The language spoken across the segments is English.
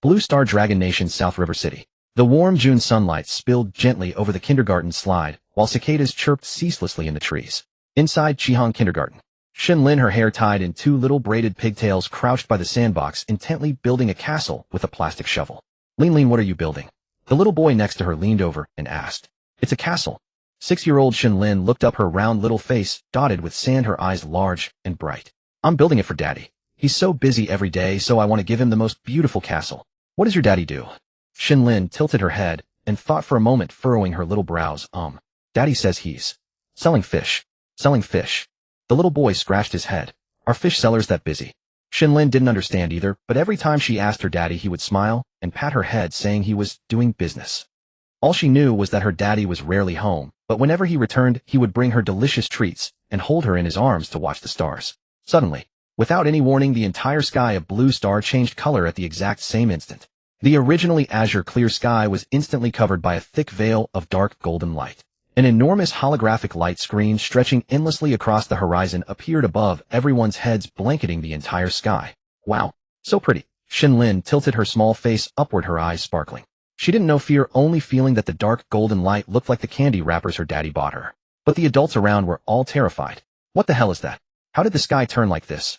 Blue Star Dragon Nation, South River City. The warm June sunlight spilled gently over the kindergarten slide, while cicadas chirped ceaselessly in the trees. Inside Qihang Kindergarten, Shen Lin, her hair tied in two little braided pigtails, crouched by the sandbox, intently building a castle with a plastic shovel. Lin, what are you building? The little boy next to her leaned over and asked. It's a castle. 6-year-old Shen Lin looked up, her round little face dotted with sand, her eyes large and bright. I'm building it for Daddy. He's so busy every day, so I want to give him the most beautiful castle. What does your daddy do? Shen Lin tilted her head and thought for a moment, furrowing her little brows. Daddy says he's selling fish. Selling fish. The little boy scratched his head. Are fish sellers that busy? Shen Lin didn't understand either, but every time she asked her daddy, he would smile and pat her head, saying he was doing business. All she knew was that her daddy was rarely home, but whenever he returned, he would bring her delicious treats and hold her in his arms to watch the stars. Suddenly, without any warning, the entire sky of Blue Star changed color at the exact same instant. The originally azure clear sky was instantly covered by a thick veil of dark golden light. An enormous holographic light screen stretching endlessly across the horizon appeared above everyone's heads, blanketing the entire sky. Wow, so pretty. Shen Lin tilted her small face upward, her eyes sparkling. She didn't know fear, only feeling that the dark golden light looked like the candy wrappers her daddy bought her. But the adults around were all terrified. What the hell is that? How did the sky turn like this?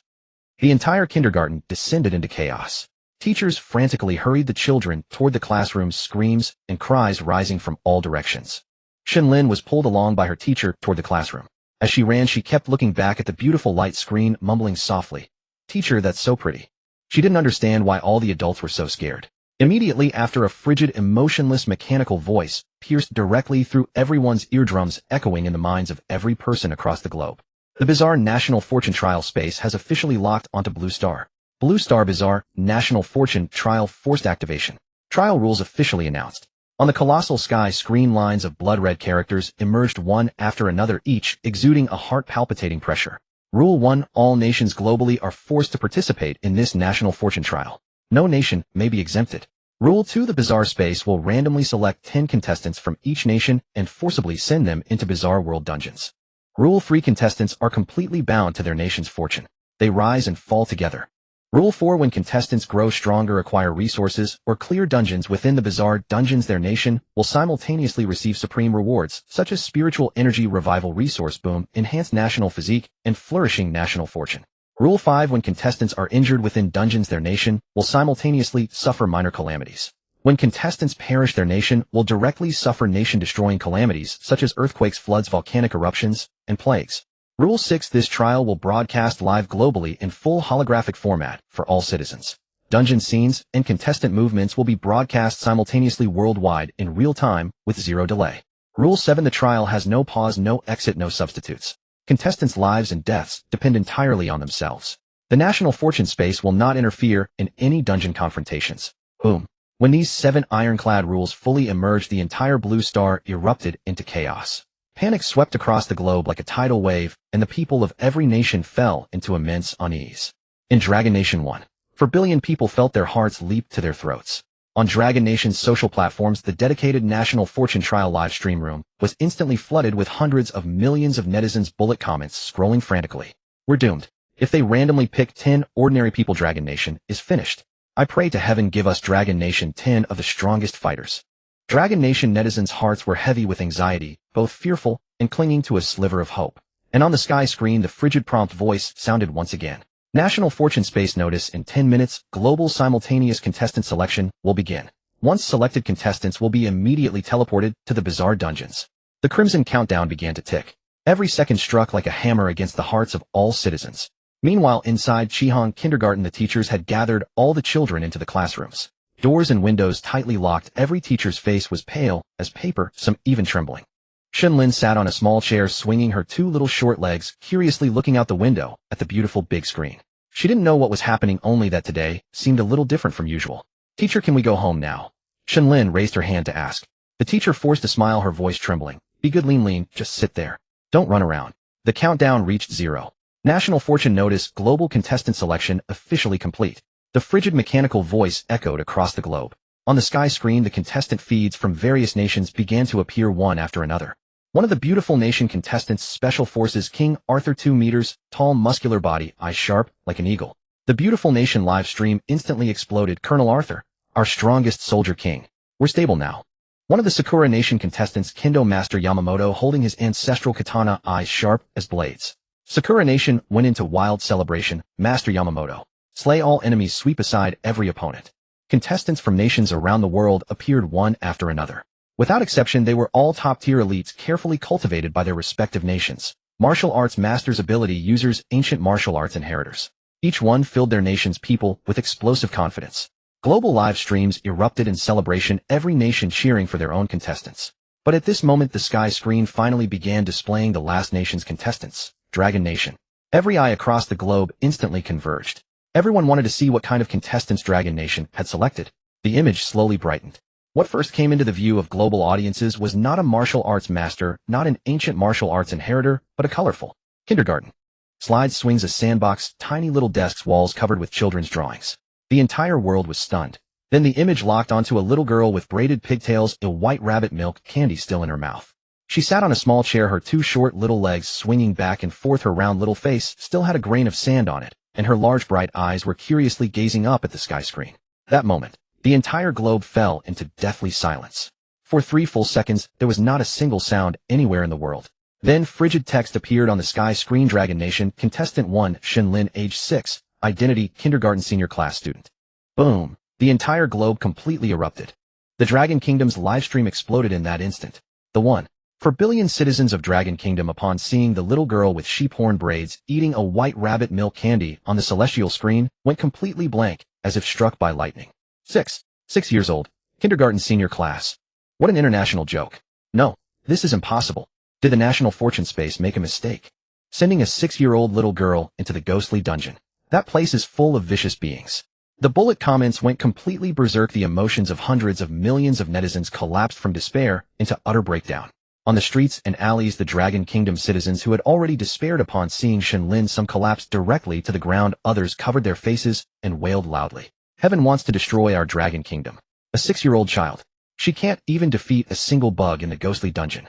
The entire kindergarten descended into chaos. Teachers frantically hurried the children toward the classrooms, screams and cries rising from all directions. Shen Lin was pulled along by her teacher toward the classroom. As she ran, she kept looking back at the beautiful light screen, mumbling softly, "Teacher, that's so pretty." She didn't understand why all the adults were so scared. Immediately after, a frigid, emotionless, mechanical voice pierced directly through everyone's eardrums, echoing in the minds of every person across the globe. The Bizarre National Fortune Trial space has officially locked onto Blue Star. Blue Star Bizarre National Fortune Trial forced activation. Trial rules officially announced. On the colossal sky screen, lines of blood-red characters emerged one after another, each exuding a heart-palpitating pressure. Rule 1. All nations globally are forced to participate in this national fortune trial. No nation may be exempted. Rule 2. The Bizarre Space will randomly select 10 contestants from each nation and forcibly send them into Bizarre World dungeons. Rule 3. Contestants are completely bound to their nation's fortune. They rise and fall together. Rule 4. When contestants grow stronger, acquire resources, or clear dungeons within the Bizarre dungeons, their nation will simultaneously receive supreme rewards, such as spiritual energy revival, resource boom, enhanced national physique, and flourishing national fortune. Rule 5. When contestants are injured within dungeons, their nation will simultaneously suffer minor calamities. When contestants perish, their nation will directly suffer nation-destroying calamities, such as earthquakes, floods, volcanic eruptions, and plagues. Rule 6. This trial will broadcast live globally in full holographic format for all citizens. Dungeon scenes and contestant movements will be broadcast simultaneously worldwide in real time with zero delay. Rule 7. The trial has no pause, no exit, no substitutes. Contestants' lives and deaths depend entirely on themselves. The National Fortune Space will not interfere in any dungeon confrontations. Boom. When these 7 ironclad rules fully emerged, the entire Blue Star erupted into chaos. Panic swept across the globe like a tidal wave, and the people of every nation fell into immense unease. In Dragon Nation 1, 4 billion people felt their hearts leap to their throats. On Dragon Nation's social platforms, the dedicated National Fortune Trial live stream room was instantly flooded with hundreds of millions of netizens' bullet comments scrolling frantically. We're doomed. If they randomly pick 10 ordinary people, Dragon Nation is finished. I pray to heaven, give us Dragon Nation 10 of the strongest fighters. Dragon Nation netizens' hearts were heavy with anxiety, both fearful and clinging to a sliver of hope. And on the sky screen, the frigid prompt voice sounded once again. National Fortune Space notice: in 10 minutes, global simultaneous contestant selection will begin. Once selected contestants will be immediately teleported to the Bizarre dungeons. The crimson countdown began to tick. Every second struck like a hammer against the hearts of all citizens. Meanwhile, inside Qihang Kindergarten, the teachers had gathered all the children into the classrooms. Doors and windows tightly locked, every teacher's face was pale as paper, some even trembling. Shen Lin sat on a small chair, swinging her 2 little short legs, curiously looking out the window at the beautiful big screen. She didn't know what was happening, only that today seemed a little different from usual. "Teacher, can we go home now?" Shen Lin raised her hand to ask. The teacher forced a smile, her voice trembling. "Be good, Lin, just sit there. Don't run around." The countdown reached 0. National Fortune notice: global contestant selection officially complete. The frigid mechanical voice echoed across the globe. On the sky screen, the contestant feeds from various nations began to appear one after another. One of the beautiful nation contestants, Special Forces King Arthur, 2 meters, tall, muscular body, eyes sharp like an eagle. The beautiful nation live stream instantly exploded. "Colonel Arthur, Our strongest soldier king. We're stable now. One of the Sakura Nation contestants, Kendo Master Yamamoto, holding his ancestral katana, eyes sharp as blades. Sakura Nation went into wild celebration. Master Yamamoto. Slay all enemies, sweep aside every opponent. Contestants from nations around the world appeared one after another. Without exception, they were all top-tier elites carefully cultivated by their respective nations. Martial arts masters, ability users, ancient martial arts inheritors. Each one filled their nation's people with explosive confidence. Global live streams erupted in celebration, every nation cheering for their own contestants. But at this moment, the sky screen finally began displaying the last nation's contestants, Dragon Nation. Every eye across the globe instantly converged. Everyone wanted to see what kind of contestants Dragon Nation had selected. The image slowly brightened. What first came into the view of global audiences was not a martial arts master, not an ancient martial arts inheritor, but a colorful kindergarten. Slides, swings, a sandbox, tiny little desks, walls covered with children's drawings. The entire world was stunned. Then the image locked onto a little girl with braided pigtails, a white rabbit milk candy still in her mouth. She sat on a small chair, her two short little legs swinging back and forth, her round little face still had a grain of sand on it, and her large bright eyes were curiously gazing up at the sky screen. That moment, the entire globe fell into deathly silence. For 3 full seconds, there was not a single sound anywhere in the world. Then frigid text appeared on the sky screen. Dragon Nation, Contestant 1, Shen Lin, age 6, identity, kindergarten senior class student. Boom. The entire globe completely erupted. The Dragon Kingdom's livestream exploded in that instant. The 1.4 billion citizens of Dragon Kingdom, upon seeing the little girl with sheep horn braids eating a white rabbit milk candy on the celestial screen, went completely blank, as if struck by lightning. 6 years old, kindergarten senior class. What an international joke. No, this is impossible. Did the National Fortune Space make a mistake? Sending a 6-year-old little girl into the ghostly dungeon. That place is full of vicious beings. The bullet comments went completely berserk. The emotions of hundreds of millions of netizens collapsed from despair into utter breakdown. On the streets and alleys, the Dragon Kingdom citizens who had already despaired upon seeing Shen Lin, some collapsed directly to the ground, others covered their faces and wailed loudly. Heaven wants to destroy our Dragon Kingdom. A 6-year-old child. She can't even defeat a single bug in the ghostly dungeon.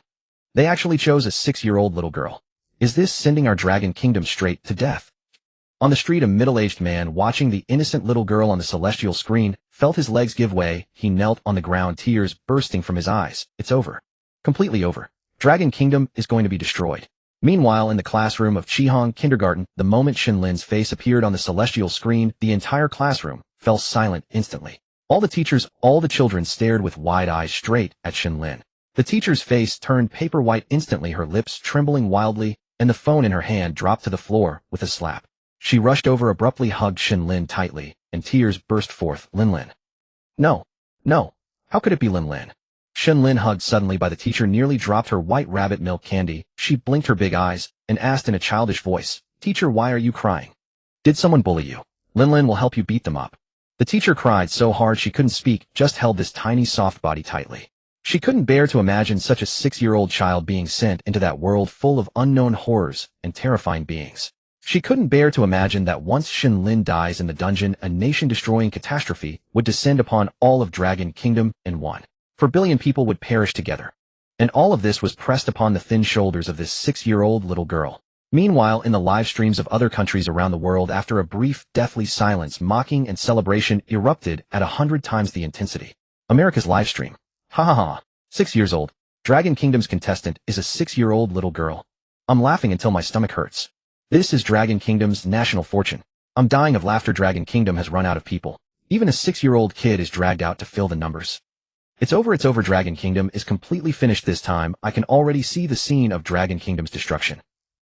They actually chose a 6-year-old little girl. Is this sending our Dragon Kingdom straight to death? On the street, a middle-aged man watching the innocent little girl on the celestial screen felt his legs give way. He knelt on the ground, tears bursting from his eyes. It's over. Completely over. Dragon Kingdom is going to be destroyed. Meanwhile, in the classroom of Chihong Kindergarten, the moment Shen Lin's face appeared on the celestial screen, the entire classroom fell silent instantly. All the teachers, all the children stared with wide eyes straight at Shen Lin. The teacher's face turned paper white instantly, her lips trembling wildly, and the phone in her hand dropped to the floor with a slap. She rushed over, abruptly hugged Shen Lin tightly, and tears burst forth. Lin. No. How could it be Lin? Shen Lin, hugged suddenly by the teacher, nearly dropped her white rabbit milk candy. She blinked her big eyes and asked in a childish voice, "Teacher, why are you crying? Did someone bully you? Lin will help you beat them up." The teacher cried so hard she couldn't speak, just held this tiny soft body tightly. She couldn't bear to imagine such a 6-year-old child being sent into that world full of unknown horrors and terrifying beings. She couldn't bear to imagine that once Shen Lin dies in the dungeon, a nation-destroying catastrophe would descend upon all of Dragon Kingdom, and 1.4 billion people would perish together. And all of this was pressed upon the thin shoulders of this 6-year-old little girl. Meanwhile, in the live streams of other countries around the world, after a brief, deathly silence, mocking and celebration erupted at 100 times the intensity. America's live stream. Ha ha ha. 6 years old. Dragon Kingdom's contestant is a 6-year-old little girl. I'm laughing until my stomach hurts. This is Dragon Kingdom's national fortune. I'm dying of laughter. Dragon Kingdom has run out of people. Even a 6-year-old kid is dragged out to fill the numbers. It's over. Dragon Kingdom is completely finished this time. I can already see the scene of Dragon Kingdom's destruction.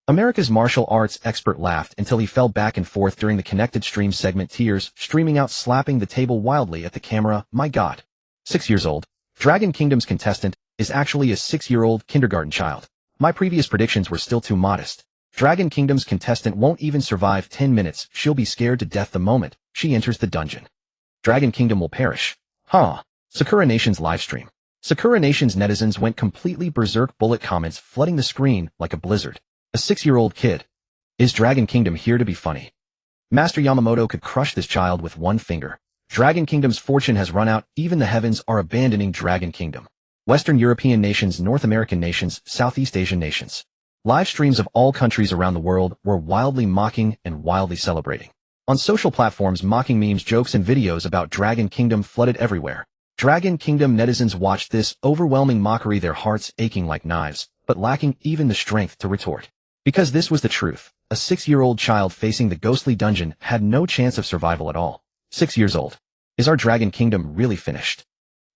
America's martial arts expert laughed until he fell back and forth during the connected stream segment, tears streaming out, slapping the table wildly at the camera. My God. 6 years old. Dragon Kingdom's contestant is actually a 6-year-old kindergarten child. My previous predictions were still too modest. Dragon Kingdom's contestant won't even survive 10 minutes. She'll be scared to death the moment she enters the dungeon. Dragon Kingdom will perish. Sakura Nation's livestream. Sakura Nation's netizens went completely berserk, bullet comments flooding the screen like a blizzard. A 6-year-old kid. Is Dragon Kingdom here to be funny? Master Yamamoto could crush this child with one finger. Dragon Kingdom's fortune has run out. Even the heavens are abandoning Dragon Kingdom. Western European nations, North American nations, Southeast Asian nations. Live streams of all countries around the world were wildly mocking and wildly celebrating. On social platforms, mocking memes, jokes, and videos about Dragon Kingdom flooded everywhere. Dragon Kingdom netizens watched this overwhelming mockery, their hearts aching like knives, but lacking even the strength to retort. Because this was the truth. A 6-year-old child facing the ghostly dungeon had no chance of survival at all. 6 years old. Is our Dragon Kingdom really finished?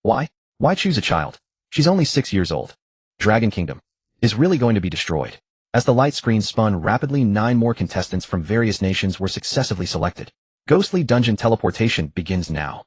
Why? Why choose a child? She's only 6 years old. Dragon Kingdom is really going to be destroyed. As the light screen spun rapidly, 9 more contestants from various nations were successively selected. Ghostly dungeon teleportation begins now.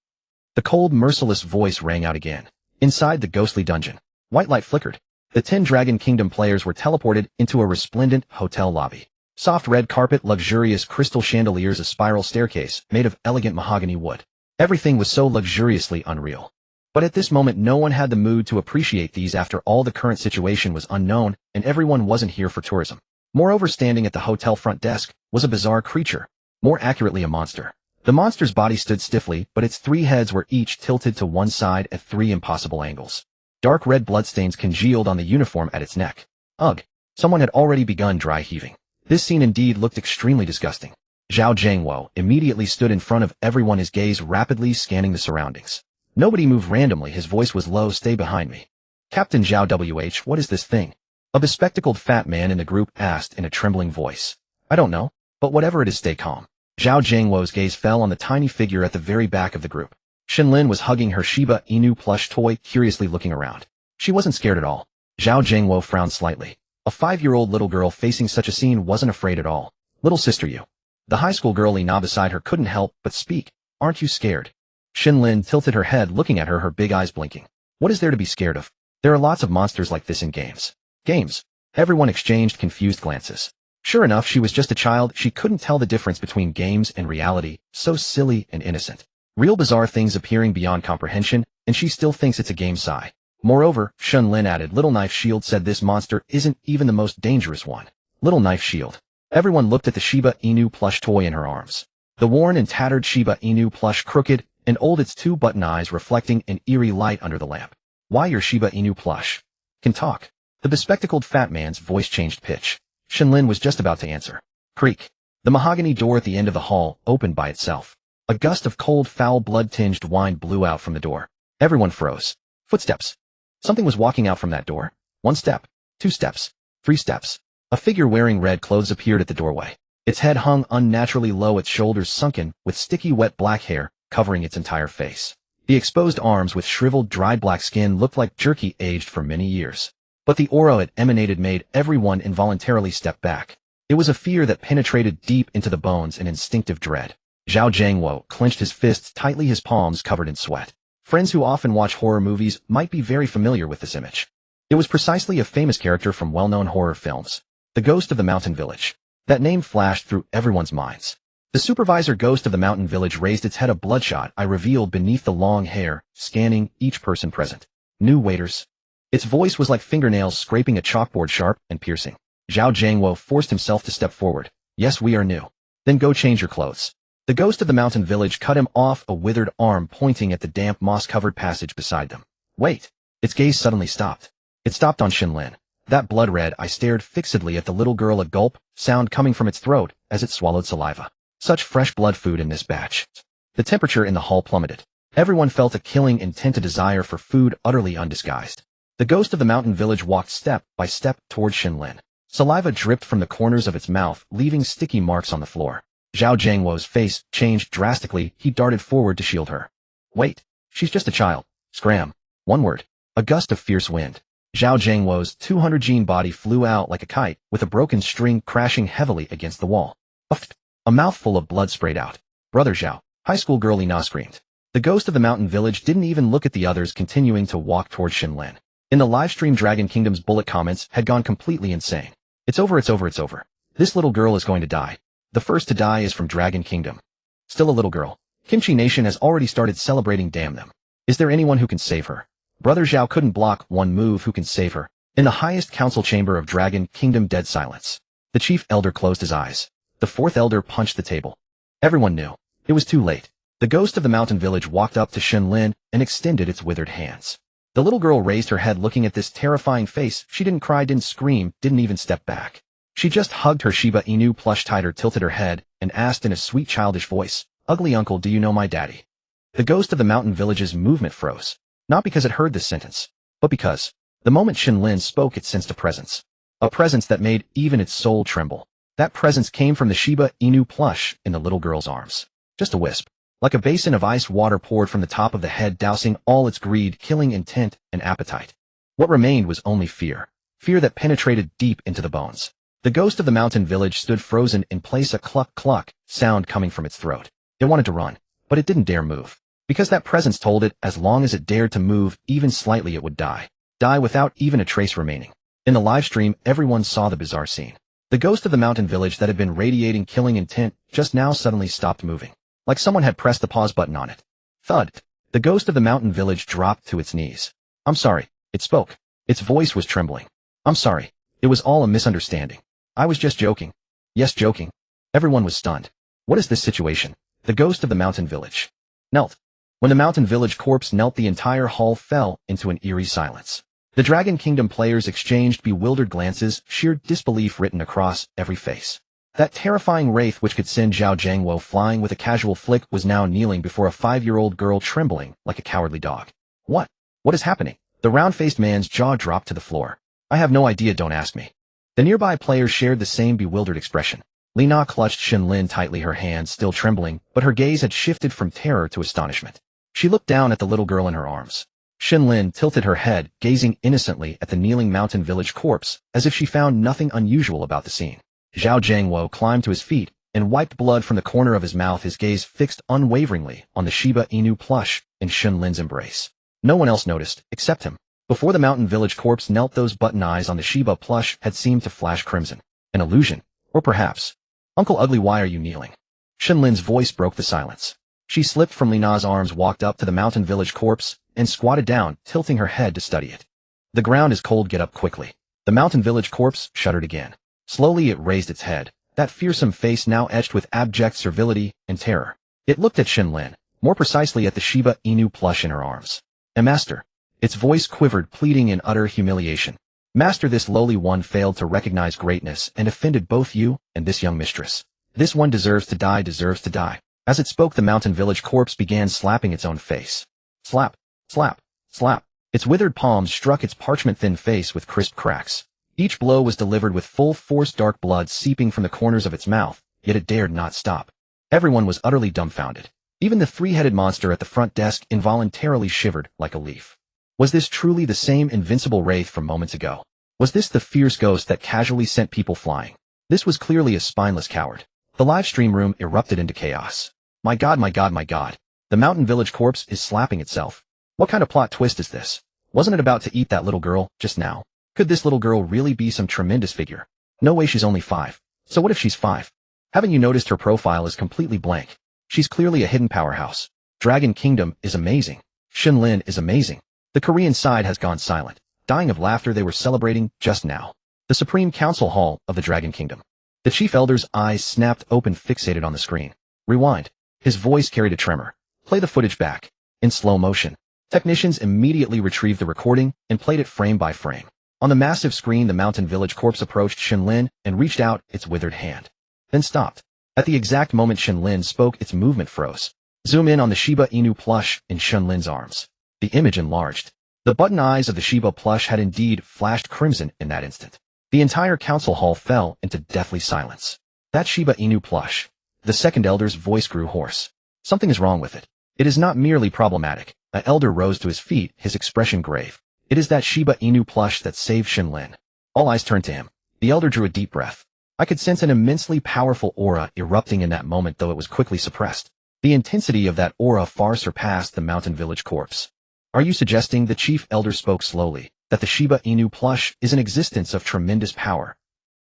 The cold, merciless voice rang out again. Inside the ghostly dungeon, white light flickered. The 10 Dragon Kingdom players were teleported into a resplendent hotel lobby. Soft red carpet, luxurious crystal chandeliers, a spiral staircase made of elegant mahogany wood. Everything was so luxuriously unreal. But at this moment no one had the mood to appreciate these. After all, the current situation was unknown, and everyone wasn't here for tourism. Moreover, standing at the hotel front desk was a bizarre creature. More accurately, a monster. The monster's body stood stiffly, but its 3 heads were each tilted to one side at 3 impossible angles. Dark red bloodstains congealed on the uniform at its neck. Ugh. Someone had already begun dry heaving. This scene indeed looked extremely disgusting. Zhao Zhangwo immediately stood in front of everyone, his gaze rapidly scanning the surroundings. Nobody moved randomly. His voice was low. Stay behind me. Captain Zhao WH, what is this thing? A bespectacled fat man in the group asked in a trembling voice. I don't know, but whatever it is, stay calm. Zhao Zhangwo's gaze fell on the tiny figure at the very back of the group. Shen Lin was hugging her Shiba Inu plush toy, curiously looking around. She wasn't scared at all. Zhao Zhangwo frowned slightly. A 5-year-old little girl facing such a scene wasn't afraid at all. Little sister, you. The high school girl Ina beside her couldn't help but speak. Aren't you scared? Shen Lin tilted her head, looking at her, her big eyes blinking. What is there to be scared of? There are lots of monsters like this in games. Games. Everyone exchanged confused glances. Sure enough, she was just a child. She couldn't tell the difference between games and reality. So silly and innocent. Real bizarre things appearing beyond comprehension, and she still thinks it's a game. Sigh. Moreover, Shen Lin added, Little Knife Shield said this monster isn't even the most dangerous one. Little Knife Shield. Everyone looked at the Shiba Inu plush toy in her arms. The worn and tattered Shiba Inu plush, crooked and old, its 2 button eyes reflecting an eerie light under the lamp. Why, your Shiba Inu plush can talk. The bespectacled fat man's voice changed pitch. Shen Lin was just about to answer. Creak. The mahogany door at the end of the hall opened by itself. A gust of cold, foul, blood-tinged wine blew out from the door. Everyone froze. Footsteps. Something was walking out from that door. 1 step. 2 steps. 3 steps. A figure wearing red clothes appeared at the doorway. Its head hung unnaturally low, its shoulders sunken, with sticky, wet black hair covering its entire face. The exposed arms with shriveled, dried black skin looked like jerky aged for many years. But the aura it emanated made everyone involuntarily step back. It was a fear that penetrated deep into the bones, an instinctive dread. Zhao Zhangwo clenched his fists tightly, his palms covered in sweat. Friends who often watch horror movies might be very familiar with this image. It was precisely a famous character from well-known horror films. The Ghost of the Mountain Village. That name flashed through everyone's minds. The supervisor Ghost of the Mountain Village raised its head, a bloodshot eye revealed beneath the long hair, scanning each person present. New waiters. Its voice was like fingernails scraping a chalkboard, sharp and piercing. Zhao Zhangwo forced himself to step forward. Yes, we are new. Then go change your clothes. The Ghost of the Mountain Village cut him off, a withered arm pointing at the damp, moss-covered passage beside them. Wait. Its gaze suddenly stopped. It stopped on Shen Lin. That blood-red eye stared fixedly at the little girl, a gulp sound coming from its throat as it swallowed saliva. Such fresh blood food in this batch. The temperature in the hall plummeted. Everyone felt a killing intent, a desire for food utterly undisguised. The Ghost of the Mountain Village walked step by step toward Shen Lin. Saliva dripped from the corners of its mouth, leaving sticky marks on the floor. Zhao Zhangwo's face changed drastically. He darted forward to shield her. Wait, she's just a child. Scram. One word. A gust of fierce wind. Zhao Zhangwo's 200-gene body flew out like a kite, with a broken string crashing heavily against the wall. Uff. A mouthful of blood sprayed out. Brother Zhao. High school girl Ina screamed. The Ghost of the Mountain Village didn't even look at the others, continuing to walk toward Shen Lin. In the livestream, Dragon Kingdom's bullet comments had gone completely insane. It's over, it's over, it's over. This little girl is going to die. The first to die is from Dragon Kingdom. Still a little girl. Kimchi Nation has already started celebrating, damn them. Is there anyone who can save her? Brother Zhao couldn't block one move. Who can save her? In the highest council chamber of Dragon Kingdom, dead silence. The chief elder closed his eyes. The 4th elder punched the table. Everyone knew. It was too late. The Ghost of the Mountain Village walked up to Shen Lin and extended its withered hands. The little girl raised her head, looking at this terrifying face. She didn't cry, didn't scream, didn't even step back. She just hugged her Shiba Inu plush tighter, tilted her head, and asked in a sweet childish voice, "Ugly uncle, do you know my daddy?" The ghost of the mountain village's movement froze. Not because it heard this sentence, but because, the moment Shen Lin spoke, it sensed a presence. A presence that made even its soul tremble. That presence came from the Shiba Inu plush in the little girl's arms. Just a wisp. Like a basin of ice water poured from the top of the head, dousing all its greed, killing intent, and appetite. What remained was only fear. Fear that penetrated deep into the bones. The ghost of the mountain village stood frozen in place, a cluck-cluck sound coming from its throat. It wanted to run, but it didn't dare move. Because that presence told it as long as it dared to move even slightly, it would die. Die without even a trace remaining. In the live stream, everyone saw the bizarre scene. The ghost of the mountain village that had been radiating killing intent just now suddenly stopped moving. Like someone had pressed the pause button on it. Thud. The ghost of the mountain village dropped to its knees. "I'm sorry," it spoke. Its voice was trembling. "I'm sorry. It was all a misunderstanding. I was just joking." Yes, joking. Everyone was stunned. What is this situation? The ghost of the mountain village knelt. When the mountain village corpse knelt, the entire hall fell into an eerie silence. The Dragon Kingdom players exchanged bewildered glances, sheer disbelief written across every face. That terrifying wraith which could send Zhao Jiangwo flying with a casual flick was now kneeling before a 5-year-old girl, trembling like a cowardly dog. What? What is happening? The round-faced man's jaw dropped to the floor. "I have no idea, don't ask me." The nearby players shared the same bewildered expression. Lina clutched Shen Lin tightly, her hands still trembling, but her gaze had shifted from terror to astonishment. She looked down at the little girl in her arms. Shen Lin tilted her head, gazing innocently at the kneeling mountain village corpse, as if she found nothing unusual about the scene. Zhao Jiangwo climbed to his feet and wiped blood from the corner of his mouth, his gaze fixed unwaveringly on the Shiba Inu plush in Shen Lin's embrace. No one else noticed, except him. Before the mountain village corpse knelt, those button eyes on the Shiba plush had seemed to flash crimson. An illusion. Or perhaps, "Uncle Ugly, why are you kneeling?" Shen Lin's voice broke the silence. She slipped from Lina's arms, walked up to the mountain village corpse, and squatted down, tilting her head to study it. "The ground is cold, get up quickly." The mountain village corpse shuddered again. Slowly it raised its head, that fearsome face now etched with abject servility and terror. It looked at Shen Lin, more precisely at the Shiba Inu plush in her arms. "A master." Its voice quivered, pleading in utter humiliation. "Master, this lowly one failed to recognize greatness and offended both you and this young mistress. This one deserves to die, deserves to die." As it spoke, the mountain village corpse began slapping its own face. Slap, slap, slap. Its withered palms struck its parchment-thin face with crisp cracks. Each blow was delivered with full force, dark blood seeping from the corners of its mouth, yet it dared not stop. Everyone was utterly dumbfounded. Even the three-headed monster at the front desk involuntarily shivered like a leaf. Was this truly the same invincible wraith from moments ago? Was this the fierce ghost that casually sent people flying? This was clearly a spineless coward. The live stream room erupted into chaos. My god, my god, my god. The mountain village corpse is slapping itself. What kind of plot twist is this? Wasn't it about to eat that little girl just now? Could this little girl really be some tremendous figure? No way, she's only 5. So what if she's 5? Haven't you noticed her profile is completely blank? She's clearly a hidden powerhouse. Dragon Kingdom is amazing. Shen Lin is amazing. The Korean side has gone silent, dying of laughter. They were celebrating just now. The Supreme Council Hall of the Dragon Kingdom. The Chief Elder's eyes snapped open, fixated on the screen. Rewind. His voice carried a tremor. Play the footage back. In slow motion. Technicians immediately retrieved the recording and played it frame by frame. On the massive screen, the mountain village corpse approached Shen Lin and reached out its withered hand. Then stopped. At the exact moment Shen Lin spoke, its movement froze. Zoom in on the Shiba Inu plush in Shen Lin's arms. The image enlarged. The button eyes of the Shiba plush had indeed flashed crimson in that instant. The entire council hall fell into deathly silence. That Shiba Inu plush. The second elder's voice grew hoarse. Something is wrong with it. It is not merely problematic. An elder rose to his feet, his expression grave. It is that Shiba Inu plush that saved Shen Lin. All eyes turned to him. The elder drew a deep breath. I could sense an immensely powerful aura erupting in that moment, though it was quickly suppressed. The intensity of that aura far surpassed the mountain village corpse. "Are you suggesting," the chief elder spoke slowly, "that the Shiba Inu plush is an existence of tremendous power?"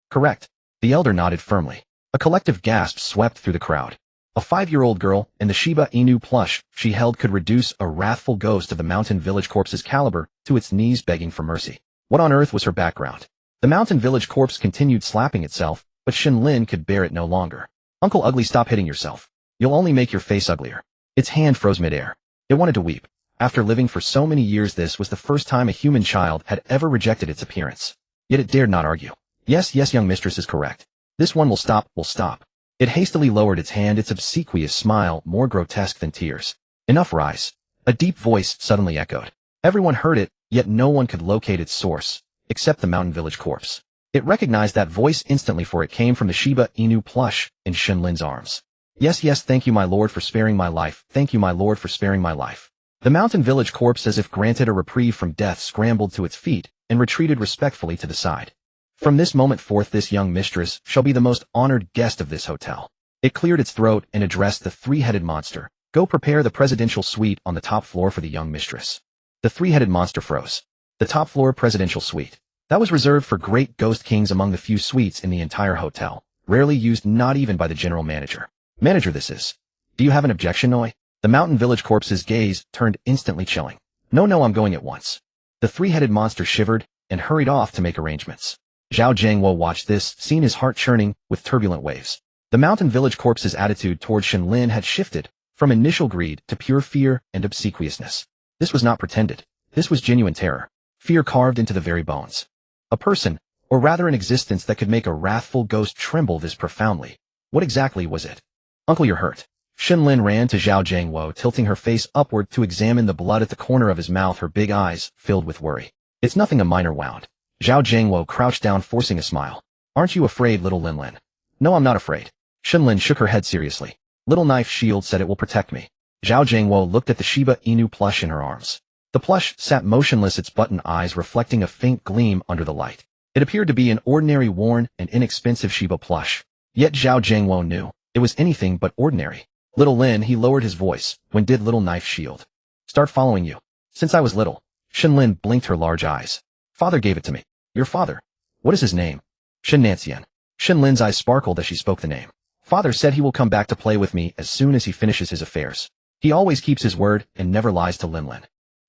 "Correct." The elder nodded firmly. A collective gasp swept through the crowd. A 5-year-old girl, and the Shiba Inu plush she held could reduce a wrathful ghost of the mountain village corpse's caliber to its knees, begging for mercy. What on earth was her background? The mountain village corpse continued slapping itself, but Shen Lin could bear it no longer. "Uncle Ugly, stop hitting yourself. You'll only make your face uglier." Its hand froze midair. It wanted to weep. After living for so many years, this was the first time a human child had ever rejected its appearance. Yet it dared not argue. Yes, yes, young mistress is correct. This one will stop, will stop. It hastily lowered its hand, its obsequious smile more grotesque than tears. Enough, rise. A deep voice suddenly echoed. Everyone heard it, yet no one could locate its source, except the mountain village corpse. It recognized that voice instantly, for it came from the Shiba Inu plush in Shen Lin's arms. Yes, yes, thank you my lord for sparing my life, thank you my lord for sparing my life. The mountain village corpse, as if granted a reprieve from death, scrambled to its feet and retreated respectfully to the side. From this moment forth this young mistress shall be the most honored guest of this hotel. It cleared its throat and addressed the three-headed monster. Go prepare the presidential suite on the top floor for the young mistress. The three-headed monster froze. The top floor presidential suite. That was reserved for great ghost kings, among the few suites in the entire hotel, rarely used not even by the general manager. Manager, this is. Do you have an objection, Noi? The mountain village corpse's gaze turned instantly chilling. No, no, I'm going at once. The three-headed monster shivered and hurried off to make arrangements. Zhao Jiangwo watched this, seeing his heart churning with turbulent waves. The mountain village corpse's attitude toward Shen Lin had shifted from initial greed to pure fear and obsequiousness. This was not pretended. This was genuine terror. Fear carved into the very bones. A person, or rather an existence that could make a wrathful ghost tremble this profoundly. What exactly was it? Uncle, you're hurt. Shen Lin ran to Zhao Jiangwo, tilting her face upward to examine the blood at the corner of his mouth, her big eyes filled with worry. It's nothing, a minor wound. Zhao Jiangwo crouched down, forcing a smile. Aren't you afraid, little Lin Lin? No, I'm not afraid. Shen Lin shook her head seriously. Little knife shield said it will protect me. Zhao Jiangwo looked at the Shiba Inu plush in her arms. The plush sat motionless, its button eyes reflecting a faint gleam under the light. It appeared to be an ordinary, worn, and inexpensive Shiba plush. Yet Zhao Jiangwo knew it was anything but ordinary. Little Lin, he lowered his voice. When did little knife shield start following you? Since I was little. Shen Lin blinked her large eyes. Father gave it to me. Your father? What is his name? Shen Nancian. Shen Lin's eyes sparkled as she spoke the name. Father said he will come back to play with me as soon as he finishes his affairs. He always keeps his word and never lies to Lin Lin.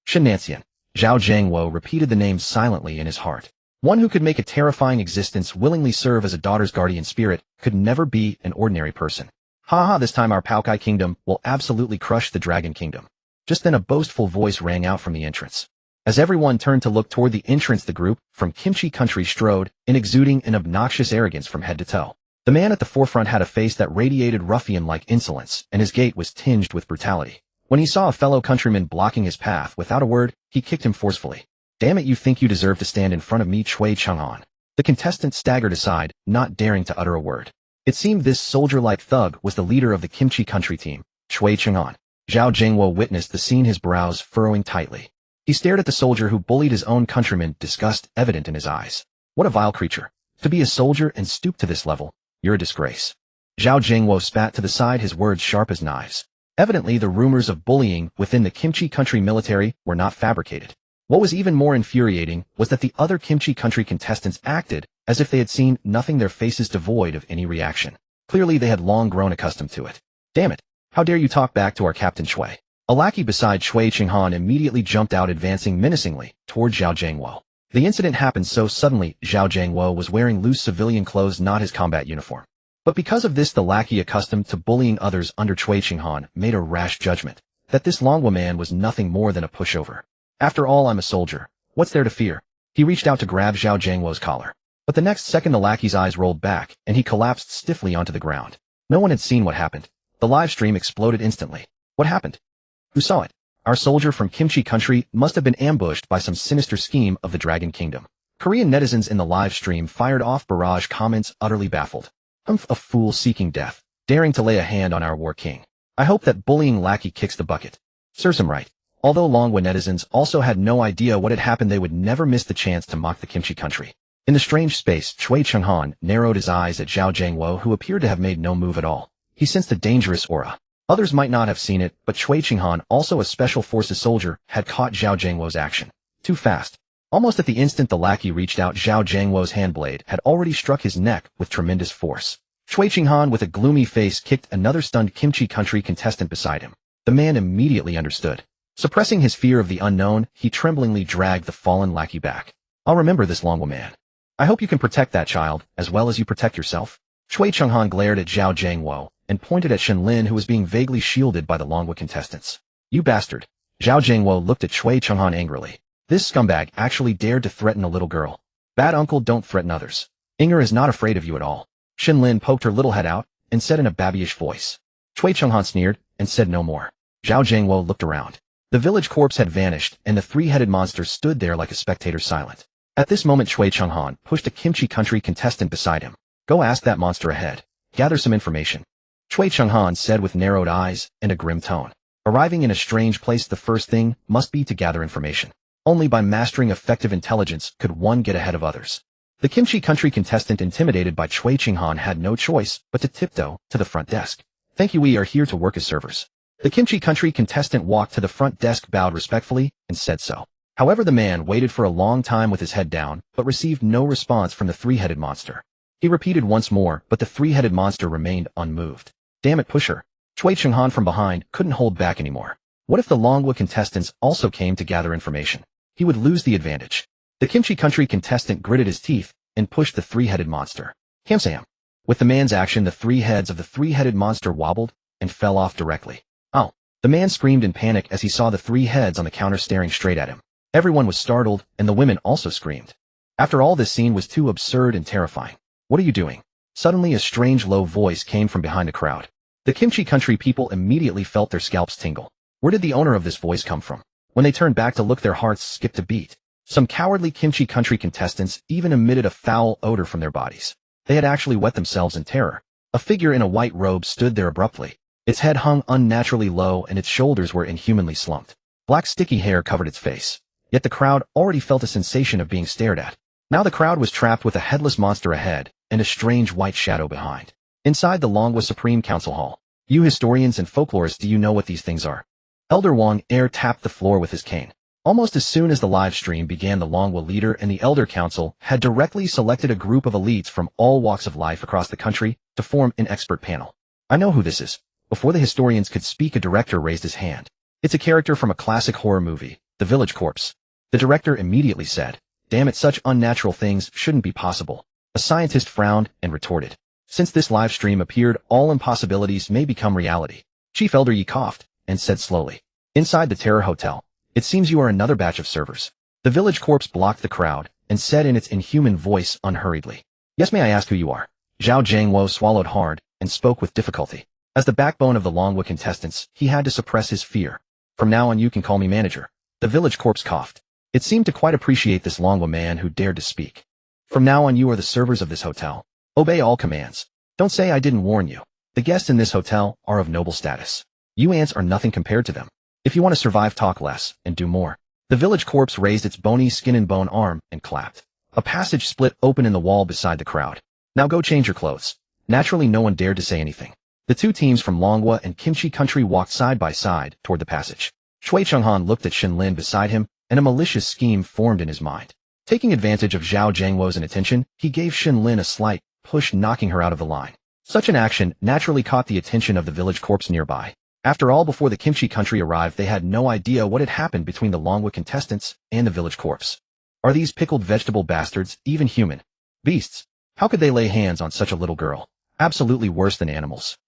Shen Nancian. Zhao Jiangwo repeated the name silently in his heart. One who could make a terrifying existence willingly serve as a daughter's guardian spirit could never be an ordinary person. Ha ha, this time our Paokai kingdom will absolutely crush the Dragon Kingdom. Just then a boastful voice rang out from the entrance. As everyone turned to look toward the entrance, the group from Kimchi Country strode in, exuding an obnoxious arrogance from head to toe. The man at the forefront had a face that radiated ruffian-like insolence, and his gait was tinged with brutality. When he saw a fellow countryman blocking his path, without a word, he kicked him forcefully. Damn it, you think you deserve to stand in front of me, Chui Chang'an? The contestant staggered aside, not daring to utter a word. It seemed this soldier-like thug was the leader of the Kimchi Country team, Chui Chang'an. Zhao Jiangwo witnessed the scene, his brows furrowing tightly. He stared at the soldier who bullied his own countrymen, disgust evident in his eyes. What a vile creature. To be a soldier and stoop to this level. You're a disgrace. Zhao Jiangwo spat to the side, his words sharp as knives. Evidently the rumors of bullying within the Kimchi Country military were not fabricated. What was even more infuriating was that the other Kimchi Country contestants acted as if they had seen nothing, their faces devoid of any reaction. Clearly they had long grown accustomed to it. Damn it. How dare you talk back to our Captain Chui? A lackey beside Chui Chang'an immediately jumped out, advancing menacingly toward Zhao Jiangwo. The incident happened so suddenly. Zhao Jiangwo was wearing loose civilian clothes, not his combat uniform. But because of this, the lackey, accustomed to bullying others under Chui Chang'an, made a rash judgment that this Longguo man was nothing more than a pushover. After all, I'm a soldier. What's there to fear? He reached out to grab Zhao Jiangwo's collar. But the next second the lackey's eyes rolled back, and he collapsed stiffly onto the ground. No one had seen what happened. The live stream exploded instantly. What happened? Who saw it? Our soldier from Kimchi Country must have been ambushed by some sinister scheme of the Dragon Kingdom. Korean netizens in the live stream fired off barrage comments, utterly baffled. A fool seeking death, daring to lay a hand on our war king. I hope that bullying lackey kicks the bucket. Serves him right. Although Longguo netizens also had no idea what had happened, they would never miss the chance to mock the Kimchi Country. In the strange space, Chui Chang'an narrowed his eyes at Zhao Jiangwo, who appeared to have made no move at all. He sensed a dangerous aura. Others might not have seen it, but Chui Chang'an, also a special forces soldier, had caught Zhao Jiangwo's action. Too fast. Almost at the instant the lackey reached out, Zhao Jiangwo's handblade had already struck his neck with tremendous force. Chui Chang'an, with a gloomy face, kicked another stunned Kimchi Country contestant beside him. The man immediately understood. Suppressing his fear of the unknown, he tremblingly dragged the fallen lackey back. I'll remember this Longguo man. I hope you can protect that child, as well as you protect yourself. Chui Chang'an glared at Zhao Jiangwo and pointed at Shen Lin, who was being vaguely shielded by the Longguo contestants. You bastard. Zhao Jiangwo looked at Chui Chang'an angrily. This scumbag actually dared to threaten a little girl. Bad uncle, don't threaten others. Inger is not afraid of you at all. Shen Lin poked her little head out and said in a babyish voice. Cui Chenghan sneered and said no more. Zhao Jiangwo looked around. The village corpse had vanished, and the three-headed monster stood there like a spectator silent. At this moment Cui Chenghan pushed a Kimchi Country contestant beside him. Go ask that monster ahead. Gather some information. Cui Chenghan said with narrowed eyes and a grim tone. Arriving in a strange place, the first thing must be to gather information. Only by mastering effective intelligence could one get ahead of others. The Kimchi Country contestant, intimidated by Cui Chenghan, had no choice but to tiptoe to the front desk. Thank you, we are here to work as servers. The Kimchi Country contestant walked to the front desk, bowed respectfully, and said so. However, the man waited for a long time with his head down, but received no response from the three-headed monster. He repeated once more, but the three-headed monster remained unmoved. Damn it, pusher. Cui Chenghan from behind couldn't hold back anymore. What if the Longguo contestants also came to gather information? He would lose the advantage. The Kimchi Country contestant gritted his teeth and pushed the three-headed monster. Hamsam. With the man's action, the three heads of the three-headed monster wobbled and fell off directly. Oh! The man screamed in panic as he saw the three heads on the counter staring straight at him. Everyone was startled, and the women also screamed. After all, this scene was too absurd and terrifying. What are you doing? Suddenly a strange low voice came from behind the crowd. The Kimchi Country people immediately felt their scalps tingle. Where did the owner of this voice come from? When they turned back to look, their hearts skipped a beat. Some cowardly Kimchi Country contestants even emitted a foul odor from their bodies. They had actually wet themselves in terror. A figure in a white robe stood there abruptly. Its head hung unnaturally low and its shoulders were inhumanly slumped. Black sticky hair covered its face. Yet the crowd already felt a sensation of being stared at. Now the crowd was trapped with a headless monster ahead and a strange white shadow behind. Inside the Longguo Supreme Council Hall. You historians and folklorists, do you know what these things are? Elder Wang Air tapped the floor with his cane. Almost as soon as the live stream began, the Longguo leader and the Elder Council had directly selected a group of elites from all walks of life across the country to form an expert panel. I know who this is. Before the historians could speak, a director raised his hand. It's a character from a classic horror movie, The Village Corpse. The director immediately said, damn it, such unnatural things shouldn't be possible. A scientist frowned and retorted. Since this live stream appeared, all impossibilities may become reality. Chief Elder Yi coughed and said slowly. Inside the Terror Hotel. It seems you are another batch of servers. The village corpse blocked the crowd and said in its inhuman voice unhurriedly. Yes, may I ask who you are? Zhao Jiangwo swallowed hard and spoke with difficulty. As the backbone of the Longguo contestants, he had to suppress his fear. From now on you can call me manager. The village corpse coughed. It seemed to quite appreciate this Longguo man who dared to speak. From now on you are the servers of this hotel. Obey all commands. Don't say I didn't warn you. The guests in this hotel are of noble status. You ants are nothing compared to them. If you want to survive, talk less and do more. The village corpse raised its bony skin and bone arm and clapped. A passage split open in the wall beside the crowd. Now go change your clothes. Naturally, no one dared to say anything. The two teams from Longguo and Kimchi Country walked side by side toward the passage. Cui Chenghan looked at Shen Lin beside him, and a malicious scheme formed in his mind. Taking advantage of Zhao Jiangwo's inattention, he gave Shen Lin a slight push, knocking her out of the line. Such an action naturally caught the attention of the village corpse nearby. After all, before the Kimchi Country arrived, they had no idea what had happened between the Longguo contestants and the village corpse. Are these pickled vegetable bastards even human? Beasts. How could they lay hands on such a little girl? Absolutely worse than animals.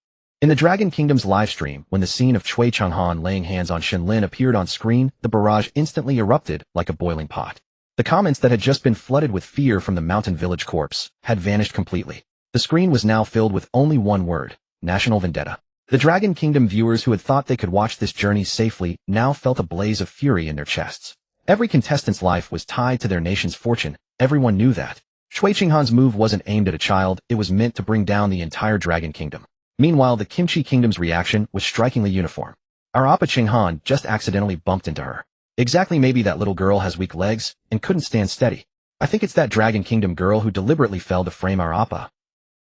In the Dragon Kingdom's livestream, when the scene of Cui Chenghan laying hands on Shen Lin appeared on screen, the barrage instantly erupted like a boiling pot. The comments that had just been flooded with fear from the mountain village corpse had vanished completely. The screen was now filled with only one word: national vendetta. The Dragon Kingdom viewers who had thought they could watch this journey safely now felt a blaze of fury in their chests. Every contestant's life was tied to their nation's fortune. Everyone knew that. Cui Chenghan's move wasn't aimed at a child, it was meant to bring down the entire Dragon Kingdom. Meanwhile, the Kimchi Kingdom's reaction was strikingly uniform. Our Appa Chenghan just accidentally bumped into her. Exactly, maybe that little girl has weak legs and couldn't stand steady. I think it's that Dragon Kingdom girl who deliberately fell to frame our Appa.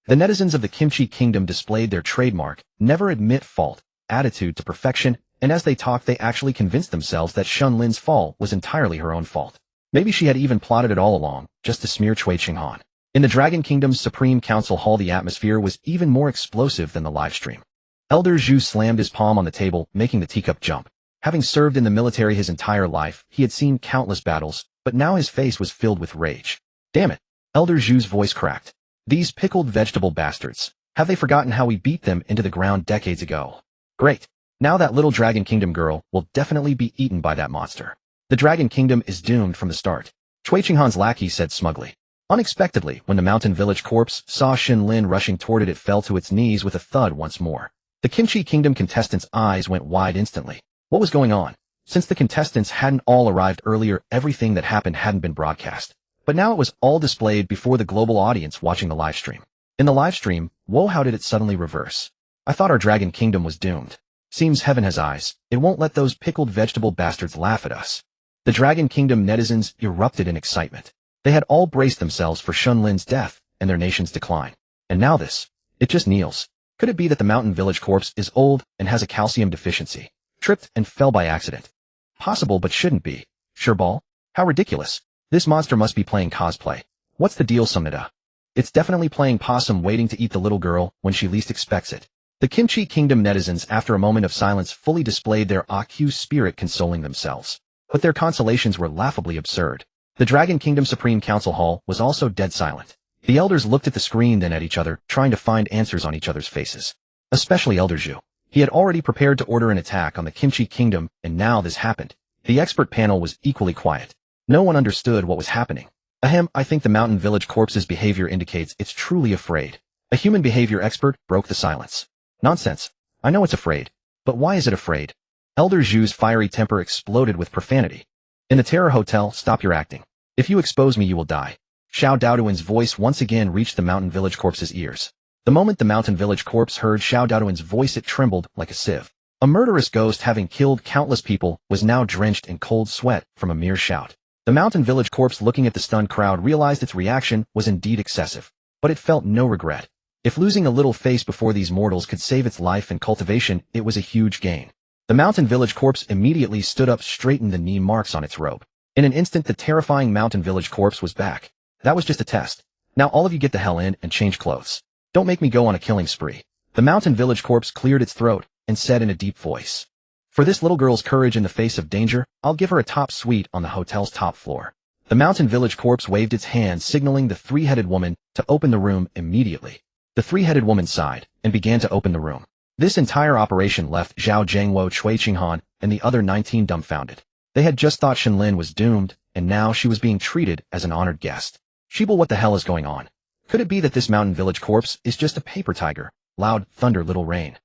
The netizens of the Kimchi Kingdom displayed their trademark, never admit fault, attitude to perfection, and as they talked they actually convinced themselves that Shen Lin's fall was entirely her own fault. Maybe she had even plotted it all along, just to smear Cui Chenghan. In the Dragon Kingdom's Supreme Council Hall, the atmosphere was even more explosive than the livestream. Elder Zhu slammed his palm on the table, making the teacup jump. Having served in the military his entire life, he had seen countless battles, but now his face was filled with rage. Damn it! Elder Zhu's voice cracked. These pickled vegetable bastards. Have they forgotten how we beat them into the ground decades ago? Great. Now that little Dragon Kingdom girl will definitely be eaten by that monster. The Dragon Kingdom is doomed from the start. Cui Chenghan's lackey said smugly. Unexpectedly, when the Mountain Village corpse saw Shen Lin rushing toward it, it fell to its knees with a thud once more. The Kimchi Kingdom contestants' eyes went wide instantly. What was going on? Since the contestants hadn't all arrived earlier, everything that happened hadn't been broadcast. But now it was all displayed before the global audience watching the livestream. In the livestream, whoa, how did it suddenly reverse? I thought our Dragon Kingdom was doomed. Seems heaven has eyes. It won't let those pickled vegetable bastards laugh at us. The Dragon Kingdom netizens erupted in excitement. They had all braced themselves for Shen Lin's death and their nation's decline. And now this. It just kneels. Could it be that the Mountain Village corpse is old and has a calcium deficiency? Tripped and fell by accident. Possible but shouldn't be. Sureball? How ridiculous. This monster must be playing cosplay. What's the deal, Sumnida? It's definitely playing possum waiting to eat the little girl when she least expects it. The Kimchi Kingdom netizens, after a moment of silence, fully displayed their AQ spirit, consoling themselves. But their consolations were laughably absurd. The Dragon Kingdom Supreme Council Hall was also dead silent. The elders looked at the screen, then at each other, trying to find answers on each other's faces. Especially Elder Zhu. He had already prepared to order an attack on the Kimchi Kingdom, and now this happened. The expert panel was equally quiet. No one understood what was happening. Ahem, I think the Mountain Village corpse's behavior indicates it's truly afraid. A human behavior expert broke the silence. Nonsense. I know it's afraid. But why is it afraid? Elder Zhu's fiery temper exploded with profanity. In the Terror Hotel, stop your acting. If you expose me, you will die. Xiao Daoduan's voice once again reached the Mountain Village corpse's ears. The moment the Mountain Village corpse heard Xiao Daoduan's voice, it trembled like a sieve. A murderous ghost, having killed countless people, was now drenched in cold sweat from a mere shout. The Mountain Village corpse, looking at the stunned crowd, realized its reaction was indeed excessive. But it felt no regret. If losing a little face before these mortals could save its life and cultivation, it was a huge gain. The Mountain Village corpse immediately stood up, straightened the knee marks on its robe. In an instant, the terrifying Mountain Village corpse was back. That was just a test. Now all of you get the hell in and change clothes. Don't make me go on a killing spree. The Mountain Village corpse cleared its throat and said in a deep voice, "For this little girl's courage in the face of danger, I'll give her a top suite on the hotel's top floor." The Mountain Village corpse waved its hand, signaling the three-headed woman to open the room immediately. The three-headed woman sighed and began to open the room. This entire operation left Zhao Zhengwo, Cui Qinghan, and the other 19 dumbfounded. They had just thought Shen Lin was doomed, and now she was being treated as an honored guest. Shiba, what the hell is going on? Could it be that this Mountain Village corpse is just a paper tiger? Loud thunder, little rain.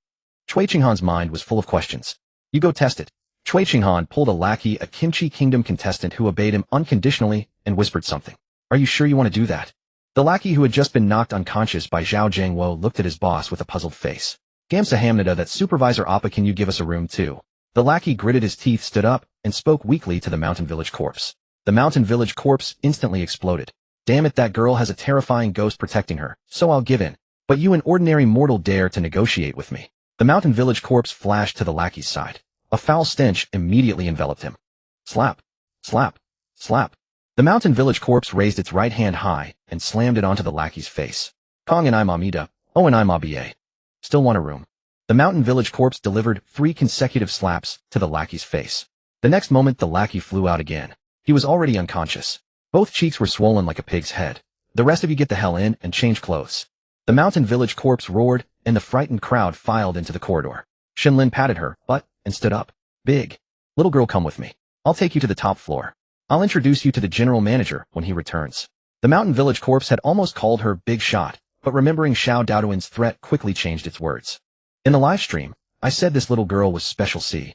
Cui Qinghan's mind was full of questions. You go test it. Cui Qinghan pulled a lackey, a Kimchi Kingdom contestant, who obeyed him unconditionally and whispered something. Are you sure you want to do that? The lackey, who had just been knocked unconscious by Zhao Zhengwo, looked at his boss with a puzzled face. Gamsa Hamnida, that Supervisor Appa, can you give us a room too? The lackey gritted his teeth, stood up, and spoke weakly to the Mountain Village corpse. The Mountain Village corpse instantly exploded. Damn it, that girl has a terrifying ghost protecting her, so I'll give in. But you, an ordinary mortal, dare to negotiate with me? The Mountain Village corpse flashed to the lackey's side. A foul stench immediately enveloped him. Slap. Slap. Slap. The Mountain Village corpse raised its right hand high and slammed it onto the lackey's face. Kong and I'm Amida. Oh, and I'm Abiye. Still want a room? The Mountain Village corpse delivered 3 consecutive slaps to the lackey's face. The next moment, the lackey flew out again. He was already unconscious. Both cheeks were swollen like a pig's head. The rest of you get the hell in and change clothes. The Mountain Village corpse roared, and the frightened crowd filed into the corridor. Shen Lin patted her butt and stood up. Big. Little girl, come with me. I'll take you to the top floor. I'll introduce you to the general manager when he returns. The Mountain Village corpse had almost called her Big Shot, but remembering Xiao Daoduan's threat, quickly changed its words. In the live stream, I said this little girl was special C.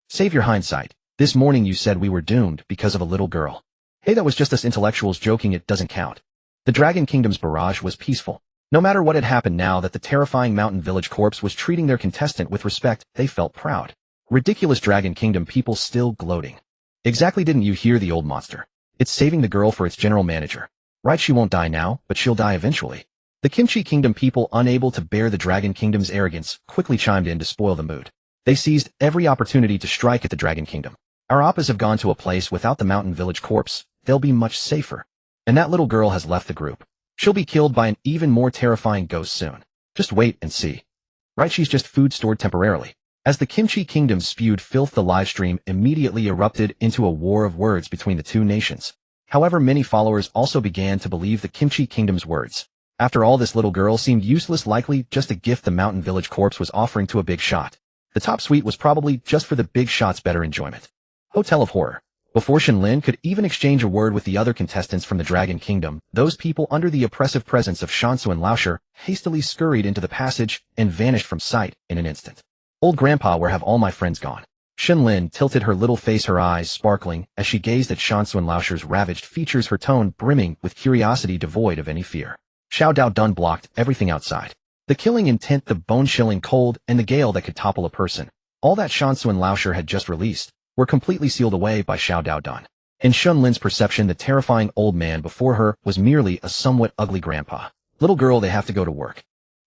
Save your hindsight. This morning you said we were doomed because of a little girl. Hey, that was just us intellectuals joking, it doesn't count. The Dragon Kingdom's barrage was peaceful. No matter what had happened, now that the terrifying Mountain Village corpse was treating their contestant with respect, they felt proud. Ridiculous Dragon Kingdom people still gloating. Exactly, didn't you hear the old monster? It's saving the girl for its general manager. Right, she won't die now, but she'll die eventually. The Kimchi Kingdom people, unable to bear the Dragon Kingdom's arrogance, quickly chimed in to spoil the mood. They seized every opportunity to strike at the Dragon Kingdom. Our Appas have gone to a place without the Mountain Village corpse. They'll be much safer. And that little girl has left the group. She'll be killed by an even more terrifying ghost soon. Just wait and see. Right, she's just food stored temporarily. As the Kimchi Kingdom spewed filth, the livestream immediately erupted into a war of words between the two nations. However, many followers also began to believe the Kimchi Kingdom's words. After all, this little girl seemed useless, likely just a gift the Mountain Village corpse was offering to a Big Shot. The top suite was probably just for the Big Shot's better enjoyment. Hotel of Horror. Before Shen Lin could even exchange a word with the other contestants from the Dragon Kingdom, those people under the oppressive presence of Shansu and Laosher hastily scurried into the passage and vanished from sight in an instant. Old Grandpa, where have all my friends gone? Shen Lin tilted her little face, her eyes sparkling, as she gazed at Shansu and Laosher's ravaged features, her tone brimming with curiosity devoid of any fear. Xiao Dao Dun blocked everything outside. The killing intent, the bone-chilling cold, and the gale that could topple a person. All that Shansu and Laosher had just released were completely sealed away by Xiao Dao Dun. In Shen Lin's perception, the terrifying old man before her was merely a somewhat ugly grandpa. Little girl, they have to go to work.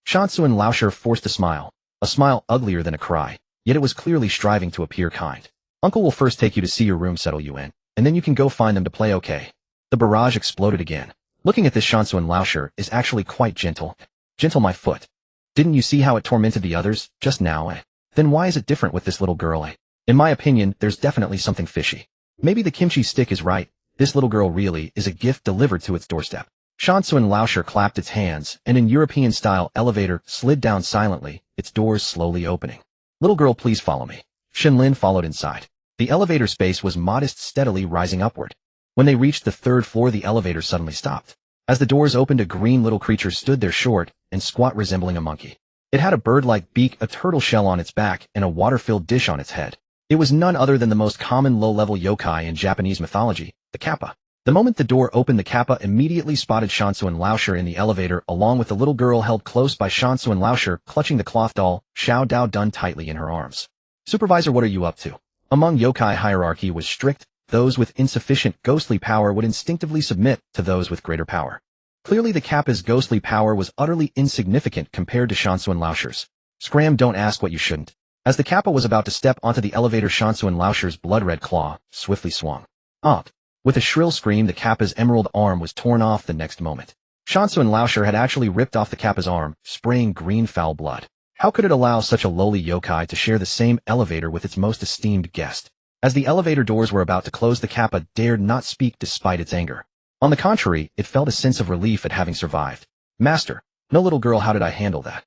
Shansu and Laosher forced a smile uglier than a cry, yet it was clearly striving to appear kind. Uncle will first take you to see your room, settle you in, and then you can go find them to play, okay? The barrage exploded again. Looking at this, Shansu and Laosher is actually quite gentle. Gentle, my foot. Didn't you see how it tormented the others just now, eh? Then why is it different with this little girl, eh? In my opinion, there's definitely something fishy. Maybe the kimchi stick is right. This little girl really is a gift delivered to its doorstep. Shansu and Laosher clapped its hands, and in European-style elevator slid down silently, its doors slowly opening. Little girl, please follow me. Shen Lin followed inside. The elevator space was modest, steadily rising upward. When they reached the third floor, the elevator suddenly stopped. As the doors opened, a green little creature stood there, short and squat, resembling a monkey. It had a bird-like beak, a turtle shell on its back, and a water-filled dish on its head. It was none other than the most common low-level yokai in Japanese mythology, the kappa. The moment the door opened, the kappa immediately spotted Shansu and Laosher in the elevator, along with the little girl held close by Shansu and Laosher, clutching the cloth doll, Xiao Dao Dun, tightly in her arms. Supervisor, what are you up to? Among yokai, hierarchy was strict. Those with insufficient ghostly power would instinctively submit to those with greater power. Clearly the kappa's ghostly power was utterly insignificant compared to Shansu and Laosher's. Scram, don't ask what you shouldn't. As the kappa was about to step onto the elevator, Shansu and Laosher's blood-red claw swiftly swung up. With a shrill scream, the kappa's emerald arm was torn off the next moment. Shansu and Laosher had actually ripped off the kappa's arm, spraying green foul blood. How could it allow such a lowly yokai to share the same elevator with its most esteemed guest? As the elevator doors were about to close, the kappa dared not speak despite its anger. On the contrary, it felt a sense of relief at having survived. Master, no, little girl, how did I handle that?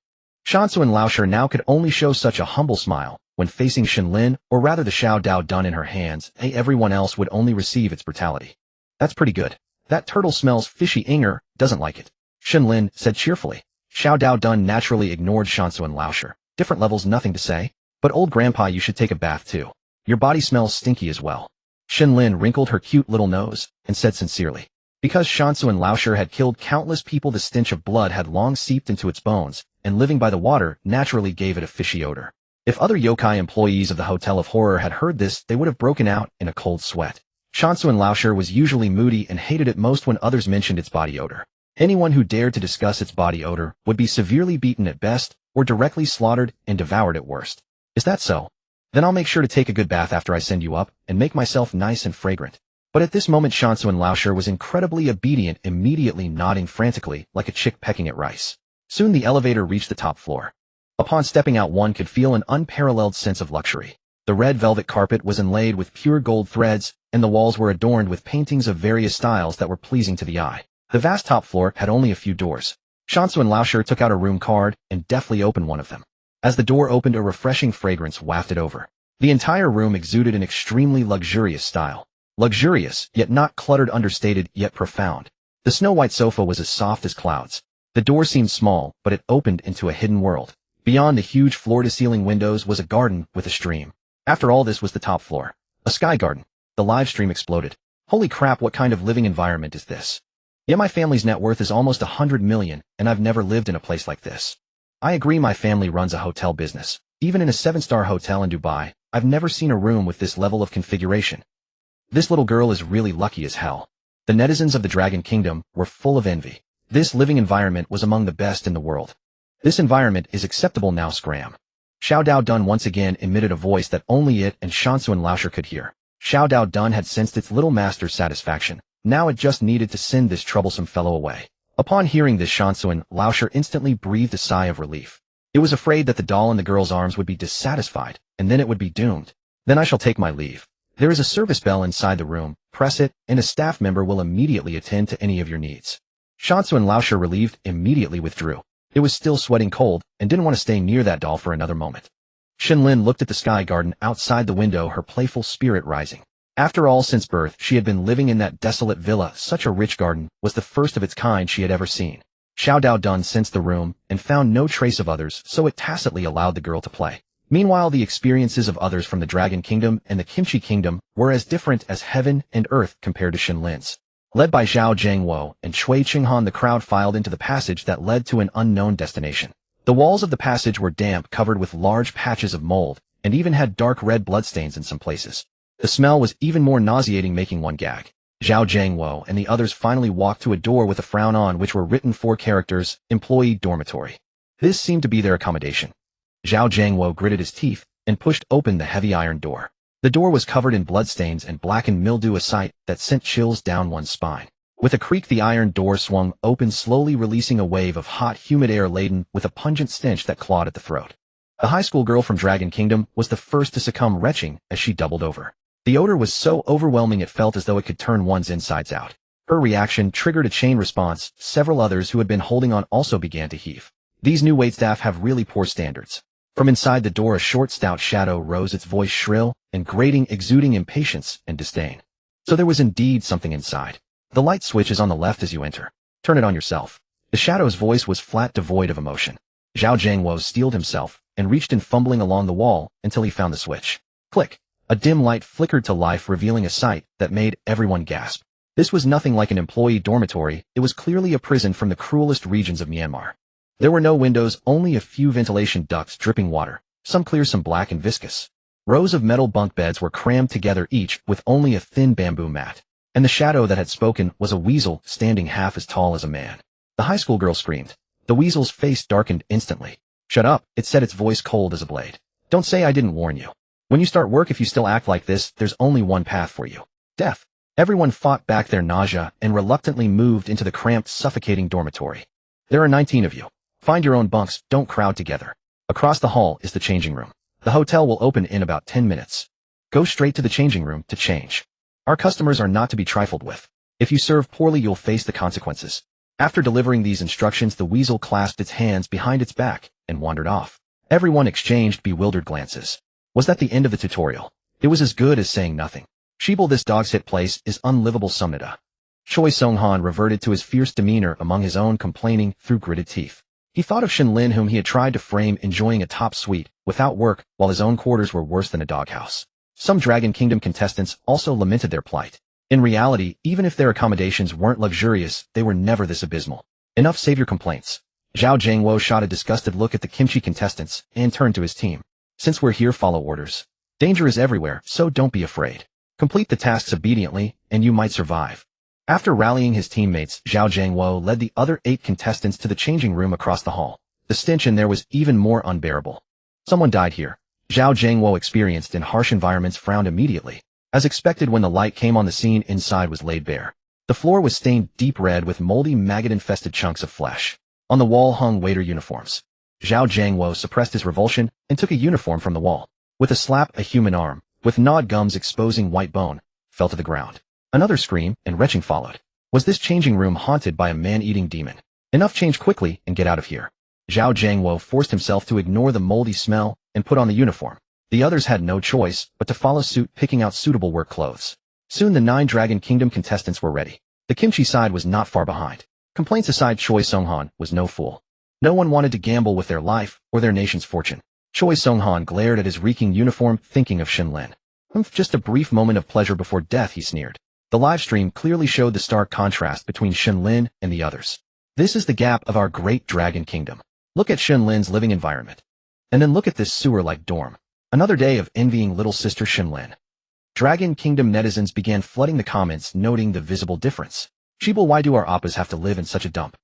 Shansu and Laosher now could only show such a humble smile when facing Shen Lin, or rather the Xiao Dao Dun in her hands. Everyone else would only receive its brutality. That's pretty good. That turtle smells fishy. Inger doesn't like it, Shen Lin said cheerfully. Xiao Dao Dun naturally ignored Shansu and Laosher. Different levels, nothing to say. But old grandpa, you should take a bath too. Your body smells stinky as well. Shen Lin wrinkled her cute little nose and said sincerely. Because Shansu and Laosher had killed countless people, the stench of blood had long seeped into its bones, and living by the water naturally gave it a fishy odor. If other yokai employees of the Hotel of Horror had heard this, they would have broken out in a cold sweat. Shansu and Laosher was usually moody and hated it most when others mentioned its body odor. Anyone who dared to discuss its body odor would be severely beaten at best, or directly slaughtered and devoured at worst. Is that so? Then I'll make sure to take a good bath after I send you up, and make myself nice and fragrant. But at this moment Shansu and Laosher was incredibly obedient, immediately nodding frantically like a chick pecking at rice. Soon the elevator reached the top floor. Upon stepping out, one could feel an unparalleled sense of luxury. The red velvet carpet was inlaid with pure gold threads, and the walls were adorned with paintings of various styles that were pleasing to the eye. The vast top floor had only a few doors. Shansu and Laosher took out a room card and deftly opened one of them. As the door opened, a refreshing fragrance wafted over. The entire room exuded an extremely luxurious style. Luxurious, yet not cluttered, understated, yet profound. The snow-white sofa was as soft as clouds. The door seemed small, but it opened into a hidden world. Beyond the huge floor-to-ceiling windows was a garden with a stream. After all, this was the top floor. A sky garden. The live stream exploded. Holy crap, what kind of living environment is this? Yeah, my family's net worth is almost 100 million, and I've never lived in a place like this. I agree, my family runs a hotel business. Even in a 7-star hotel in Dubai, I've never seen a room with this level of configuration. This little girl is really lucky as hell. The netizens of the Dragon Kingdom were full of envy. This living environment was among the best in the world. This environment is acceptable now, scram. Xiao Dao Dun once again emitted a voice that only it and Shansu and Laosher could hear. Xiao Dao Dun had sensed its little master's satisfaction. Now it just needed to send this troublesome fellow away. Upon hearing this, Shansu and Laosher instantly breathed a sigh of relief. It was afraid that the doll in the girl's arms would be dissatisfied, and then it would be doomed. Then I shall take my leave. There is a service bell inside the room. Press it, and a staff member will immediately attend to any of your needs. Shansu and Laosher, relieved, immediately withdrew. It was still sweating cold, and didn't want to stay near that doll for another moment. Shen Lin looked at the sky garden outside the window, her playful spirit rising. After all, since birth, she had been living in that desolate villa. Such a rich garden was the first of its kind she had ever seen. Xiao Dao Dun sensed the room and found no trace of others, so it tacitly allowed the girl to play. Meanwhile, the experiences of others from the Dragon Kingdom and the Kimchi Kingdom were as different as heaven and earth compared to Shen Lin's. Led by Zhao Jiangwo and Cui Qinghan, the crowd filed into the passage that led to an unknown destination. The walls of the passage were damp, covered with large patches of mold, and even had dark red bloodstains in some places. The smell was even more nauseating, making one gag. Zhao Jiangwo and the others finally walked to a door with a frown on which were written 4 characters, employee dormitory. This seemed to be their accommodation. Zhao Jiangwo gritted his teeth and pushed open the heavy iron door. The door was covered in bloodstains and blackened mildew, a sight that sent chills down one's spine. With a creak, the iron door swung open, slowly releasing a wave of hot, humid air laden with a pungent stench that clawed at the throat. The high school girl from Dragon Kingdom was the first to succumb, retching as she doubled over. The odor was so overwhelming it felt as though it could turn one's insides out. Her reaction triggered a chain response. Several others who had been holding on also began to heave. These new waitstaff have really poor standards. From inside the door, a short, stout shadow rose, its voice shrill and grating, exuding impatience and disdain. So there was indeed something inside. The light switch is on the left as you enter. Turn it on yourself. The shadow's voice was flat, devoid of emotion. Zhao Jiangwo steeled himself and reached in, fumbling along the wall until he found the switch. Click. A dim light flickered to life, revealing a sight that made everyone gasp. This was nothing like an employee dormitory. It was clearly a prison from the cruelest regions of Myanmar. There were no windows, only a few ventilation ducts dripping water, some clear, some black and viscous. Rows of metal bunk beds were crammed together, each with only a thin bamboo mat. And the shadow that had spoken was a weasel standing half as tall as a man. The high school girl screamed. The weasel's face darkened instantly. Shut up, it said, its voice cold as a blade. Don't say I didn't warn you. When you start work, if you still act like this, there's only one path for you. Death. Everyone fought back their nausea and reluctantly moved into the cramped, suffocating dormitory. There are 19 of you. Find your own bunks, don't crowd together. Across the hall is the changing room. The hotel will open in about 10 minutes. Go straight to the changing room to change. Our customers are not to be trifled with. If you serve poorly, you'll face the consequences. After delivering these instructions, the weasel clasped its hands behind its back and wandered off. Everyone exchanged bewildered glances. Was that the end of the tutorial? It was as good as saying nothing. Sheeple, this dog's hit place is unlivable, Sumnida. Choi Sung-han reverted to his fierce demeanor among his own, complaining through gritted teeth. He thought of Shen Lin, whom he had tried to frame enjoying a top suite, without work, while his own quarters were worse than a doghouse. Some Dragon Kingdom contestants also lamented their plight. In reality, even if their accommodations weren't luxurious, they were never this abysmal. Enough, save your complaints. Zhao Jiangwo shot a disgusted look at the Kimchi contestants and turned to his team. Since we're here, follow orders. Danger is everywhere, so don't be afraid. Complete the tasks obediently, and you might survive. After rallying his teammates, Zhao Jiangwo led the other 8 contestants to the changing room across the hall. The stench in there was even more unbearable. Someone died here. Zhao Jiangwo, experienced in harsh environments, frowned immediately. As expected, when the light came on, the scene inside was laid bare. The floor was stained deep red with moldy, maggot-infested chunks of flesh. On the wall hung waiter uniforms. Zhao Jiangwo suppressed his revulsion and took a uniform from the wall. With a slap, a human arm, with gnawed gums exposing white bone, fell to the ground. Another scream and retching followed. Was this changing room haunted by a man-eating demon? Enough, change quickly and get out of here. Zhao Jiangwo forced himself to ignore the moldy smell and put on the uniform. The others had no choice but to follow suit, picking out suitable work clothes. Soon the 9 Dragon Kingdom contestants were ready. The Kimchi side was not far behind. Complaints aside, Choi Sung-han was no fool. No one wanted to gamble with their life or their nation's fortune. Choi Sung-han glared at his reeking uniform, thinking of Shen Lin. Just a brief moment of pleasure before death, he sneered. The live stream clearly showed the stark contrast between Shen Lin and the others. This is the gap of our great Dragon Kingdom. Look at Shen Lin's living environment. And then look at this sewer-like dorm. Another day of envying little sister Shen Lin. Dragon Kingdom netizens began flooding the comments, noting the visible difference. Sheeple, why do our oppas have to live in such a dump?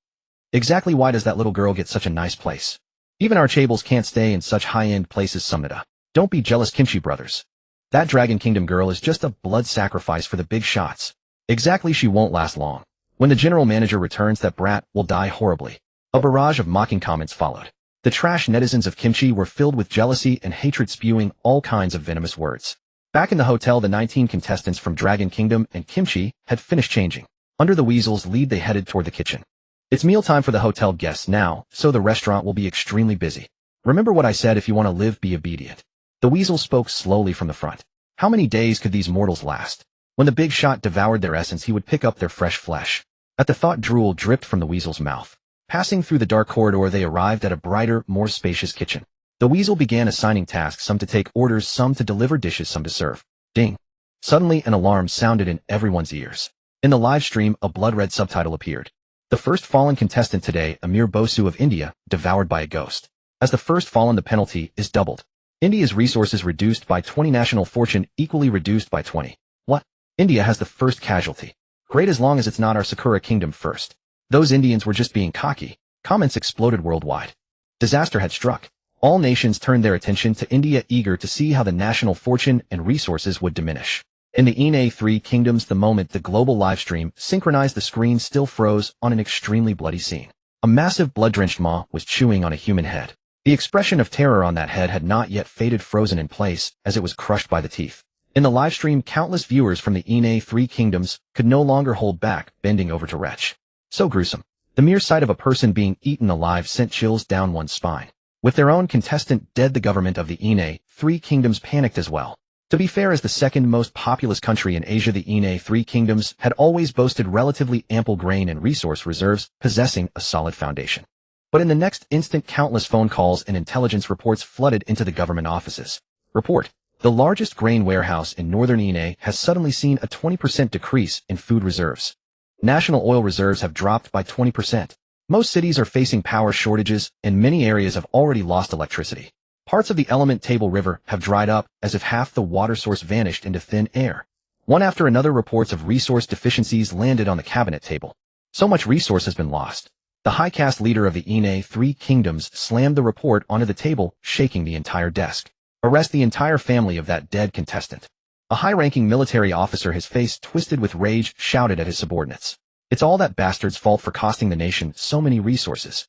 Exactly, why does that little girl get such a nice place? Even our chables can't stay in such high-end places, Sumnida. Don't be jealous, Kimchi brothers. That Dragon Kingdom girl is just a blood sacrifice for the big shots. Exactly, she won't last long. When the general manager returns, that brat will die horribly. A barrage of mocking comments followed. The trash netizens of Kimchi were filled with jealousy and hatred, spewing all kinds of venomous words. Back in the hotel, the 19 contestants from Dragon Kingdom and Kimchi had finished changing. Under the weasel's lead, they headed toward the kitchen. It's mealtime for the hotel guests now, so the restaurant will be extremely busy. Remember what I said, if you want to live, be obedient. The weasel spoke slowly from the front. How many days could these mortals last? When the big shot devoured their essence, he would pick up their fresh flesh. At the thought, drool dripped from the weasel's mouth. Passing through the dark corridor, they arrived at a brighter, more spacious kitchen. The weasel began assigning tasks, some to take orders, some to deliver dishes, some to serve. Ding! Suddenly, an alarm sounded in everyone's ears. In the live stream, a blood-red subtitle appeared. The first fallen contestant today, Amir Bosu of India, devoured by a ghost. As the first fallen, the penalty is doubled. India's resources reduced by 20, national fortune equally reduced by 20. What? India has the first casualty. Great, as long as it's not our Sakura kingdom first. Those Indians were just being cocky. Comments exploded worldwide. Disaster had struck. All nations turned their attention to India, eager to see how the national fortune and resources would diminish. In the Ine Three Kingdoms, the moment the global livestream synchronized, the screen still froze on an extremely bloody scene. A massive blood-drenched maw was chewing on a human head. The expression of terror on that head had not yet faded, frozen in place as it was crushed by the teeth. In the livestream, countless viewers from the Ine Three Kingdoms could no longer hold back, bending over to retch. So gruesome. The mere sight of a person being eaten alive sent chills down one's spine. With their own contestant dead, the government of the Ine Three Kingdoms panicked as well. To be fair, as the second most populous country in Asia, the Ine Three Kingdoms had always boasted relatively ample grain and resource reserves, possessing a solid foundation. But in the next instant, countless phone calls and intelligence reports flooded into the government offices. Report: the largest grain warehouse in northern Ine has suddenly seen a 20% decrease in food reserves. National oil reserves have dropped by 20%. Most cities are facing power shortages, and many areas have already lost electricity. Parts of the Element Table River have dried up, as if half the water source vanished into thin air. One after another, reports of resource deficiencies landed on the cabinet table. So much resource has been lost. The high caste leader of the Ine Three Kingdoms slammed the report onto the table, shaking the entire desk. Arrest the entire family of that dead contestant. A high-ranking military officer, his face twisted with rage, shouted at his subordinates. It's all that bastard's fault for costing the nation so many resources.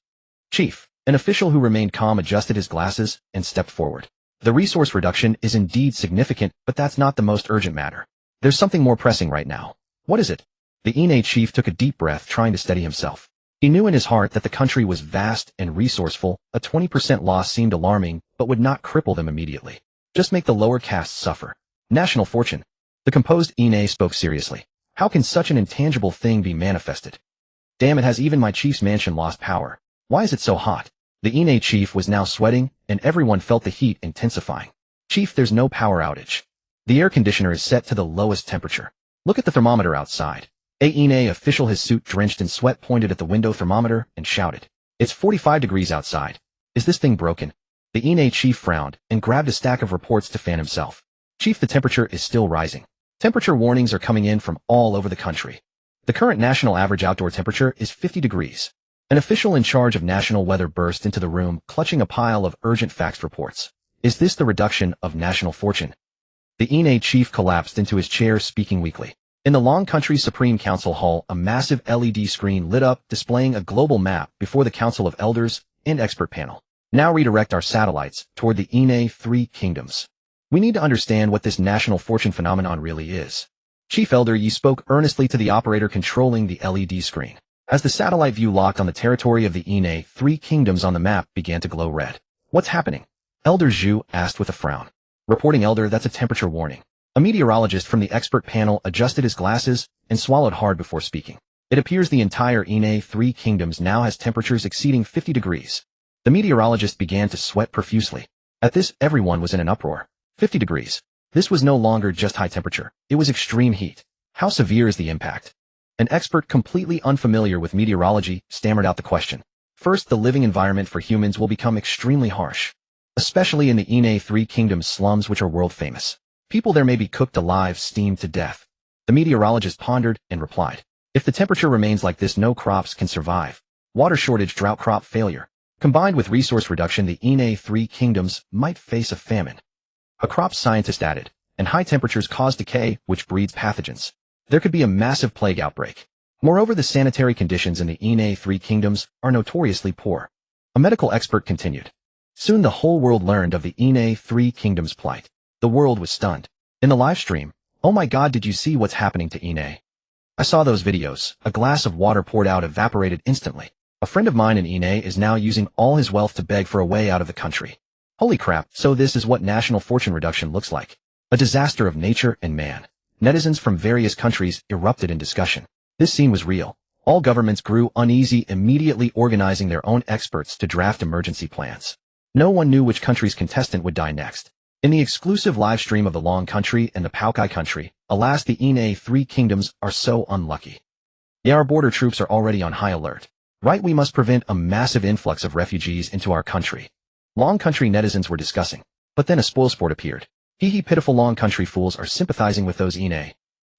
Chief, an official who remained calm, adjusted his glasses and stepped forward. The resource reduction is indeed significant, but that's not the most urgent matter. There's something more pressing right now. What is it? The Ine chief took a deep breath, trying to steady himself. He knew in his heart that the country was vast and resourceful. A 20% loss seemed alarming, but would not cripple them immediately. Just make the lower castes suffer. National fortune. The composed Ine spoke seriously. How can such an intangible thing be manifested? Damn it, has even my chief's mansion lost power? Why is it so hot? The Ine chief was now sweating, and everyone felt the heat intensifying. Chief, there's no power outage. The air conditioner is set to the lowest temperature. Look at the thermometer outside. A Ine official, his suit drenched in sweat, pointed at the window thermometer and shouted. It's 45 degrees outside. Is this thing broken? The Ine chief frowned and grabbed a stack of reports to fan himself. Chief, the temperature is still rising. Temperature warnings are coming in from all over the country. The current national average outdoor temperature is 50 degrees. An official in charge of national weather burst into the room, clutching a pile of urgent faxed reports. Is this the reduction of national fortune? The Ine chief collapsed into his chair, speaking weakly. In the Long Country's Supreme Council Hall, a massive LED screen lit up, displaying a global map before the Council of Elders and expert panel. Now redirect our satellites toward the Ine Three Kingdoms. We need to understand what this national fortune phenomenon really is. Chief Elder Yi spoke earnestly to the operator controlling the LED screen. As the satellite view locked on the territory of the Ine Three Kingdoms on the map began to glow red. What's happening? Elder Zhu asked with a frown. Reporting, Elder, that's a temperature warning. A meteorologist from the expert panel adjusted his glasses and swallowed hard before speaking. It appears the entire Ine Three Kingdoms now has temperatures exceeding 50 degrees. The meteorologist began to sweat profusely. At this, everyone was in an uproar. 50 degrees. This was no longer just high temperature. It was extreme heat. How severe is the impact? An expert completely unfamiliar with meteorology stammered out the question. First, the living environment for humans will become extremely harsh. Especially in the Ine Three Kingdoms slums, which are world famous. People there may be cooked alive, steamed to death. The meteorologist pondered and replied. If the temperature remains like this, no crops can survive. Water shortage, drought, crop failure. Combined with resource reduction, the Ine Three Kingdoms might face a famine. A crop scientist added, and high temperatures cause decay, which breeds pathogens. There could be a massive plague outbreak. Moreover, the sanitary conditions in the Ine Three Kingdoms are notoriously poor. A medical expert continued. Soon the whole world learned of the Ine Three Kingdoms' plight. The world was stunned. In the live stream, oh my god, did you see what's happening to Ine? I saw those videos. A glass of water poured out evaporated instantly. A friend of mine in Ine is now using all his wealth to beg for a way out of the country. Holy crap, so this is what national fortune reduction looks like. A disaster of nature and man. Netizens from various countries erupted in discussion. This scene was real. All governments grew uneasy, immediately organizing their own experts to draft emergency plans. No one knew which country's contestant would die next. In the exclusive live stream of the Long Country and the Paukai Country, alas, the Ine three kingdoms are so unlucky. Yeah, our border troops are already on high alert. Right, we must prevent a massive influx of refugees into our country. Long Country netizens were discussing. But then a spoilsport appeared. Hee pitiful Long Country fools are sympathizing with those Ine.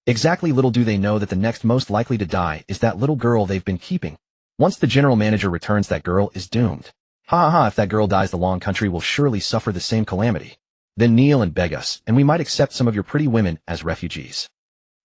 Exactly, little do they know that the next most likely to die is that little girl they've been keeping. Once the general manager returns, that girl is doomed. Ha ha, if that girl dies, the Long Country will surely suffer the same calamity. Then kneel and beg us, and we might accept some of your pretty women as refugees.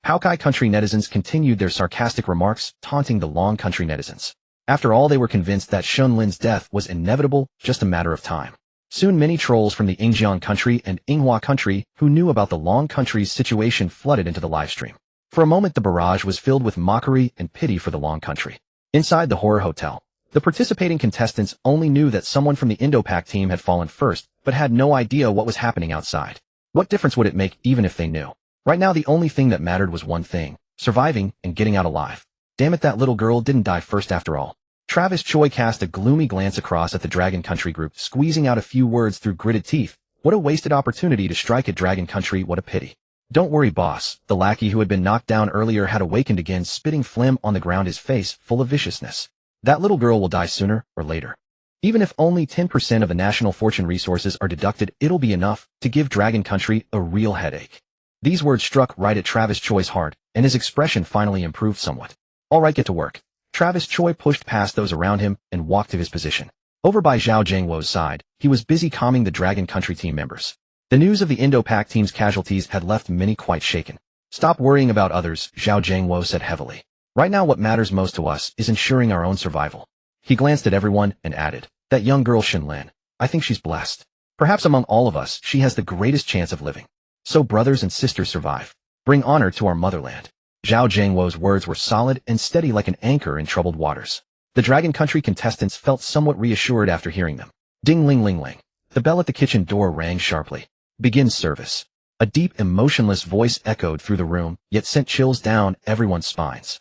Paukai Country netizens continued their sarcastic remarks, taunting the Long Country netizens. After all, they were convinced that Shen Lin's death was inevitable, just a matter of time. Soon many trolls from the Yingjiang Country and Yinghua Country who knew about the Long Country's situation flooded into the livestream. For a moment the barrage was filled with mockery and pity for the Long Country. Inside the horror hotel, the participating contestants only knew that someone from the Indo-Pac team had fallen first, but had no idea what was happening outside. What difference would it make even if they knew? Right now the only thing that mattered was one thing: surviving and getting out alive. Damn it, that little girl didn't die first after all. Travis Choi cast a gloomy glance across at the Dragon Country group, squeezing out a few words through gritted teeth. What a wasted opportunity to strike at Dragon Country, what a pity. Don't worry, boss. The lackey who had been knocked down earlier had awakened again, spitting phlegm on the ground, his face full of viciousness. That little girl will die sooner or later. Even if only 10% of the national fortune resources are deducted, it'll be enough to give Dragon Country a real headache. These words struck right at Travis Choi's heart, and his expression finally improved somewhat. All right, get to work. Travis Choi pushed past those around him and walked to his position. Over by Zhao Zhangwo's side, he was busy calming the Dragon Country team members. The news of the Indo-Pac team's casualties had left many quite shaken. Stop worrying about others, Zhao Zhangwo said heavily. Right now what matters most to us is ensuring our own survival. He glanced at everyone and added, that young girl Shen Lin, I think she's blessed. Perhaps among all of us, she has the greatest chance of living. So brothers and sisters, survive. Bring honor to our motherland. Zhao Zhangwo's words were solid and steady like an anchor in troubled waters. The Dragon Country contestants felt somewhat reassured after hearing them. Ding ling ling ling. The bell at the kitchen door rang sharply. Begin service. A deep, emotionless voice echoed through the room, yet sent chills down everyone's spines.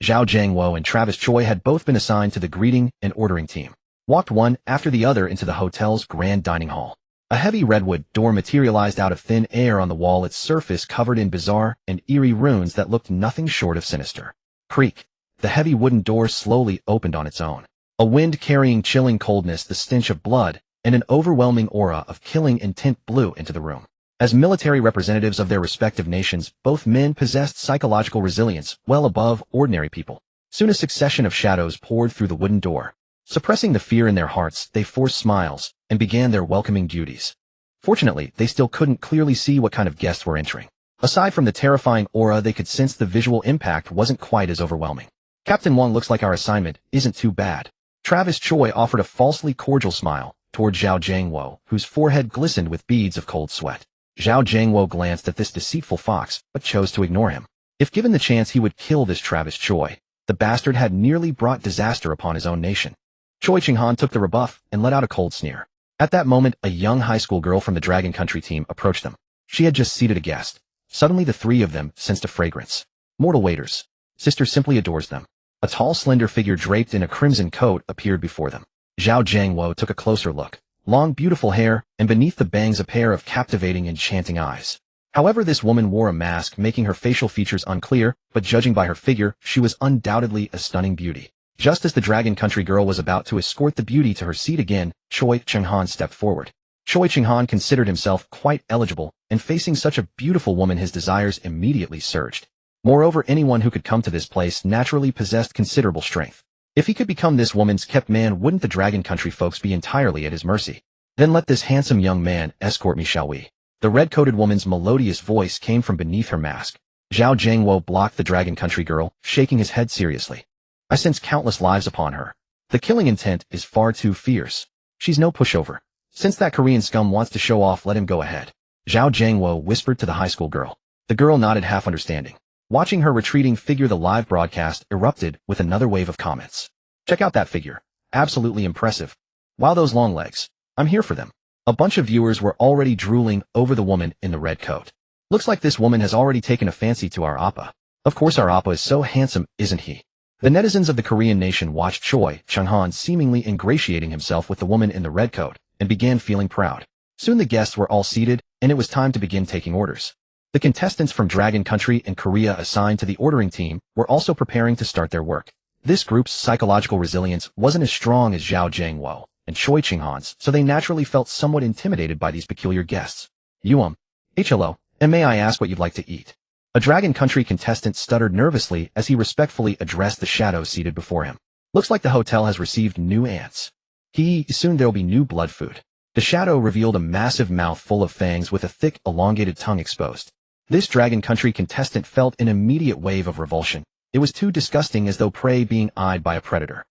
Zhao Zhangwo and Travis Choi had both been assigned to the greeting and ordering team. Walked one after the other into the hotel's grand dining hall. A heavy redwood door materialized out of thin air on the wall, its surface covered in bizarre and eerie runes that looked nothing short of sinister. Creak. The heavy wooden door slowly opened on its own. A wind carrying chilling coldness, the stench of blood, and an overwhelming aura of killing intent blew into the room. As military representatives of their respective nations, both men possessed psychological resilience well above ordinary people. Soon a succession of shadows poured through the wooden door. Suppressing the fear in their hearts, they forced smiles and began their welcoming duties. Fortunately, they still couldn't clearly see what kind of guests were entering. Aside from the terrifying aura, they could sense the visual impact wasn't quite as overwhelming. Captain Wang, looks like our assignment isn't too bad. Travis Choi offered a falsely cordial smile toward Zhao Zhangwo, whose forehead glistened with beads of cold sweat. Zhao Zhangwo glanced at this deceitful fox, but chose to ignore him. If given the chance, he would kill this Travis Choi. The bastard had nearly brought disaster upon his own nation. Choi Ching-han took the rebuff and let out a cold sneer. At that moment, a young high school girl from the Dragon Country team approached them. She had just seated a guest. Suddenly the three of them sensed a fragrance. Mortal waiters. Sister simply adores them. A tall, slender figure draped in a crimson coat appeared before them. Zhao Zhangwo took a closer look. Long, beautiful hair, and beneath the bangs a pair of captivating, enchanting eyes. However, this woman wore a mask, making her facial features unclear, but judging by her figure, she was undoubtedly a stunning beauty. Just as the Dragon Country girl was about to escort the beauty to her seat again, Choi Ching-han stepped forward. Choi Ching-han considered himself quite eligible, and facing such a beautiful woman his desires immediately surged. Moreover, anyone who could come to this place naturally possessed considerable strength. If he could become this woman's kept man, wouldn't the Dragon Country folks be entirely at his mercy? Then let this handsome young man escort me, shall we? The red-coated woman's melodious voice came from beneath her mask. Zhao Zhangwo blocked the Dragon Country girl, shaking his head seriously. I sense countless lives upon her. The killing intent is far too fierce. She's no pushover. Since that Korean scum wants to show off, let him go ahead. Zhao Zhangwo whispered to the high school girl. The girl nodded, half understanding. Watching her retreating figure, the live broadcast erupted with another wave of comments. Check out that figure. Absolutely impressive. Wow, those long legs. I'm here for them. A bunch of viewers were already drooling over the woman in the red coat. Looks like this woman has already taken a fancy to our Appa. Of course our Appa is so handsome, isn't he? The netizens of the Korean nation watched Choi Chung-han seemingly ingratiating himself with the woman in the red coat, and began feeling proud. Soon the guests were all seated, and it was time to begin taking orders. The contestants from Dragon Country and Korea assigned to the ordering team were also preparing to start their work. This group's psychological resilience wasn't as strong as Zhao Jiangwo and Choi Ching-han's, so they naturally felt somewhat intimidated by these peculiar guests. Hello, and may I ask what you'd like to eat? A Dragon Country contestant stuttered nervously as he respectfully addressed the shadow seated before him. Looks like the hotel has received new ants. Soon there'll be new blood food. The shadow revealed a massive mouth full of fangs with a thick, elongated tongue exposed. This Dragon Country contestant felt an immediate wave of revulsion. It was too disgusting, as though prey being eyed by a predator.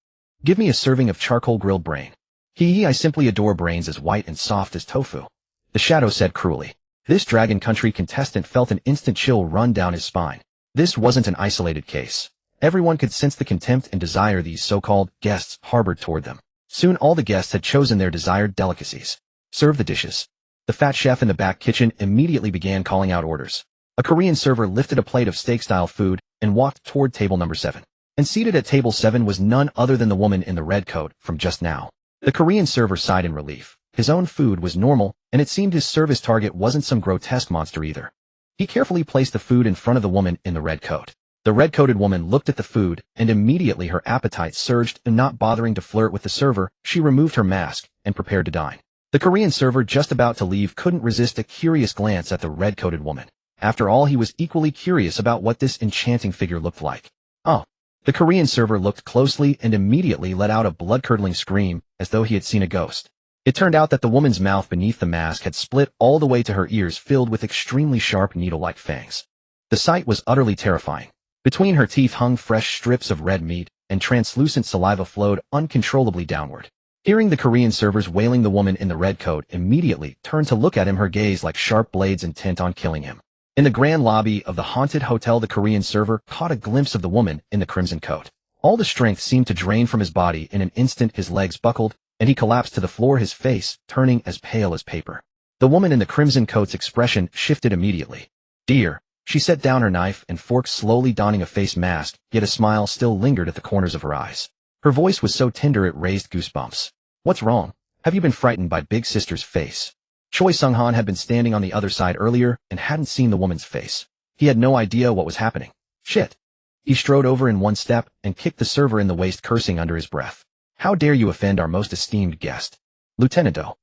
Give me a serving of charcoal grilled brain. I simply adore brains as white and soft as tofu. The shadow said cruelly. This Dragon Country contestant felt an instant chill run down his spine. This wasn't an isolated case. Everyone could sense the contempt and desire these so-called guests harbored toward them. Soon all the guests had chosen their desired delicacies. Serve the dishes. The fat chef in the back kitchen immediately began calling out orders. A Korean server lifted a plate of steak-style food and walked toward table number 7. And seated at table 7 was none other than the woman in the red coat from just now. The Korean server sighed in relief. His own food was normal, and it seemed his service target wasn't some grotesque monster either. He carefully placed the food in front of the woman in the red coat. The red-coated woman looked at the food, and immediately her appetite surged, and not bothering to flirt with the server, she removed her mask and prepared to dine. The Korean server, just about to leave, couldn't resist a curious glance at the red-coated woman. After all, he was equally curious about what this enchanting figure looked like. Oh. The Korean server looked closely and immediately let out a blood-curdling scream, as though he had seen a ghost. It turned out that the woman's mouth beneath the mask had split all the way to her ears, filled with extremely sharp needle-like fangs. The sight was utterly terrifying. Between her teeth hung fresh strips of red meat, and translucent saliva flowed uncontrollably downward. Hearing the Korean servers wailing, the woman in the red coat immediately turned to look at him, her gaze like sharp blades intent on killing him. In the grand lobby of the haunted hotel, the Korean server caught a glimpse of the woman in the crimson coat. All the strength seemed to drain from his body. In an instant his legs buckled, and he collapsed to the floor, his face turning as pale as paper. The woman in the crimson coat's expression shifted immediately. Dear. She set down her knife and fork, slowly donning a face mask, yet a smile still lingered at the corners of her eyes. Her voice was so tender it raised goosebumps. What's wrong? Have you been frightened by Big Sister's face? Choi Sung-han had been standing on the other side earlier and hadn't seen the woman's face. He had no idea what was happening. Shit. He strode over in one step and kicked the server in the waist, cursing under his breath. How dare you offend our most esteemed guest? Lieutenant O.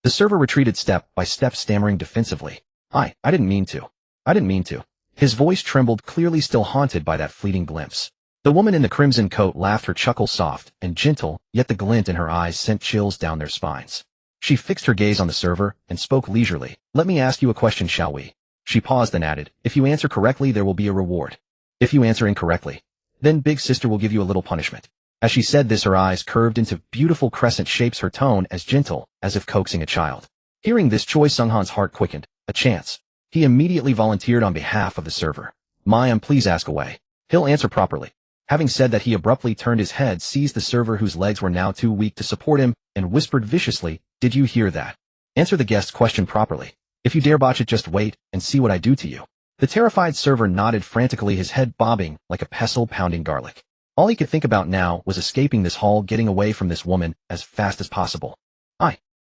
The server retreated step by step, stammering defensively. I didn't mean to. His voice trembled, clearly still haunted by that fleeting glimpse. The woman in the crimson coat laughed, her chuckle soft and gentle, yet the glint in her eyes sent chills down their spines. She fixed her gaze on the server and spoke leisurely. Let me ask you a question, shall we? She paused, then added, if you answer correctly, there will be a reward. If you answer incorrectly, then Big Sister will give you a little punishment. As she said this, her eyes curved into beautiful crescent shapes, her tone as gentle as if coaxing a child. Hearing this, Choi Sung-han's heart quickened. A chance. He immediately volunteered on behalf of the server. Please ask away. He'll answer properly. Having said that, he abruptly turned his head, seized the server whose legs were now too weak to support him, and whispered viciously, Did you hear that? Answer the guest's question properly. If you dare botch it, just wait and see what I do to you. The terrified server nodded frantically, his head bobbing like a pestle pounding garlic. All he could think about now was escaping this hall, getting away from this woman as fast as possible.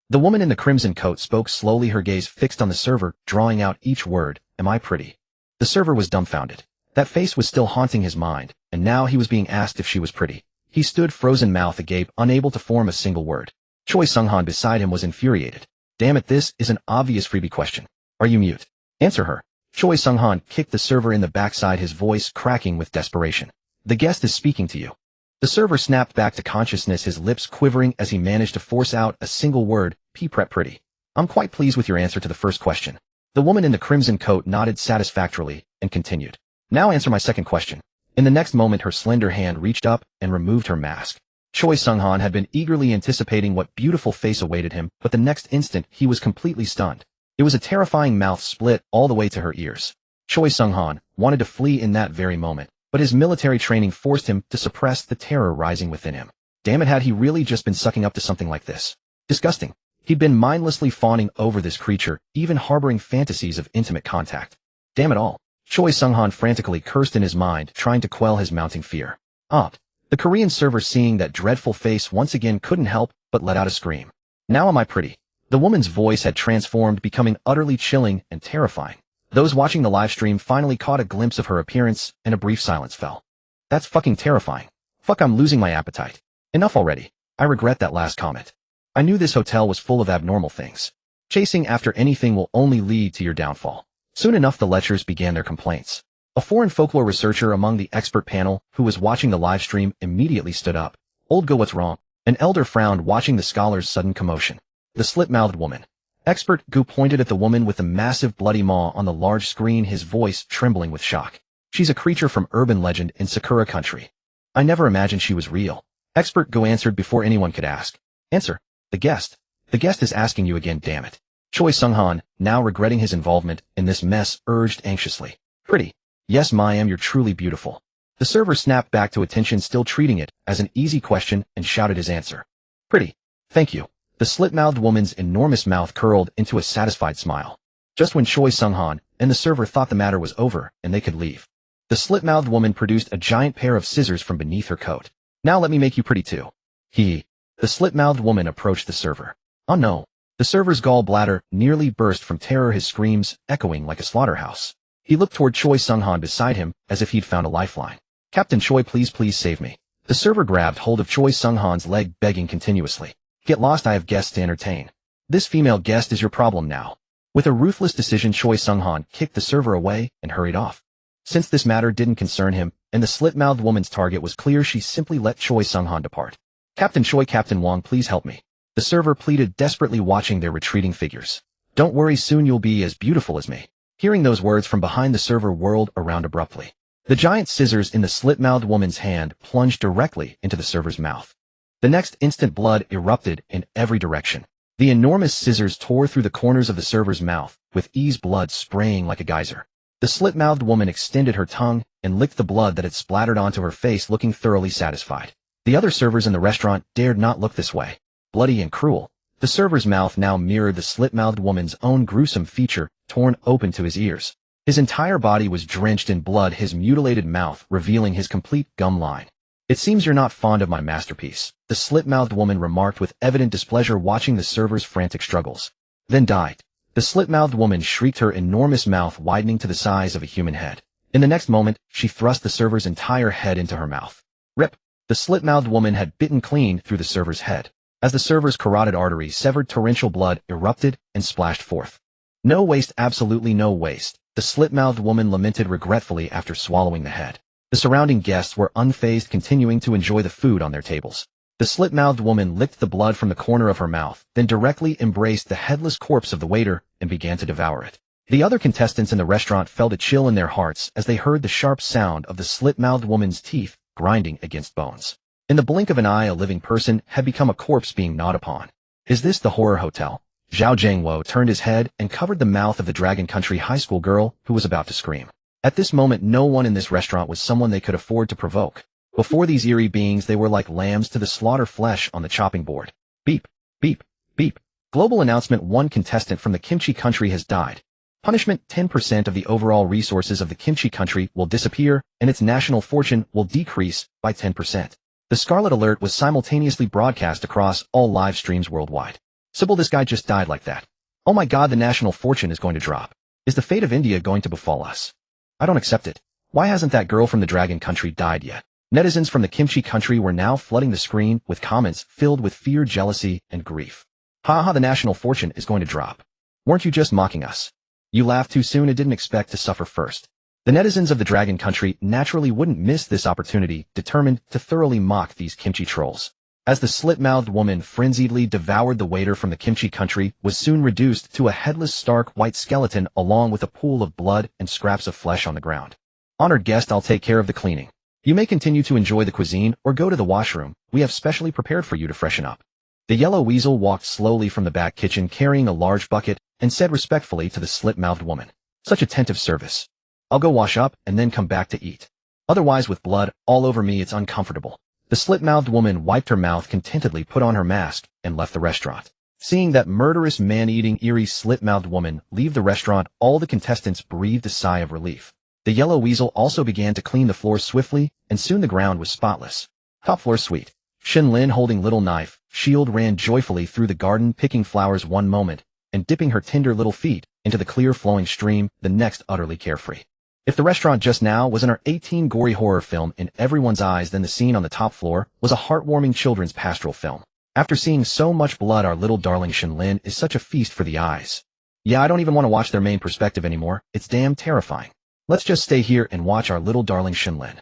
The woman in the crimson coat spoke slowly, her gaze fixed on the server, drawing out each word. Am I pretty? The server was dumbfounded. That face was still haunting his mind, and now he was being asked if she was pretty. He stood frozen, mouth agape, unable to form a single word. Choi Sung-han beside him was infuriated. Damn it, this is an obvious freebie question. Are you mute? Answer her. Choi Sung-han kicked the server in the backside, his voice cracking with desperation. The guest is speaking to you. The server snapped back to consciousness, his lips quivering as he managed to force out a single word. Pretty. I'm quite pleased with your answer to the first question. The woman in the crimson coat nodded satisfactorily and continued. Now answer my second question. In the next moment, her slender hand reached up and removed her mask. Choi Sung-han had been eagerly anticipating what beautiful face awaited him, but the next instant he was completely stunned. It was a terrifying mouth split all the way to her ears. Choi Sung-han wanted to flee in that very moment, but his military training forced him to suppress the terror rising within him. Damn it, had he really just been sucking up to something like this? Disgusting. He'd been mindlessly fawning over this creature, even harboring fantasies of intimate contact. Damn it all. Choi Sung-han frantically cursed in his mind, trying to quell his mounting fear. The Korean server, seeing that dreadful face once again, couldn't help but let out a scream. Now am I pretty? The woman's voice had transformed, becoming utterly chilling and terrifying. Those watching the livestream finally caught a glimpse of her appearance, and a brief silence fell. That's fucking terrifying. Fuck, I'm losing my appetite. Enough already. I regret that last comment. I knew this hotel was full of abnormal things. Chasing after anything will only lead to your downfall. Soon enough the lechers began their complaints. A foreign folklore researcher among the expert panel, who was watching the livestream, immediately stood up. Longguo, what's wrong? An elder frowned, watching the scholar's sudden commotion. The slit-mouthed woman. Expert Gu pointed at the woman with the massive bloody maw on the large screen, his voice trembling with shock. She's a creature from urban legend in Sakura Country. I never imagined she was real. Expert Gu answered before anyone could ask. Answer. The guest. The guest is asking you again, damn it. Choi Sung-han, now regretting his involvement in this mess, urged anxiously. Pretty. Yes, ma'am, you're truly beautiful. The server snapped back to attention, still treating it as an easy question, and shouted his answer. Pretty. Thank you. The slit-mouthed woman's enormous mouth curled into a satisfied smile. Just when Choi Sung-han and the server thought the matter was over and they could leave, the slit-mouthed woman produced a giant pair of scissors from beneath her coat. Now let me make you pretty too. The slit-mouthed woman approached the server. Oh no. The server's gallbladder nearly burst from terror, his screams echoing like a slaughterhouse. He looked toward Choi Sung-han beside him, as if he'd found a lifeline. Captain Choi, please save me. The server grabbed hold of Choi Sung-han's leg, begging continuously. Get lost, I have guests to entertain. This female guest is your problem now. With a ruthless decision, Choi Sung-han kicked the server away and hurried off. Since this matter didn't concern him, and the slit-mouthed woman's target was clear, she simply let Choi Sung-han depart. Captain Choi, Captain Wong, please help me. The server pleaded, desperately watching their retreating figures. Don't worry, soon you'll be as beautiful as me. Hearing those words from behind, the server whirled around abruptly. The giant scissors in the slit-mouthed woman's hand plunged directly into the server's mouth. The next instant, blood erupted in every direction. The enormous scissors tore through the corners of the server's mouth, with ease, blood spraying like a geyser. The slit-mouthed woman extended her tongue and licked the blood that had splattered onto her face, looking thoroughly satisfied. The other servers in the restaurant dared not look this way. Bloody and cruel, the server's mouth now mirrored the slit-mouthed woman's own gruesome feature, torn open to his ears. His entire body was drenched in blood, his mutilated mouth revealing his complete gum line. It seems you're not fond of my masterpiece, the slit-mouthed woman remarked with evident displeasure, watching the server's frantic struggles. Then died. The slit-mouthed woman shrieked, her enormous mouth widening to the size of a human head. In the next moment, she thrust the server's entire head into her mouth. Rip! The slit-mouthed woman had bitten clean through the server's head. As the server's carotid artery severed, torrential blood erupted and splashed forth. No waste, absolutely no waste, the slit-mouthed woman lamented regretfully after swallowing the head. The surrounding guests were unfazed, continuing to enjoy the food on their tables. The slit-mouthed woman licked the blood from the corner of her mouth, then directly embraced the headless corpse of the waiter and began to devour it. The other contestants in the restaurant felt a chill in their hearts as they heard the sharp sound of the slit-mouthed woman's teeth grinding against bones. In the blink of an eye, a living person had become a corpse being gnawed upon. Is this the horror hotel? Zhao Zhangwo turned his head and covered the mouth of the Dragon Country high school girl who was about to scream. At this moment, no one in this restaurant was someone they could afford to provoke. Before these eerie beings, they were like lambs to the slaughter, flesh on the chopping board. Beep, beep, beep. Global announcement: one contestant from the Kimchi Country has died. Punishment: 10% of the overall resources of the Kimchi Country will disappear, and its national fortune will decrease by 10%. The Scarlet Alert was simultaneously broadcast across all live streams worldwide. Sybil, this guy just died like that. Oh my god, the national fortune is going to drop. Is the fate of India going to befall us? I don't accept it. Why hasn't that girl from the Dragon Country died yet? Netizens from the Kimchi Country were now flooding the screen with comments filled with fear, jealousy, and grief. Ha, the national fortune is going to drop. Weren't you just mocking us? You laughed too soon and didn't expect to suffer first. The netizens of the Dragon Country naturally wouldn't miss this opportunity, determined to thoroughly mock these kimchi trolls. As the slit-mouthed woman frenziedly devoured the waiter from the Kimchi Country, was soon reduced to a headless, stark white skeleton along with a pool of blood and scraps of flesh on the ground. Honored guest, I'll take care of the cleaning. You may continue to enjoy the cuisine or go to the washroom. We have specially prepared for you to freshen up. The yellow weasel walked slowly from the back kitchen carrying a large bucket and said respectfully to the slit-mouthed woman, "Such attentive service. I'll go wash up and then come back to eat. Otherwise, with blood all over me, it's uncomfortable." The slit-mouthed woman wiped her mouth contentedly, put on her mask, and left the restaurant. Seeing that murderous man-eating eerie slit-mouthed woman leave the restaurant, all the contestants breathed a sigh of relief. The yellow weasel also began to clean the floors swiftly, and soon the ground was spotless. Top floor suite. Shen Lin, holding little knife shield, ran joyfully through the garden, picking flowers one moment and dipping her tender little feet into the clear flowing stream the next, utterly carefree. If the restaurant just now was an R18 gory horror film in everyone's eyes, then the scene on the top floor was a heartwarming children's pastoral film. After seeing so much blood, our little darling Shen Lin is such a feast for the eyes. Yeah, I don't even want to watch their main perspective anymore. It's damn terrifying. Let's just stay here and watch our little darling Shen Lin.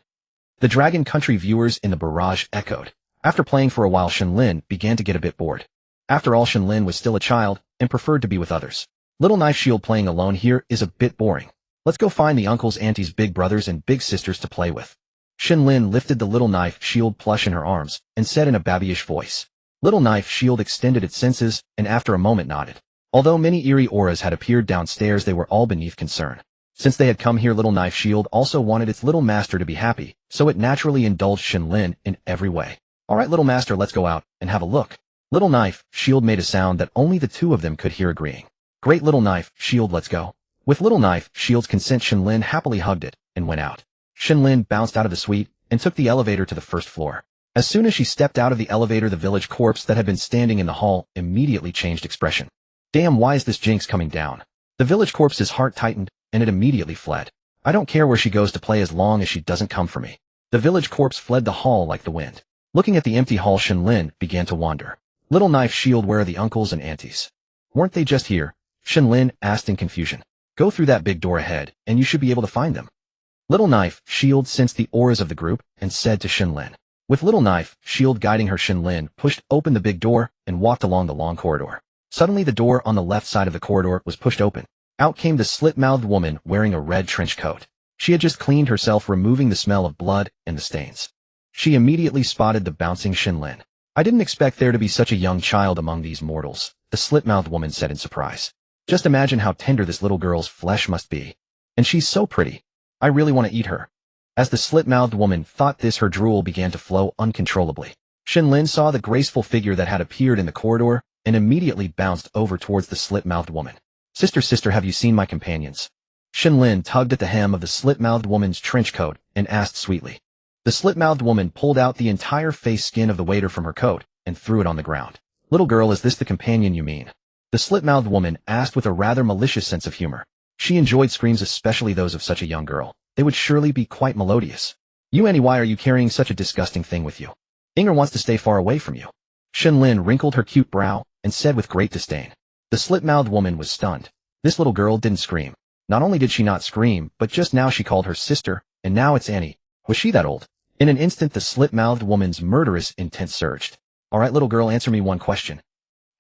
The Dragon Country viewers in the barrage echoed. After playing for a while, Shen Lin began to get a bit bored. After all, Shen Lin was still a child and preferred to be with others. Little Knife Shield playing alone here is a bit boring. Let's go find the uncles, aunties, big brothers, and big sisters to play with. Shen Lin lifted the Little Knife Shield plush in her arms and said in a babyish voice. Little Knife Shield extended its senses and after a moment nodded. Although many eerie auras had appeared downstairs, they were all beneath concern. Since they had come here, Little Knife Shield also wanted its little master to be happy, so it naturally indulged Shen Lin in every way. Alright, little master, let's go out and have a look. Little Knife Shield made a sound that only the two of them could hear, agreeing. Great, Little Knife Shield, let's go. With Little Knife Shield's consent, Shen Lin happily hugged it and went out. Shen Lin bounced out of the suite and took the elevator to the first floor. As soon as she stepped out of the elevator, the village corpse that had been standing in the hall immediately changed expression. Damn, why is this jinx coming down? The village corpse's heart tightened, and it immediately fled. I don't care where she goes to play as long as she doesn't come for me. The village corpse fled the hall like the wind. Looking at the empty hall, Shen Lin began to wonder. Little Knife Shield, where are the uncles and aunties? Weren't they just here? Shen Lin asked in confusion. Go through that big door ahead, and you should be able to find them. Little Knife Shield sensed the auras of the group and said to Shen Lin. With Little Knife Shield guiding her, Shen Lin pushed open the big door and walked along the long corridor. Suddenly the door on the left side of the corridor was pushed open. Out came the slit-mouthed woman wearing a red trench coat. She had just cleaned herself, removing the smell of blood and the stains. She immediately spotted the bouncing Shen Lin. I didn't expect there to be such a young child among these mortals, the slit-mouthed woman said in surprise. Just imagine how tender this little girl's flesh must be. And she's so pretty. I really want to eat her. As the slit-mouthed woman thought this, her drool began to flow uncontrollably. Shen Lin saw the graceful figure that had appeared in the corridor and immediately bounced over towards the slit-mouthed woman. Sister, have you seen my companions? Shen Lin tugged at the hem of the slit-mouthed woman's trench coat and asked sweetly. The slit-mouthed woman pulled out the entire face skin of the waiter from her coat and threw it on the ground. Little girl, is this the companion you mean? The slit-mouthed woman asked with a rather malicious sense of humor. She enjoyed screams, especially those of such a young girl. They would surely be quite melodious. You, Annie, why are you carrying such a disgusting thing with you? Inger wants to stay far away from you. Shen Lin wrinkled her cute brow and said with great disdain. The slit-mouthed woman was stunned. This little girl didn't scream. Not only did she not scream, but just now she called her sister, and now it's Annie. Was she that old? In an instant, the slit-mouthed woman's murderous intent surged. Alright, little girl, answer me one question.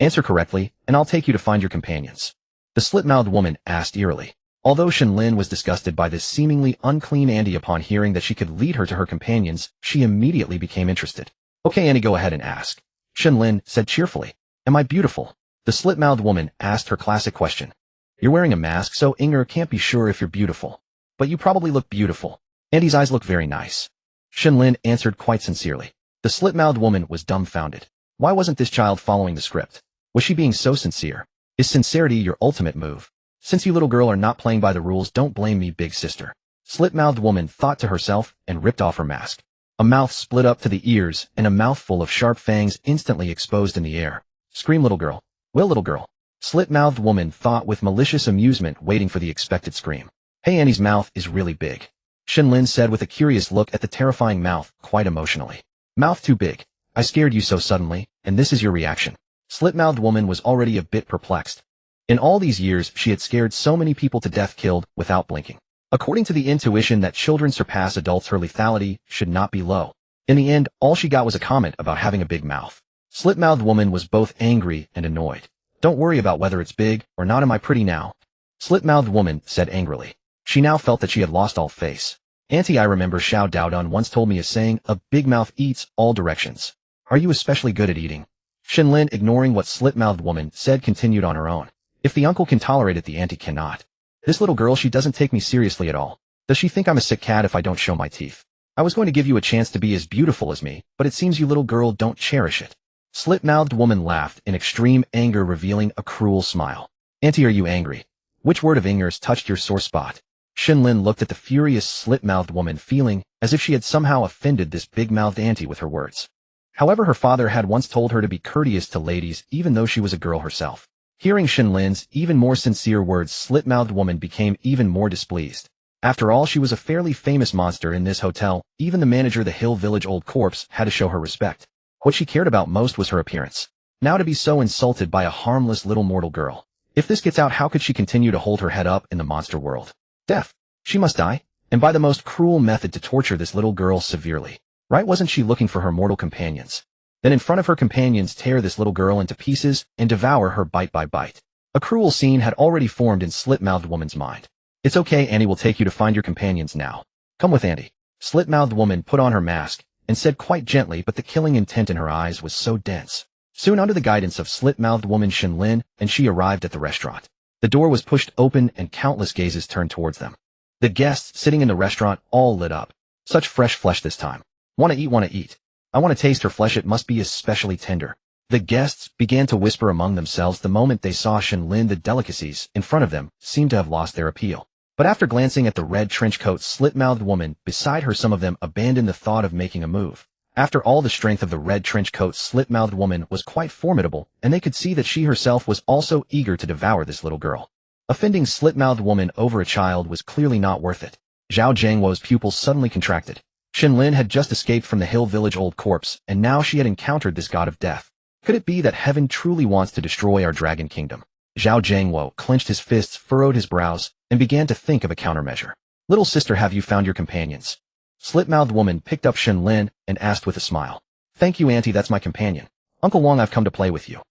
Answer correctly, and I'll take you to find your companions. The slit-mouthed woman asked eerily. Although Shen Lin was disgusted by this seemingly unclean Andy, upon hearing that she could lead her to her companions, she immediately became interested. Okay, Annie, go ahead and ask. Shen Lin said cheerfully. Am I beautiful? The slit-mouthed woman asked her classic question. You're wearing a mask, so Inger can't be sure if you're beautiful. But you probably look beautiful. Andy's eyes look very nice. Shen Lin answered quite sincerely. The slit-mouthed woman was dumbfounded. Why wasn't this child following the script? Was she being so sincere? Is sincerity your ultimate move? Since you little girl are not playing by the rules, don't blame me, big sister. Slit-mouthed woman thought to herself and ripped off her mask. A mouth split up to the ears and a mouthful of sharp fangs instantly exposed in the air. Scream, little girl. Will, little girl. Slit-mouthed woman thought with malicious amusement, waiting for the expected scream. Hey, Annie's mouth is really big. Shen Lin said with a curious look at the terrifying mouth, quite emotionally. Mouth too big. I scared you so suddenly, and this is your reaction. Slit-mouthed woman was already a bit perplexed. In all these years, she had scared so many people to death, killed without blinking. According to the intuition that children surpass adults, her lethality should not be low. In the end, all she got was a comment about having a big mouth. Slit-mouthed woman was both angry and annoyed. Don't worry about whether it's big or not, am I pretty now? Slit-mouthed woman said angrily. She now felt that she had lost all face. Auntie, I remember Xiao Daodun once told me a saying, a big mouth eats all directions. Are you especially good at eating? Shen Lin, ignoring what slit-mouthed woman said, continued on her own. If the uncle can tolerate it, the auntie cannot. This little girl, she doesn't take me seriously at all. Does she think I'm a sick cat if I don't show my teeth? I was going to give you a chance to be as beautiful as me, but it seems you little girl don't cherish it. Slit-mouthed woman laughed in extreme anger, revealing a cruel smile. Auntie, are you angry? Which word of Inger's touched your sore spot? Shen Lin looked at the furious slit-mouthed woman, feeling as if she had somehow offended this big-mouthed auntie with her words. However, her father had once told her to be courteous to ladies even though she was a girl herself. Hearing Shen Lin's even more sincere words, slit-mouthed woman became even more displeased. After all, she was a fairly famous monster in this hotel. Even the manager of the Hill Village Old Corpse had to show her respect. What she cared about most was her appearance. Now to be so insulted by a harmless little mortal girl. If this gets out, how could she continue to hold her head up in the monster world? Death. She must die, and by the most cruel method, to torture this little girl severely. Right, wasn't she looking for her mortal companions? Then in front of her companions, tear this little girl into pieces and devour her bite by bite. A cruel scene had already formed in Slit-mouthed woman's mind. It's okay, Annie will take you to find your companions now. Come with Annie. Slit-mouthed woman put on her mask and said quite gently, but the killing intent in her eyes was so dense. Soon, under the guidance of slit-mouthed woman Shen Lin, and she arrived at the restaurant. The door was pushed open and countless gazes turned towards them. The guests sitting in the restaurant all lit up. Such fresh flesh this time. Wanna eat. I wanna taste her flesh, it must be especially tender. The guests began to whisper among themselves the moment they saw Shen Lin. The delicacies in front of them seemed to have lost their appeal. But after glancing at the red trenchcoat slit-mouthed woman beside her, some of them abandoned the thought of making a move. After all, the strength of the red trenchcoat slit-mouthed woman was quite formidable, and they could see that she herself was also eager to devour this little girl. Offending slit-mouthed woman over a child was clearly not worth it. Zhao Jiangwo's pupils suddenly contracted. Shen Lin had just escaped from the Hill Village Old Corpse, and now she had encountered this god of death. Could it be that heaven truly wants to destroy our dragon kingdom? Zhao Jiangwo clenched his fists, furrowed his brows, and began to think of a countermeasure. Little sister, have you found your companions? Slit-mouthed woman picked up Shen Lin and asked with a smile. Thank you, auntie, that's my companion. Uncle Wang, I've come to play with you.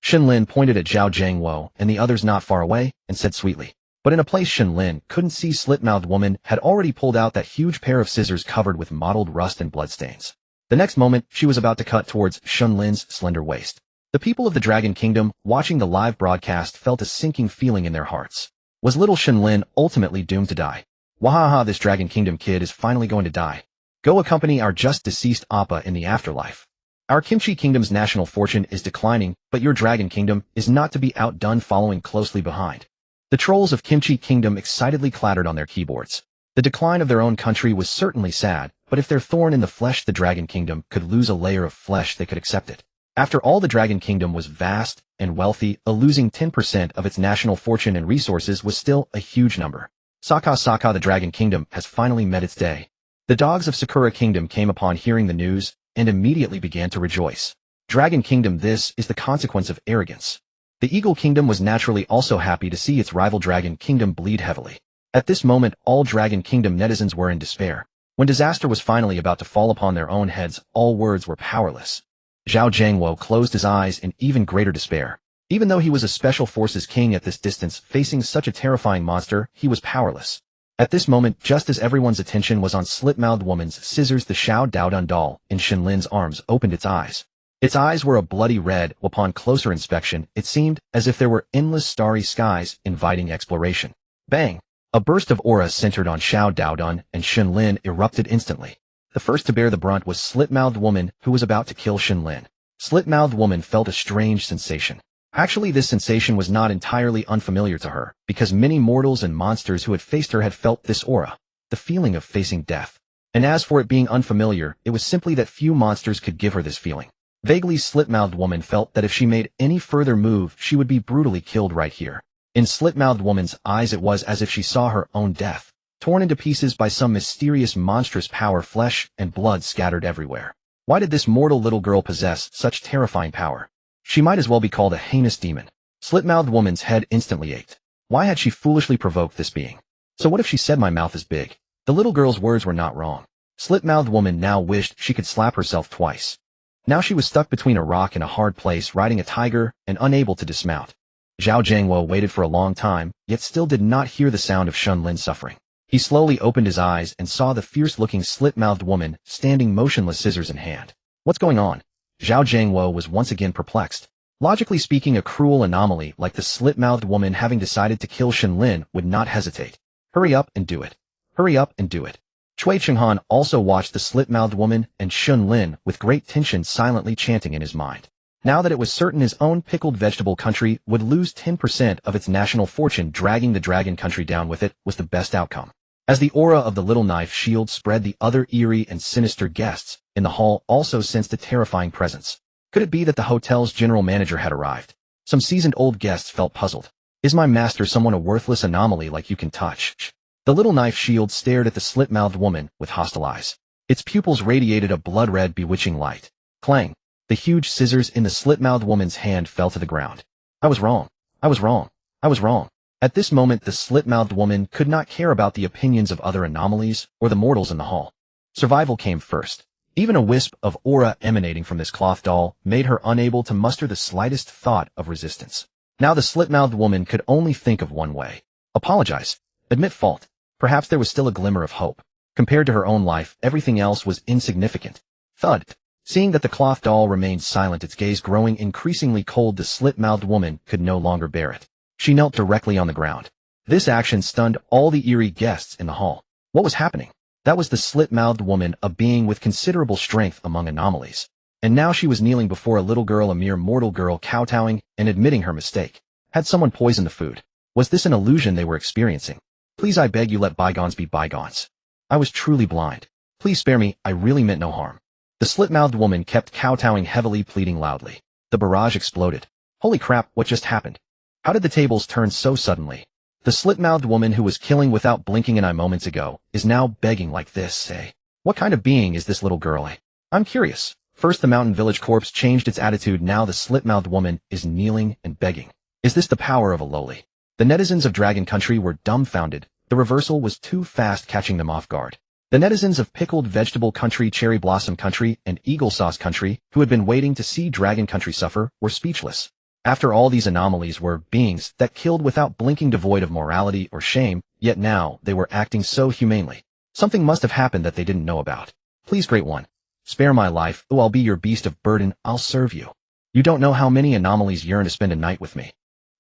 Shen Lin pointed at Zhao Jiangwo and the others not far away and said sweetly. But in a place Shen Lin couldn't see, slit-mouthed woman had already pulled out that huge pair of scissors covered with mottled rust and bloodstains. The next moment, she was about to cut towards Shen Lin's slender waist. The people of the Dragon Kingdom, watching the live broadcast, felt a sinking feeling in their hearts. Was little Shen Lin ultimately doomed to die? Wahaha, this Dragon Kingdom kid is finally going to die. Go accompany our just deceased Appa in the afterlife. Our Kimchi Kingdom's national fortune is declining, but your Dragon Kingdom is not to be outdone, following closely behind. The trolls of Kimchi Kingdom excitedly clattered on their keyboards. The decline of their own country was certainly sad, but if their thorn in the flesh, the Dragon Kingdom, could lose a layer of flesh, they could accept it. After all, the Dragon Kingdom was vast and wealthy, losing 10% of its national fortune and resources was still a huge number. Saka, the Dragon Kingdom has finally met its day. The dogs of Sakura Kingdom came upon hearing the news and immediately began to rejoice. Dragon Kingdom, this is the consequence of arrogance. The Eagle Kingdom was naturally also happy to see its rival Dragon Kingdom bleed heavily. At this moment, all Dragon Kingdom netizens were in despair. When disaster was finally about to fall upon their own heads, all words were powerless. Zhao Jiangwo closed his eyes in even greater despair. Even though he was a special forces king at this distance, facing such a terrifying monster, he was powerless. At this moment, just as everyone's attention was on slit-mouthed woman's scissors, the Xiao Daodun doll in Shen Lin's arms opened its eyes. Its eyes were a bloody red. Upon closer inspection, it seemed as if there were endless starry skies inviting exploration. Bang! A burst of aura centered on Xiao Daodun, and Shen Lin erupted instantly. The first to bear the brunt was slit-mouthed woman, who was about to kill Shen Lin. Slit-mouthed woman felt a strange sensation. Actually, this sensation was not entirely unfamiliar to her, because many mortals and monsters who had faced her had felt this aura, the feeling of facing death. And as for it being unfamiliar, it was simply that few monsters could give her this feeling. Vaguely, slit-mouthed woman felt that if she made any further move, she would be brutally killed right here. In slit-mouthed woman's eyes, it was as if she saw her own death, torn into pieces by some mysterious monstrous power, flesh and blood scattered everywhere. Why did this mortal little girl possess such terrifying power? She might as well be called a heinous demon. Slit-mouthed woman's head instantly ached. Why had she foolishly provoked this being? So what if she said, my mouth is big? The little girl's words were not wrong. Slit-mouthed woman now wished she could slap herself twice. Now she was stuck between a rock and a hard place, riding a tiger and unable to dismount. Zhao Jiangwo waited for a long time, yet still did not hear the sound of Shen Lin suffering. He slowly opened his eyes and saw the fierce-looking slit-mouthed woman standing motionless, scissors in hand. What's going on? Zhao Jiangwo was once again perplexed. Logically speaking, a cruel anomaly like the slit-mouthed woman having decided to kill Shen Lin would not hesitate. Hurry up and do it. Hurry up and do it. Cui Chenghan also watched the slit-mouthed woman and Shen Lin with great tension, silently chanting in his mind. now that it was certain his own pickled vegetable country would lose 10% of its national fortune. Dragging the dragon country down with it was the best outcome. As the aura of the little knife shield spread, the other eerie and sinister guests in the hall also sensed a terrifying presence. Could it be that the hotel's general manager had arrived? Some seasoned old guests felt puzzled. Is my master someone a worthless anomaly like you can touch? The little knife shield stared at the slit-mouthed woman with hostile eyes. Its pupils radiated a blood-red, bewitching light. Clang! The huge scissors in the slit-mouthed woman's hand fell to the ground. I was wrong. I was wrong. I was wrong. At this moment, the slit-mouthed woman could not care about the opinions of other anomalies or the mortals in the hall. Survival came first. Even a wisp of aura emanating from this cloth doll made her unable to muster the slightest thought of resistance. Now the slit-mouthed woman could only think of one way. Apologize. Admit fault. Perhaps there was still a glimmer of hope. Compared to her own life, everything else was insignificant. Thud. Seeing that the cloth doll remained silent, its gaze growing increasingly cold, the slit-mouthed woman could no longer bear it. She knelt directly on the ground. This action stunned all the eerie guests in the hall. What was happening? That was the slit-mouthed woman, a being with considerable strength among anomalies. And now she was kneeling before a little girl, a mere mortal girl, kowtowing and admitting her mistake. Had someone poisoned the food? Was this an illusion they were experiencing? Please, I beg you, let bygones be bygones. I was truly blind. Please spare me, I really meant no harm. The slit-mouthed woman kept kowtowing heavily, pleading loudly. The barrage exploded. Holy crap, what just happened? How did the tables turn so suddenly? The slit-mouthed woman who was killing without blinking an eye moments ago is now begging like this, eh? What kind of being is this little girl, eh? I'm curious. First the Mountain Village Corpse changed its attitude, now the slit-mouthed woman is kneeling and begging. Is this the power of a Loli? The netizens of Dragon Country were dumbfounded. The reversal was too fast, catching them off guard. The netizens of Pickled Vegetable Country, Cherry Blossom Country, and Eagle Sauce Country, who had been waiting to see Dragon Country suffer, were speechless. After all, these anomalies were beings that killed without blinking, devoid of morality or shame, yet now they were acting so humanely. Something must have happened that they didn't know about. Please, Great One, spare my life. Oh, I'll be your beast of burden. I'll serve you. You don't know how many anomalies yearn to spend a night with me.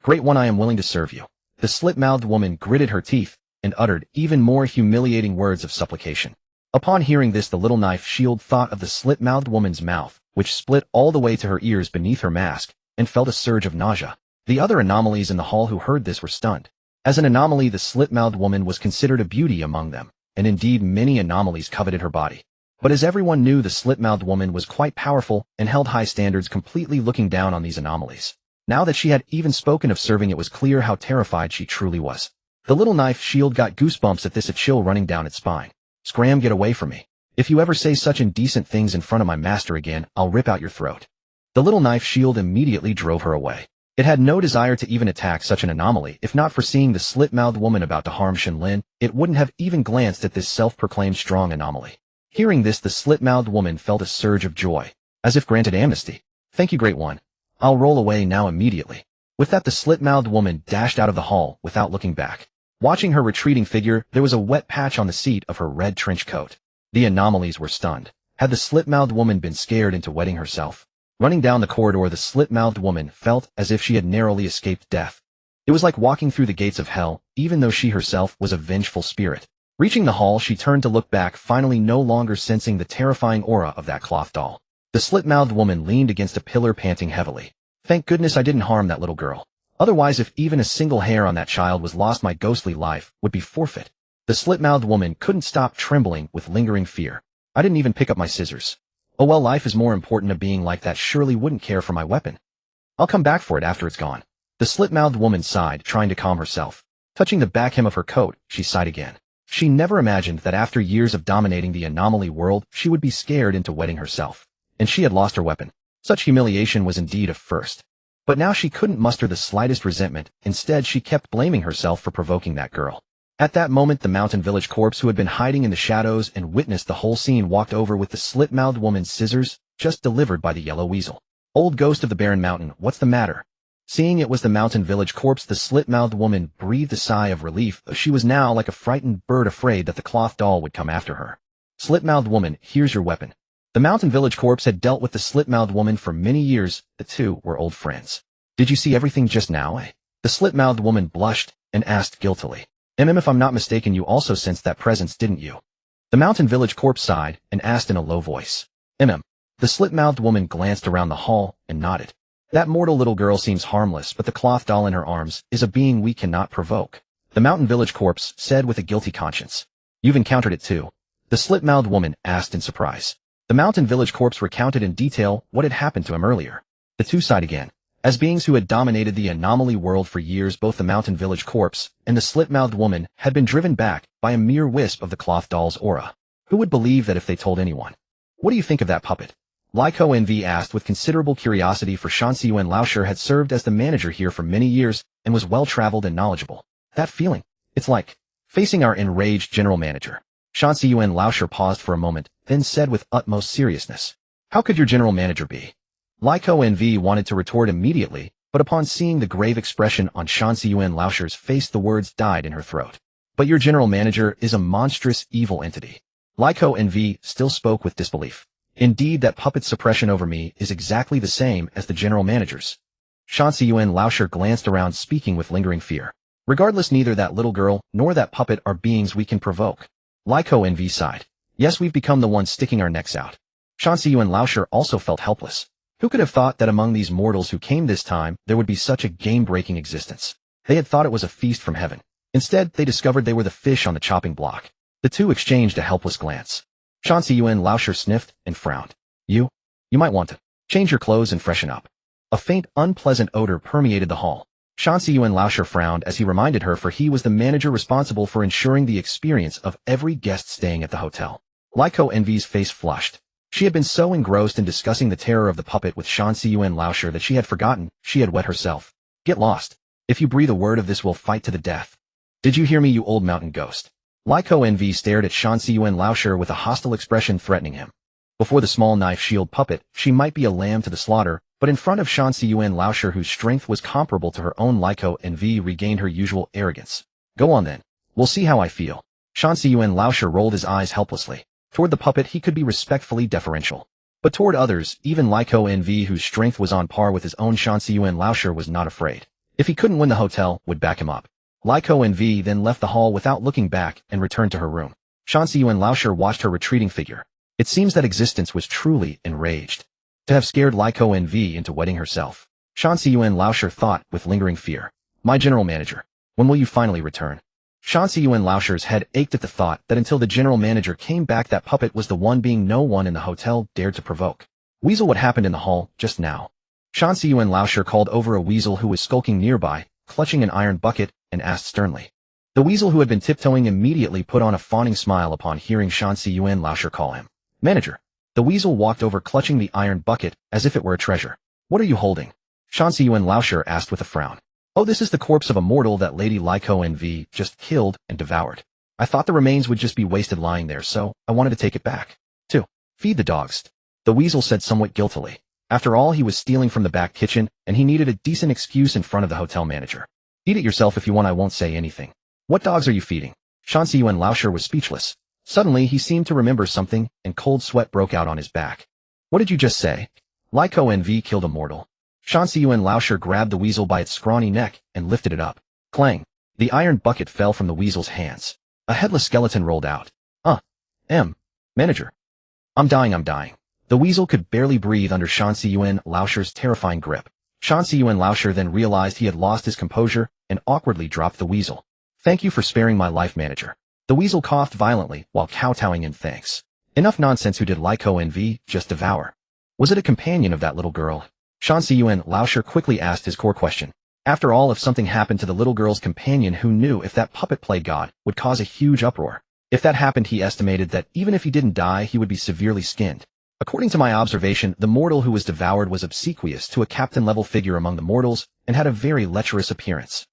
Great One, I am willing to serve you. The slit-mouthed woman gritted her teeth and uttered even more humiliating words of supplication. Upon hearing this, the little knife shield thought of the slit-mouthed woman's mouth, which split all the way to her ears beneath her mask, and felt a surge of nausea. The other anomalies in the hall who heard this were stunned. As an anomaly, the slit-mouthed woman was considered a beauty among them, and indeed many anomalies coveted her body. But as everyone knew, the slit-mouthed woman was quite powerful and held high standards, completely looking down on these anomalies. Now that she had even spoken of serving, it was clear how terrified she truly was. The little knife shield got goosebumps at this, a chill running down its spine. Scram, get away from me. If you ever say such indecent things in front of my master again, I'll rip out your throat. The little knife shield immediately drove her away. It had no desire to even attack such an anomaly. If not for seeing the slit-mouthed woman about to harm Shen Lin, it wouldn't have even glanced at this self-proclaimed strong anomaly. Hearing this, the slit-mouthed woman felt a surge of joy, as if granted amnesty. Thank you, Great One. I'll roll away now immediately. With that, the slit-mouthed woman dashed out of the hall without looking back. Watching her retreating figure, there was a wet patch on the seat of her red trench coat. The anomalies were stunned. Had the slit-mouthed woman been scared into wetting herself? Running down the corridor, the slit-mouthed woman felt as if she had narrowly escaped death. It was like walking through the gates of hell, even though she herself was a vengeful spirit. Reaching the hall, she turned to look back, finally no longer sensing the terrifying aura of that cloth doll. The slit-mouthed woman leaned against a pillar, panting heavily. Thank goodness I didn't harm that little girl. Otherwise, if even a single hair on that child was lost, my ghostly life would be forfeit. The slit-mouthed woman couldn't stop trembling with lingering fear. I didn't even pick up my scissors. Oh well, life is more important. A being like that surely wouldn't care for my weapon. I'll come back for it after it's gone. The slit-mouthed woman sighed, trying to calm herself. Touching the back hem of her coat, she sighed again. She never imagined that after years of dominating the anomaly world, she would be scared into wetting herself. And she had lost her weapon. Such humiliation was indeed a first. But now she couldn't muster the slightest resentment. Instead, she kept blaming herself for provoking that girl. At that moment, the Mountain Village Corpse, who had been hiding in the shadows and witnessed the whole scene, walked over with the slit-mouthed woman's scissors, just delivered by the Yellow Weasel. Old ghost of the Barren Mountain, what's the matter? Seeing it was the Mountain Village Corpse, the slit-mouthed woman breathed a sigh of relief. She was now like a frightened bird, afraid that the cloth doll would come after her. Slit-mouthed woman, here's your weapon. The Mountain Village Corpse had dealt with the slit-mouthed woman for many years. The two were old friends. Did you see everything just now, eh? The slit-mouthed woman blushed and asked guiltily. If I'm not mistaken, you also sensed that presence, didn't you? The Mountain Village Corpse sighed and asked in a low voice. The slit-mouthed woman glanced around the hall and nodded. That mortal little girl seems harmless, but the cloth doll in her arms is a being we cannot provoke. The mountain village corpse said with a guilty conscience. You've encountered it too? The slit-mouthed woman asked in surprise. The mountain village corpse recounted in detail what had happened to him earlier. The two sighed again. As beings who had dominated the anomaly world for years, both the mountain village corpse and the slit-mouthed woman had been driven back by a mere wisp of the cloth doll's aura. Who would believe that if they told anyone? What do you think of that puppet? Lyko NV asked with considerable curiosity, for Shan Siyuan Laosher had served as the manager here for many years and was well-traveled and knowledgeable. That feeling. It's like facing our enraged general manager. Shan Siyuan Laosher paused for a moment, then said with utmost seriousness. How could your general manager be? Lyko NV wanted to retort immediately, but upon seeing the grave expression on Shan Siyuan Laosher's face, the words died in her throat. But your general manager is a monstrous, evil entity. Lyko NV still spoke with disbelief. Indeed, that puppet's suppression over me is exactly the same as the general manager's. Shan Siyuan Laosher glanced around, speaking with lingering fear. Regardless, neither that little girl nor that puppet are beings we can provoke. Lyko NV sighed. Yes, we've become the ones sticking our necks out. Shan Siyuan Laosher also felt helpless. Who could have thought that among these mortals who came this time, there would be such a game-breaking existence? They had thought it was a feast from heaven. Instead, they discovered they were the fish on the chopping block. The two exchanged a helpless glance. Shan Siyuan Laosher sniffed and frowned. You might want to change your clothes and freshen up. A faint, unpleasant odor permeated the hall. Shan Siyuan Laosher frowned as he reminded her, for he was the manager responsible for ensuring the experience of every guest staying at the hotel. Lyko NV's face flushed. She had been so engrossed in discussing the terror of the puppet with Shan Siyuan Laosher that she had forgotten she had wet herself. Get lost. If you breathe a word of this, we'll fight to the death. Did you hear me, you old mountain ghost? Lyko NV stared at Shan Siyuan Laosher with a hostile expression, threatening him. Before the small knife shield puppet, she might be a lamb to the slaughter, but in front of Shan Siyuan Laosher, whose strength was comparable to her own, Lyko NV regained her usual arrogance. Go on then. We'll see how I feel. Shan Siyuan Laosher rolled his eyes helplessly. Toward the puppet he could be respectfully deferential. But toward others, even Lyko NV, whose strength was on par with his own, Shan Siyuan Laosher was not afraid. If he couldn't win, the hotel would back him up. Lyko NV then left the hall without looking back and returned to her room. Shan Siyuan Laosher watched her retreating figure. It seems that existence was truly enraged. To have scared Lyko NV into wetting herself. Shan Siyuan Laosher thought with lingering fear. My general manager. When will you finally return? Shan Siyuan Laosher's head ached at the thought that until the general manager came back, that puppet was the one being no one in the hotel dared to provoke. Weasel, what happened in the hall just now? Shan Siyuan Laosher called over a weasel who was skulking nearby, clutching an iron bucket, and asked sternly. The weasel, who had been tiptoeing, immediately put on a fawning smile upon hearing Shan Siyuan Laosher call him. Manager. The weasel walked over, clutching the iron bucket as if it were a treasure. What are you holding? Shan Siyuan Laosher asked with a frown. Oh, this is the corpse of a mortal that Lady Lyko NV just killed and devoured. I thought the remains would just be wasted lying there, so I wanted to take it back. 2. Feed the dogs. The weasel said somewhat guiltily. After all, he was stealing from the back kitchen, and he needed a decent excuse in front of the hotel manager. Eat it yourself if you want, I won't say anything. What dogs are you feeding? Shan Siyuan Laosher was speechless. Suddenly, he seemed to remember something, and cold sweat broke out on his back. What did you just say? Lyko NV killed a mortal. Shan Siyuan Laosher grabbed the weasel by its scrawny neck and lifted it up. Clang! The iron bucket fell from the weasel's hands. A headless skeleton rolled out. Manager. I'm dying. The weasel could barely breathe under Shan Siyuan Laosher's terrifying grip. Shan Siyuan Laosher then realized he had lost his composure and awkwardly dropped the weasel. Thank you for sparing my life, manager. The weasel coughed violently while kowtowing in thanks. Enough nonsense. Who did Lyko NV just devour? Was it a companion of that little girl? Shan Siyuan Laosher quickly asked his core question. After all, if something happened to the little girl's companion, who knew if that puppet played God would cause a huge uproar? If that happened, he estimated that even if he didn't die, he would be severely skinned. According to my observation, the mortal who was devoured was obsequious to a captain-level figure among the mortals and had a very lecherous appearance.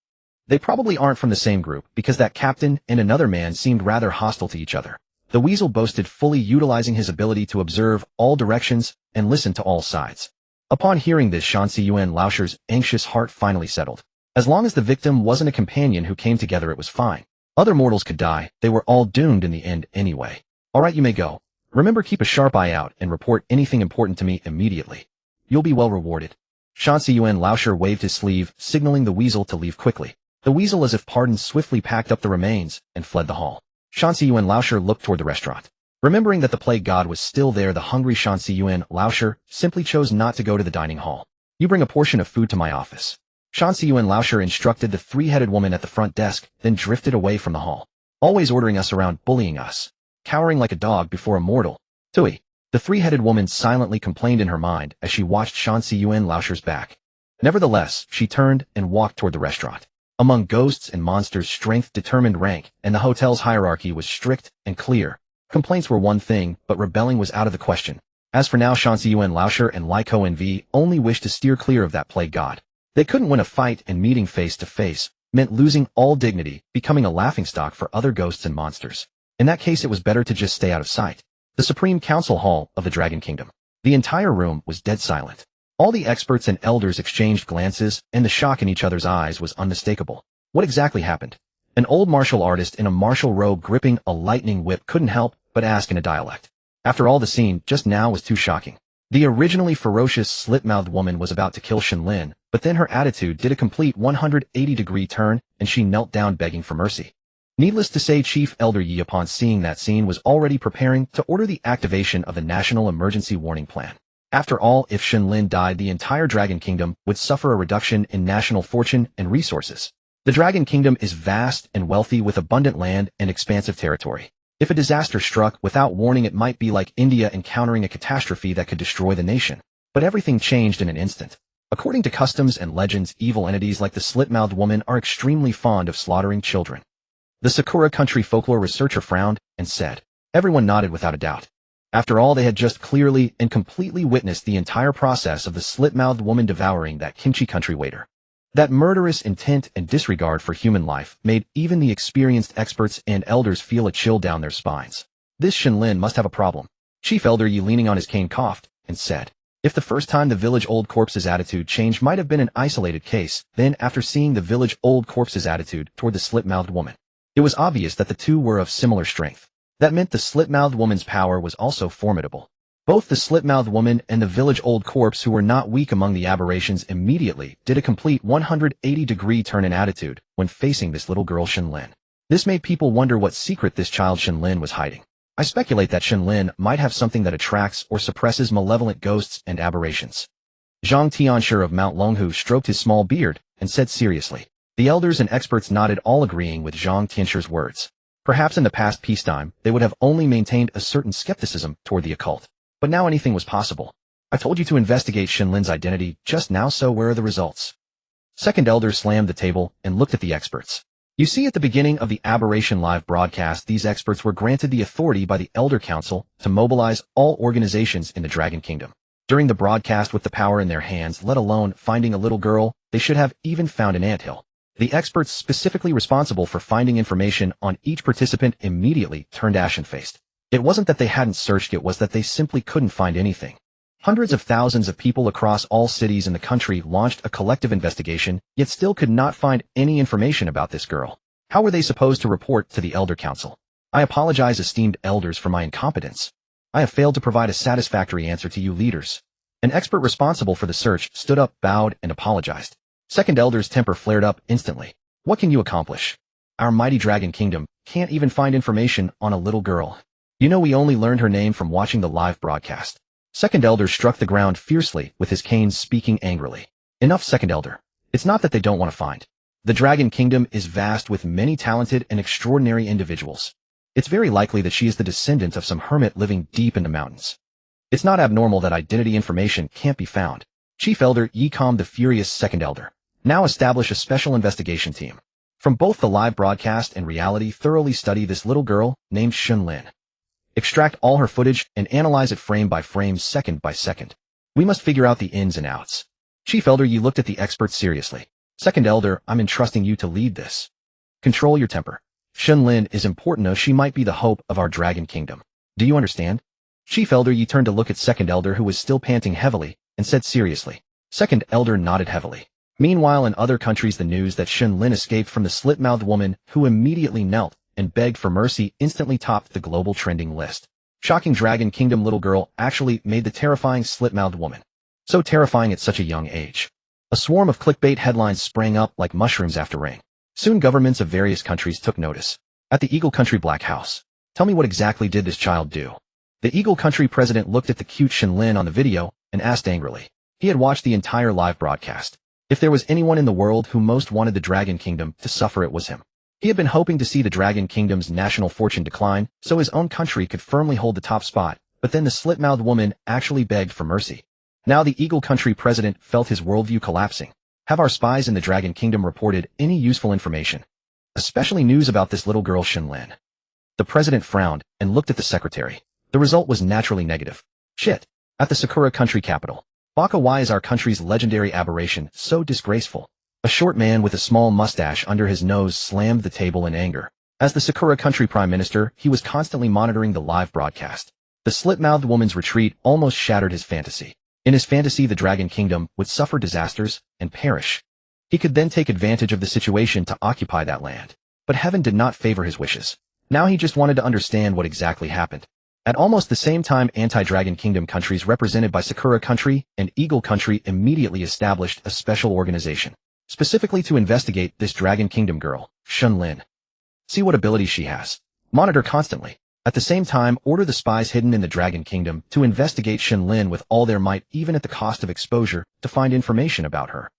They probably aren't from the same group, because that captain and another man seemed rather hostile to each other. The weasel boasted, fully utilizing his ability to observe all directions and listen to all sides. Upon hearing this, Shan Siyuan Laosher's anxious heart finally settled. As long as the victim wasn't a companion who came together, it was fine. Other mortals could die, they were all doomed in the end anyway. Alright, you may go. Remember, keep a sharp eye out and report anything important to me immediately. You'll be well rewarded. Shan Siyuan Laosher waved his sleeve, signaling the weasel to leave quickly. The weasel, as if pardoned, swiftly packed up the remains and fled the hall. Shan Siyuan Laosher looked toward the restaurant. Remembering that the plague god was still there, the hungry Shanxi Yuan Laosher simply chose not to go to the dining hall. You bring a portion of food to my office. Shanxi Yuan Laosher instructed the three-headed woman at the front desk, then drifted away from the hall. Always ordering us around, bullying us. Cowering like a dog before a mortal. Tui. The three-headed woman silently complained in her mind as she watched Shanxi Yuan Laosher's back. Nevertheless, she turned and walked toward the restaurant. Among ghosts and monsters, strength determined rank, and the hotel's hierarchy was strict and clear. Complaints were one thing, but rebelling was out of the question. As for now, Shanxi Yuan Laosher and Lai Ko NV only wished to steer clear of that plague god. They couldn't win a fight, and meeting face to face meant losing all dignity, becoming a laughingstock for other ghosts and monsters. In that case, it was better to just stay out of sight. The Supreme Council Hall of the Dragon Kingdom. The entire room was dead silent. All the experts and elders exchanged glances, and the shock in each other's eyes was unmistakable. What exactly happened? An old martial artist in a martial robe gripping a lightning whip couldn't help but ask in a dialect. After all, the scene just now was too shocking. The originally ferocious slit-mouthed woman was about to kill Shen Lin, but then her attitude did a complete 180-degree turn, and she knelt down begging for mercy. Needless to say, Chief Elder Yi, upon seeing that scene, was already preparing to order the activation of the National Emergency Warning Plan. After all, if Shen Lin died, the entire Dragon Kingdom would suffer a reduction in national fortune and resources. The Dragon Kingdom is vast and wealthy with abundant land and expansive territory. If a disaster struck without warning, it might be like India encountering a catastrophe that could destroy the nation. But everything changed in an instant. According to customs and legends, evil entities like the slit-mouthed woman are extremely fond of slaughtering children. The Sakura Country folklore researcher frowned and said. Everyone nodded without a doubt. After all, they had just clearly and completely witnessed the entire process of the slit-mouthed woman devouring that Kimchi Country waiter. That murderous intent and disregard for human life made even the experienced experts and elders feel a chill down their spines. This Shen Lin must have a problem. Chief Elder Yi, leaning on his cane, coughed and said, if the first time the village old corpse's attitude changed might have been an isolated case, then after seeing the village old corpse's attitude toward the slit-mouthed woman, it was obvious that the two were of similar strength. That meant the slit-mouthed woman's power was also formidable. Both the slit-mouthed woman and the village old corpse, who were not weak among the aberrations, immediately did a complete 180-degree turn in attitude when facing this little girl Shen Lin. This made people wonder what secret this child Shen Lin was hiding. I speculate that Shen Lin might have something that attracts or suppresses malevolent ghosts and aberrations. Zhang Tianshi of Mount Longguo stroked his small beard and said seriously. The elders and experts nodded, all agreeing with Zhang Tianshi's words. Perhaps in the past peacetime, they would have only maintained a certain skepticism toward the occult. But now anything was possible. I told you to investigate Shen Lin's identity just now, so where are the results? Second Elder slammed the table and looked at the experts. You see, at the beginning of the Aberration Live broadcast, these experts were granted the authority by the Elder Council to mobilize all organizations in the Dragon Kingdom. During the broadcast, with the power in their hands, let alone finding a little girl, they should have even found an anthill. The experts specifically responsible for finding information on each participant immediately turned ashen-faced. It wasn't that they hadn't searched, it was that they simply couldn't find anything. Hundreds of thousands of people across all cities in the country launched a collective investigation, yet still could not find any information about this girl. How were they supposed to report to the Elder Council? I apologize, esteemed elders, for my incompetence. I have failed to provide a satisfactory answer to you leaders. An expert responsible for the search stood up, bowed, and apologized. Second Elder's temper flared up instantly. What can you accomplish? Our mighty Dragon Kingdom can't even find information on a little girl. You know, we only learned her name from watching the live broadcast. Second Elder struck the ground fiercely with his cane, speaking angrily. Enough, Second Elder. It's not that they don't want to find. The Dragon Kingdom is vast with many talented and extraordinary individuals. It's very likely that she is the descendant of some hermit living deep in the mountains. It's not abnormal that identity information can't be found. Chief Elder Yi calmed the furious Second Elder. Now establish a special investigation team. From both the live broadcast and reality, thoroughly study this little girl named Shen Lin. Extract all her footage and analyze it frame by frame, second by second. We must figure out the ins and outs. Chief Elder Yi looked at the experts seriously. Second Elder, I'm entrusting you to lead this. Control your temper. Shen Lin is important, though she might be the hope of our Dragon Kingdom. Do you understand? Chief Elder Yi turned to look at Second Elder, who was still panting heavily, and said seriously. Second Elder nodded heavily. Meanwhile, in other countries, the news that Shen Lin escaped from the slit-mouthed woman, who immediately knelt and begged for mercy, instantly topped the global trending list. Shocking Dragon Kingdom little girl actually made the terrifying slit-mouthed woman. So terrifying at such a young age. A swarm of clickbait headlines sprang up like mushrooms after rain. Soon governments of various countries took notice. At the Eagle Country Black House, Tell me what exactly did this child do? The Eagle Country president looked at the cute Shen Lin on the video and asked angrily. He had watched the entire live broadcast. If there was anyone in the world who most wanted the Dragon Kingdom to suffer, it was him. He had been hoping to see the Dragon Kingdom's national fortune decline so his own country could firmly hold the top spot, but then the Slit-Mouthed Woman actually begged for mercy. Now the Eagle Country president felt his worldview collapsing. Have our spies in the Dragon Kingdom reported any useful information? Especially news about this little girl Shen Lin. The president frowned and looked at the secretary. The result was naturally negative. Shit. At the Sakura country capital. Baka, why is our country's legendary aberration so disgraceful? A short man with a small mustache under his nose slammed the table in anger. As the Sakura country prime minister, he was constantly monitoring the live broadcast. The Slit-Mouthed Woman's retreat almost shattered his fantasy. In his fantasy, the Dragon Kingdom would suffer disasters and perish. He could then take advantage of the situation to occupy that land. But heaven did not favor his wishes. Now he just wanted to understand what exactly happened. At almost the same time, anti-Dragon Kingdom countries represented by Sakura Country and Eagle Country immediately established a special organization, specifically to investigate this Dragon Kingdom girl, Shen Lin. See what abilities she has. Monitor constantly. At the same time, order the spies hidden in the Dragon Kingdom to investigate Shen Lin with all their might, even at the cost of exposure, to find information about her.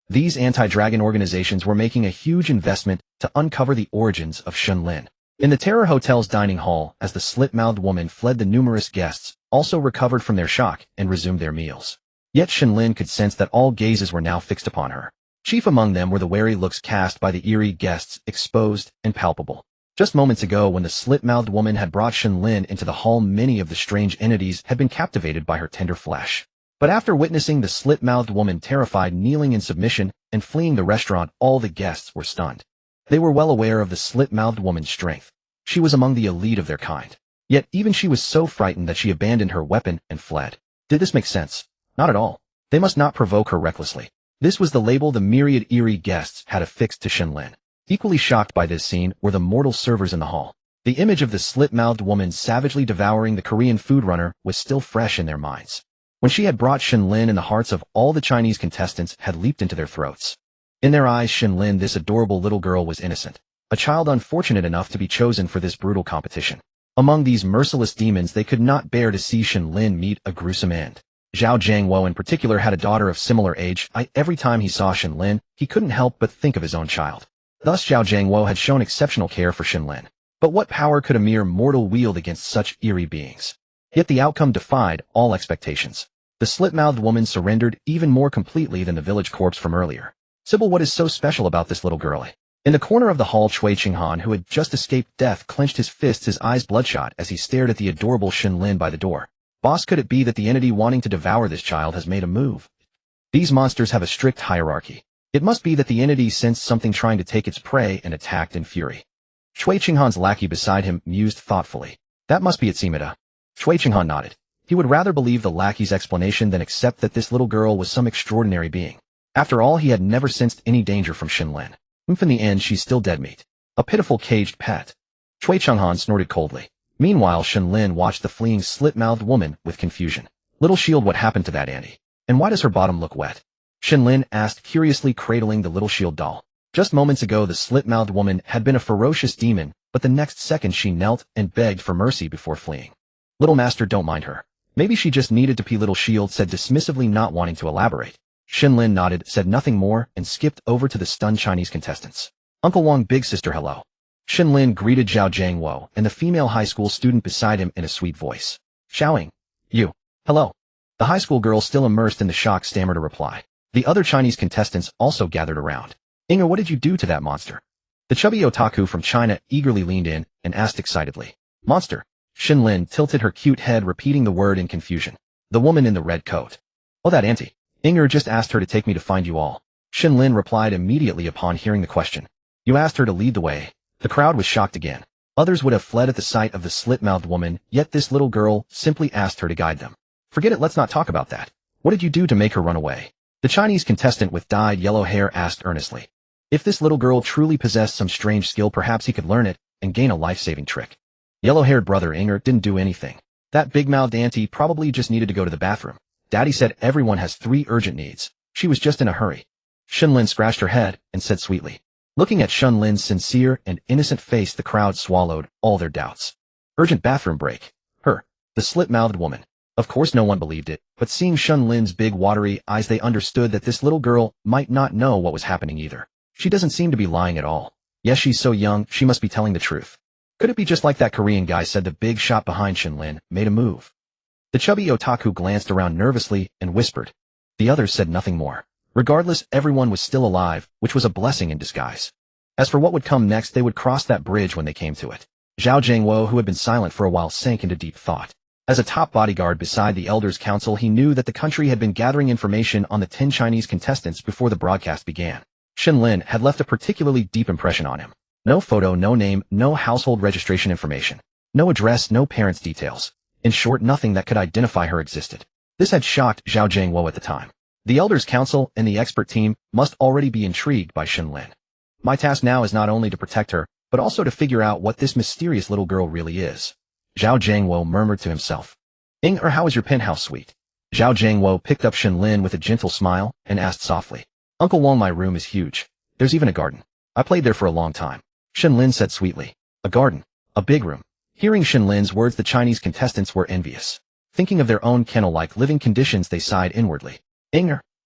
These anti-dragon organizations were making a huge investment to uncover the origins of Shen Lin. In the Terror Hotel's dining hall, as the Slit-Mouthed Woman fled, the numerous guests also recovered from their shock and resumed their meals. Yet Shen Lin could sense that all gazes were now fixed upon her. Chief among them were the wary looks cast by the eerie guests, exposed and palpable. Just moments ago, when the Slit-Mouthed Woman had brought Shen Lin into the hall, many of the strange entities had been captivated by her tender flesh. But after witnessing the Slit-Mouthed Woman terrified, kneeling in submission, and fleeing the restaurant, all the guests were stunned. They were well aware of the Slit-Mouthed Woman's strength. She was among the elite of their kind. Yet even she was so frightened that she abandoned her weapon and fled. Did this make sense? Not at all. They must not provoke her recklessly. This was the label the myriad eerie guests had affixed to Shen Lin. Equally shocked by this scene were the mortal servers in the hall. The image of the Slit-Mouthed Woman savagely devouring the Korean food runner was still fresh in their minds. When she had brought Shen Lin in, the hearts of all the Chinese contestants had leaped into their throats. In their eyes, Shen Lin, this adorable little girl, was innocent, a child unfortunate enough to be chosen for this brutal competition. Among these merciless demons, they could not bear to see Shen Lin meet a gruesome end. Zhao Jiangwo in particular had a daughter of similar age. Every time he saw Shen Lin, he couldn't help but think of his own child. Thus Zhao Jiangwo had shown exceptional care for Shen Lin. But what power could a mere mortal wield against such eerie beings? Yet the outcome defied all expectations. The Slit-Mouthed Woman surrendered even more completely than the village corpse from earlier. Sybil, what is so special about this little girl? In the corner of the hall, Cui Qinghan, who had just escaped death, clenched his fists, his eyes bloodshot, as he stared at the adorable Shen Lin by the door. Boss, could it be that the entity wanting to devour this child has made a move? These monsters have a strict hierarchy. It must be that the entity sensed something trying to take its prey and attacked in fury. Cui Qinghan's lackey beside him mused thoughtfully. That must be it, Simida. Cui Qinghan nodded. He would rather believe the lackey's explanation than accept that this little girl was some extraordinary being. After all, he had never sensed any danger from Shen Lin. In the end, she's still dead meat. A pitiful caged pet. Cui Qinghan snorted coldly. Meanwhile, Shen Lin watched the fleeing Slit-Mouthed Woman with confusion. Little shield, what happened to that Annie? And why does her bottom look wet? Shen Lin asked, curiously cradling the little shield doll. Just moments ago, the Slit-Mouthed Woman had been a ferocious demon, but the next second she knelt and begged for mercy before fleeing. Little master, don't mind her. Maybe she just needed to pee. Little shield said dismissively, not wanting to elaborate. Shen Lin nodded, said nothing more, and skipped over to the stunned Chinese contestants. Uncle Wang, big sister, hello. Shen Lin greeted Zhao Jiangwo and the female high school student beside him in a sweet voice. Xiaoying. You. Hello. The high school girl, still immersed in the shock, stammered a reply. The other Chinese contestants also gathered around. Inger, what did you do to that monster? The chubby otaku from China eagerly leaned in and asked excitedly. Monster. Shen Lin tilted her cute head, repeating the word in confusion. The woman in the red coat. Oh, that auntie. Inger just asked her to take me to find you all. Shen Lin replied immediately upon hearing the question. You asked her to lead the way. The crowd was shocked again. Others would have fled at the sight of the Slit-Mouthed Woman, yet this little girl simply asked her to guide them. Forget it, let's not talk about that. What did you do to make her run away? The Chinese contestant with dyed yellow hair asked earnestly. If this little girl truly possessed some strange skill, perhaps he could learn it and gain a life-saving trick. Yellow-haired brother Inger didn't do anything. That big-mouthed auntie probably just needed to go to the bathroom. Daddy said everyone has 3 urgent needs. She was just in a hurry. Shen Lin scratched her head and said sweetly. Looking at Shen Lin's sincere and innocent face, the crowd swallowed all their doubts. Urgent bathroom break. Her. The slit-mouthed woman. Of course no one believed it, but seeing Shen Lin's big watery eyes they understood that this little girl might not know what was happening either. She doesn't seem to be lying at all. Yes, she's so young, she must be telling the truth. Could it be just like that Korean guy said? The big shot behind Shen Lin made a move. The chubby otaku glanced around nervously and whispered. The others said nothing more. Regardless, everyone was still alive, which was a blessing in disguise. As for what would come next, they would cross that bridge when they came to it. Zhao Jiangwo, who had been silent for a while, sank into deep thought. As a top bodyguard beside the Elders' Council, he knew that the country had been gathering information on the 10 Chinese contestants before the broadcast began. Shen Lin had left a particularly deep impression on him. No photo, no name, no household registration information. No address, no parents' details. In short, nothing that could identify her existed. This had shocked Zhao Jiangwo at the time. The Elders' Council and the expert team must already be intrigued by Shen Lin. My task now is not only to protect her, but also to figure out what this mysterious little girl really is. Zhao Jiangwo murmured to himself. How is your penthouse suite? Zhao Jiangwo picked up Shen Lin with a gentle smile and asked softly. Uncle Wong, my room is huge. There's even a garden. I played there for a long time. Shen Lin said sweetly. A garden. A big room. Hearing Shen Lin's words, the Chinese contestants were envious. Thinking of their own kennel-like living conditions, they sighed inwardly.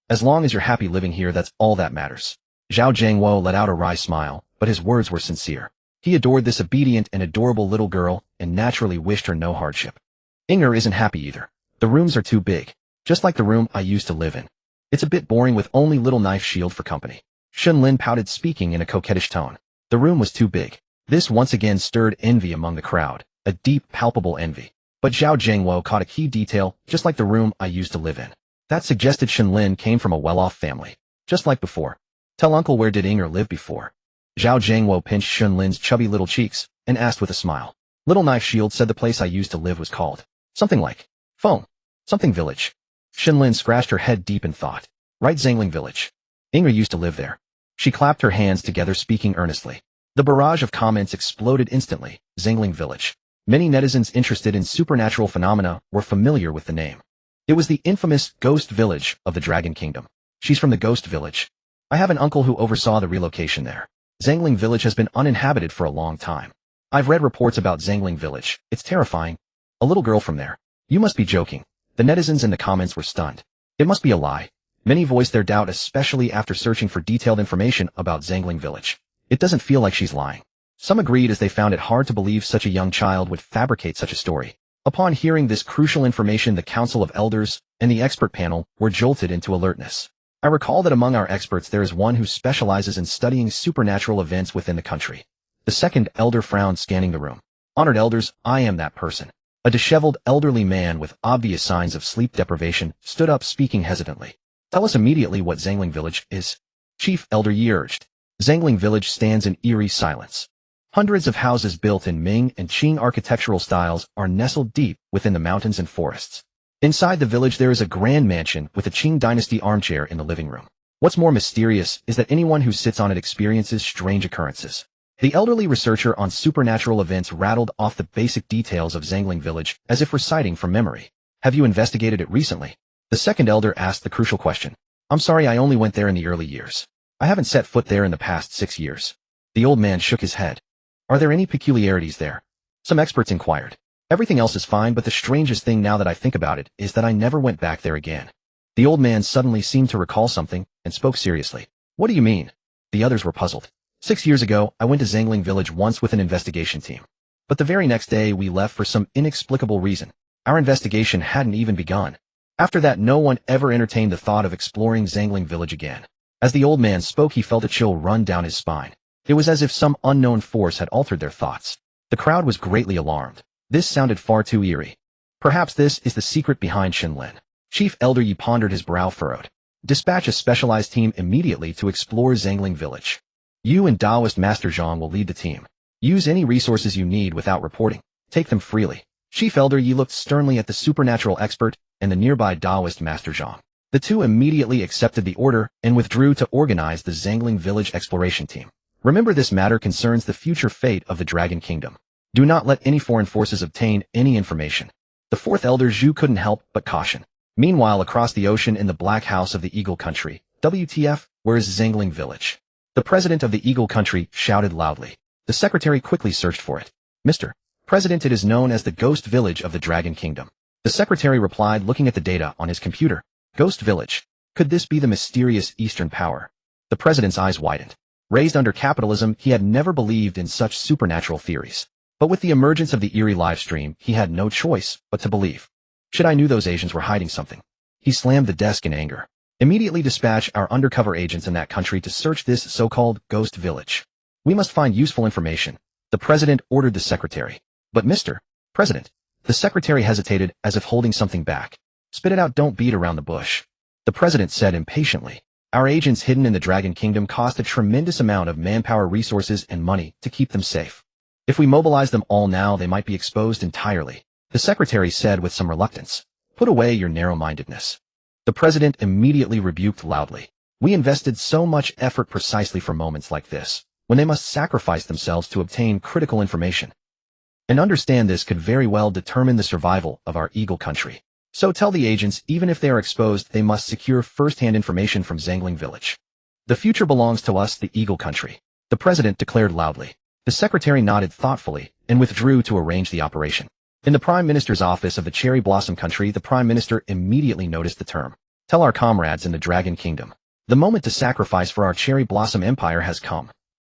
As long as you're happy living here, that's all that matters. Zhao Jiangwo let out a wry smile, but his words were sincere. He adored this obedient and adorable little girl and naturally wished her no hardship. Isn't happy either. The rooms are too big. Just like the room I used to live in. It's a bit boring with only little knife shield for company. Shen Lin pouted, speaking in a coquettish tone. The room was too big. This once again stirred envy among the crowd, a deep, palpable envy. But Zhao Jiangwo caught a key detail, just like the room I used to live in. That suggested Shen Lin came from a well-off family. Just like before. Tell uncle, where did live before? Zhao Jiangwo pinched Shen Lin's chubby little cheeks and asked with a smile. Little Knife Shield said the place I used to live was called something like Foam. Something Village. Shen Lin scratched her head deep in thought. Right, Zangling Village. Used to live there. She clapped her hands together, speaking earnestly. The barrage of comments exploded instantly. Zangling Village. Many netizens interested in supernatural phenomena were familiar with the name. It was the infamous Ghost Village of the Dragon Kingdom. She's from the Ghost Village. I have an uncle who oversaw the relocation there. Zangling Village has been uninhabited for a long time. I've read reports about Zangling Village. It's terrifying. A little girl from there. You must be joking. The netizens in the comments were stunned. It must be a lie. Many voiced their doubt, especially after searching for detailed information about Zangling Village. It doesn't feel like she's lying. Some agreed, as they found it hard to believe such a young child would fabricate such a story. Upon hearing this crucial information, the Council of Elders and the expert panel were jolted into alertness. I recall that among our experts there is one who specializes in studying supernatural events within the country. The second elder frowned, scanning the room. Honored elders, I am that person. A disheveled elderly man with obvious signs of sleep deprivation stood up, speaking hesitantly. Tell us immediately what Zangling Village is. Chief Elder Yi urged. Zangling Village stands in eerie silence. Hundreds of houses built in Ming and Qing architectural styles are nestled deep within the mountains and forests. Inside the village there is a grand mansion with a Qing dynasty armchair in the living room. What's more mysterious is that anyone who sits on it experiences strange occurrences. The elderly researcher on supernatural events rattled off the basic details of Zangling Village as if reciting from memory. Have you investigated it recently? The second elder asked the crucial question. I'm sorry, I only went there in the early years. I haven't set foot there in the past 6 years. The old man shook his head. Are there any peculiarities there? Some experts inquired. Everything else is fine, but the strangest thing, now that I think about it, is that I never went back there again. The old man suddenly seemed to recall something and spoke seriously. What do you mean? The others were puzzled. 6 years ago, I went to Zangling Village once with an investigation team. But the very next day we left for some inexplicable reason. Our investigation hadn't even begun. After that, no one ever entertained the thought of exploring Zangling Village again. As the old man spoke, he felt a chill run down his spine. It was as if some unknown force had altered their thoughts. The crowd was greatly alarmed. This sounded far too eerie. Perhaps this is the secret behind Shen Lin. Chief Elder Yi pondered, his brow furrowed. Dispatch a specialized team immediately to explore Zangling Village. You and Taoist Master Zhang will lead the team. Use any resources you need without reporting. Take them freely. Chief Elder Yi looked sternly at the supernatural expert and the nearby Taoist Master Zhang. The two immediately accepted the order and withdrew to organize the Zangling Village exploration team. Remember, this matter concerns the future fate of the Dragon Kingdom. Do not let any foreign forces obtain any information. The fourth elder Zhu couldn't help but caution. Meanwhile, across the ocean in the Black House of the Eagle Country, WTF, where is Zangling Village? The president of the Eagle Country shouted loudly. The secretary quickly searched for it. Mr. President, it is known as the Ghost Village of the Dragon Kingdom. The secretary replied, looking at the data on his computer. Ghost Village. Could this be the mysterious Eastern power? The president's eyes widened. Raised under capitalism, he had never believed in such supernatural theories. But with the emergence of the eerie livestream, he had no choice but to believe. Shit, I knew those Asians were hiding something. He slammed the desk in anger. Immediately dispatch our undercover agents in that country to search this so-called Ghost Village. We must find useful information. The president ordered the secretary. But Mr. President, the secretary hesitated as if holding something back. Spit it out, don't beat around the bush. The president said impatiently. Our agents hidden in the Dragon Kingdom cost a tremendous amount of manpower, resources, and money to keep them safe. If we mobilize them all now, they might be exposed entirely. The secretary said with some reluctance. Put away your narrow-mindedness. The president immediately rebuked loudly. We invested so much effort precisely for moments like this, when they must sacrifice themselves to obtain critical information. And understand this could very well determine the survival of our Eagle country. So tell the agents, even if they are exposed, they must secure first-hand information from Zangling Village. The future belongs to us, the Eagle country. The president declared loudly. The secretary nodded thoughtfully and withdrew to arrange the operation. In the prime minister's office of the Cherry Blossom country, the prime minister immediately noticed the term. Tell our comrades in the Dragon Kingdom. The moment to sacrifice for our Cherry Blossom Empire has come.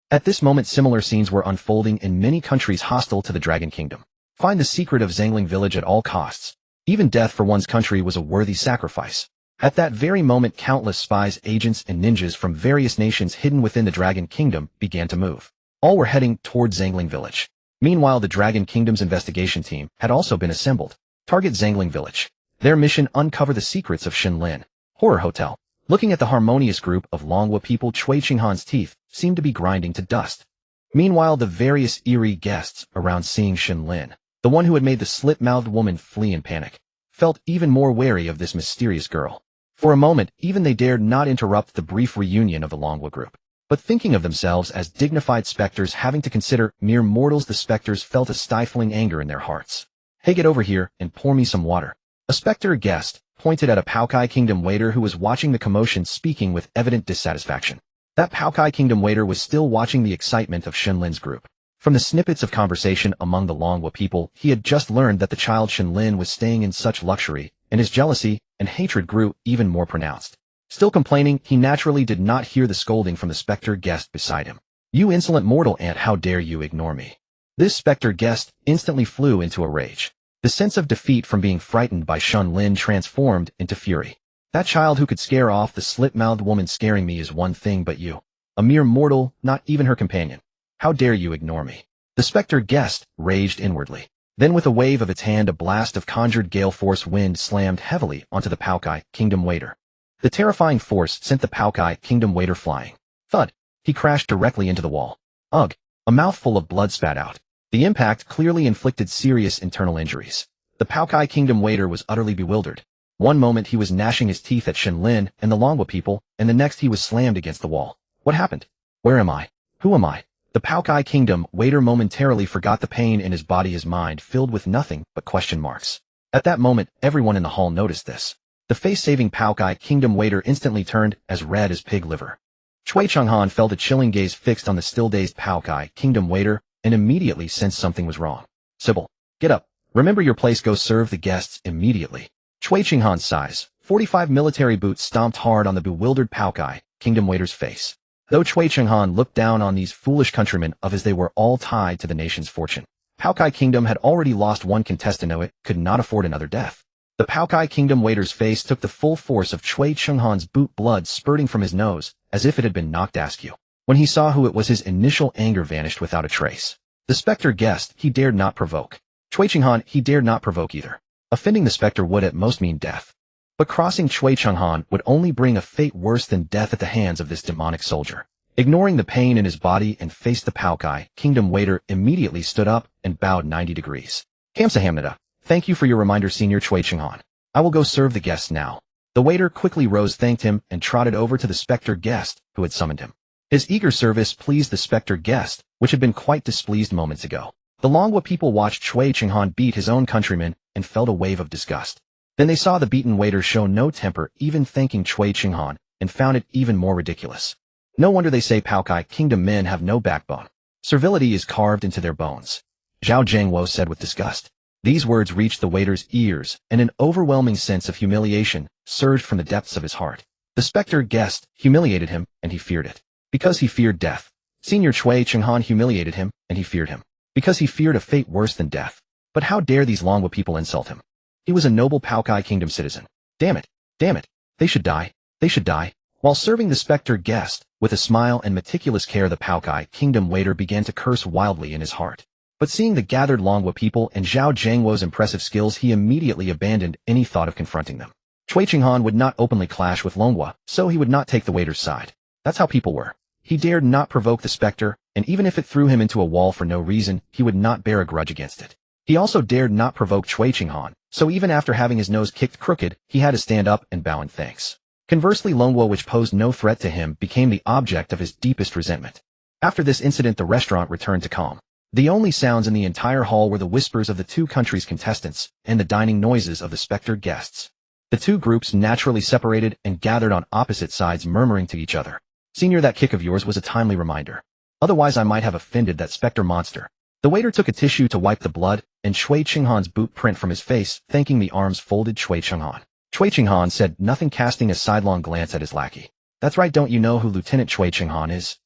At this moment, similar scenes were unfolding in many countries hostile to the Dragon Kingdom. Find the secret of Zangling Village at all costs. Even death for one's country was a worthy sacrifice. At that very moment, countless spies, agents, and ninjas from various nations hidden within the Dragon Kingdom began to move. All were heading toward Zangling Village. Meanwhile, the Dragon Kingdom's investigation team had also been assembled. Target Zangling Village. Their mission: uncover the secrets of Shen Lin. Horror Hotel. Looking at the harmonious group of Longguo people, Cui Qinghan's teeth seemed to be grinding to dust. Meanwhile, the various eerie guests around seeing Shen Lin, the one who had made the slit-mouthed woman flee in panic, felt even more wary of this mysterious girl. For a moment, even they dared not interrupt the brief reunion of the Longguo group. But thinking of themselves as dignified specters having to consider mere mortals, the specters felt a stifling anger in their hearts. Hey, get over here and pour me some water. A specter guest pointed at a Poukai Kingdom waiter who was watching the commotion, speaking with evident dissatisfaction. That Poukai Kingdom waiter was still watching the excitement of Shen Lin's group. From the snippets of conversation among the Longguo people, he had just learned that the child Shen Lin was staying in such luxury, and his jealousy and hatred grew even more pronounced. Still complaining, he naturally did not hear the scolding from the specter guest beside him. You insolent mortal ant, how dare you ignore me? This specter guest instantly flew into a rage. The sense of defeat from being frightened by Shen Lin transformed into fury. That child who could scare off the slit-mouthed woman scaring me is one thing, but you, a mere mortal, not even her companion. How dare you ignore me? The specter guest raged inwardly. Then with a wave of its hand, a blast of conjured gale force wind slammed heavily onto the Poukai Kingdom waiter. The terrifying force sent the Poukai Kingdom waiter flying. Thud! He crashed directly into the wall. Ugh! A mouthful of blood spat out. The impact clearly inflicted serious internal injuries. The Poukai Kingdom waiter was utterly bewildered. One moment he was gnashing his teeth at Shen Lin and the Longguo people, and the next he was slammed against the wall. What happened? Where am I? Who am I? The Poukai Kingdom waiter momentarily forgot the pain in his body, his mind filled with nothing but question marks. At that moment, everyone in the hall noticed this. The face-saving Poukai Kingdom waiter instantly turned as red as pig liver. Cui Qinghan felt a chilling gaze fixed on the still-dazed Poukai Kingdom waiter and immediately sensed something was wrong. Sybil, get up. Remember your place, go serve the guests immediately. Cui Qinghan's size, 45 military boots stomped hard on the bewildered Poukai Kingdom waiter's face. Though Cui Qinghan looked down on these foolish countrymen of his, they were all tied to the nation's fortune. Poukai Kingdom had already lost one contestant, it could not afford another death. The Poukai Kingdom waiter's face took the full force of Cui Qinghan's boot, blood spurting from his nose as if it had been knocked askew. When he saw who it was, his initial anger vanished without a trace. The specter guest he dared not provoke. Cui Qinghan he dared not provoke either. Offending the specter would at most mean death. But crossing Cui Qinghan would only bring a fate worse than death at the hands of this demonic soldier. Ignoring the pain in his body and faced the Poukai Kingdom waiter, immediately stood up and bowed 90 degrees. Kamsahamnida. Thank you for your reminder, Senior Cui Qinghan. I will go serve the guests now. The waiter quickly rose, thanked him, and trotted over to the specter guest who had summoned him. His eager service pleased the specter guest, which had been quite displeased moments ago. The Longguo people watched Cui Qinghan beat his own countrymen and felt a wave of disgust. Then they saw the beaten waiter show no temper, even thanking Cui Qinghan, and found it even more ridiculous. No wonder they say Poukai Kingdom men have no backbone. Servility is carved into their bones. Zhao Jiangwo said with disgust. These words reached the waiter's ears, and an overwhelming sense of humiliation surged from the depths of his heart. The specter guest humiliated him, and he feared it. Because he feared death. Senior Chui Chenghan humiliated him, and he feared him. Because he feared a fate worse than death. But how dare these Longguo people insult him? He was a noble Paokai Kingdom citizen. Damn it. Damn it. They should die. They should die. While serving the specter guest, with a smile and meticulous care, the Paokai Kingdom waiter began to curse wildly in his heart. But seeing the gathered Longguo people and Zhao Jiangwo's impressive skills, he immediately abandoned any thought of confronting them. Chui Chenghan would not openly clash with Longguo, so he would not take the waiter's side. That's how people were. He dared not provoke the specter, and even if it threw him into a wall for no reason, he would not bear a grudge against it. He also dared not provoke Chui Chenghan, so even after having his nose kicked crooked, he had to stand up and bow in thanks. Conversely, Longguo, which posed no threat to him, became the object of his deepest resentment. After this incident, the restaurant returned to calm. The only sounds in the entire hall were the whispers of the two countries' contestants and the dining noises of the specter guests. The two groups naturally separated and gathered on opposite sides, murmuring to each other. Senior, that kick of yours was a timely reminder. Otherwise I might have offended that specter monster. The waiter took a tissue to wipe the blood, and Chui Chenghan's boot print from his face, thanking the arms folded Chui Chenghan. Chui Chenghan said nothing, casting a sidelong glance at his lackey. That's right, don't you know who Lieutenant Chui Chenghan is?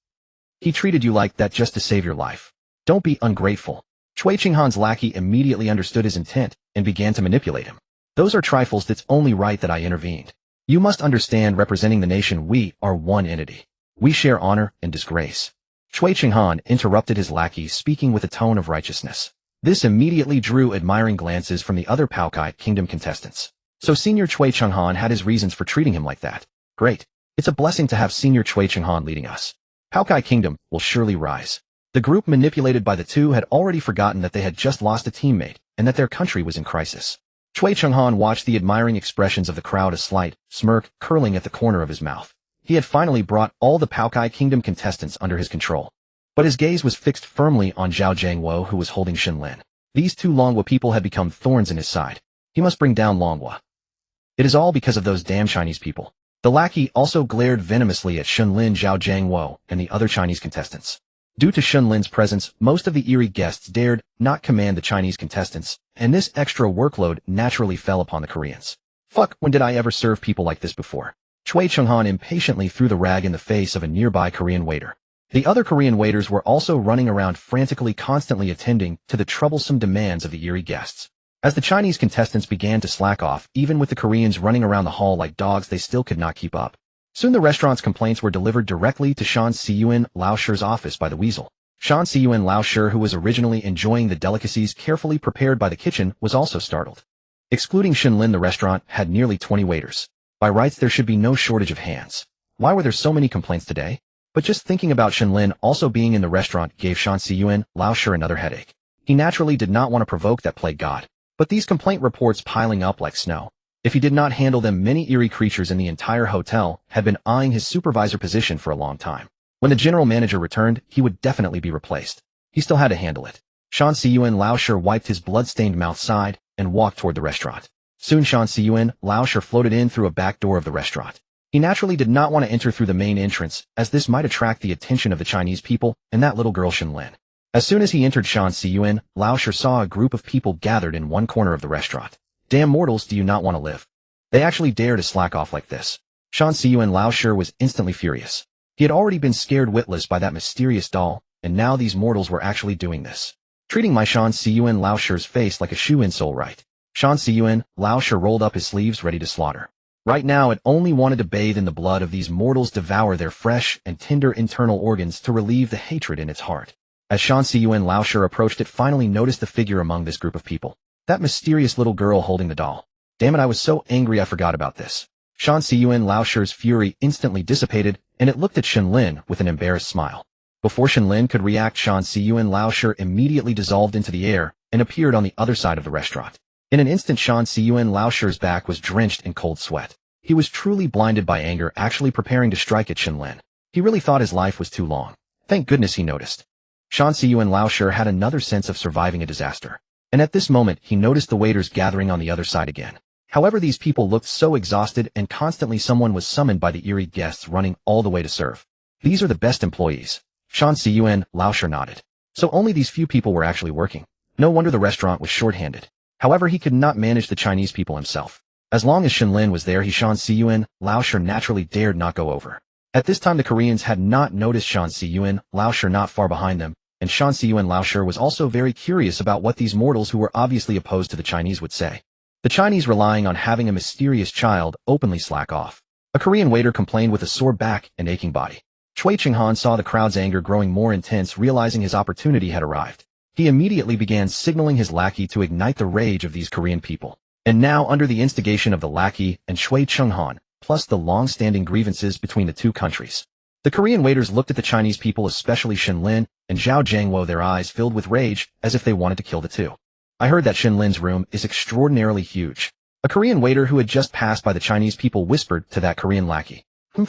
He treated you like that just to save your life. Don't be ungrateful. Chui Chenghan's lackey immediately understood his intent and began to manipulate him. Those are trifles, that's only right that I intervened. You must understand, representing the nation, we are one entity. We share honor and disgrace. Chui Chenghan interrupted his lackey, speaking with a tone of righteousness. This immediately drew admiring glances from the other Paokai Kingdom contestants. So Senior Chui Chenghan had his reasons for treating him like that. Great. It's a blessing to have Senior Chui Chenghan leading us. Paokai Kingdom will surely rise. The group manipulated by the two had already forgotten that they had just lost a teammate and that their country was in crisis. Chui Chenghan watched the admiring expressions of the crowd, a slight smirk curling at the corner of his mouth. He had finally brought all the Paokai Kingdom contestants under his control. But his gaze was fixed firmly on Zhao Jiangwo, who was holding Shen Lin. These two Longguo people had become thorns in his side. He must bring down Longguo. It is all because of those damn Chinese people. The lackey also glared venomously at Shen Lin, Zhao Jiangwo, and the other Chinese contestants. Due to Shen Lin's presence, most of the eerie guests dared not command the Chinese contestants, and this extra workload naturally fell upon the Koreans. Fuck, when did I ever serve people like this before? Chui Chenghan impatiently threw the rag in the face of a nearby Korean waiter. The other Korean waiters were also running around frantically, constantly attending to the troublesome demands of the eerie guests. As the Chinese contestants began to slack off, even with the Koreans running around the hall like dogs, they still could not keep up. Soon the restaurant's complaints were delivered directly to Shan Siyuan Laoshi's office by the weasel. Shan Siyuan Laoshi, who was originally enjoying the delicacies carefully prepared by the kitchen, was also startled. Excluding Shen Lin, the restaurant had nearly 20 waiters. By rights, there should be no shortage of hands. Why were there so many complaints today? But just thinking about Shen Lin also being in the restaurant gave Shan Siyuan Laoshi another headache. He naturally did not want to provoke that plague god. But these complaint reports piling up like snow. If he did not handle them, many eerie creatures in the entire hotel had been eyeing his supervisor position for a long time. When the general manager returned, he would definitely be replaced. He still had to handle it. Shan Siyuan Laoshi wiped his blood-stained mouth side and walked toward the restaurant. Soon Shan Siyuan Laoshi floated in through a back door of the restaurant. He naturally did not want to enter through the main entrance, as this might attract the attention of the Chinese people and that little girl Shen Lin. As soon as he entered, Shan Siyuan Laoshi saw a group of people gathered in one corner of the restaurant. Damn mortals, do you not want to live? They actually dare to slack off like this. Shan Siyuan Laoshi was instantly furious. He had already been scared witless by that mysterious doll, and now these mortals were actually doing this. Treating my Shan Siyuan Laoshi's face like a shoe insole, right? Shan Siyuan Laoshi rolled up his sleeves, ready to slaughter. Right now it only wanted to bathe in the blood of these mortals, devour their fresh and tender internal organs to relieve the hatred in its heart. As Shan Siyuan Laoshi approached, it finally noticed the figure among this group of people. That mysterious little girl holding the doll. Damn it, I was so angry I forgot about this. Shan Siyuan Laoshi's fury instantly dissipated, and it looked at Shen Lin with an embarrassed smile. Before Shen Lin could react, Shan Siyuan Laoshi immediately dissolved into the air and appeared on the other side of the restaurant. In an instant, Shan Siyuan Laoshi's back was drenched in cold sweat. He was truly blinded by anger, actually preparing to strike at Shen Lin. He really thought his life was too long. Thank goodness he noticed. Shan Siyuan Laoshi had another sense of surviving a disaster. And at this moment, he noticed the waiters gathering on the other side again. However, these people looked so exhausted, and constantly someone was summoned by the eerie guests running all the way to serve. These are the best employees. Shan Siyuan Laoshi nodded. So only these few people were actually working. No wonder the restaurant was short-handed. However, he could not manage the Chinese people himself. As long as Shen Lin was there, Shan Siyuan, Lao Shi naturally dared not go over. At this time the Koreans had not noticed Shan Siyuan, Lao Shi not far behind them, and Shan Siyuan Lao Shi was also very curious about what these mortals who were obviously opposed to the Chinese would say. The Chinese, relying on having a mysterious child, openly slack off. A Korean waiter complained with a sore back and aching body. Chui Chinghan saw the crowd's anger growing more intense, realizing his opportunity had arrived. He immediately began signaling his lackey to ignite the rage of these Korean people. And now, under the instigation of the lackey and Chui Chenghan, plus the long-standing grievances between the two countries, the Korean waiters looked at the Chinese people, especially Shen Lin and Zhao Jiangwo, their eyes filled with rage, as if they wanted to kill the two. I heard that Shen Lin's room is extraordinarily huge. A Korean waiter who had just passed by the Chinese people whispered to that Korean lackey.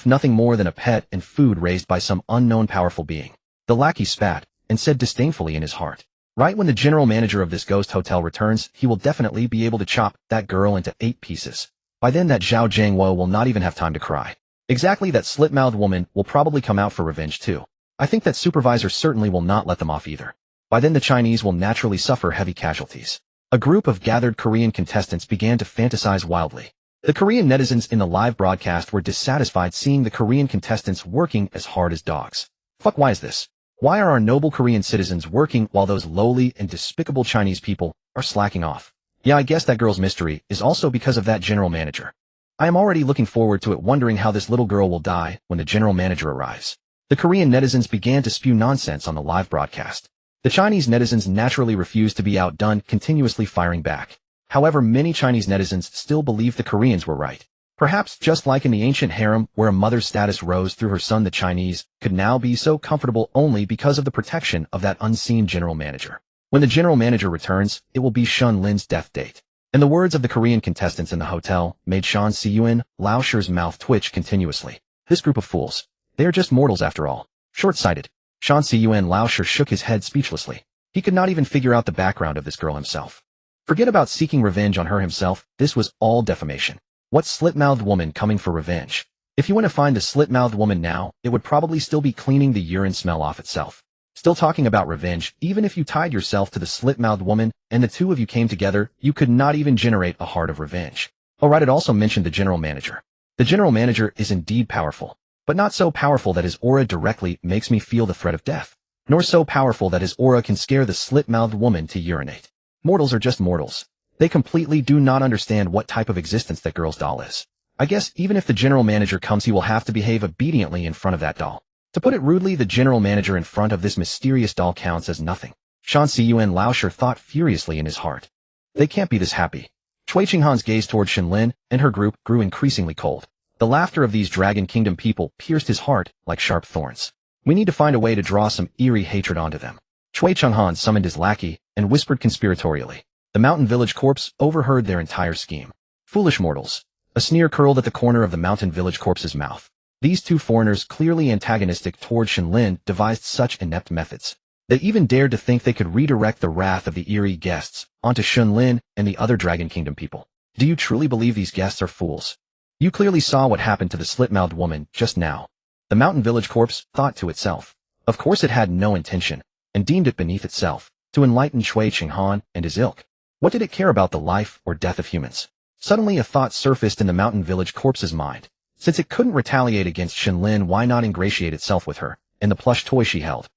Nothing more than a pet and food raised by some unknown powerful being. The lackey spat and said disdainfully in his heart, right when the general manager of this ghost hotel returns, he will definitely be able to chop that girl into 8 pieces. By then that Zhao Jiangwo will not even have time to cry. Exactly, that slit-mouthed woman will probably come out for revenge too. I think that supervisor certainly will not let them off either. By then the Chinese will naturally suffer heavy casualties. A group of gathered Korean contestants began to fantasize wildly. The Korean netizens in the live broadcast were dissatisfied seeing the Korean contestants working as hard as dogs. Fuck, why is this? Why are our noble Korean citizens working while those lowly and despicable Chinese people are slacking off? Yeah, I guess that girl's mystery is also because of that general manager. I am already looking forward to it, wondering how this little girl will die when the general manager arrives. The Korean netizens began to spew nonsense on the live broadcast. The Chinese netizens naturally refused to be outdone, continuously firing back. However, many Chinese netizens still believed the Koreans were right. Perhaps just like in the ancient harem where a mother's status rose through her son, the Chinese could now be so comfortable only because of the protection of that unseen general manager. When the general manager returns, it will be Shen Lin's death date. And the words of the Korean contestants in the hotel made Shan Siyuan, Lao Shi's mouth twitch continuously. This group of fools. They are just mortals after all. Short-sighted. Shan Siyuan Lao Shi shook his head speechlessly. He could not even figure out the background of this girl himself. Forget about seeking revenge on her himself, this was all defamation. What slit-mouthed woman coming for revenge? If you want to find the slit-mouthed woman now, it would probably still be cleaning the urine smell off itself. Still talking about revenge, even if you tied yourself to the slit-mouthed woman and the two of you came together, you could not even generate a heart of revenge. Alright, it also mentioned the general manager. The general manager is indeed powerful, but not so powerful that his aura directly makes me feel the threat of death, nor so powerful that his aura can scare the slit-mouthed woman to urinate. Mortals are just mortals. They completely do not understand what type of existence that girl's doll is. I guess even if the general manager comes, he will have to behave obediently in front of that doll. To put it rudely, the general manager in front of this mysterious doll counts as nothing. Shan Siyuan Lao Shi thought furiously in his heart. They can't be this happy. Chui Chinghan's gaze toward Shen Lin and her group grew increasingly cold. The laughter of these Dragon Kingdom people pierced his heart like sharp thorns. We need to find a way to draw some eerie hatred onto them. Chui Chenghan summoned his lackey and whispered conspiratorially. The Mountain Village corpse overheard their entire scheme. Foolish mortals. A sneer curled at the corner of the Mountain Village corpse's mouth. These two foreigners, clearly antagonistic toward Shen Lin, devised such inept methods. They even dared to think they could redirect the wrath of the eerie guests onto Shen Lin and the other Dragon Kingdom people. Do you truly believe these guests are fools? You clearly saw what happened to the slit-mouthed woman just now. The Mountain Village corpse thought to itself. Of course it had no intention, and deemed it beneath itself to enlighten Chui Chinghan and his ilk. What did it care about the life or death of humans? Suddenly a thought surfaced in the Mountain Village corpse's mind. Since it couldn't retaliate against Shen Lin, why not ingratiate itself with her and the plush toy she held?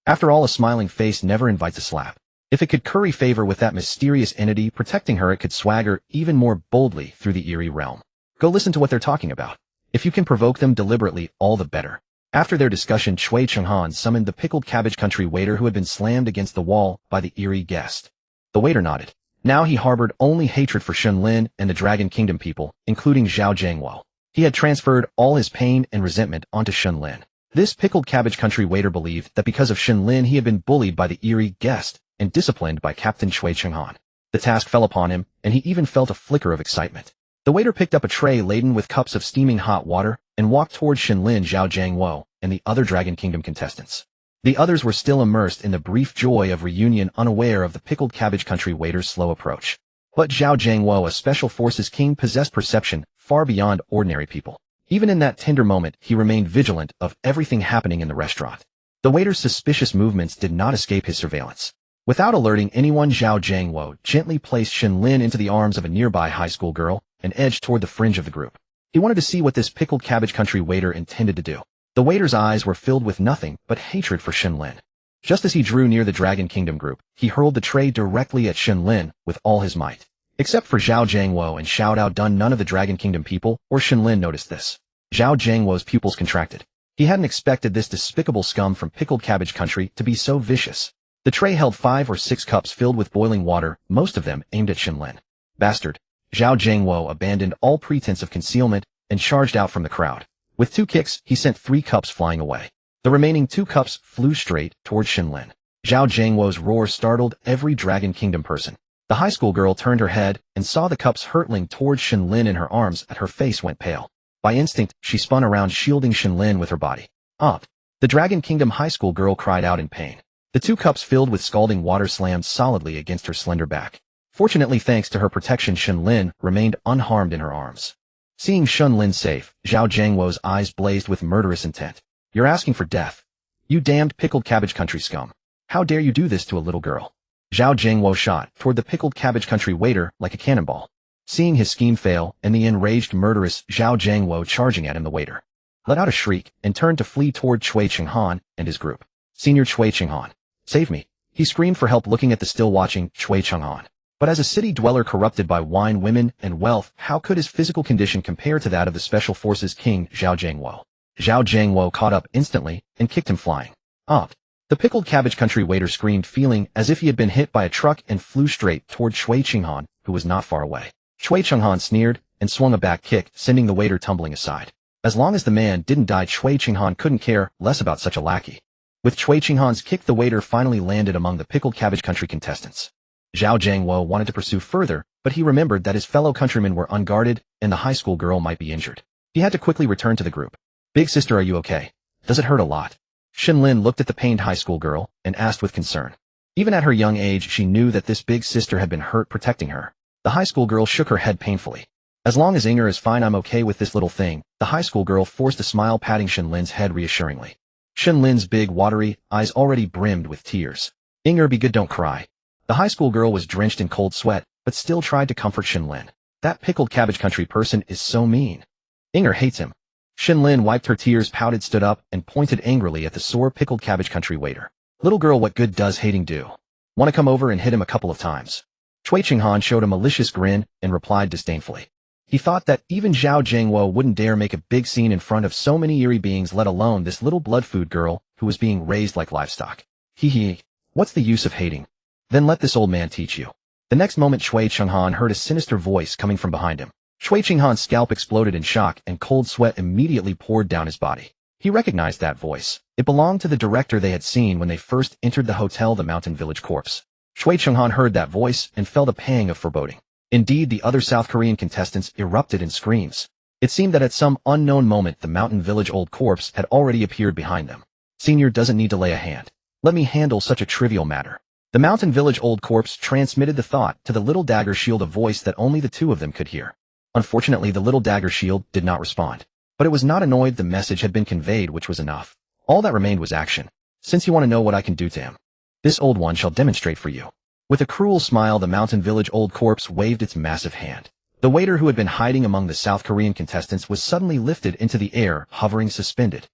After all, a smiling face never invites a slap. If it could curry favor with that mysterious entity protecting her, it could swagger even more boldly through the eerie realm. Go listen to what they're talking about. If you can provoke them deliberately, all the better. After their discussion, Chui Chenghan summoned the pickled cabbage country waiter who had been slammed against the wall by the eerie guest. The waiter nodded. Now he harbored only hatred for Shen Lin and the Dragon Kingdom people, including Zhao Jiangwo. He had transferred all his pain and resentment onto Shen Lin. This pickled cabbage country waiter believed that because of Shen Lin he had been bullied by the eerie guest and disciplined by Captain Chui Chenghan. The task fell upon him, and he even felt a flicker of excitement. The waiter picked up a tray laden with cups of steaming hot water and walked toward Shen Lin, Zhao Jiangwo, and the other Dragon Kingdom contestants. The others were still immersed in the brief joy of reunion, unaware of the pickled cabbage country waiter's slow approach. But Zhao Jiangwo, a special forces king, possessed perception far beyond ordinary people. Even in that tender moment, he remained vigilant of everything happening in the restaurant. The waiter's suspicious movements did not escape his surveillance. Without alerting anyone, Zhao Jiangwo gently placed Shen Lin into the arms of a nearby high school girl and edged toward the fringe of the group. He wanted to see what this pickled cabbage country waiter intended to do. The waiter's eyes were filled with nothing but hatred for Shen Lin. Just as he drew near the Dragon Kingdom group, he hurled the tray directly at Shen Lin with all his might. Except for Zhao Jiangwo and Xiao Dao Dun, none of the Dragon Kingdom people or Shen Lin noticed this. Zhao Jiangwo's pupils contracted. He hadn't expected this despicable scum from pickled cabbage country to be so vicious. The tray held 5 or 6 cups filled with boiling water, most of them aimed at Shen Lin. Bastard! Zhao Jiangwo abandoned all pretense of concealment and charged out from the crowd. With 2 kicks, he sent 3 cups flying away. The remaining 2 cups flew straight toward Shen Lin. Zhao Jiangwo's roar startled every Dragon Kingdom person. The high school girl turned her head and saw the cups hurtling toward Shen Lin in her arms, and her face went pale. By instinct, she spun around, shielding Shen Lin with her body. Up! The Dragon Kingdom high school girl cried out in pain. The 2 cups filled with scalding water slammed solidly against her slender back. Fortunately, thanks to her protection, Shen Lin remained unharmed in her arms. Seeing Shen Lin safe, Zhao Jiangwo's eyes blazed with murderous intent. You're asking for death. You damned pickled cabbage country scum. How dare you do this to a little girl? Zhao Jiangwo shot toward the pickled cabbage country waiter like a cannonball. Seeing his scheme fail and the enraged murderous Zhao Jiangwo charging at him, the waiter let out a shriek and turned to flee toward Cui Chenghan and his group. Senior Cui Chenghan, save me! He screamed for help, looking at the still watching Cui Chenghan. But as a city dweller corrupted by wine, women, and wealth, how could his physical condition compare to that of the Special Forces King Zhao Jiangwo? Zhao Jiangwo caught up instantly and kicked him flying. Up! The pickled cabbage country waiter screamed, feeling as if he had been hit by a truck, and flew straight toward Cui Chenghan, who was not far away. Cui Chenghan sneered and swung a back kick, sending the waiter tumbling aside. As long as the man didn't die, Cui Chenghan couldn't care less about such a lackey. With Cui Chenghan's kick, the waiter finally landed among the pickled cabbage country contestants. Zhao Jiangwo wanted to pursue further, but he remembered that his fellow countrymen were unguarded and the high school girl might be injured. He had to quickly return to the group. Big sister, are you okay? Does it hurt a lot? Shen Lin looked at the pained high school girl and asked with concern. Even at her young age, she knew that this big sister had been hurt protecting her. The high school girl shook her head painfully. As long as Inger is fine, I'm okay with this little thing. The high school girl forced a smile, patting Shen Lin's head reassuringly. Shen Lin's big, watery eyes already brimmed with tears. Inger, be good, don't cry. The high school girl was drenched in cold sweat, but still tried to comfort Shen Lin. That pickled cabbage country person is so mean. Inger hates him. Shen Lin wiped her tears, pouted, stood up, and pointed angrily at the sore pickled cabbage country waiter. Little girl, what good does hating do? Want to come over and hit him a couple of times? Cui Chenghan showed a malicious grin and replied disdainfully. He thought that even Zhao Jiangwo wouldn't dare make a big scene in front of so many eerie beings, let alone this little blood food girl who was being raised like livestock. Hee hee. What's the use of hating? Then let this old man teach you. The next moment, Cui Chenghan heard a sinister voice coming from behind him. Cui Chenghan's scalp exploded in shock, and cold sweat immediately poured down his body. He recognized that voice. It belonged to the director they had seen when they first entered the hotel, the Mountain Village Corpse. Cui Chenghan heard that voice and felt a pang of foreboding. Indeed, the other South Korean contestants erupted in screams. It seemed that at some unknown moment the Mountain Village Old Corpse had already appeared behind them. Senior doesn't need to lay a hand. Let me handle such a trivial matter. The Mountain Village Old Corpse transmitted the thought to the little dagger shield, a voice that only the two of them could hear. Unfortunately, the little dagger shield did not respond. But it was not annoyed. The message had been conveyed, which was enough. All that remained was action. Since you want to know what I can do to him, this old one shall demonstrate for you. With a cruel smile, the Mountain Village Old Corpse waved its massive hand. The waiter, who had been hiding among the South Korean contestants, was suddenly lifted into the air, hovering suspended.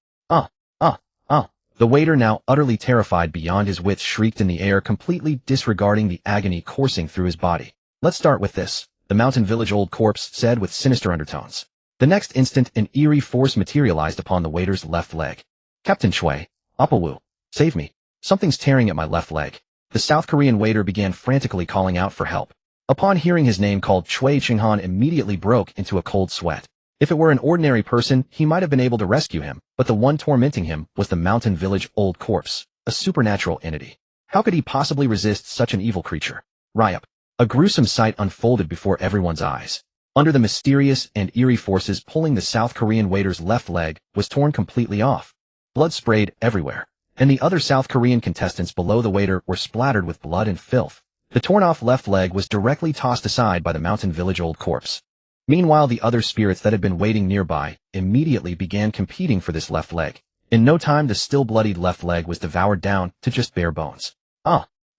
The waiter, now utterly terrified beyond his wits, shrieked in the air, completely disregarding the agony coursing through his body. Let's start with this, the Mountain Village Old Corpse said with sinister undertones. The next instant, an eerie force materialized upon the waiter's left leg. Captain Chui, Apawu, save me. Something's tearing at my left leg. The South Korean waiter began frantically calling out for help. Upon hearing his name called, Cui Chenghan immediately broke into a cold sweat. If it were an ordinary person, he might have been able to rescue him, but the one tormenting him was the Mountain Village Old Corpse, a supernatural entity. How could he possibly resist such an evil creature? Ryup. A gruesome sight unfolded before everyone's eyes. Under the mysterious and eerie forces pulling, the South Korean waiter's left leg was torn completely off. Blood sprayed everywhere, and the other South Korean contestants below the waiter were splattered with blood and filth. The torn-off left leg was directly tossed aside by the Mountain Village Old Corpse. Meanwhile, the other spirits that had been waiting nearby immediately began competing for this left leg. In no time, the still bloodied left leg was devoured down to just bare bones.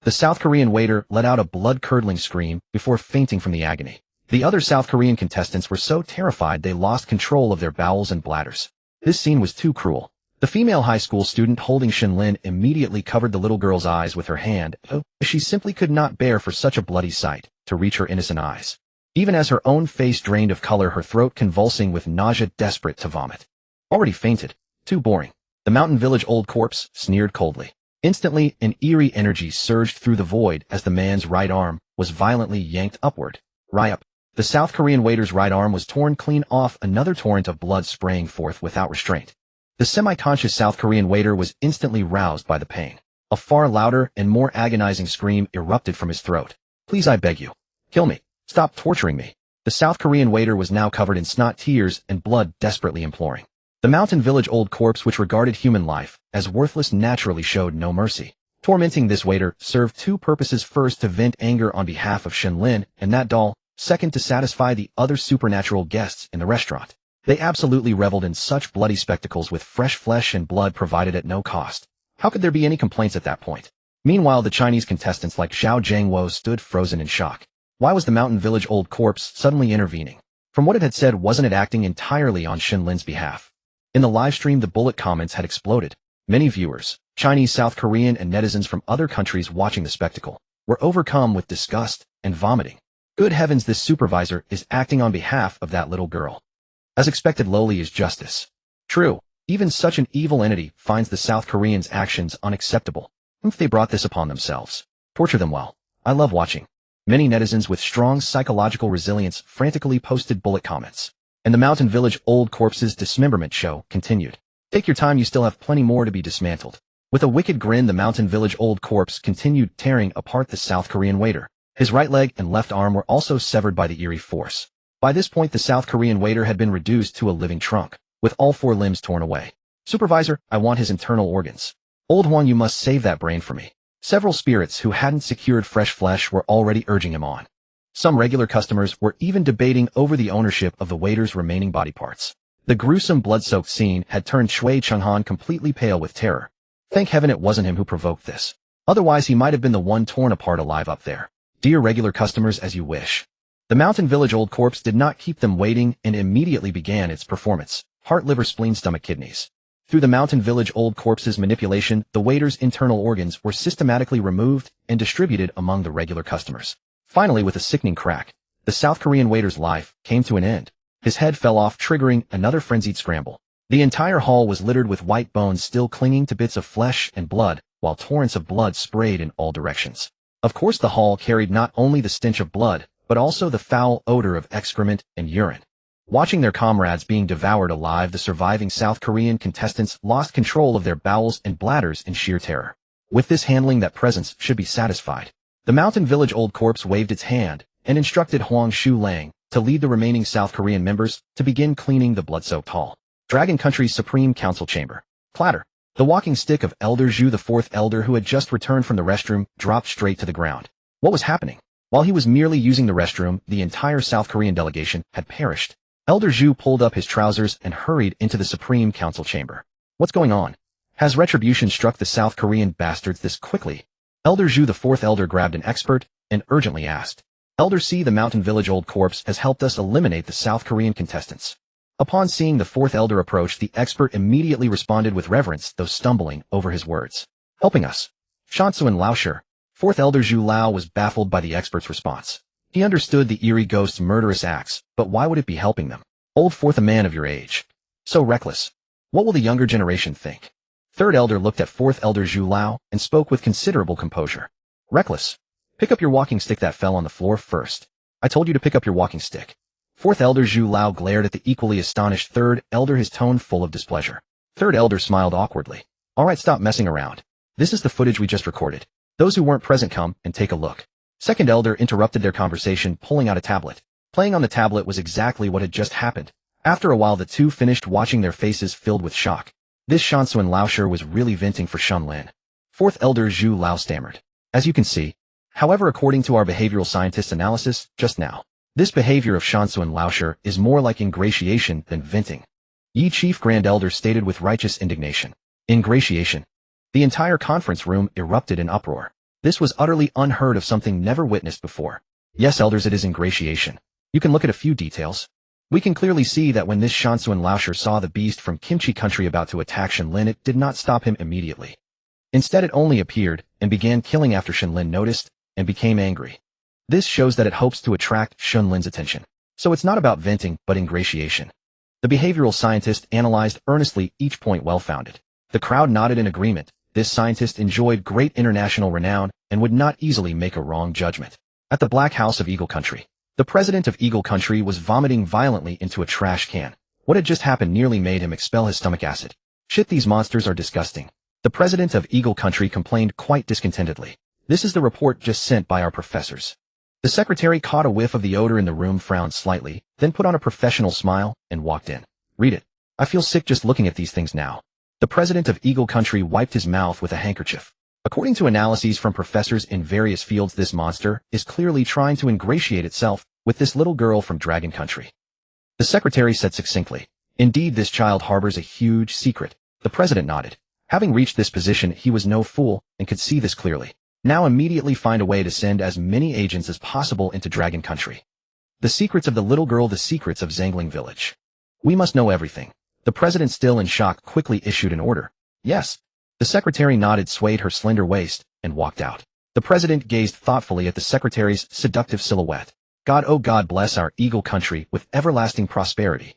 The South Korean waiter let out a blood-curdling scream before fainting from the agony. The other South Korean contestants were so terrified they lost control of their bowels and bladders. This scene was too cruel. The female high school student holding Shen Lin immediately covered the little girl's eyes with her hand. She simply could not bear for such a bloody sight to reach her innocent eyes. Even as her own face drained of color, her throat convulsing with nausea, desperate to vomit. Already fainted. Too boring. The mountain village old corpse sneered coldly. Instantly, an eerie energy surged through the void as the man's right arm was violently yanked upward. Ryup. The South Korean waiter's right arm was torn clean off, another torrent of blood spraying forth without restraint. The semi-conscious South Korean waiter was instantly roused by the pain. A far louder and more agonizing scream erupted from his throat. Please, I beg you. Kill me. Stop torturing me. The South Korean waiter was now covered in snot, tears, and blood, desperately imploring. The mountain village old corpse, which regarded human life as worthless, naturally showed no mercy. Tormenting this waiter served two purposes: first, to vent anger on behalf of Shen Lin and that doll; second, to satisfy the other supernatural guests in the restaurant. They absolutely reveled in such bloody spectacles with fresh flesh and blood provided at no cost. How could there be any complaints at that point? Meanwhile, the Chinese contestants like Xiao Jiangwo stood frozen in shock. Why was the mountain village old corpse suddenly intervening? From what it had said, wasn't it acting entirely on Shen Lin's behalf? In the live stream, the bullet comments had exploded. Many viewers, Chinese, South Korean, and netizens from other countries watching the spectacle, were overcome with disgust and vomiting. Good heavens, this supervisor is acting on behalf of that little girl. As expected, Loli is justice. True, even such an evil entity finds the South Koreans' actions unacceptable. If they brought this upon themselves, torture them well. I love watching. Many netizens with strong psychological resilience frantically posted bullet comments. And the mountain village old corpse's dismemberment show continued. Take your time, you still have plenty more to be dismantled. With a wicked grin, the mountain village old corpse continued tearing apart the South Korean waiter. His right leg and left arm were also severed by the eerie force. By this point, the South Korean waiter had been reduced to a living trunk, with all four limbs torn away. Supervisor, I want his internal organs. Old one, you must save that brain for me. Several spirits who hadn't secured fresh flesh were already urging him on. Some regular customers were even debating over the ownership of the waiter's remaining body parts. The gruesome blood-soaked scene had turned Shui Chenghan completely pale with terror. Thank heaven it wasn't him who provoked this. Otherwise, he might have been the one torn apart alive up there. Dear regular customers, as you wish. The mountain village old corpse did not keep them waiting and immediately began its performance. Heart, liver, spleen, stomach, kidneys. Through the mountain village old corpse's manipulation, the waiter's internal organs were systematically removed and distributed among the regular customers. Finally, with a sickening crack, the South Korean waiter's life came to an end. His head fell off, triggering another frenzied scramble. The entire hall was littered with white bones still clinging to bits of flesh and blood, while torrents of blood sprayed in all directions. Of course, the hall carried not only the stench of blood, but also the foul odor of excrement and urine. Watching their comrades being devoured alive, the surviving South Korean contestants lost control of their bowels and bladders in sheer terror. With this handling, that presence should be satisfied. The mountain village old corpse waved its hand and instructed Huang Shu Lang to lead the remaining South Korean members to begin cleaning the blood-soaked hall. Dragon Country's Supreme Council Chamber. Clatter. The walking stick of Elder Zhu, the fourth elder who had just returned from the restroom, dropped straight to the ground. What was happening? While he was merely using the restroom, the entire South Korean delegation had perished. Elder Zhu pulled up his trousers and hurried into the Supreme Council chamber. What's going on? Has retribution struck the South Korean bastards this quickly? Elder Zhu, the fourth elder, grabbed an expert and urgently asked. Elder C, the mountain village old corpse, has helped us eliminate the South Korean contestants. Upon seeing the fourth elder approach, the expert immediately responded with reverence, though stumbling over his words. Helping us. Shansu and Laosher. Fourth elder Zhu Lao was baffled by the expert's response. He understood the eerie ghost's murderous acts, but why would it be helping them? Old fourth, a man of your age. So reckless. What will the younger generation think? Third elder looked at fourth elder Zhu Lao and spoke with considerable composure. Reckless. Pick up your walking stick that fell on the floor first. I told you to pick up your walking stick. Fourth elder Zhu Lao glared at the equally astonished third elder, his tone full of displeasure. Third elder smiled awkwardly. All right, stop messing around. This is the footage we just recorded. Those who weren't present, come and take a look. Second elder interrupted their conversation, pulling out a tablet. Playing on the tablet was exactly what had just happened. After a while, the two finished watching, their faces filled with shock. This Shansu and Laosher was really venting for Shen Lin. Fourth elder Zhu Lao stammered. As you can see. However, according to our behavioral scientist's analysis just now, this behavior of Shansu and Laosher is more like ingratiation than venting. Yi Chief Grand Elder stated with righteous indignation. Ingratiation. The entire conference room erupted in uproar. This was utterly unheard of, something never witnessed before. Yes, elders, it is ingratiation. You can look at a few details. We can clearly see that when this Shansuan Laosher saw the beast from Kimchi Country about to attack Shen Lin, it did not stop him immediately. Instead, it only appeared and began killing after Shen Lin noticed and became angry. This shows that it hopes to attract Shen Lin's attention. So it's not about venting, but ingratiation. The behavioral scientist analyzed earnestly, each point well-founded. The crowd nodded in agreement. This scientist enjoyed great international renown and would not easily make a wrong judgment. At the Black House of Eagle Country, the president of Eagle Country was vomiting violently into a trash can. What had just happened nearly made him expel his stomach acid. Shit, these monsters are disgusting. The president of Eagle Country complained quite discontentedly. This is the report just sent by our professors. The secretary caught a whiff of the odor in the room, frowned slightly, then put on a professional smile and walked in. Read it. I feel sick just looking at these things now. The president of Eagle Country wiped his mouth with a handkerchief. According to analyses from professors in various fields, this monster is clearly trying to ingratiate itself with this little girl from Dragon Country. The secretary said succinctly. Indeed, this child harbors a huge secret. The president nodded. Having reached this position, he was no fool and could see this clearly. Now immediately find a way to send as many agents as possible into Dragon Country. The secrets of the little girl, the secrets of Zangling Village. We must know everything. The president, still in shock, quickly issued an order. Yes. The secretary nodded, swayed her slender waist, and walked out. The president gazed thoughtfully at the secretary's seductive silhouette. God, oh God, bless our Eagle Country with everlasting prosperity.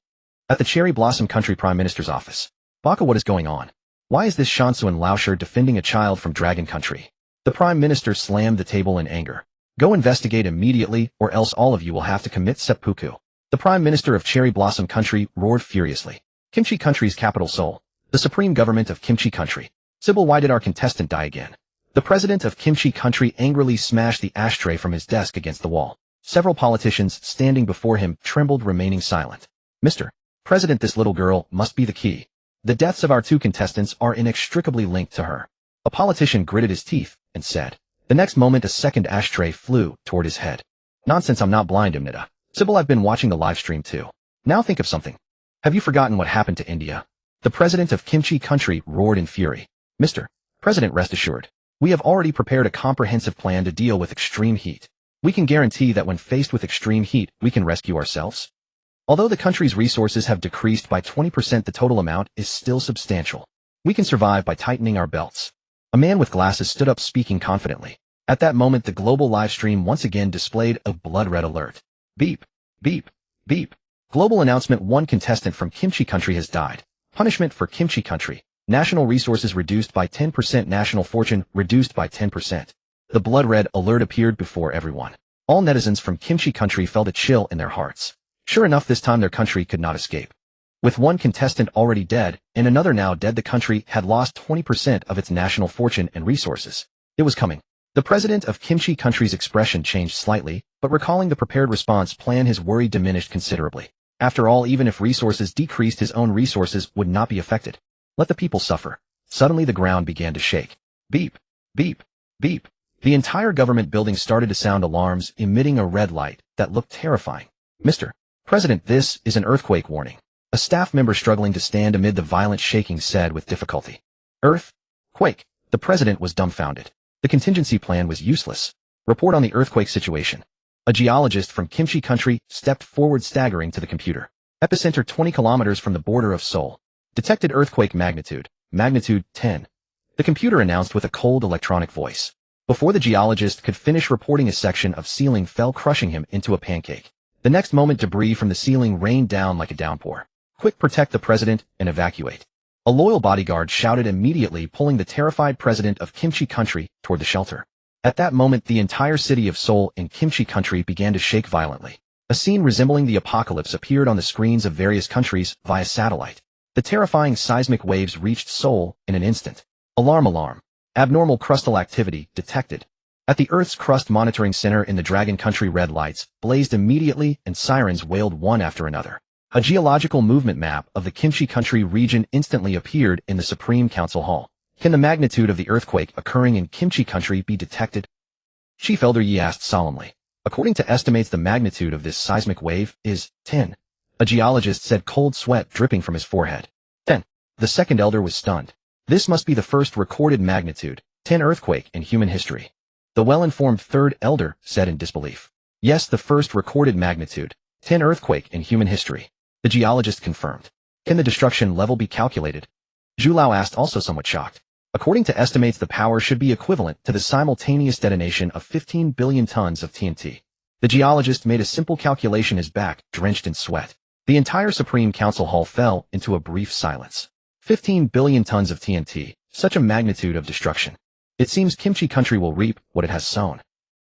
At the Cherry Blossom Country Prime Minister's office. Baka, what is going on? Why is this Shansuan Laosher defending a child from Dragon Country? The Prime Minister slammed the table in anger. Go investigate immediately, or else all of you will have to commit seppuku. The Prime Minister of Cherry Blossom Country roared furiously. Kimchi Country's capital, Seoul. The supreme government of Kimchi Country. Sybil, why did our contestant die again? The president of Kimchi Country angrily smashed the ashtray from his desk against the wall. Several politicians standing before him trembled, remaining silent. Mr. President, this little girl must be the key. The deaths of our two contestants are inextricably linked to her. A politician gritted his teeth and said. The next moment, a second ashtray flew toward his head. Nonsense, I'm not blind, Imnida. Sybil, I've been watching the live stream too. Now think of something. Have you forgotten what happened to India? The president of Kimchi Country roared in fury. Mr. President, rest assured. We have already prepared a comprehensive plan to deal with extreme heat. We can guarantee that when faced with extreme heat, we can rescue ourselves. Although the country's resources have decreased by 20%, the total amount is still substantial. We can survive by tightening our belts. A man with glasses stood up, speaking confidently. At that moment, the global live stream once again displayed a blood-red alert. Beep, beep, beep. Global announcement: one contestant from Kimchi Country has died. Punishment for Kimchi Country. National resources reduced by 10%. National fortune reduced by 10%. The blood-red alert appeared before everyone. All netizens from Kimchi Country felt a chill in their hearts. Sure enough, this time their country could not escape. With one contestant already dead and another now dead, the country had lost 20% of its national fortune and resources. It was coming. The president of Kimchi Country's expression changed slightly, but recalling the prepared response plan, his worry diminished considerably. After all, even if resources decreased, his own resources would not be affected. Let the people suffer. Suddenly the ground began to shake. Beep, beep, beep. The entire government building started to sound alarms, emitting a red light that looked terrifying. Mr. President, this is an earthquake warning. A staff member struggling to stand amid the violent shaking said with difficulty. Earthquake. The president was dumbfounded. The contingency plan was useless. Report on the earthquake situation. A geologist from Kimchi Country stepped forward, staggering to the computer. Epicenter 20 kilometers from the border of Seoul. Detected earthquake magnitude 10. The computer announced with a cold electronic voice. Before the geologist could finish reporting, a section of ceiling fell, crushing him into a pancake. The next moment, debris from the ceiling rained down like a downpour. Quick, protect the president and evacuate. A loyal bodyguard shouted, immediately pulling the terrified president of Kimchi Country toward the shelter. At that moment, the entire city of Seoul in Kimchi Country began to shake violently. A scene resembling the apocalypse appeared on the screens of various countries via satellite. The terrifying seismic waves reached Seoul in an instant. Alarm, alarm. Abnormal crustal activity detected. At the Earth's Crust Monitoring Center in the Dragon Country, red lights blazed immediately and sirens wailed one after another. A geological movement map of the Kimchi Country region instantly appeared in the Supreme Council Hall. Can the magnitude of the earthquake occurring in Kimchi Country be detected? Chief Elder Yi asked solemnly. According to estimates, the magnitude of this seismic wave is 10. A geologist said, cold sweat dripping from his forehead. 10. The second elder was stunned. This must be the first recorded magnitude 10 earthquake in human history. The well-informed third elder said in disbelief. Yes, the first recorded magnitude 10 earthquake in human history. The geologist confirmed. Can the destruction level be calculated? Zhu Lao asked, also somewhat shocked. According to estimates, the power should be equivalent to the simultaneous detonation of 15 billion tons of TNT. The geologist made a simple calculation, his back drenched in sweat. The entire Supreme Council hall fell into a brief silence. 15 billion tons of TNT, such a magnitude of destruction. It seems Kimchi Country will reap what it has sown.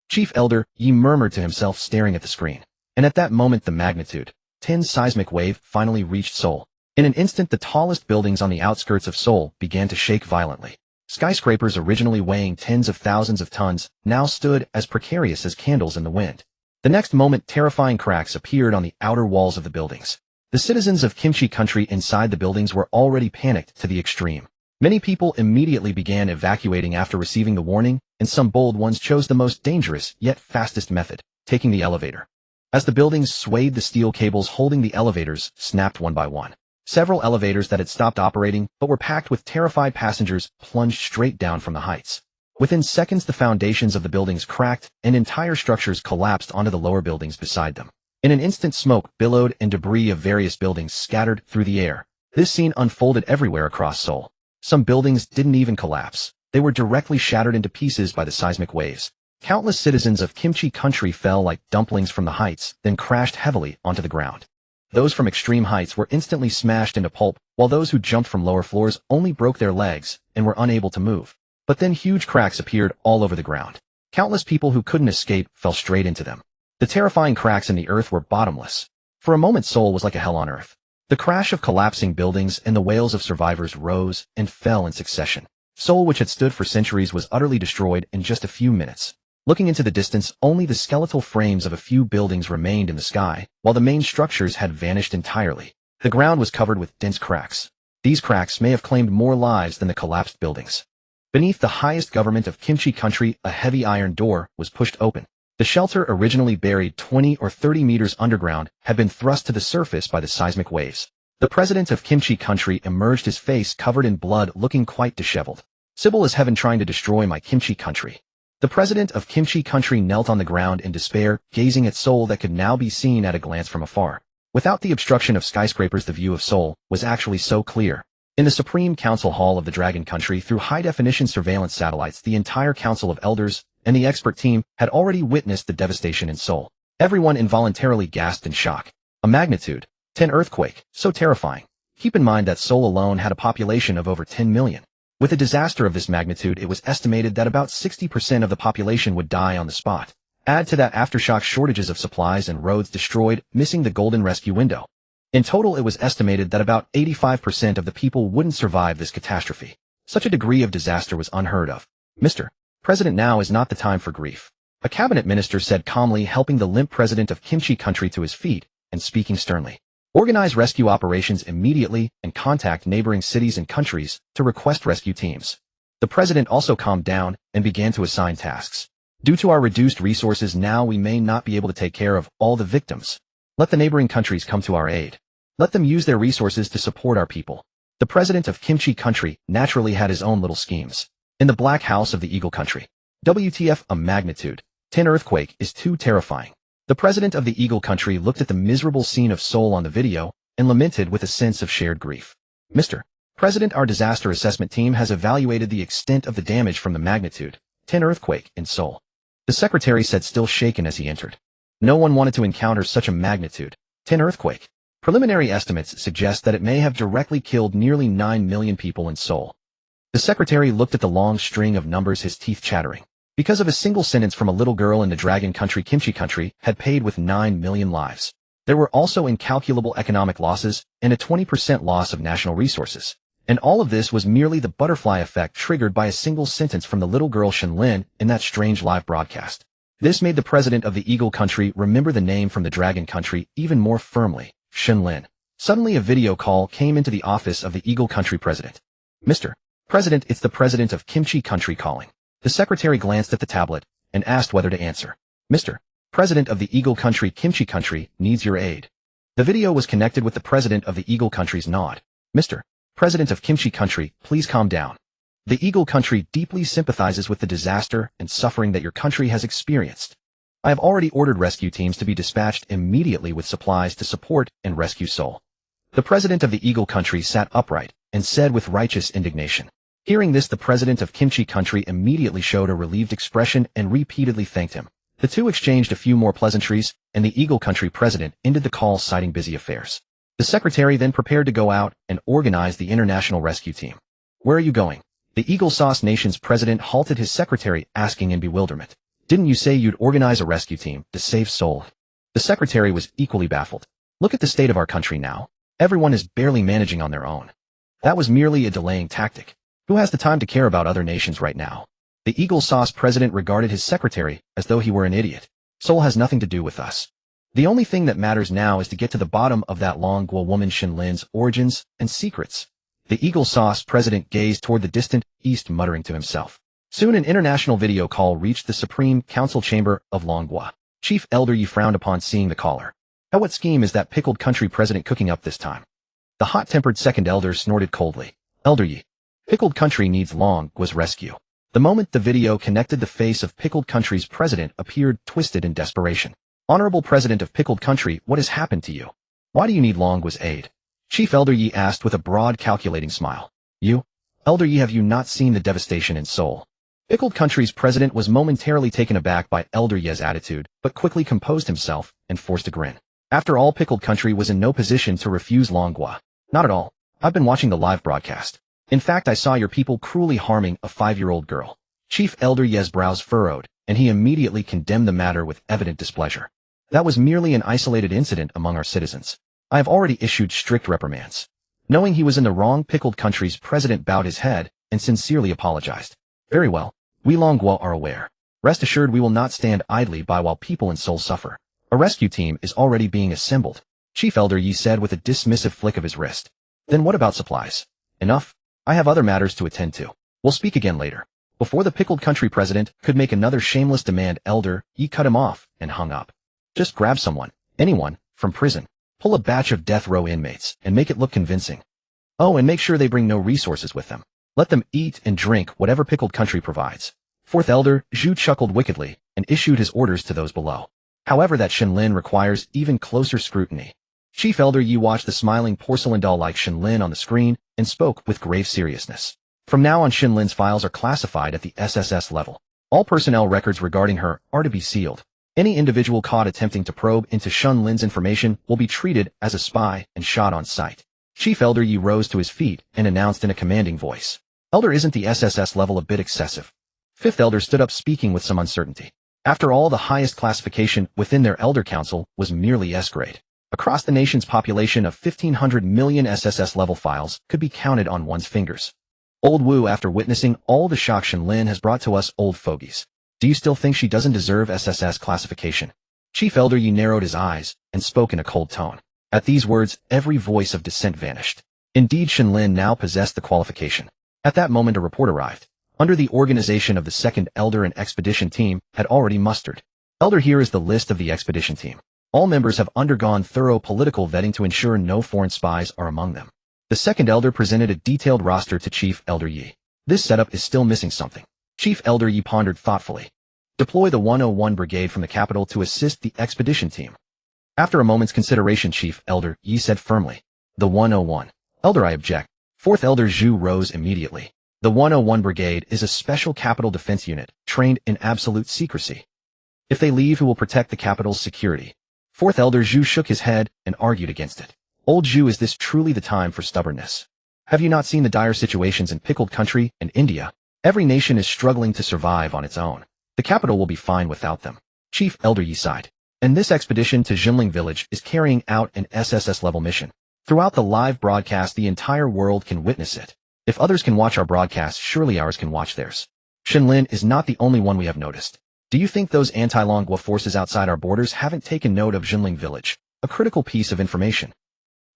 Chief Elder Yi murmured to himself, staring at the screen. And at that moment the magnitude 10 seismic wave finally reached Seoul. In an instant, the tallest buildings on the outskirts of Seoul began to shake violently. Skyscrapers originally weighing tens of thousands of tons now stood as precarious as candles in the wind. The next moment, terrifying cracks appeared on the outer walls of the buildings. The citizens of Kimchi Country inside the buildings were already panicked to the extreme. Many people immediately began evacuating after receiving the warning, and some bold ones chose the most dangerous yet fastest method, taking the elevator. As the buildings swayed, the steel cables holding the elevators snapped one by one. Several elevators that had stopped operating but were packed with terrified passengers plunged straight down from the heights. Within seconds, the foundations of the buildings cracked and entire structures collapsed onto the lower buildings beside them. In an instant, smoke billowed and debris of various buildings scattered through the air. This scene unfolded everywhere across Seoul. Some buildings didn't even collapse. They were directly shattered into pieces by the seismic waves. Countless citizens of Kimchi Country fell like dumplings from the heights, then crashed heavily onto the ground. Those from extreme heights were instantly smashed into pulp, while those who jumped from lower floors only broke their legs and were unable to move. But then huge cracks appeared all over the ground. Countless people who couldn't escape fell straight into them. The terrifying cracks in the earth were bottomless. For a moment, Seoul was like a hell on earth. The crash of collapsing buildings and the wails of survivors rose and fell in succession. Seoul, which had stood for centuries, was utterly destroyed in just a few minutes. Looking into the distance, only the skeletal frames of a few buildings remained in the sky, while the main structures had vanished entirely. The ground was covered with dense cracks. These cracks may have claimed more lives than the collapsed buildings. Beneath the highest government of Kimchi Country, a heavy iron door was pushed open. The shelter, originally buried 20 or 30 meters underground, had been thrust to the surface by the seismic waves. The president of Kimchi Country emerged, his face covered in blood, looking quite disheveled. Sybil is heaven trying to destroy my Kimchi Country. The president of Kimchi Country knelt on the ground in despair, gazing at Seoul that could now be seen at a glance from afar. Without the obstruction of skyscrapers, the view of Seoul was actually so clear. In the Supreme Council Hall of the Dragon Country, through high-definition surveillance satellites, the entire Council of Elders and the expert team had already witnessed the devastation in Seoul. Everyone involuntarily gasped in shock. A magnitude 10 earthquake, so terrifying. Keep in mind that Seoul alone had a population of over 10 million. With a disaster of this magnitude, it was estimated that about 60% of the population would die on the spot. Add to that aftershock shortages of supplies and roads destroyed, missing the golden rescue window. In total, it was estimated that about 85% of the people wouldn't survive this catastrophe. Such a degree of disaster was unheard of. Mr. President, now is not the time for grief. A cabinet minister said calmly, helping the limp president of Kimchi Country to his feet and speaking sternly. Organize rescue operations immediately and contact neighboring cities and countries to request rescue teams. The president also calmed down and began to assign tasks. Due to our reduced resources now, we may not be able to take care of all the victims. Let the neighboring countries come to our aid. Let them use their resources to support our people. The president of Kimchi Country naturally had his own little schemes. In the Black House of the Eagle Country. WTF, a magnitude 10 earthquake is too terrifying. The president of the Eagle Country looked at the miserable scene of Seoul on the video and lamented with a sense of shared grief. Mr. President, our disaster assessment team has evaluated the extent of the damage from the magnitude 10 earthquake in Seoul. The secretary said, still shaken as he entered. No one wanted to encounter such a magnitude 10 earthquake. Preliminary estimates suggest that it may have directly killed nearly 9 million people in Seoul. The secretary looked at the long string of numbers, his teeth chattering. Because of a single sentence from a little girl in the Dragon Country, Kimchi Country had paid with 9 million lives. There were also incalculable economic losses and a 20% loss of national resources. And all of this was merely the butterfly effect triggered by a single sentence from the little girl Shen Lin in that strange live broadcast. This made the president of the Eagle Country remember the name from the Dragon Country even more firmly, Shen Lin. Suddenly a video call came into the office of the Eagle Country president. Mr. President, it's the president of Kimchi Country calling. The secretary glanced at the tablet and asked whether to answer. Mr. President of the Eagle Country, Kimchi Country needs your aid. The video was connected with the president of the Eagle Country's nod. Mr. President of Kimchi Country, please calm down. The Eagle Country deeply sympathizes with the disaster and suffering that your country has experienced. I have already ordered rescue teams to be dispatched immediately with supplies to support and rescue Seoul. The president of the Eagle Country sat upright and said with righteous indignation. Hearing this, the president of Kimchi Country immediately showed a relieved expression and repeatedly thanked him. The two exchanged a few more pleasantries, and the Eagle Country president ended the call citing busy affairs. The secretary then prepared to go out and organize the international rescue team. Where are you going? The Eagle Sauce Nation's president halted his secretary, asking in bewilderment. Didn't you say you'd organize a rescue team to save Seoul? The secretary was equally baffled. Look at the state of our country now. Everyone is barely managing on their own. That was merely a delaying tactic. Who has the time to care about other nations right now? The Eagle Sauce president regarded his secretary as though he were an idiot. Seoul has nothing to do with us. The only thing that matters now is to get to the bottom of that Longguo woman Shen Lin's origins and secrets. The Eagle Sauce president gazed toward the distant east, muttering to himself. Soon an international video call reached the Supreme Council chamber of Longguo. Chief Elder Yi frowned upon seeing the caller. What scheme is that pickled country president cooking up this time? The hot-tempered second elder snorted coldly. Elder Yi. Pickled country needs Longguo's rescue. The moment the video connected, the face of Pickled Country's president appeared twisted in desperation. Honorable President of Pickled Country, what has happened to you? Why do you need Longguo's aid? Chief Elder Yi asked with a broad, calculating smile. You? Elder Yi, have you not seen the devastation in Seoul? Pickled Country's president was momentarily taken aback by Elder Yi's attitude, but quickly composed himself and forced a grin. After all, Pickled Country was in no position to refuse Longguo. Not at all. I've been watching the live broadcast. In fact, I saw your people cruelly harming a 5-year-old girl. Chief Elder Yi's brows furrowed, and he immediately condemned the matter with evident displeasure. That was merely an isolated incident among our citizens. I have already issued strict reprimands. Knowing he was in the wrong, Pickled Country's president bowed his head and sincerely apologized. Very well. We Longguo are aware. Rest assured we will not stand idly by while people in Seoul suffer. A rescue team is already being assembled, Chief Elder Yi said with a dismissive flick of his wrist. Then what about supplies? Enough. I have other matters to attend to. We'll speak again later. Before the Pickled Country president could make another shameless demand, Elder Yi cut him off and hung up. Just grab someone, anyone, from prison. Pull a batch of death row inmates and make it look convincing. Oh, and make sure they bring no resources with them. Let them eat and drink whatever Pickled Country provides. Fourth Elder Zhu chuckled wickedly and issued his orders to those below. However, that Shen Lin requires even closer scrutiny. Chief Elder Yi watched the smiling porcelain doll like Shen Lin on the screen and spoke with grave seriousness. From now on, Shen Lin's files are classified at the SSS level. All personnel records regarding her are to be sealed. Any individual caught attempting to probe into Shen Lin's information will be treated as a spy and shot on sight. Chief Elder Yi rose to his feet and announced in a commanding voice. Elder, isn't the SSS level a bit excessive? Fifth Elder stood up, speaking with some uncertainty. After all, the highest classification within their Elder Council was merely S grade. Across the nation's population of 1,500 million SSS level files could be counted on one's fingers. Old Wu, after witnessing all the shock Shen Lin has brought to us old fogies, do you still think she doesn't deserve SSS classification? Chief Elder Yi narrowed his eyes and spoke in a cold tone. At these words, every voice of dissent vanished. Indeed, Shen Lin now possessed the qualification. At that moment, a report arrived. Under the organization of the second Elder, and expedition team had already mustered. Elder, here is the list of the expedition team. All members have undergone thorough political vetting to ensure no foreign spies are among them. The second Elder presented a detailed roster to Chief Elder Yi. This setup is still missing something. Chief Elder Yi pondered thoughtfully. Deploy the 101 Brigade from the capital to assist the expedition team. After a moment's consideration, Chief Elder Yi said firmly. The 101. Elder, I object. Fourth Elder Zhu rose immediately. The 101 Brigade is a special capital defense unit, trained in absolute secrecy. If they leave, who will protect the capital's security? Fourth Elder Zhu shook his head and argued against it. Old Zhu, is this truly the time for stubbornness? Have you not seen the dire situations in Pickled Country and India? Every nation is struggling to survive on its own. The capital will be fine without them. Chief Elder Yi sighed. And this expedition to Zangling Village is carrying out an SSS-level mission. Throughout the live broadcast, the entire world can witness it. If others can watch our broadcast, surely ours can watch theirs. Shen Lin is not the only one we have noticed. Do you think those anti-Longguo forces outside our borders haven't taken note of Zangling Village? A critical piece of information.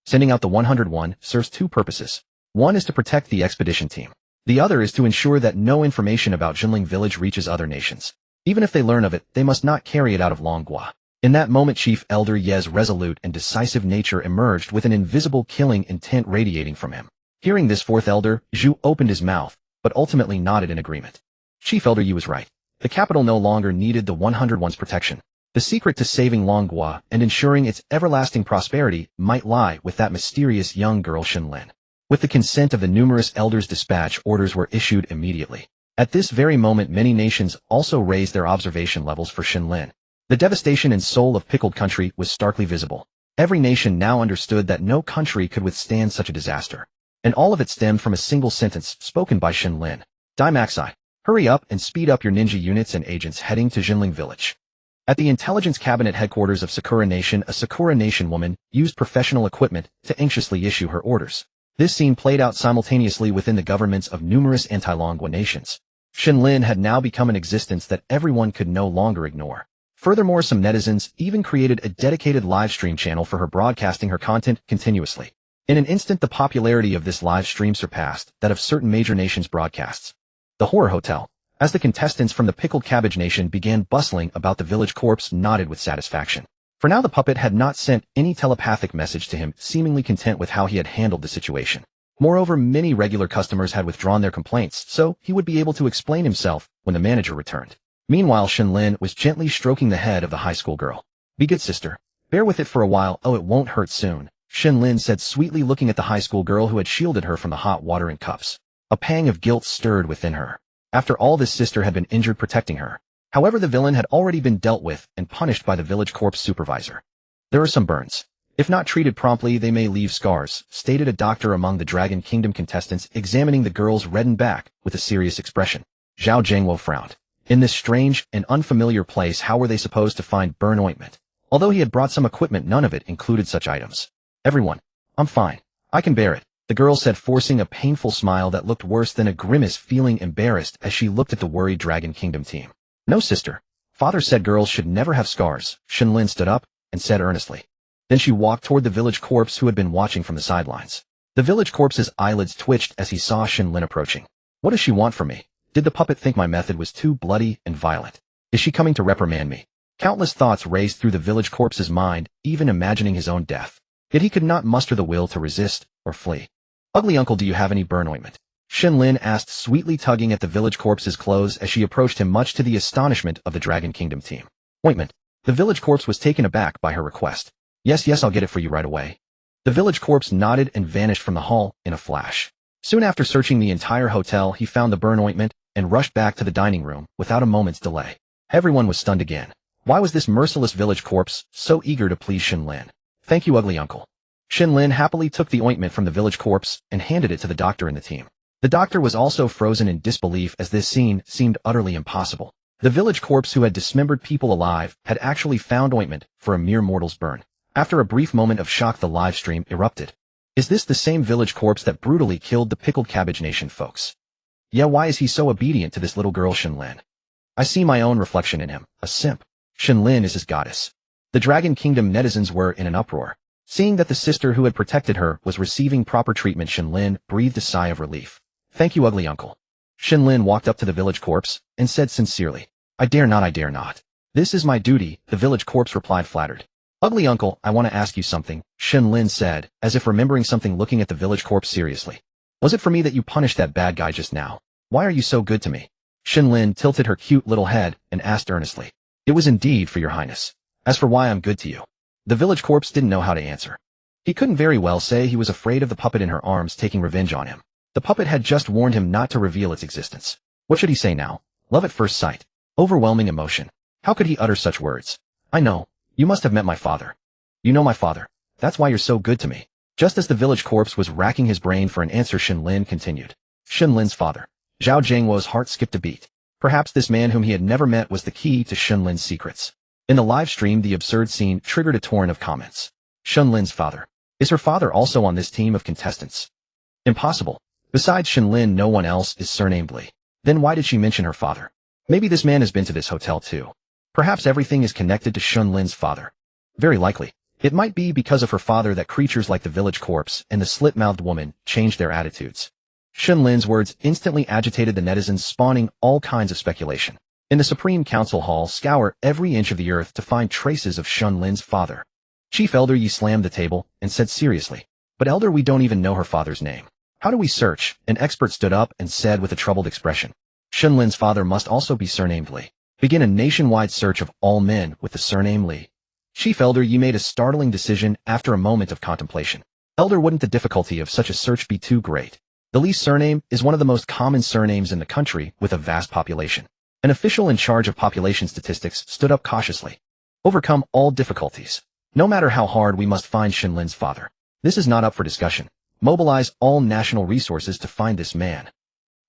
Sending out the 101 serves two purposes. One is to protect the expedition team. The other is to ensure that no information about Zangling Village reaches other nations. Even if they learn of it, they must not carry it out of Longguo. In that moment, Chief Elder Yi's resolute and decisive nature emerged with an invisible killing intent radiating from him. Hearing this, Fourth Elder Zhu opened his mouth but ultimately nodded in agreement. Chief Elder Yu was right. The capital no longer needed the 101's protection. The secret to saving Longguo and ensuring its everlasting prosperity might lie with that mysterious young girl Shen Lin. With the consent of the numerous elders, dispatch orders were issued immediately. At this very moment, many nations also raised their observation levels for Shen Lin. The devastation and soul of Pickled Country was starkly visible. Every nation now understood that no country could withstand such a disaster. And all of it stemmed from a single sentence spoken by Shen Lin. Daimaxi, hurry up and speed up your ninja units and agents heading to Zangling Village. At the intelligence cabinet headquarters of Sakura Nation, a Sakura Nation woman used professional equipment to anxiously issue her orders. This scene played out simultaneously within the governments of numerous anti-Longguo nations. Shen Lin had now become an existence that everyone could no longer ignore. Furthermore, some netizens even created a dedicated live stream channel for her, broadcasting her content continuously. In an instant, the popularity of this live stream surpassed that of certain major nations' broadcasts. The Horror Hotel. As the contestants from the Pickled Cabbage Nation began bustling about, the village corpse nodded with satisfaction. For now, the puppet had not sent any telepathic message to him, seemingly content with how he had handled the situation. Moreover, many regular customers had withdrawn their complaints, so he would be able to explain himself when the manager returned. Meanwhile, Shen Lin was gently stroking the head of the high school girl. Be good, sister. Bear with it for a while. Oh, it won't hurt soon, Shen Lin said sweetly, looking at the high school girl who had shielded her from the hot water and cups. A pang of guilt stirred within her. After all, this sister had been injured protecting her. However, the villain had already been dealt with and punished by the village corpse supervisor. There are some burns. If not treated promptly, they may leave scars, stated a doctor among the Dragon Kingdom contestants, examining the girl's reddened back with a serious expression. Zhao Jiangwo frowned. In this strange and unfamiliar place, how were they supposed to find burn ointment? Although he had brought some equipment, none of it included such items. Everyone, I'm fine. I can bear it, the girl said, forcing a painful smile that looked worse than a grimace, feeling embarrassed as she looked at the worried Dragon Kingdom team. No, sister. Father said girls should never have scars. Shen Lin stood up and said earnestly. Then she walked toward the village corpse, who had been watching from the sidelines. The village corpse's eyelids twitched as he saw Shen Lin approaching. What does she want from me? Did the puppet think my method was too bloody and violent? Is she coming to reprimand me? Countless thoughts raced through the village corpse's mind, even imagining his own death. Yet he could not muster the will to resist or flee. Ugly uncle, do you have any burn ointment? Shen Lin asked sweetly, tugging at the village corpse's clothes as she approached him, much to the astonishment of the Dragon Kingdom team. Ointment. The village corpse was taken aback by her request. Yes, I'll get it for you right away. The village corpse nodded and vanished from the hall in a flash. Soon after searching the entire hotel, he found the burn ointment and rushed back to the dining room without a moment's delay. Everyone was stunned again. Why was this merciless village corpse so eager to please Shen Lin? Thank you, ugly uncle. Shen Lin happily took the ointment from the village corpse and handed it to the doctor in the team. The doctor was also frozen in disbelief, as this scene seemed utterly impossible. The village corpse, who had dismembered people alive, had actually found ointment for a mere mortal's burn. After a brief moment of shock, the live stream erupted. Is this the same village corpse that brutally killed the Pickled Cabbage Nation folks? Yeah, why is he so obedient to this little girl Shen Lin? I see my own reflection in him, a simp. Shen Lin is his goddess. The Dragon Kingdom netizens were in an uproar. Seeing that the sister who had protected her was receiving proper treatment, Shen Lin breathed a sigh of relief. Thank you, ugly uncle. Shen Lin walked up to the village corpse and said sincerely, I dare not. This is my duty, the village corpse replied, flattered. Ugly uncle, I want to ask you something, Shen Lin said, as if remembering something, looking at the village corpse seriously. Was it for me that you punished that bad guy just now? Why are you so good to me? Shen Lin tilted her cute little head and asked earnestly. It was indeed for your highness. As for why I'm good to you, the village corpse didn't know how to answer. He couldn't very well say. He was afraid of the puppet in her arms taking revenge on him. The puppet had just warned him not to reveal its existence. What should he say now? Love at first sight. Overwhelming emotion. How could he utter such words? I know. You must have met my father. You know my father. That's why you're so good to me. Just as the village corpse was racking his brain for an answer, Shen Lin continued. Shen Lin's father. Zhao Jiangwo's heart skipped a beat. Perhaps this man whom he had never met was the key to Shen Lin's secrets. In the live stream, the absurd scene triggered a torrent of comments. Shen Lin's father. Is her father also on this team of contestants? Impossible. Besides Shen Lin, no one else is surnamed Li. Then why did she mention her father? Maybe this man has been to this hotel too. Perhaps everything is connected to Shen Lin's father. Very likely. It might be because of her father that creatures like the village corpse and the Slit Mouthed Woman changed their attitudes. Shen Lin's words instantly agitated the netizens, spawning all kinds of speculation. In the Supreme Council Hall, scour every inch of the earth to find traces of Shen Lin's father. Chief Elder Yi slammed the table and said seriously, But Elder, we don't even know her father's name. How do we search? An expert stood up and said with a troubled expression. Shen Lin's father must also be surnamed Li. Begin a nationwide search of all men with the surname Li. Chief Elder, you made a startling decision after a moment of contemplation. Elder, wouldn't the difficulty of such a search be too great? The Li surname is one of the most common surnames in the country with a vast population. An official in charge of population statistics stood up cautiously. Overcome all difficulties. No matter how hard, we must find Shen Lin's father. This is not up for discussion. Mobilize all national resources to find this man.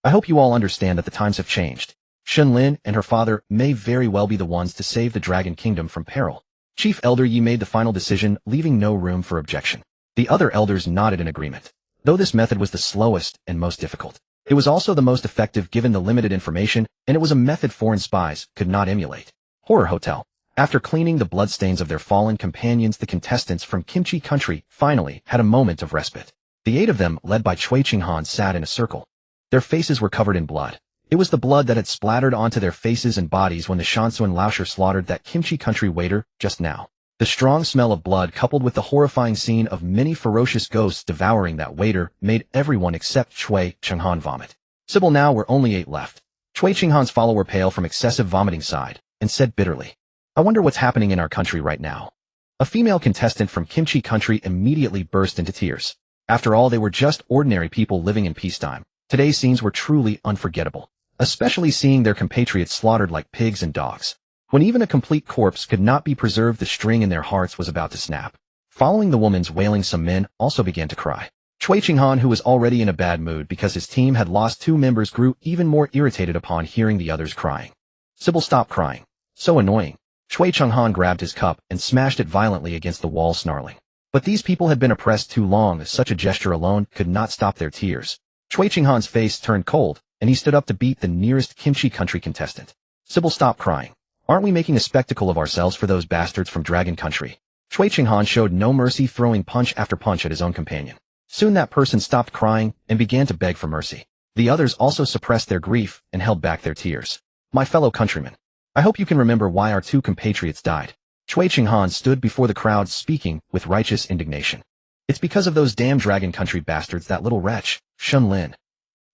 I hope you all understand that the times have changed. Shen Lin and her father may very well be the ones to save the Dragon Kingdom from peril. Chief Elder, you made the final decision, leaving no room for objection. The other elders nodded in agreement. Though this method was the slowest and most difficult, it was also the most effective given the limited information, and it was a method foreign spies could not emulate. Horror Hotel. After cleaning the bloodstains of their fallen companions, the contestants from Kimchi Country finally had a moment of respite. The 8 of them, led by Cui Qinghan, sat in a circle. Their faces were covered in blood. It was the blood that had splattered onto their faces and bodies when the Shansu and Laosher slaughtered that Kimchi Country waiter just now. The strong smell of blood coupled with the horrifying scene of many ferocious ghosts devouring that waiter made everyone except Cui Qinghan vomit. Sybil, now were only 8 left. Cui Qinghan's follower, pale from excessive vomiting, sighed and said bitterly, I wonder what's happening in our country right now. A female contestant from Kimchi Country immediately burst into tears. After all, they were just ordinary people living in peacetime. Today's scenes were truly unforgettable, especially seeing their compatriots slaughtered like pigs and dogs. When even a complete corpse could not be preserved, the string in their hearts was about to snap. Following the woman's wailing, some men also began to cry. Cui Qinghan, who was already in a bad mood because his team had lost 2 members, grew even more irritated upon hearing the others crying. Sybil, stop crying. So annoying. Cui Qinghan grabbed his cup and smashed it violently against the wall, snarling. But these people had been oppressed too long, as such a gesture alone could not stop their tears. Cui Qinghan's face turned cold, and he stood up to beat the nearest Kimchi Country contestant. Sybil, stop crying. Aren't we making a spectacle of ourselves for those bastards from Dragon Country? Cui Qinghan showed no mercy, throwing punch after punch at his own companion. Soon that person stopped crying and began to beg for mercy. The others also suppressed their grief and held back their tears. My fellow countrymen, I hope you can remember why our 2 compatriots died. Cui Qinghan stood before the crowd speaking with righteous indignation. It's because of those damn Dragon Country bastards, that little wretch, Shen Lin.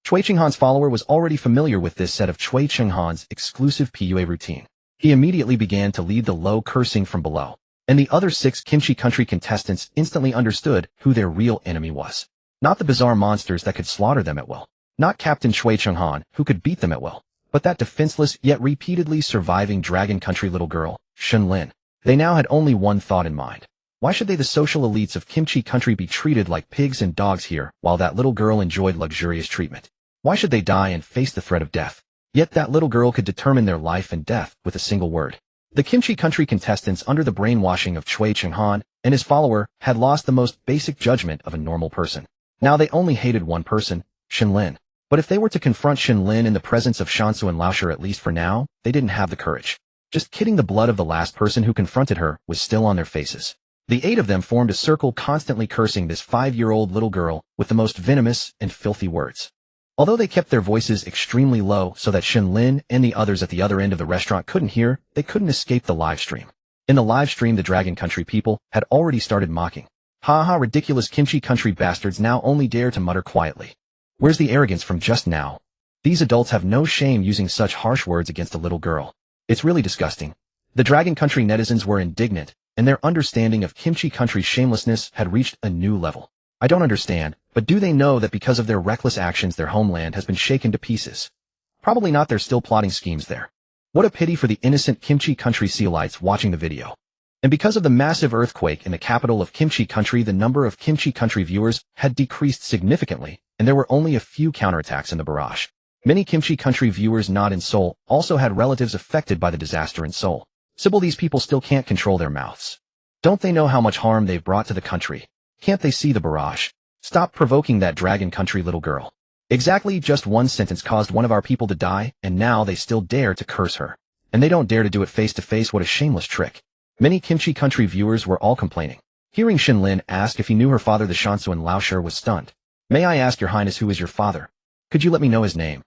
Cui Qinghan's follower was already familiar with this set of Cui Qinghan's exclusive PUA routine. He immediately began to lead the low cursing from below, and the other 6 Kimchi Country contestants instantly understood who their real enemy was. Not the bizarre monsters that could slaughter them at will. Not Captain Cui Qinghan, who could beat them at will. But that defenseless yet repeatedly surviving Dragon Country little girl, Shen Lin. They now had only one thought in mind. Why should they, the social elites of Kimchi Country, be treated like pigs and dogs here while that little girl enjoyed luxurious treatment? Why should they die and face the threat of death? Yet that little girl could determine their life and death with a single word. The Kimchi Country contestants, under the brainwashing of Cui Qinghan and his follower, had lost the most basic judgment of a normal person. Now they only hated one person, Shen Lin. But if they were to confront Shen Lin in the presence of Shansu and Laosher, at least for now, they didn't have the courage. Just kidding, the blood of the last person who confronted her was still on their faces. The 8 of them formed a circle, constantly cursing this 5-year-old little girl with the most venomous and filthy words. Although they kept their voices extremely low so that Shen Lin and the others at the other end of the restaurant couldn't hear, they couldn't escape the live stream. In the live stream, the Dragon Country people had already started mocking. Ha ha, ridiculous Kimchi Country bastards now only dare to mutter quietly. Where's the arrogance from just now? These adults have no shame using such harsh words against a little girl. It's really disgusting. The Dragon Country netizens were indignant, and their understanding of Kimchi Country's shamelessness had reached a new level. I don't understand, but do they know that because of their reckless actions their homeland has been shaken to pieces? Probably not, they're still plotting schemes there. What a pity for the innocent Kimchi Country Sealites watching the video. And because of the massive earthquake in the capital of Kimchi Country, the number of Kimchi Country viewers had decreased significantly, and there were only a few counterattacks in the barrage. Many Kimchi Country viewers not in Seoul also had relatives affected by the disaster in Seoul. Sybil, these people still can't control their mouths. Don't they know how much harm they've brought to the country? Can't they see the barrage? Stop provoking that Dragon Country little girl. Exactly, just one sentence caused one of our people to die, and now they still dare to curse her. And they don't dare to do it face to face. What a shameless trick. Many Kimchi Country viewers were all complaining. Hearing Shen Lin ask if he knew her father, the Shansu and Laosher, was stunned. May I ask, Your Highness, who is your father? Could you let me know his name?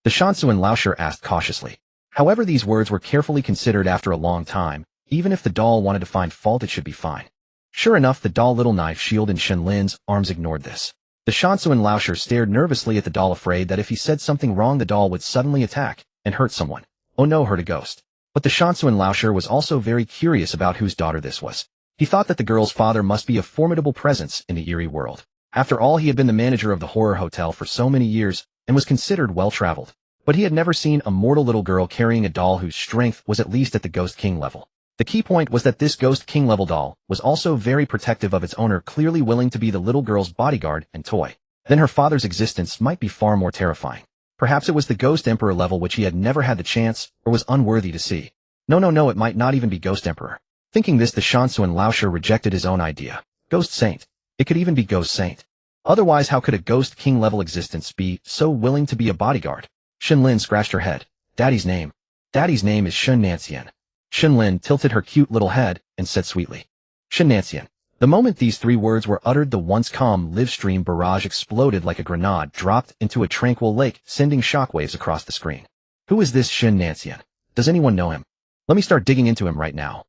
The Shansu and Laosher asked cautiously. However, these words were carefully considered after a long time. Even if the doll wanted to find fault, it should be fine. Sure enough, the doll little knife shield in Shen Lin's arms ignored this. The Shansuan Laosher stared nervously at the doll, afraid that if he said something wrong the doll would suddenly attack and hurt someone. Oh no, heard a ghost. But the Shansuan Laosher was also very curious about whose daughter this was. He thought that the girl's father must be a formidable presence in the eerie world. After all, he had been the manager of the horror hotel for so many years and was considered well-traveled. But he had never seen a mortal little girl carrying a doll whose strength was at least at the Ghost King level. The key point was that this Ghost King level doll was also very protective of its owner, clearly willing to be the little girl's bodyguard and toy. Then her father's existence might be far more terrifying. Perhaps it was the Ghost Emperor level, which he had never had the chance or was unworthy to see. No, it might not even be Ghost Emperor. Thinking this, the Shansuan Laosher rejected his own idea. Ghost Saint. It could even be Ghost Saint. Otherwise, how could a Ghost King level existence be so willing to be a bodyguard? Shen Lin scratched her head. Daddy's name is Shen Nancian. Shen Lin tilted her cute little head and said sweetly, Shen Nancian. The moment these three words were uttered, the once calm live stream barrage exploded like a grenade dropped into a tranquil lake, sending shockwaves across the screen. Who is this Shen Nancian? Does anyone know him? Let me start digging into him right now.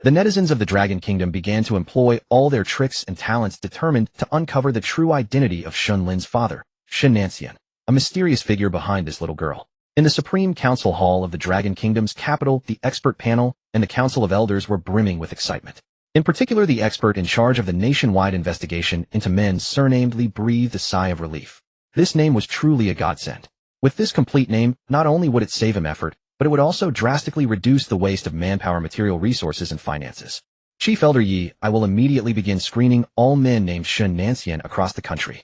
The netizens of the Dragon Kingdom began to employ all their tricks and talents, determined to uncover the true identity of Shen Lin's father, Shen Nancian, a mysterious figure behind this little girl. In the Supreme Council Hall of the Dragon Kingdom's capital, the expert panel and the Council of Elders were brimming with excitement. In particular, the expert in charge of the nationwide investigation into men surnamed Li breathed a sigh of relief. This name was truly a godsend. With this complete name, not only would it save him effort, but it would also drastically reduce the waste of manpower, material resources, and finances. Chief Elder Yi, I will immediately begin screening all men named Shen Nancian across the country.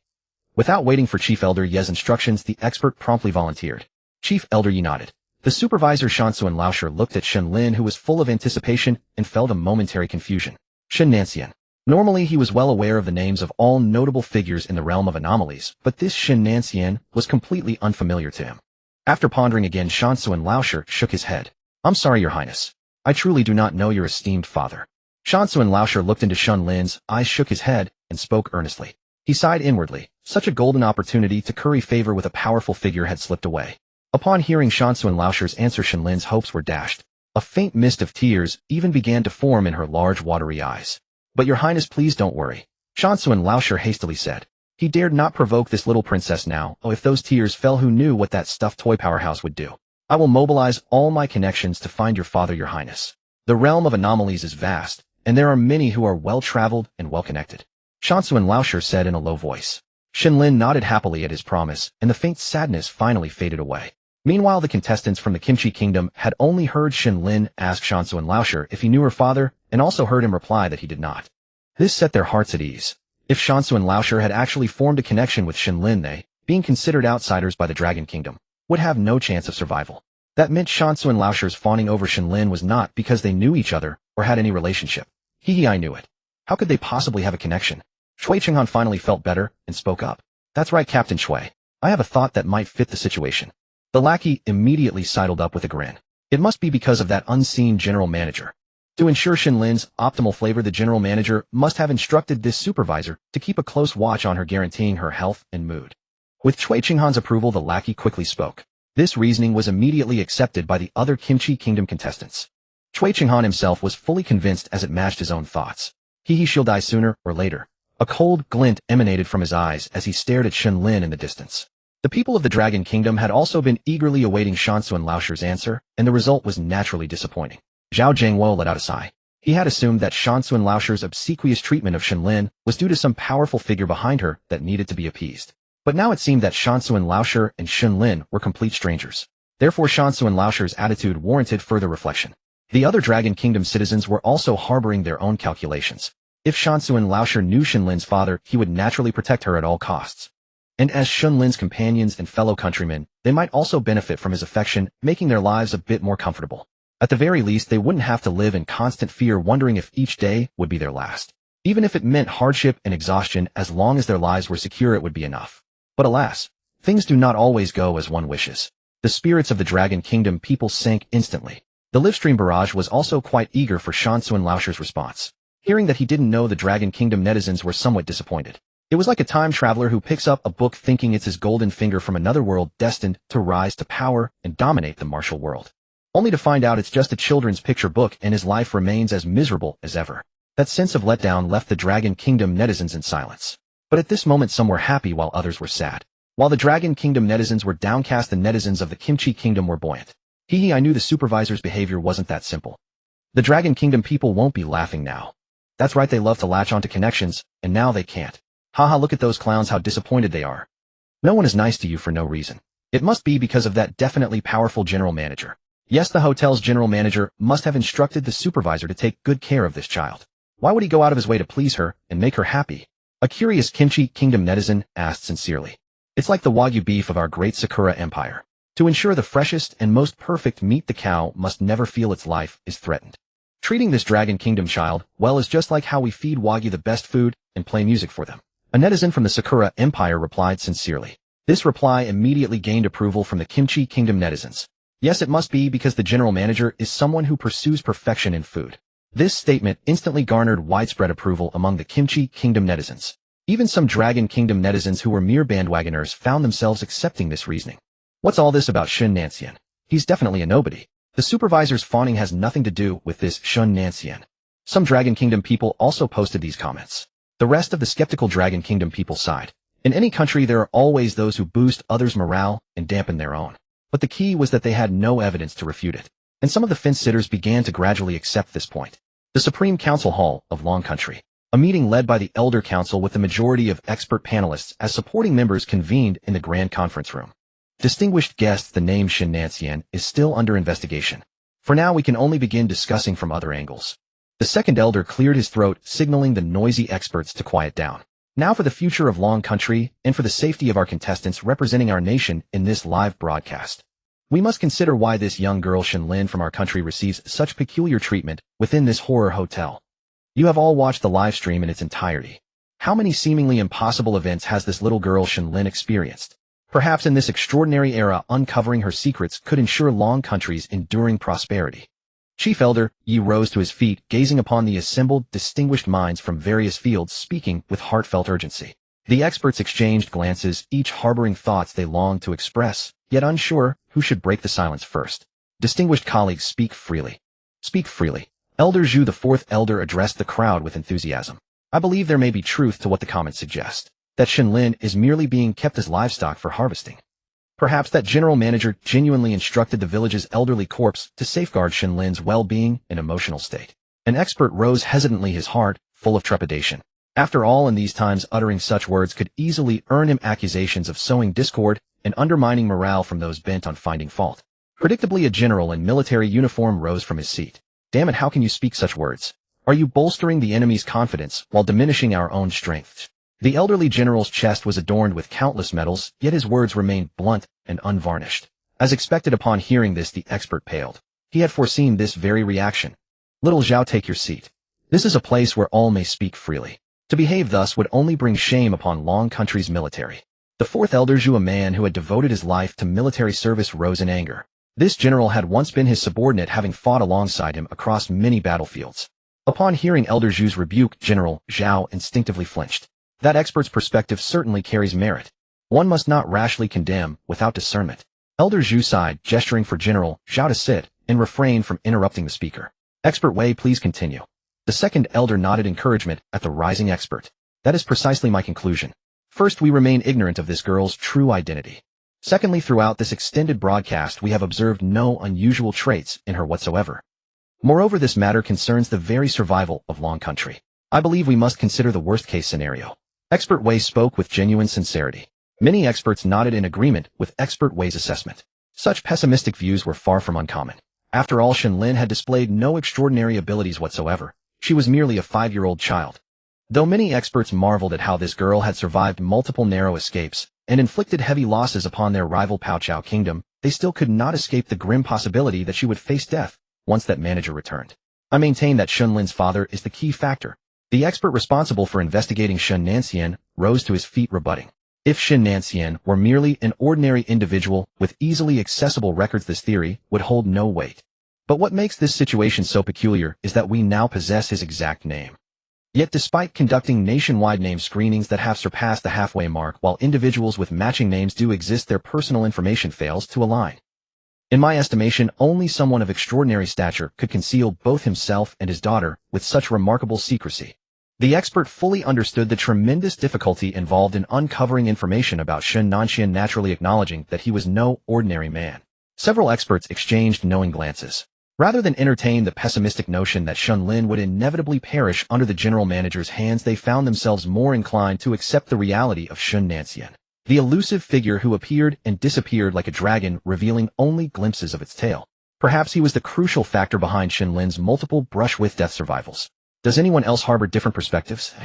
Without waiting for Chief Elder Ye's instructions, the expert promptly volunteered. Chief Elder Yi nodded. The supervisor Shansuan Laosher looked at Shen Lin, who was full of anticipation, and felt a momentary confusion. Shen Nancian. Normally he was well aware of the names of all notable figures in the realm of anomalies, but this Shen Nancian was completely unfamiliar to him. After pondering again, Shansuan Laosher shook his head. I'm sorry, Your Highness. I truly do not know your esteemed father. Shansuan Laosher looked into Shen Lin's eyes, shook his head, and spoke earnestly. He sighed inwardly. Such a golden opportunity to curry favor with a powerful figure had slipped away. Upon hearing Shansuan Laosher's answer, Shen Lin's hopes were dashed. A faint mist of tears even began to form in her large watery eyes. But Your Highness, please don't worry. Shansuan Laosher hastily said. He dared not provoke this little princess now. Oh, if those tears fell, who knew what that stuffed toy powerhouse would do? I will mobilize all my connections to find your father, Your Highness. The realm of anomalies is vast, and there are many who are well-traveled and well-connected. Shansuan Laosher said in a low voice. Shen Lin nodded happily at his promise, and the faint sadness finally faded away. Meanwhile, the contestants from the Kimchi Kingdom had only heard Shen Lin ask Shansuan Laosher if he knew her father, and also heard him reply that he did not. This set their hearts at ease. If Shansuan Laosher had actually formed a connection with Shen Lin, they, being considered outsiders by the Dragon Kingdom, would have no chance of survival. That meant Shansuan Laosher's fawning over Shen Lin was not because they knew each other or had any relationship. I knew it. How could they possibly have a connection? Shui Chenghan finally felt better and spoke up. That's right, Captain Shui. I have a thought that might fit the situation. The lackey immediately sidled up with a grin. It must be because of that unseen general manager. To ensure Shen Lin's optimal flavor, the general manager must have instructed this supervisor to keep a close watch on her, guaranteeing her health and mood. With Shui Chenghan's approval, the lackey quickly spoke. This reasoning was immediately accepted by the other Kimchi Kingdom contestants. Shui Chenghan himself was fully convinced, as it matched his own thoughts. She'll die sooner or later. A cold glint emanated from his eyes as he stared at Shen Lin in the distance. The people of the Dragon Kingdom had also been eagerly awaiting Shansuan Laosher's answer, and the result was naturally disappointing. Zhao Zhangwo let out a sigh. He had assumed that Shansuan Laosher's obsequious treatment of Shen Lin was due to some powerful figure behind her that needed to be appeased. But now it seemed that Shansuan Laosher and Shen Lin were complete strangers. Therefore, Shansuan Laosher's attitude warranted further reflection. The other Dragon Kingdom citizens were also harboring their own calculations. If Shansuan Laosher knew Shen Lin's father, he would naturally protect her at all costs. And as Shen Lin's companions and fellow countrymen, they might also benefit from his affection, making their lives a bit more comfortable. At the very least, they wouldn't have to live in constant fear, wondering if each day would be their last. Even if it meant hardship and exhaustion, as long as their lives were secure, it would be enough. But alas, things do not always go as one wishes. The spirits of the Dragon Kingdom people sank instantly. The Livestream Barrage was also quite eager for Shansuan Laosher's response. Hearing that he didn't know the Dragon Kingdom, netizens were somewhat disappointed. It was like a time traveler who picks up a book thinking it's his golden finger from another world destined to rise to power and dominate the martial world. Only to find out it's just a children's picture book and his life remains as miserable as ever. That sense of letdown left the Dragon Kingdom netizens in silence. But at this moment some were happy while others were sad. While the Dragon Kingdom netizens were downcast, the netizens of the Kimchi Kingdom were buoyant. Hee, I knew the supervisor's behavior wasn't that simple. The Dragon Kingdom people won't be laughing now. That's right, they love to latch onto connections, and now they can't. Haha, look at those clowns, how disappointed they are. No one is nice to you for no reason. It must be because of that definitely powerful general manager. Yes, the hotel's general manager must have instructed the supervisor to take good care of this child. Why would he go out of his way to please her and make her happy? A curious Kimchi Kingdom netizen asked sincerely. It's like the Wagyu beef of our great Sakura Empire. To ensure the freshest and most perfect meat, the cow must never feel its life is threatened. Treating this Dragon Kingdom child well is just like how we feed Wagyu the best food and play music for them. A netizen from the Sakura Empire replied sincerely. This reply immediately gained approval from the Kimchi Kingdom netizens. Yes, it must be because the general manager is someone who pursues perfection in food. This statement instantly garnered widespread approval among the Kimchi Kingdom netizens. Even some Dragon Kingdom netizens who were mere bandwagoners found themselves accepting this reasoning. What's all this about Shen Lin? He's definitely a nobody. The supervisor's fawning has nothing to do with this Shen Lin. Some Dragon Kingdom people also posted these comments. The rest of the skeptical Dragon Kingdom people sighed. In any country there are always those who boost others' morale and dampen their own. But the key was that they had no evidence to refute it. And some of the fence-sitters began to gradually accept this point. The Supreme Council Hall of Long Country. A meeting led by the Elder Council with the majority of expert panelists as supporting members convened in the Grand Conference Room. Distinguished guests, the name Shen Lin is still under investigation. For now we can only begin discussing from other angles. The second elder cleared his throat, signaling the noisy experts to quiet down. Now for the future of Long Country, and for the safety of our contestants representing our nation in this live broadcast. We must consider why this young girl Shen Lin from our country receives such peculiar treatment within this horror hotel. You have all watched the live stream in its entirety. How many seemingly impossible events has this little girl Shen Lin experienced? Perhaps in this extraordinary era, uncovering her secrets could ensure Long Country's enduring prosperity. Chief Elder Yi rose to his feet, gazing upon the assembled, distinguished minds from various fields, speaking with heartfelt urgency. The experts exchanged glances, each harboring thoughts they longed to express, yet unsure who should break the silence first. Distinguished colleagues, speak freely. Speak freely. Elder Zhu, the fourth elder, addressed the crowd with enthusiasm. I believe there may be truth to what the comments suggest, that Shen Lin is merely being kept as livestock for harvesting. Perhaps that general manager genuinely instructed the village's elderly corpse to safeguard Shen Lin's well-being and emotional state. An expert rose hesitantly, his heart full of trepidation. After all, in these times uttering such words could easily earn him accusations of sowing discord and undermining morale from those bent on finding fault. Predictably, a general in military uniform rose from his seat. Damn it, how can you speak such words? Are you bolstering the enemy's confidence while diminishing our own strength? The elderly general's chest was adorned with countless medals, yet his words remained blunt and unvarnished. As expected, upon hearing this, the expert paled. He had foreseen this very reaction. Little Zhao, take your seat. This is a place where all may speak freely. To behave thus would only bring shame upon Long Country's military. The fourth elder Zhu, a man who had devoted his life to military service, rose in anger. This general had once been his subordinate, having fought alongside him across many battlefields. Upon hearing Elder Zhu's rebuke, General Zhao instinctively flinched. That expert's perspective certainly carries merit. One must not rashly condemn without discernment. Elder Zhu sighed, gesturing for General Zhao to sit, and refrained from interrupting the speaker. Expert Wei, please continue. The second elder nodded encouragement at the rising expert. That is precisely my conclusion. First, we remain ignorant of this girl's true identity. Secondly, throughout this extended broadcast we have observed no unusual traits in her whatsoever. Moreover, this matter concerns the very survival of Long Country. I believe we must consider the worst-case scenario. Expert Wei spoke with genuine sincerity. Many experts nodded in agreement with Expert Wei's assessment. Such pessimistic views were far from uncommon. After all, Shen Lin had displayed no extraordinary abilities whatsoever. She was merely a 5-year-old child. Though many experts marveled at how this girl had survived multiple narrow escapes and inflicted heavy losses upon their rival Pao Chao Kingdom, they still could not escape the grim possibility that she would face death once that manager returned. I maintain that Shen Lin's father is the key factor. The expert responsible for investigating Shen Lin rose to his feet, rebutting. If Shen Lin were merely an ordinary individual with easily accessible records, this theory would hold no weight. But what makes this situation so peculiar is that we now possess his exact name. Yet despite conducting nationwide name screenings that have surpassed the halfway mark, while individuals with matching names do exist, their personal information fails to align. In my estimation, only someone of extraordinary stature could conceal both himself and his daughter with such remarkable secrecy. The expert fully understood the tremendous difficulty involved in uncovering information about Shen Nanxian, naturally acknowledging that he was no ordinary man. Several experts exchanged knowing glances. Rather than entertain the pessimistic notion that Shen Lin would inevitably perish under the general manager's hands, they found themselves more inclined to accept the reality of Shen Nanxian, the elusive figure who appeared and disappeared like a dragon, revealing only glimpses of its tail. Perhaps he was the crucial factor behind Shen Lin's multiple brush-with-death survivals. Does anyone else harbor different perspectives?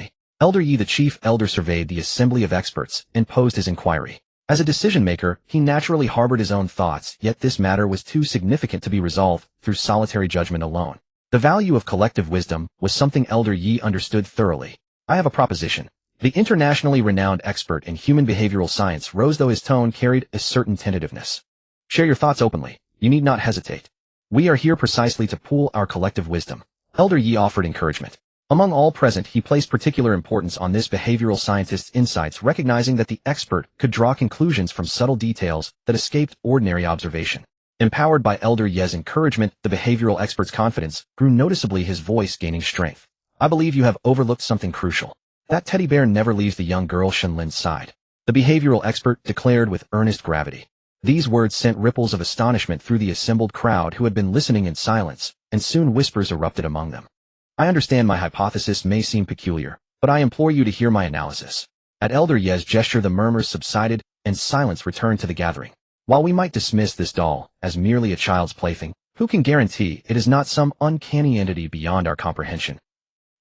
Elder Yi, the chief elder, surveyed the assembly of experts and posed his inquiry. As a decision-maker, he naturally harbored his own thoughts, yet this matter was too significant to be resolved through solitary judgment alone. The value of collective wisdom was something Elder Yi understood thoroughly. I have a proposition. The internationally renowned expert in human behavioral science rose, though his tone carried a certain tentativeness. Share your thoughts openly. You need not hesitate. We are here precisely to pool our collective wisdom. Elder Yi offered encouragement. Among all present, he placed particular importance on this behavioral scientist's insights, recognizing that the expert could draw conclusions from subtle details that escaped ordinary observation. Empowered by Elder Yi's encouragement, the behavioral expert's confidence grew noticeably, his voice gaining strength. I believe you have overlooked something crucial. That teddy bear never leaves the young girl Shen Lin's side, the behavioral expert declared with earnest gravity. These words sent ripples of astonishment through the assembled crowd, who had been listening in silence, and soon whispers erupted among them. I understand my hypothesis may seem peculiar, but I implore you to hear my analysis. At Elder Yi's gesture, the murmurs subsided, and silence returned to the gathering. While we might dismiss this doll as merely a child's plaything, who can guarantee it is not some uncanny entity beyond our comprehension?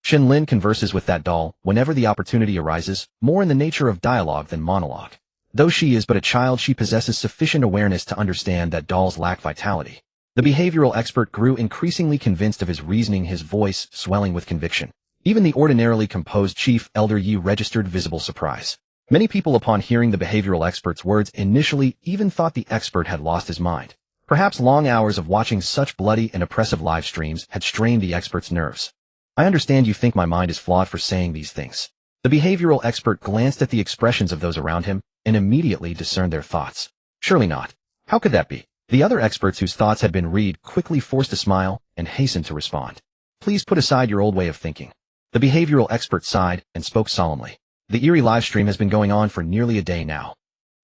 Shen Lin converses with that doll whenever the opportunity arises, more in the nature of dialogue than monologue. Though she is but a child, she possesses sufficient awareness to understand that dolls lack vitality. The behavioral expert grew increasingly convinced of his reasoning, his voice swelling with conviction. Even the ordinarily composed chief elder Yi registered visible surprise. Many people, upon hearing the behavioral expert's words, initially even thought the expert had lost his mind. Perhaps long hours of watching such bloody and oppressive live streams had strained the expert's nerves. I understand you think my mind is flawed for saying these things. The behavioral expert glanced at the expressions of those around him and immediately discerned their thoughts. Surely not. How could that be? The other experts, whose thoughts had been read, quickly forced a smile and hastened to respond. Please put aside your old way of thinking. The behavioral expert sighed and spoke solemnly. The eerie livestream has been going on for nearly a day now.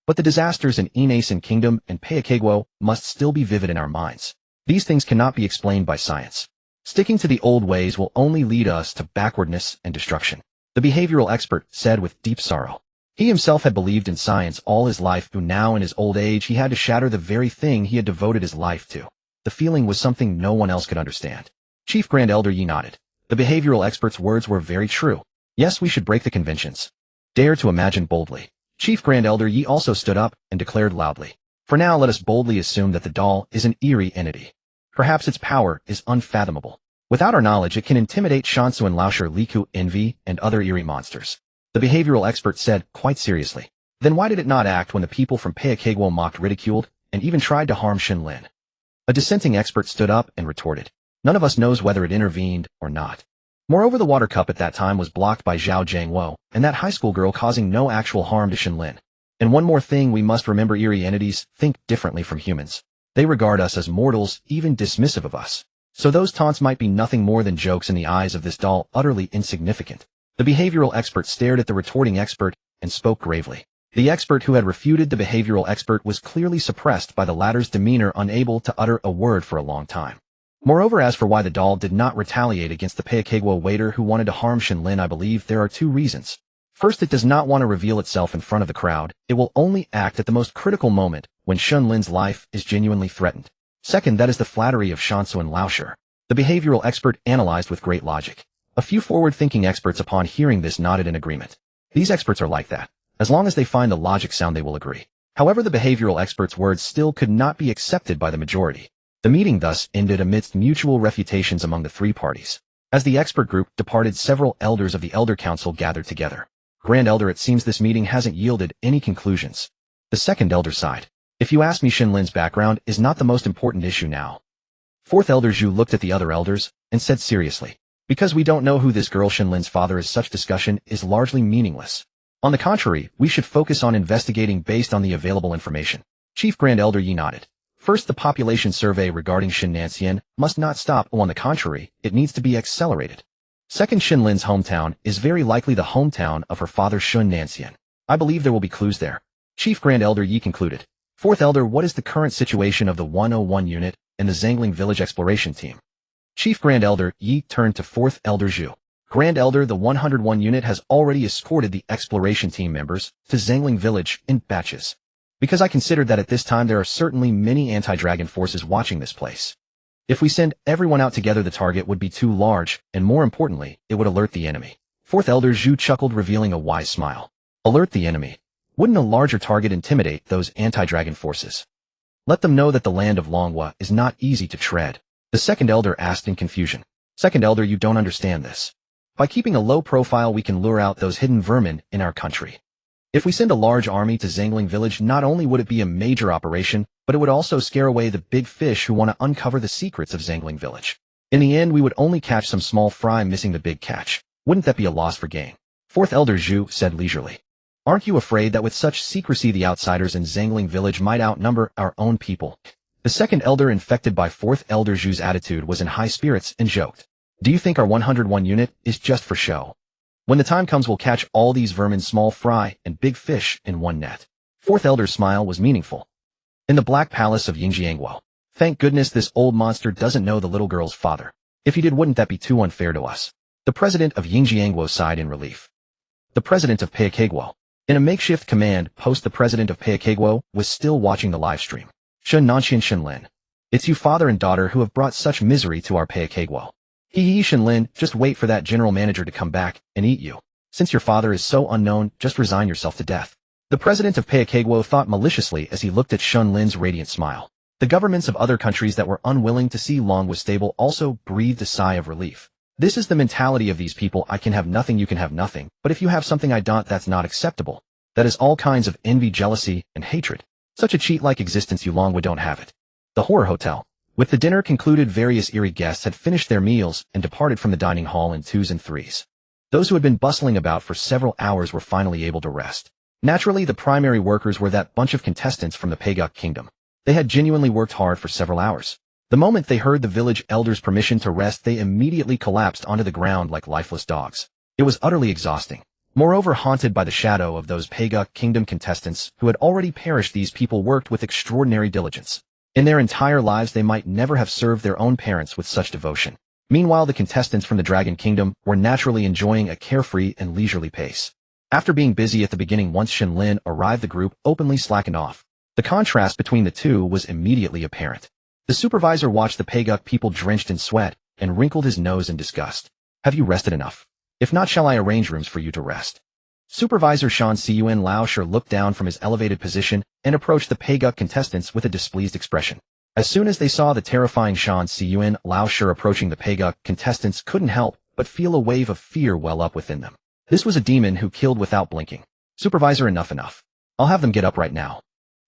But the disasters in Inasen Kingdom and Paikagwo must still be vivid in our minds. These things cannot be explained by science. Sticking to the old ways will only lead us to backwardness and destruction. The behavioral expert said with deep sorrow. He himself had believed in science all his life, but now in his old age he had to shatter the very thing he had devoted his life to. The feeling was something no one else could understand. Chief Grand Elder Yi nodded. The behavioral expert's words were very true. Yes, we should break the conventions. Dare to imagine boldly. Chief Grand Elder Yi also stood up and declared loudly. For now, let us boldly assume that the doll is an eerie entity. Perhaps its power is unfathomable. Without our knowledge, it can intimidate Shansu and Laosher, Liku, Envy, and other eerie monsters. The behavioral expert said, quite seriously. Then why did it not act when the people from Paikagwo mocked, ridiculed, and even tried to harm Shen Lin? A dissenting expert stood up and retorted. None of us knows whether it intervened or not. Moreover, the water cup at that time was blocked by Zhao Jiangwo, and that high school girl, causing no actual harm to Shen Lin. And one more thing we must remember, eerie entities think differently from humans. They regard us as mortals, even dismissive of us. So those taunts might be nothing more than jokes in the eyes of this doll, utterly insignificant. The behavioral expert stared at the retorting expert and spoke gravely. The expert who had refuted the behavioral expert was clearly suppressed by the latter's demeanor, unable to utter a word for a long time. Moreover, as for why the doll did not retaliate against the Paikagwo waiter who wanted to harm Shen Lin, I believe there are two reasons. First, it does not want to reveal itself in front of the crowd. It will only act at the most critical moment, when Shen Lin's life is genuinely threatened. Second, that is the flattery of Shansu and Laosher. The behavioral expert analyzed with great logic. A few forward-thinking experts, upon hearing this, nodded in agreement. These experts are like that. As long as they find the logic sound, they will agree. However, the behavioral expert's words still could not be accepted by the majority. The meeting thus ended amidst mutual refutations among the three parties. As the expert group departed, several elders of the Elder Council gathered together. Grand Elder, it seems this meeting hasn't yielded any conclusions. The second elder sighed. If you ask me, Shen Lin's background is not the most important issue now. Fourth Elder Zhu looked at the other elders and said seriously. Because we don't know who this girl Shen Lin's father is, such discussion is largely meaningless. On the contrary, we should focus on investigating based on the available information. Chief Grand Elder Yi nodded. First, the population survey regarding Shen Nanxian must not stop. On the contrary, it needs to be accelerated. Second, Shen Lin's hometown is very likely the hometown of her father Shun Nanxian. I believe there will be clues there. Chief Grand Elder Yi concluded. Fourth Elder, what is the current situation of the 101 unit and the Zangling Village exploration team? Chief Grand Elder Yi turned to Fourth Elder Zhu. Grand Elder, the 101 unit has already escorted the exploration team members to Zangling Village in batches. Because I considered that at this time there are certainly many anti-dragon forces watching this place. If we send everyone out together, the target would be too large, and more importantly, it would alert the enemy. Fourth Elder Zhu chuckled, revealing a wise smile. Alert the enemy. Wouldn't a larger target intimidate those anti-dragon forces? Let them know that the land of Longguo is not easy to tread. The second elder asked in confusion. Second Elder, you don't understand this. By keeping a low profile, we can lure out those hidden vermin in our country. If we send a large army to Zangling Village, not only would it be a major operation, but it would also scare away the big fish who want to uncover the secrets of Zangling Village. In the end, we would only catch some small fry, missing the big catch. Wouldn't that be a loss for gain? Fourth Elder Zhu said leisurely. Aren't you afraid that with such secrecy the outsiders in Zangling Village might outnumber our own people? The second elder, infected by Fourth Elder Zhu's attitude, was in high spirits and joked. Do you think our 101 unit is just for show? When the time comes, we'll catch all these vermin, small fry and big fish, in one net. Fourth Elder's smile was meaningful. In the Black Palace of Yingjiangguo. Thank goodness this old monster doesn't know the little girl's father. If he did, wouldn't that be too unfair to us? The president of Yingjiangguo sighed in relief. The president of Peikagwo. In a makeshift command post, the president of Peikagwo was still watching the live stream. Shen Lin. It's you, father and daughter, who have brought such misery to our Peikagwo. Shen Lin, just wait for that general manager to come back and eat you. Since your father is so unknown, just resign yourself to death. The president of Peikagwo thought maliciously as he looked at Shen Lin's radiant smile. The governments of other countries that were unwilling to see Longguo stable also breathed a sigh of relief. This is the mentality of these people. I can have nothing, you can have nothing, but if you have something I don't, that's not acceptable. That is all kinds of envy, jealousy, and hatred. Such a cheat-like existence, you Longguo don't have it. The Horror Hotel. With the dinner concluded, various eerie guests had finished their meals and departed from the dining hall in twos and threes. Those who had been bustling about for several hours were finally able to rest. Naturally, the primary workers were that bunch of contestants from the Peiguk Kingdom. They had genuinely worked hard for several hours. The moment they heard the village elder's permission to rest, they immediately collapsed onto the ground like lifeless dogs. It was utterly exhausting. Moreover, haunted by the shadow of those Peiguk Kingdom contestants who had already perished, these people worked with extraordinary diligence. In their entire lives, they might never have served their own parents with such devotion. Meanwhile, the contestants from the Dragon Kingdom were naturally enjoying a carefree and leisurely pace. After being busy at the beginning, once Shen Lin arrived, the group openly slackened off. The contrast between the two was immediately apparent. The supervisor watched the Peiguk people drenched in sweat and wrinkled his nose in disgust. Have you rested enough? If not, shall I arrange rooms for you to rest? Supervisor Shan Ciyuan Laosher looked down from his elevated position and approached the Peiguk contestants with a displeased expression. As soon as they saw the terrifying Shan Ciyuan Laosher approaching, the Peiguk contestants couldn't help but feel a wave of fear well up within them. This was a demon who killed without blinking. Supervisor, enough. I'll have them get up right now.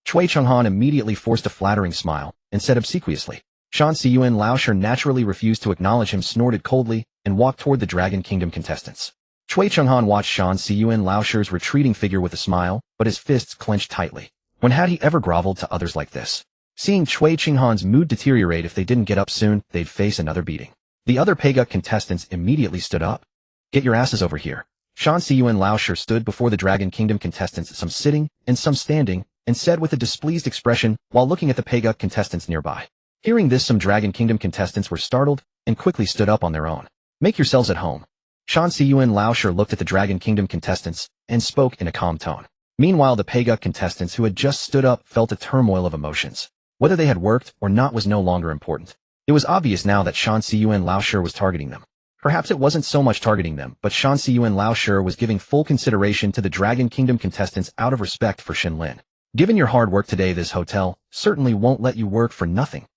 Chui Chenghan immediately forced a flattering smile and said obsequiously. Shan Ciyuan Laosher naturally refused to acknowledge him, snorted coldly, and walked toward the Dragon Kingdom contestants. Chui Chenghan watched Shan Ciyuan Laosher's retreating figure with a smile, but his fists clenched tightly. When had he ever groveled to others like this? Seeing Chui Chenghan's mood deteriorate, if they didn't get up soon, they'd face another beating. The other Peiguk contestants immediately stood up. Get your asses over here. Shan Ciyuan Laosher stood before the Dragon Kingdom contestants, some sitting and some standing, and said with a displeased expression while looking at the Peiguk contestants nearby. Hearing this, some Dragon Kingdom contestants were startled and quickly stood up on their own. Make yourselves at home. Shan Ciyuan Laosher looked at the Dragon Kingdom contestants and spoke in a calm tone. Meanwhile, the Peiguk contestants who had just stood up felt a turmoil of emotions. Whether they had worked or not was no longer important. It was obvious now that Shan Ciyuan Laosher was targeting them. Perhaps it wasn't so much targeting them, but Shan Ciyuan Laosher was giving full consideration to the Dragon Kingdom contestants out of respect for Shen Lin. Given your hard work today, this hotel certainly won't let you work for nothing.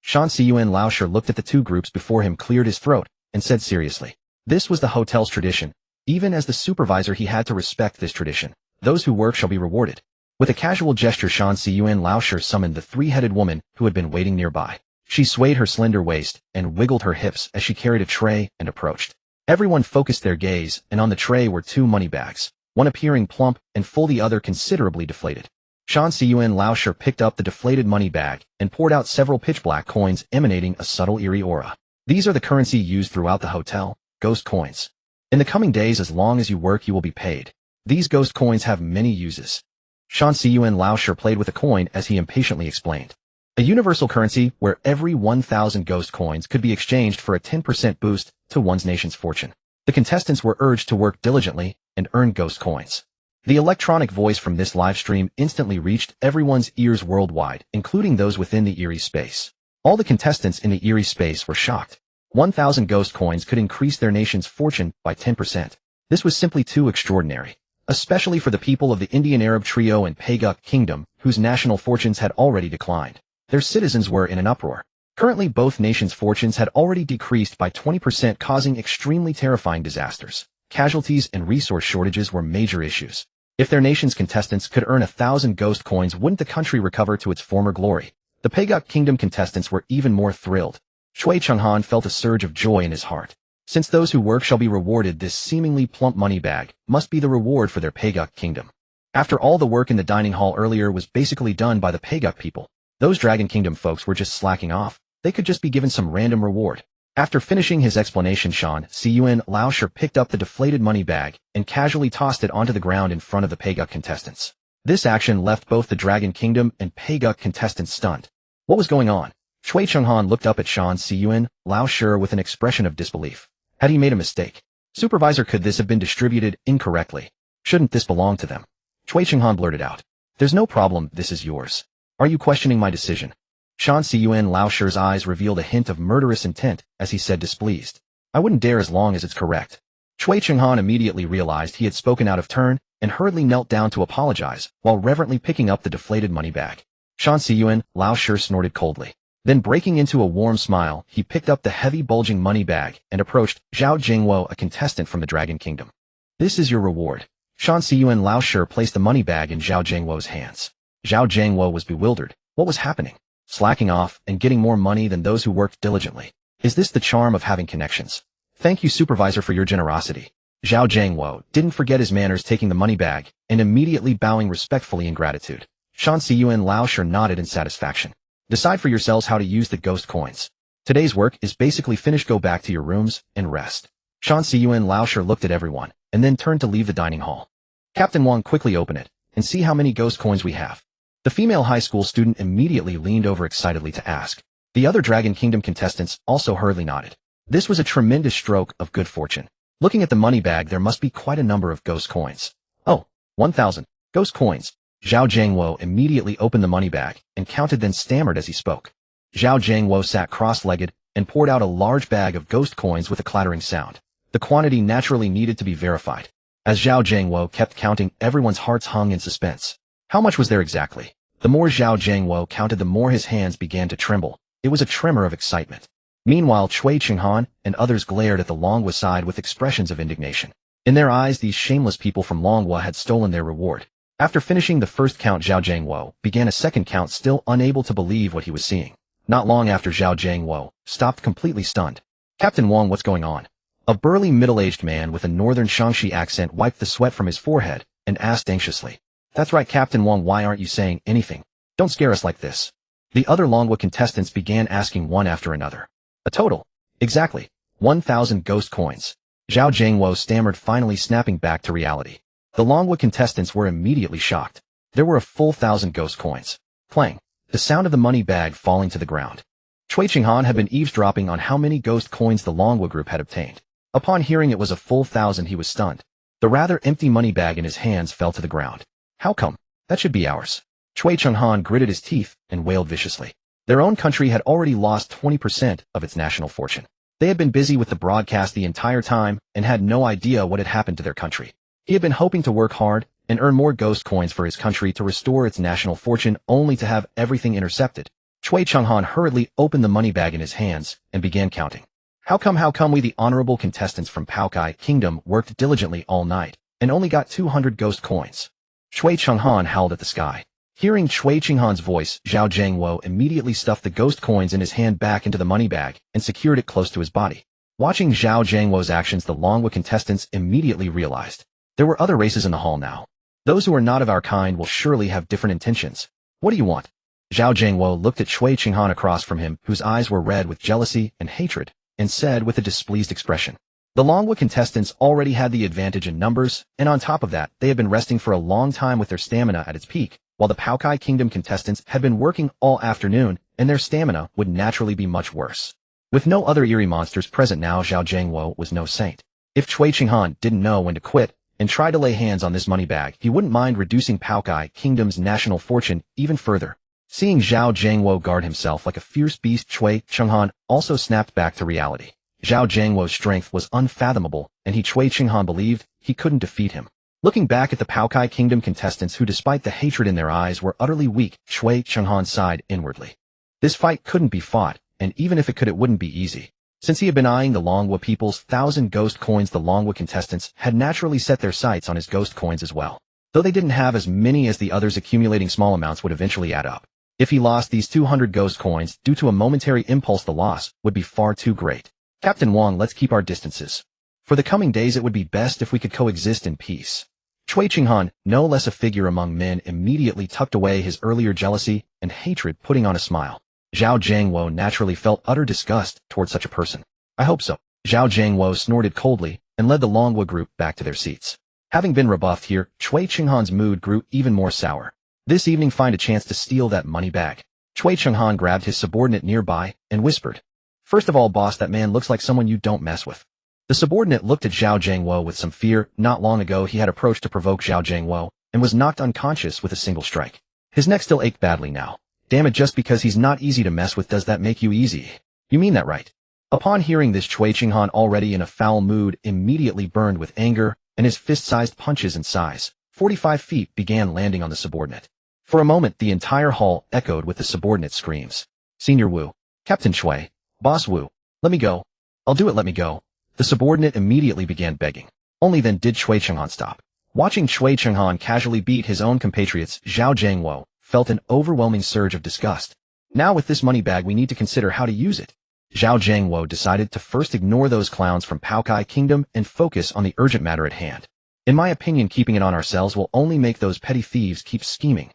Shan Ciyuan Laosher looked at the two groups before him, cleared his throat, and said seriously. This was the hotel's tradition. Even as the supervisor, he had to respect this tradition. Those who work shall be rewarded. With a casual gesture, Shan Ciyuan Laosher summoned the three-headed woman who had been waiting nearby. She swayed her slender waist and wiggled her hips as she carried a tray and approached. Everyone focused their gaze, and on the tray were two money bags, one appearing plump and full, the other considerably deflated. Shan Ciyuan Laosher picked up the deflated money bag and poured out several pitch-black coins emanating a subtle eerie aura. These are the currency used throughout the hotel. ghost coins. In the coming days, as long as you work, you will be paid. These ghost coins have many uses. Shan Siyuan Laosher played with a coin as he impatiently explained. A universal currency where every 1,000 ghost coins could be exchanged for a 10% boost to one's nation's fortune. The contestants were urged to work diligently and earn ghost coins. The electronic voice from this live stream instantly reached everyone's ears worldwide, including those within the eerie space. All the contestants in the eerie space were shocked. 1,000 ghost coins could increase their nation's fortune by 10%. This was simply too extraordinary, especially for the people of the Indian Arab Trio and Payguk Kingdom, whose national fortunes had already declined. Their citizens were in an uproar. Currently, both nations' fortunes had already decreased by 20%, causing extremely terrifying disasters. Casualties and resource shortages were major issues. If their nation's contestants could earn 1,000 ghost coins, wouldn't the country recover to its former glory? The Payguk Kingdom contestants were even more thrilled. Shui Chenghan felt a surge of joy in his heart. Since those who work shall be rewarded, this seemingly plump money bag must be the reward for their Payguk Kingdom. After all, the work in the dining hall earlier was basically done by the Payguk people. Those Dragon Kingdom folks were just slacking off. They could just be given some random reward. After finishing his explanation, Shan Siyuan Laosher picked up the deflated money bag and casually tossed it onto the ground in front of the Payguk contestants. This action left both the Dragon Kingdom and Payguk contestants stunned. What was going on? Shui Chenghan looked up at Shan Siyuan Laosher with an expression of disbelief. Had he made a mistake? Supervisor, could this have been distributed incorrectly? Shouldn't this belong to them? Shui Chenghan blurted out. There's no problem, this is yours. Are you questioning my decision? Shan Siyuan Laosher's eyes revealed a hint of murderous intent as he said, displeased. I wouldn't dare as long as it's correct. Shui Chenghan immediately realized he had spoken out of turn and hurriedly knelt down to apologize while reverently picking up the deflated money bag. Shan Siyuan Laosher snorted coldly. Then, breaking into a warm smile, he picked up the heavy bulging money bag and approached Zhao Jingwo, a contestant from the Dragon Kingdom. This is your reward. Shan Siyuan Laosher placed the money bag in Zhao Jingwo's hands. Zhao Jingwo was bewildered. What was happening? Slacking off and getting more money than those who worked diligently. Is this the charm of having connections? Thank you, supervisor, for your generosity. Zhao Jingwo didn't forget his manners, taking the money bag and immediately bowing respectfully in gratitude. Shan Siyuan Laosher nodded in satisfaction. Decide for yourselves how to use the ghost coins. Today's work is basically finished. Go back to your rooms and rest. Shan Siyuan Laosher looked at everyone and then turned to leave the dining hall. Captain Wang, quickly open it and see how many ghost coins we have. The female high school student immediately leaned over excitedly to ask. The other Dragon Kingdom contestants also hurriedly nodded. This was a tremendous stroke of good fortune. Looking at the money bag, there must be quite a number of ghost coins. Oh, 1,000 ghost coins. Zhao Jingwo immediately opened the money bag and counted, then stammered as he spoke. Zhao Jingwo sat cross-legged and poured out a large bag of ghost coins with a clattering sound. The quantity naturally needed to be verified. As Zhao Jingwo kept counting, everyone's hearts hung in suspense. How much was there exactly? The more Zhao Jingwo counted, the more his hands began to tremble. It was a tremor of excitement. Meanwhile, Shui Chenghan and others glared at the Longguo side with expressions of indignation. In their eyes, these shameless people from Longguo had stolen their reward. After finishing the first count, Zhao Jingwo began a second count, still unable to believe what he was seeing. Not long after, Zhao Jingwo stopped, completely stunned. Captain Wang, what's going on? A burly middle-aged man with a northern Shaanxi accent wiped the sweat from his forehead and asked anxiously. That's right, Captain Wang, why aren't you saying anything? Don't scare us like this. The other Longguo contestants began asking one after another. A total. Exactly. 1,000 ghost coins. Zhao Jingwo stammered, finally snapping back to reality. The Longguo contestants were immediately shocked. There were a full 1,000 ghost coins. Clang. The sound of the money bag falling to the ground. Shui Chenghan had been eavesdropping on how many ghost coins the Longguo group had obtained. Upon hearing it was a full 1,000, he was stunned. The rather empty money bag in his hands fell to the ground. How come? That should be ours. Shui Chenghan gritted his teeth and wailed viciously. Their own country had already lost 20% of its national fortune. They had been busy with the broadcast the entire time and had no idea what had happened to their country. He had been hoping to work hard and earn more ghost coins for his country to restore its national fortune, only to have everything intercepted. Shui Chenghan hurriedly opened the money bag in his hands and began counting. How come we, the honorable contestants from Paokai Kingdom, worked diligently all night and only got 200 ghost coins? Shui Chenghan howled at the sky. Hearing Shui Chenghan's voice, Zhao Jingwo immediately stuffed the ghost coins in his hand back into the money bag and secured it close to his body. Watching Zhao Jingwo's actions, the Longguo contestants immediately realized there were other races in the hall now. Those who are not of our kind will surely have different intentions. What do you want? Zhao Jingwo looked at Shui Chenghan across from him, whose eyes were red with jealousy and hatred, and said with a displeased expression. The Longguo contestants already had the advantage in numbers, and on top of that, they had been resting for a long time with their stamina at its peak, while the Paokai Kingdom contestants had been working all afternoon, and their stamina would naturally be much worse. With no other eerie monsters present now, Zhao Jiangwo was no saint. If Cui Qinghan didn't know when to quit and try to lay hands on this money bag, he wouldn't mind reducing Paokai Kingdom's national fortune even further. Seeing Zhao Jiangwo guard himself like a fierce beast, Cui Qinghan also snapped back to reality. Zhao Jiangwo's strength was unfathomable, and Cui Qinghan believed he couldn't defeat him. Looking back at the Paokai Kingdom contestants who, despite the hatred in their eyes, were utterly weak, Cui Qinghan sighed inwardly. This fight couldn't be fought, and even if it could, it wouldn't be easy. Since he had been eyeing the Longguo people's 1,000 ghost coins, the Longguo contestants had naturally set their sights on his ghost coins as well. Though they didn't have as many as the others, accumulating small amounts would eventually add up. If he lost these 200 ghost coins due to a momentary impulse, the loss would be far too great. Captain Wang, let's keep our distances. For the coming days, it would be best if we could coexist in peace. Cui Qinghan, no less a figure among men, immediately tucked away his earlier jealousy and hatred, putting on a smile. Zhao Jiangwo naturally felt utter disgust toward such a person. I hope so. Zhao Jiangwo snorted coldly and led the Longguo group back to their seats. Having been rebuffed here, Cui Qinghan's mood grew even more sour. This evening, find a chance to steal that money bag. Cui Qinghan grabbed his subordinate nearby and whispered, "First of all, boss, that man looks like someone you don't mess with." The subordinate looked at Zhao Jiangwo with some fear. Not long ago, he had approached to provoke Zhao Jiangwo and was knocked unconscious with a single strike. His neck still ached badly now. Damn it, just because he's not easy to mess with, does that make you easy? You mean that, right? Upon hearing this, Cui Qinghan, already in a foul mood, immediately burned with anger, and his fist-sized punches and size, 45 feet, began landing on the subordinate. For a moment, the entire hall echoed with the subordinate's screams. Senior Wu, Captain Cui, Boss Wu, let me go. I'll do it, let me go. The subordinate immediately began begging. Only then did Cui Qinghan stop. Watching Cui Qinghan casually beat his own compatriots, Zhao Jiangwo felt an overwhelming surge of disgust. Now with this money bag, we need to consider how to use it. Zhao Jiangwo decided to first ignore those clowns from Paokai Kingdom and focus on the urgent matter at hand. In my opinion, keeping it on ourselves will only make those petty thieves keep scheming.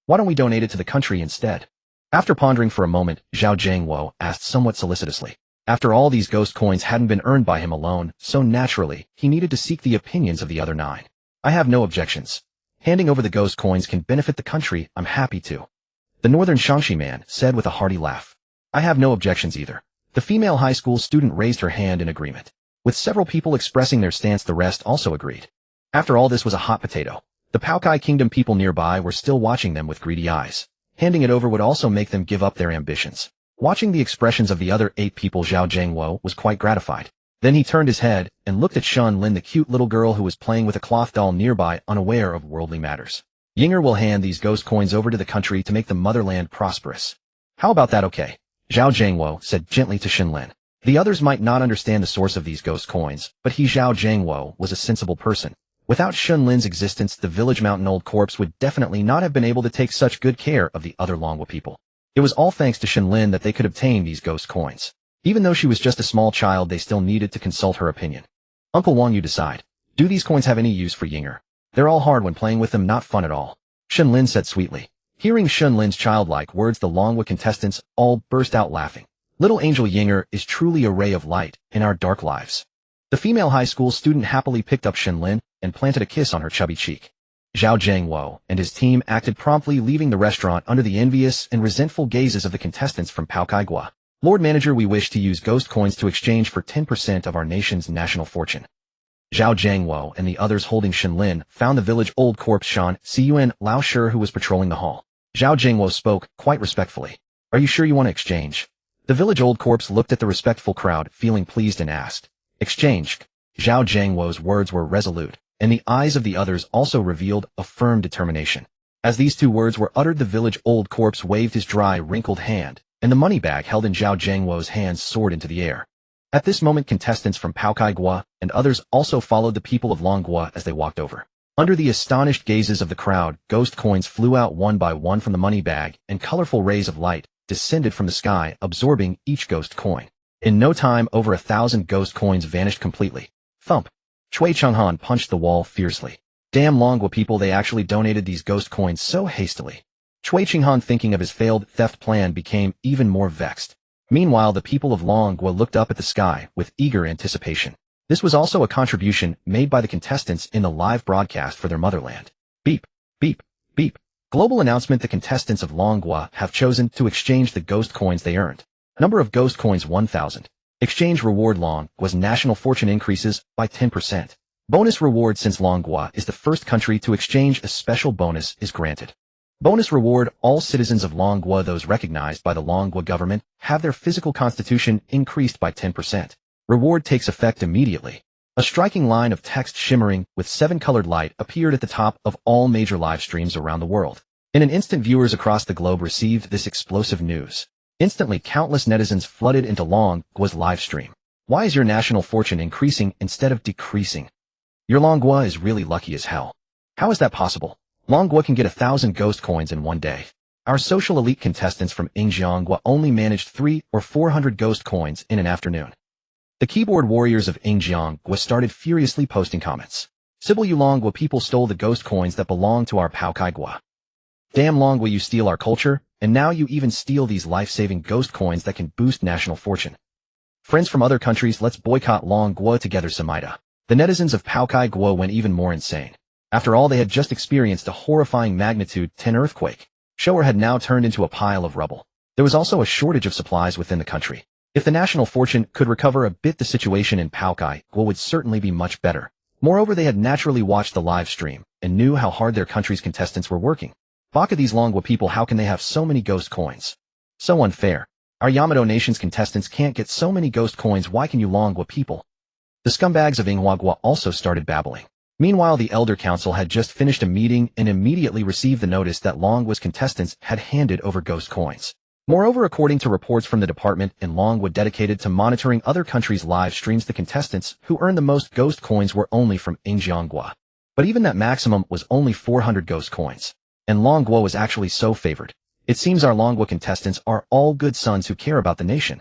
Why don't we donate it to the country instead? After pondering for a moment, Zhao Jiangwo asked somewhat solicitously. After all, these ghost coins hadn't been earned by him alone, so naturally, he needed to seek the opinions of the other 9. I have no objections. Handing over the ghost coins can benefit the country, I'm happy to. The northern Shangxi man said with a hearty laugh. I have no objections either. The female high school student raised her hand in agreement. With several people expressing their stance, the rest also agreed. After all, this was a hot potato. The Paokai Kingdom people nearby were still watching them with greedy eyes. Handing it over would also make them give up their ambitions. Watching the expressions of the other 8 people, Zhao Jiangwo was quite gratified. Then he turned his head and looked at Shen Lin, the cute little girl who was playing with a cloth doll nearby, unaware of worldly matters. Yinger will hand these ghost coins over to the country to make the motherland prosperous. How about that, okay? Zhao Jiangwo said gently to Shen Lin. The others might not understand the source of these ghost coins, but Zhao Jiangwo was a sensible person. Without Shen Lin's existence, the village mountain old corpse would definitely not have been able to take such good care of the other Longguo people. It was all thanks to Shen Lin that they could obtain these ghost coins. Even though she was just a small child, they still needed to consult her opinion. Uncle Wang, you decide. Do these coins have any use for Yinger? They're all hard when playing with them, not fun at all. Shen Lin said sweetly. Hearing Shen Lin's childlike words, the Longguo contestants all burst out laughing. Little angel Yinger is truly a ray of light in our dark lives. The female high school student happily picked up Shen Lin and planted a kiss on her chubby cheek. Zhao Jiangwo and his team acted promptly, leaving the restaurant under the envious and resentful gazes of the contestants from Paokai Gua. Lord Manager, we wish to use ghost coins to exchange for 10% of our nation's national fortune. Zhao Jiangwo and the others holding Shen Lin found the village old corpse Shan Siyuan Lao Shi, who was patrolling the hall. Zhao Jiangwo spoke quite respectfully. Are you sure you want to exchange? The village old corpse looked at the respectful crowd, feeling pleased, and asked. Exchange? Zhao Jiangwo's words were resolute, and the eyes of the others also revealed a firm determination. As these 2 words were uttered, the village old corpse waved his dry, wrinkled hand, and the money bag held in Zhao Jiangwo's hands soared into the air. At this moment, contestants from Paokai Gua and others also followed the people of Longguo as they walked over. Under the astonished gazes of the crowd, ghost coins flew out one by one from the money bag, and colorful rays of light descended from the sky, absorbing each ghost coin. In no time, over 1,000 ghost coins vanished completely. Thump. Cui Qinghan punched the wall fiercely. Damn Longguo people, they actually donated these ghost coins so hastily. Cui Qinghan, thinking of his failed theft plan, became even more vexed. Meanwhile, the people of Longguo looked up at the sky with eager anticipation. This was also a contribution made by the contestants in the live broadcast for their motherland. Beep, beep, beep. Global announcement: the contestants of Longguo have chosen to exchange the ghost coins they earned. Number of ghost coins 1,000. Exchange reward: Longguo's national fortune increases by 10%. Bonus reward: since Longguo is the first country to exchange, a special bonus is granted. Bonus reward: all citizens of Longguo, those recognized by the Longguo government, have their physical constitution increased by 10%. Reward takes effect immediately. A striking line of text shimmering with 7-colored light appeared at the top of all major live streams around the world. In an instant, viewers across the globe received this explosive news. Instantly, countless netizens flooded into Longguo's live stream. Why is your national fortune increasing instead of decreasing? Your Longguo is really lucky as hell. How is that possible? Longguo can get 1,000 ghost coins in one day. Our social elite contestants from Yingjiang only managed 300 or 400 ghost coins in an afternoon. The keyboard warriors of Yingjiang started furiously posting comments. Sibyl, you Longguo people stole the ghost coins that belong to our Paokai. Damn Longguo, you steal our culture, and now you even steal these life-saving ghost coins that can boost national fortune. Friends from other countries, let's boycott Longguo together, Samida. The netizens of Paokai went even more insane. After all, they had just experienced a horrifying magnitude 10 earthquake. Shower had now turned into a pile of rubble. There was also a shortage of supplies within the country. If the national fortune could recover a bit, the situation in Paokai would certainly be much better. Moreover, they had naturally watched the live stream and knew how hard their country's contestants were working. Baka, these Longguo people, how can they have so many ghost coins? So unfair. Our Yamato nation's contestants can't get so many ghost coins. Why can you Longguo people? The scumbags of Yinghua also started babbling. Meanwhile, the Elder Council had just finished a meeting and immediately received the notice that Longguo's contestants had handed over ghost coins. Moreover, according to reports from the department in Longguo dedicated to monitoring other countries' live streams, the contestants who earned the most ghost coins were only from Yingjiang. But even that maximum was only 400 ghost coins. And Longguo was actually so favored. It seems our Longguo contestants are all good sons who care about the nation.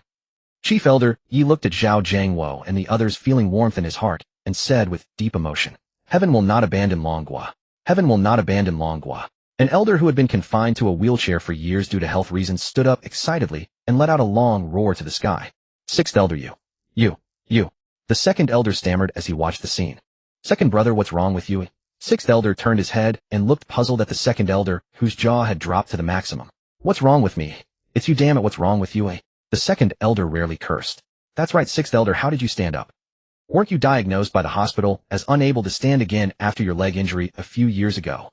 Chief Elder Yi looked at Zhao Jiangwo and the others, feeling warmth in his heart, and said with deep emotion, "Heaven will not abandon Longguo. Heaven will not abandon Longguo." An elder who had been confined to a wheelchair for years due to health reasons stood up excitedly and let out a long roar to the sky. "Sixth Elder, you. The second elder stammered as he watched the scene. "Second brother, what's wrong with you?" Sixth elder turned his head and looked puzzled at the second elder, whose jaw had dropped to the maximum. "What's wrong with me? It's you, damn it, what's wrong with you, eh?" The second elder rarely cursed. "That's right, sixth elder, how did you stand up? Weren't you diagnosed by the hospital as unable to stand again after your leg injury a few years ago?"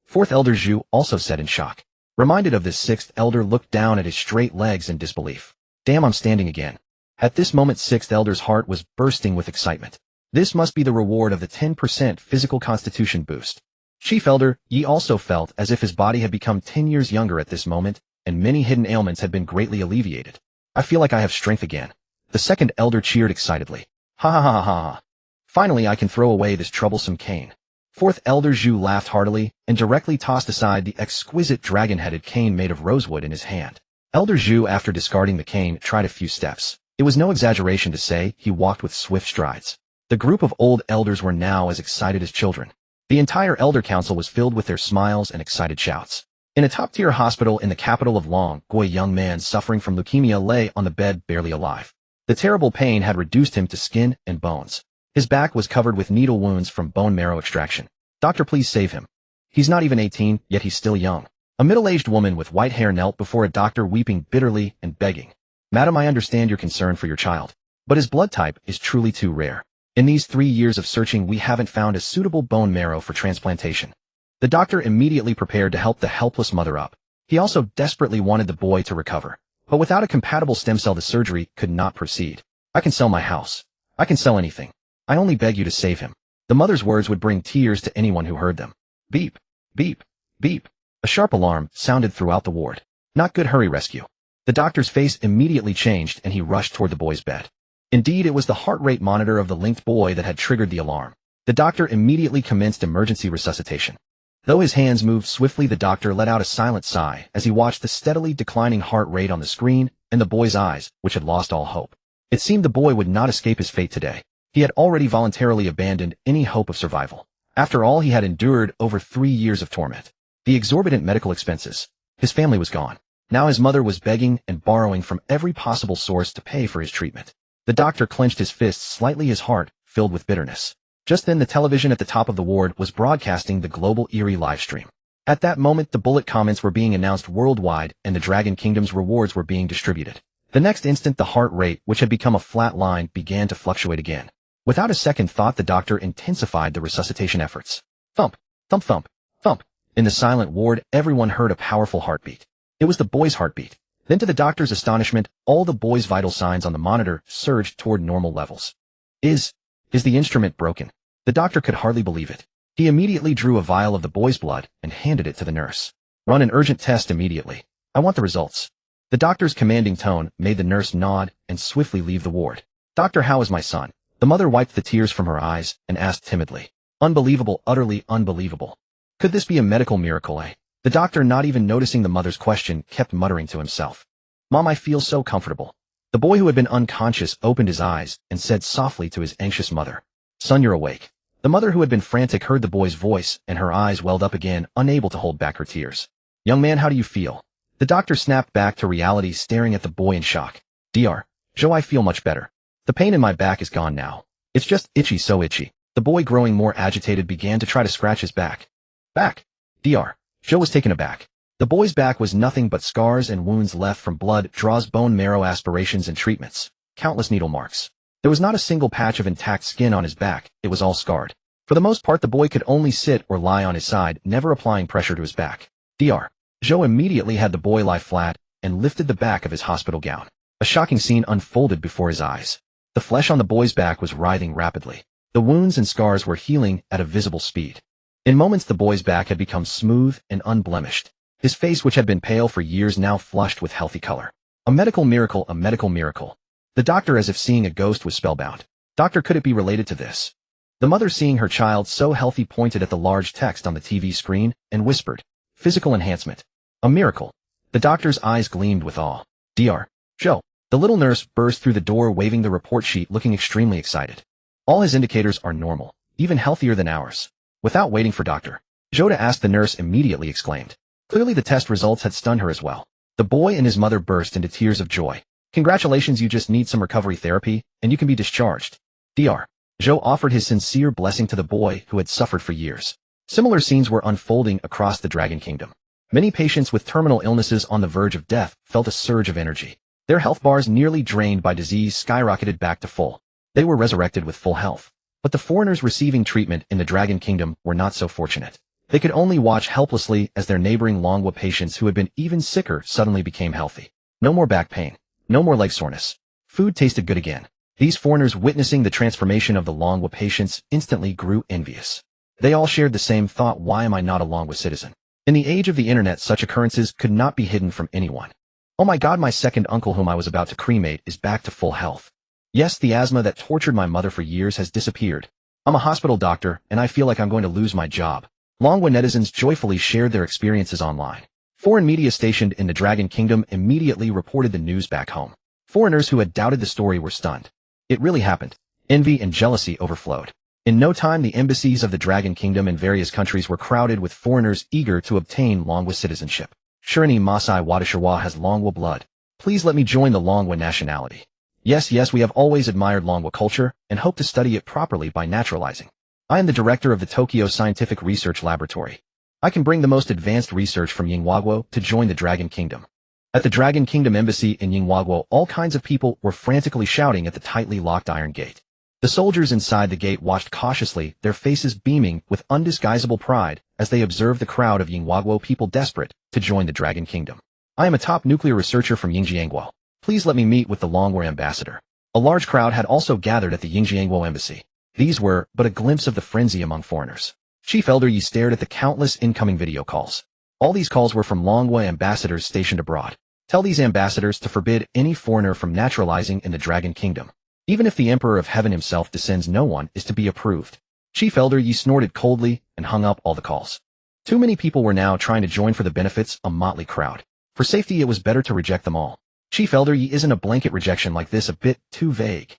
Fourth elder Zhu also said in shock. Reminded of this, sixth elder looked down at his straight legs in disbelief. "Damn, I'm standing again." At this moment, sixth elder's heart was bursting with excitement. This must be the reward of the 10% physical constitution boost. Chief Elder Yi also felt as if his body had become 10 years younger at this moment, and many hidden ailments had been greatly alleviated. "I feel like I have strength again." The second elder cheered excitedly. "Ha ha ha ha ha. Finally, I can throw away this troublesome cane." Fourth elder Zhu laughed heartily and directly tossed aside the exquisite dragon-headed cane made of rosewood in his hand. Elder Zhu, after discarding the cane, tried a few steps. It was no exaggeration to say he walked with swift strides. The group of old elders were now as excited as children. The entire Elder Council was filled with their smiles and excited shouts. In a top-tier hospital in the capital of Longguo, a young man suffering from leukemia lay on the bed barely alive. The terrible pain had reduced him to skin and bones. His back was covered with needle wounds from bone marrow extraction. "Doctor, please save him. He's not even 18, yet he's still young." A middle-aged woman with white hair knelt before a doctor, weeping bitterly and begging. "Madam, I understand your concern for your child, but his blood type is truly too rare. In these 3 years of searching, we haven't found a suitable bone marrow for transplantation." The doctor immediately prepared to help the helpless mother up. He also desperately wanted the boy to recover. But without a compatible stem cell, the surgery could not proceed. "I can sell my house. I can sell anything. I only beg you to save him." The mother's words would bring tears to anyone who heard them. Beep, beep, beep. A sharp alarm sounded throughout the ward. "Not good, hurry, rescue." The doctor's face immediately changed and he rushed toward the boy's bed. Indeed, it was the heart rate monitor of the linked boy that had triggered the alarm. The doctor immediately commenced emergency resuscitation. Though his hands moved swiftly, the doctor let out a silent sigh as he watched the steadily declining heart rate on the screen and the boy's eyes, which had lost all hope. It seemed the boy would not escape his fate today. He had already voluntarily abandoned any hope of survival. After all, he had endured over 3 years of torment. The exorbitant medical expenses. His family was gone. Now his mother was begging and borrowing from every possible source to pay for his treatment. The doctor clenched his fists slightly, his heart filled with bitterness. Just then the television at the top of the ward was broadcasting the global eerie livestream. At that moment the bullet comments were being announced worldwide and the Dragon Kingdom's rewards were being distributed. The next instant the heart rate, which had become a flat line, began to fluctuate again. Without a second thought the doctor intensified the resuscitation efforts. Thump, thump thump, thump. In the silent ward everyone heard a powerful heartbeat. It was the boy's heartbeat. Then to the doctor's astonishment, all the boy's vital signs on the monitor surged toward normal levels. Is the instrument broken? The doctor could hardly believe it. He immediately drew a vial of the boy's blood and handed it to the nurse. Run an urgent test immediately. I want the results. The doctor's commanding tone made the nurse nod and swiftly leave the ward. Doctor, how is my son? The mother wiped the tears from her eyes and asked timidly. Unbelievable, utterly unbelievable. Could this be a medical miracle, eh? The doctor, not even noticing the mother's question, kept muttering to himself. Mom, I feel so comfortable. The boy, who had been unconscious, opened his eyes and said softly to his anxious mother, Son, you're awake. The mother, who had been frantic, heard the boy's voice and her eyes welled up again, unable to hold back her tears. Young man, how do you feel? The doctor snapped back to reality, staring at the boy in shock. Dr. Joe, I feel much better. The pain in my back is gone now. It's just itchy, so itchy. The boy, growing more agitated, began to try to scratch his back. Back? Dr. Joe was taken aback. The boy's back was nothing but scars and wounds left from blood draws, bone marrow aspirations and treatments. Countless needle marks. There was not a single patch of intact skin on his back, it was all scarred. For the most part the boy could only sit or lie on his side, never applying pressure to his back. Dr. Joe immediately had the boy lie flat and lifted the back of his hospital gown. A shocking scene unfolded before his eyes. The flesh on the boy's back was writhing rapidly. The wounds and scars were healing at a visible speed. In moments the boy's back had become smooth and unblemished. His face, which had been pale for years, now flushed with healthy color. A medical miracle, a medical miracle. The doctor, as if seeing a ghost, was spellbound. Doctor, could it be related to this? The mother, seeing her child so healthy, pointed at the large text on the TV screen and whispered, Physical enhancement. A miracle. The doctor's eyes gleamed with awe. Dr. Joe. The little nurse burst through the door, waving the report sheet, looking extremely excited. All his indicators are normal, even healthier than ours. Without waiting for Dr. Joe to ask, the nurse immediately exclaimed. Clearly the test results had stunned her as well. The boy and his mother burst into tears of joy. Congratulations, you just need some recovery therapy, and you can be discharged. Dr. Joe offered his sincere blessing to the boy, who had suffered for years. Similar scenes were unfolding across the Dragon Kingdom. Many patients with terminal illnesses on the verge of death felt a surge of energy. Their health bars, nearly drained by disease, skyrocketed back to full. They were resurrected with full health. But the foreigners receiving treatment in the Dragon Kingdom were not so fortunate. They could only watch helplessly as their neighboring Longguo patients, who had been even sicker, suddenly became healthy. No more back pain. No more leg soreness. Food tasted good again. These foreigners, witnessing the transformation of the Longguo patients, instantly grew envious. They all shared the same thought: why am I not a Longguo citizen? In the age of the internet, such occurrences could not be hidden from anyone. Oh my God, my second uncle, whom I was about to cremate, is back to full health. Yes, the asthma that tortured my mother for years has disappeared. I'm a hospital doctor, and I feel like I'm going to lose my job. Longguo netizens joyfully shared their experiences online. Foreign media stationed in the Dragon Kingdom immediately reported the news back home. Foreigners who had doubted the story were stunned. It really happened. Envy and jealousy overflowed. In no time, the embassies of the Dragon Kingdom in various countries were crowded with foreigners eager to obtain Longguo citizenship. Shirani Masai Wadashirwa has Longguo blood. Please let me join the Longguo nationality. Yes, we have always admired Longguo culture and hope to study it properly by naturalizing. I am the director of the Tokyo Scientific Research Laboratory. I can bring the most advanced research from Yinghuaguo to join the Dragon Kingdom. At the Dragon Kingdom embassy in Yinghuaguo, all kinds of people were frantically shouting at the tightly locked iron gate. The soldiers inside the gate watched cautiously, their faces beaming with undisguisable pride as they observed the crowd of Yinghuaguo people desperate to join the Dragon Kingdom. I am a top nuclear researcher from Yingjiangguo. Please let me meet with the Longguo ambassador. A large crowd had also gathered at the Yingjiangguo embassy. These were but a glimpse of the frenzy among foreigners. Chief Elder Yi stared at the countless incoming video calls. All these calls were from Longguo ambassadors stationed abroad. Tell these ambassadors to forbid any foreigner from naturalizing in the Dragon Kingdom. Even if the Emperor of Heaven himself descends, no one is to be approved. Chief Elder Yi snorted coldly and hung up all the calls. Too many people were now trying to join for the benefits, a motley crowd. For safety, it was better to reject them all. Chief Elder Yi, isn't a blanket rejection like this a bit too vague?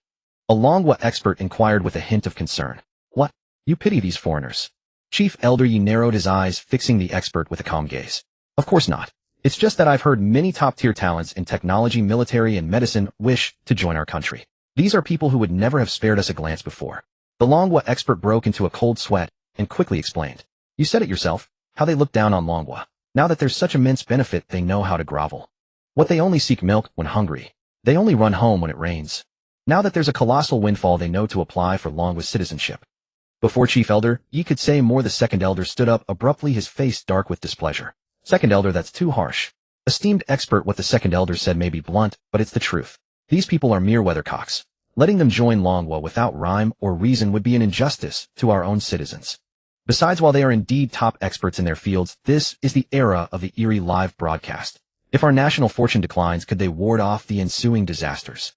A Longguo expert inquired with a hint of concern. What? You pity these foreigners? Chief Elder Yi narrowed his eyes, fixing the expert with a calm gaze. Of course not. It's just that I've heard many top-tier talents in technology, military, and medicine wish to join our country. These are people who would never have spared us a glance before. The Longguo expert broke into a cold sweat and quickly explained. You said it yourself, how they look down on Longguo. Now that there's such immense benefit, they know how to grovel. What they only seek milk when hungry. They only run home when it rains. Now that there's a colossal windfall, they know to apply for Longguo's citizenship. Before Chief Elder, ye could say more. The second elder stood up abruptly, his face dark with displeasure. Second elder, that's too harsh. Esteemed expert, what the second elder said may be blunt, but it's the truth. These people are mere weathercocks. Letting them join Longguo without rhyme or reason would be an injustice to our own citizens. Besides, while they are indeed top experts in their fields, this is the era of the eerie live broadcast. If our national fortune declines, could they ward off the ensuing disasters?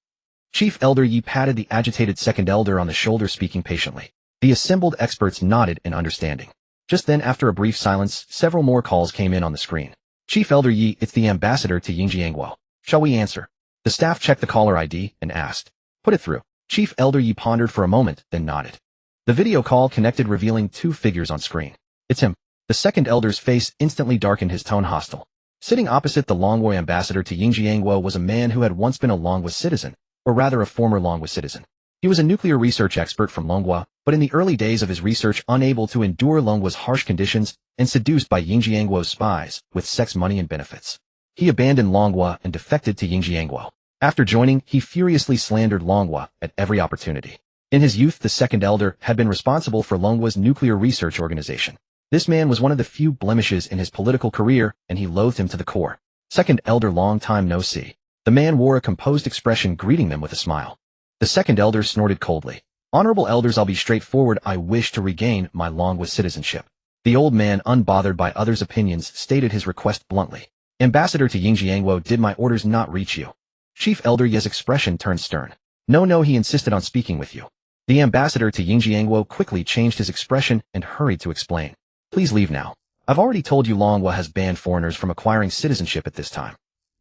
Chief Elder, ye patted the agitated second elder on the shoulder, speaking patiently. The assembled experts nodded in understanding. Just then, after a brief silence, several more calls came in on the screen. Chief Elder Yi, it's the ambassador to Yingjiangguo. Shall we answer? The staff checked the caller ID and asked. Put it through. Chief Elder Yi pondered for a moment, then nodded. The video call connected, revealing two figures on screen. It's him. The second elder's face instantly darkened, his tone hostile. Sitting opposite the Longguo ambassador to Yingjiangguo was a man who had once been a Longguo citizen, or rather a former Longguo citizen. He was a nuclear research expert from Longguo, but in the early days of his research unable to endure Longguo's harsh conditions and seduced by Yingjiangguo's spies with sex, money, and benefits. He abandoned Longguo and defected to Yingjiangguo. After joining, he furiously slandered Longguo at every opportunity. In his youth, the second elder had been responsible for Longguo's nuclear research organization. This man was one of the few blemishes in his political career, and he loathed him to the core. Second elder, long time no see. The man wore a composed expression, greeting them with a smile. The second elder snorted coldly. Honorable elders, I'll be straightforward. I wish to regain my Longguo citizenship. The old man, unbothered by others' opinions, stated his request bluntly. Ambassador to Yingjiangguo, did my orders not reach you? Chief Elder Ye's expression turned stern. No, he insisted on speaking with you. The ambassador to Yingjiangguo quickly changed his expression and hurried to explain. Please leave now. I've already told you Longguo has banned foreigners from acquiring citizenship at this time.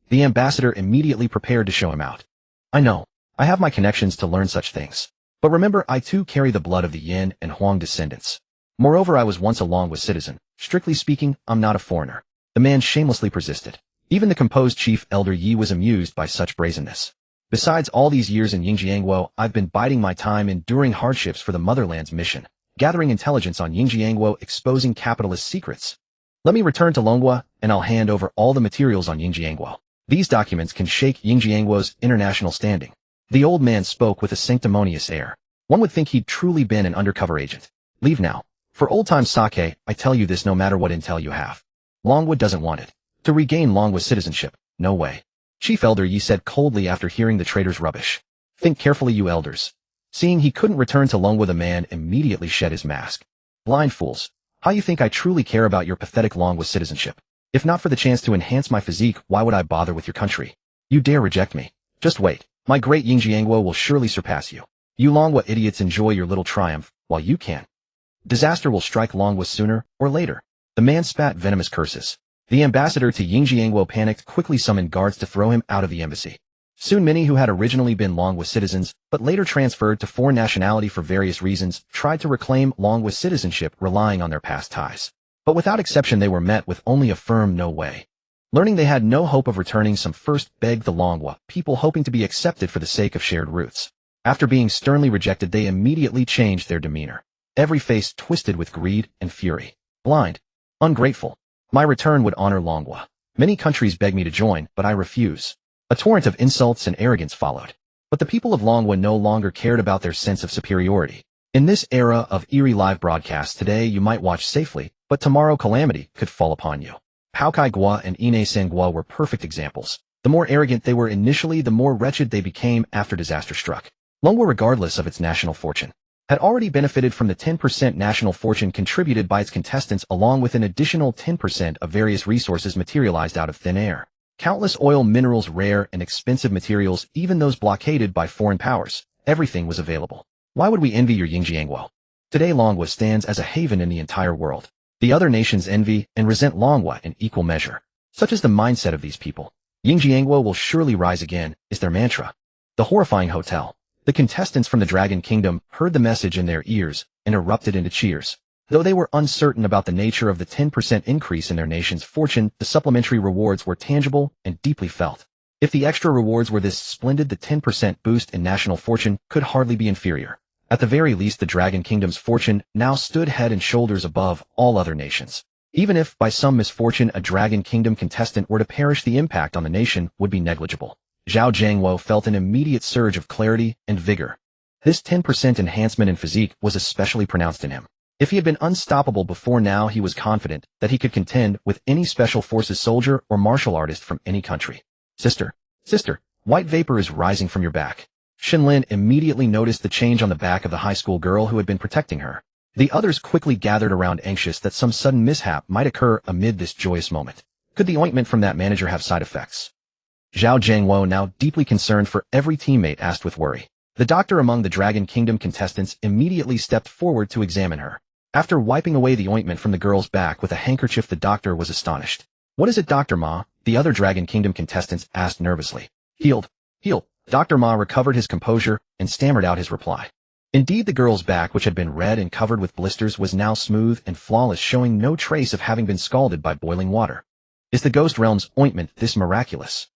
The ambassador immediately prepared to show him out. I know. I have my connections to learn such things. But remember, I too carry the blood of the Yin and Huang descendants. Moreover, I was once a Longguo citizen. Strictly speaking, I'm not a foreigner. The man shamelessly persisted. Even the composed Chief Elder Yi was amused by such brazenness. Besides, all these years in Yingjiangguo, I've been biding my time, enduring hardships for the motherland's mission, gathering intelligence on Yingjiangguo, exposing capitalist secrets. Let me return to Longguo, and I'll hand over all the materials on Yingjiangguo. These documents can shake Yingjiangguo's international standing. The old man spoke with a sanctimonious air. One would think he'd truly been an undercover agent. Leave now. For old-time sake, I tell you this, no matter what intel you have. Longguo doesn't want it. To regain Longguo citizenship, no way. Chief Elder Yi said coldly after hearing the traitor's rubbish. Think carefully, you elders. Seeing he couldn't return to Longguo, the man immediately shed his mask. Blind fools. How you think I truly care about your pathetic Longguo citizenship? If not for the chance to enhance my physique, why would I bother with your country? You dare reject me? Just wait. My great Yingjiangguo will surely surpass you. You Longguo idiots enjoy your little triumph, while you can. Disaster will strike Longguo sooner or later. The man spat venomous curses. The ambassador to Yingjiangguo panicked, quickly summoned guards to throw him out of the embassy. Soon many who had originally been Longguo citizens, but later transferred to foreign nationality for various reasons, tried to reclaim Longguo citizenship relying on their past ties. But without exception they were met with only a firm no way. Learning they had no hope of returning, some first begged the Longguo people, hoping to be accepted for the sake of shared roots. After being sternly rejected, they immediately changed their demeanor. Every face twisted with greed and fury. Blind. Ungrateful. My return would honor Longguo. Many countries beg me to join, but I refuse. A torrent of insults and arrogance followed. But the people of Longguo no longer cared about their sense of superiority. In this era of eerie live broadcasts, today you might watch safely, but tomorrow calamity could fall upon you. Paokai Guo and Ine Sen Guo were perfect examples. The more arrogant they were initially, the more wretched they became after disaster struck. Longguo, regardless of its national fortune, had already benefited from the 10% national fortune contributed by its contestants, along with an additional 10% of various resources materialized out of thin air. Countless oil, minerals, rare and expensive materials, even those blockaded by foreign powers. Everything was available. Why would we envy your Yingjiangguo? Today Longguo stands as a haven in the entire world. The other nations envy and resent Longguo in equal measure. Such is the mindset of these people. Yingjiangguo will surely rise again, is their mantra. The horrifying hotel. The contestants from the Dragon Kingdom heard the message in their ears and erupted into cheers. Though they were uncertain about the nature of the 10% increase in their nation's fortune, the supplementary rewards were tangible and deeply felt. If the extra rewards were this splendid, the 10% boost in national fortune could hardly be inferior. At the very least, the Dragon Kingdom's fortune now stood head and shoulders above all other nations. Even if, by some misfortune, a Dragon Kingdom contestant were to perish, the impact on the nation would be negligible. Zhao Jiangwo felt an immediate surge of clarity and vigor. This 10% enhancement in physique was especially pronounced in him. If he had been unstoppable before now, he was confident that he could contend with any special forces soldier or martial artist from any country. Sister, white vapor is rising from your back. Shen Lin immediately noticed the change on the back of the high school girl who had been protecting her. The others quickly gathered around, anxious that some sudden mishap might occur amid this joyous moment. Could the ointment from that manager have side effects? Zhao Jiangwo, now deeply concerned for every teammate, asked with worry. The doctor among the Dragon Kingdom contestants immediately stepped forward to examine her. After wiping away the ointment from the girl's back with a handkerchief, the doctor was astonished. What is it, Dr. Ma? The other Dragon Kingdom contestants asked nervously. Healed. Dr. Ma recovered his composure and stammered out his reply. Indeed, the girl's back, which had been red and covered with blisters, was now smooth and flawless, showing no trace of having been scalded by boiling water. Is the Ghost Realm's ointment this miraculous?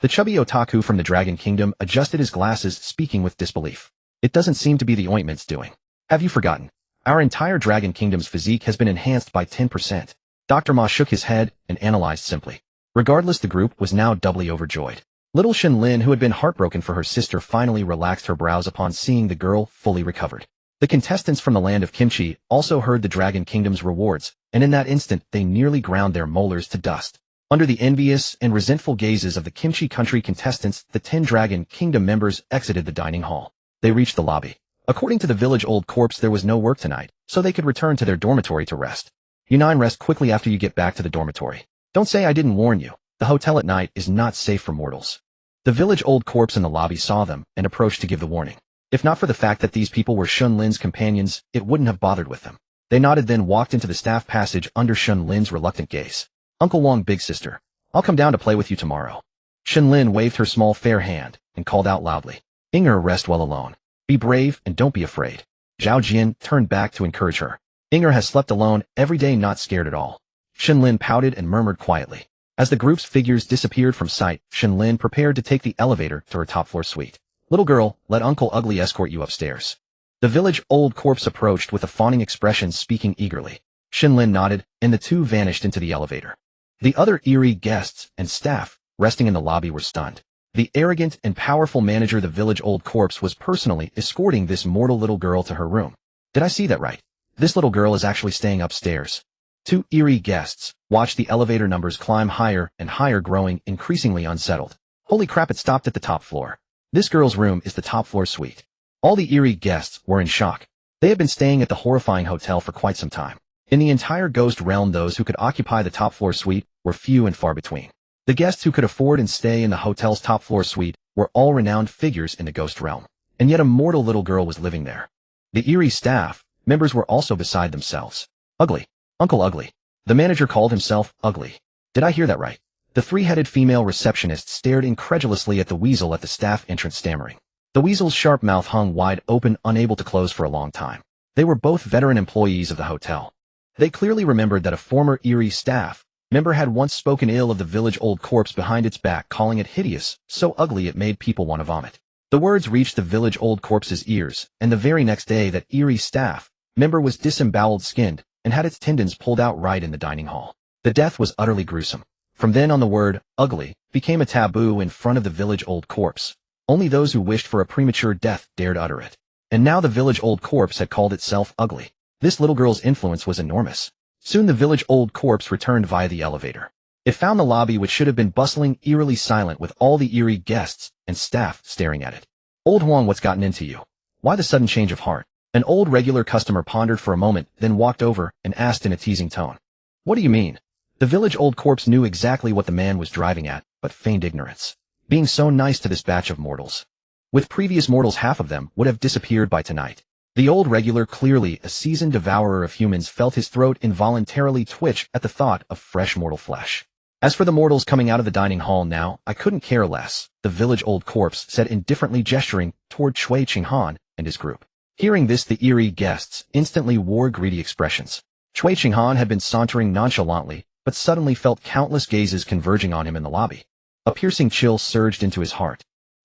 The chubby otaku from the Dragon Kingdom adjusted his glasses, speaking with disbelief. It doesn't seem to be the ointment's doing. Have you forgotten? Our entire Dragon Kingdom's physique has been enhanced by 10%. Dr. Ma shook his head and analyzed simply. Regardless, the group was now doubly overjoyed. Little Shen Lin, who had been heartbroken for her sister, finally relaxed her brows upon seeing the girl fully recovered. The contestants from the land of Kimchi also heard the Dragon Kingdom's rewards, and in that instant they nearly ground their molars to dust. Under the envious and resentful gazes of the Kimchi Country contestants, the 10 Dragon Kingdom members exited the dining hall. They reached the lobby. According to the Village Old Corpse, there was no work tonight, so they could return to their dormitory to rest. You 9 rest quickly after you get back to the dormitory. Don't say I didn't warn you. The hotel at night is not safe for mortals. The Village Old Corpse in the lobby saw them and approached to give the warning. If not for the fact that these people were Shen Lin's companions, it wouldn't have bothered with them. They nodded, then walked into the staff passage under Shen Lin's reluctant gaze. Uncle Wong, big sister. I'll come down to play with you tomorrow. Shen Lin waved her small fair hand and called out loudly. Inger, rest well alone. Be brave and don't be afraid. Zhao Jian turned back to encourage her. Inger has slept alone every day, not scared at all. Shen Lin pouted and murmured quietly. As the group's figures disappeared from sight, Shen Lin prepared to take the elevator to her top-floor suite. Little girl, let Uncle Ugly escort you upstairs. The Village Old Corpse approached with a fawning expression, speaking eagerly. Shen Lin nodded, and the two vanished into the elevator. The other eerie guests and staff resting in the lobby were stunned. The arrogant and powerful manager of the Village Old Corpse was personally escorting this mortal little girl to her room. Did I see that right? This little girl is actually staying upstairs. 2 eerie guests watched the elevator numbers climb higher and higher, growing increasingly unsettled. Holy crap, it stopped at the top floor. This girl's room is the top floor suite. All the eerie guests were in shock. They had been staying at the horrifying hotel for quite some time. In the entire ghost realm, those who could occupy the top floor suite were few and far between. The guests who could afford and stay in the hotel's top floor suite were all renowned figures in the ghost realm. And yet a mortal little girl was living there. The eerie staff members were also beside themselves. Ugly. Uncle Ugly. The manager called himself Ugly. Did I hear that right? The 3-headed female receptionist stared incredulously at the weasel at the staff entrance, stammering. The weasel's sharp mouth hung wide open, unable to close for a long time. They were both veteran employees of the hotel. They clearly remembered that a former eerie staff member had once spoken ill of the Village Old Corpse behind its back, calling it hideous, so ugly it made people want to vomit. The words reached the Village Old Corpse's ears, and the very next day that eerie staff member was disemboweled, skinned, and had its tendons pulled out right in the dining hall. The death was utterly gruesome. From then on, the word ugly became a taboo in front of the Village Old Corpse. Only those who wished for a premature death dared utter it. And now the Village Old Corpse had called itself ugly. This little girl's influence was enormous. Soon the Village Old Corpse returned via the elevator. It found the lobby, which should have been bustling, eerily silent, with all the eerie guests and staff staring at it. Old Huang, what's gotten into you? Why the sudden change of heart? An old regular customer pondered for a moment, then walked over and asked in a teasing tone. What do you mean? The Village Old Corpse knew exactly what the man was driving at, but feigned ignorance. Being so nice to this batch of mortals. With previous mortals, half of them would have disappeared by tonight. The old regular, clearly a seasoned devourer of humans, felt his throat involuntarily twitch at the thought of fresh mortal flesh. As for the mortals coming out of the dining hall now, I couldn't care less, the Village Old Corpse said indifferently, gesturing toward Cui Qinghan and his group. Hearing this, the eerie guests instantly wore greedy expressions. Cui Qinghan had been sauntering nonchalantly, but suddenly felt countless gazes converging on him in the lobby. A piercing chill surged into his heart.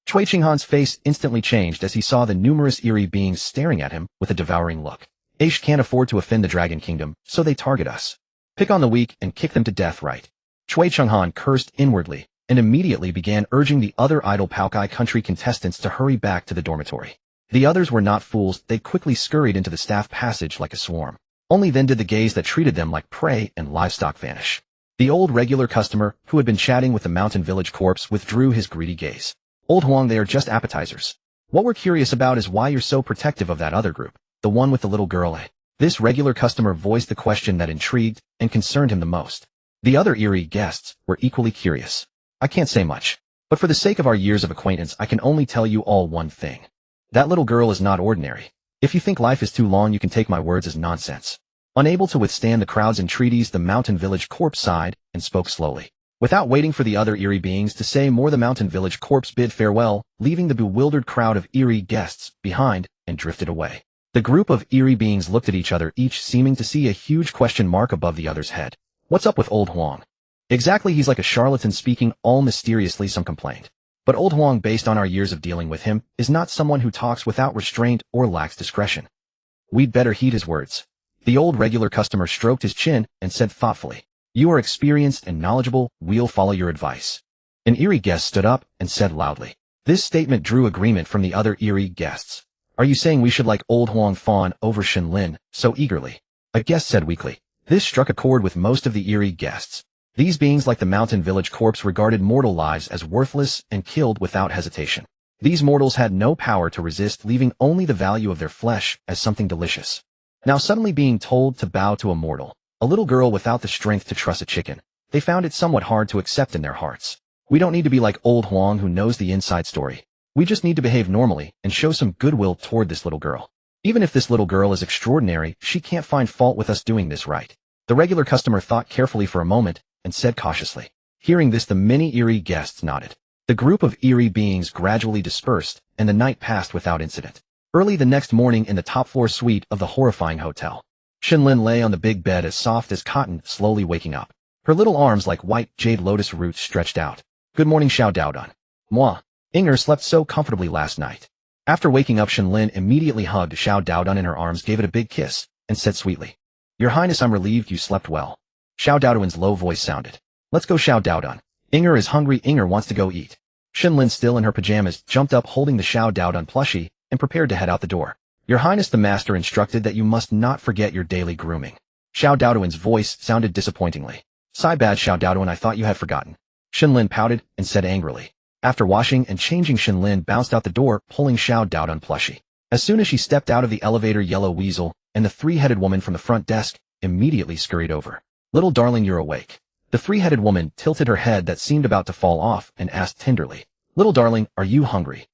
Chui Qinghan's face instantly changed as he saw the numerous eerie beings staring at him with a devouring look. Aish can't afford to offend the Dragon Kingdom, so they target us. Pick on the weak and kick them to death, right? Chui Qinghan cursed inwardly and immediately began urging the other idle Poukai country contestants to hurry back to the dormitory. The others were not fools. They quickly scurried into the staff passage like a swarm. Only then did the gaze that treated them like prey and livestock vanish. The old regular customer, who had been chatting with the mountain village corpse, withdrew his greedy gaze. Old Huang, they are just appetizers. What we're curious about is why you're so protective of that other group, the one with the little girl, eh? This regular customer voiced the question that intrigued and concerned him the most. The other eerie guests were equally curious. I can't say much, but for the sake of our years of acquaintance, I can only tell you all one thing. That little girl is not ordinary. If you think life is too long, you can take my words as nonsense. Unable to withstand the crowd's entreaties, the mountain village corpse sighed and spoke slowly. Without waiting for the other eerie beings to say more, the mountain village corpse bid farewell, leaving the bewildered crowd of eerie guests behind and drifted away. The group of eerie beings looked at each other, each seeming to see a huge question mark above the other's head. What's up with Old Huang? Exactly, he's like a charlatan speaking all mysteriously, some complained. But Old Huang, based on our years of dealing with him, is not someone who talks without restraint or lacks discretion. We'd better heed his words. The old regular customer stroked his chin and said thoughtfully, You are experienced and knowledgeable, we'll follow your advice. An eerie guest stood up and said loudly. This statement drew agreement from the other eerie guests. Are you saying we should like Old Huang fawn over Shen Lin so eagerly? A guest said weakly. This struck a chord with most of the eerie guests. These beings, like the mountain village corpse, regarded mortal lives as worthless and killed without hesitation. These mortals had no power to resist, leaving only the value of their flesh as something delicious. Now suddenly being told to bow to a mortal, a little girl without the strength to truss a chicken, they found it somewhat hard to accept in their hearts. We don't need to be like Old Huang, who knows the inside story. We just need to behave normally and show some goodwill toward this little girl. Even if this little girl is extraordinary, she can't find fault with us doing this, right? The regular customer thought carefully for a moment and said cautiously. Hearing this, the many eerie guests nodded. The group of eerie beings gradually dispersed, and the night passed without incident. Early the next morning, in the top-floor suite of the horrifying hotel, Shen Lin lay on the big bed as soft as cotton, slowly waking up. Her little arms like white jade lotus roots stretched out. Good morning, Xiao Daodan. Moi. Inger slept so comfortably last night. After waking up, Shen Lin immediately hugged Xiao Daodan in her arms, gave it a big kiss, and said sweetly, Your Highness, I'm relieved you slept well. Xiao Daodan's low voice sounded. Let's go, Xiao Daodan. Inger is hungry. Inger wants to go eat. Shen Lin, still in her pajamas, jumped up holding the Xiao Daodan plushie and prepared to head out the door. Your Highness, the master instructed that you must not forget your daily grooming. Xiao Daodan's voice sounded disappointingly. Sigh, bad Xiao Daodan, I thought you had forgotten. Shen Lin pouted and said angrily. After washing and changing, Shen Lin bounced out the door, pulling Xiao Daodan plushie. As soon as she stepped out of the elevator, Yellow Weasel and the three-headed woman from the front desk immediately scurried over. Little darling, you're awake. The three-headed woman tilted her head that seemed about to fall off and asked tenderly, Little darling, are you hungry?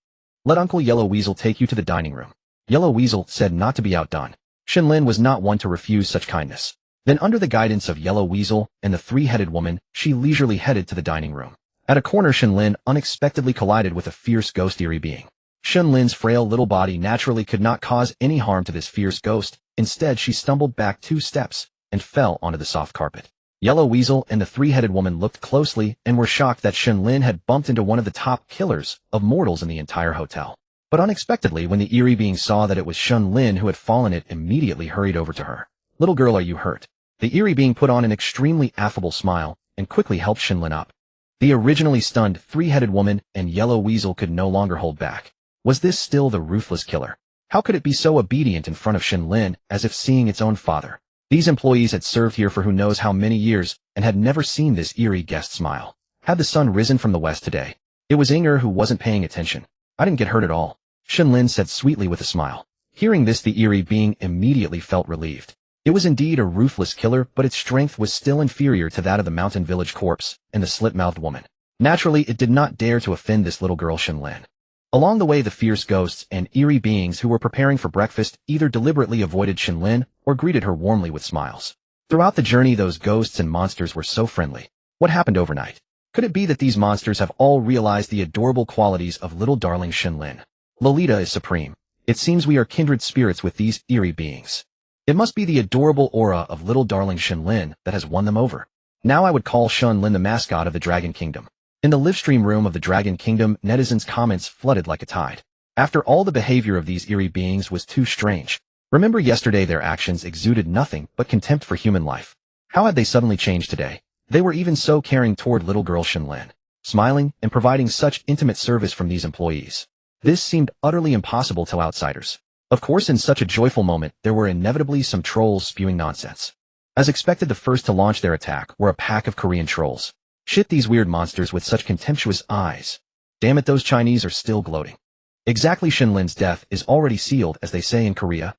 Let Uncle Yellow Weasel take you to the dining room. Yellow Weasel said not to be outdone. Shen Lin was not one to refuse such kindness. Then, under the guidance of Yellow Weasel and the three-headed woman, she leisurely headed to the dining room. At a corner, Shen Lin unexpectedly collided with a fierce ghost eerie being. Shen Lin's frail little body naturally could not cause any harm to this fierce ghost. Instead, she stumbled back 2 steps and fell onto the soft carpet. Yellow Weasel and the three-headed woman looked closely and were shocked that Shen Lin had bumped into one of the top killers of mortals in the entire hotel. But unexpectedly, when the eerie being saw that it was Shen Lin who had fallen, it immediately hurried over to her. Little girl, are you hurt? The eerie being put on an extremely affable smile and quickly helped Shen Lin up. The originally stunned three-headed woman and Yellow Weasel could no longer hold back. Was this still the ruthless killer? How could it be so obedient in front of Shen Lin, as if seeing its own father? These employees had served here for who knows how many years and had never seen this eerie guest smile. Had the sun risen from the west today? It was Inger who wasn't paying attention. I didn't get hurt at all, Shen Lin said sweetly with a smile. Hearing this, the eerie being immediately felt relieved. It was indeed a ruthless killer, but its strength was still inferior to that of the mountain village corpse and the slit-mouthed woman. Naturally, it did not dare to offend this little girl Shen Lin. Along the way, the fierce ghosts and eerie beings who were preparing for breakfast either deliberately avoided Shen Lin or greeted her warmly with smiles. Throughout the journey, those ghosts and monsters were so friendly. What happened overnight? Could it be that these monsters have all realized the adorable qualities of little darling Shen Lin? Lolita is supreme. It seems we are kindred spirits with these eerie beings. It must be the adorable aura of little darling Shen Lin that has won them over. Now I would call Shen Lin the mascot of the Dragon Kingdom. In the livestream room of the Dragon Kingdom, netizens' comments flooded like a tide. After all, the behavior of these eerie beings was too strange. Remember yesterday their actions exuded nothing but contempt for human life. How had they suddenly changed today? They were even so caring toward little girl Shen Lin, smiling and providing such intimate service from these employees. This seemed utterly impossible to outsiders. Of course, in such a joyful moment, there were inevitably some trolls spewing nonsense. As expected, the first to launch their attack were a pack of Korean trolls. Shit, these weird monsters with such contemptuous eyes. Damn it, those Chinese are still gloating. Exactly, Shen Lin's death is already sealed, as they say in Korea.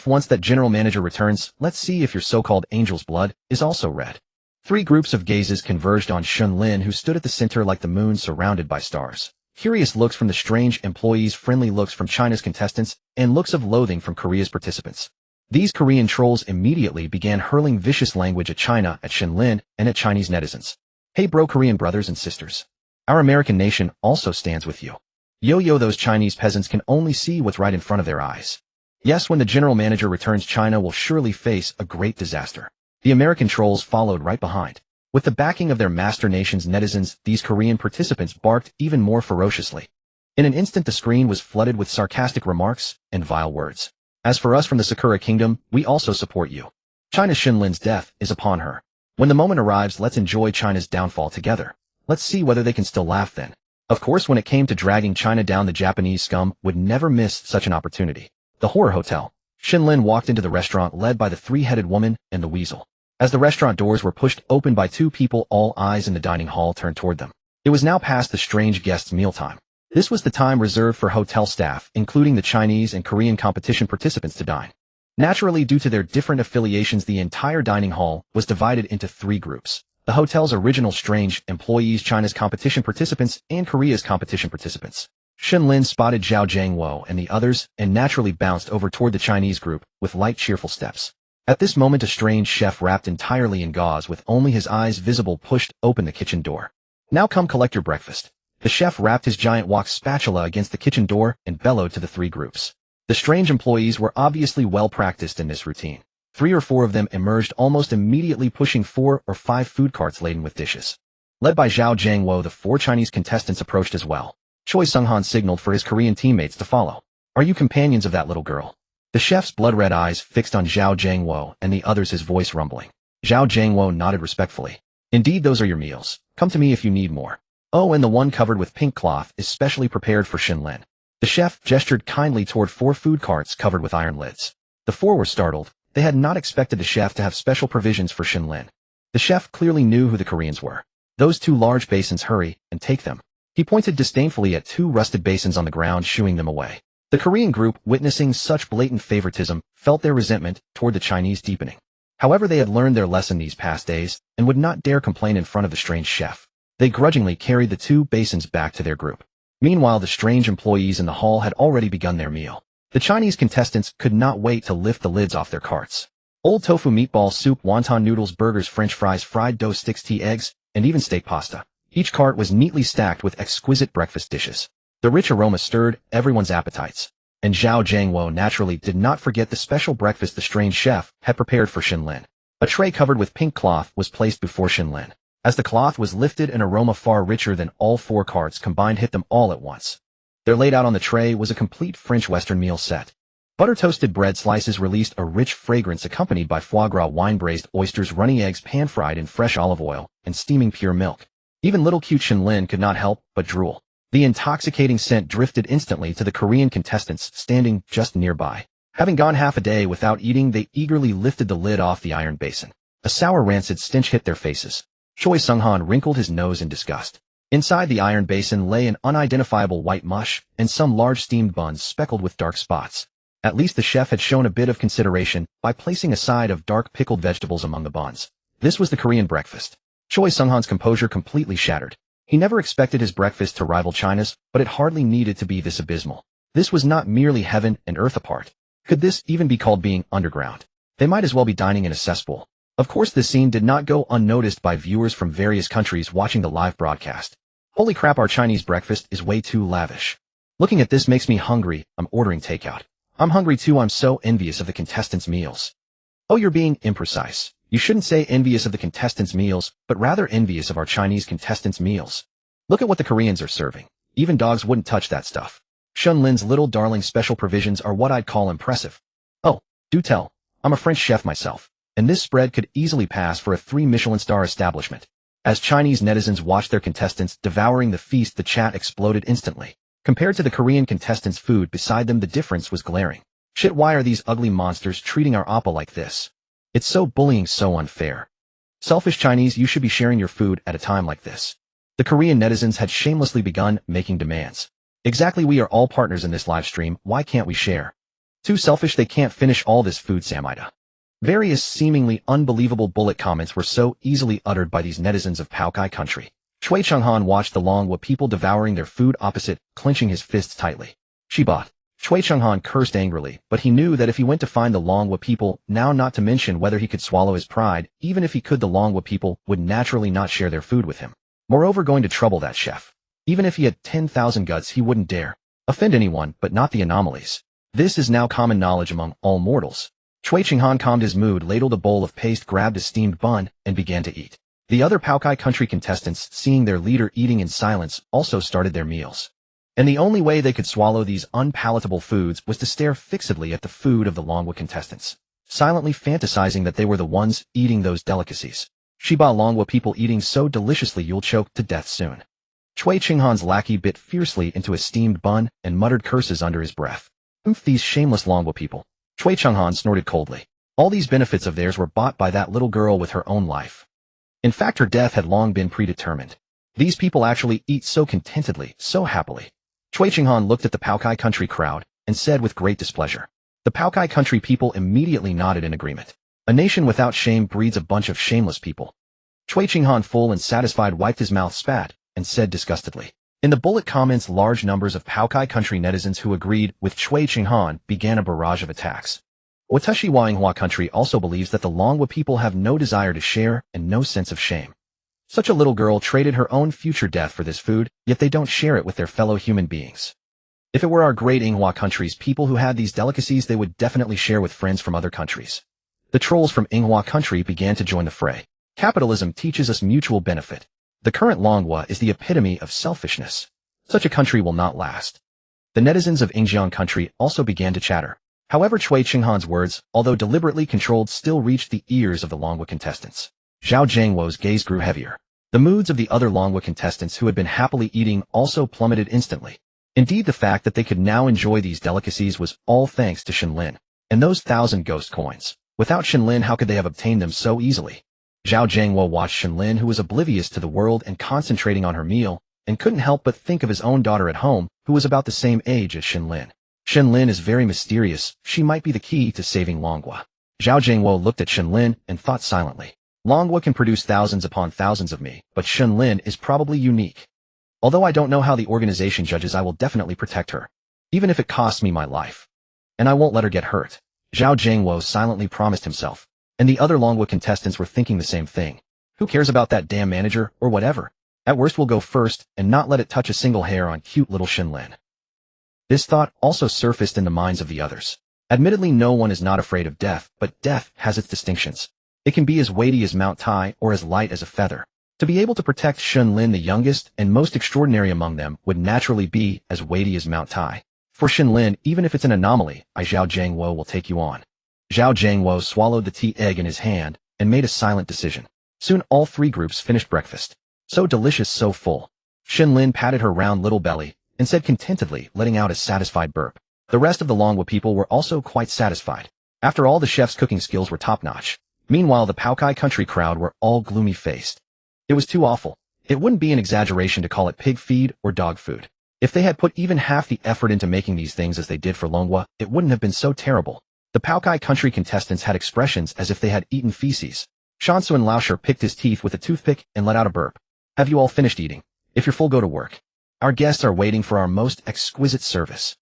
Once that general manager returns, let's see if your so-called angel's blood is also red. 3 groups of gazes converged on Shen Lin, who stood at the center like the moon surrounded by stars. Curious looks from the strange employees, friendly looks from China's contestants, and looks of loathing from Korea's participants. These Korean trolls immediately began hurling vicious language at China, at Shen Lin, and at Chinese netizens. Hey bro, Korean brothers and sisters. Our American nation also stands with you. Yo, those Chinese peasants can only see what's right in front of their eyes. Yes, when the general manager returns, China will surely face a great disaster. The American trolls followed right behind. With the backing of their master nation's netizens, these Korean participants barked even more ferociously. In an instant, the screen was flooded with sarcastic remarks and vile words. As for us from the Sakura Kingdom, we also support you. China's Shen Lin's death is upon her. When the moment arrives, let's enjoy China's downfall together. Let's see whether they can still laugh then. Of course, when it came to dragging China down, the Japanese scum would never miss such an opportunity. The Horror Hotel. Shen Lin walked into the restaurant led by the 3-headed woman and the weasel. As the restaurant doors were pushed open by 2 people, all eyes in the dining hall turned toward them. It was now past the strange guests' mealtime. This was the time reserved for hotel staff, including the Chinese and Korean competition participants, to dine. Naturally, due to their different affiliations, the entire dining hall was divided into 3 groups. The hotel's original strange employees, China's competition participants, and Korea's competition participants. Shen Lin spotted Zhao Jiangwo and the others and naturally bounced over toward the Chinese group with light, cheerful steps. At this moment, a strange chef wrapped entirely in gauze with only his eyes visible pushed open the kitchen door. Now come collect your breakfast. The chef rapped his giant wok spatula against the kitchen door and bellowed to the 3 groups. The strange employees were obviously well practiced in this routine. 3 or 4 of them emerged almost immediately, pushing 4 or 5 food carts laden with dishes. Led by Zhao Jiangwo, the 4 Chinese contestants approached as well. Choi Sung-han signaled for his Korean teammates to follow. Are you companions of that little girl? The chef's blood-red eyes fixed on Zhao Jiangwo and the others, his voice rumbling. Zhao Jiangwo nodded respectfully. Indeed, those are your meals. Come to me if you need more. Oh, and the one covered with pink cloth is specially prepared for Shen Lin. The chef gestured kindly toward 4 food carts covered with iron lids. The 4 were startled. They had not expected the chef to have special provisions for Shen Lin. The chef clearly knew who the Koreans were. Those 2 large basins, hurry and take them. He pointed disdainfully at 2 rusted basins on the ground, shooing them away. The Korean group, witnessing such blatant favoritism, felt their resentment toward the Chinese deepening. However, they had learned their lesson these past days and would not dare complain in front of the strange chef. They grudgingly carried the 2 basins back to their group. Meanwhile, the strange employees in the hall had already begun their meal. The Chinese contestants could not wait to lift the lids off their carts. Old tofu, meatball soup, wonton noodles, burgers, french fries, fried dough sticks, tea, eggs, and even steak pasta. Each cart was neatly stacked with exquisite breakfast dishes. The rich aroma stirred everyone's appetites. And Zhao Jiangwo naturally did not forget the special breakfast the strange chef had prepared for Shen Lin. A tray covered with pink cloth was placed before Shen Lin. As the cloth was lifted, an aroma far richer than all 4 carts combined hit them all at once. There laid out on the tray was a complete French Western meal set. Butter-toasted bread slices released a rich fragrance accompanied by foie gras, wine-braised oysters, runny eggs pan-fried in fresh olive oil, and steaming pure milk. Even little cute Shen Lin could not help but drool. The intoxicating scent drifted instantly to the Korean contestants standing just nearby. Having gone half a day without eating, they eagerly lifted the lid off the iron basin. A sour, rancid stench hit their faces. Choi Sung-han wrinkled his nose in disgust. Inside the iron basin lay an unidentifiable white mush and some large steamed buns speckled with dark spots. At least the chef had shown a bit of consideration by placing a side of dark pickled vegetables among the buns. This was the Korean breakfast. Choi Sung-han's composure completely shattered. He never expected his breakfast to rival China's, but it hardly needed to be this abysmal. This was not merely heaven and earth apart. Could this even be called being underground? They might as well be dining in a cesspool. Of course, this scene did not go unnoticed by viewers from various countries watching the live broadcast. Holy crap, our Chinese breakfast is way too lavish. Looking at this makes me hungry. I'm ordering takeout. I'm hungry too. I'm so envious of the contestants' meals. Oh, you're being imprecise. You shouldn't say envious of the contestants' meals, but rather envious of our Chinese contestants' meals. Look at what the Koreans are serving. Even dogs wouldn't touch that stuff. Shen Lin's little darling special provisions are what I'd call impressive. Oh, do tell. I'm a French chef myself, and this spread could easily pass for a 3-Michelin-star establishment. As Chinese netizens watched their contestants devouring the feast, the chat exploded instantly. Compared to the Korean contestants' food beside them, the difference was glaring. Shit, why are these ugly monsters treating our appa like this? It's so bullying, so unfair. Selfish Chinese, you should be sharing your food at a time like this. The Korean netizens had shamelessly begun making demands. Exactly, we are all partners in this live stream, why can't we share? Too selfish, they can't finish all this food, Samida. Various seemingly unbelievable bullet comments were so easily uttered by these netizens of Kimchi Country. Shui Chenghan watched the Longguo people devouring their food opposite, clenching his fists tightly. Shiba. Shui Chenghan cursed angrily, but he knew that if he went to find the Longguo people, now not to mention whether he could swallow his pride, even if he could, the Longguo people would naturally not share their food with him. Moreover, going to trouble that chef. Even if he had 10,000 guts, he wouldn't dare offend anyone, but not the anomalies. This is now common knowledge among all mortals. Shui Chenghan calmed his mood, ladled a bowl of paste, grabbed a steamed bun, and began to eat. The other Kimchi Country contestants, seeing their leader eating in silence, also started their meals. And the only way they could swallow these unpalatable foods was to stare fixedly at the food of the Longguo contestants, silently fantasizing that they were the ones eating those delicacies. Shiba, Longguo people eating so deliciously you'll choke to death soon. Shui Chenghan's lackey bit fiercely into a steamed bun and muttered curses under his breath. These shameless Longguo people. Shui Chenghan snorted coldly. All these benefits of theirs were bought by that little girl with her own life. In fact, her death had long been predetermined. These people actually eat so contentedly, so happily. Shui Chenghan looked at the Kimchi Country crowd and said with great displeasure. The Kimchi Country people immediately nodded in agreement. A nation without shame breeds a bunch of shameless people. Shui Chenghan, full and satisfied, wiped his mouth, spat, and said disgustedly. In the bullet comments, large numbers of Kimchi Country netizens who agreed with Shui Chenghan began a barrage of attacks. Watashi wa Inghua Country also believes that the Longguo people have no desire to share and no sense of shame. Such a little girl traded her own future death for this food, yet they don't share it with their fellow human beings. If it were our great Inghua Country's people who had these delicacies, they would definitely share with friends from other countries. The trolls from Inghua Country began to join the fray. Capitalism teaches us mutual benefit. The current Longguo is the epitome of selfishness. Such a country will not last. The netizens of Ingjiang Country also began to chatter. However, Shui Chenghan's words, although deliberately controlled, still reached the ears of the Longguo contestants. Zhao Jiangwo's gaze grew heavier. The moods of the other Longguo contestants who had been happily eating also plummeted instantly. Indeed, the fact that they could now enjoy these delicacies was all thanks to Shen Lin and those 1,000 ghost coins. Without Shen Lin, how could they have obtained them so easily? Zhao Jiangwo watched Shen Lin, who was oblivious to the world and concentrating on her meal, and couldn't help but think of his own daughter at home, who was about the same age as Shen Lin. Shen Lin is very mysterious. She might be the key to saving Longguo. Zhao Jiangwo looked at Shen Lin and thought silently. Longguo can produce thousands upon thousands of me, but Shen Lin is probably unique. Although I don't know how the organization judges, I will definitely protect her, even if it costs me my life. And I won't let her get hurt. Zhao Jiangwo silently promised himself. And the other Longguo contestants were thinking the same thing. Who cares about that damn manager, or whatever? At worst, we'll go first, and not let it touch a single hair on cute little Shen Lin. This thought also surfaced in the minds of the others. Admittedly, no one is not afraid of death, but death has its distinctions. It can be as weighty as Mount Tai or as light as a feather. To be able to protect Shen Lin, the youngest and most extraordinary among them, would naturally be as weighty as Mount Tai. For Shen Lin, even if it's an anomaly, Zhao Jiangwo will take you on. Zhao Jiangwo swallowed the tea egg in his hand and made a silent decision. Soon all three groups finished breakfast. So delicious, so full. Shen Lin patted her round little belly and said contentedly, letting out a satisfied burp. The rest of the Longguo people were also quite satisfied. After all, the chef's cooking skills were top-notch. Meanwhile, the Kimchi Country crowd were all gloomy-faced. It was too awful. It wouldn't be an exaggeration to call it pig feed or dog food. If they had put even half the effort into making these things as they did for Longguo, it wouldn't have been so terrible. The Kimchi Country contestants had expressions as if they had eaten feces. Shansu and Laosher picked his teeth with a toothpick and let out a burp. Have you all finished eating? If you're full, go to work. Our guests are waiting for our most exquisite service.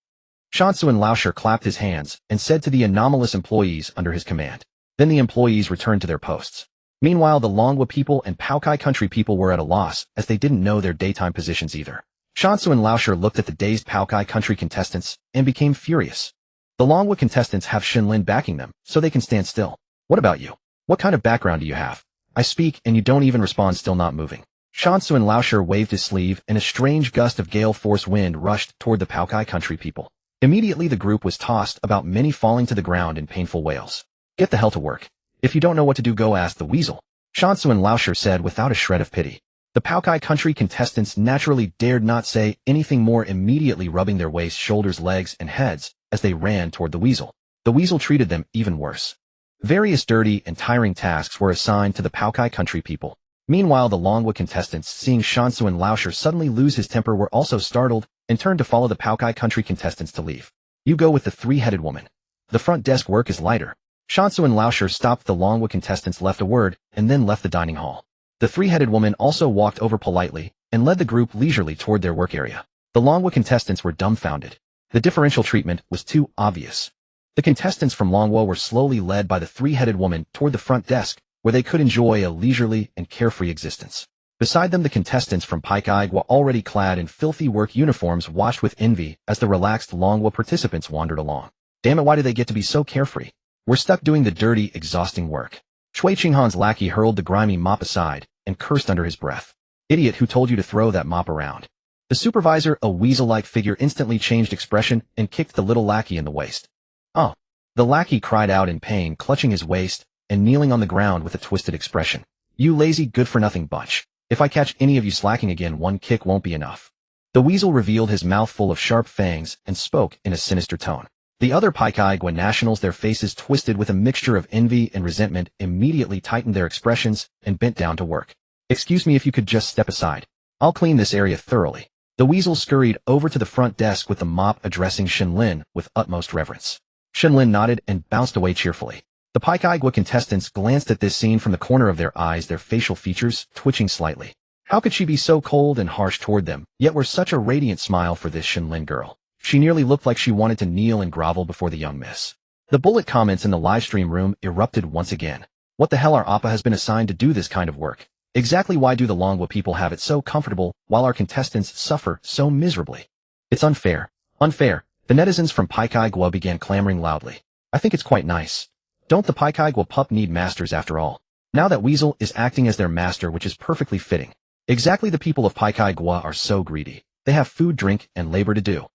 Shansu and Laosher clapped his hands and said to the anomalous employees under his command. Then the employees returned to their posts. Meanwhile, the Longguo people and Kimchi Country people were at a loss, as they didn't know their daytime positions either. Shansu and Laosher looked at the dazed Kimchi Country contestants and became furious. The Longguo contestants have Shen Lin backing them, so they can stand still. What about you? What kind of background do you have? I speak and you don't even respond, still not moving. Shansu and Laosher waved his sleeve, and a strange gust of gale-force wind rushed toward the Paokai country people. Immediately the group was tossed about, many falling to the ground in painful wails. Get the hell to work. If you don't know what to do, go ask the weasel, Shansu and Laosher said without a shred of pity. The Paokai country contestants naturally dared not say anything more, immediately rubbing their waists, shoulders, legs, and heads as they ran toward the weasel. The weasel treated them even worse. Various dirty and tiring tasks were assigned to the Paokai country people. Meanwhile, the Longguo contestants, seeing Shansu and Laosher suddenly lose his temper, were also startled and turned to follow the Paokai country contestants to leave. You go with the three-headed woman. The front desk work is lighter. Shansu and Laosher stopped the Longguo contestants, left a word, and then left the dining hall. The three-headed woman also walked over politely and led the group leisurely toward their work area. The Longguo contestants were dumbfounded. The differential treatment was too obvious. The contestants from Longguo were slowly led by the three-headed woman toward the front desk, where they could enjoy a leisurely and carefree existence. Beside them, the contestants from Paokai were already clad in filthy work uniforms, watched with envy as the relaxed Longguo participants wandered along. Damn it, why do they get to be so carefree? We're stuck doing the dirty, exhausting work. Shui Qinghan's lackey hurled the grimy mop aside and cursed under his breath. Idiot, who told you to throw that mop around? The supervisor, a weasel-like figure, instantly changed expression and kicked the little lackey in the waist. Oh! The lackey cried out in pain, clutching his waist and kneeling on the ground with a twisted expression. You lazy, good-for-nothing bunch. If I catch any of you slacking again, one kick won't be enough. The weasel revealed his mouth full of sharp fangs and spoke in a sinister tone. The other Paokai nationals, their faces twisted with a mixture of envy and resentment, immediately tightened their expressions and bent down to work. Excuse me, if you could just step aside. I'll clean this area thoroughly. The weasel scurried over to the front desk with the mop, addressing Shen Lin with utmost reverence. Shen Lin nodded and bounced away cheerfully. The Paokai contestants glanced at this scene from the corner of their eyes, their facial features twitching slightly. How could she be so cold and harsh toward them, yet wear such a radiant smile for this Shen Lin girl? She nearly looked like she wanted to kneel and grovel before the young miss. The bullet comments in the livestream room erupted once again. What the hell, our Appa has been assigned to do this kind of work. Exactly why do the Longguo people have it so comfortable while our contestants suffer so miserably? It's unfair. Unfair. The netizens from Paokai began clamoring loudly. I think it's quite nice. Don't the Paokai pup need masters after all? Now that Weasel is acting as their master, which is perfectly fitting. Exactly, the people of Paokai are so greedy. They have food, drink, and labor to do.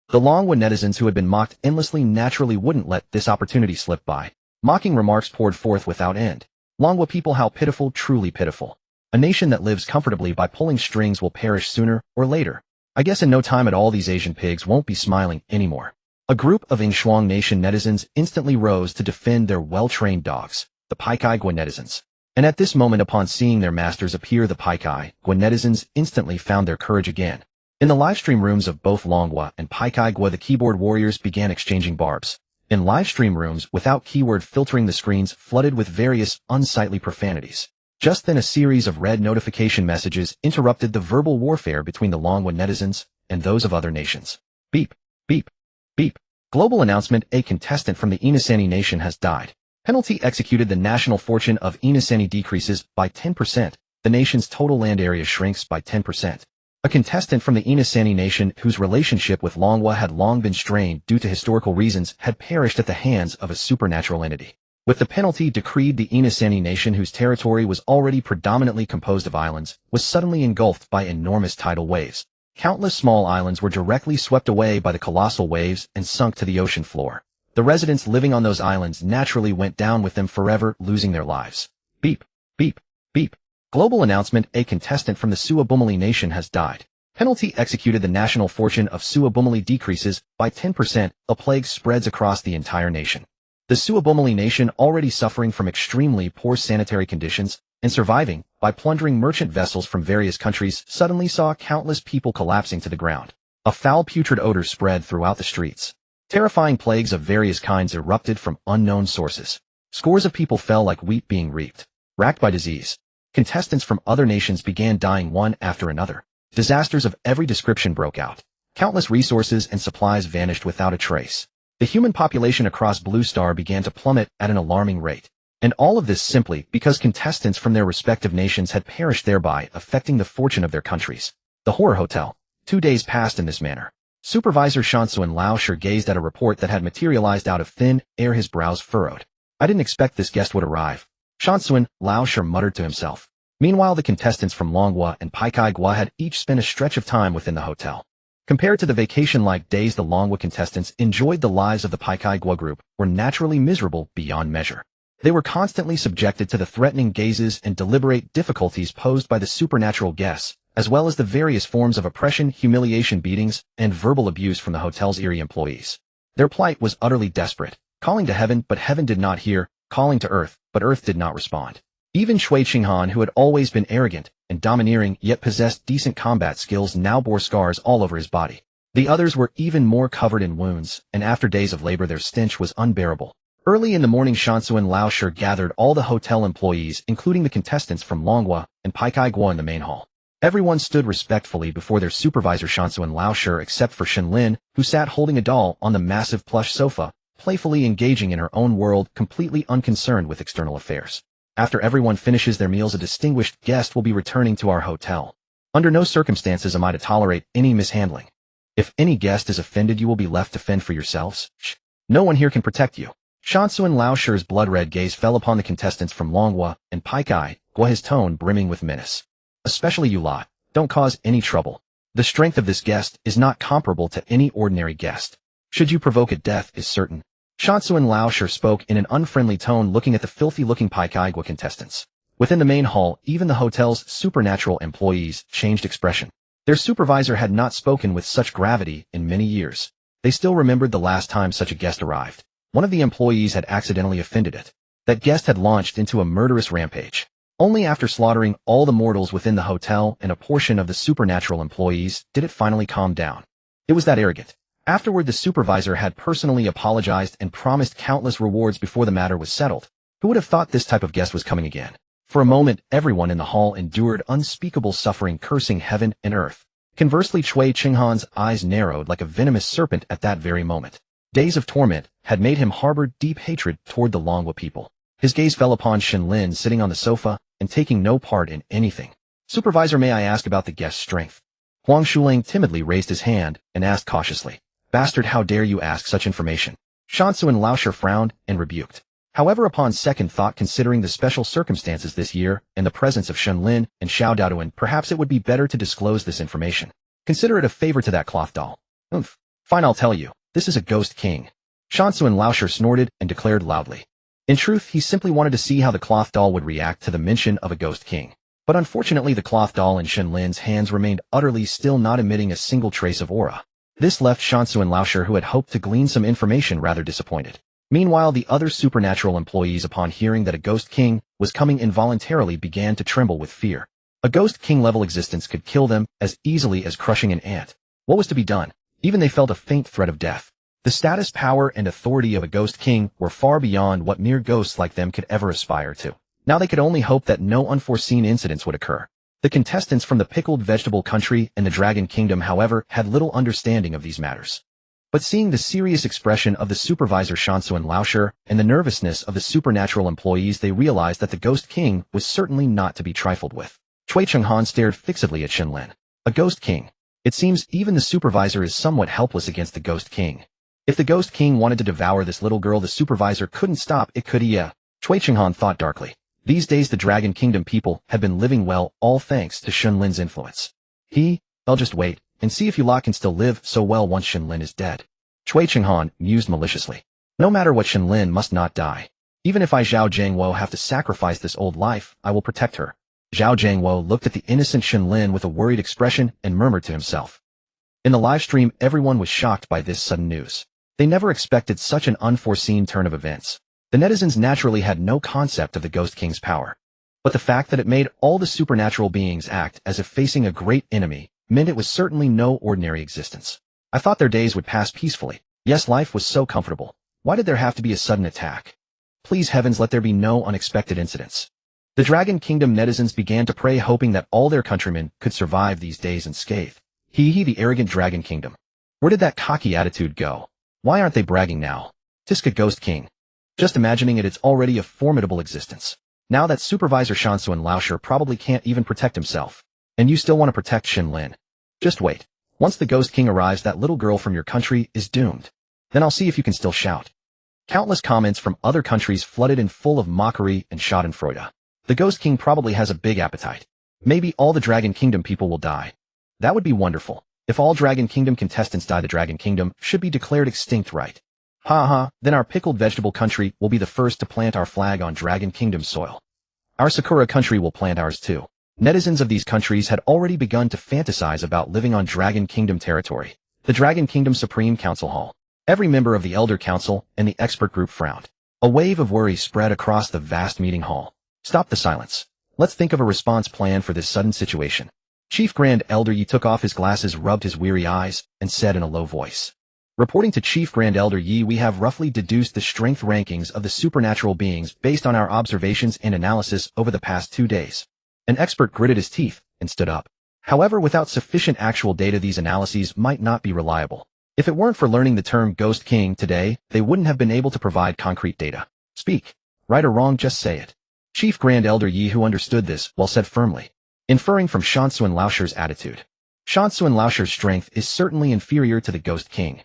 The Longguo netizens, who had been mocked endlessly, naturally wouldn't let this opportunity slip by. Mocking remarks poured forth without end. Longguo people, how pitiful, truly pitiful. A nation that lives comfortably by pulling strings will perish sooner or later. I guess in no time at all these Asian pigs won't be smiling anymore. A group of Inshuang Nation netizens instantly rose to defend their well-trained dogs, the Paokai netizens. And at this moment, upon seeing their masters appear, the Paokai netizens instantly found their courage again. In the livestream rooms of both Longguo and Paokai, the keyboard warriors began exchanging barbs. In livestream rooms without keyword filtering, the screens flooded with various unsightly profanities. Just then, a series of red notification messages interrupted the verbal warfare between the Longguo netizens and those of other nations. Beep, beep, beep. Global announcement: a contestant from the Inasani nation has died. Penalty executed: the national fortune of Inasani decreases by 10%. The nation's total land area shrinks by 10%. A contestant from the Inasani nation, whose relationship with Longguo had long been strained due to historical reasons, had perished at the hands of a supernatural entity. With the penalty decreed, the Inasani nation, whose territory was already predominantly composed of islands, was suddenly engulfed by enormous tidal waves. Countless small islands were directly swept away by the colossal waves and sunk to the ocean floor. The residents living on those islands naturally went down with them forever, losing their lives. Beep, beep, beep. Global announcement: a contestant from the Suabumili nation has died. Penalty executed: the national fortune of Suabumili decreases by 10%. A plague spreads across the entire nation. The Suabumili nation, already suffering from extremely poor sanitary conditions and surviving by plundering merchant vessels from various countries, suddenly saw countless people collapsing to the ground. A foul, putrid odor spread throughout the streets. Terrifying plagues of various kinds erupted from unknown sources. Scores of people fell like wheat being reaped, racked by disease. Contestants from other nations began dying one after another. Disasters of every description broke out. Countless resources and supplies vanished without a trace. The human population across Blue Star began to plummet at an alarming rate. And all of this simply because contestants from their respective nations had perished, thereby affecting the fortune of their countries. The Horror Hotel. 2 days passed in this manner. Supervisor Shansu and Laosher gazed at a report that had materialized out of thin air, his brows furrowed. I didn't expect this guest would arrive. Shansu and Laosher muttered to himself. Meanwhile, the contestants from Longguo and Gua had each spent a stretch of time within the hotel. Compared to the vacation-like days the Longguo contestants enjoyed, the lives of the Gua group were naturally miserable beyond measure. They were constantly subjected to the threatening gazes and deliberate difficulties posed by the supernatural guests, as well as the various forms of oppression, humiliation, beatings, and verbal abuse from the hotel's eerie employees. Their plight was utterly desperate, calling to heaven, but heaven did not hear, calling to earth, but earth did not respond. Even Shui Qinghan, who had always been arrogant and domineering yet possessed decent combat skills, now bore scars all over his body. The others were even more covered in wounds, and after days of labor their stench was unbearable. Early in the morning, Shansu and Lao Shi gathered all the hotel employees, including the contestants from Longguo and Gua, in the main hall. Everyone stood respectfully before their supervisor Shansu and Lao Shi, except for Shen Lin, who sat holding a doll on the massive plush sofa, playfully engaging in her own world, completely unconcerned with external affairs. After everyone finishes their meals, a distinguished guest will be returning to our hotel. Under no circumstances am I to tolerate any mishandling. If any guest is offended, you will be left to fend for yourselves. Shh. No one here can protect you. Shansu and Lao Shi's blood-red gaze fell upon the contestants from Longguo and Gua, his tone brimming with menace. Especially you lot, don't cause any trouble. The strength of this guest is not comparable to any ordinary guest. Should you provoke it, death is certain. Shansu and Lao Shi spoke in an unfriendly tone, looking at the filthy-looking Gua contestants. Within the main hall, even the hotel's supernatural employees changed expression. Their supervisor had not spoken with such gravity in many years. They still remembered the last time such a guest arrived. One of the employees had accidentally offended it. That guest had launched into a murderous rampage. Only after slaughtering all the mortals within the hotel and a portion of the supernatural employees did it finally calm down. It was that arrogant. Afterward, the supervisor had personally apologized and promised countless rewards before the matter was settled. Who would have thought this type of guest was coming again? For a moment, everyone in the hall endured unspeakable suffering, cursing heaven and earth. Conversely, Shui Qinghan's eyes narrowed like a venomous serpent at that very moment. Days of torment had made him harbor deep hatred toward the Longguo people. His gaze fell upon Shen Lin sitting on the sofa and taking no part in anything. Supervisor, may I ask about the guest's strength? Huang Shuling timidly raised his hand and asked cautiously. Bastard, how dare you ask such information? Shansu and Lao Shi frowned and rebuked. However, upon second thought, considering the special circumstances this year and the presence of Shen Lin and Xiao Daoduan, perhaps it would be better to disclose this information. Consider it a favor to that cloth doll. Fine, I'll tell you. This is a ghost king. Shansu and Lao Shi snorted and declared loudly. In truth, he simply wanted to see how the cloth doll would react to the mention of a ghost king. But unfortunately, the cloth doll in Shen Lin's hands remained utterly still, not emitting a single trace of aura. This left Shansu and Lao Shi, who had hoped to glean some information, rather disappointed. Meanwhile, the other supernatural employees, upon hearing that a ghost king was coming, involuntarily began to tremble with fear. A ghost king-level existence could kill them as easily as crushing an ant. What was to be done? Even they felt a faint threat of death. The status, power, and authority of a ghost king were far beyond what mere ghosts like them could ever aspire to. Now they could only hope that no unforeseen incidents would occur. The contestants from the Pickled Vegetable Country and the Dragon Kingdom, however, had little understanding of these matters. But seeing the serious expression of the supervisor Shansu and Lao Shi and the nervousness of the supernatural employees, they realized that the Ghost King was certainly not to be trifled with. Shui Qinghan stared fixedly at Shen Lin. A Ghost King. It seems even the supervisor is somewhat helpless against the Ghost King. If the Ghost King wanted to devour this little girl, the supervisor couldn't stop it, could he? Shui Qinghan thought darkly. These days the Dragon Kingdom people had been living well, all thanks to Shen Lin's influence. I'll just wait and see if you lot can still live so well once Shen Lin is dead. Shui Qinghan mused maliciously. No matter what, Shen Lin must not die. Even if I, Zhao Jiangwo, have to sacrifice this old life, I will protect her. Zhao Jiangwo looked at the innocent Shen Lin with a worried expression and murmured to himself. In the live stream, everyone was shocked by this sudden news. They never expected such an unforeseen turn of events. The netizens naturally had no concept of the Ghost King's power. But the fact that it made all the supernatural beings act as if facing a great enemy meant it was certainly no ordinary existence. I thought their days would pass peacefully. Yes, life was so comfortable. Why did there have to be a sudden attack? Please heavens, let there be no unexpected incidents. The Dragon Kingdom netizens began to pray, hoping that all their countrymen could survive these days unscathed. The arrogant Dragon Kingdom. Where did that cocky attitude go? Why aren't they bragging now? Tiska Ghost King. Just imagining it, it's already a formidable existence. Now that Supervisor Shansu and Lao Shi probably can't even protect himself. And you still want to protect Shen Lin. Just wait. Once the Ghost King arrives, that little girl from your country is doomed. Then I'll see if you can still shout. Countless comments from other countries flooded in, full of mockery and schadenfreude. The Ghost King probably has a big appetite. Maybe all the Dragon Kingdom people will die. That would be wonderful. If all Dragon Kingdom contestants die, the Dragon Kingdom should be declared extinct, right? Ha, then our pickled vegetable country will be the first to plant our flag on Dragon Kingdom soil. Our Sakura country will plant ours too. Netizens of these countries had already begun to fantasize about living on Dragon Kingdom territory. The Dragon Kingdom Supreme Council Hall. Every member of the Elder Council and the expert group frowned. A wave of worry spread across the vast meeting hall. Stop the silence. Let's think of a response plan for this sudden situation. Chief Grand Elder Yi took off his glasses, rubbed his weary eyes, and said in a low voice. Reporting to Chief Grand Elder Yi, we have roughly deduced the strength rankings of the supernatural beings based on our observations and analysis over the past 2 days. An expert gritted his teeth and stood up. However, without sufficient actual data, these analyses might not be reliable. If it weren't for learning the term Ghost King today, they wouldn't have been able to provide concrete data. Speak. Right or wrong, just say it. Chief Grand Elder Yi, who understood this, said firmly, inferring from Shansu and Laosher's attitude. Shansu and Laosher's strength is certainly inferior to the Ghost King.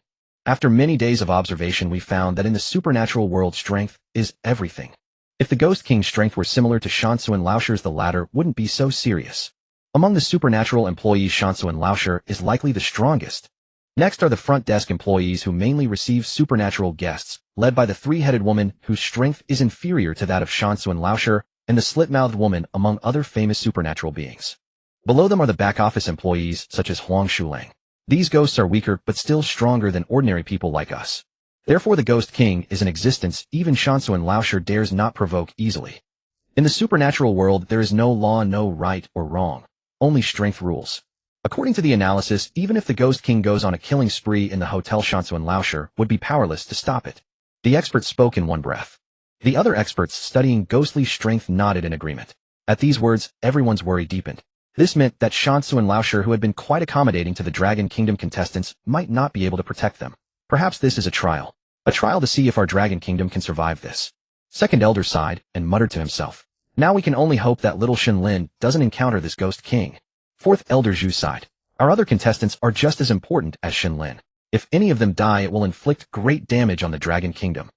After many days of observation, we found that in the supernatural world, strength is everything. If the Ghost King's strength were similar to Shansu and Laosher's, the latter wouldn't be so serious. Among the supernatural employees, Shansu and Laosher is likely the strongest. Next are the front desk employees, who mainly receive supernatural guests, led by the three-headed woman whose strength is inferior to that of Shansu and Laosher, and the Slit-Mouthed Woman, among other famous supernatural beings. Below them are the back-office employees, such as Huang Shulang. These ghosts are weaker but still stronger than ordinary people like us. Therefore the Ghost King is in existence. Even Shansu and Laosher dares not provoke easily. In the supernatural world, there is no law, no right or wrong. Only strength rules. According to the analysis, even if the Ghost King goes on a killing spree in the hotel, Shansu and Laosher would be powerless to stop it. The experts spoke in one breath. The other experts studying ghostly strength nodded in agreement. At these words, everyone's worry deepened. This meant that Shansu and Laosher, who had been quite accommodating to the Dragon Kingdom contestants, might not be able to protect them. Perhaps this is a trial. A trial to see if our Dragon Kingdom can survive this. Second Elder sighed and muttered to himself. Now we can only hope that little Shen Lin doesn't encounter this Ghost King. Fourth Elder Zhu sighed. Our other contestants are just as important as Shen Lin. If any of them die, it will inflict great damage on the Dragon Kingdom.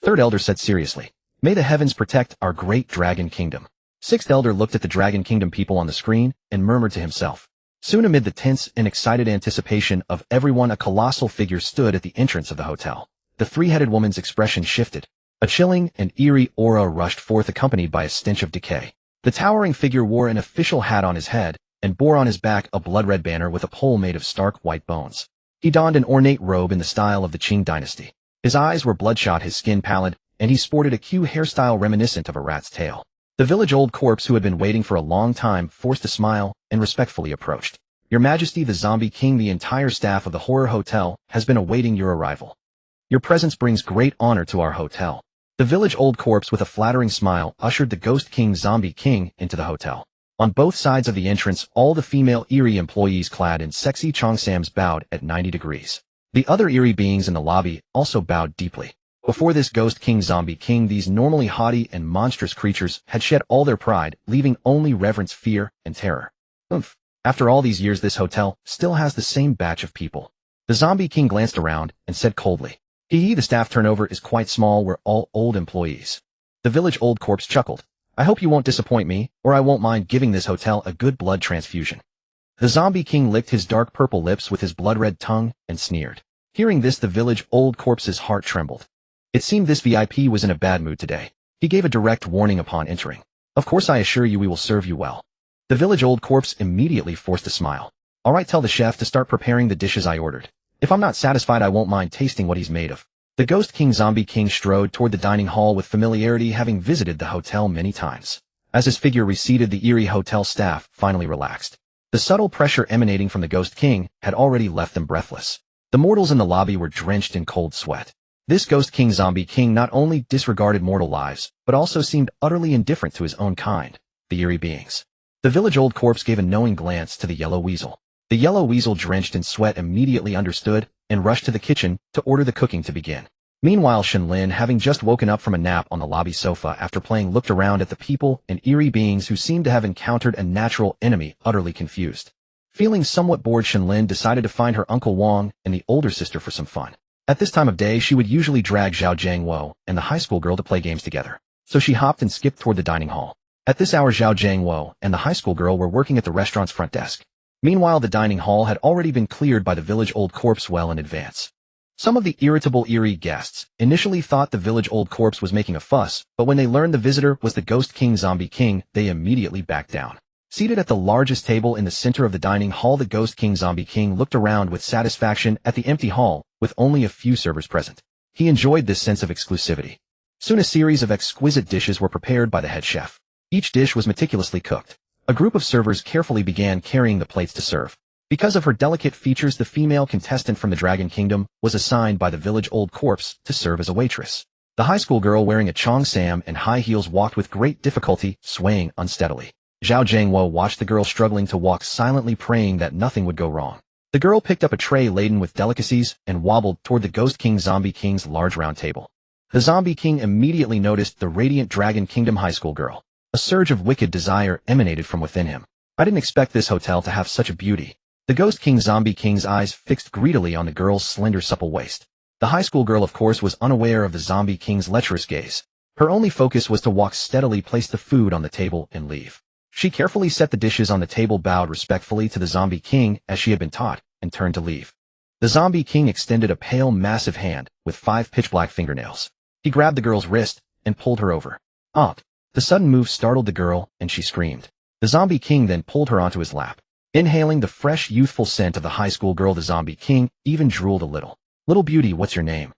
Third Elder said seriously. May the heavens protect our great Dragon Kingdom. Sixth Elder looked at the Dragon Kingdom people on the screen and murmured to himself. Soon, amid the tense and excited anticipation of everyone, a colossal figure stood at the entrance of the hotel. The three-headed woman's expression shifted. A chilling and eerie aura rushed forth, accompanied by a stench of decay. The towering figure wore an official hat on his head and bore on his back a blood-red banner with a pole made of stark white bones. He donned an ornate robe in the style of the Qing dynasty. His eyes were bloodshot, his skin pallid, and he sported a queue hairstyle reminiscent of a rat's tail. The village old corpse, who had been waiting for a long time, forced a smile and respectfully approached. Your Majesty, the Zombie King, the entire staff of the Horror Hotel has been awaiting your arrival. Your presence brings great honor to our hotel. The village old corpse, with a flattering smile, ushered the Ghost King Zombie King into the hotel. On both sides of the entrance, all the female eerie employees clad in sexy cheongsams bowed at 90 degrees. The other eerie beings in the lobby also bowed deeply. Before this Ghost King Zombie King, these normally haughty and monstrous creatures had shed all their pride, leaving only reverence, fear, and terror. Oomph. After all these years, this hotel still has the same batch of people. The Zombie King glanced around and said coldly, the staff turnover is quite small. We're all old employees. The village old corpse chuckled. I hope you won't disappoint me, or I won't mind giving this hotel a good blood transfusion. The Zombie King licked his dark purple lips with his blood-red tongue and sneered. Hearing this, the village old corpse's heart trembled. It seemed this VIP was in a bad mood today. He gave a direct warning upon entering. Of course, I assure you we will serve you well. The village old corpse immediately forced a smile. All right, tell the chef to start preparing the dishes I ordered. If I'm not satisfied, I won't mind tasting what he's made of. The Ghost King Zombie King strode toward the dining hall with familiarity, having visited the hotel many times. As his figure receded, the eerie hotel staff finally relaxed. The subtle pressure emanating from the Ghost King had already left them breathless. The mortals in the lobby were drenched in cold sweat. This Ghost King Zombie King not only disregarded mortal lives, but also seemed utterly indifferent to his own kind, the eerie beings. The village old corpse gave a knowing glance to the yellow weasel. The yellow weasel, drenched in sweat, immediately understood and rushed to the kitchen to order the cooking to begin. Meanwhile, Shen Lin, having just woken up from a nap on the lobby sofa after playing, looked around at the people and eerie beings who seemed to have encountered a natural enemy, utterly confused. Feeling somewhat bored, Shen Lin decided to find her Uncle Wang and the older sister for some fun. At this time of day, she would usually drag Zhao Jiangwo and the high school girl to play games together. So she hopped and skipped toward the dining hall. At this hour Zhao Jiangwo and the high school girl were working at the restaurant's front desk. Meanwhile the dining hall had already been cleared by the village old corpse well in advance. Some of the irritable eerie guests initially thought the village old corpse was making a fuss, but when they learned the visitor was the Ghost King Zombie King, they immediately backed down. Seated at the largest table in the center of the dining hall, the Ghost King Zombie King looked around with satisfaction at the empty hall, with only a few servers present. He enjoyed this sense of exclusivity. Soon a series of exquisite dishes were prepared by the head chef. Each dish was meticulously cooked. A group of servers carefully began carrying the plates to serve. Because of her delicate features, the female contestant from the Dragon Kingdom was assigned by the village old corpse to serve as a waitress. The high school girl wearing a cheongsam and high heels walked with great difficulty, swaying unsteadily. Zhao Jiangwo watched the girl struggling to walk, silently praying that nothing would go wrong. The girl picked up a tray laden with delicacies and wobbled toward the Ghost King Zombie King's large round table. The Zombie King immediately noticed the radiant Dragon Kingdom high school girl. A surge of wicked desire emanated from within him. I didn't expect this hotel to have such a beauty. The Ghost King Zombie King's eyes fixed greedily on the girl's slender supple waist. The high school girl of course was unaware of the Zombie King's lecherous gaze. Her only focus was to walk steadily, place the food on the table, and leave. She carefully set the dishes on the table, bowed respectfully to the Zombie King as she had been taught, and turned to leave. The Zombie King extended a pale, massive hand with 5 pitch-black fingernails. He grabbed the girl's wrist and pulled her over. The sudden move startled the girl, and she screamed. The Zombie King then pulled her onto his lap. Inhaling the fresh, youthful scent of the high school girl, the Zombie King even drooled a little. Little beauty, what's your name?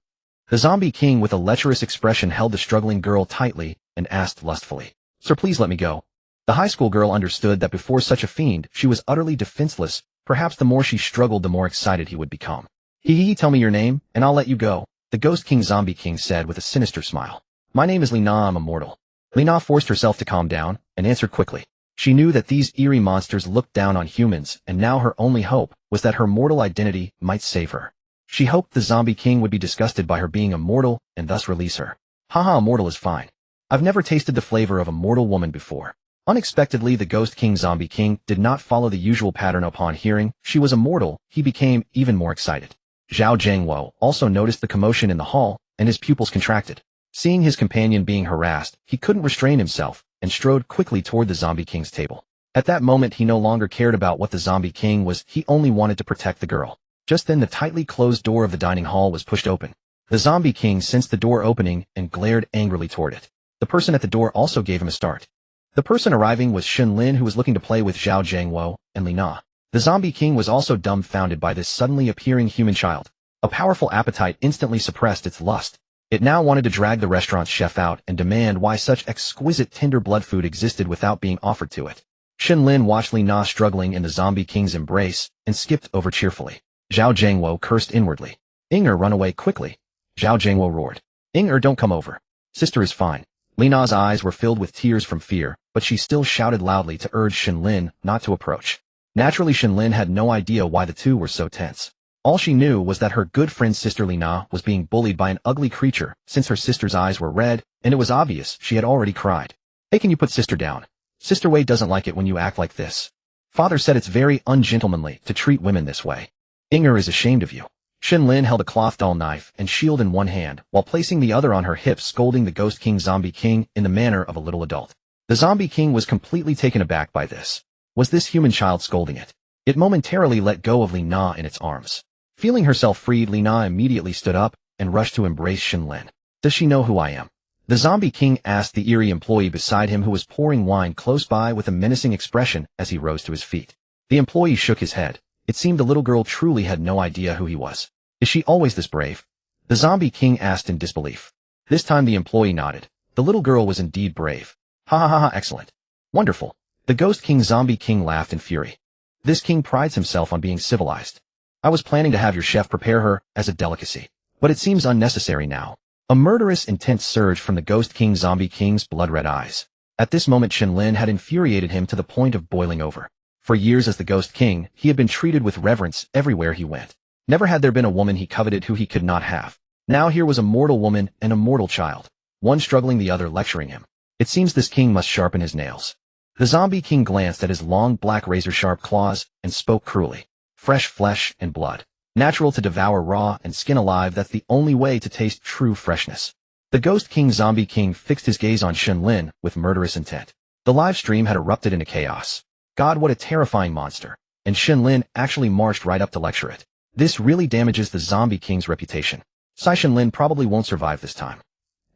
The Zombie King with a lecherous expression held the struggling girl tightly and asked lustfully. Sir, please let me go. The high school girl understood that before such a fiend, she was utterly defenseless. Perhaps the more she struggled, the more excited he would become. Tell me your name, and I'll let you go, the Ghost King Zombie King said with a sinister smile. My name is Lina, I'm immortal. Lina forced herself to calm down and answered quickly. She knew that these eerie monsters looked down on humans, and now her only hope was that her mortal identity might save her. She hoped the Zombie King would be disgusted by her being immortal and thus release her. Haha, immortal is fine. I've never tasted the flavor of a mortal woman before. Unexpectedly, the Ghost King Zombie King did not follow the usual pattern. Upon hearing she was immortal, he became even more excited. Zhao Jiangwo also noticed the commotion in the hall, and his pupils contracted. Seeing his companion being harassed, he couldn't restrain himself and strode quickly toward the Zombie King's table. At that moment he no longer cared about what the Zombie King was, he only wanted to protect the girl. Just then the tightly closed door of the dining hall was pushed open. The Zombie King sensed the door opening and glared angrily toward it. The person at the door also gave him a start. The person arriving was Shen Lin, who was looking to play with Zhao Jiangwo and Lina. The Zombie King was also dumbfounded by this suddenly appearing human child. A powerful appetite instantly suppressed its lust. It now wanted to drag the restaurant's chef out and demand why such exquisite tender blood food existed without being offered to it. Shen Lin watched Lina struggling in the Zombie King's embrace and skipped over cheerfully. Zhao Jiangwo cursed inwardly. Inger, run away quickly. Zhao Jiangwo roared. Inger, don't come over. Sister is fine. Lina's eyes were filled with tears from fear, but she still shouted loudly to urge Shen Lin not to approach. Naturally, Shen Lin had no idea why the two were so tense. All she knew was that her good friend sister Lina was being bullied by an ugly creature, since her sister's eyes were red, and it was obvious she had already cried. Hey, can you put sister down? Sister Wei doesn't like it when you act like this. Father said it's very ungentlemanly to treat women this way. Inger is ashamed of you. Shen Lin held a cloth doll knife and shield in one hand, while placing the other on her hips, scolding the Ghost King Zombie King in the manner of a little adult. The Zombie King was completely taken aback by this. Was this human child scolding it? It momentarily let go of Lina in its arms. Feeling herself freed, Lina immediately stood up and rushed to embrace Shen Lin. Does she know who I am? The Zombie King asked the eerie employee beside him, who was pouring wine close by with a menacing expression as he rose to his feet. The employee shook his head. It seemed the little girl truly had no idea who he was. Is she always this brave? The Zombie King asked in disbelief. This time the employee nodded. The little girl was indeed brave. Ha ha ha ha, excellent. Wonderful. The Ghost King Zombie King laughed in fury. This king prides himself on being civilized. I was planning to have your chef prepare her as a delicacy, but it seems unnecessary now. A murderous intent surged from the Ghost King Zombie King's blood-red eyes. At this moment Shen Lin had infuriated him to the point of boiling over. For years as the Ghost King, he had been treated with reverence everywhere he went. Never had there been a woman he coveted who he could not have. Now here was a mortal woman and a mortal child, one struggling, the other lecturing him. It seems this king must sharpen his nails. The Zombie King glanced at his long black razor-sharp claws and spoke cruelly. Fresh flesh and blood. Natural to devour raw and skin alive, that's the only way to taste true freshness. The Ghost King Zombie King fixed his gaze on Shen Lin with murderous intent. The live stream had erupted into chaos. God, what a terrifying monster. And Shen Lin actually marched right up to lecture it. This really damages the Zombie King's reputation. Shen Lin probably won't survive this time.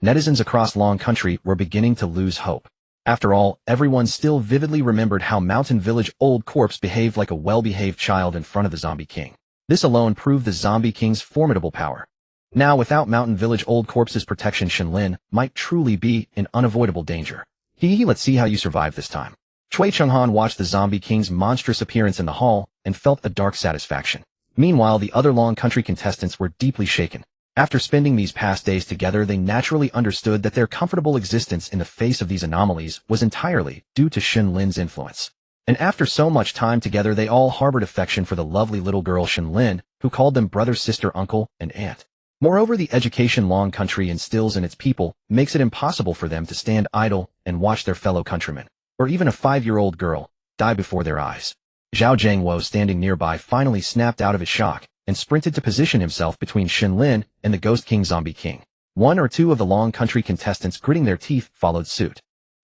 Netizens across Long Country were beginning to lose hope. After all, everyone still vividly remembered how Mountain Village Old Corpse behaved like a well-behaved child in front of the Zombie King. This alone proved the Zombie King's formidable power. Now, without Mountain Village Old Corpse's protection, Shen Lin might truly be in unavoidable danger. Let's see how you survive this time. Chui Chenghan watched the Zombie King's monstrous appearance in the hall and felt a dark satisfaction. Meanwhile, the other Long Country contestants were deeply shaken. After spending these past days together, they naturally understood that their comfortable existence in the face of these anomalies was entirely due to Shen Lin's influence. And after so much time together, they all harbored affection for the lovely little girl Shen Lin, who called them brother, sister, uncle, and aunt. Moreover, the education Long Country instills in its people makes it impossible for them to stand idle and watch their fellow countrymen, or even a 5-year-old girl, die before their eyes. Zhao Jiangwo, standing nearby, finally snapped out of his shock and sprinted to position himself between Shen Lin and the Ghost King Zombie King. One or two of the Long Country contestants, gritting their teeth, followed suit.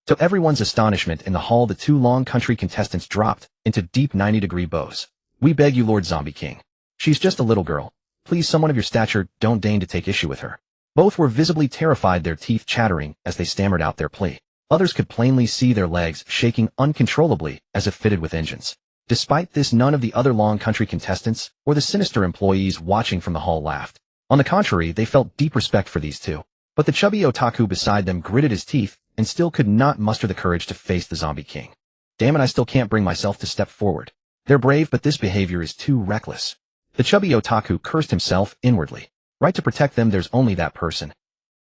To everyone's astonishment in the hall, the two Long Country contestants dropped into deep 90-degree bows. "We beg you, Lord Zombie King. She's just a little girl. Please, someone of your stature, don't deign to take issue with her." Both were visibly terrified, their teeth chattering as they stammered out their plea. Others could plainly see their legs shaking uncontrollably as if fitted with engines. Despite this, none of the other Long Country contestants or the sinister employees watching from the hall laughed. On the contrary, they felt deep respect for these two. But the chubby otaku beside them gritted his teeth and still could not muster the courage to face the Zombie King. "Damn it, I still can't bring myself to step forward. They're brave, but this behavior is too reckless." The chubby otaku cursed himself inwardly. Right, to protect them, there's only that person.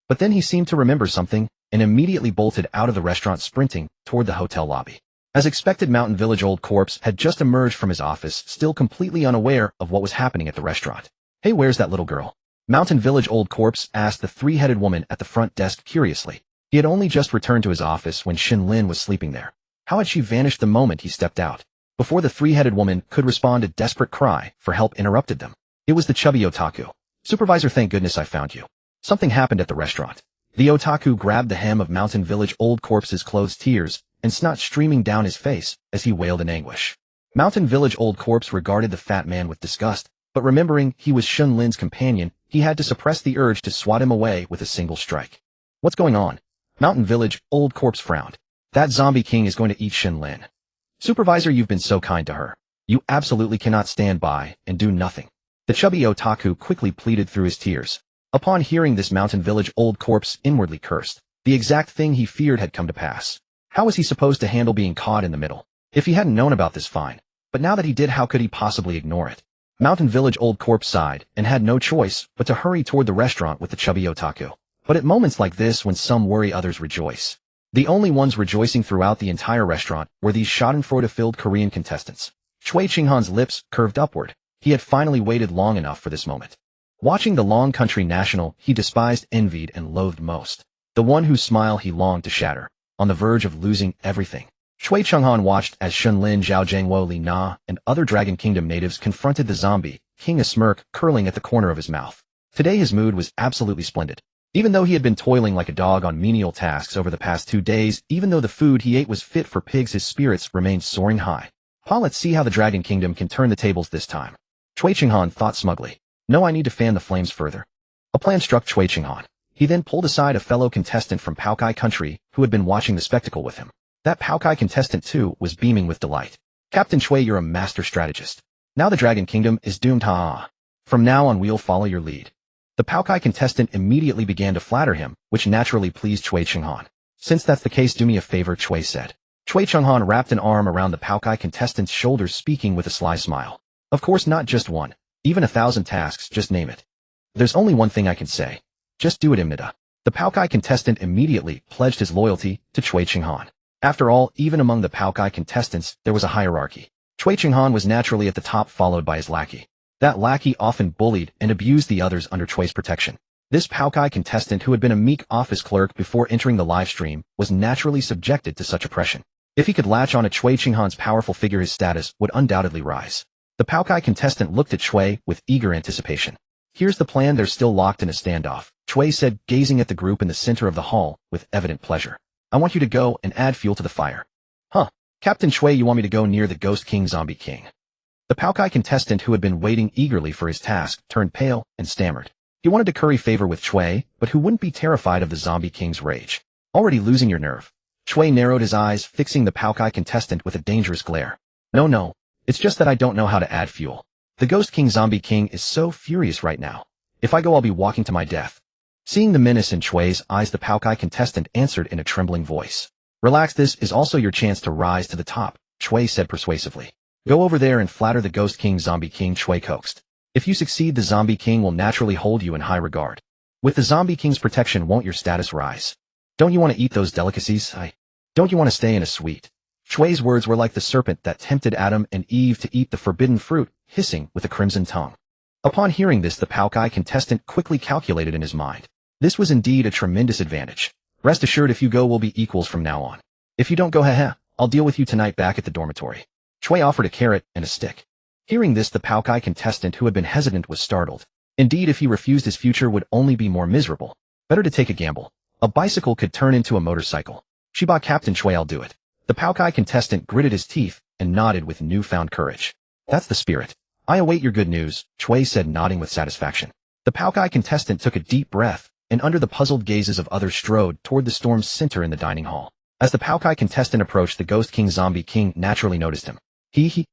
But then he seemed to remember something and immediately bolted out of the restaurant, sprinting toward the hotel lobby. As expected, Mountain Village Old Corpse had just emerged from his office, still completely unaware of what was happening at the restaurant. "Hey, where's that little girl?" Mountain Village Old Corpse asked the three-headed woman at the front desk curiously. He had only just returned to his office when Shen Lin was sleeping there. How had she vanished the moment he stepped out? Before the three-headed woman could respond, a desperate cry for help interrupted them. It was the chubby otaku. "Supervisor, thank goodness I found you. Something happened at the restaurant." The otaku grabbed the hem of Mountain Village Old Corpse's clothes, tears and snot streaming down his face as he wailed in anguish. Mountain Village Old Corpse regarded the fat man with disgust, but remembering he was Shen Lin's companion, he had to suppress the urge to swat him away with a single strike. "What's going on?" Mountain Village Old Corpse frowned. "That Zombie King is going to eat Shen Lin. Supervisor, you've been so kind to her. You absolutely cannot stand by and do nothing." The chubby otaku quickly pleaded through his tears. Upon hearing this, Mountain Village Old Corpse inwardly cursed. The exact thing he feared had come to pass. How was he supposed to handle being caught in the middle? If he hadn't known about this, fine. But now that he did, how could he possibly ignore it? Mountain Village Old Corpse sighed and had no choice but to hurry toward the restaurant with the chubby otaku. But at moments like this, when some worry, others rejoice. The only ones rejoicing throughout the entire restaurant were these schadenfreude-filled Korean contestants. Chui Chinghan's lips curved upward. He had finally waited long enough for this moment. Watching the Long Country national he despised, envied, and loathed most. The one whose smile he longed to shatter. On the verge of losing everything. Chui Chenghan watched as Shen Lin, Zhao Jiangwo, Li Na, and other Dragon Kingdom natives confronted the Zombie King, a smirk curling at the corner of his mouth. Today his mood was absolutely splendid. Even though he had been toiling like a dog on menial tasks over the past 2 days, even though the food he ate was fit for pigs, his spirits remained soaring high. Let's see how the Dragon Kingdom can turn the tables this time. Chui Chenghan thought smugly. No, I need to fan the flames further. A plan struck Chui Chenghan. He then pulled aside a fellow contestant from Poukai Country who had been watching the spectacle with him. That Poukai contestant, too, was beaming with delight. "Captain Chui, you're a master strategist. Now the Dragon Kingdom is doomed, ha. From now on we'll follow your lead." The Poukai contestant immediately began to flatter him, which naturally pleased Chui Chenghan. "Since that's the case, do me a favor," Chui said. Chui Chenghan wrapped an arm around the Poukai contestant's shoulders, speaking with a sly smile. "Of course, not just one. Even 1,000 tasks, just name it. There's only one thing I can say. Just do it, Imnida." The Poukai contestant immediately pledged his loyalty to Chui Chenghan. After all, even among the Poukai contestants, there was a hierarchy. Chui Chenghan was naturally at the top, followed by his lackey. That lackey often bullied and abused the others under Chui's protection. This Poukai contestant, who had been a meek office clerk before entering the live stream, was naturally subjected to such oppression. If he could latch on to Chui Chenghan's powerful figure, his status would undoubtedly rise. The Poukai contestant looked at Chui with eager anticipation. "Here's the plan. They're still locked in a standoff," Chui said, gazing at the group in the center of the hall with evident pleasure. "I want you to go and add fuel to the fire. Huh. Captain Shui, you want me to go near the Ghost King Zombie King? The Paokai contestant who had been waiting eagerly for his task turned pale and stammered. He wanted to curry favor with Shui, but who wouldn't be terrified of the Zombie King's rage? Already losing your nerve. Shui narrowed his eyes, fixing the Paokai contestant with a dangerous glare. No. It's just that I don't know how to add fuel. The Ghost King Zombie King is so furious right now. If I go, I'll be walking to my death. Seeing the menace in Shui's eyes, the Paokai contestant answered in a trembling voice. Relax, this is also your chance to rise to the top, Shui said persuasively. Go over there and flatter the Ghost King Zombie King, Shui coaxed. If you succeed, the Zombie King will naturally hold you in high regard. With the Zombie King's protection, won't your status rise? Don't you want to eat those delicacies? Don't you want to stay in a suite? Shui's words were like the serpent that tempted Adam and Eve to eat the forbidden fruit, hissing with a crimson tongue. Upon hearing this, the Paokai contestant quickly calculated in his mind. This was indeed a tremendous advantage. Rest assured, if you go, we'll be equals from now on. If you don't go, I'll deal with you tonight back at the dormitory. Shui offered a carrot and a stick. Hearing this, the Paokai contestant who had been hesitant was startled. Indeed, if he refused, his future would only be more miserable. Better to take a gamble. A bicycle could turn into a motorcycle. Shiba, Captain Shui, I'll do it. The Paokai contestant gritted his teeth and nodded with newfound courage. That's the spirit. I await your good news, Shui said, nodding with satisfaction. The Paokai contestant took a deep breath, and under the puzzled gazes of others strode toward the storm's center in the dining hall. As the Paokai contestant approached, the Ghost King Zombie King naturally noticed him.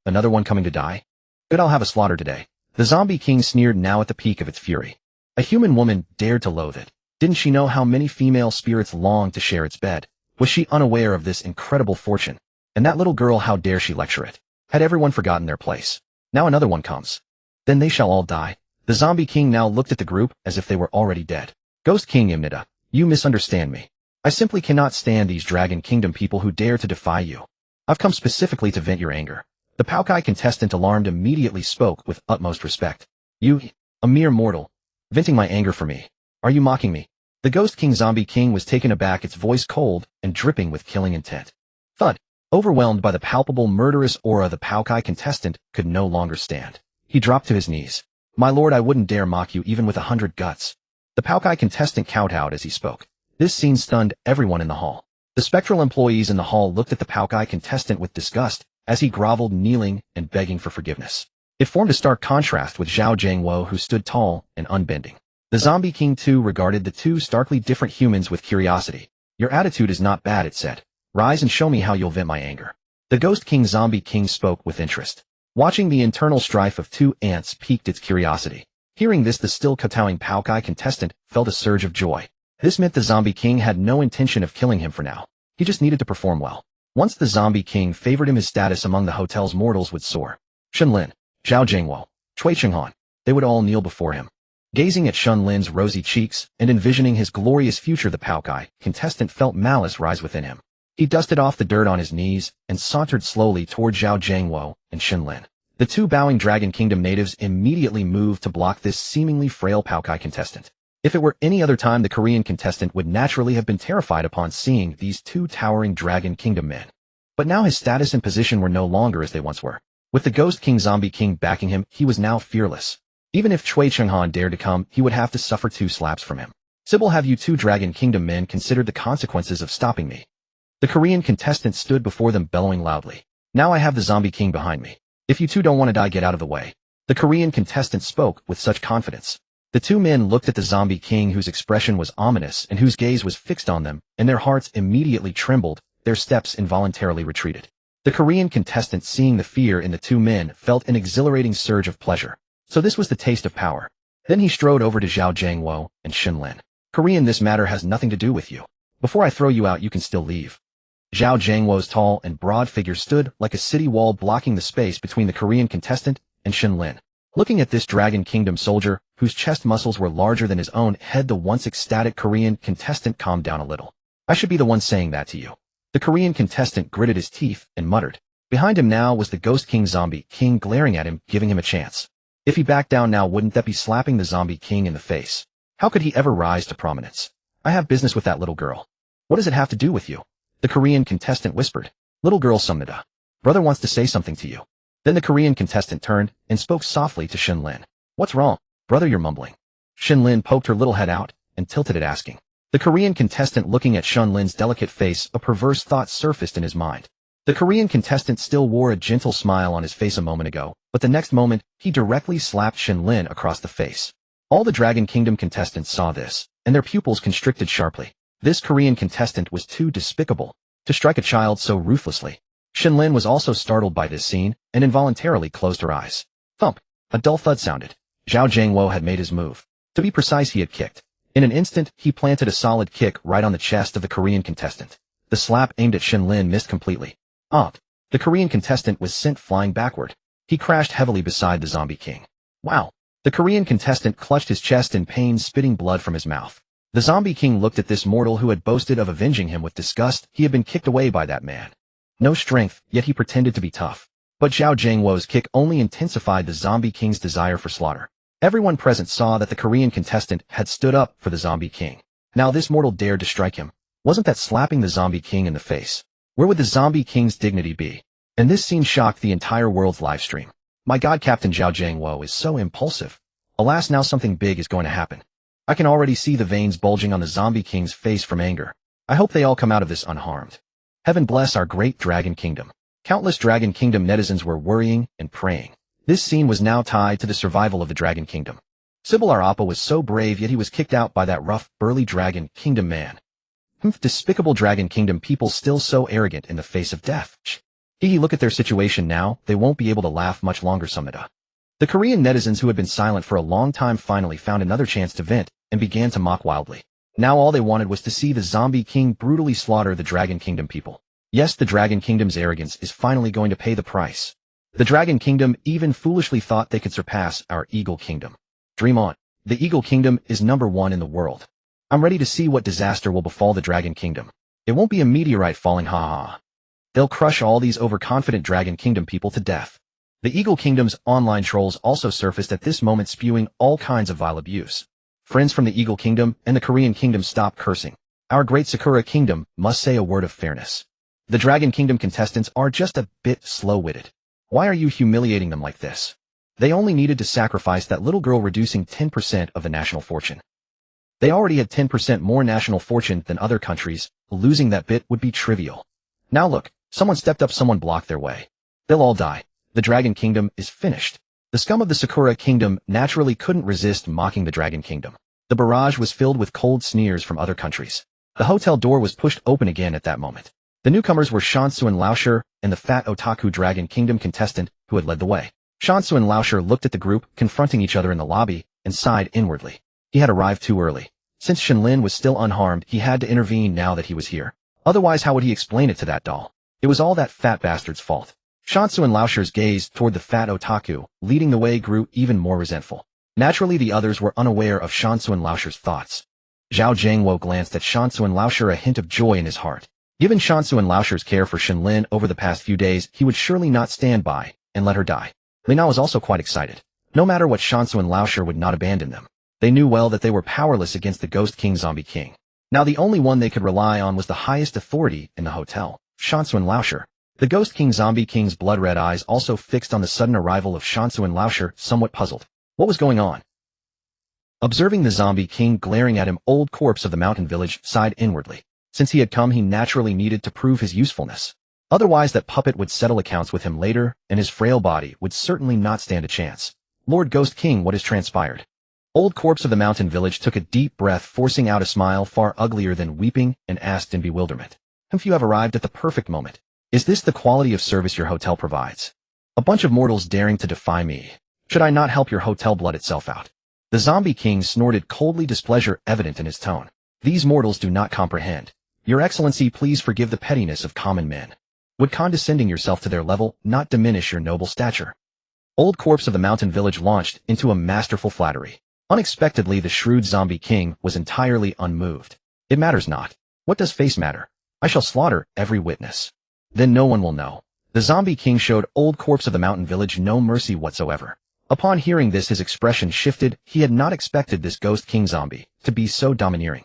Another one coming to die? Good, I'll have a slaughter today. The Zombie King sneered, now at the peak of its fury. A human woman dared to loathe it. Didn't she know how many female spirits longed to share its bed? Was she unaware of this incredible fortune? And that little girl, how dare she lecture it? Had everyone forgotten their place? Now another one comes. Then they shall all die. The Zombie King now looked at the group as if they were already dead. Ghost King Imnida, you misunderstand me. I simply cannot stand these Dragon Kingdom people who dare to defy you. I've come specifically to vent your anger. The Paokai contestant, alarmed, immediately spoke with utmost respect. You, a mere mortal, venting my anger for me. Are you mocking me? The Ghost King Zombie King was taken aback, its voice cold and dripping with killing intent. Thud. Overwhelmed by the palpable murderous aura, the Paokai contestant could no longer stand. He dropped to his knees. My lord, I wouldn't dare mock you even with 100 guts. The Paokai contestant kowtowed as he spoke. This scene stunned everyone in the hall. The spectral employees in the hall looked at the Paokai contestant with disgust as he groveled, kneeling and begging for forgiveness. It formed a stark contrast with Zhao Jiangwo, who stood tall and unbending. The Zombie King too regarded the two starkly different humans with curiosity. Your attitude is not bad, it said. Rise and show me how you'll vent my anger. The Ghost King Zombie King spoke with interest. Watching the internal strife of two ants piqued its curiosity. Hearing this, the still kowtowing Paokai contestant felt a surge of joy. This meant the Zombie King had no intention of killing him for now. He just needed to perform well. Once the Zombie King favored him, his status among the hotel's mortals would soar. Shen Lin, Zhao Jingwo, Cui Chenghan, they would all kneel before him. Gazing at Shen Lin's rosy cheeks and envisioning his glorious future, the Paokai contestant felt malice rise within him. He dusted off the dirt on his knees and sauntered slowly toward Zhao Jiangwo and Shen Lin. The two bowing Dragon Kingdom natives immediately moved to block this seemingly frail Paokai contestant. If it were any other time, the Korean contestant would naturally have been terrified upon seeing these two towering Dragon Kingdom men. But now his status and position were no longer as they once were. With the Ghost King Zombie King backing him, he was now fearless. Even if Cui Chenghan dared to come, he would have to suffer 2 slaps from him. Sybil, have you two Dragon Kingdom men considered the consequences of stopping me? The Korean contestant stood before them, bellowing loudly. Now I have the Zombie King behind me. If you two don't want to die, get out of the way. The Korean contestant spoke with such confidence. The two men looked at the Zombie King, whose expression was ominous and whose gaze was fixed on them, and their hearts immediately trembled, their steps involuntarily retreated. The Korean contestant, seeing the fear in the two men, felt an exhilarating surge of pleasure. So this was the taste of power. Then he strode over to Zhao Jiangwo and Shen Lin. Korean, this matter has nothing to do with you. Before I throw you out, you can still leave. Zhao Jiangwo's tall and broad figure stood like a city wall, blocking the space between the Korean contestant and Shen Lin. Looking at this Dragon Kingdom soldier, whose chest muscles were larger than his own head, the once ecstatic Korean contestant calmed down a little. I should be the one saying that to you. The Korean contestant gritted his teeth and muttered. Behind him now was the Ghost King Zombie King, glaring at him, giving him a chance. If he backed down now, wouldn't that be slapping the Zombie King in the face? How could he ever rise to prominence? I have business with that little girl. What does it have to do with you? The Korean contestant whispered. Little girl Sumnida. Brother wants to say something to you. Then the Korean contestant turned and spoke softly to Shen Lin. What's wrong? Brother, you're mumbling. Shen Lin poked her little head out and tilted it, asking. The Korean contestant, looking at Shen Lin's delicate face, a perverse thought surfaced in his mind. The Korean contestant still wore a gentle smile on his face a moment ago, but the next moment, he directly slapped Shen Lin across the face. All the Dragon Kingdom contestants saw this, and their pupils constricted sharply. This Korean contestant was too despicable to strike a child so ruthlessly. Shen Lin was also startled by this scene, and involuntarily closed her eyes. Thump! A dull thud sounded. Zhao Jiangwo had made his move. To be precise, he had kicked. In an instant, he planted a solid kick right on the chest of the Korean contestant. The slap aimed at Shen Lin missed completely. The Korean contestant was sent flying backward. He crashed heavily beside the Zombie King. Wow! The Korean contestant clutched his chest in pain, spitting blood from his mouth. The Zombie King looked at this mortal who had boasted of avenging him with disgust. He had been kicked away by that man. No strength, yet he pretended to be tough. But Zhao Jiangwo's kick only intensified the Zombie King's desire for slaughter. Everyone present saw that the Korean contestant had stood up for the Zombie King. Now this mortal dared to strike him. Wasn't that slapping the Zombie King in the face? Where would the Zombie King's dignity be? And this scene shocked the entire world's livestream. My God, Captain Zhao Jiangwo is so impulsive. Alas, now something big is going to happen. I can already see the veins bulging on the Zombie King's face from anger. I hope they all come out of this unharmed. Heaven bless our great Dragon Kingdom. Countless Dragon Kingdom netizens were worrying and praying. This scene was now tied to the survival of the Dragon Kingdom. Sybil our Appa was so brave, yet he was kicked out by that rough, burly Dragon Kingdom man. Despicable Dragon Kingdom people still so arrogant in the face of death. Look at their situation now, they won't be able to laugh much longer, Sumida. The Korean netizens who had been silent for a long time finally found another chance to vent, and began to mock wildly. Now all they wanted was to see the Zombie King brutally slaughter the Dragon Kingdom people. Yes, the Dragon Kingdom's arrogance is finally going to pay the price. The Dragon Kingdom even foolishly thought they could surpass our Eagle Kingdom. Dream on. The Eagle Kingdom is #1 in the world. I'm ready to see what disaster will befall the Dragon Kingdom. It won't be a meteorite falling, ha. They'll crush all these overconfident Dragon Kingdom people to death. The Eagle Kingdom's online trolls also surfaced at this moment, spewing all kinds of vile abuse. Friends from the Eagle Kingdom and the Korean Kingdom, stop cursing. Our great Sakura Kingdom must say a word of fairness. The Dragon Kingdom contestants are just a bit slow-witted. Why are you humiliating them like this? They only needed to sacrifice that little girl, reducing 10% of the national fortune. They already had 10% more national fortune than other countries. Losing that bit would be trivial. Now look, someone stepped up, someone blocked their way. They'll all die. The Dragon Kingdom is finished. The scum of the Sakura Kingdom naturally couldn't resist mocking the Dragon Kingdom. The barrage was filled with cold sneers from other countries. The hotel door was pushed open again at that moment. The newcomers were Shansu and Laosher, and the fat otaku Dragon Kingdom contestant who had led the way. Shansu and Laosher looked at the group, confronting each other in the lobby, and sighed inwardly. He had arrived too early. Since Shen Lin was still unharmed, he had to intervene now that he was here. Otherwise, how would he explain it to that doll? It was all that fat bastard's fault. Shansu and Laosher's gaze toward the fat otaku, leading the way, grew even more resentful. Naturally, the others were unaware of Shansu and Laosher's thoughts. Zhao Jiangwo glanced at Shansu and Laosher, a hint of joy in his heart. Given Shansu and Laosher's care for Shen Lin over the past few days, he would surely not stand by and let her die. Lina was also quite excited. No matter what, Shansu and Laosher would not abandon them. They knew well that they were powerless against the Ghost King Zombie King. Now the only one they could rely on was the highest authority in the hotel, Shansu and Laosher. The Ghost King Zombie King's blood-red eyes also fixed on the sudden arrival of Shansu and Laosher, somewhat puzzled. What was going on? Observing the Zombie King glaring at him, Old Corpse of the Mountain Village sighed inwardly. Since he had come, he naturally needed to prove his usefulness. Otherwise, that puppet would settle accounts with him later, and his frail body would certainly not stand a chance. Lord Ghost King, what has transpired? Old Corpse of the Mountain Village took a deep breath, forcing out a smile far uglier than weeping, and asked in bewilderment. You have arrived at the perfect moment. Is this the quality of service your hotel provides? A bunch of mortals daring to defy me. Should I not help your hotel blood itself out? The Zombie King snorted coldly, displeasure evident in his tone. These mortals do not comprehend. Your Excellency, please forgive the pettiness of common men. Would condescending yourself to their level not diminish your noble stature? Old Corpse of the Mountain Village launched into a masterful flattery. Unexpectedly, the shrewd Zombie King was entirely unmoved. It matters not. What does face matter? I shall slaughter every witness. Then no one will know. The Zombie King showed Old Corpse of the Mountain Village no mercy whatsoever. Upon hearing this, his expression shifted. He had not expected this Ghost King Zombie to be so domineering.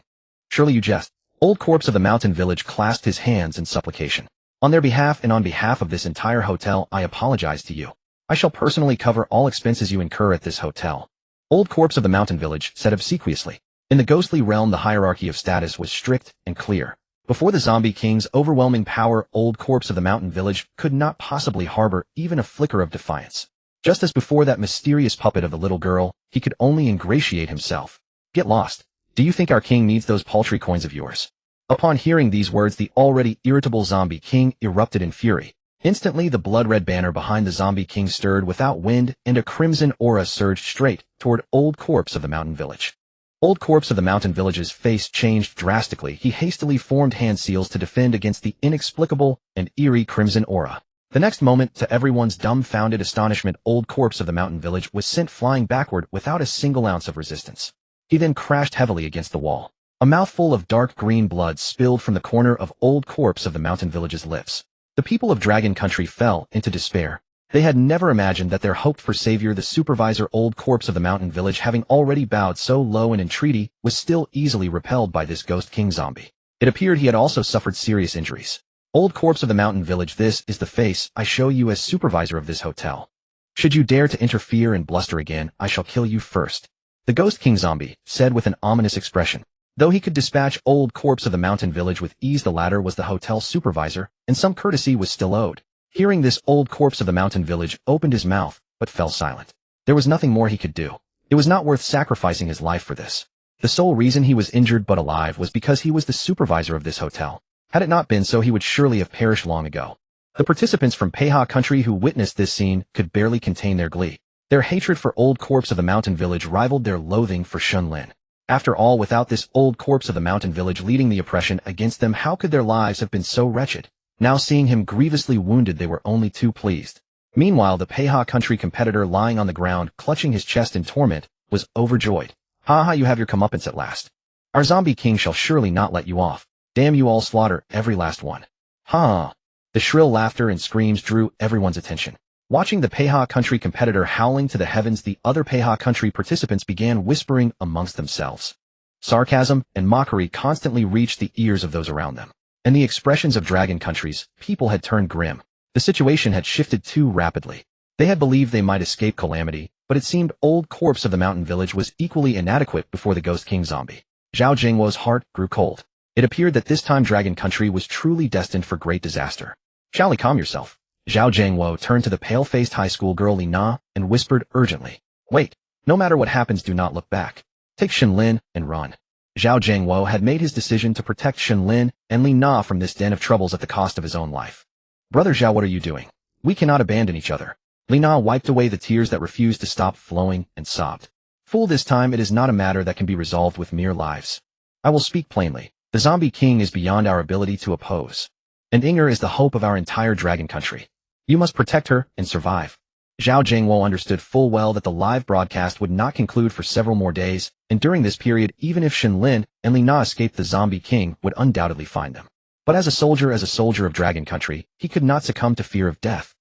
Surely you jest. Old Corpse of the Mountain Village clasped his hands in supplication. On their behalf and on behalf of this entire hotel, I apologize to you. I shall personally cover all expenses you incur at this hotel. Old Corpse of the Mountain Village said obsequiously. In the ghostly realm, the hierarchy of status was strict and clear. Before the Zombie King's overwhelming power, old corpse of the mountain village could not possibly harbor even a flicker of defiance. Just as before that mysterious puppet of the little girl, he could only ingratiate himself. Get lost. Do you think our king needs those paltry coins of yours? Upon hearing these words, the already irritable Zombie King erupted in fury. Instantly, the blood-red banner behind the Zombie King stirred without wind, and a crimson aura surged straight toward Old Corpse of the Mountain Village. Old Corpse of the Mountain Village's face changed drastically. He hastily formed hand seals to defend against the inexplicable and eerie crimson aura. The next moment, to everyone's dumbfounded astonishment, Old Corpse of the Mountain Village was sent flying backward without a single ounce of resistance. He then crashed heavily against the wall. A mouthful of dark green blood spilled from the corner of Old Corpse of the Mountain Village's lips. The people of Dragon Country fell into despair. They had never imagined that their hoped-for savior, the supervisor Old Corpse of the Mountain Village, having already bowed so low in entreaty, was still easily repelled by this Ghost King zombie. It appeared he had also suffered serious injuries. Old Corpse of the Mountain Village, this is the face I show you as supervisor of this hotel. Should you dare to interfere and bluster again, I shall kill you first. The Ghost King zombie said with an ominous expression. Though he could dispatch Old Corpse of the Mountain Village with ease, the latter was the hotel supervisor, and some courtesy was still owed. Hearing this, Old Corpse of the Mountain Village opened his mouth, but fell silent. There was nothing more he could do. It was not worth sacrificing his life for this. The sole reason he was injured but alive was because he was the supervisor of this hotel. Had it not been so, he would surely have perished long ago. The participants from Peha Country who witnessed this scene could barely contain their glee. Their hatred for Old Corpse of the Mountain Village rivaled their loathing for Shen Lin. After all, without this Old Corpse of the Mountain Village leading the oppression against them, how could their lives have been so wretched? Now seeing him grievously wounded, they were only too pleased. Meanwhile, the Peha Country competitor, lying on the ground, clutching his chest in torment, was overjoyed. Ha ha, you have your comeuppance at last. Our Zombie King shall surely not let you off. Damn you all, slaughter every last one. Ha! The shrill laughter and screams drew everyone's attention. Watching the Peha Country competitor howling to the heavens, the other Peha Country participants began whispering amongst themselves. Sarcasm and mockery constantly reached the ears of those around them, and the expressions of Dragon Country's people had turned grim. The situation had shifted too rapidly. They had believed they might escape calamity, but it seemed Old Corpse of the Mountain Village was equally inadequate before the Ghost King zombie. Zhao Jingwo's heart grew cold. It appeared that this time Dragon Country was truly destined for great disaster. Shall calm yourself. Zhao Jingwo turned to the pale-faced high school girl Li Na and whispered urgently. Wait, no matter what happens, do not look back. Take Shen Lin and run. Zhao Jingwo had made his decision to protect Shen Lin and Li Na from this den of troubles at the cost of his own life. Brother Zhao, what are you doing? We cannot abandon each other. Li Na wiped away the tears that refused to stop flowing and sobbed. Fool, this time it is not a matter that can be resolved with mere lives. I will speak plainly. The Zombie King is beyond our ability to oppose. And Inger is the hope of our entire Dragon Country. You must protect her and survive. Zhao Jingwo understood full well that the live broadcast would not conclude for several more days, and during this period, even if Shen Lin and Li Na escaped, the Zombie King would undoubtedly find them. But as a soldier of Dragon Country, he could not succumb to fear of death.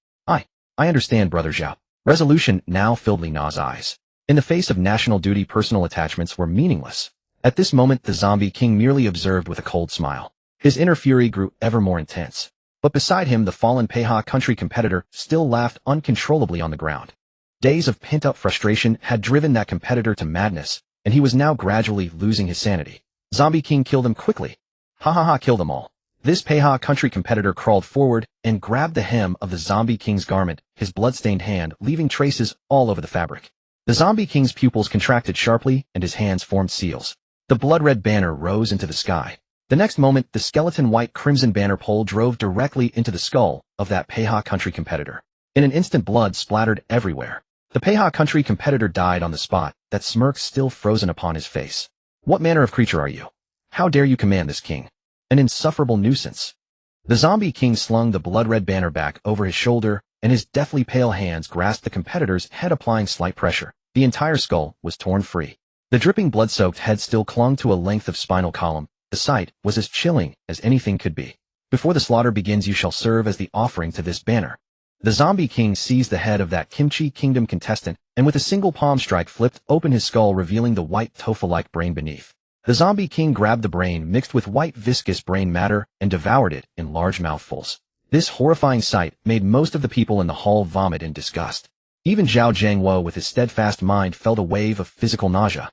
I understand, Brother Zhao. Resolution now filled Li Na's eyes. In the face of national duty, personal attachments were meaningless. At this moment, the Zombie King merely observed with a cold smile. His inner fury grew ever more intense. But beside him, the fallen Peha Country competitor still laughed uncontrollably on the ground. Days of pent-up frustration had driven that competitor to madness, and he was now gradually losing his sanity. Zombie King, kill them quickly. Ha ha ha, kill them all. This Peha Country competitor crawled forward and grabbed the hem of the Zombie King's garment, his blood-stained hand leaving traces all over the fabric. The Zombie King's pupils contracted sharply and his hands formed seals. The blood-red banner rose into the sky. The next moment, the skeleton white crimson banner pole drove directly into the skull of that Peha Country competitor. In an instant, blood splattered everywhere. The Peha Country competitor died on the spot, that smirk still frozen upon his face. What manner of creature are you? How dare you command this king? An insufferable nuisance. The Zombie King slung the blood-red banner back over his shoulder, and his deathly pale hands grasped the competitor's head, applying slight pressure. The entire skull was torn free. The dripping blood-soaked head still clung to a length of spinal column. The sight was as chilling as anything could be. Before the slaughter begins, you shall serve as the offering to this banner. The Zombie King seized the head of that Kimchi Kingdom contestant, and with a single palm strike flipped open his skull, revealing the white tofu-like brain beneath. The Zombie King grabbed the brain mixed with white viscous brain matter and devoured it in large mouthfuls. This horrifying sight made most of the people in the hall vomit in disgust. Even Zhao Jingwo, with his steadfast mind, felt a wave of physical nausea.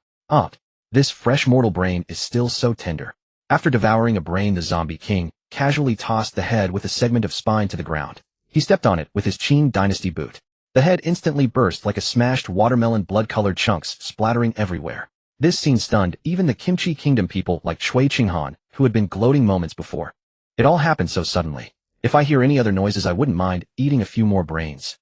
This fresh mortal brain is still so tender. After devouring a brain, the zombie king casually tossed the head with a segment of spine to the ground. He stepped on it with his Qin dynasty boot. The head instantly burst like a smashed watermelon, blood-colored chunks splattering everywhere. This scene stunned even the Kimchi Kingdom people like Cui Qinghan, who had been gloating moments before. It all happened so suddenly. If I hear any other noises, I wouldn't mind eating a few more brains.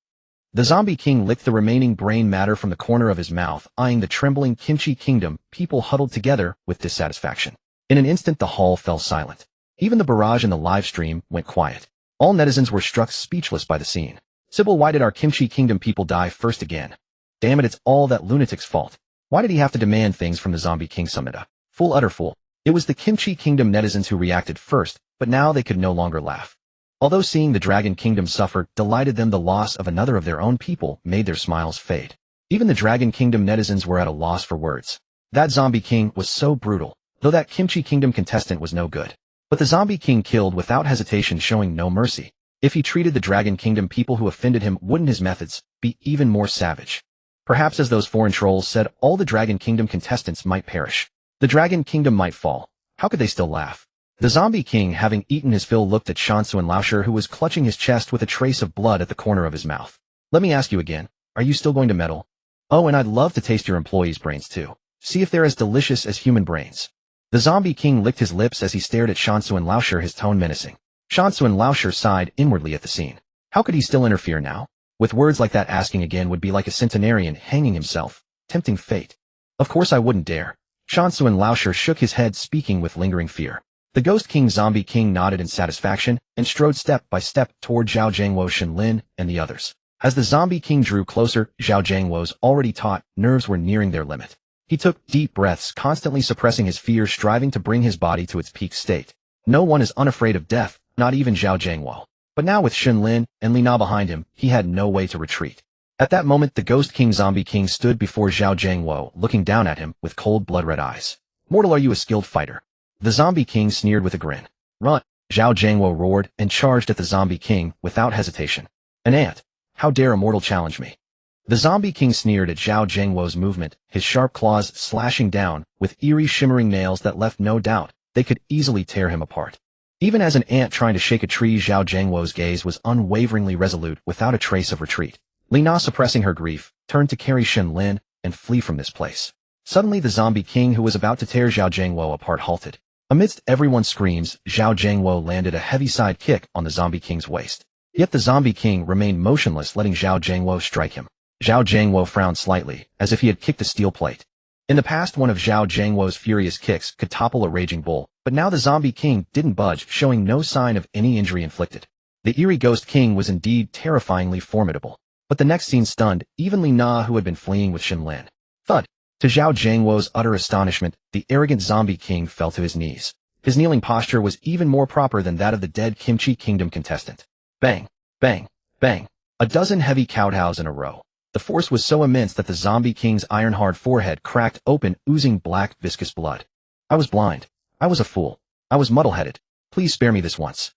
The zombie king licked the remaining brain matter from the corner of his mouth, eyeing the trembling Kimchi Kingdom people huddled together with dissatisfaction. In an instant, the hall fell silent. Even the barrage in the live stream went quiet. All netizens were struck speechless by the scene. Sybil, why did our Kimchi Kingdom people die first again? Damn it, it's all that lunatic's fault. Why did he have to demand things from the zombie king summit? Fool, utter fool. It was the Kimchi Kingdom netizens who reacted first, but now they could no longer laugh. Although seeing the Dragon Kingdom suffer delighted them, the loss of another of their own people made their smiles fade. Even the Dragon Kingdom netizens were at a loss for words. That zombie king was so brutal, though that Kimchi Kingdom contestant was no good. But the zombie king killed without hesitation, showing no mercy. If he treated the Dragon Kingdom people who offended him, wouldn't his methods be even more savage? Perhaps, as those foreign trolls said, all the Dragon Kingdom contestants might perish. The Dragon Kingdom might fall. How could they still laugh? The zombie king, having eaten his fill, looked at Shansu and Laoshi, who was clutching his chest with a trace of blood at the corner of his mouth. Let me ask you again, are you still going to meddle? Oh, and I'd love to taste your employees' brains too. See if they're as delicious as human brains. The zombie king licked his lips as he stared at Shansu and Laoshi, his tone menacing. Shansu and Laoshi sighed inwardly at the scene. How could he still interfere now? With words like that, asking again would be like a centenarian hanging himself, tempting fate. Of course I wouldn't dare. Shansu and Laoshi shook his head, speaking with lingering fear. The Ghost King zombie king nodded in satisfaction and strode step by step toward Zhao Jiangwo, Shen Lin, and the others. As the zombie king drew closer, Zhao Jiangwo's already taut nerves were nearing their limit. He took deep breaths, constantly suppressing his fear, striving to bring his body to its peak state. No one is unafraid of death, not even Zhao Jiangwo. But now with Shen Lin and Li Na behind him, he had no way to retreat. At that moment, the Ghost King zombie king stood before Zhao Jiangwo, looking down at him with cold, blood-red eyes. Mortal, are you a skilled fighter? The zombie king sneered with a grin. Run! Zhao Jiangwo roared and charged at the zombie king without hesitation. An ant! How dare a mortal challenge me? The zombie king sneered at Zhao Jiangwo's movement, his sharp claws slashing down with eerie, shimmering nails that left no doubt they could easily tear him apart. Even as an ant trying to shake a tree, Zhao Jiangwo's gaze was unwaveringly resolute, without a trace of retreat. Li Na, suppressing her grief, turned to carry Shen Lin and flee from this place. Suddenly, the zombie king, who was about to tear Zhao Jiangwo apart, halted. Amidst everyone's screams, Zhao Jiangwo landed a heavy side kick on the zombie king's waist. Yet the zombie king remained motionless, letting Zhao Jiangwo strike him. Zhao Jiangwo frowned slightly, as if he had kicked a steel plate. In the past, one of Zhao Jiangwo's furious kicks could topple a raging bull, but now the zombie king didn't budge, showing no sign of any injury inflicted. The eerie ghost king was indeed terrifyingly formidable. But the next scene stunned even Li Na, who had been fleeing with Shen Lin. Thud! To Zhao Jiangwo's utter astonishment, the arrogant zombie king fell to his knees. His kneeling posture was even more proper than that of the dead Kimchi Kingdom contestant. Bang! Bang! Bang! A dozen heavy kowtows in a row. The force was so immense that the zombie king's iron-hard forehead cracked open, oozing black, viscous blood. I was blind. I was a fool. I was muddle-headed. Please spare me this once.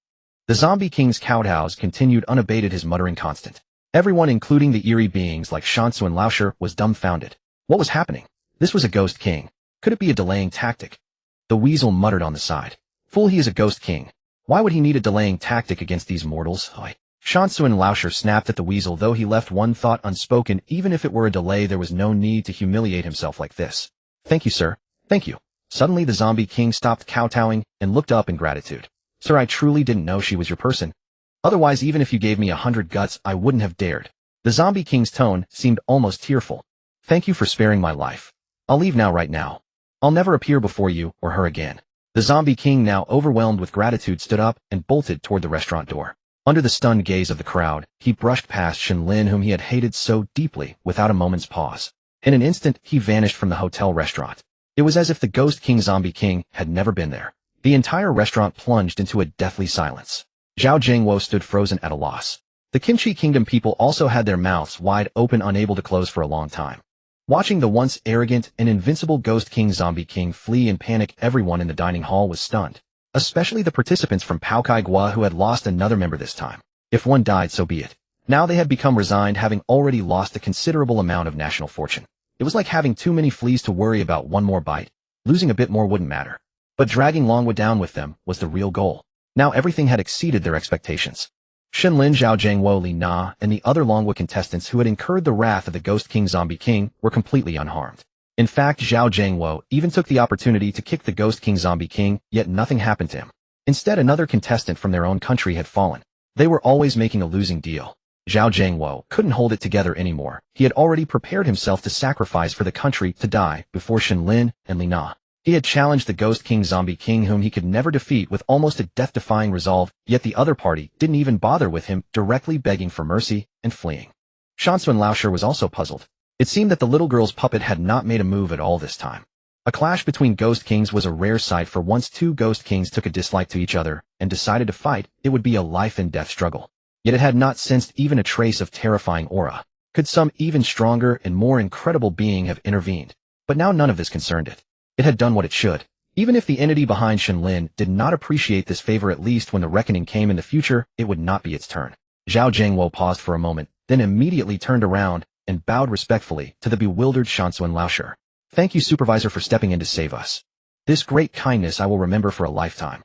The zombie king's kowtows continued unabated, his muttering constant. Everyone, including the eerie beings like Shansu and Laoshi, was dumbfounded. What was happening? This was a ghost king. Could it be a delaying tactic? The weasel muttered on the side. Fool, he is a ghost king. Why would he need a delaying tactic against these mortals? Shansu and Laoshi snapped at the weasel, though he left one thought unspoken. Even if it were a delay, there was no need to humiliate himself like this. Thank you, sir. Thank you. Suddenly the zombie king stopped kowtowing and looked up in gratitude. Sir, I truly didn't know she was your person. Otherwise, even if you gave me 100 guts, I wouldn't have dared. The zombie king's tone seemed almost tearful. Thank you for sparing my life. I'll leave now, right now. I'll never appear before you or her again. The zombie king, now overwhelmed with gratitude, stood up and bolted toward the restaurant door. Under the stunned gaze of the crowd, he brushed past Shen Lin, whom he had hated so deeply, without a moment's pause. In an instant, he vanished from the hotel restaurant. It was as if the Ghost King zombie king had never been there. The entire restaurant plunged into a deathly silence. Zhao Jiangwo stood frozen at a loss. The Kimchi Kingdom people also had their mouths wide open, unable to close for a long time. Watching the once arrogant and invincible Ghost King zombie king flee in panic, everyone in the dining hall was stunned. Especially the participants from Paokai Gua, who had lost another member this time. If one died, so be it. Now they had become resigned, having already lost a considerable amount of national fortune. It was like having too many fleas to worry about one more bite. Losing a bit more wouldn't matter. But dragging Longguo down with them was the real goal. Now everything had exceeded their expectations. Shen Lin, Zhao Jiangwo, Li Na, and the other Longguo contestants who had incurred the wrath of the Ghost King Zombie King were completely unharmed. In fact, Zhao Jiangwo even took the opportunity to kick the Ghost King Zombie King, yet nothing happened to him. Instead, another contestant from their own country had fallen. They were always making a losing deal. Zhao Jiangwo couldn't hold it together anymore. He had already prepared himself to sacrifice for the country to die before Shen Lin and Li Na. He had challenged the Ghost King Zombie King whom he could never defeat with almost a death-defying resolve, yet the other party didn't even bother with him, directly begging for mercy and fleeing. Shansuan Laosher was also puzzled. It seemed that the little girl's puppet had not made a move at all this time. A clash between Ghost Kings was a rare sight, for once two Ghost Kings took a dislike to each other and decided to fight, it would be a life-and-death struggle. Yet it had not sensed even a trace of terrifying aura. Could some even stronger and more incredible being have intervened? But now none of this concerned it. It had done what it should. Even if the entity behind Shen Lin did not appreciate this favor, at least when the reckoning came in the future, it would not be its turn. Zhao Jiangwo paused for a moment, then immediately turned around and bowed respectfully to the bewildered Shansuan Laosher. Thank you, Supervisor, for stepping in to save us. This great kindness I will remember for a lifetime.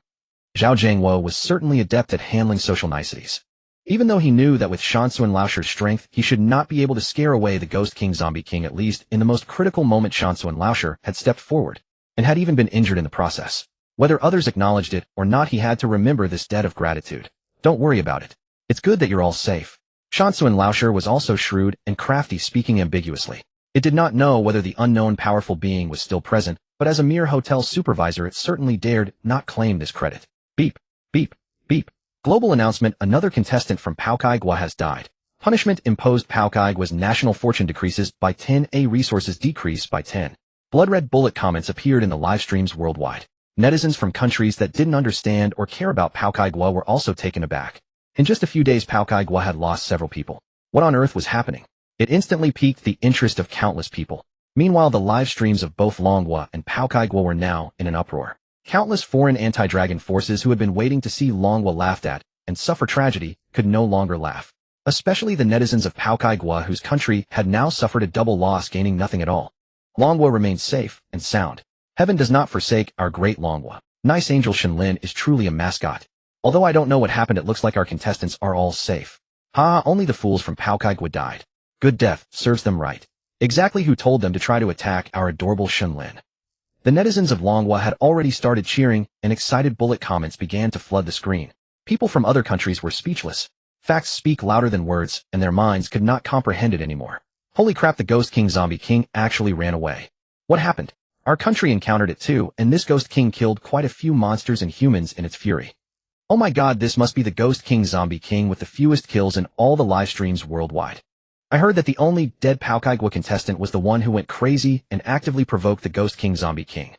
Zhao Jiangwo was certainly adept at handling social niceties. Even though he knew that with Shansuan Laosher's strength, he should not be able to scare away the Ghost King Zombie King, at least in the most critical moment Shansuan Laosher had stepped forward and had even been injured in the process. Whether others acknowledged it or not, he had to remember this debt of gratitude. Don't worry about it. It's good that you're all safe. Shansuan Laosher was also shrewd and crafty, speaking ambiguously. It did not know whether the unknown powerful being was still present, but as a mere hotel supervisor it certainly dared not claim this credit. Beep, beep, beep. Global announcement: another contestant from Paokai-gua has died. Punishment imposed: Paokai-gua's national fortune decreases by 10, A resources decrease by 10. Blood red bullet comments appeared in the live streams worldwide. Netizens from countries that didn't understand or care about Paokai-gua were also taken aback. In just a few days, Paokai-gua had lost several people. What on earth was happening? It instantly piqued the interest of countless people. Meanwhile, the live streams of both Longguo and Paokai-gua were now in an uproar. Countless foreign anti-dragon forces who had been waiting to see Longguo laughed at and suffer tragedy could no longer laugh. Especially the netizens of Paokai-gua, whose country had now suffered a double loss, gaining nothing at all. Longguo remained safe and sound. Heaven does not forsake our great Longguo. Nice angel Shen Lin is truly a mascot. Although I don't know what happened, it looks like our contestants are all safe. Ha, only the fools from Paokai-gua died. Good death serves them right. Exactly who told them to try to attack our adorable Shen Lin? The netizens of Longguo had already started cheering, and excited bullet comments began to flood the screen. People from other countries were speechless. Facts speak louder than words, and their minds could not comprehend it anymore. Holy crap, the Ghost King Zombie King actually ran away. What happened? Our country encountered it too, and this Ghost King killed quite a few monsters and humans in its fury. Oh my god, this must be the Ghost King Zombie King with the fewest kills in all the live streams worldwide. I heard that the only dead Paokai-gua contestant was the one who went crazy and actively provoked the Ghost King Zombie King.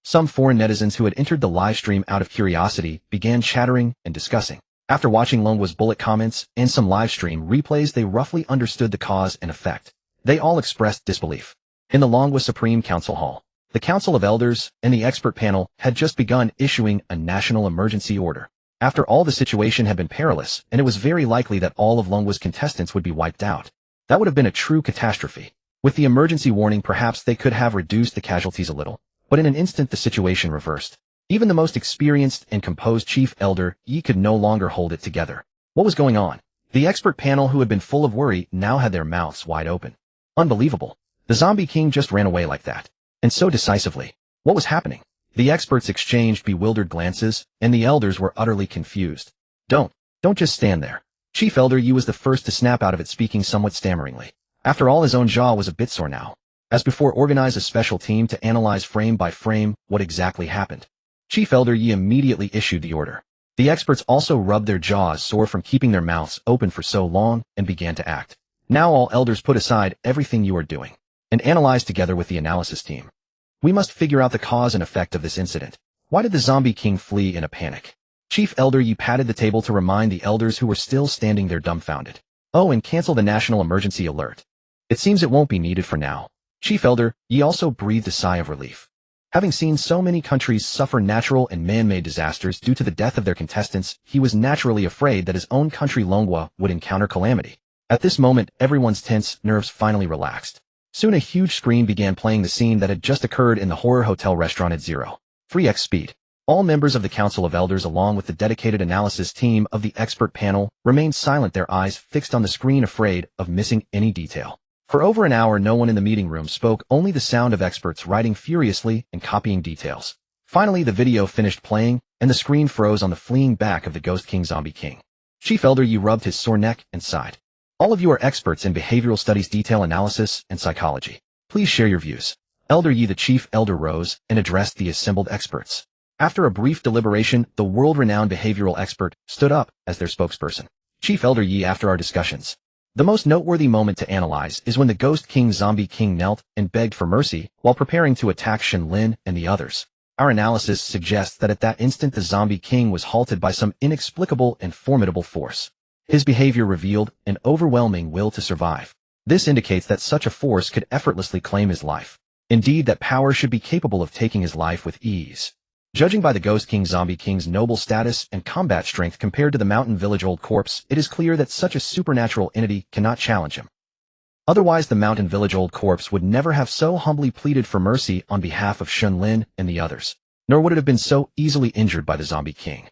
Some foreign netizens who had entered the live stream out of curiosity began chattering and discussing. After watching Longguo's bullet comments and some live stream replays, they roughly understood the cause and effect. They all expressed disbelief. In the Longguo Supreme Council Hall, the Council of Elders and the expert panel had just begun issuing a national emergency order. After all, the situation had been perilous, and it was very likely that all of Longguo's contestants would be wiped out. That would have been a true catastrophe. With the emergency warning, perhaps they could have reduced the casualties a little, but in an instant the situation reversed. Even the most experienced and composed Chief Elder Yi could no longer hold it together. What was going on? The expert panel, who had been full of worry, now had their mouths wide open. Unbelievable. The Zombie King just ran away like that. And so decisively. What was happening? The experts exchanged bewildered glances, and the elders were utterly confused. Don't just stand there. Chief Elder Yi was the first to snap out of it, speaking somewhat stammeringly. After all, his own jaw was a bit sore now. As before, organize a special team to analyze frame by frame what exactly happened. Chief Elder Yi immediately issued the order. The experts also rubbed their jaws sore from keeping their mouths open for so long and began to act. Now all elders, put aside everything you are doing and analyze together with the analysis team. We must figure out the cause and effect of this incident. Why did the Zombie King flee in a panic? Chief Elder Yi patted the table to remind the elders, who were still standing there dumbfounded. Oh, and cancel the national emergency alert. It seems it won't be needed for now. Chief Elder Yi also breathed a sigh of relief. Having seen so many countries suffer natural and man-made disasters due to the death of their contestants, he was naturally afraid that his own country Longguo would encounter calamity. At this moment, everyone's tense nerves finally relaxed. Soon a huge screen began playing the scene that had just occurred in the horror hotel restaurant at Zero. 3x speed. All members of the Council of Elders along with the dedicated analysis team of the expert panel remained silent, their eyes fixed on the screen, afraid of missing any detail. For over an hour no one in the meeting room spoke, only the sound of experts writing furiously and copying details. Finally the video finished playing, and the screen froze on the fleeing back of the Ghost King Zombie King. Chief Elder Yi rubbed his sore neck and sighed. All of you are experts in behavioral studies, detail analysis, and psychology. Please share your views. Elder Yi, the Chief Elder, rose and addressed the assembled experts. After a brief deliberation, the world-renowned behavioral expert stood up as their spokesperson. Chief Elder Yi, after our discussions, the most noteworthy moment to analyze is when the Ghost King Zombie King knelt and begged for mercy while preparing to attack Shen Lin and the others. Our analysis suggests that at that instant the Zombie King was halted by some inexplicable and formidable force. His behavior revealed an overwhelming will to survive. This indicates that such a force could effortlessly claim his life. Indeed, that power should be capable of taking his life with ease. Judging by the Ghost King Zombie King's noble status and combat strength compared to the mountain village old corpse, it is clear that such a supernatural entity cannot challenge him. Otherwise, the mountain village old corpse would never have so humbly pleaded for mercy on behalf of Shen Lin and the others, nor would it have been so easily injured by the Zombie King.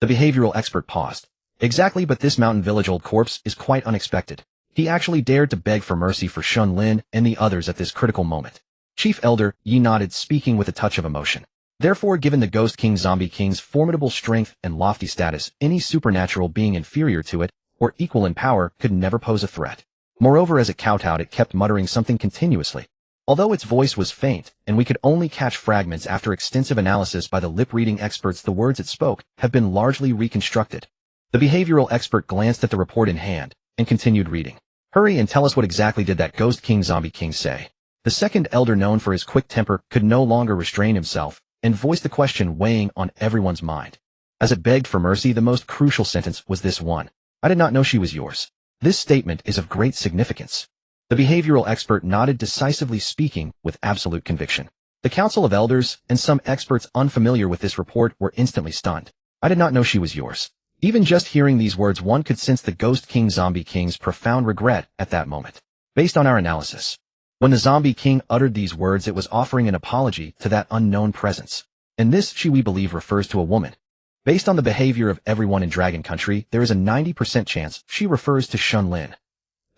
The behavioral expert paused. Exactly, but this mountain village old corpse is quite unexpected. He actually dared to beg for mercy for Shen Lin and the others at this critical moment. Chief Elder Yi nodded, speaking with a touch of emotion. Therefore, given the Ghost King Zombie King's formidable strength and lofty status, any supernatural being inferior to it, or equal in power, could never pose a threat. Moreover, as it kowtowed, it kept muttering something continuously. Although its voice was faint, and we could only catch fragments after extensive analysis by the lip-reading experts, the words it spoke have been largely reconstructed. The behavioral expert glanced at the report in hand, and continued reading. Hurry and tell us, what exactly did that Ghost King Zombie King say? The second elder, known for his quick temper, could no longer restrain himself, and voiced the question weighing on everyone's mind. As it begged for mercy, the most crucial sentence was this one. I did not know she was yours. This statement is of great significance. The behavioral expert nodded decisively, speaking with absolute conviction. The Council of Elders and some experts unfamiliar with this report were instantly stunned. I did not know she was yours. Even just hearing these words, one could sense the Ghost King Zombie King's profound regret at that moment. Based on our analysis, when the Zombie King uttered these words, it was offering an apology to that unknown presence. And this she, we believe, refers to a woman. Based on the behavior of everyone in Dragon Country, there is a 90% chance she refers to Shen Lin.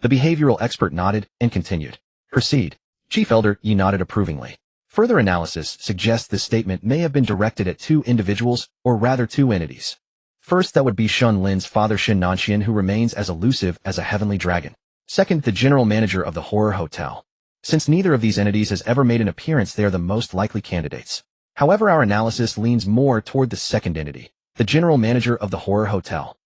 The behavioral expert nodded and continued. Proceed. Chief Elder Yi nodded approvingly. Further analysis suggests this statement may have been directed at two individuals, or rather two entities. First, that would be Shen Lin's father Shen Nanxian, who remains as elusive as a heavenly dragon. Second, the general manager of the horror hotel. Since neither of these entities has ever made an appearance, they are the most likely candidates. However, our analysis leans more toward the second entity, the general manager of the horror hotel.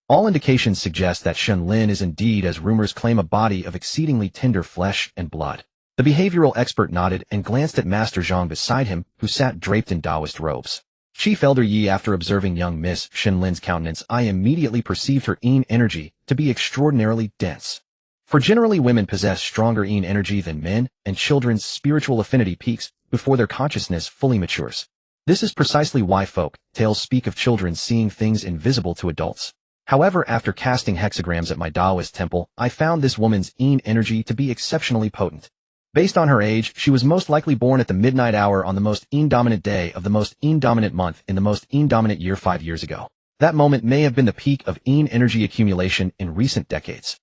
All indications suggest that Shen Lin is indeed, as rumors claim, a body of exceedingly tender flesh and blood. The behavioral expert nodded and glanced at Master Zhang beside him, who sat draped in Taoist robes. Chief Elder Yi, after observing young Miss Shen Lin's countenance, I immediately perceived her yin energy to be extraordinarily dense. For generally women possess stronger yin energy than men, and children's spiritual affinity peaks before their consciousness fully matures. This is precisely why folk tales speak of children seeing things invisible to adults. However, after casting hexagrams at my Taoist temple, I found this woman's yin energy to be exceptionally potent. Based on her age, she was most likely born at the midnight hour on the most yin-dominant day of the most yin-dominant month in the most yin-dominant year 5 years ago. That moment may have been the peak of yin energy accumulation in recent decades.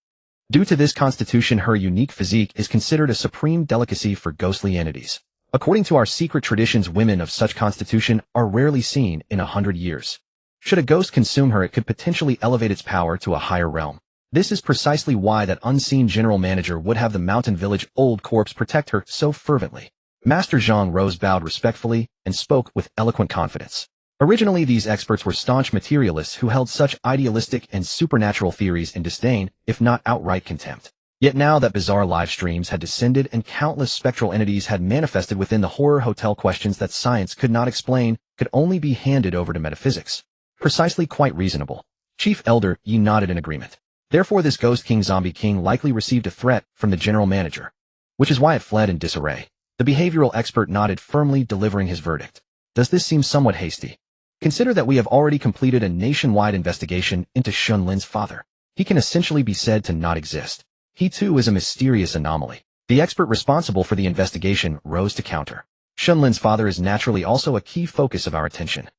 Due to this constitution, her unique physique is considered a supreme delicacy for ghostly entities. According to our secret traditions, women of such constitution are rarely seen in 100 years. Should a ghost consume her, it could potentially elevate its power to a higher realm. This is precisely why that unseen general manager would have the mountain village old corpse protect her so fervently. Master Zhang rose, bowed respectfully, and spoke with eloquent confidence. Originally, these experts were staunch materialists who held such idealistic and supernatural theories in disdain, if not outright contempt. Yet now that bizarre live streams had descended and countless spectral entities had manifested within the horror hotel, questions that science could not explain could only be handed over to metaphysics. Precisely, quite reasonable. Chief Elder Yi nodded in agreement. Therefore, this Ghost King Zombie King likely received a threat from the general manager, which is why it fled in disarray. The behavioral expert nodded firmly, delivering his verdict. Does this seem somewhat hasty? Consider that we have already completed a nationwide investigation into Shen Lin's father. He can essentially be said to not exist. He too is a mysterious anomaly. The expert responsible for the investigation rose to counter. Shen Lin's father is naturally also a key focus of our attention.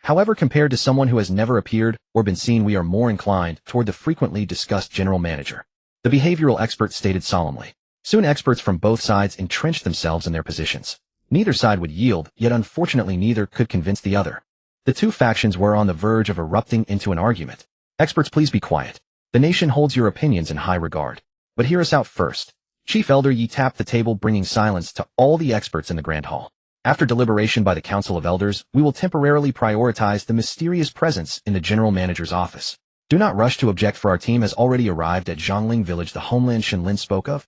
However, compared to someone who has never appeared or been seen, we are more inclined toward the frequently discussed general manager. The behavioral expert stated solemnly. Soon experts from both sides entrenched themselves in their positions. Neither side would yield, yet unfortunately neither could convince the other. The two factions were on the verge of erupting into an argument. Experts, please be quiet. The nation holds your opinions in high regard. But hear us out first. Chief Elder Yi tapped the table, bringing silence to all the experts in the Grand Hall. After deliberation by the Council of Elders, we will temporarily prioritize the mysterious presence in the General Manager's office. Do not rush to object, for our team has already arrived at Zangling Village, the homeland Shen Lin spoke of.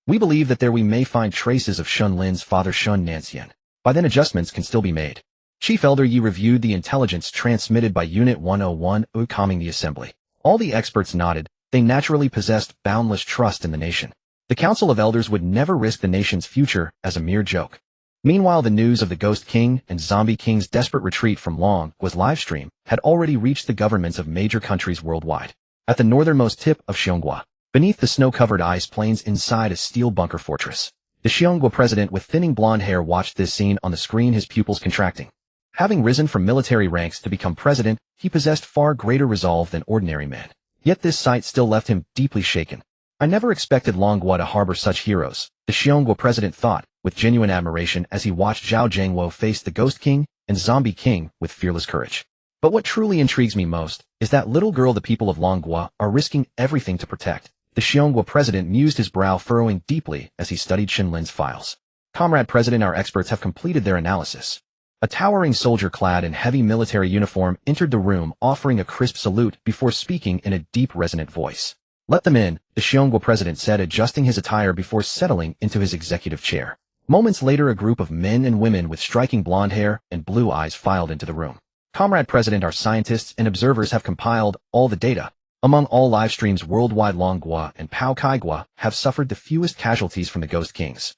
We believe that there we may find traces of Shen Lin's father Shen Nanxian. By then adjustments can still be made. Chief Elder Yi reviewed the intelligence transmitted by Unit 101, calming the assembly. All the experts nodded. They naturally possessed boundless trust in the nation. The Council of Elders would never risk the nation's future as a mere joke. Meanwhile, the news of the Ghost King and Zombie King's desperate retreat from Longguo's livestream had already reached the governments of major countries worldwide. At the northernmost tip of Longguo, beneath the snow-covered ice plains inside a steel bunker fortress, the Longguo president with thinning blonde hair watched this scene on the screen, his pupils contracting. Having risen from military ranks to become president, he possessed far greater resolve than ordinary men. Yet this sight still left him deeply shaken. I never expected Longguo to harbor such heroes, the Longguo president thought, with genuine admiration as he watched Zhao Zhangwo face the Ghost King and Zombie King with fearless courage. But what truly intrigues me most is that little girl the people of Longguo are risking everything to protect. The Longguo president mused, his brow furrowing deeply as he studied Shen Lin's files. Comrade President, our experts have completed their analysis. A towering soldier clad in heavy military uniform entered the room, offering a crisp salute before speaking in a deep, resonant voice. Let them in, the Longguo president said, adjusting his attire before settling into his executive chair. Moments later, a group of men and women with striking blonde hair and blue eyes filed into the room. Comrade President, our scientists and observers have compiled all the data. Among all live streams worldwide, Longguo and Pao Kaiguo have suffered the fewest casualties from the Ghost Kings.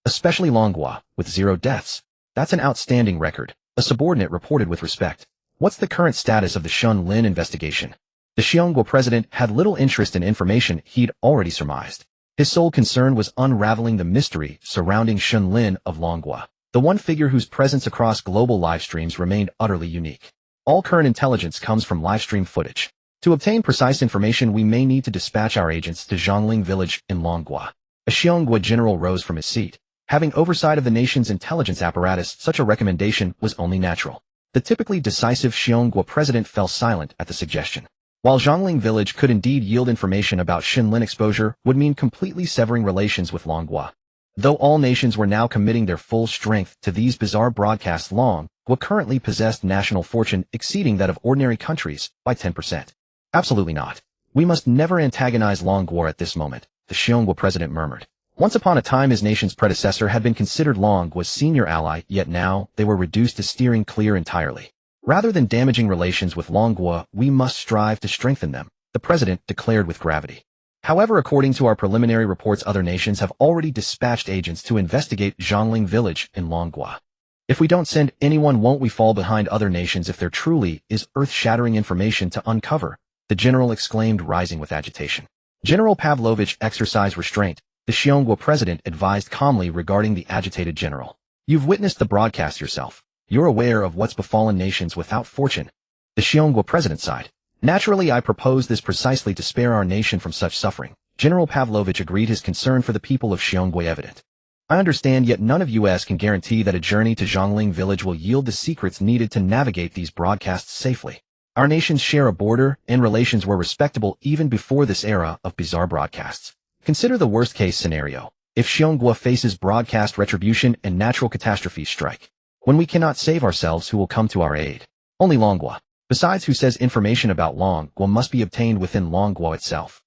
Especially Longguo, with 0 deaths. That's an outstanding record, a subordinate reported with respect. What's the current status of the Shen Lin investigation? The Longguo president had little interest in information he'd already surmised. His sole concern was unraveling the mystery surrounding Shen Lin of Longguo, the one figure whose presence across global live streams remained utterly unique. All current intelligence comes from live stream footage. To obtain precise information, we may need to dispatch our agents to Zangling Village in Longguo. A Longguo general rose from his seat. Having oversight of the nation's intelligence apparatus, such a recommendation was only natural. The typically decisive Longguo president fell silent at the suggestion. While Zangling Village could indeed yield information about Shen Lin, exposure would mean completely severing relations with Longguo. Though all nations were now committing their full strength to these bizarre broadcasts, Longguo currently possessed national fortune exceeding that of ordinary countries by 10%. Absolutely not. We must never antagonize Longguo at this moment, the Longguo president murmured. Once upon a time, his nation's predecessor had been considered Longguo's senior ally, yet now they were reduced to steering clear entirely. Rather than damaging relations with Longguo, we must strive to strengthen them, the president declared with gravity. However, according to our preliminary reports, other nations have already dispatched agents to investigate Zangling Village in Longguo. If we don't send anyone, won't we fall behind other nations if there truly is earth-shattering information to uncover? The general exclaimed, rising with agitation. General Pavlovich, exercise restraint, the Longguo president advised calmly regarding the agitated general. You've witnessed the broadcast yourself. You're aware of what's befallen nations without fortune. The Longguo president sighed. Naturally, I propose this precisely to spare our nation from such suffering. General Pavlovich agreed, his concern for the people of Longguo evident. I understand, yet none of us can guarantee that a journey to Zangling Village will yield the secrets needed to navigate these broadcasts safely. Our nations share a border, and relations were respectable even before this era of bizarre broadcasts. Consider the worst-case scenario. If Longguo faces broadcast retribution and natural catastrophes strike. When we cannot save ourselves, who will come to our aid? Only Longguo. Besides, who says information about Longguo must be obtained within Longguo itself?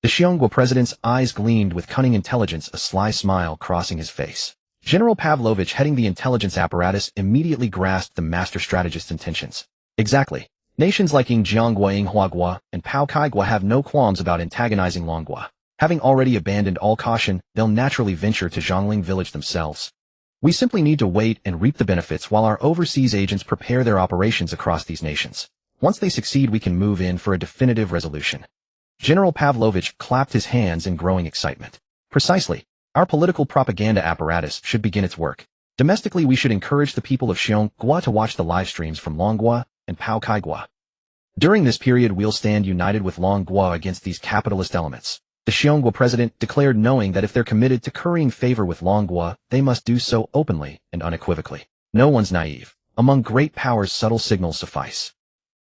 The Longguo president's eyes gleamed with cunning intelligence, a sly smile crossing his face. General Pavlovich, heading the intelligence apparatus, immediately grasped the master strategist's intentions. Exactly. Nations like Yingjiangguo and Pao Kaiguo have no qualms about antagonizing Longguo. Having already abandoned all caution, they'll naturally venture to Zangling Village themselves. We simply need to wait and reap the benefits while our overseas agents prepare their operations across these nations. Once they succeed, we can move in for a definitive resolution. General Pavlovich clapped his hands in growing excitement. Precisely. Our political propaganda apparatus should begin its work. Domestically, we should encourage the people of Longguo to watch the live streams from Longguo and Pao Kaigua. During this period, we'll stand united with Longguo against these capitalist elements. The Longguo president declared, knowing that if they're committed to currying favor with Longguo, they must do so openly and unequivocally. No one's naive. Among great powers, subtle signals suffice.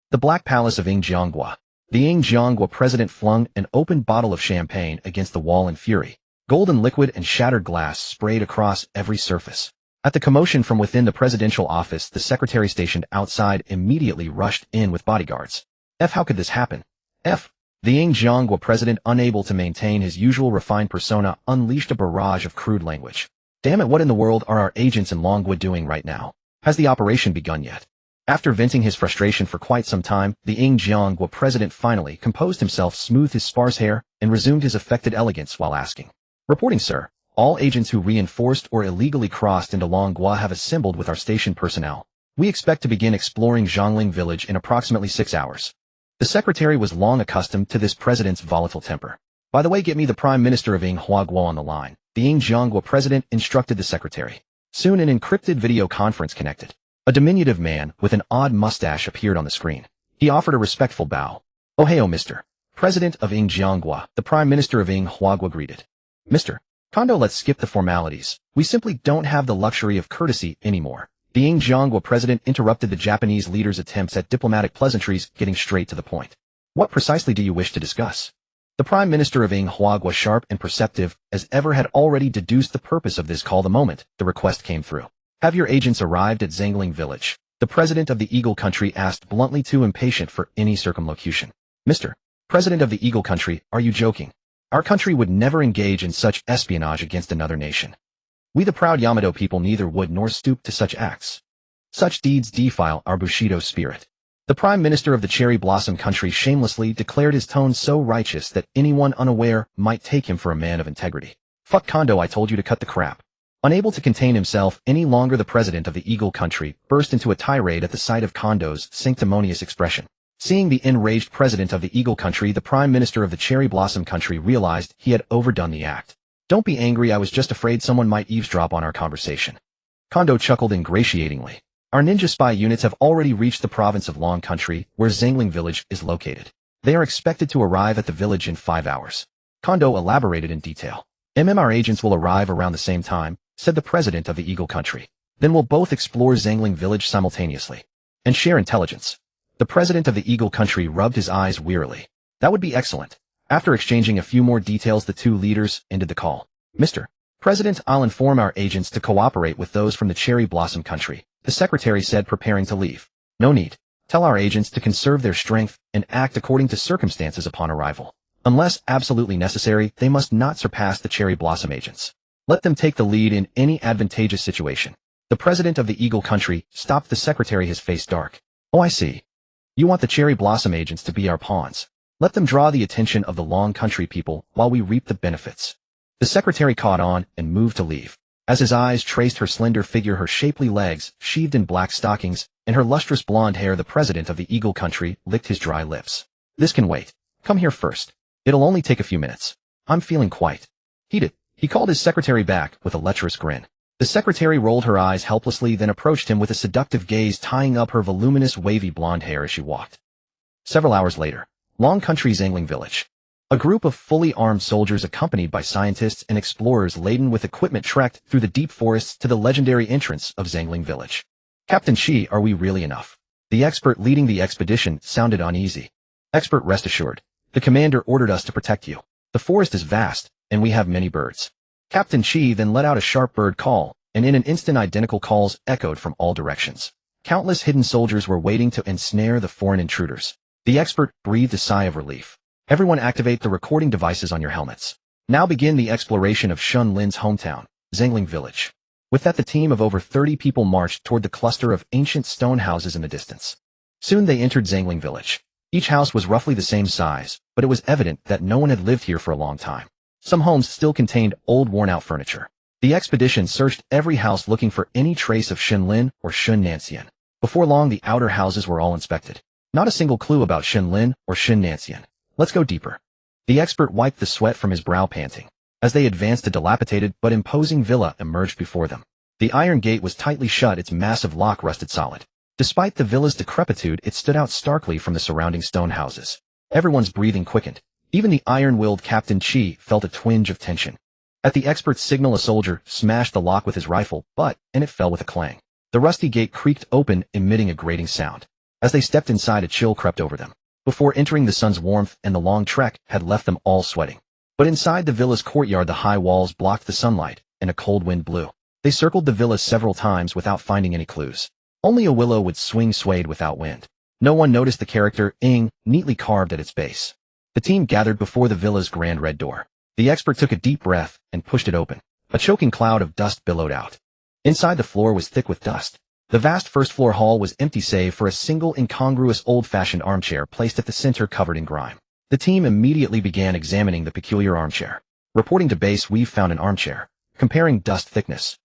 The Black Palace of Longguo. The Longguo president flung an open bottle of champagne against the wall in fury. Golden liquid and shattered glass sprayed across every surface. At the commotion from within the presidential office, the secretary stationed outside immediately rushed in with bodyguards. How could this happen? The Longguo president, unable to maintain his usual refined persona, unleashed a barrage of crude language. Damn it, what in the world are our agents in Longguo doing right now? Has the operation begun yet? After venting his frustration for quite some time, the Longguo president finally composed himself, smoothed his sparse hair, and resumed his affected elegance while asking. Reporting, sir. All agents who reinforced or illegally crossed into Longguo have assembled with our station personnel. We expect to begin exploring Zangling village in approximately 6 hours. The secretary was long accustomed to this president's volatile temper. By the way, get me the prime minister of Longguo on the line. The Longguo president instructed the secretary. Soon an encrypted video conference connected. A diminutive man with an odd mustache appeared on the screen. He offered a respectful bow. Oh hey, Mr. President of Longguo, the prime minister of Longguo greeted. Mr. Kondo, let's skip the formalities. We simply don't have the luxury of courtesy anymore. The Longguo president interrupted the Japanese leader's attempts at diplomatic pleasantries, getting straight to the point. What precisely do you wish to discuss? The prime minister of Longguo, sharp and perceptive as ever, had already deduced the purpose of this call the moment the request came through. Have your agents arrived at Zangling village? The president of the Eagle Country asked bluntly, too impatient for any circumlocution. Mr. President of the Eagle Country, are you joking? Our country would never engage in such espionage against another nation. We the proud Yamato people neither would nor stoop to such acts. Such deeds defile our Bushido spirit. The prime minister of the Cherry Blossom Country shamelessly declared, his tone so righteous that anyone unaware might take him for a man of integrity. Fuck Kondo, I told you to cut the crap. Unable to contain himself any longer, the president of the Eagle Country burst into a tirade at the sight of Kondo's sanctimonious expression. Seeing the enraged president of the Eagle Country, the prime minister of the Cherry Blossom Country realized he had overdone the act. Don't be angry, I was just afraid someone might eavesdrop on our conversation. Kondo chuckled ingratiatingly. Our ninja spy units have already reached the province of Long Country, where Zangling village is located. They are expected to arrive at the village in 5 hours. Kondo elaborated in detail. Our agents will arrive around the same time, said the president of the Eagle Country. Then we'll both explore Zangling village simultaneously. And share intelligence. The president of the Eagle Country rubbed his eyes wearily. That would be excellent. After exchanging a few more details, the two leaders ended the call. Mr. President, I'll inform our agents to cooperate with those from the Cherry Blossom Country, the secretary said, preparing to leave. No need. Tell our agents to conserve their strength and act according to circumstances upon arrival. Unless absolutely necessary, they must not surpass the Cherry Blossom agents. Let them take the lead in any advantageous situation. The president of the Eagle Country stopped the secretary, his face dark. Oh, I see. You want the Cherry Blossom agents to be our pawns. Let them draw the attention of the Long Country people while we reap the benefits. The secretary caught on and moved to leave. As his eyes traced her slender figure, her shapely legs, sheathed in black stockings, and her lustrous blonde hair, the president of the Eagle Country licked his dry lips. This can wait. Come here first. It'll only take a few minutes. I'm feeling quite heated. He called his secretary back with a lecherous grin. The secretary rolled her eyes helplessly, then approached him with a seductive gaze, tying up her voluminous wavy blonde hair as she walked. Several hours later, Long Country, Zangling village. A group of fully armed soldiers accompanied by scientists and explorers laden with equipment trekked through the deep forests to the legendary entrance of Zangling village. Captain Shi, are we really enough? The expert leading the expedition sounded uneasy. Expert, rest assured. The commander ordered us to protect you. The forest is vast, and we have many birds. Captain Shi then let out a sharp bird call, and in an instant identical calls echoed from all directions. Countless hidden soldiers were waiting to ensnare the foreign intruders. The expert breathed a sigh of relief. Everyone activate the recording devices on your helmets. Now begin the exploration of Shen Lin's hometown, Zangling village. With that, the team of over 30 people marched toward the cluster of ancient stone houses in the distance. Soon they entered Zangling village. Each house was roughly the same size, but it was evident that no one had lived here for a long time. Some homes still contained old, worn-out furniture. The expedition searched every house looking for any trace of Shen Lin or Shen Nancian. Before long, the outer houses were all inspected. Not a single clue about Shen Lin or Shen Nancian. Let's go deeper. The expert wiped the sweat from his brow, panting. As they advanced, a dilapidated but imposing villa emerged before them. The iron gate was tightly shut, its massive lock rusted solid. Despite the villa's decrepitude, it stood out starkly from the surrounding stone houses. Everyone's breathing quickened. Even the iron-willed Captain Chi felt a twinge of tension. At the expert's signal, a soldier smashed the lock with his rifle, and it fell with a clang. The rusty gate creaked open, emitting a grating sound. As they stepped inside, a chill crept over them. Before entering, the sun's warmth and the long trek had left them all sweating. But inside the villa's courtyard, the high walls blocked the sunlight, and a cold wind blew. They circled the villa several times without finding any clues. Only a willow would swing swayed without wind. No one noticed the character Ing neatly carved at its base. The team gathered before the villa's grand red door. The expert took a deep breath and pushed it open. A choking cloud of dust billowed out. Inside, the floor was thick with dust. The vast first-floor hall was empty save for a single incongruous old-fashioned armchair placed at the center covered in grime. The team immediately began examining the peculiar armchair. Reporting to base, we've found an armchair. Comparing dust thickness.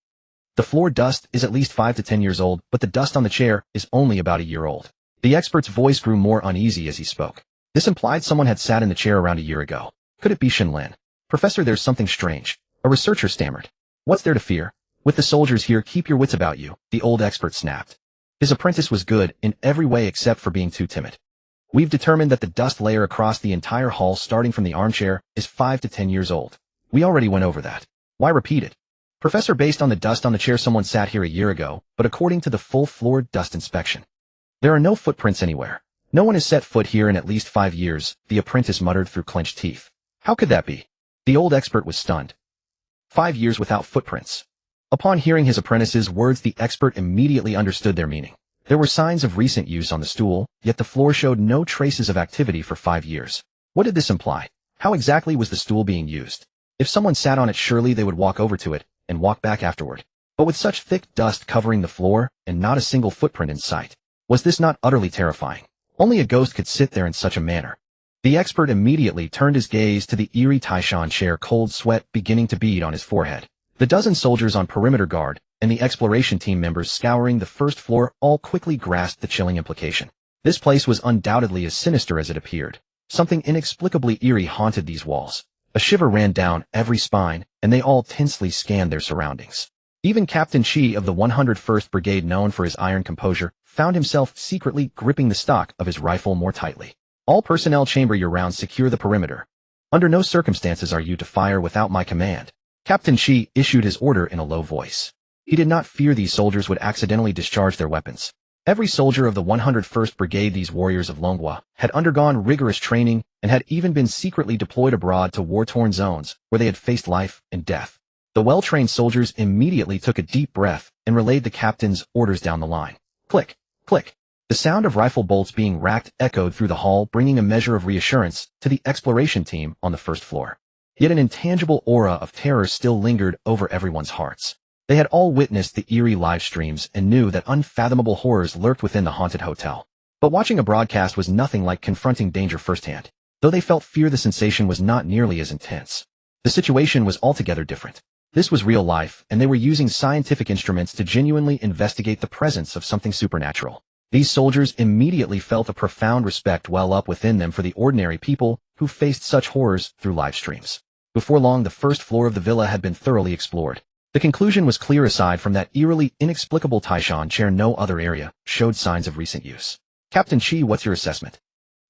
The floor dust is at least 5 to 10 years old, but the dust on the chair is only about a year old. The expert's voice grew more uneasy as he spoke. This implied someone had sat in the chair around a year ago. Could it be Shen Lin? Professor, there's something strange. A researcher stammered. What's there to fear? With the soldiers here, keep your wits about you, the old expert snapped. His apprentice was good in every way except for being too timid. We've determined that the dust layer across the entire hall starting from the armchair is 5 to 10 years old. We already went over that. Why repeat it? Professor, based on the dust on the chair, someone sat here a year ago, but according to the full floor dust inspection, there are no footprints anywhere. No one has set foot here in at least 5 years, the apprentice muttered through clenched teeth. How could that be? The old expert was stunned. 5 years without footprints. Upon hearing his apprentice's words, the expert immediately understood their meaning. There were signs of recent use on the stool, yet the floor showed no traces of activity for 5 years. What did this imply? How exactly was the stool being used? If someone sat on it, surely they would walk over to it and walk back afterward. But with such thick dust covering the floor and not a single footprint in sight, was this not utterly terrifying? Only a ghost could sit there in such a manner. The expert immediately turned his gaze to the eerie Taishan chair, cold sweat beginning to bead on his forehead. The dozen soldiers on perimeter guard and the exploration team members scouring the first floor all quickly grasped the chilling implication. This place was undoubtedly as sinister as it appeared. Something inexplicably eerie haunted these walls. A shiver ran down every spine, and they all tensely scanned their surroundings. Even Captain Chi of the 101st Brigade, known for his iron composure, found himself secretly gripping the stock of his rifle more tightly. All personnel, chamber your rounds, secure the perimeter. Under no circumstances are you to fire without my command. Captain Chi issued his order in a low voice. He did not fear these soldiers would accidentally discharge their weapons. Every soldier of the 101st Brigade, these warriors of Longguo, had undergone rigorous training and had even been secretly deployed abroad to war-torn zones where they had faced life and death. The well-trained soldiers immediately took a deep breath and relayed the captain's orders down the line. Click, click. The sound of rifle bolts being racked echoed through the hall, bringing a measure of reassurance to the exploration team on the first floor. Yet an intangible aura of terror still lingered over everyone's hearts. They had all witnessed the eerie live streams and knew that unfathomable horrors lurked within the haunted hotel. But watching a broadcast was nothing like confronting danger firsthand. Though they felt fear, the sensation was not nearly as intense. The situation was altogether different. This was real life, and they were using scientific instruments to genuinely investigate the presence of something supernatural. These soldiers immediately felt a profound respect well up within them for the ordinary people who faced such horrors through live streams. Before long, the first floor of the villa had been thoroughly explored. The conclusion was clear. Aside from that eerily inexplicable Taishan chair, no other area showed signs of recent use. Captain Chi, what's your assessment?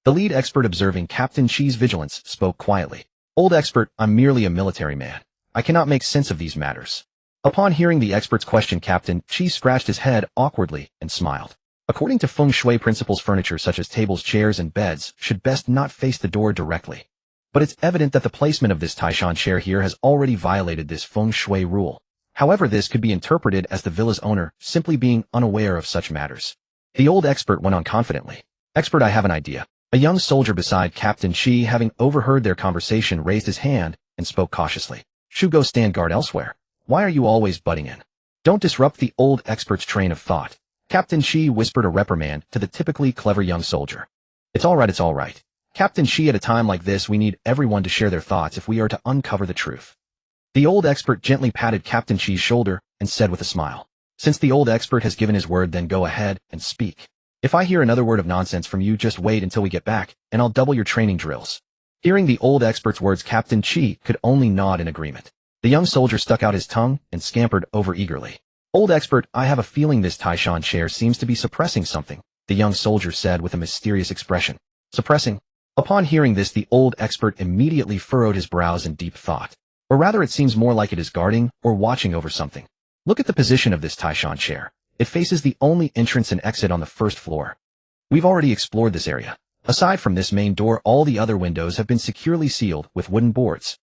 The lead expert, observing Captain Chi's vigilance, spoke quietly. Old expert, I'm merely a military man. I cannot make sense of these matters. Upon hearing the expert's question, Captain Chi scratched his head awkwardly and smiled. According to feng shui principles, furniture such as tables, chairs, and beds should best not face the door directly. But it's evident that the placement of this Taishan chair here has already violated this feng shui rule. However, this could be interpreted as the villa's owner simply being unaware of such matters. The old expert went on confidently. Expert, I have an idea. A young soldier beside Captain Chi, having overheard their conversation, raised his hand and spoke cautiously. Should go stand guard elsewhere. Why are you always butting in? Don't disrupt the old expert's train of thought. Captain Chi whispered a reprimand to the typically clever young soldier. It's all right, it's all right. Captain Chi, at a time like this, we need everyone to share their thoughts if we are to uncover the truth. The old expert gently patted Captain Chi's shoulder and said with a smile, since the old expert has given his word, then go ahead and speak. If I hear another word of nonsense from you, just wait until we get back, and I'll double your training drills. Hearing the old expert's words, Captain Chi could only nod in agreement. The young soldier stuck out his tongue and scampered over eagerly. Old expert, I have a feeling this Taishan chair seems to be suppressing something, the young soldier said with a mysterious expression. Suppressing? Upon hearing this, the old expert immediately furrowed his brows in deep thought. Or rather, it seems more like it is guarding or watching over something. Look at the position of this Taishan chair. It faces the only entrance and exit on the first floor. We've already explored this area. Aside from this main door, all the other windows have been securely sealed with wooden boards.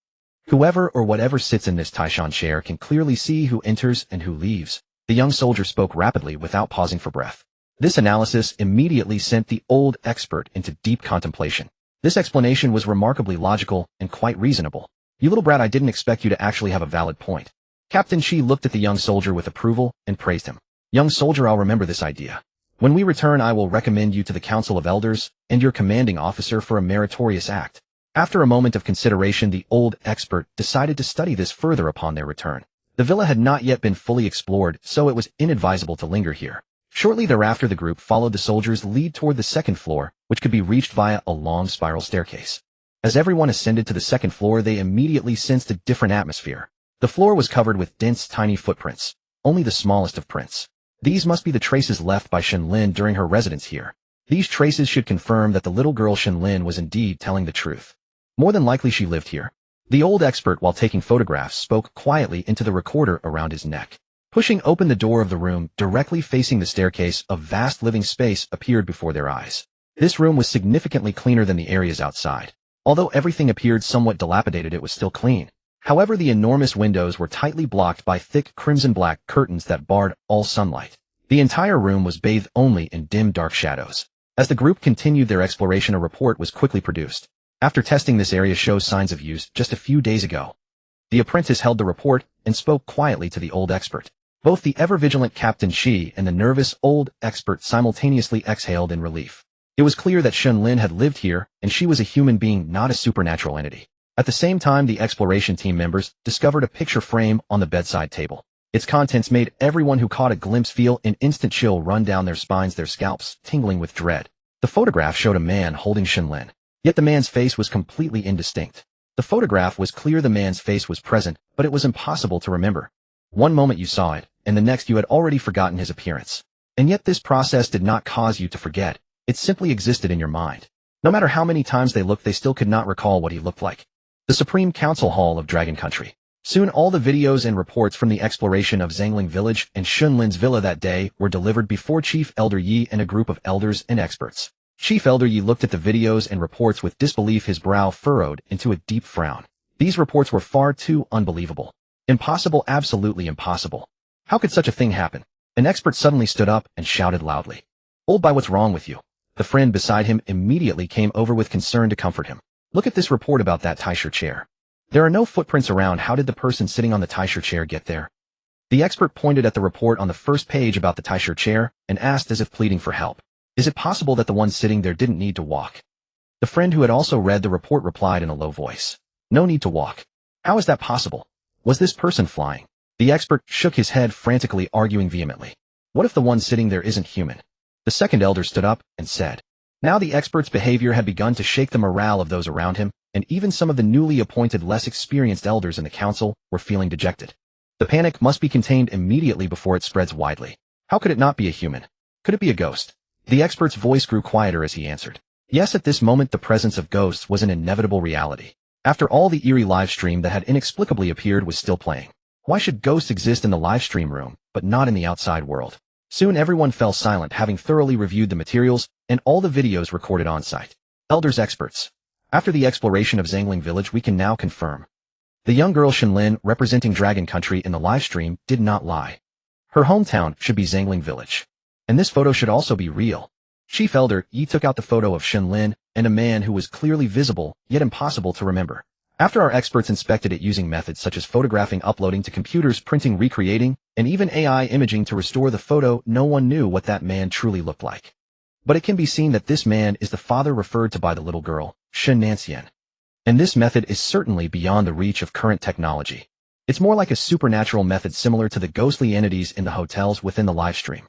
Whoever or whatever sits in this Taishan chair can clearly see who enters and who leaves. The young soldier spoke rapidly without pausing for breath. This analysis immediately sent the old expert into deep contemplation. This explanation was remarkably logical and quite reasonable. You little brat, I didn't expect you to actually have a valid point. Captain Shi looked at the young soldier with approval and praised him. Young soldier, I'll remember this idea. When we return, I will recommend you to the Council of Elders and your commanding officer for a meritorious act. After a moment of consideration, the old expert decided to study this further upon their return. The villa had not yet been fully explored, so it was inadvisable to linger here. Shortly thereafter, the group followed the soldiers' lead toward the second floor, which could be reached via a long spiral staircase. As everyone ascended to the second floor, they immediately sensed a different atmosphere. The floor was covered with dense, tiny footprints, only the smallest of prints. These must be the traces left by Shen Lin during her residence here. These traces should confirm that the little girl Shen Lin was indeed telling the truth. More than likely she lived here. The old expert, while taking photographs, spoke quietly into the recorder around his neck. Pushing open the door of the room directly facing the staircase, a vast living space appeared before their eyes. This room was significantly cleaner than the areas outside. Although everything appeared somewhat dilapidated, it was still clean. However, the enormous windows were tightly blocked by thick crimson-black curtains that barred all sunlight. The entire room was bathed only in dim dark shadows. As the group continued their exploration, a report was quickly produced. After testing, this area shows signs of use just a few days ago. The apprentice held the report and spoke quietly to the old expert. Both the ever-vigilant Captain Shi and the nervous old expert simultaneously exhaled in relief. It was clear that Shen Lin had lived here, and she was a human being, not a supernatural entity. At the same time, the exploration team members discovered a picture frame on the bedside table. Its contents made everyone who caught a glimpse feel an instant chill run down their spines, their scalps tingling with dread. The photograph showed a man holding Shen Lin. Yet the man's face was completely indistinct. The photograph was clear the man's face was present, but it was impossible to remember. One moment you saw it, and the next you had already forgotten his appearance. And yet this process did not cause you to forget. It simply existed in your mind. No matter how many times they looked, they still could not recall what he looked like. The Supreme Council Hall of Dragon Country. Soon all the videos and reports from the exploration of Zangling Village and Shen Lin's villa that day were delivered before Chief Elder Yi and a group of elders and experts. Chief Elder Yi looked at the videos and reports with disbelief, his brow furrowed into a deep frown. These reports were far too unbelievable. Impossible, absolutely impossible. How could such a thing happen? An expert suddenly stood up and shouted loudly. Old boy, what's wrong with you? The friend beside him immediately came over with concern to comfort him. Look at this report about that Taisha chair. There are no footprints around. How did the person sitting on the Taisha chair get there? The expert pointed at the report on the first page about the Taisha chair and asked as if pleading for help. Is it possible that the one sitting there didn't need to walk? The friend who had also read the report replied in a low voice. No need to walk. How is that possible? Was this person flying? The expert shook his head frantically, arguing vehemently. What if the one sitting there isn't human? The second elder stood up and said. Now the expert's behavior had begun to shake the morale of those around him, and even some of the newly appointed less experienced elders in the council were feeling dejected. The panic must be contained immediately before it spreads widely. How could it not be a human? Could it be a ghost? The expert's voice grew quieter as he answered. Yes, at this moment the presence of ghosts was an inevitable reality. After all, the eerie livestream that had inexplicably appeared was still playing. Why should ghosts exist in the livestream room, but not in the outside world? Soon everyone fell silent, having thoroughly reviewed the materials and all the videos recorded on site. Elders, experts. After the exploration of Zangling Village, we can now confirm. The young girl Shen Lin, representing Dragon Country in the livestream, did not lie. Her hometown should be Zangling Village. And this photo should also be real. Chief Elder Yi took out the photo of Shen Lin and a man who was clearly visible, yet impossible to remember. After our experts inspected it using methods such as photographing, uploading to computers, printing, recreating, and even AI imaging to restore the photo, no one knew what that man truly looked like. But it can be seen that this man is the father referred to by the little girl, Shen Nancian. And this method is certainly beyond the reach of current technology. It's more like a supernatural method similar to the ghostly entities in the hotels within the livestream.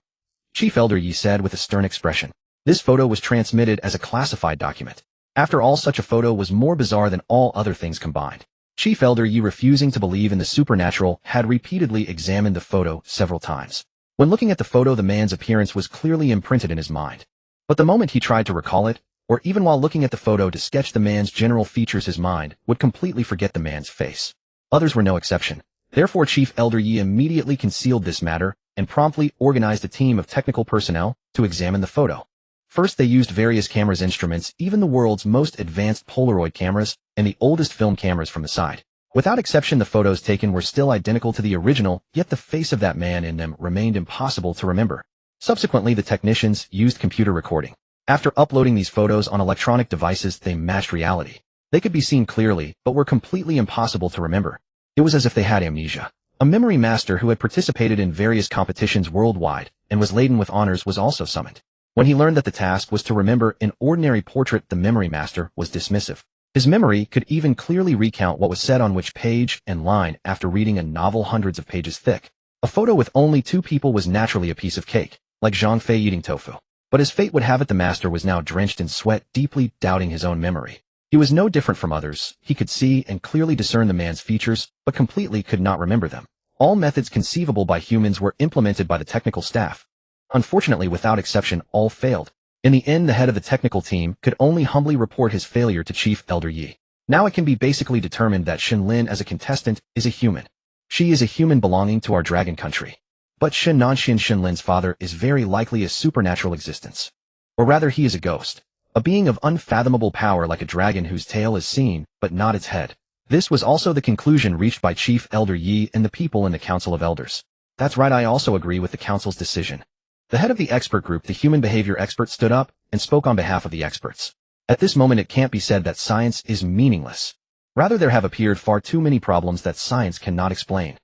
Chief Elder Yi said with a stern expression. This photo was transmitted as a classified document. After all, such a photo was more bizarre than all other things combined. Chief Elder Yi, refusing to believe in the supernatural, had repeatedly examined the photo several times. When looking at the photo, the man's appearance was clearly imprinted in his mind. But the moment he tried to recall it, or even while looking at the photo to sketch the man's general features, his mind would completely forget the man's face. Others were no exception. Therefore, Chief Elder Yi immediately concealed this matter and promptly organized a team of technical personnel to examine the photo. First, they used various cameras instruments, even the world's most advanced Polaroid cameras and the oldest film cameras from the side. Without exception, the photos taken were still identical to the original, yet the face of that man in them remained impossible to remember. Subsequently, the technicians used computer recording. After uploading these photos on electronic devices, they matched reality. They could be seen clearly, but were completely impossible to remember. It was as if they had amnesia. A memory master who had participated in various competitions worldwide and was laden with honors was also summoned. When he learned that the task was to remember an ordinary portrait, the memory master was dismissive. His memory could even clearly recount what was said on which page and line after reading a novel hundreds of pages thick. A photo with only 2 people was naturally a piece of cake, like Zhang Fei eating tofu. But as fate would have it, the master was now drenched in sweat, deeply doubting his own memory. He was no different from others. He could see and clearly discern the man's features, but completely could not remember them. All methods conceivable by humans were implemented by the technical staff. Unfortunately, without exception, all failed. In the end, the head of the technical team could only humbly report his failure to Chief Elder Yi. Now it can be basically determined that Shen Lin as a contestant is a human. She is a human belonging to our dragon country. But Shen Lin's father is very likely a supernatural existence. Or rather, he is a ghost. A being of unfathomable power like a dragon whose tail is seen, but not its head. This was also the conclusion reached by Chief Elder Yi and the people in the Council of Elders. That's right, I also agree with the Council's decision. The head of the expert group, the human behavior expert, stood up and spoke on behalf of the experts. At this moment, it can't be said that science is meaningless. Rather, there have appeared far too many problems that science cannot explain.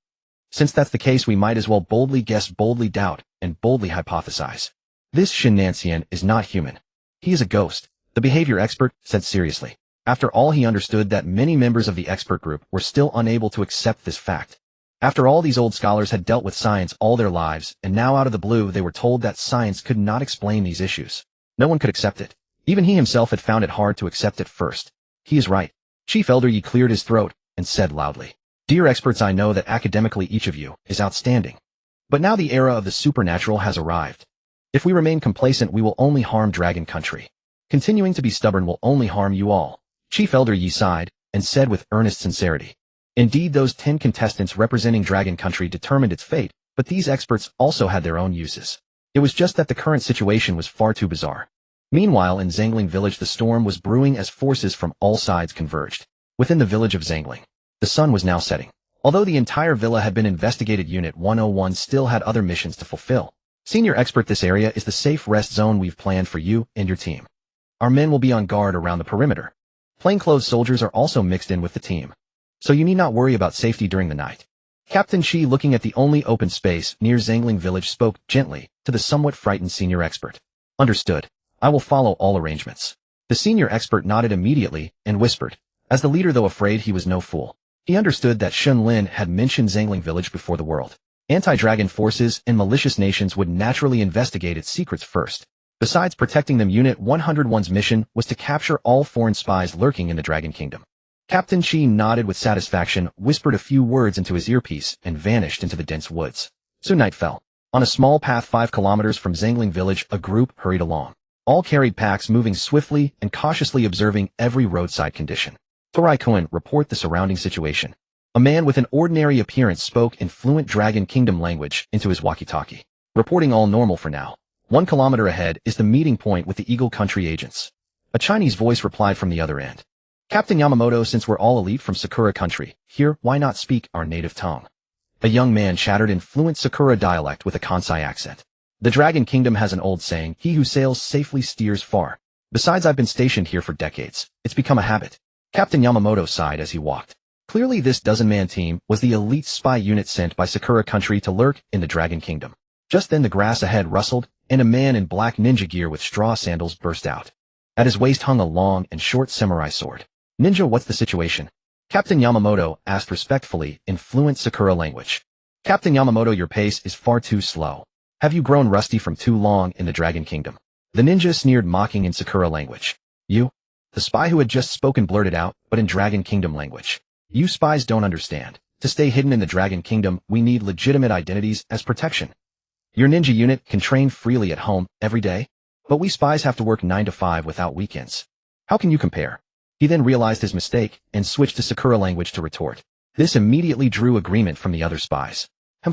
Since that's the case, we might as well boldly guess, boldly doubt, and boldly hypothesize. This Shen Lin is not human. He is a ghost, the behavior expert said seriously. After all, he understood that many members of the expert group were still unable to accept this fact. After all, these old scholars had dealt with science all their lives, and now out of the blue they were told that science could not explain these issues. No one could accept it. Even he himself had found it hard to accept at first. He is right. Chief Elder Yi cleared his throat and said loudly, "Dear experts, I know that academically each of you is outstanding. But now the era of the supernatural has arrived. If we remain complacent, we will only harm Dragon Country. Continuing to be stubborn will only harm you all." Chief Elder Yi sighed and said with earnest sincerity, "Indeed, those 10 contestants representing Dragon Country determined its fate, but these experts also had their own uses. It was just that the current situation was far too bizarre." Meanwhile, in Zangling village, the storm was brewing as forces from all sides converged. Within the village of Zangling, the sun was now setting. Although the entire villa had been investigated, Unit 101 still had other missions to fulfill. Senior expert, this area is the safe rest zone we've planned for you and your team. Our men will be on guard around the perimeter. Plainclothes soldiers are also mixed in with the team, so you need not worry about safety during the night. Captain Shi, looking at the only open space near Zangling village, spoke gently to the somewhat frightened senior expert. "Understood. I will follow all arrangements." The senior expert nodded immediately and whispered. As the leader, though afraid, he was no fool. He understood that Shen Lin had mentioned Zangling village before the world. Anti-dragon forces and malicious nations would naturally investigate its secrets first. Besides protecting them, Unit 101's mission was to capture all foreign spies lurking in the Dragon Kingdom. Captain Shi nodded with satisfaction, whispered a few words into his earpiece, and vanished into the dense woods. Soon night fell. On a small path 5 kilometers from Zangling village, a group hurried along. All carried packs, moving swiftly and cautiously, observing every roadside condition. Thorai Kun, report the surrounding situation. A man with an ordinary appearance spoke in fluent Dragon Kingdom language into his walkie-talkie. Reporting all normal for now. 1 kilometer ahead is the meeting point with the Eagle Country agents. A Chinese voice replied from the other end. Captain Yamamoto, since we're all elite from Sakura Country, here, why not speak our native tongue? A young man chattered in fluent Sakura dialect with a Kansai accent. The Dragon Kingdom has an old saying, he who sails safely steers far. Besides, I've been stationed here for decades. It's become a habit. Captain Yamamoto sighed as he walked. Clearly this dozen-man team was the elite spy unit sent by Sakura Country to lurk in the Dragon Kingdom. Just then the grass ahead rustled, and a man in black ninja gear with straw sandals burst out. At his waist hung a long and short samurai sword. "Ninja, what's the situation?" Captain Yamamoto asked respectfully in fluent Sakura language. "Captain Yamamoto, your pace is far too slow. Have you grown rusty from too long in the Dragon Kingdom?" The ninja sneered, mocking in Sakura language. "You?" The spy who had just spoken blurted out, but in Dragon Kingdom language. You spies don't understand. To stay hidden in the Dragon Kingdom, we need legitimate identities as protection. Your ninja unit can train freely at home every day, but we spies have to work 9 to 5 without weekends. How can you compare? He then realized his mistake and switched to Sakura language to retort. This immediately drew agreement from the other spies.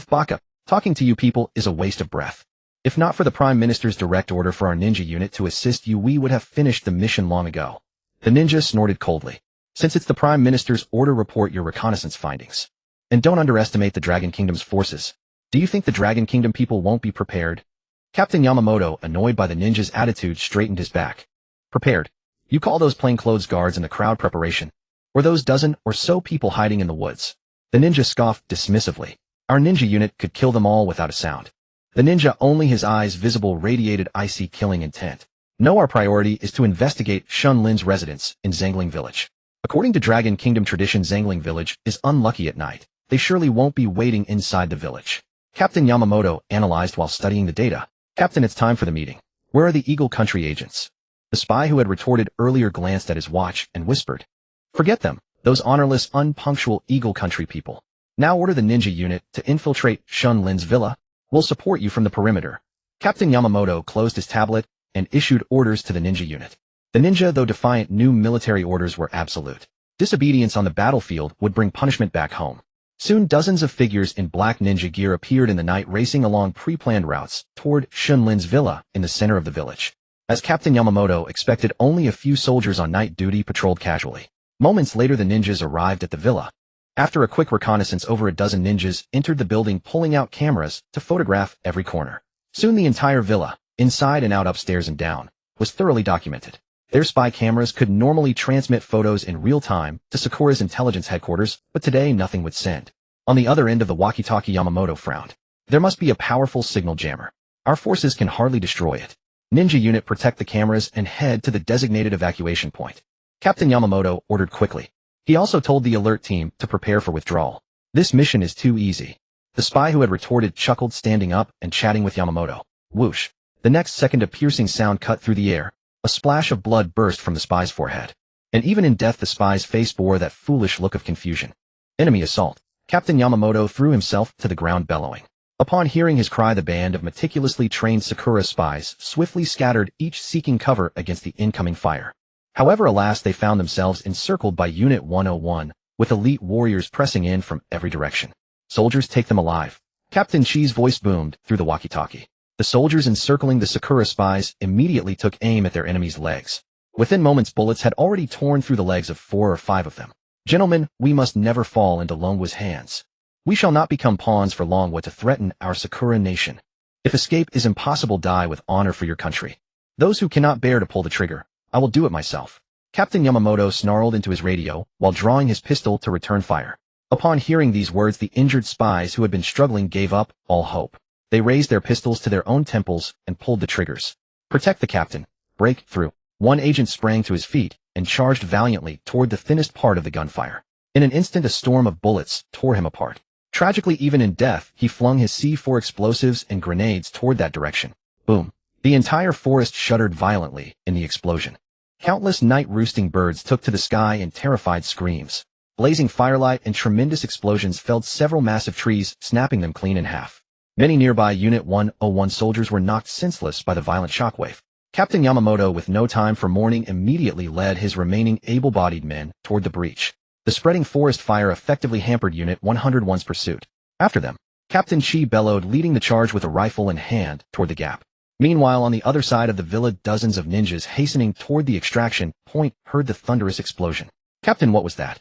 Baka, talking to you people is a waste of breath. If not for the Prime Minister's direct order for our ninja unit to assist you, we would have finished the mission long ago. The ninja snorted coldly. Since it's the Prime Minister's order, report your reconnaissance findings. And don't underestimate the Dragon Kingdom's forces. Do you think the Dragon Kingdom people won't be prepared? Captain Yamamoto, annoyed by the ninja's attitude, straightened his back. Prepared? You call those plainclothes guards in the crowd preparation? Or those dozen or so people hiding in the woods? The ninja scoffed dismissively. Our ninja unit could kill them all without a sound. The ninja, only his eyes visible, radiated icy killing intent. No, our priority is to investigate Shen Lin's residence in Zangling Village. According to Dragon Kingdom tradition, Zangling Village is unlucky at night. They surely won't be waiting inside the village. Captain Yamamoto analyzed while studying the data. Captain, it's time for the meeting. Where are the Eagle Country agents? The spy who had retorted earlier glanced at his watch and whispered. Forget them, those honorless, unpunctual Eagle Country people. Now order the ninja unit to infiltrate Shen Lin's villa. We'll support you from the perimeter. Captain Yamamoto closed his tablet and issued orders to the ninja unit. The ninja, though defiant, knew military orders were absolute. Disobedience on the battlefield would bring punishment back home. Soon dozens of figures in black ninja gear appeared in the night, racing along pre-planned routes toward Shen Lin's villa in the center of the village. As Captain Yamamoto expected, only a few soldiers on night duty patrolled casually. Moments later, the ninjas arrived at the villa. After a quick reconnaissance, over a dozen ninjas entered the building, pulling out cameras to photograph every corner. Soon the entire villa, inside and out, upstairs and down, was thoroughly documented. Their spy cameras could normally transmit photos in real time to Sakura's intelligence headquarters, but today nothing would send. On the other end of the walkie-talkie, Yamamoto frowned. There must be a powerful signal jammer. Our forces can hardly destroy it. Ninja unit, protect the cameras and head to the designated evacuation point. Captain Yamamoto ordered quickly. He also told the alert team to prepare for withdrawal. This mission is too easy. The spy who had retorted chuckled, standing up and chatting with Yamamoto. Whoosh. The next second, a piercing sound cut through the air. A splash of blood burst from the spy's forehead. And even in death, the spy's face bore that foolish look of confusion. Enemy assault. Captain Yamamoto threw himself to the ground, bellowing. Upon hearing his cry, the band of meticulously trained Sakura spies swiftly scattered, each seeking cover against the incoming fire. However, alas, they found themselves encircled by Unit 101, with elite warriors pressing in from every direction. Soldiers, take them alive. Captain Chi's voice boomed through the walkie-talkie. The soldiers encircling the Sakura spies immediately took aim at their enemies' legs. Within moments, bullets had already torn through the legs of 4 or 5 of them. Gentlemen, we must never fall into Longguo's hands. We shall not become pawns for Longguo to threaten our Sakura nation. If escape is impossible, die with honor for your country. Those who cannot bear to pull the trigger, I will do it myself. Captain Yamamoto snarled into his radio while drawing his pistol to return fire. Upon hearing these words, the injured spies who had been struggling gave up all hope. They raised their pistols to their own temples and pulled the triggers. Protect the captain. Break through. One agent sprang to his feet and charged valiantly toward the thinnest part of the gunfire. In an instant, a storm of bullets tore him apart. Tragically, even in death, he flung his C4 explosives and grenades toward that direction. Boom. The entire forest shuddered violently in the explosion. Countless night-roosting birds took to the sky in terrified screams. Blazing firelight and tremendous explosions felled several massive trees, snapping them clean in half. Many nearby Unit 101 soldiers were knocked senseless by the violent shockwave. Captain Yamamoto, with no time for mourning, immediately led his remaining able-bodied men toward the breach. The spreading forest fire effectively hampered Unit 101's pursuit. After them, Captain Chi bellowed, leading the charge with a rifle in hand toward the gap. Meanwhile, on the other side of the villa, dozens of ninjas hastening toward the extraction point heard the thunderous explosion. Captain, what was that?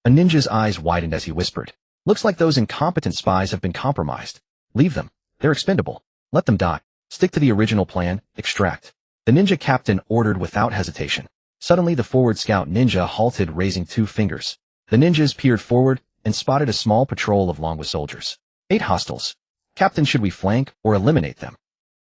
A ninja's eyes widened as he whispered. Looks like those incompetent spies have been compromised. Leave them. They're expendable. Let them die. Stick to the original plan. Extract. The ninja captain ordered without hesitation. Suddenly, the forward scout ninja halted, raising 2 fingers. The ninjas peered forward and spotted a small patrol of Longguo soldiers. 8 hostiles. Captain, should we flank or eliminate them?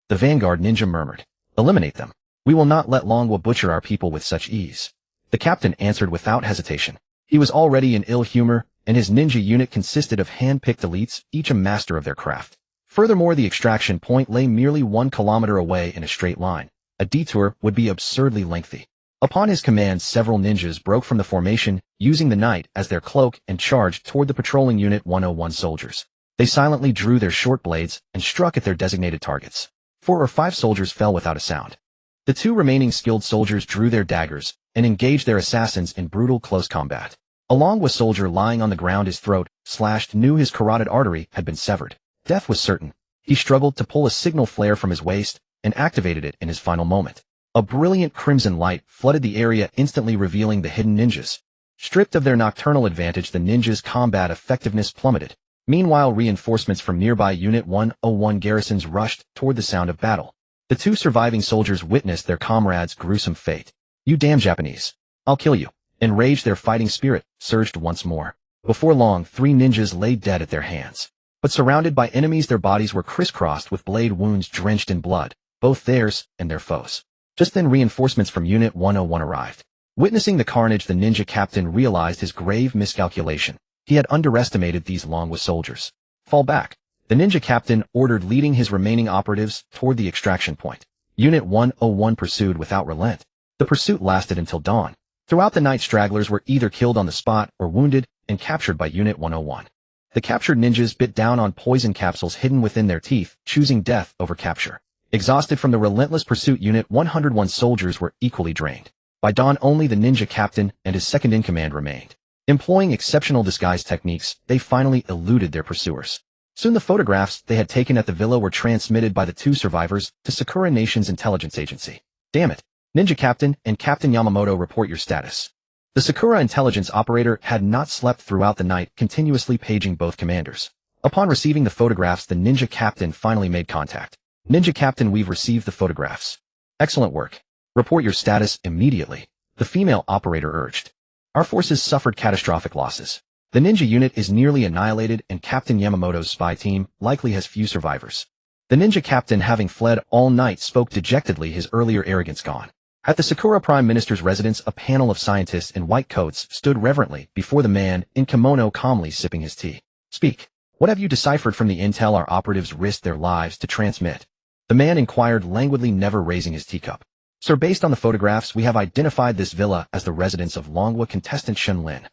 The vanguard ninja murmured. Eliminate them. We will not let Longguo butcher our people with such ease. The captain answered without hesitation. He was already in ill humor, and his ninja unit consisted of hand-picked elites, each a master of their craft. Furthermore, the extraction point lay merely 1 kilometer away in a straight line. A detour would be absurdly lengthy. Upon his command, several ninjas broke from the formation, using the night as their cloak and charged toward the patrolling Unit 101 soldiers. They silently drew their short blades and struck at their designated targets. 4 or 5 soldiers fell without a sound. The 2 remaining skilled soldiers drew their daggers and engaged their assassins in brutal close combat. A Longguo soldier lying on the ground, his throat slashed, knew his carotid artery had been severed. Death was certain. He struggled to pull a signal flare from his waist and activated it in his final moment. A brilliant crimson light flooded the area, instantly revealing the hidden ninjas. Stripped of their nocturnal advantage, the ninjas' combat effectiveness plummeted. Meanwhile, reinforcements from nearby Unit 101 garrisons rushed toward the sound of battle. The 2 surviving soldiers witnessed their comrades' gruesome fate. "You damn Japanese. I'll kill you." Enraged, their fighting spirit surged once more. Before long, 3 ninjas lay dead at their hands. But surrounded by enemies, their bodies were crisscrossed with blade wounds drenched in blood, both theirs and their foes. Just then, reinforcements from Unit 101 arrived. Witnessing the carnage, the ninja captain realized his grave miscalculation. He had underestimated these Longguo soldiers. "Fall back," the ninja captain ordered, leading his remaining operatives toward the extraction point. Unit 101 pursued without relent. The pursuit lasted until dawn. Throughout the night, stragglers were either killed on the spot or wounded and captured by Unit 101. The captured ninjas bit down on poison capsules hidden within their teeth, choosing death over capture. Exhausted from the relentless pursuit, Unit 101 soldiers were equally drained. By dawn, only the ninja captain and his second-in-command remained. Employing exceptional disguise techniques, they finally eluded their pursuers. Soon the photographs they had taken at the villa were transmitted by the 2 survivors to Sakura Nation's intelligence agency. "Damn it. Ninja Captain and Captain Yamamoto, report your status." The Sakura intelligence operator had not slept throughout the night, continuously paging both commanders. Upon receiving the photographs, the ninja captain finally made contact. "Ninja Captain, we've received the photographs." "Excellent work. Report your status immediately," the female operator urged. "Our forces suffered catastrophic losses. The ninja unit is nearly annihilated and Captain Yamamoto's spy team likely has few survivors." The ninja captain, having fled all night, spoke dejectedly, his earlier arrogance gone. At the Sakura Prime Minister's residence, a panel of scientists in white coats stood reverently before the man in kimono, calmly sipping his tea. "Speak. What have you deciphered from the intel our operatives risked their lives to transmit?" The man inquired languidly, never raising his teacup. "Sir, based on the photographs, we have identified this villa as the residence of Longguo contestant Shen Lin.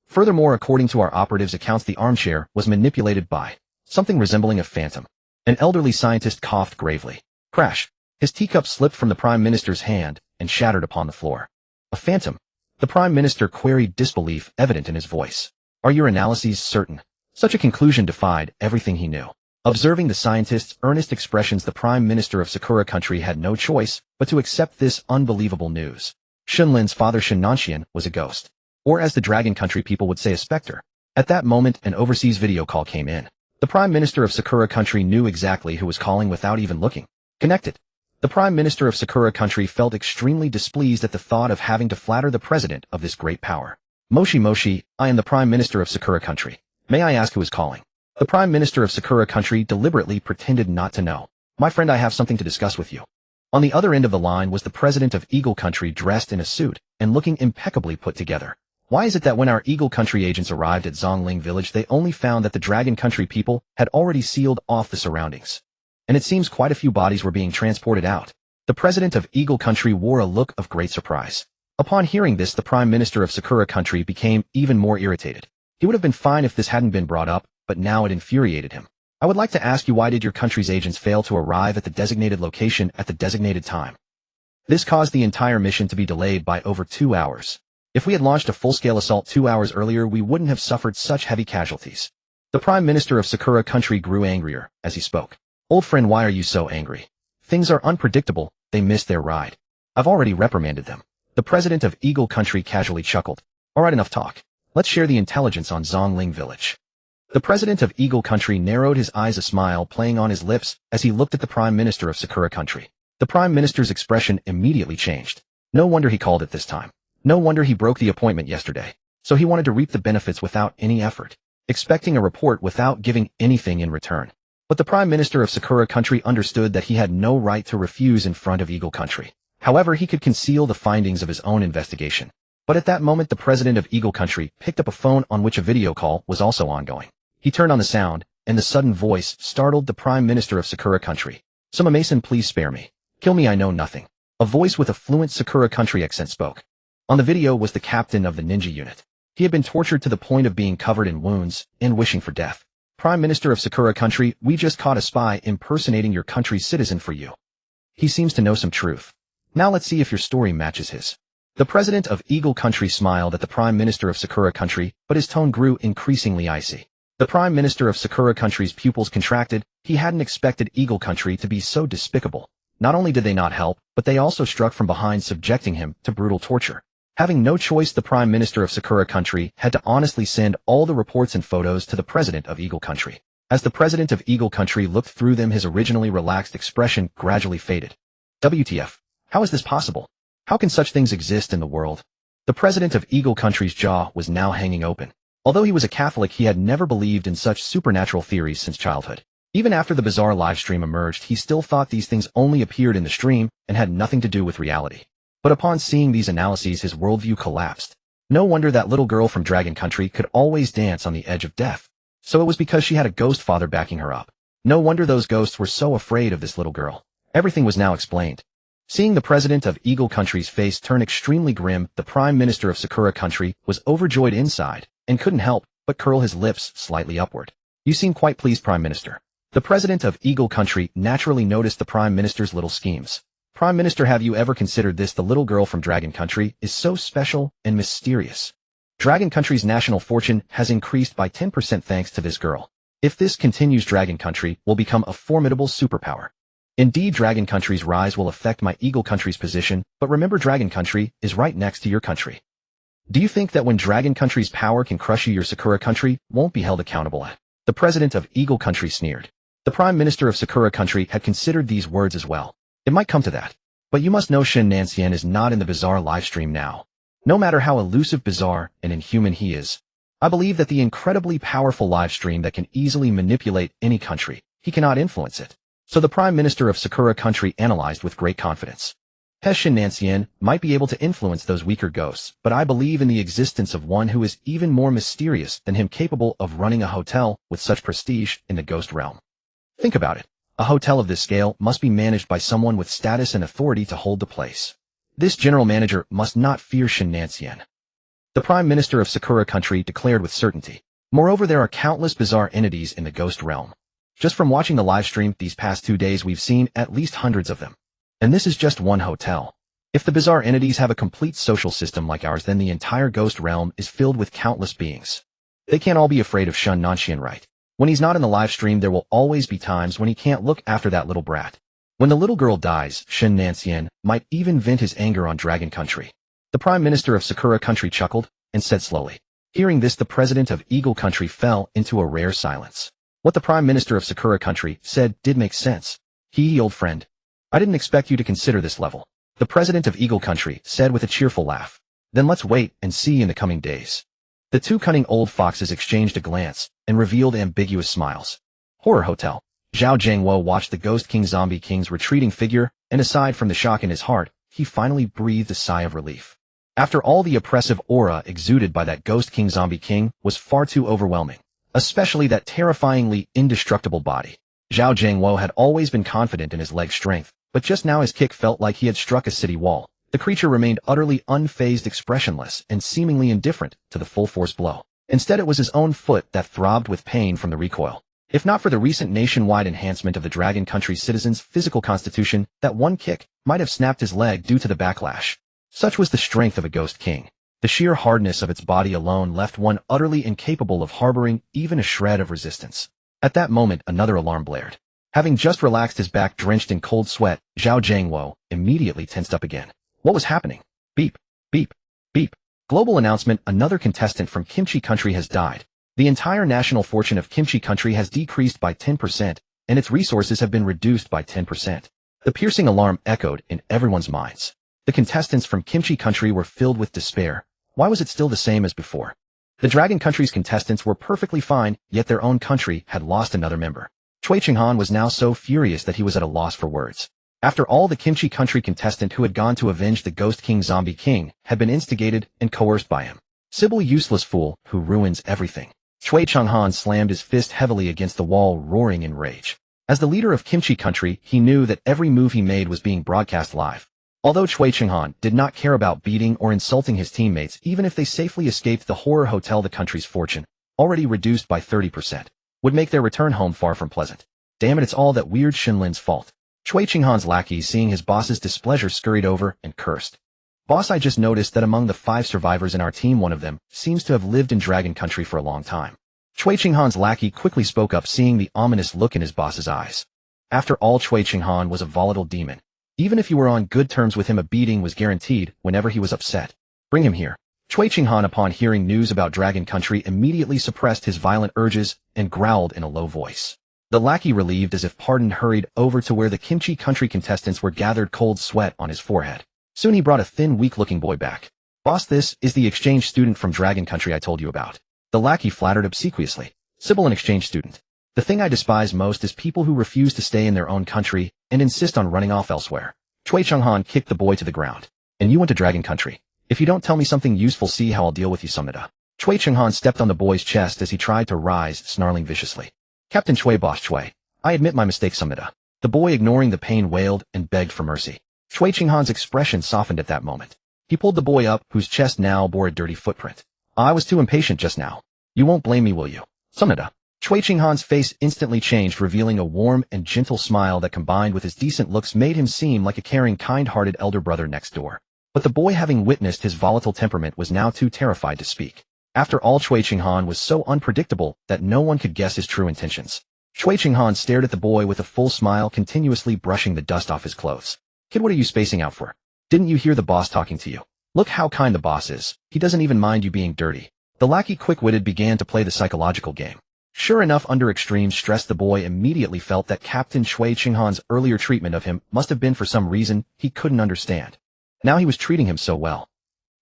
Furthermore, according to our operatives' accounts, the armchair was manipulated by something resembling a phantom." An elderly scientist coughed gravely. Crash! His teacup slipped from the Prime Minister's hand and shattered upon the floor. "A phantom?" the Prime Minister queried, disbelief evident in his voice. "Are your analyses certain?" Such a conclusion defied everything he knew. Observing the scientist's earnest expressions, the Prime Minister of Sakura Country had no choice but to accept this unbelievable news. Shen Lin's father, Shen Nanshian, was a ghost. Or as the Dragon Country people would say, a specter. At that moment, an overseas video call came in. The Prime Minister of Sakura Country knew exactly who was calling without even looking. Connected. The Prime Minister of Sakura Country felt extremely displeased at the thought of having to flatter the president of this great power. "Moshi Moshi, I am the Prime Minister of Sakura Country. May I ask who is calling?" The Prime Minister of Sakura Country deliberately pretended not to know. "My friend, I have something to discuss with you." On the other end of the line was the President of Eagle Country, dressed in a suit and looking impeccably put together. Why is it that when our Eagle Country agents arrived at Zangling village, they only found that the Dragon Country people had already sealed off the surroundings? And it seems quite a few bodies were being transported out. The President of Eagle Country wore a look of great surprise. Upon hearing this, the Prime Minister of Sakura Country became even more irritated. He would have been fine if this hadn't been brought up, but now it infuriated him. "I would like to ask you, why did your country's agents fail to arrive at the designated location at the designated time? This caused the entire mission to be delayed by over 2 hours. If we had launched a full-scale assault 2 hours earlier, we wouldn't have suffered such heavy casualties." The Prime Minister of Sakura Country grew angrier as he spoke. "Old friend, why are you so angry? Things are unpredictable. They missed their ride. I've already reprimanded them." The President of Eagle Country casually chuckled. "All right, enough talk. Let's share the intelligence on Zangling village." The President of Eagle Country narrowed his eyes, a smile playing on his lips as he looked at the Prime Minister of Sakura Country. The Prime Minister's expression immediately changed. No wonder he called it this time. No wonder he broke the appointment yesterday. So he wanted to reap the benefits without any effort, expecting a report without giving anything in return. But the Prime Minister of Sakura Country understood that he had no right to refuse in front of Eagle Country. However, he could conceal the findings of his own investigation. But at that moment, the President of Eagle Country picked up a phone on which a video call was also ongoing. He turned on the sound, and the sudden voice startled the Prime Minister of Sakura Country. "Suma Mason, please spare me. Kill me, I know nothing." A voice with a fluent Sakura Country accent spoke. On the video was the captain of the ninja unit. He had been tortured to the point of being covered in wounds and wishing for death. Prime Minister of Sakura Country, we just caught a spy impersonating your country's citizen for you. He seems to know some truth. Now let's see if your story matches his. The president of Eagle Country smiled at the Prime Minister of Sakura Country, but his tone grew increasingly icy. The Prime Minister of Sakura Country's pupils contracted. He hadn't expected Eagle Country to be so despicable. Not only did they not help, but they also struck from behind, subjecting him to brutal torture. Having no choice, the Prime Minister of Sakura Country had to honestly send all the reports and photos to the president of Eagle Country. As the president of Eagle Country looked through them, his originally relaxed expression gradually faded. WTF? How is this possible? How can such things exist in the world? The president of Eagle Country's jaw was now hanging open. Although he was a Catholic, he had never believed in such supernatural theories since childhood. Even after the bizarre livestream emerged, he still thought these things only appeared in the stream and had nothing to do with reality. But upon seeing these analyses, his worldview collapsed. No wonder that little girl from Dragon Country could always dance on the edge of death. So it was because she had a ghost father backing her up. No wonder those ghosts were so afraid of this little girl. Everything was now explained. Seeing the president of Eagle Country's face turn extremely grim, the Prime Minister of Sakura Country was overjoyed inside and couldn't help but curl his lips slightly upward. You seem quite pleased, Prime Minister. The president of Eagle Country naturally noticed the Prime Minister's little schemes. Prime Minister, have you ever considered this? The little girl from Dragon Country is so special and mysterious. Dragon Country's national fortune has increased by 10% thanks to this girl. If this continues, Dragon Country will become a formidable superpower. Indeed, Dragon Country's rise will affect my Eagle Country's position, but remember, Dragon Country is right next to your country. Do you think that when Dragon Country's power can crush you, your Sakura Country won't be held accountable? The president of Eagle Country sneered. The Prime Minister of Sakura Country had considered these words as well. It might come to that. But you must know Shen Lin is not in the bizarre livestream now. No matter how elusive, bizarre, and inhuman he is, I believe that the incredibly powerful livestream that can easily manipulate any country, he cannot influence it. So the Prime Minister of Sakura Country analyzed with great confidence. Shen Lin might be able to influence those weaker ghosts, but I believe in the existence of one who is even more mysterious than him, capable of running a hotel with such prestige in the ghost realm. Think about it. A hotel of this scale must be managed by someone with status and authority to hold the place. This general manager must not fear Shen Lin. The Prime Minister of Sakura Country declared with certainty. Moreover, there are countless bizarre entities in the ghost realm. Just from watching the livestream these past 2 days, we've seen at least hundreds of them. And this is just one hotel. If the bizarre entities have a complete social system like ours, then the entire ghost realm is filled with countless beings. They can't all be afraid of Shen Lin, right? When he's not in the live stream, there will always be times when he can't look after that little brat. When the little girl dies, Shen Lin might even vent his anger on Dragon Country. The Prime Minister of Sakura Country chuckled and said slowly. Hearing this, the president of Eagle Country fell into a rare silence. What the Prime Minister of Sakura Country said did make sense. Old friend. I didn't expect you to consider this level. The president of Eagle Country said with a cheerful laugh. Then let's wait and see in the coming days. The two cunning old foxes exchanged a glance and revealed ambiguous smiles. Horror Hotel. Zhao Jiangwo watched the Ghost King Zombie King's retreating figure, and aside from the shock in his heart, he finally breathed a sigh of relief. After all, the oppressive aura exuded by that Ghost King Zombie King was far too overwhelming, especially that terrifyingly indestructible body. Zhao Jiangwo had always been confident in his leg strength, but just now his kick felt like he had struck a city wall. The creature remained utterly unfazed, expressionless, and seemingly indifferent to the full-force blow. Instead, it was his own foot that throbbed with pain from the recoil. If not for the recent nationwide enhancement of the Dragon Country's citizens' physical constitution, that one kick might have snapped his leg due to the backlash. Such was the strength of a Ghost King. The sheer hardness of its body alone left one utterly incapable of harboring even a shred of resistance. At that moment, another alarm blared. Having just relaxed, his back drenched in cold sweat, Zhao Jiangwo immediately tensed up again. What was happening? Beep, beep, beep. Global announcement: another contestant from Kimchi Country has died. The entire national fortune of Kimchi Country has decreased by 10%, and its resources have been reduced by 10%. The piercing alarm echoed in everyone's minds. The contestants from Kimchi Country were filled with despair. Why was it still the same as before? The Dragon Country's contestants were perfectly fine, yet their own country had lost another member. Cui Chenghan was now so furious that he was at a loss for words. After all, the Kimchi Country contestant who had gone to avenge the Ghost King Zombie King had been instigated and coerced by him. Sybil, useless fool, who ruins everything. Cui Chenghan slammed his fist heavily against the wall, roaring in rage. As the leader of Kimchi Country, he knew that every move he made was being broadcast live. Although Chui Chenghan did not care about beating or insulting his teammates even if they safely escaped the horror hotel, the country's fortune, already reduced by 30%, would make their return home far from pleasant. Damn it, it's all that weird Shen Lin's fault. Chui Chenghan's lackeys, seeing his boss's displeasure, scurried over and cursed. Boss, I just noticed that among the 5 survivors in our team, one of them seems to have lived in Dragon Country for a long time. Chui Chenghan's lackey quickly spoke up, seeing the ominous look in his boss's eyes. After all, Chui Chenghan was a volatile demon. Even if you were on good terms with him, a beating was guaranteed whenever he was upset. Bring him here. Chui Chenghan, upon hearing news about Dragon Country, immediately suppressed his violent urges and growled in a low voice. The lackey, relieved as if pardoned, hurried over to where the Kimchi Country contestants were gathered, cold sweat on his forehead. Soon he brought a thin, weak-looking boy back. Boss, this is the exchange student from Dragon Country I told you about. The lackey flattered obsequiously. Sybil, an exchange student. The thing I despise most is people who refuse to stay in their own country and insist on running off elsewhere. Chui Chenghan kicked the boy to the ground. And you went to Dragon Country. If you don't tell me something useful, see how I'll deal with you, Sumnida. Chui Chenghan stepped on the boy's chest as he tried to rise, snarling viciously. Captain Chui, Boss Chui. I admit my mistake, Sumnida. The boy, ignoring the pain, wailed and begged for mercy. Chui Chenghan's expression softened at that moment. He pulled the boy up, whose chest now bore a dirty footprint. I was too impatient just now. You won't blame me, will you? Sumnida. Chui Chenghan's face instantly changed, revealing a warm and gentle smile that, combined with his decent looks, made him seem like a caring, kind-hearted elder brother next door. But the boy, having witnessed his volatile temperament, was now too terrified to speak. After all, Chui Chenghan was so unpredictable that no one could guess his true intentions. Chui Chenghan stared at the boy with a full smile, continuously brushing the dust off his clothes. Kid, what are you spacing out for? Didn't you hear the boss talking to you? Look how kind the boss is. He doesn't even mind you being dirty. The lackey, quick-witted, began to play the psychological game. Sure enough, under extreme stress, the boy immediately felt that Captain Chui Chenghan's earlier treatment of him must have been for some reason he couldn't understand. Now he was treating him so well.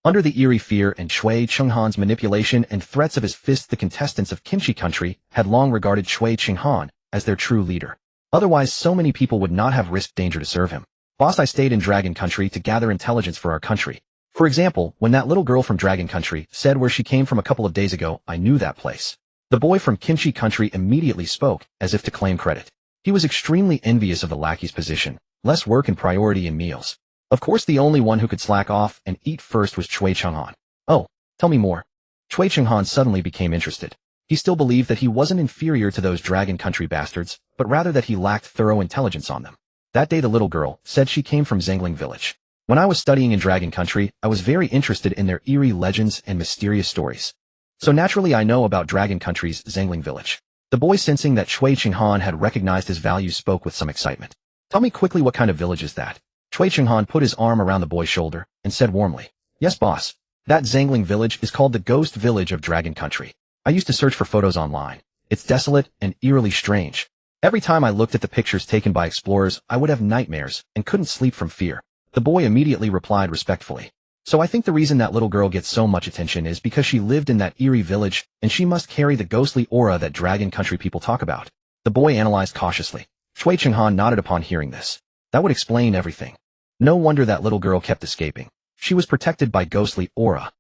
Under the eerie fear and Chui Chenghan's manipulation and threats of his fists, the contestants of Kimchi Country had long regarded Chui Chenghan as their true leader. Otherwise, so many people would not have risked danger to serve him. Boss, I stayed in Dragon Country to gather intelligence for our country. For example, when that little girl from Dragon Country said where she came from a couple of days ago, I knew that place. The boy from Kimchi Country immediately spoke, as if to claim credit. He was extremely envious of the lackey's position, less work and priority in meals. Of course, the only one who could slack off and eat first was Chui Chenghan. Oh, tell me more. Chui Chenghan suddenly became interested. He still believed that he wasn't inferior to those Dragon Country bastards, but rather that he lacked thorough intelligence on them. That day the little girl said she came from Zangling Village. When I was studying in Dragon Country, I was very interested in their eerie legends and mysterious stories. So naturally I know about Dragon Country's Zangling Village. The boy, sensing that Chui Chenghan had recognized his value, spoke with some excitement. Tell me quickly, what kind of village is that? Chui Chenghan put his arm around the boy's shoulder and said warmly, Yes, boss. That Zangling Village is called the Ghost Village of Dragon Country. I used to search for photos online. It's desolate and eerily strange. Every time I looked at the pictures taken by explorers, I would have nightmares and couldn't sleep from fear. The boy immediately replied respectfully. So I think the reason that little girl gets so much attention is because she lived in that eerie village, and she must carry the ghostly aura that Dragon Country people talk about. The boy analyzed cautiously. Chui Chenghan nodded upon hearing this. That would explain everything. No wonder that little girl kept escaping. She was protected by ghostly aura.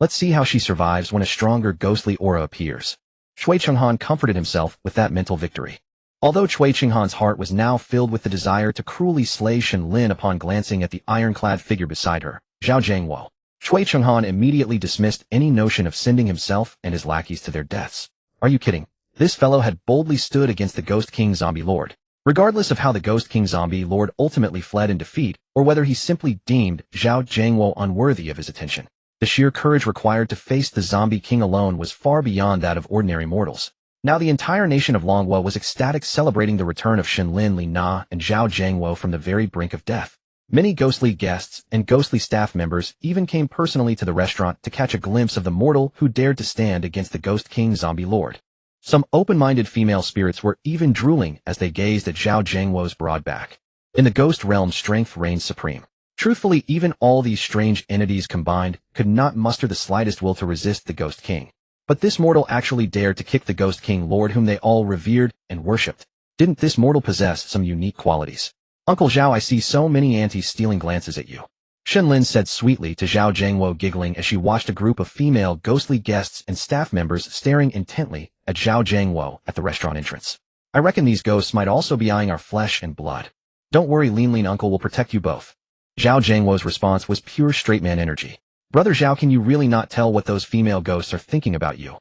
Let's see how she survives when a stronger ghostly aura appears. Chui Chenghan comforted himself with that mental victory. Although Chui Chenghan's heart was now filled with the desire to cruelly slay Shen Lin, upon glancing at the ironclad figure beside her, Zhao Jiangwo, Chui Chenghan immediately dismissed any notion of sending himself and his lackeys to their deaths. Are you kidding? This fellow had boldly stood against the Ghost King Zombie Lord. Regardless of how the Ghost King Zombie Lord ultimately fled in defeat, or whether he simply deemed Zhao Jiangwo unworthy of his attention, the sheer courage required to face the Zombie King alone was far beyond that of ordinary mortals. Now the entire nation of Longguo was ecstatic, celebrating the return of Shen Lin, Li Na, and Zhao Jiangwo from the very brink of death. Many ghostly guests and ghostly staff members even came personally to the restaurant to catch a glimpse of the mortal who dared to stand against the Ghost King Zombie Lord. Some open-minded female spirits were even drooling as they gazed at Zhao Jiangwo's broad back. In the ghost realm, strength reigned supreme. Truthfully, even all these strange entities combined could not muster the slightest will to resist the Ghost King. But this mortal actually dared to kick the Ghost King Lord, whom they all revered and worshipped. Didn't this mortal possess some unique qualities? Uncle Zhao, I see so many aunties stealing glances at you. Shen Lin said sweetly to Zhao Jiangwo, giggling as she watched a group of female ghostly guests and staff members staring intently at Zhao Jiangwo at the restaurant entrance. I reckon these ghosts might also be eyeing our flesh and blood. Don't worry, Lean Lean Uncle will protect you both. Zhao Jiangwo's response was pure straight man energy. Brother Zhao, can you really not tell what those female ghosts are thinking about you?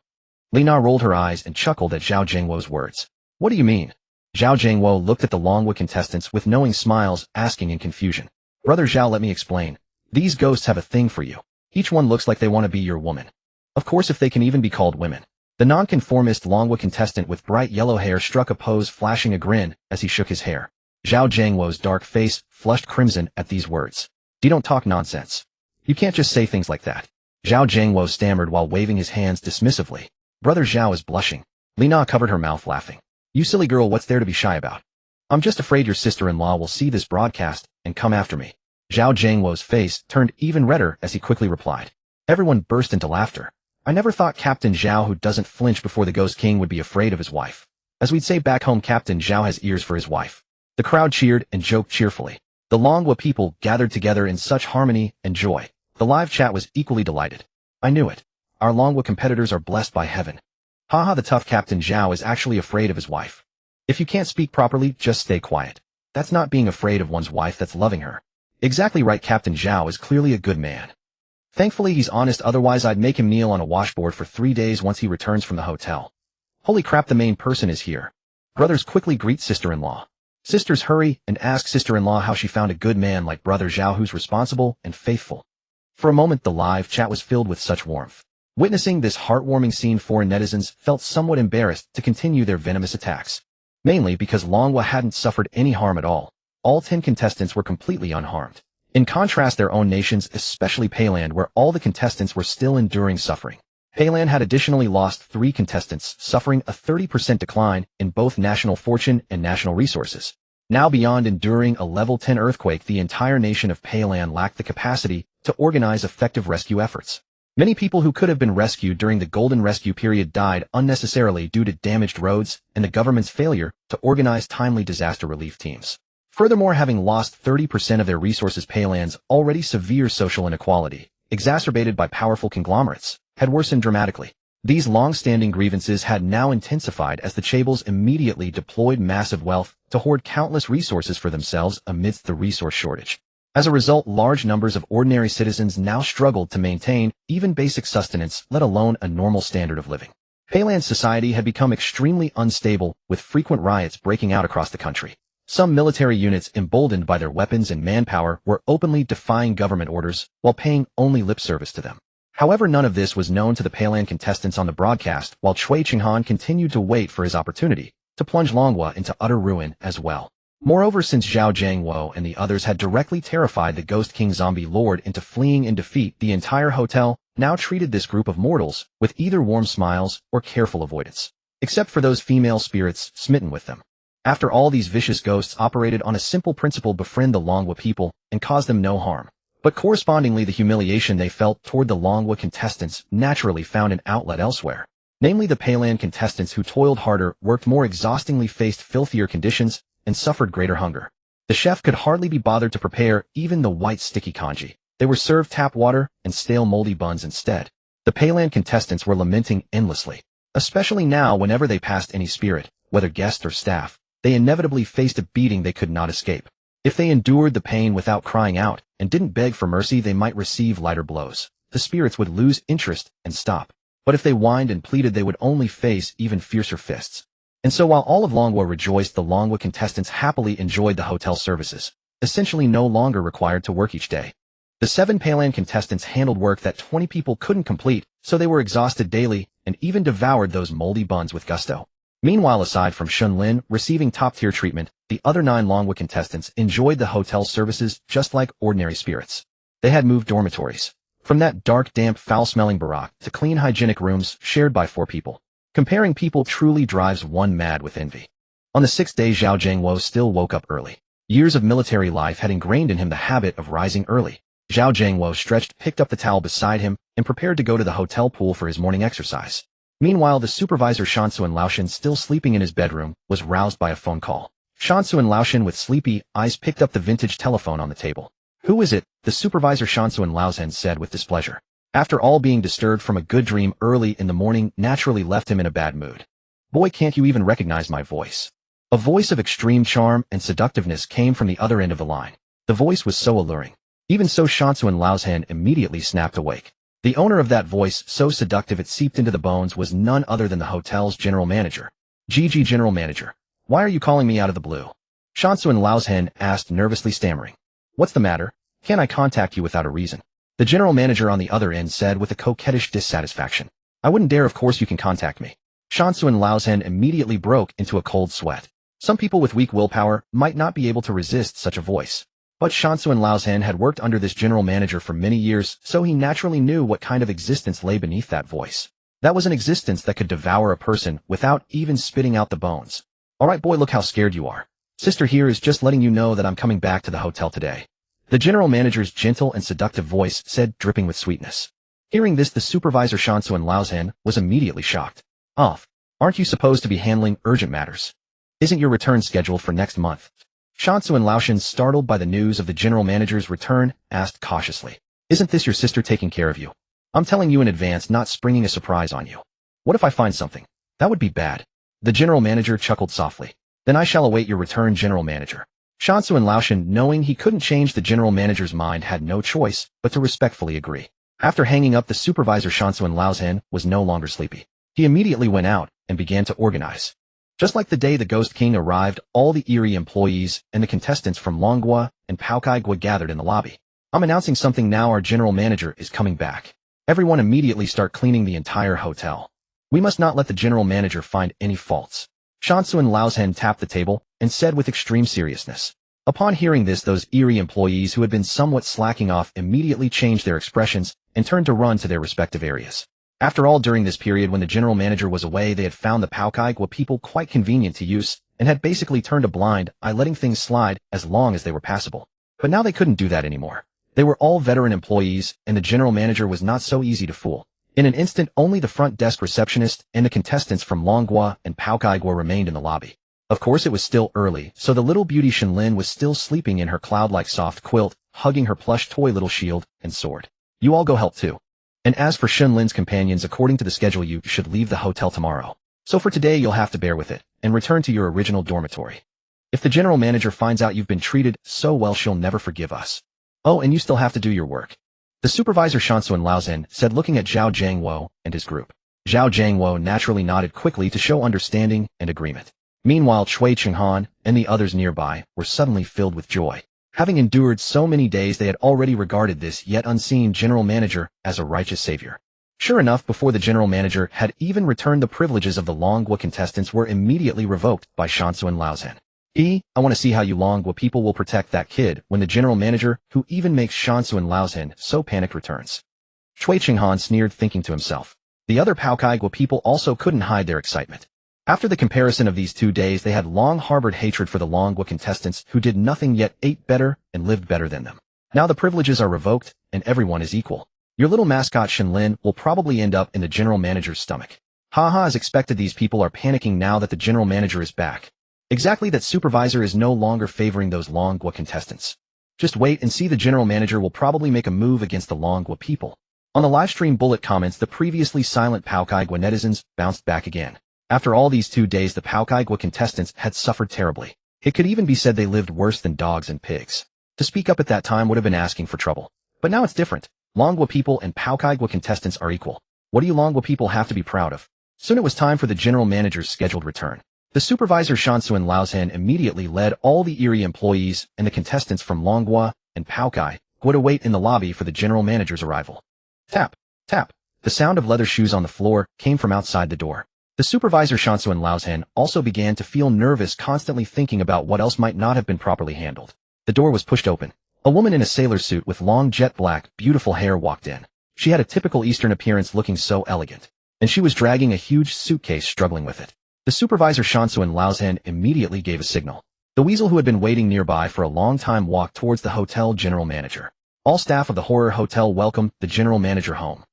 Lina rolled her eyes and chuckled at Zhao Jiangwo's words. What do you mean? Zhao Jiangwo looked at the Longguo contestants with knowing smiles, asking in confusion. Brother Zhao, let me explain. These ghosts have a thing for you. Each one looks like they want to be your woman. Of course, if they can even be called women. The nonconformist Longguo contestant with bright yellow hair struck a pose, flashing a grin as he shook his hair. Zhao Jiangwo's dark face flushed crimson at these words. You don't talk nonsense. You can't just say things like that. Zhao Jiangwo stammered while waving his hands dismissively. Brother Zhao is blushing. Lina covered her mouth, laughing. You silly girl, what's there to be shy about? I'm just afraid your sister-in-law will see this broadcast and come after me. Zhao Jiangwo's face turned even redder as he quickly replied. Everyone burst into laughter. I never thought Captain Zhao, who doesn't flinch before the Ghost King, would be afraid of his wife. As we'd say back home, Captain Zhao has ears for his wife. The crowd cheered and joked cheerfully. The Longguo people gathered together in such harmony and joy. The live chat was equally delighted. I knew it. Our Longguo competitors are blessed by heaven. Haha, the tough Captain Zhao is actually afraid of his wife. If you can't speak properly, just stay quiet. That's not being afraid of one's wife, that's loving her. Exactly right, Captain Zhao is clearly a good man. Thankfully he's honest, otherwise I'd make him kneel on a washboard for 3 days once he returns from the hotel. Holy crap, the main person is here. Brothers quickly greet sister-in-law. Sisters hurry and ask sister-in-law how she found a good man like Brother Zhao who's responsible and faithful. For a moment the live chat was filled with such warmth. Witnessing this heartwarming scene, foreign netizens felt somewhat embarrassed to continue their venomous attacks. Mainly because Longguo hadn't suffered any harm at all. All 10 contestants were completely unharmed. In contrast, their own nations, especially Peiland, where all the contestants were still enduring suffering. Peiland had additionally lost 3 contestants, suffering a 30% decline in both national fortune and national resources. Now, beyond enduring a level 10 earthquake, the entire nation of Peiland lacked the capacity to organize effective rescue efforts. Many people who could have been rescued during the Golden Rescue period died unnecessarily due to damaged roads and the government's failure to organize timely disaster relief teams. Furthermore, having lost 30% of their resources, Peiland's already severe social inequality, exacerbated by powerful conglomerates, had worsened dramatically. These long-standing grievances had now intensified as the Chaebol immediately deployed massive wealth to hoard countless resources for themselves amidst the resource shortage. As a result, large numbers of ordinary citizens now struggled to maintain even basic sustenance, let alone a normal standard of living. Peiland's society had become extremely unstable, with frequent riots breaking out across the country. Some military units, emboldened by their weapons and manpower, were openly defying government orders while paying only lip service to them. However, none of this was known to the Peiland contestants on the broadcast, while Cui Qinghan continued to wait for his opportunity to plunge Longguo into utter ruin as well. Moreover, since Zhao Jiangwo and the others had directly terrified the Ghost King zombie lord into fleeing in defeat, the entire hotel now treated this group of mortals with either warm smiles or careful avoidance. Except for those female spirits smitten with them. After all, these vicious ghosts operated on a simple principle: befriend the Longguo people and cause them no harm. But correspondingly, the humiliation they felt toward the Longguo contestants naturally found an outlet elsewhere. Namely, the Peiland contestants, who toiled harder, worked more exhaustingly, faced filthier conditions, and suffered greater hunger. The chef could hardly be bothered to prepare even the white sticky congee. They were served tap water and stale moldy buns instead. The Peiland contestants were lamenting endlessly. Especially now, whenever they passed any spirit, whether guest or staff, they inevitably faced a beating they could not escape. If they endured the pain without crying out and didn't beg for mercy, they might receive lighter blows. The spirits would lose interest and stop. But if they whined and pleaded, they would only face even fiercer fists. And so while all of Longguo rejoiced, the Longguo contestants happily enjoyed the hotel services, essentially no longer required to work each day. The 7 Peiland contestants handled work that 20 people couldn't complete, so they were exhausted daily and even devoured those moldy buns with gusto. Meanwhile, aside from Shen Lin receiving top-tier treatment, the other 9 Longguo contestants enjoyed the hotel services just like ordinary spirits. They had moved dormitories. From that dark, damp, foul-smelling barack to clean, hygienic rooms shared by 4 people. Comparing people truly drives one mad with envy. On the 6th day, Zhao Jiangwo still woke up early. Years of military life had ingrained in him the habit of rising early. Zhao Jiangwo stretched, picked up the towel beside him, and prepared to go to the hotel pool for his morning exercise. Meanwhile, the supervisor Shansu and Laoshan, still sleeping in his bedroom, was roused by a phone call. Shansu and Laoshan, with sleepy eyes, picked up the vintage telephone on the table. Who is it? The supervisor Shansu and Laoshan said with displeasure. After all, being disturbed from a good dream early in the morning naturally left him in a bad mood. Boy, can't you even recognize my voice? A voice of extreme charm and seductiveness came from the other end of the line. The voice was so alluring. Even so, Shansu and Lao's hand immediately snapped awake. The owner of that voice, so seductive it seeped into the bones, was none other than the hotel's general manager. GG general manager. Why are you calling me out of the blue? Shansu and Lao's hand asked, nervously stammering. What's the matter? Can't I contact you without a reason? The general manager on the other end said with a coquettish dissatisfaction. I wouldn't dare, of course you can contact me. Shansu and Lao's hand immediately broke into a cold sweat. Some people with weak willpower might not be able to resist such a voice. But Shansu and Lao's hand had worked under this general manager for many years, so he naturally knew what kind of existence lay beneath that voice. That was an existence that could devour a person without even spitting out the bones. Alright boy, look how scared you are. Sister here is just letting you know that I'm coming back to the hotel today. The general manager's gentle and seductive voice said, dripping with sweetness. Hearing this, the supervisor Shansu and Lao's hand was immediately shocked. Aren't you supposed to be handling urgent matters? Isn't your return scheduled for next month? Shansu and Laoshan, startled by the news of the general manager's return, asked cautiously. Isn't this your sister taking care of you? I'm telling you in advance, not springing a surprise on you. What if I find something? That would be bad. The general manager chuckled softly. Then I shall await your return, general manager. Shansu and Laoshan, knowing he couldn't change the general manager's mind, had no choice but to respectfully agree. After hanging up the supervisor, Shansu and Lao's hand was no longer sleepy. He immediately went out and began to organize. Just like the day the Ghost King arrived, all the eerie employees and the contestants from Longguo and Paokai gathered in the lobby. I'm announcing something now, our general manager is coming back. Everyone immediately start cleaning the entire hotel. We must not let the general manager find any faults. Shansu and Lao's hand tapped the table and said with extreme seriousness. Upon hearing this, those eerie employees who had been somewhat slacking off immediately changed their expressions and turned to run to their respective areas. After all, during this period when the general manager was away, they had found the Paokai people quite convenient to use and had basically turned a blind eye, letting things slide as long as they were passable. But now they couldn't do that anymore. They were all veteran employees, and the general manager was not so easy to fool. In an instant, only the front desk receptionist and the contestants from Longguo and Paokai remained in the lobby. Of course, it was still early, so the little beauty Shen Lin was still sleeping in her cloud-like soft quilt, hugging her plush toy little shield and sword. You all go help too. And as for Shen Lin's companions, according to the schedule, you should leave the hotel tomorrow. So for today, you'll have to bear with it and return to your original dormitory. If the general manager finds out you've been treated so well, she'll never forgive us. Oh, and you still have to do your work. The supervisor Shansu and Laozhen said, looking at Zhao Jiangwo and his group. Zhao Jiangwo naturally nodded quickly to show understanding and agreement. Meanwhile, Cui Chenghan and the others nearby were suddenly filled with joy. Having endured so many days, they had already regarded this yet unseen general manager as a righteous savior. Sure enough, before the general manager had even returned, the privileges of the Longguo contestants were immediately revoked by Shansu and Laozhen. I want to see how you Longguo people will protect that kid when the general manager, who even makes Shansu and Laozhen so panicked, returns. Cui Chenghan sneered, thinking to himself. The other Paokai people also couldn't hide their excitement. After the comparison of these 2 days, they had long harbored hatred for the Longguo contestants who did nothing yet ate better and lived better than them. Now the privileges are revoked and everyone is equal. Your little mascot Shen Lin will probably end up in the general manager's stomach. Haha, as expected, these people are panicking now that the general manager is back. Exactly, that supervisor is no longer favoring those Longguo contestants. Just wait and see, the general manager will probably make a move against the Longguo people. On the livestream bullet comments, the previously silent Paokai netizens bounced back again. After all these 2 days, the Paokai contestants had suffered terribly. It could even be said they lived worse than dogs and pigs. To speak up at that time would have been asking for trouble. But now it's different. Longguo people and Paokai contestants are equal. What do you Longguo people have to be proud of? Soon it was time for the general manager's scheduled return. The supervisor Shansu and Laozhen immediately led all the eerie employees and the contestants from Longguo and Paokai to wait in the lobby for the general manager's arrival. Tap, tap. The sound of leather shoes on the floor came from outside the door. The supervisor Shansu and Laozhen also began to feel nervous, constantly thinking about what else might not have been properly handled. The door was pushed open. A woman in a sailor suit with long jet black, beautiful hair walked in. She had a typical Eastern appearance, looking so elegant. And she was dragging a huge suitcase, struggling with it. The supervisor Shansu and Laozhen immediately gave a signal. The weasel, who had been waiting nearby for a long time, walked towards the hotel general manager. All staff of the horror hotel welcomed the general manager home.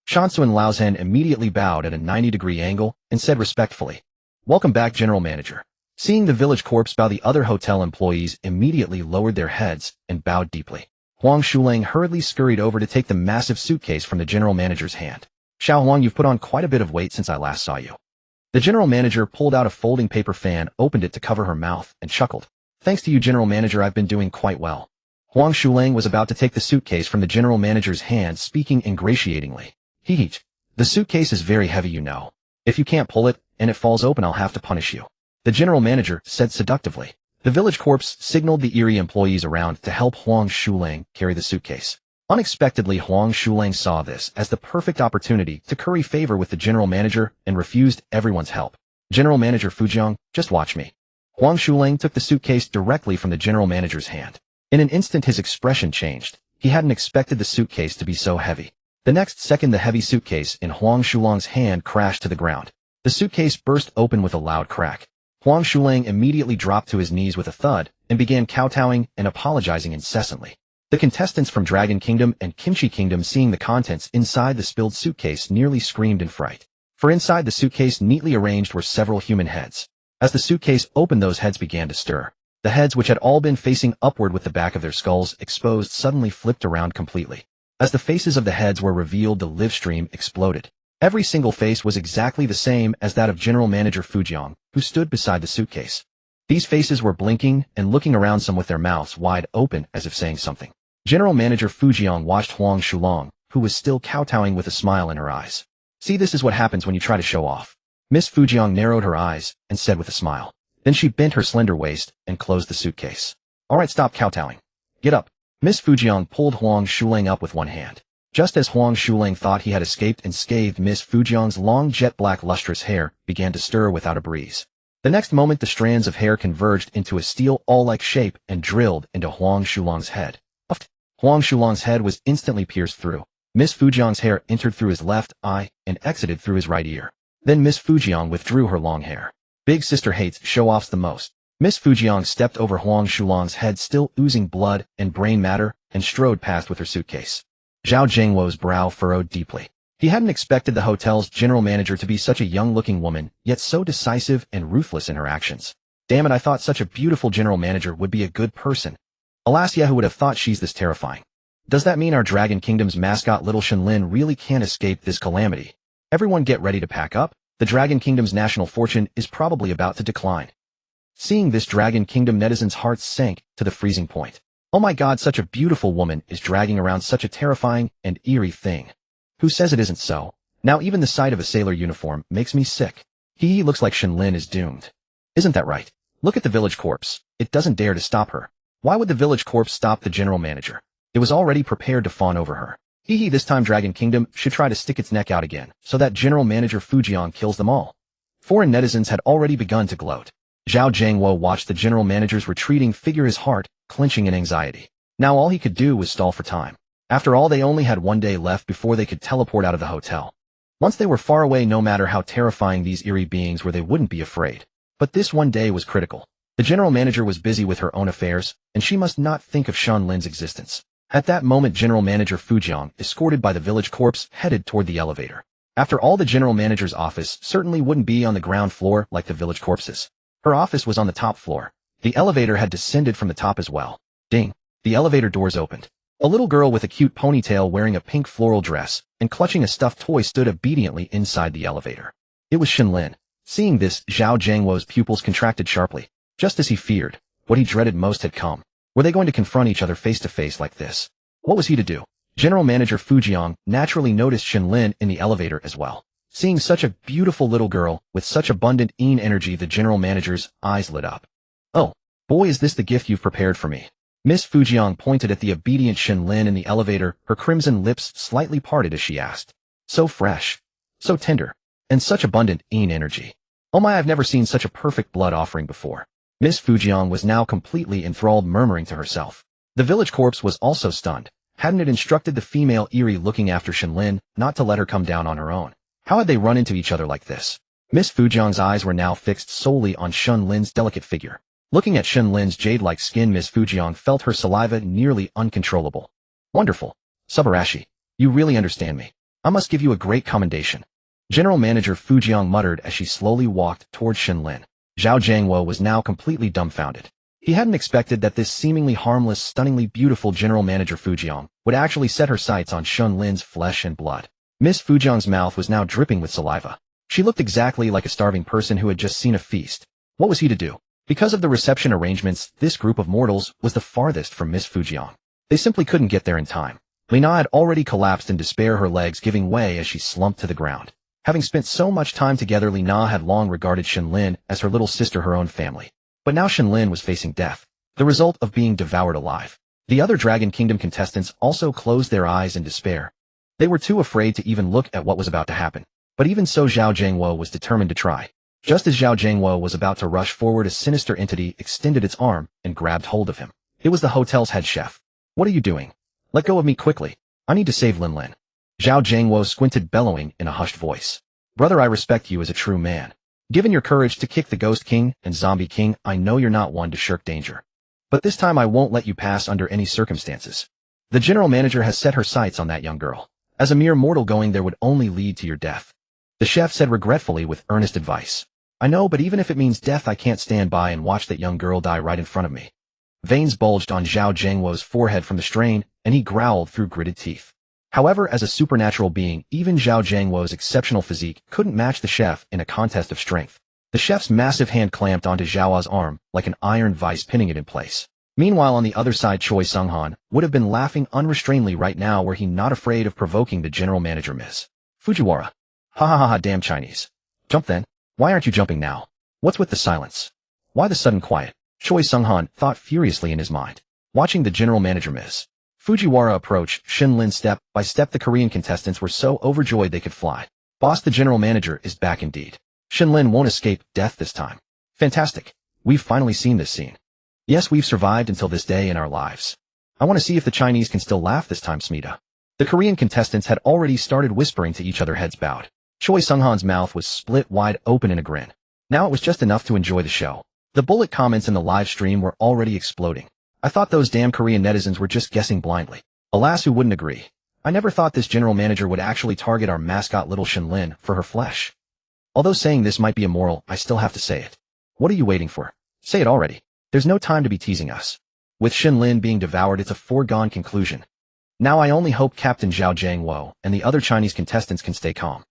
Shansu and Laozhen immediately bowed at a 90-degree angle and said respectfully, "Welcome back, general manager." Seeing the village corpse bow, the other hotel employees immediately lowered their heads and bowed deeply. Huang Shulang hurriedly scurried over to take the massive suitcase from the general manager's hand. "Xiao Huang, you've put on quite a bit of weight since I last saw you." The general manager pulled out a folding paper fan, opened it to cover her mouth, and chuckled. "Thanks to you, general manager, I've been doing quite well." Huang Shulang was about to take the suitcase from the general manager's hand, speaking ingratiatingly. Hee. The suitcase is very heavy, you know. If you can't pull it, and it falls open, I'll have to punish you. The general manager said seductively. The village corpse signaled the eerie employees around to help Huang Shulang carry the suitcase. Unexpectedly, Huang Shulang saw this as the perfect opportunity to curry favor with the general manager and refused everyone's help. General Manager Fujiang, just watch me. Huang Shulang took the suitcase directly from the general manager's hand. In an instant, his expression changed. He hadn't expected the suitcase to be so heavy. The next second, the heavy suitcase in Huang Shulang's hand crashed to the ground. The suitcase burst open with a loud crack. Huang Shulang immediately dropped to his knees with a thud and began kowtowing and apologizing incessantly. The contestants from Dragon Kingdom and Kimchi Kingdom, seeing the contents inside the spilled suitcase, nearly screamed in fright. For inside the suitcase, neatly arranged, were several human heads. As the suitcase opened, those heads began to stir. The heads, which had all been facing upward with the back of their skulls exposed, suddenly flipped around completely. As the faces of the heads were revealed, the live stream exploded. Every single face was exactly the same as that of General Manager Fujiang, who stood beside the suitcase. These faces were blinking and looking around, some with their mouths wide open as if saying something. General Manager Fujiang watched Huang Shulang, who was still kowtowing, with a smile in her eyes. See, this is what happens when you try to show off. Miss Fujiang narrowed her eyes and said with a smile. Then she bent her slender waist and closed the suitcase. All right, stop kowtowing. Get up. Miss Fujiang pulled Huang Shulang up with one hand. Just as Huang Shulang thought he had escaped unscathed, Miss Fujiang's long jet-black lustrous hair began to stir without a breeze. The next moment, the strands of hair converged into a steel awl-like shape and drilled into Huang Shulang's head. Huang Shulang's head was instantly pierced through. Miss Fujiang's hair entered through his left eye and exited through his right ear. Then Miss Fujiang withdrew her long hair. Big sister hates show-offs the most. Miss Fujiang stepped over Huang Shulang's head, still oozing blood and brain matter, and strode past with her suitcase. Zhao Zhengwo's brow furrowed deeply. He hadn't expected the hotel's general manager to be such a young-looking woman, yet so decisive and ruthless in her actions. Damn it, I thought such a beautiful general manager would be a good person. Alas, yeah, who would have thought she's this terrifying? Does that mean our Dragon Kingdom's mascot little Shen Lin really can't escape this calamity? Everyone get ready to pack up. The Dragon Kingdom's national fortune is probably about to decline. Seeing this, Dragon Kingdom netizens' hearts sank to the freezing point. Oh my god, such a beautiful woman is dragging around such a terrifying and eerie thing. Who says it isn't so? Now even the sight of a sailor uniform makes me sick. He looks like Shen Lin is doomed. Isn't that right? Look at the village corpse. It doesn't dare to stop her. Why would the village corpse stop the general manager? It was already prepared to fawn over her. This time Dragon Kingdom should try to stick its neck out again, so that General Manager Fujiang kills them all. Foreign netizens had already begun to gloat. Zhao Zhengwo watched the general manager's retreating figure, his heart clenching in anxiety. Now all he could do was stall for time. After all, they only had one day left before they could teleport out of the hotel. Once they were far away, no matter how terrifying these eerie beings were, they wouldn't be afraid. But this one day was critical. The general manager was busy with her own affairs, and she must not think of Shen Lin's existence. At that moment, General Manager Fujiang, escorted by the village corpse, headed toward the elevator. After all, the general manager's office certainly wouldn't be on the ground floor like the village corpse's. Her office was on the top floor. The elevator had descended from the top as well. Ding! The elevator doors opened. A little girl with a cute ponytail, wearing a pink floral dress and clutching a stuffed toy, stood obediently inside the elevator. It was Shen Lin. Seeing this, Zhao Zhengwo's pupils contracted sharply. Just as he feared, what he dreaded most had come. Were they going to confront each other face to face like this? What was he to do? General Manager Fujiang naturally noticed Shen Lin in the elevator as well. Seeing such a beautiful little girl with such abundant energy, the general manager's eyes lit up. Oh, boy, is this the gift you've prepared for me? Miss Fujiang pointed at the obedient Shen Lin in the elevator, her crimson lips slightly parted as she asked. So fresh, so tender, and such abundant energy. Oh my, I've never seen such a perfect blood offering before. Miss Fujiang was now completely enthralled, murmuring to herself. The village corpse was also stunned. Hadn't it instructed the female eerie looking after Shen Lin not to let her come down on her own? How had they run into each other like this? Miss Fujiang's eyes were now fixed solely on Shen Lin's delicate figure. Looking at Shen Lin's jade-like skin, Miss Fujiang felt her saliva nearly uncontrollable. Wonderful. Subarashi, you really understand me. I must give you a great commendation. General Manager Fujiang muttered as she slowly walked toward Shen Lin. Zhao Zhengwo was now completely dumbfounded. He hadn't expected that this seemingly harmless, stunningly beautiful General Manager Fujiang would actually set her sights on Shen Lin's flesh and blood. Miss Fujiang's mouth was now dripping with saliva. She looked exactly like a starving person who had just seen a feast. What was he to do? Because of the reception arrangements, this group of mortals was the farthest from Miss Fujiang. They simply couldn't get there in time. Lina had already collapsed in despair, her legs giving way as she slumped to the ground. Having spent so much time together, Lina had long regarded Shen Lin as her little sister, her own family. But now Shen Lin was facing death, the result of being devoured alive. The other Dragon Kingdom contestants also closed their eyes in despair. They were too afraid to even look at what was about to happen. But even so, Zhao Jiangwo was determined to try. Just as Zhao Jiangwo was about to rush forward, a sinister entity extended its arm and grabbed hold of him. It was the hotel's head chef. "What are you doing? Let go of me quickly. I need to save Lin Lin." Zhao Jiangwo squinted, bellowing in a hushed voice. "Brother, I respect you as a true man. Given your courage to kick the Ghost King and Zombie King, I know you're not one to shirk danger. But this time I won't let you pass under any circumstances. The general manager has set her sights on that young girl. As a mere mortal, going there would only lead to your death," the chef said regretfully with earnest advice. "I know, but even if it means death, I can't stand by and watch that young girl die right in front of me." Veins bulged on Zhao Jiangwo's forehead from the strain, and he growled through gritted teeth. However, as a supernatural being, even Zhao Jiangwo's exceptional physique couldn't match the chef in a contest of strength. The chef's massive hand clamped onto Zhao's arm like an iron vice, pinning it in place. Meanwhile, on the other side, Choi Sunghan would have been laughing unrestrainedly right now were he not afraid of provoking the general manager, Ms. Fujiwara. "Ha ha ha ha, damn Chinese. Jump then. Why aren't you jumping now? What's with the silence? Why the sudden quiet?" Choi Sunghan thought furiously in his mind. Watching the general manager, Ms. Fujiwara, approach Shen Lin step by step, the Korean contestants were so overjoyed they could fly. "Boss, the general manager is back indeed. Shen Lin won't escape death this time. Fantastic. We've finally seen this scene. Yes, we've survived until this day in our lives. I want to see if the Chinese can still laugh this time, Smita." The Korean contestants had already started whispering to each other, heads bowed. Choi Sunghan's mouth was split wide open in a grin. Now it was just enough to enjoy the show. The bullet comments in the live stream were already exploding. "I thought those damn Korean netizens were just guessing blindly. Alas, who wouldn't agree? I never thought this general manager would actually target our mascot little Shen Lin for her flesh. Although saying this might be immoral, I still have to say it. What are you waiting for? Say it already. There's no time to be teasing us." With Shen Lin being devoured, it's a foregone conclusion. Now I only hope Captain Zhao Jiangwo and the other Chinese contestants can stay calm.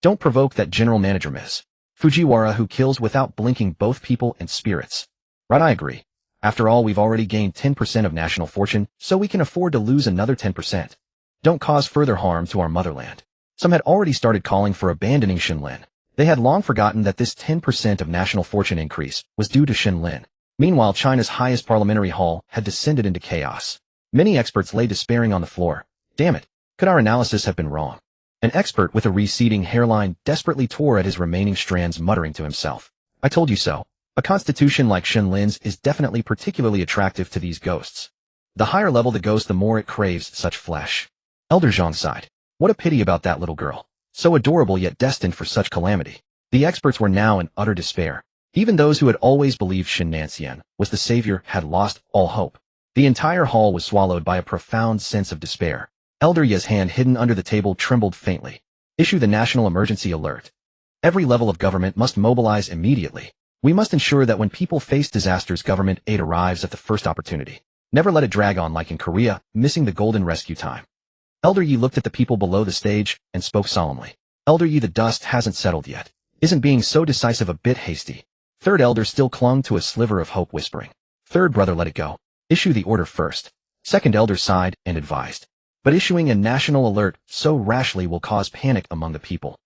Don't provoke that general manager, Ms. Fujiwara, who kills without blinking both people and spirits. Right, I agree. After all, we've already gained 10% of national fortune, so we can afford to lose another 10%. Don't cause further harm to our motherland. Some had already started calling for abandoning Shen Lin. They had long forgotten that this 10% of national fortune increase was due to Shen Lin. Meanwhile, China's highest parliamentary hall had descended into chaos. Many experts lay despairing on the floor. Damn it, could our analysis have been wrong? An expert with a receding hairline desperately tore at his remaining strands, muttering to himself. "I told you so. A constitution like Shen Lin's is definitely particularly attractive to these ghosts. The higher level the ghost, the more it craves such flesh." Elder Zhang sighed. What a pity about that little girl. So adorable yet destined for such calamity. The experts were now in utter despair. Even those who had always believed Shen Nanxian was the savior had lost all hope. The entire hall was swallowed by a profound sense of despair. Elder Ye's hand hidden under the table trembled faintly. "Issue the national emergency alert. Every level of government must mobilize immediately. We must ensure that when people face disasters, government aid arrives at the first opportunity. Never let it drag on like in Korea, missing the golden rescue time." Elder Yi looked at the people below the stage and spoke solemnly. "Elder Yi, the dust hasn't settled yet. Isn't being so decisive a bit hasty?" Third elder still clung to a sliver of hope, whispering. "Third brother, let it go. Issue the order first." Second elder sighed and advised. "But issuing a national alert so rashly will cause panic among the people."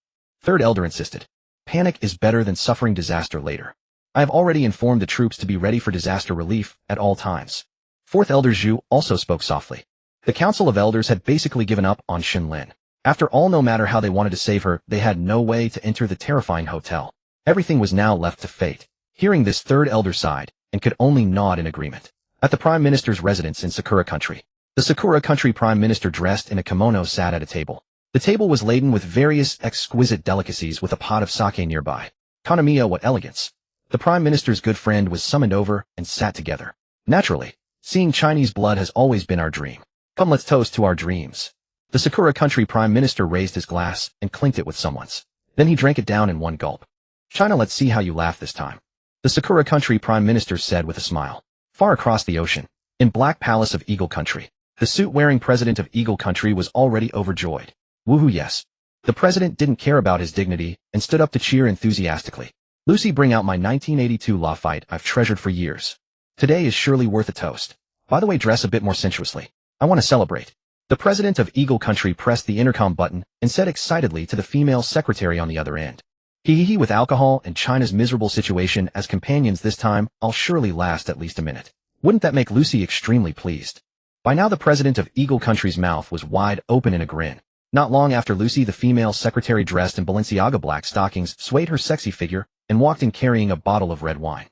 Third elder insisted. "Panic is better than suffering disaster later. I have already informed the troops to be ready for disaster relief at all times." Fourth elder Zhu also spoke softly. The Council of Elders had basically given up on Shen Lin. After all, no matter how they wanted to save her, they had no way to enter the terrifying hotel. Everything was now left to fate. Hearing this, third elder sighed and could only nod in agreement. At the Prime Minister's residence in Sakura Country, the Sakura Country Prime Minister, dressed in a kimono, sat at a table. The table was laden with various exquisite delicacies with a pot of sake nearby. Kanamiya, what elegance! The Prime Minister's good friend was summoned over and sat together. Naturally, seeing Chinese blood has always been our dream. Come, let's toast to our dreams. The Sakura Country Prime Minister raised his glass and clinked it with someone's. Then he drank it down in one gulp. "China, let's see how you laugh this time," the Sakura Country Prime Minister said with a smile. Far across the ocean, in Black Palace of Eagle Country, the suit-wearing president of Eagle Country was already overjoyed. Woohoo, yes. The president didn't care about his dignity and stood up to cheer enthusiastically. "Lucy, bring out my 1982 law fight I've treasured for years. Today is surely worth a toast. By the way, dress a bit more sensuously. I want to celebrate. The president of Eagle Country pressed the intercom button and said excitedly to the female secretary on the other end. Hee with alcohol and China's miserable situation as companions this time, I'll surely last at least a minute. Wouldn't that make Lucy extremely pleased? By now the president of Eagle Country's mouth was wide open in a grin. Not long after Lucy, the female secretary dressed in Balenciaga black stockings, swayed her sexy figure and walked in carrying a bottle of red wine.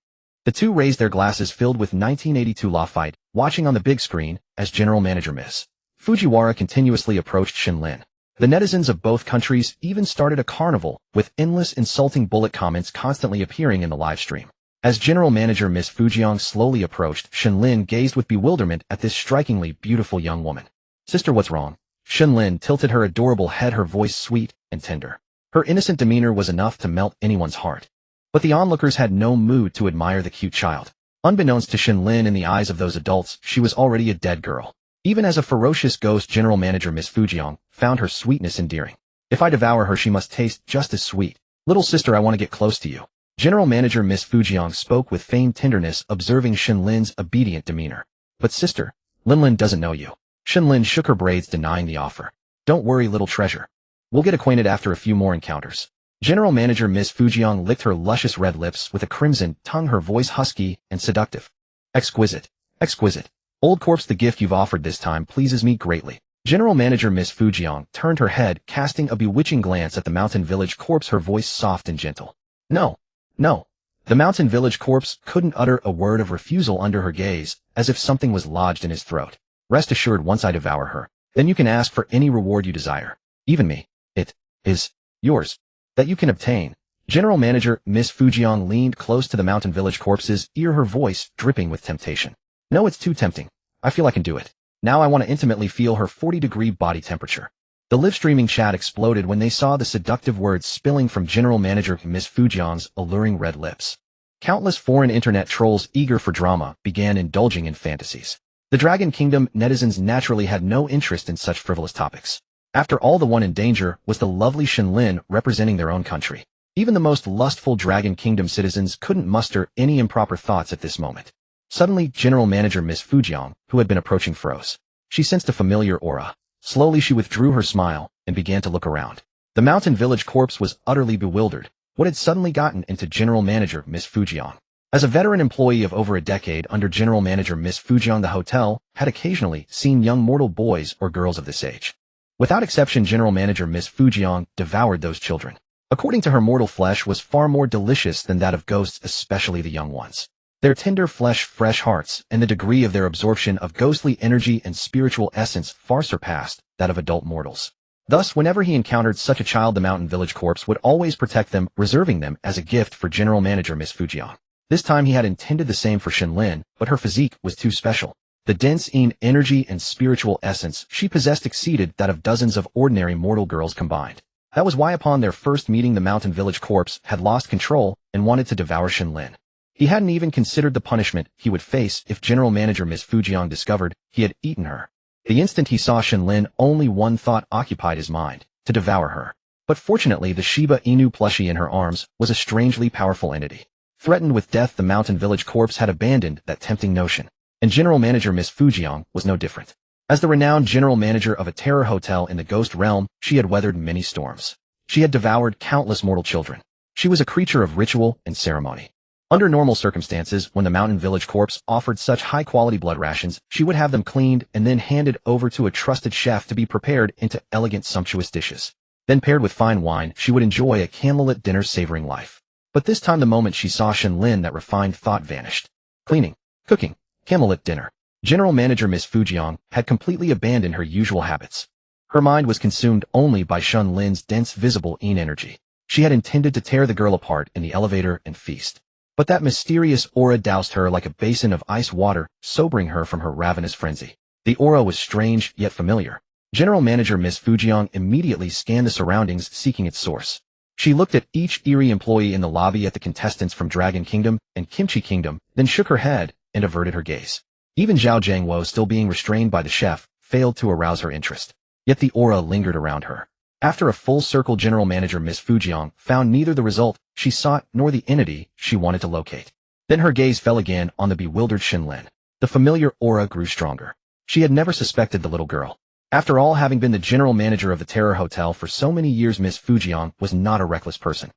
The two raised their glasses filled with 1982 Lafite, watching on the big screen, as General Manager Miss Fujiwara continuously approached Shen Lin. The netizens of both countries even started a carnival, with endless insulting bullet comments constantly appearing in the live stream. As General Manager Miss Fujiang slowly approached, Shen Lin gazed with bewilderment at this strikingly beautiful young woman. Sister, what's wrong? Shen Lin tilted her adorable head, her voice sweet and tender. Her innocent demeanor was enough to melt anyone's heart. But the onlookers had no mood to admire the cute child. Unbeknownst to Shen Lin, in the eyes of those adults, she was already a dead girl. Even as a ferocious ghost, General Manager Miss Fujiang found her sweetness endearing. If I devour her, she must taste just as sweet. Little sister, I want to get close to you. General Manager Miss Fujiang spoke with feigned tenderness, observing Shen Lin's obedient demeanor. But sister, Lin doesn't know you. Shen Lin shook her braids, denying the offer. Don't worry, little treasure. We'll get acquainted after a few more encounters. General Manager Miss Fujiang licked her luscious red lips with a crimson tongue, her voice husky and seductive. Exquisite. Exquisite. Old corpse, the gift you've offered this time pleases me greatly. General Manager Miss Fujiang turned her head, casting a bewitching glance at the Mountain Village corpse, her voice soft and gentle. No. No. The Mountain Village corpse couldn't utter a word of refusal under her gaze, as if something was lodged in his throat. Rest assured, once I devour her, then you can ask for any reward you desire. Even me. It is yours. That you can obtain. General Manager Miss Fujiang leaned close to the Mountain Village corpse's ear, her voice dripping with temptation. No, it's too tempting. I feel I can do it. Now I want to intimately feel her 40-degree body temperature. The live-streaming chat exploded when they saw the seductive words spilling from General Manager Miss Fujiang's alluring red lips. Countless foreign internet trolls eager for drama began indulging in fantasies. The Dragon Kingdom netizens naturally had no interest in such frivolous topics. After all, the one in danger was the lovely Shen Lin representing their own country. Even the most lustful Dragon Kingdom citizens couldn't muster any improper thoughts at this moment. Suddenly, General Manager Miss Fujiang, who had been approaching, froze. She sensed a familiar aura. Slowly she withdrew her smile and began to look around. The Mountain Village corpse was utterly bewildered. What had suddenly gotten into General Manager Miss Fujiang? As a veteran employee of over a decade under General Manager Miss Fujiang, the hotel had occasionally seen young mortal boys or girls of this age. Without exception, General Manager Miss Fujiang devoured those children. According to her, mortal flesh was far more delicious than that of ghosts, especially the young ones. Their tender flesh, fresh hearts, and the degree of their absorption of ghostly energy and spiritual essence far surpassed that of adult mortals. Thus, whenever he encountered such a child, the Mountain Village corpse would always protect them, reserving them as a gift for General Manager Miss Fujiang. This time he had intended the same for Shen Lin, but her physique was too special. The dense energy and spiritual essence she possessed exceeded that of dozens of ordinary mortal girls combined. That was why upon their first meeting the Mountain Village corpse had lost control and wanted to devour Shen Lin. He hadn't even considered the punishment he would face if General Manager Miss Fujiang discovered he had eaten her. The instant he saw Shen Lin, only one thought occupied his mind: to devour her. But fortunately, the Shiba Inu plushie in her arms was a strangely powerful entity. Threatened with death, the Mountain Village corpse had abandoned that tempting notion. And General Manager Miss Fujiang was no different. As the renowned general manager of a terror hotel in the ghost realm, she had weathered many storms. She had devoured countless mortal children. She was a creature of ritual and ceremony. Under normal circumstances, when the Mountain Village corpse offered such high-quality blood rations, she would have them cleaned and then handed over to a trusted chef to be prepared into elegant, sumptuous dishes. Then paired with fine wine, she would enjoy a candlelit dinner savoring life. But this time, the moment she saw Shen Lin, that refined thought vanished. Cleaning, cooking, candlelit dinner. General Manager Miss Fujiang had completely abandoned her usual habits. Her mind was consumed only by Shen Lin's dense, visible energy. She had intended to tear the girl apart in the elevator and feast. But that mysterious aura doused her like a basin of ice water, sobering her from her ravenous frenzy. The aura was strange yet familiar. General Manager Miss Fujiang immediately scanned the surroundings, seeking its source. She looked at each eerie employee in the lobby, at the contestants from Dragon Kingdom and Kimchi Kingdom, then shook her head and averted her gaze. Even Zhao Jiangwo, still being restrained by the chef, failed to arouse her interest. Yet the aura lingered around her. After a full circle, General Manager Miss Fujiang found neither the result she sought nor the entity she wanted to locate. Then her gaze fell again on the bewildered Shen Lin. The familiar aura grew stronger. She had never suspected the little girl. After all, having been the general manager of the Terror Hotel for so many years, Miss Fujian was not a reckless person.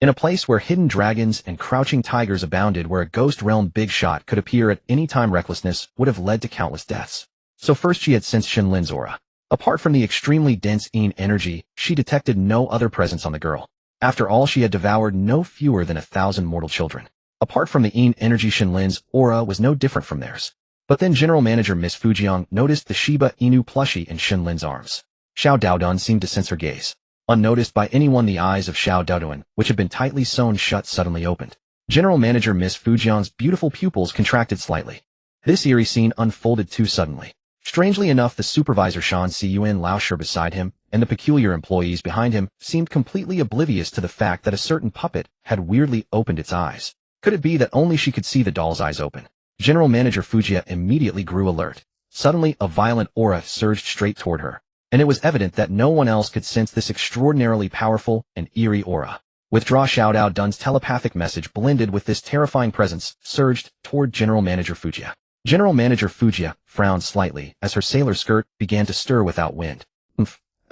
In a place where hidden dragons and crouching tigers abounded, where a ghost realm big shot could appear at any time, recklessness would have led to countless deaths. So first she had sensed Shen Lin's aura. Apart from the extremely dense Yin energy, she detected no other presence on the girl. After all, she had devoured no fewer than 1,000 mortal children. Apart from the Yin energy, Shen Lin's aura was no different from theirs. But then General Manager Miss Fujian noticed the Shiba Inu plushie in Shen Lin's arms. Xiao Daodun seemed to sense her gaze. Unnoticed by anyone, the eyes of Xiao Daodun, which had been tightly sewn shut, suddenly opened. General Manager Miss Fujian's beautiful pupils contracted slightly. This eerie scene unfolded too suddenly. Strangely enough, the supervisor Shan Ciyuan Laosher beside him and the peculiar employees behind him seemed completely oblivious to the fact that a certain puppet had weirdly opened its eyes. Could it be that only she could see the doll's eyes open? General Manager Fujiya immediately grew alert. Suddenly, a violent aura surged straight toward her, and it was evident that no one else could sense this extraordinarily powerful and eerie aura. Withdraw. Xiao Daodun's telepathic message blended with this terrifying presence surged toward General Manager Fujiya. General Manager Fujiya frowned slightly as her sailor skirt began to stir without wind.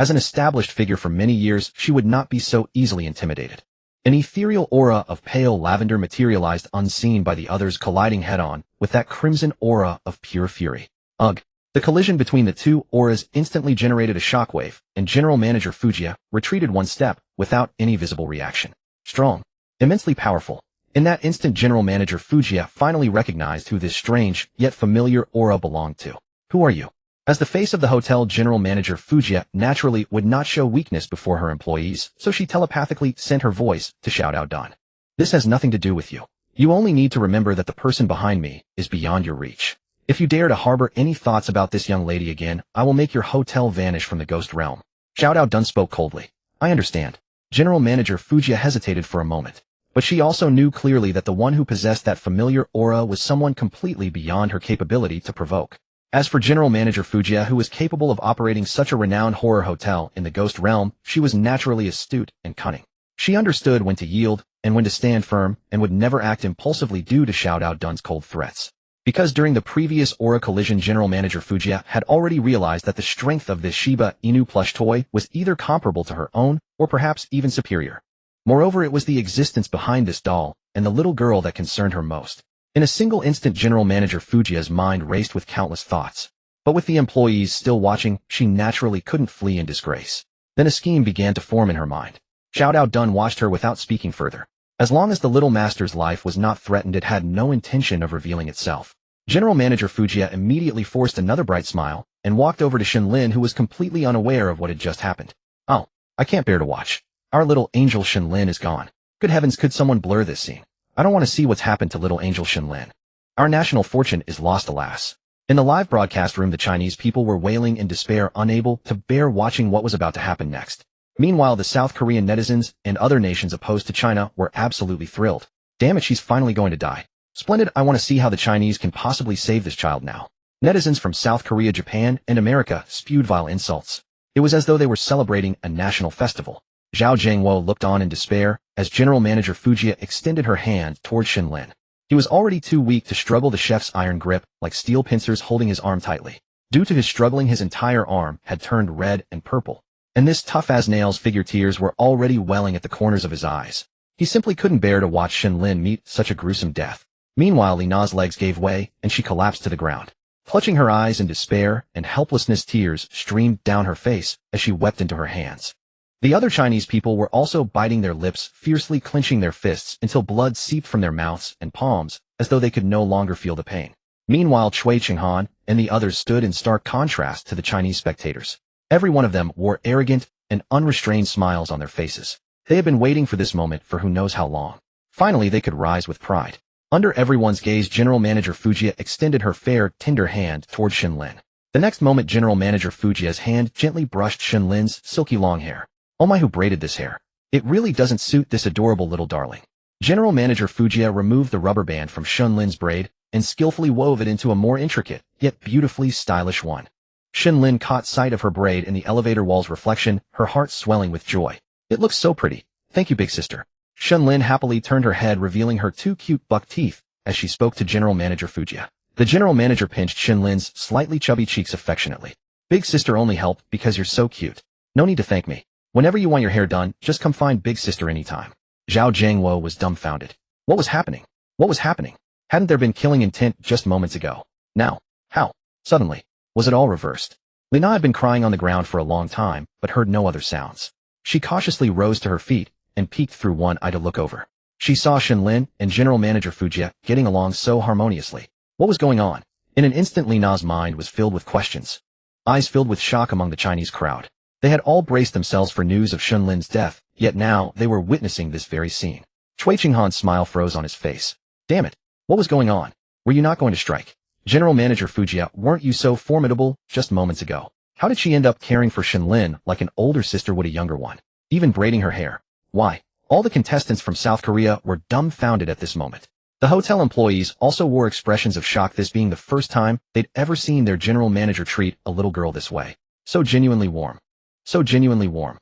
As an established figure for many years, she would not be so easily intimidated. An ethereal aura of pale lavender materialized unseen by the others, colliding head-on with that crimson aura of pure fury. Ugh! The collision between the two auras instantly generated a shockwave, and General Manager Fujiya retreated one step without any visible reaction. Strong. Immensely powerful. In that instant, General Manager Fujiya finally recognized who this strange, yet familiar aura belonged to. Who are you? As the face of the hotel, General Manager Fujiya naturally would not show weakness before her employees, so she telepathically sent her voice to Xiao Daodun. This has nothing to do with you. You only need to remember that the person behind me is beyond your reach. If you dare to harbor any thoughts about this young lady again, I will make your hotel vanish from the ghost realm. Xiao Daodun spoke coldly. I understand. General Manager Fujiya hesitated for a moment, but she also knew clearly that the one who possessed that familiar aura was someone completely beyond her capability to provoke. As for General Manager Fujiya, who was capable of operating such a renowned horror hotel in the ghost realm, she was naturally astute and cunning. She understood when to yield and when to stand firm, and would never act impulsively due to Xiao Daodun's cold threats. Because during the previous aura collision, General Manager Fujiya had already realized that the strength of this Shiba Inu plush toy was either comparable to her own, or perhaps even superior. Moreover, it was the existence behind this doll and the little girl that concerned her most. In a single instant, General Manager Fujiya's mind raced with countless thoughts. But with the employees still watching, she naturally couldn't flee in disgrace. Then a scheme began to form in her mind. Xiao Daodun watched her without speaking further. As long as the little master's life was not threatened, it had no intention of revealing itself. General Manager Fujiya immediately forced another bright smile and walked over to Shen Lin, who was completely unaware of what had just happened. Oh, I can't bear to watch. Our little angel Shen Lin is gone. Good heavens, could someone blur this scene? I don't want to see what's happened to little angel Shen Lin. Our national fortune is lost, alas. In the live broadcast room, the Chinese people were wailing in despair, unable to bear watching what was about to happen next. Meanwhile, the South Korean netizens and other nations opposed to China were absolutely thrilled. Damn it, she's finally going to die. Splendid, I want to see how the Chinese can possibly save this child now. Netizens from South Korea, Japan, and America spewed vile insults. It was as though they were celebrating a national festival. Zhao Zhengwo looked on in despair as General Manager Fujiya extended her hand toward Shen Lin. He was already too weak to struggle, the chef's iron grip, like steel pincers holding his arm tightly. Due to his struggling, his entire arm had turned red and purple. And this tough-as-nails figure, tears were already welling at the corners of his eyes. He simply couldn't bear to watch Shen Lin meet such a gruesome death. Meanwhile, Li Na's legs gave way, and she collapsed to the ground. Clutching her eyes in despair and helplessness, tears streamed down her face as she wept into her hands. The other Chinese people were also biting their lips, fiercely clenching their fists until blood seeped from their mouths and palms, as though they could no longer feel the pain. Meanwhile, Cui Chinghan and the others stood in stark contrast to the Chinese spectators. Every one of them wore arrogant and unrestrained smiles on their faces. They had been waiting for this moment for who knows how long. Finally, they could rise with pride. Under everyone's gaze, General Manager Fujiya extended her fair, tender hand toward Shen Lin. The next moment, General Manager Fujiya's hand gently brushed Shen Lin's silky long hair. Oh my, who braided this hair? It really doesn't suit this adorable little darling. General Manager Fujiya removed the rubber band from Shen Lin's braid and skillfully wove it into a more intricate, yet beautifully stylish one. Shen Lin caught sight of her braid in the elevator wall's reflection, her heart swelling with joy. It looks so pretty. Thank you, big sister. Shen Lin happily turned her head, revealing her two cute buck teeth as she spoke to General Manager Fujiya. The general manager pinched Shen Lin's slightly chubby cheeks affectionately. Big sister only helped because you're so cute. No need to thank me. Whenever you want your hair done, just come find big sister anytime. Zhao Jiangwo was dumbfounded. What was happening? What was happening? Hadn't there been killing intent just moments ago? Now, how? Suddenly, was it all reversed? Lina had been crying on the ground for a long time, but heard no other sounds. She cautiously rose to her feet and peeked through one eye to look over. She saw Shen Lin and General Manager Fujia getting along so harmoniously. What was going on? In an instant, Lina's mind was filled with questions. Eyes filled with shock among the Chinese crowd. They had all braced themselves for news of Shen Lin's death, yet now they were witnessing this very scene. Cui Qinghan's smile froze on his face. Damn it. What was going on? Were you not going to strike? General Manager Fujia, weren't you so formidable just moments ago? How did she end up caring for Shen Lin like an older sister would a younger one? Even braiding her hair. Why? All the contestants from South Korea were dumbfounded at this moment. The hotel employees also wore expressions of shock, this being the first time they'd ever seen their general manager treat a little girl this way. So genuinely warm. So genuinely warm.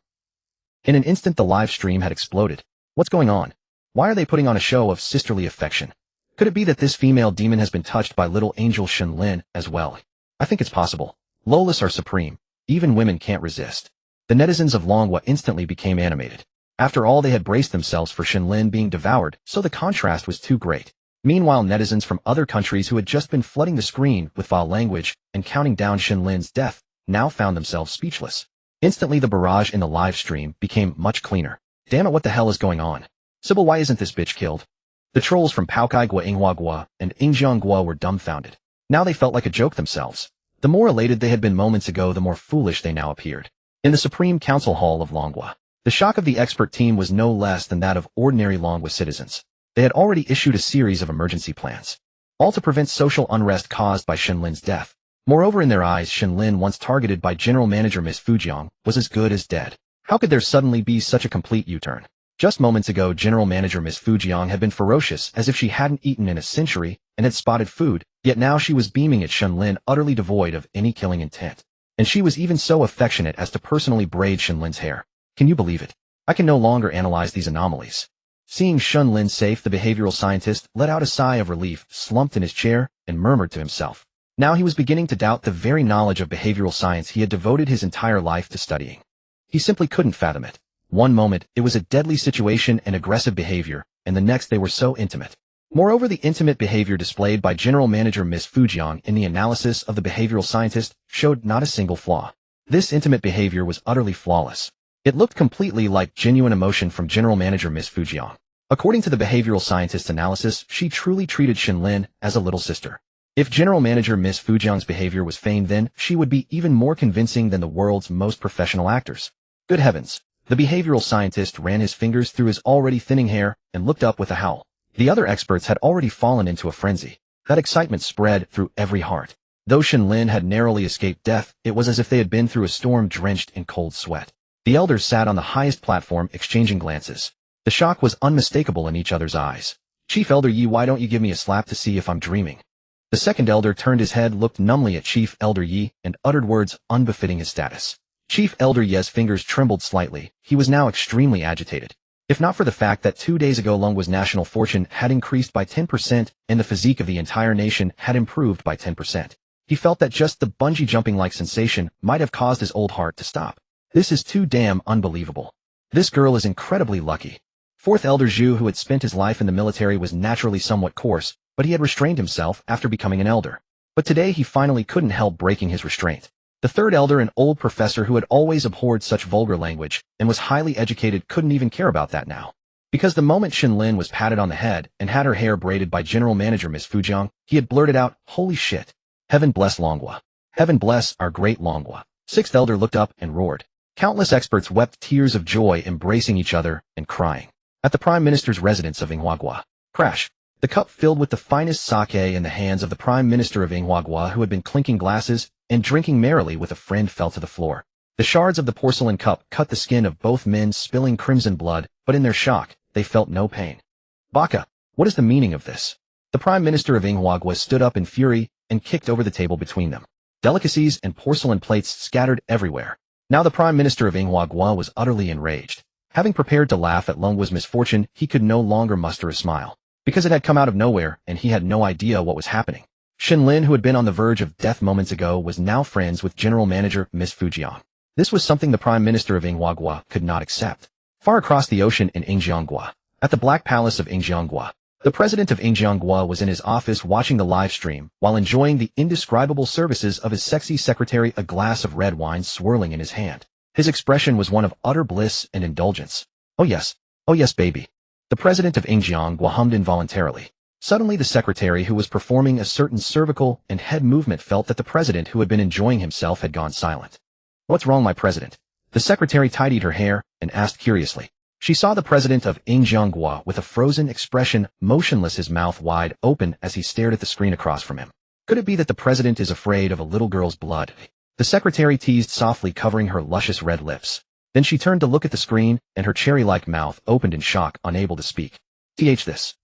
In an instant the live stream had exploded. What's going on? Why are they putting on a show of sisterly affection? Could it be that this female demon has been touched by little angel Shen Lin as well? I think it's possible. Lolis are supreme. Even women can't resist. The netizens of Longguo instantly became animated. After all, they had braced themselves for Shen Lin being devoured, so the contrast was too great. Meanwhile, netizens from other countries who had just been flooding the screen with vile language and counting down Shen Lin's death now found themselves speechless. Instantly, the barrage in the live stream became much cleaner. Damn it, what the hell is going on? Sybil, why isn't this bitch killed? The trolls from Paokaigua Inghuagua and Ingjianggua were dumbfounded. Now they felt like a joke themselves. The more elated they had been moments ago, the more foolish they now appeared. In the Supreme Council Hall of Longguo, the shock of the expert team was no less than that of ordinary Longguo citizens. They had already issued a series of emergency plans, all to prevent social unrest caused by Shen Lin's death. Moreover, in their eyes, Shen Lin, once targeted by General Manager Miss Fujiang, was as good as dead. How could there suddenly be such a complete U-turn? Just moments ago, General Manager Miss Fujiang had been ferocious as if she hadn't eaten in a century and had spotted food, yet now she was beaming at Shen Lin, utterly devoid of any killing intent. And she was even so affectionate as to personally braid Shen Lin's hair. Can you believe it? I can no longer analyze these anomalies. Seeing Shen Lin safe, the behavioral scientist let out a sigh of relief, slumped in his chair, and murmured to himself. Now he was beginning to doubt the very knowledge of behavioral science he had devoted his entire life to studying. He simply couldn't fathom it. One moment, it was a deadly situation and aggressive behavior, and the next they were so intimate. Moreover, the intimate behavior displayed by General Manager Miss Fujiang in the analysis of the behavioral scientist showed not a single flaw. This intimate behavior was utterly flawless. It looked completely like genuine emotion from General Manager Miss Fujiang. According to the behavioral scientist's analysis, she truly treated Shen Lin as a little sister. If General Manager Miss Fujiang's behavior was feigned, then she would be even more convincing than the world's most professional actors. Good heavens. The behavioral scientist ran his fingers through his already thinning hair and looked up with a howl. The other experts had already fallen into a frenzy. That excitement spread through every heart. Though Shen Lin had narrowly escaped death, it was as if they had been through a storm drenched in cold sweat. The elders sat on the highest platform exchanging glances. The shock was unmistakable in each other's eyes. Chief Elder Yi, why don't you give me a slap to see if I'm dreaming? The second elder turned his head, looked numbly at Chief Elder Yi, and uttered words unbefitting his status. Chief Elder Ye's fingers trembled slightly. He was now extremely agitated. If not for the fact that 2 days ago Longguo's national fortune had increased by 10% and the physique of the entire nation had improved by 10%. He felt that just the bungee jumping-like sensation might have caused his old heart to stop. This is too damn unbelievable. This girl is incredibly lucky. Fourth Elder Zhu, who had spent his life in the military, was naturally somewhat coarse, but he had restrained himself after becoming an elder. But today he finally couldn't help breaking his restraint. The third elder, an old professor who had always abhorred such vulgar language and was highly educated, couldn't even care about that now. Because the moment Shen Lin was patted on the head and had her hair braided by General Manager Miss Fujiang, he had blurted out, "Holy shit. Heaven bless Longguo. Heaven bless our great Longguo." Sixth elder looked up and roared. Countless experts wept tears of joy, embracing each other and crying. At the Prime Minister's residence of Inghuagua, crash. The cup filled with the finest sake in the hands of the Prime Minister of Inghuagua, who had been clinking glasses and drinking merrily with a friend, fell to the floor. The shards of the porcelain cup cut the skin of both men, spilling crimson blood, but in their shock, they felt no pain. Baka, what is the meaning of this? The Prime Minister of Inghuagua stood up in fury and kicked over the table between them. Delicacies and porcelain plates scattered everywhere. Now the Prime Minister of Inghuagua was utterly enraged. Having prepared to laugh at Longguo's misfortune, he could no longer muster a smile, because it had come out of nowhere and he had no idea what was happening. Shen Lin, who had been on the verge of death moments ago, was now friends with General Manager Miss Fujian. This was something the Prime Minister of Longguo could not accept. Far across the ocean in Yingjianguo, at the Black Palace of Yingjianguo, the president of Yingjianguo was in his office watching the live stream while enjoying the indescribable services of his sexy secretary, a glass of red wine swirling in his hand. His expression was one of utter bliss and indulgence. Oh yes, baby. The president of Yingjianguo hummed involuntarily. Suddenly the secretary, who was performing a certain cervical and head movement, felt that the president, who had been enjoying himself, had gone silent. What's wrong, my president? The secretary tidied her hair and asked curiously. She saw the president of Yingjianguo with a frozen expression, motionless, his mouth wide open as he stared at the screen across from him. Could it be that the president is afraid of a little girl's blood? The secretary teased softly, covering her luscious red lips. Then she turned to look at the screen, and her cherry-like mouth opened in shock, unable to speak. This.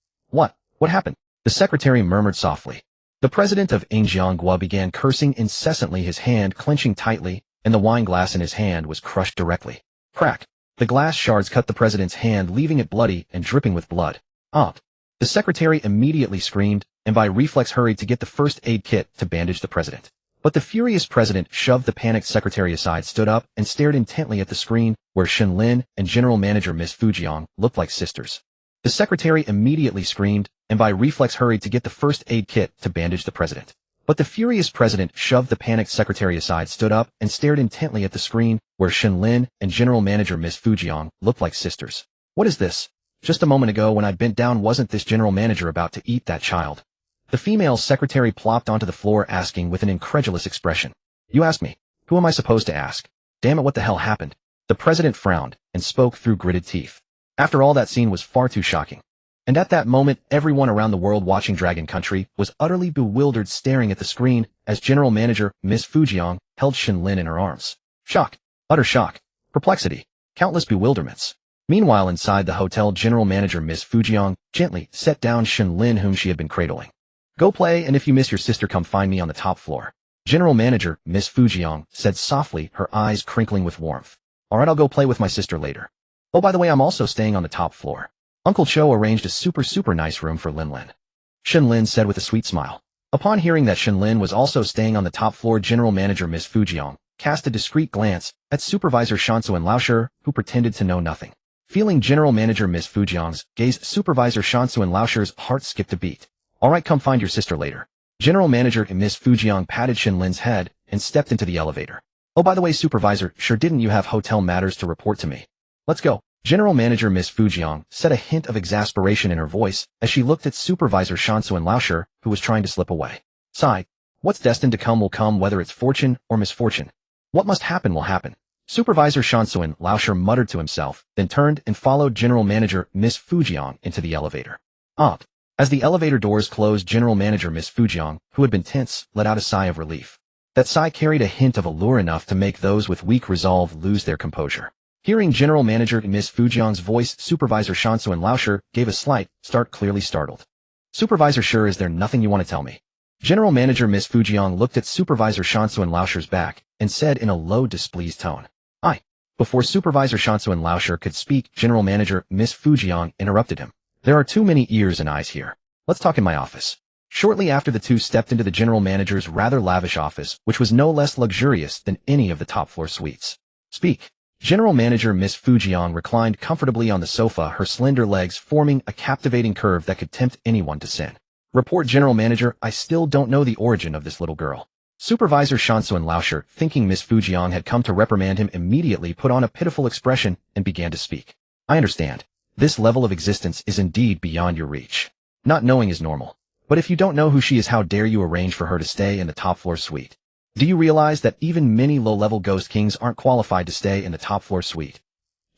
What happened? The secretary murmured softly. The president of Yingjianguo began cursing incessantly, his hand clenching tightly, and the wine glass in his hand was crushed directly. Crack! The glass shards cut the president's hand, leaving it bloody and dripping with blood. The secretary immediately screamed, and by reflex hurried to get the first aid kit to bandage the president. But the furious president shoved the panicked secretary aside, stood up, and stared intently at the screen, where Shen Lin and General Manager Miss Fujian looked like sisters. The secretary immediately screamed, and by reflex hurried to get the first aid kit to bandage the president. But the furious president shoved the panicked secretary aside, stood up, and stared intently at the screen, where Shen Lin and General Manager Miss Fujian looked like sisters. What is this? Just a moment ago when I bent down, wasn't this general manager about to eat that child? The female secretary plopped onto the floor, asking with an incredulous expression. You ask me. Who am I supposed to ask? Damn it, what the hell happened? The president frowned and spoke through gritted teeth. After all, that scene was far too shocking. And at that moment, everyone around the world watching Dragon Country was utterly bewildered, staring at the screen as General Manager Miss Fujian held Shen Lin in her arms. Shock. Utter shock. Perplexity. Countless bewilderments. Meanwhile, inside the hotel, General Manager Miss Fujian gently set down Shen Lin, whom she had been cradling. Go play, and if you miss your sister, come find me on the top floor. General Manager Miss Fujian said softly, her eyes crinkling with warmth. Alright, I'll go play with my sister later. Oh, by the way, I'm also staying on the top floor. Uncle Cho arranged a super nice room for Lin. Shen Lin said with a sweet smile. Upon hearing that Shen Lin was also staying on the top floor, General Manager Miss Fujian cast a discreet glance at Supervisor Shansu and Laoshi, who pretended to know nothing. Feeling General Manager Miss Fujian's gaze, Supervisor Shansu and Laoshi's heart skipped a beat. Alright, come find your sister later. General Manager Miss Fujian patted Shen Lin's head and stepped into the elevator. Oh, by the way, Supervisor, sure didn't you have hotel matters to report to me? Let's go. General Manager Miss Fujian said, a hint of exasperation in her voice as she looked at Supervisor Shansu and Laoshi, who was trying to slip away. Sigh. What's destined to come will come, whether it's fortune or misfortune. What must happen will happen. Supervisor Shansu and Laoshi muttered to himself, then turned and followed General Manager Miss Fujian into the elevator. As the elevator doors closed, General Manager Miss Fujian, who had been tense, let out a sigh of relief. That sigh carried a hint of allure, enough to make those with weak resolve lose their composure. Hearing General Manager Miss Fujian's voice, Supervisor Shansu and Laoshi gave a slight start, clearly startled. Supervisor, sure, is there nothing you want to tell me? General Manager Miss Fujian looked at Supervisor Shansu and Laoshi's back and said in a low, displeased tone. Before Supervisor Shansu and Laoshi could speak, General Manager Miss Fujian interrupted him. There are too many ears and eyes here. Let's talk in my office. Shortly after, the two stepped into the general manager's rather lavish office, which was no less luxurious than any of the top-floor suites. Speak. General Manager Miss Fujian reclined comfortably on the sofa, her slender legs forming a captivating curve that could tempt anyone to sin. Report, General Manager. I still don't know the origin of this little girl. Supervisor Shansu and Laoshi, thinking Miss Fujian had come to reprimand him, immediately put on a pitiful expression and began to speak. I understand. This level of existence is indeed beyond your reach. Not knowing is normal. But if you don't know who she is, how dare you arrange for her to stay in the top-floor suite? Do you realize that even many low-level ghost kings aren't qualified to stay in the top-floor suite?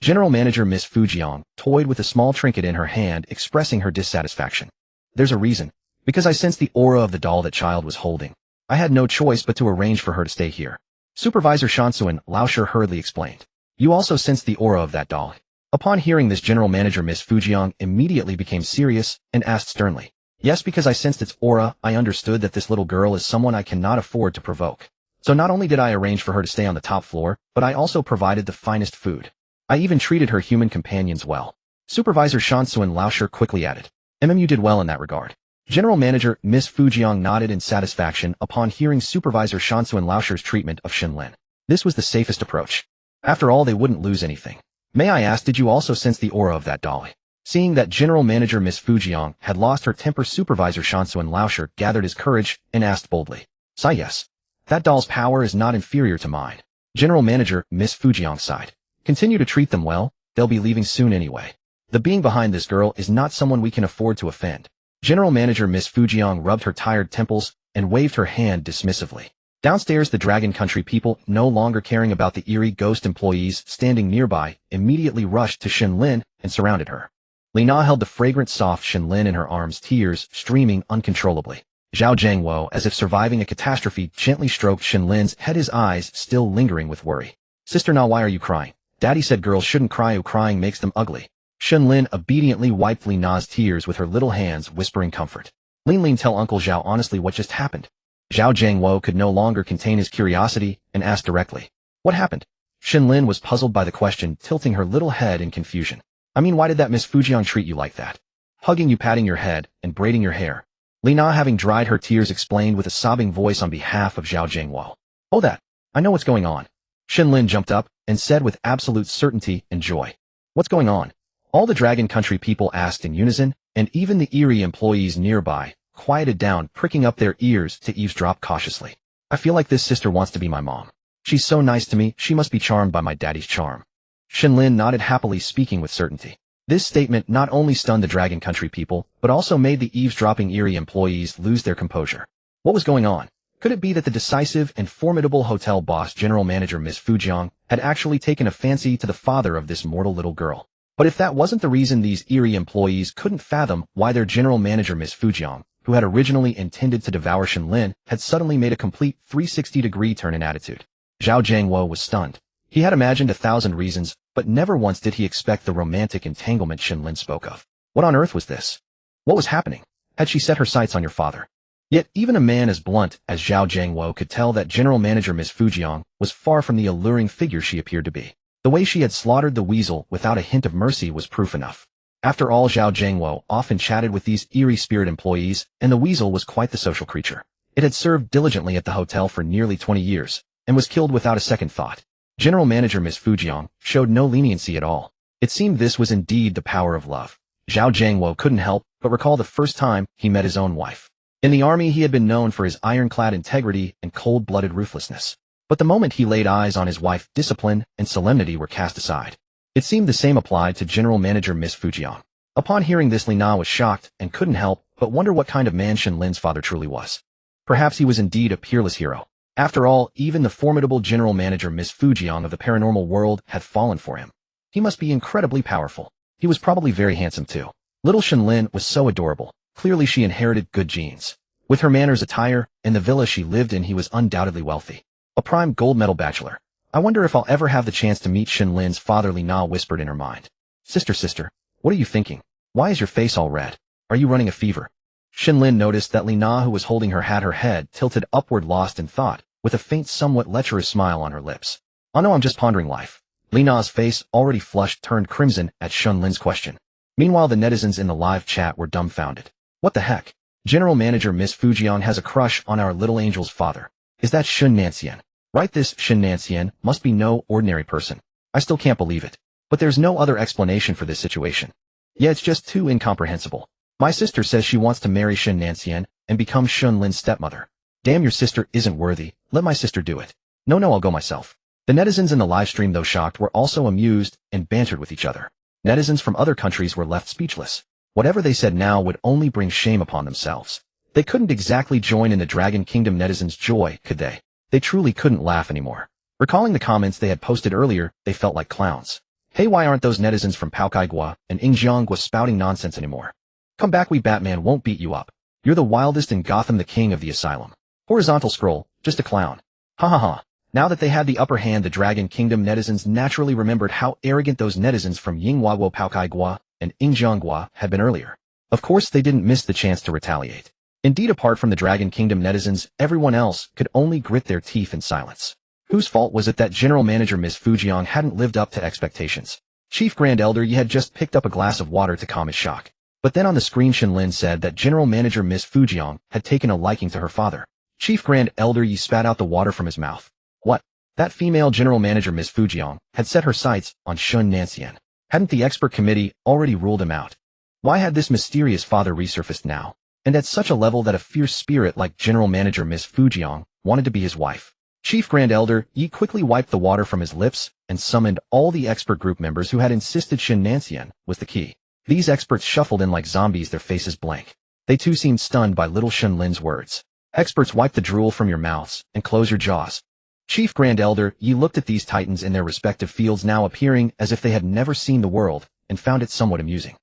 General Manager Miss Fujian toyed with a small trinket in her hand, expressing her dissatisfaction. There's a reason. Because I sensed the aura of the doll that child was holding. I had no choice but to arrange for her to stay here. Supervisor Shansu and Laoshi hurriedly explained. You also sensed the aura of that doll. Upon hearing this, General Manager Miss Fujian immediately became serious and asked sternly. Yes, because I sensed its aura, I understood that this little girl is someone I cannot afford to provoke. So not only did I arrange for her to stay on the top floor, but I also provided the finest food. I even treated her human companions well. Supervisor Shansu and Laoshi quickly added. You did well in that regard. General Manager Miss Fujiang nodded in satisfaction upon hearing Supervisor Shansuan Laosher's treatment of Shen Lin. This was the safest approach. After all, they wouldn't lose anything. May I ask, did you also sense the aura of that dolly? Seeing that General Manager Miss Fujiang had lost her temper, Supervisor Shansuan Laosher gathered his courage and asked boldly. Sigh, yes. That doll's power is not inferior to mine. General Manager Miss Fujiang sighed. Continue to treat them well, they'll be leaving soon anyway. The being behind this girl is not someone we can afford to offend. General Manager Miss Fujiang rubbed her tired temples and waved her hand dismissively. Downstairs, the Dragon Country people, no longer caring about the eerie ghost employees standing nearby, immediately rushed to Shen Lin and surrounded her. Lina held the fragrant soft Shen Lin in her arms, tears streaming uncontrollably. Zhao Jiangwo, as if surviving a catastrophe, gently stroked Shen Lin's head, his eyes still lingering with worry. Sister Na, why are you crying? Daddy said girls shouldn't cry, crying makes them ugly. Shen Lin obediently wiped Lina's tears with her little hands, whispering comfort. Lin, tell Uncle Zhao honestly what just happened. Zhao Jiangwo could no longer contain his curiosity and asked directly. What happened? Shen Lin was puzzled by the question, tilting her little head in confusion. I mean, why did that Miss Fujiang treat you like that? Hugging you, patting your head, and braiding your hair. Lina, having dried her tears, explained with a sobbing voice on behalf of Zhao Jiangwo. Oh, that. I know what's going on. Shen Lin jumped up and said with absolute certainty and joy. What's going on? All the Dragon Country people asked in unison, and even the eerie employees nearby quieted down, pricking up their ears to eavesdrop cautiously. I feel like this sister wants to be my mom. She's so nice to me, she must be charmed by my daddy's charm. Shen Lin nodded happily, speaking with certainty. This statement not only stunned the Dragon Country people, but also made the eavesdropping eerie employees lose their composure. What was going on? Could it be that the decisive and formidable hotel boss, General Manager Miss Fujiang, had actually taken a fancy to the father of this mortal little girl? But if that wasn't the reason, these eerie employees couldn't fathom why their General Manager Miss Fujiang, who had originally intended to devour Shen Lin, had suddenly made a complete 360-degree turn in attitude. Zhao Jiangwo was stunned. He had imagined 1,000 reasons, but never once did he expect the romantic entanglement Shen Lin spoke of. What on earth was this? What was happening? Had she set her sights on your father? Yet even a man as blunt as Zhao Jiangwo could tell that General Manager Miss Fujiang was far from the alluring figure she appeared to be. The way she had slaughtered the weasel without a hint of mercy was proof enough. After all, Zhao Jiangwo often chatted with these eerie spirit employees, and the weasel was quite the social creature. It had served diligently at the hotel for nearly 20 years, and was killed without a second thought. General Manager Miss Fujiang showed no leniency at all. It seemed this was indeed the power of love. Zhao Jiangwo couldn't help but recall the first time he met his own wife. In the army, he had been known for his ironclad integrity and cold-blooded ruthlessness. But the moment he laid eyes on his wife, discipline and solemnity were cast aside. It seemed the same applied to General Manager Miss Fujiang. Upon hearing this, Lina was shocked and couldn't help but wonder what kind of man Shen Lin's father truly was. Perhaps he was indeed a peerless hero. After all, even the formidable General Manager Miss Fujiang of the paranormal world had fallen for him. He must be incredibly powerful. He was probably very handsome too. Little Shen Lin was so adorable. Clearly she inherited good genes. With her manners, attire, and the villa she lived in, he was undoubtedly wealthy. A prime gold medal bachelor. I wonder if I'll ever have the chance to meet Shen Lin's father, Lina whispered in her mind. Sister, what are you thinking? Why is your face all red? Are you running a fever? Shen Lin noticed that Lina, who was holding her, had her head tilted upward, lost in thought, with a faint, somewhat lecherous smile on her lips. Oh no, I'm just pondering life. Lina's face, already flushed, turned crimson at Shen Lin's question. Meanwhile, the netizens in the live chat were dumbfounded. What the heck? General Manager Miss Fujiang has a crush on our little angel's father. Is that Shen Nancian? Right, this Shen Nancian must be no ordinary person. I still can't believe it. But there's no other explanation for this situation. Yeah, it's just too incomprehensible. My sister says she wants to marry Shen Nancian and become Shen Lin's stepmother. Damn, your sister isn't worthy. Let my sister do it. No, I'll go myself. The netizens in the live stream, though shocked, were also amused and bantered with each other. Netizens from other countries were left speechless. Whatever they said now would only bring shame upon themselves. They couldn't exactly join in the Dragon Kingdom netizens' joy, could they? They truly couldn't laugh anymore. Recalling the comments they had posted earlier, they felt like clowns. Hey, why aren't those netizens from Paokaigua and Ingjiangua spouting nonsense anymore? Come back, we Batman won't beat you up. You're the wildest in Gotham, the king of the asylum. Horizontal scroll, just a clown. Ha ha ha. Now that they had the upper hand, the Dragon Kingdom netizens naturally remembered how arrogant those netizens from Yinghuaguo, Paokaigua and Ingjiangua had been earlier. Of course, they didn't miss the chance to retaliate. Indeed, apart from the Dragon Kingdom netizens, everyone else could only grit their teeth in silence. Whose fault was it that General Manager Miss Fujiang hadn't lived up to expectations? Chief Grand Elder Yi had just picked up a glass of water to calm his shock. But then on the screen Shen Lin said that General Manager Miss Fujiang had taken a liking to her father. Chief Grand Elder Yi spat out the water from his mouth. What? That female General Manager Miss Fujiang had set her sights on Shen Nancian. Hadn't the expert committee already ruled him out? Why had this mysterious father resurfaced now, and at such a level that a fierce spirit like General Manager Miss Fujiang wanted to be his wife? Chief Grand Elder Yi quickly wiped the water from his lips and summoned all the expert group members who had insisted Shen Nancian was the key. These experts shuffled in like zombies, their faces blank. They too seemed stunned by little Shen Lin's words. Experts, wipe the drool from your mouths and close your jaws. Chief Grand Elder Yi looked at these titans in their respective fields, now appearing as if they had never seen the world, and found it somewhat amusing.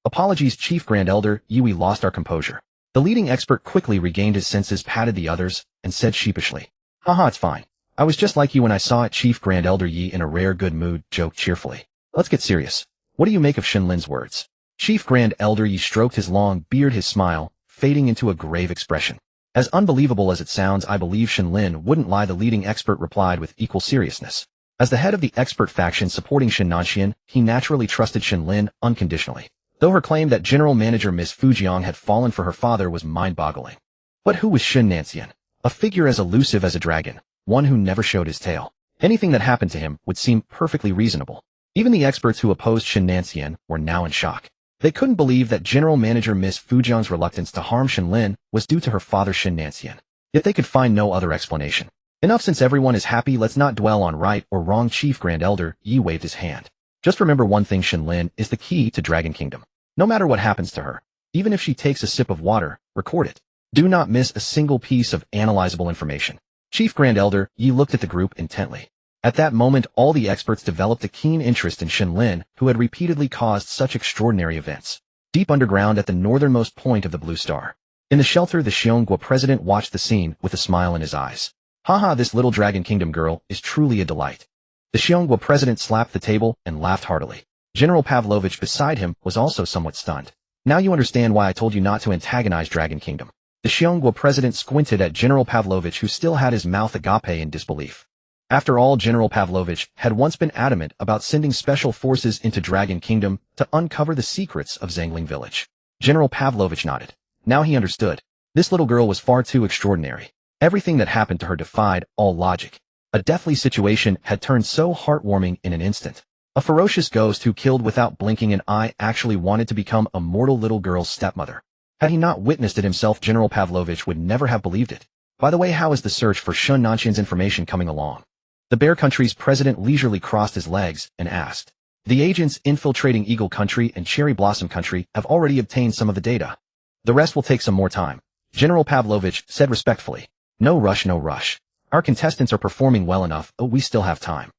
Apologies, Chief Grand Elder Yi, we lost our composure. The leading expert quickly regained his senses, patted the others, and said sheepishly, Haha, it's fine. I was just like you when I saw it. Chief Grand Elder Yi, in a rare good mood, joked cheerfully. Let's get serious. What do you make of Shen Lin's words? Chief Grand Elder Yi stroked his long beard, his smile fading into a grave expression. As unbelievable as it sounds, I believe Shen Lin wouldn't lie, the leading expert replied with equal seriousness. As the head of the expert faction supporting Shen Nancian, he naturally trusted Shen Lin unconditionally, though her claim that General Manager Miss Fujiang had fallen for her father was mind-boggling. But who was Shen Nancian? A figure as elusive as a dragon, one who never showed his tail. Anything that happened to him would seem perfectly reasonable. Even the experts who opposed Shen Nancian were now in shock. They couldn't believe that General Manager Miss Fujiang's reluctance to harm Shen Lin was due to her father Shen Nancian. Yet they could find no other explanation. Enough, since everyone is happy, let's not dwell on right or wrong. Chief Grand Elder Yi waved his hand. Just remember one thing, Shen Lin is the key to Dragon Kingdom. No matter what happens to her, even if she takes a sip of water, record it. Do not miss a single piece of analyzable information. Chief Grand Elder Yi looked at the group intently. At that moment, all the experts developed a keen interest in Shen Lin, who had repeatedly caused such extraordinary events. Deep underground at the northernmost point of the Blue Star, in the shelter, the Longguo president watched the scene with a smile in his eyes. Haha, this little Dragon Kingdom girl is truly a delight. The Longguo president slapped the table and laughed heartily. General Pavlovich beside him was also somewhat stunned. Now you understand why I told you not to antagonize Dragon Kingdom. The Longguo president squinted at General Pavlovich, who still had his mouth agape in disbelief. After all, General Pavlovich had once been adamant about sending special forces into Dragon Kingdom to uncover the secrets of Zangling Village. General Pavlovich nodded. Now he understood. This little girl was far too extraordinary. Everything that happened to her defied all logic. A deathly situation had turned so heartwarming in an instant. A ferocious ghost who killed without blinking an eye actually wanted to become a mortal little girl's stepmother. Had he not witnessed it himself, General Pavlovich would never have believed it. By the way, how is the search for Shen Nancian's information coming along? The Bear Country's president leisurely crossed his legs and asked. The agents infiltrating Eagle Country and Cherry Blossom Country have already obtained some of the data. The rest will take some more time. General Pavlovich said respectfully. No rush, no rush. Our contestants are performing well enough, but we still have time.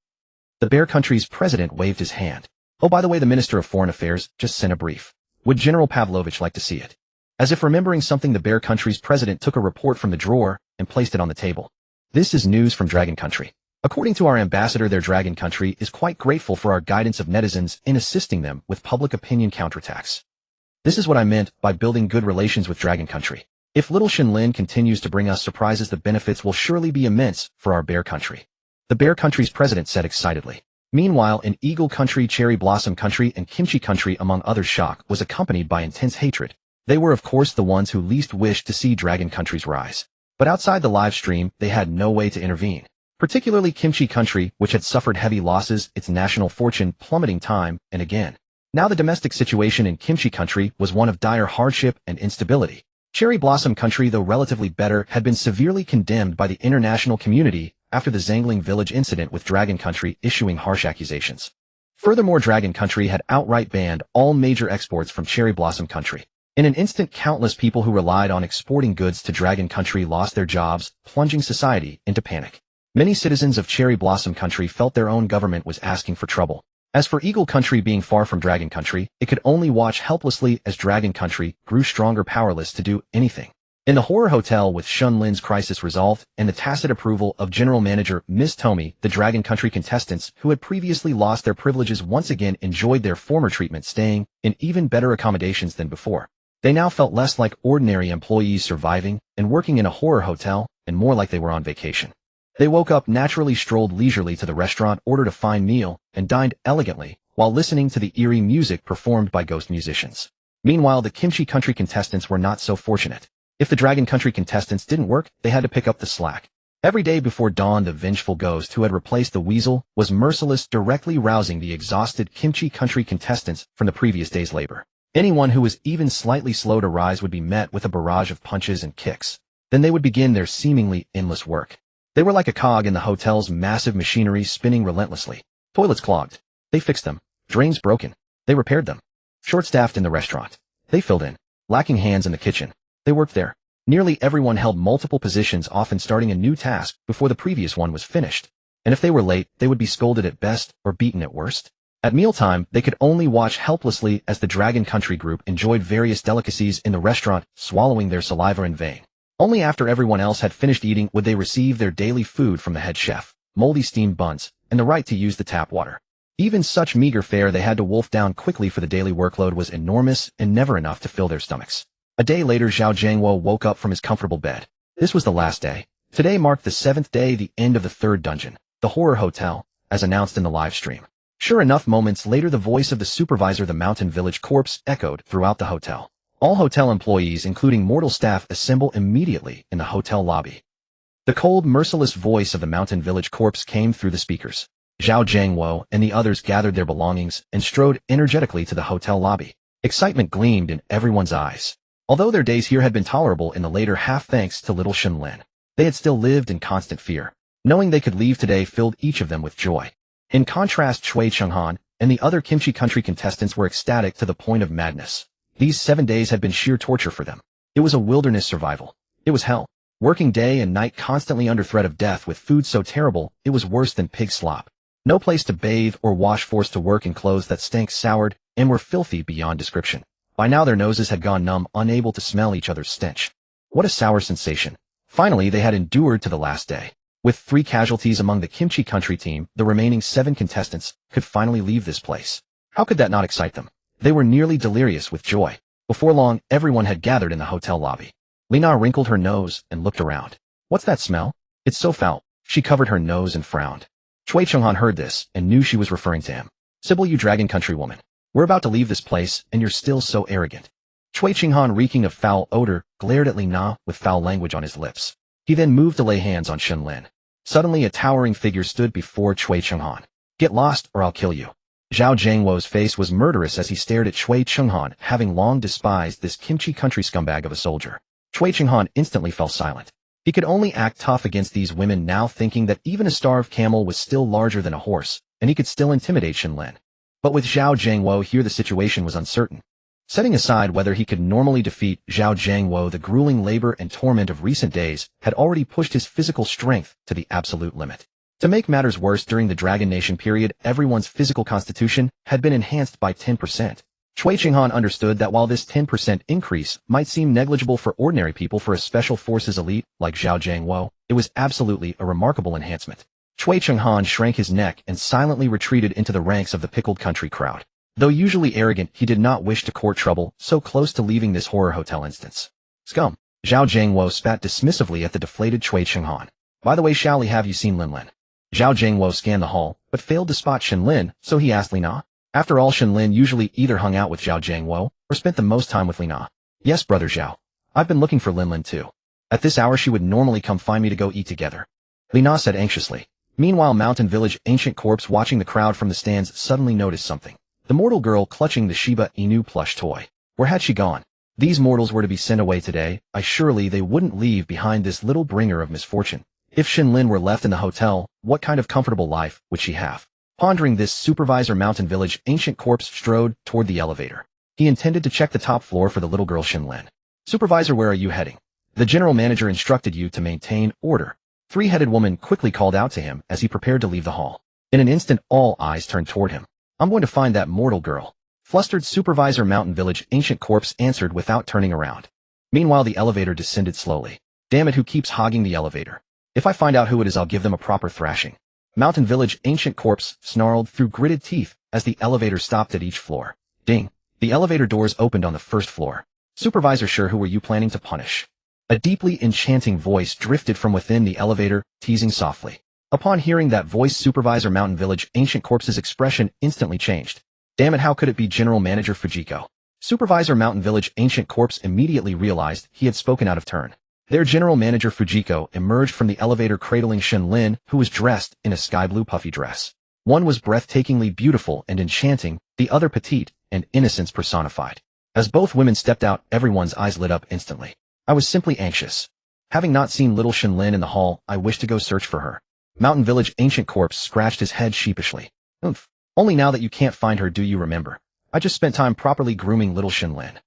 The Bear Country's president waved his hand. Oh, by the way, the Minister of Foreign Affairs just sent a brief. Would General Pavlovich like to see it? As if remembering something, the Bear Country's president took a report from the drawer and placed it on the table. This is news from Dragon Country. According to our ambassador, their Dragon Country is quite grateful for our guidance of netizens in assisting them with public opinion counterattacks. This is what I meant by building good relations with Dragon Country. If little Shen Lin continues to bring us surprises, the benefits will surely be immense for our Bear Country. The Bear Country's president said excitedly. Meanwhile, in Eagle Country, Cherry Blossom Country, and Kimchi Country, among others, shock was accompanied by intense hatred. They were of course the ones who least wished to see Dragon Country's rise. But outside the live stream, they had no way to intervene. Particularly Kimchi Country, which had suffered heavy losses, its national fortune plummeting time and again. Now the domestic situation in Kimchi Country was one of dire hardship and instability. Cherry Blossom Country, though relatively better, had been severely condemned by the international community after the Zangling village incident, with Dragon Country issuing harsh accusations. Furthermore, Dragon Country had outright banned all major exports from Cherry Blossom Country. In an instant, countless people who relied on exporting goods to Dragon Country lost their jobs, plunging society into panic. Many citizens of Cherry Blossom Country felt their own government was asking for trouble. As for Eagle Country, being far from Dragon Country, it could only watch helplessly as Dragon Country grew stronger, powerless to do anything. In the horror hotel, with Shen Lin's crisis resolved and the tacit approval of General Manager Miss Tomi, the Dragon Country contestants who had previously lost their privileges once again enjoyed their former treatment, staying in even better accommodations than before. They now felt less like ordinary employees surviving and working in a horror hotel, and more like they were on vacation. They woke up naturally, strolled leisurely to the restaurant, ordered a fine meal, and dined elegantly while listening to the eerie music performed by ghost musicians. Meanwhile, the Kimchi Country contestants were not so fortunate. If the Dragon Country contestants didn't work, they had to pick up the slack. Every day before dawn, the vengeful ghost who had replaced the weasel was merciless, directly rousing the exhausted Kimchi Country contestants from the previous day's labor. Anyone who was even slightly slow to rise would be met with a barrage of punches and kicks. Then they would begin their seemingly endless work. They were like a cog in the hotel's massive machinery, spinning relentlessly. Toilets clogged. They fixed them. Drains broken. They repaired them. Short-staffed in the restaurant. They filled in. Lacking hands in the kitchen. They worked there. Nearly everyone held multiple positions, often starting a new task before the previous one was finished. And if they were late, they would be scolded at best or beaten at worst. At mealtime, they could only watch helplessly as the Dragon Country group enjoyed various delicacies in the restaurant, swallowing their saliva in vain. Only after everyone else had finished eating would they receive their daily food from the head chef, moldy steamed buns, and the right to use the tap water. Even such meager fare they had to wolf down quickly, for the daily workload was enormous and never enough to fill their stomachs. A day later, Zhao Jiangwo woke up from his comfortable bed. This was the last day. Today marked the 7th day, the end of the 3rd dungeon, the Horror Hotel, as announced in the live stream. Sure enough, moments later the voice of the supervisor, the Mountain Village Corpse, echoed throughout the hotel. All hotel employees, including mortal staff, assemble immediately in the hotel lobby. The cold, merciless voice of the Mountain Village Corpse came through the speakers. Zhao Jiangwo and the others gathered their belongings and strode energetically to the hotel lobby. Excitement gleamed in everyone's eyes. Although their days here had been tolerable in the later half thanks to little Shen Lin, they had still lived in constant fear. Knowing they could leave today filled each of them with joy. In contrast, Chui Chenghan and the other Kimchi Country contestants were ecstatic to the point of madness. These 7 days had been sheer torture for them. It was a wilderness survival. It was hell. Working day and night, constantly under threat of death, with food so terrible it was worse than pig slop. No place to bathe or wash, forced to work in clothes that stank, soured, and were filthy beyond description. By now their noses had gone numb, unable to smell each other's stench. What a sour sensation. Finally, they had endured to the last day. With 3 casualties among the Kimchi Country team, the remaining 7 contestants could finally leave this place. How could that not excite them? They were nearly delirious with joy. Before long, everyone had gathered in the hotel lobby. Lina wrinkled her nose and looked around. What's that smell? It's so foul. She covered her nose and frowned. Chui Chenghan heard this and knew she was referring to him. Sybil, you Dragon Country woman. We're about to leave this place, and you're still so arrogant. Chui Chenghan, reeking of foul odor, glared at Lina with foul language on his lips. He then moved to lay hands on Shen Lin. Suddenly, a towering figure stood before Chui Chenghan. Get lost, or I'll kill you. Zhao Jiangwo's face was murderous as he stared at Chui Chenghan, having long despised this Kimchi Country scumbag of a soldier. Chui Chenghan instantly fell silent. He could only act tough against these women now, thinking that even a starved camel was still larger than a horse, and he could still intimidate Shen Lin. But with Zhao Jiangwo here, the situation was uncertain. Setting aside whether he could normally defeat Zhao Jiangwo, the grueling labor and torment of recent days had already pushed his physical strength to the absolute limit. To make matters worse, during the Dragon Nation period, everyone's physical constitution had been enhanced by 10%. Chui Chenghan understood that while this 10% increase might seem negligible for ordinary people, for a special forces elite like Zhao Jiangwo, it was absolutely a remarkable enhancement. Chui Chenghan shrank his neck and silently retreated into the ranks of the pickled country crowd. Though usually arrogant, he did not wish to court trouble so close to leaving this horror hotel instance. Scum. Zhao Jiangwo spat dismissively at the deflated Chui Chenghan. By the way, Shaoli, have you seen Lin Lin? Zhao Jiangwo scanned the hall, but failed to spot Shen Lin, so he asked Lina. After all, Shen Lin usually either hung out with Zhao Jiangwo or spent the most time with Lina. Yes, brother Zhao. I've been looking for Lin Lin too. At this hour she would normally come find me to go eat together. Lina said anxiously. Meanwhile, Mountain Village Ancient Corpse, watching the crowd from the stands, suddenly noticed something. The mortal girl clutching the Shiba Inu plush toy. Where had she gone? These mortals were to be sent away today. Surely they wouldn't leave behind this little bringer of misfortune. If Shen Lin were left in the hotel, what kind of comfortable life would she have? Pondering this, Supervisor Mountain Village Ancient Corpse strode toward the elevator. He intended to check the top floor for the little girl Shen Lin. Supervisor, where are you heading? The general manager instructed you to maintain order. Three-headed woman quickly called out to him as he prepared to leave the hall. In an instant, all eyes turned toward him. I'm going to find that mortal girl. Flustered Supervisor Mountain Village Ancient Corpse answered without turning around. Meanwhile, the elevator descended slowly. Damn it, who keeps hogging the elevator? If I find out who it is, I'll give them a proper thrashing. Mountain Village Ancient Corpse snarled through gritted teeth as the elevator stopped at each floor. Ding. The elevator doors opened on the first floor. Supervisor, sure, who were you planning to punish? A deeply enchanting voice drifted from within the elevator, teasing softly. Upon hearing that voice, Supervisor Mountain Village Ancient Corpse's expression instantly changed. Damn it, how could it be General Manager Fujiko? Supervisor Mountain Village Ancient Corpse immediately realized he had spoken out of turn. Their general manager Fujiko emerged from the elevator cradling Shen Lin, who was dressed in a sky blue puffy dress. One was breathtakingly beautiful and enchanting, the other petite and innocence personified. As both women stepped out, everyone's eyes lit up instantly. I was simply anxious. Having not seen little Shen Lin in the hall, I wished to go search for her. Mountain Village Ancient Corpse scratched his head sheepishly. Oomph. Only now that you can't find her do you remember. I just spent time properly grooming little Shen Lin.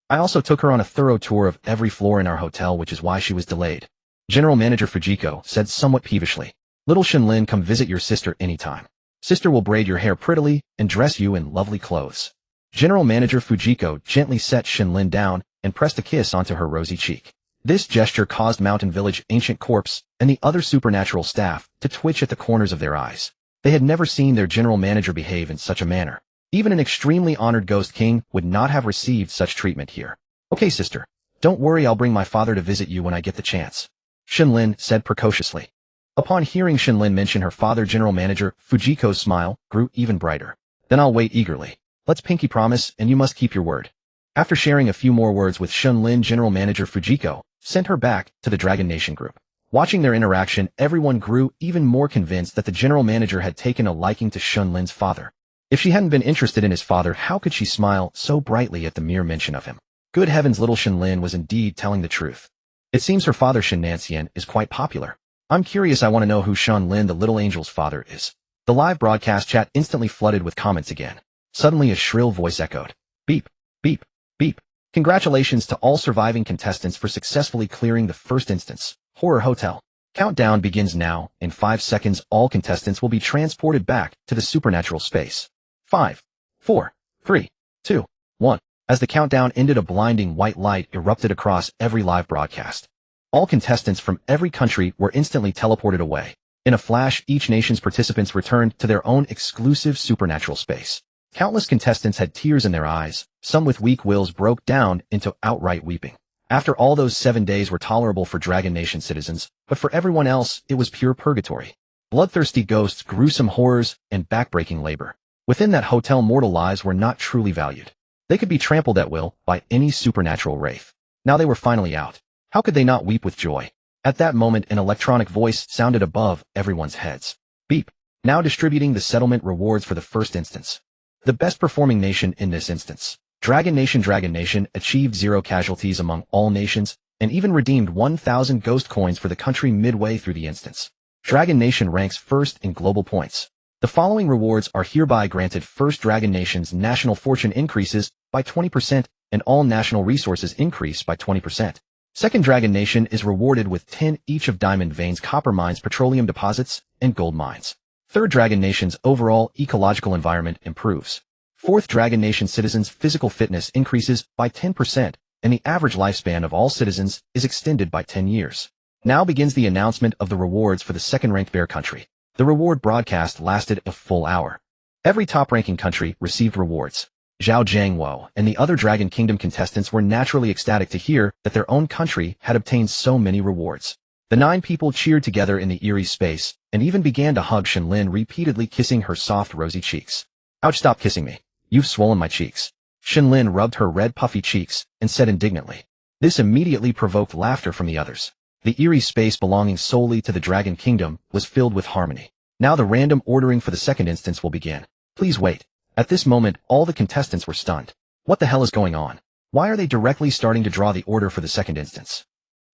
I also took her on a thorough tour of every floor in our hotel, which is why she was delayed. General Manager Fujiko said somewhat peevishly. Little Shen Lin, come visit your sister anytime. Sister will braid your hair prettily and dress you in lovely clothes. General Manager Fujiko gently set Shen Lin down and pressed a kiss onto her rosy cheek. This gesture caused Mountain Village Ancient Corpse and the other supernatural staff to twitch at the corners of their eyes. They had never seen their general manager behave in such a manner. Even an extremely honored Ghost King would not have received such treatment here. Okay, sister. Don't worry, I'll bring my father to visit you when I get the chance. Shen Lin said precociously. Upon hearing Shen Lin mention her father, General Manager Fujiko's smile grew even brighter. Then I'll wait eagerly. Let's pinky promise, and you must keep your word. After sharing a few more words with Shen Lin, General Manager Fujiko sent her back to the Dragon Nation group. Watching their interaction, everyone grew even more convinced that the General Manager had taken a liking to Shen Lin's father. If she hadn't been interested in his father, how could she smile so brightly at the mere mention of him? Good heavens, little Shen Lin was indeed telling the truth. It seems her father Shen Nancian is quite popular. I'm curious, I want to know who Shen Lin, the little angel's father, is. The live broadcast chat instantly flooded with comments again. Suddenly a shrill voice echoed. Beep, beep, beep. Congratulations to all surviving contestants for successfully clearing the first instance. Horror Hotel. Countdown begins now. In 5 seconds, all contestants will be transported back to the supernatural space. 5, 4, 3, 2, 1. As the countdown ended, a blinding white light erupted across every live broadcast. All contestants from every country were instantly teleported away. In a flash, each nation's participants returned to their own exclusive supernatural space. Countless contestants had tears in their eyes. Some with weak wills broke down into outright weeping. After all, those 7 days were tolerable for Dragon Nation citizens, but for everyone else, it was pure purgatory. Bloodthirsty ghosts, gruesome horrors, and backbreaking labor. Within that hotel, mortal lives were not truly valued. They could be trampled at will by any supernatural wraith. Now they were finally out. How could they not weep with joy? At that moment, an electronic voice sounded above everyone's heads. Beep. Now distributing the settlement rewards for the first instance. The best performing nation in this instance. Dragon Nation achieved 0 casualties among all nations, and even redeemed 1,000 ghost coins for the country midway through the instance. Dragon Nation ranks first in global points. The following rewards are hereby granted. First, Dragon Nation's national fortune increases by 20%, and all national resources increase by 20%. Second, Dragon Nation is rewarded with 10 each of diamond veins, copper mines, petroleum deposits, and gold mines. Third, Dragon Nation's overall ecological environment improves. Fourth, Dragon Nation citizens' physical fitness increases by 10%, and the average lifespan of all citizens is extended by 10 years. Now begins the announcement of the rewards for the second-ranked Bear Country. The reward broadcast lasted a full hour. Every top-ranking country received rewards. Zhao Jiangwo and the other Dragon Kingdom contestants were naturally ecstatic to hear that their own country had obtained so many rewards. The 9 people cheered together in the eerie space, and even began to hug Shen Lin, repeatedly kissing her soft rosy cheeks. Ouch, stop kissing me. You've swollen my cheeks. Shen Lin rubbed her red puffy cheeks and said indignantly. This immediately provoked laughter from the others. The eerie space belonging solely to the Dragon Kingdom was filled with harmony. Now the random ordering for the second instance will begin. Please wait. At this moment, all the contestants were stunned. What the hell is going on? Why are they directly starting to draw the order for the second instance?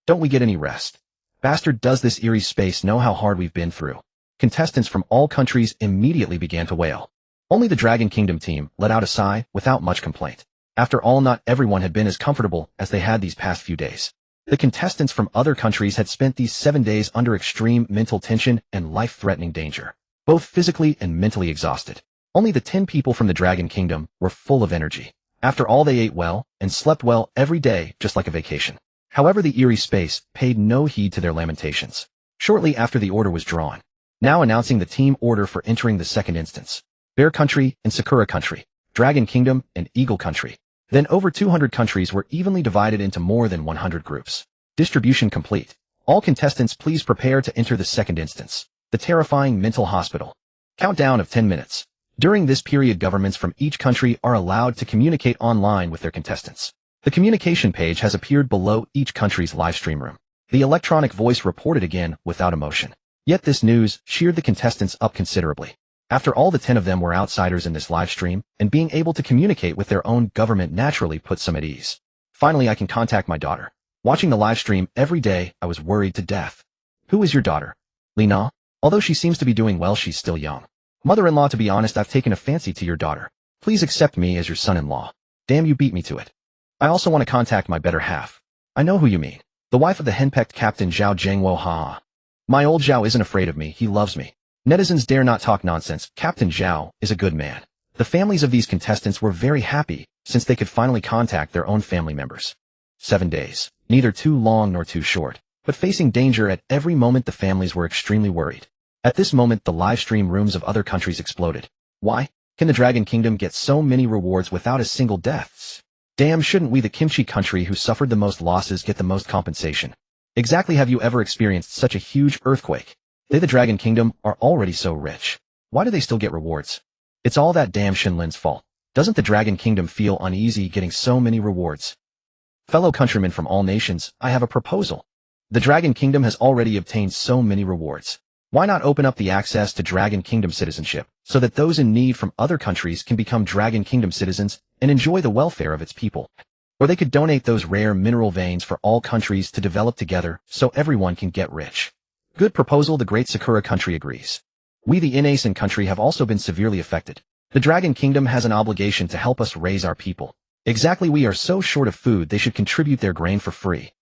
Don't we get any rest? Bastard, does this eerie space know how hard we've been through? Contestants from all countries immediately began to wail. Only the Dragon Kingdom team let out a sigh without much complaint. After all, not everyone had been as comfortable as they had these past few days. The contestants from other countries had spent these 7 days under extreme mental tension and life-threatening danger, both physically and mentally exhausted. Only the 10 people from the Dragon Kingdom were full of energy. After all, they ate well and slept well every day, just like a vacation. However, the eerie space paid no heed to their lamentations. Shortly after, the order was drawn. Now announcing the team order for entering the second instance. Bear Country and Sakura Country, Dragon Kingdom and Eagle Country. Then over 200 countries were evenly divided into more than 100 groups. Distribution complete. All contestants, please prepare to enter the second instance. The terrifying mental hospital. Countdown of 10 minutes. During this period, governments from each country are allowed to communicate online with their contestants. The communication page has appeared below each country's livestream room. The electronic voice reported again without emotion. Yet this news cheered the contestants up considerably. After all, the 10 of them were outsiders in this livestream, and being able to communicate with their own government naturally put some at ease. Finally, I can contact my daughter. Watching the livestream every day, I was worried to death. Who is your daughter? Lina? Although she seems to be doing well, she's still young. Mother-in-law, to be honest, I've taken a fancy to your daughter. Please accept me as your son-in-law. Damn, you beat me to it. I also want to contact my better half. I know who you mean. The wife of the henpecked Captain Zhao Zhengwo, ha. My old Zhao isn't afraid of me, he loves me. Netizens dare not talk nonsense. Captain Zhao is a good man. The families of these contestants were very happy, since they could finally contact their own family members. 7 days. Neither too long nor too short. But facing danger at every moment, the families were extremely worried. At this moment, the live stream rooms of other countries exploded. Why can the Dragon Kingdom get so many rewards without a single death? Damn, shouldn't we, the Kimchi Country who suffered the most losses, get the most compensation? Exactly. Have you ever experienced such a huge earthquake? They, the Dragon Kingdom, are already so rich. Why do they still get rewards? It's all that damn Shen Lin's fault. Doesn't the Dragon Kingdom feel uneasy getting so many rewards? Fellow countrymen from all nations, I have a proposal. The Dragon Kingdom has already obtained so many rewards. Why not open up the access to Dragon Kingdom citizenship, so that those in need from other countries can become Dragon Kingdom citizens and enjoy the welfare of its people? Or they could donate those rare mineral veins for all countries to develop together so everyone can get rich. Good proposal, the great Sakura country agrees. We, the Inasen country, have also been severely affected. The Dragon Kingdom has an obligation to help us raise our people. Exactly, we are so short of food they should contribute their grain for free.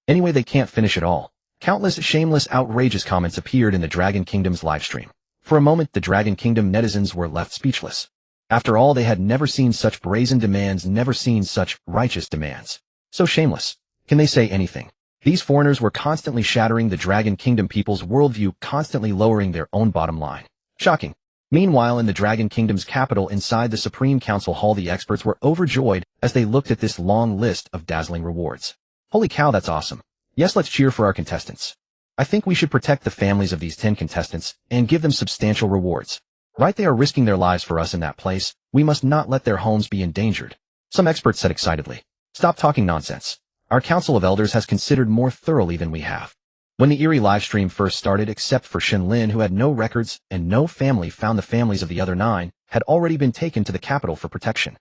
Anyway, they can't finish it all. Countless shameless, outrageous comments appeared in the Dragon Kingdom's livestream. For a moment, the Dragon Kingdom netizens were left speechless. After all, they had never seen such brazen demands, never seen such righteous demands. So shameless. Can they say anything? These foreigners were constantly shattering the Dragon Kingdom people's worldview, constantly lowering their own bottom line. Shocking. Meanwhile, in the Dragon Kingdom's capital, inside the Supreme Council Hall, the experts were overjoyed as they looked at this long list of dazzling rewards. Holy cow, that's awesome. Yes, let's cheer for our contestants. I think we should protect the families of these 10 contestants and give them substantial rewards. Right, they are risking their lives for us in that place. We must not let their homes be endangered. Some experts said excitedly. Stop talking nonsense. Our Council of Elders has considered more thoroughly than we have. When the eerie livestream first started, except for Shen Lin, who had no records and no family found, the families of the other 9 had already been taken to the capital for protection.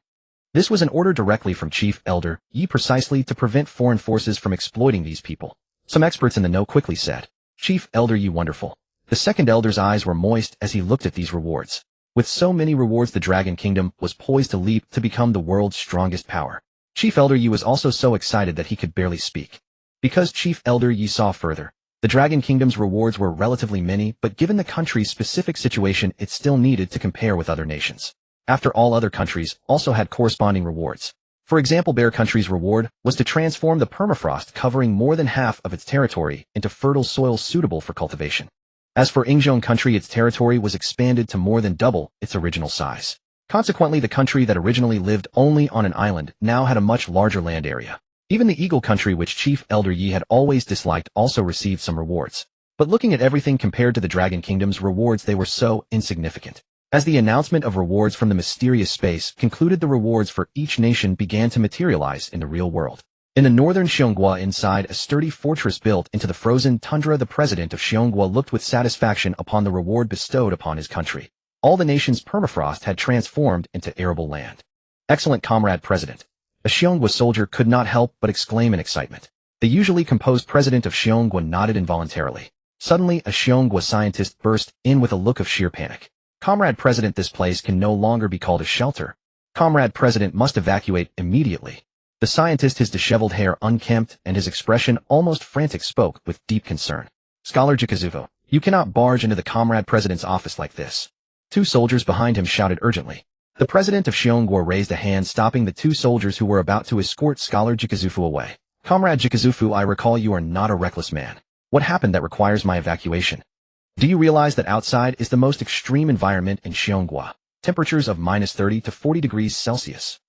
This was an order directly from Chief Elder Yi, precisely to prevent foreign forces from exploiting these people. Some experts in the know quickly said, Chief Elder Yi, wonderful. The second elder's eyes were moist as he looked at these rewards. With so many rewards, the Dragon Kingdom was poised to leap to become the world's strongest power. Chief Elder Yi was also so excited that he could barely speak. Because Chief Elder Yi saw further, the Dragon Kingdom's rewards were relatively many, but given the country's specific situation, it still needed to compare with other nations. After all, other countries also had corresponding rewards. For example, Bear Country's reward was to transform the permafrost covering more than half of its territory into fertile soil suitable for cultivation. As for Ingzhong Country, its territory was expanded to more than double its original size. Consequently, the country that originally lived only on an island now had a much larger land area. Even the Eagle Country, which Chief Elder Yi had always disliked, also received some rewards. But looking at everything compared to the Dragon Kingdom's rewards, they were so insignificant. As the announcement of rewards from the mysterious space concluded, the rewards for each nation began to materialize in the real world. In the northern Xiongguo, inside a sturdy fortress built into the frozen tundra, the president of Xiongguo looked with satisfaction upon the reward bestowed upon his country. All the nation's permafrost had transformed into arable land. Excellent, Comrade President. A Xiongguo soldier could not help but exclaim in excitement. The usually composed president of Xiongguo nodded involuntarily. Suddenly, a Xiongguo scientist burst in with a look of sheer panic. Comrade President, this place can no longer be called a shelter. Comrade President must evacuate immediately. The scientist, his disheveled hair unkempt and his expression almost frantic, spoke with deep concern. Scholar Jikazuvo, you cannot barge into the Comrade President's office like this. 2 soldiers behind him shouted urgently. The president of Xiongguo raised a hand, stopping the 2 soldiers who were about to escort Scholar Jikazufu away. Comrade Jikazufu, I recall you are not a reckless man. What happened that requires my evacuation? Do you realize that outside is the most extreme environment in Xiongguo? Temperatures of -30 to 40 degrees Celsius.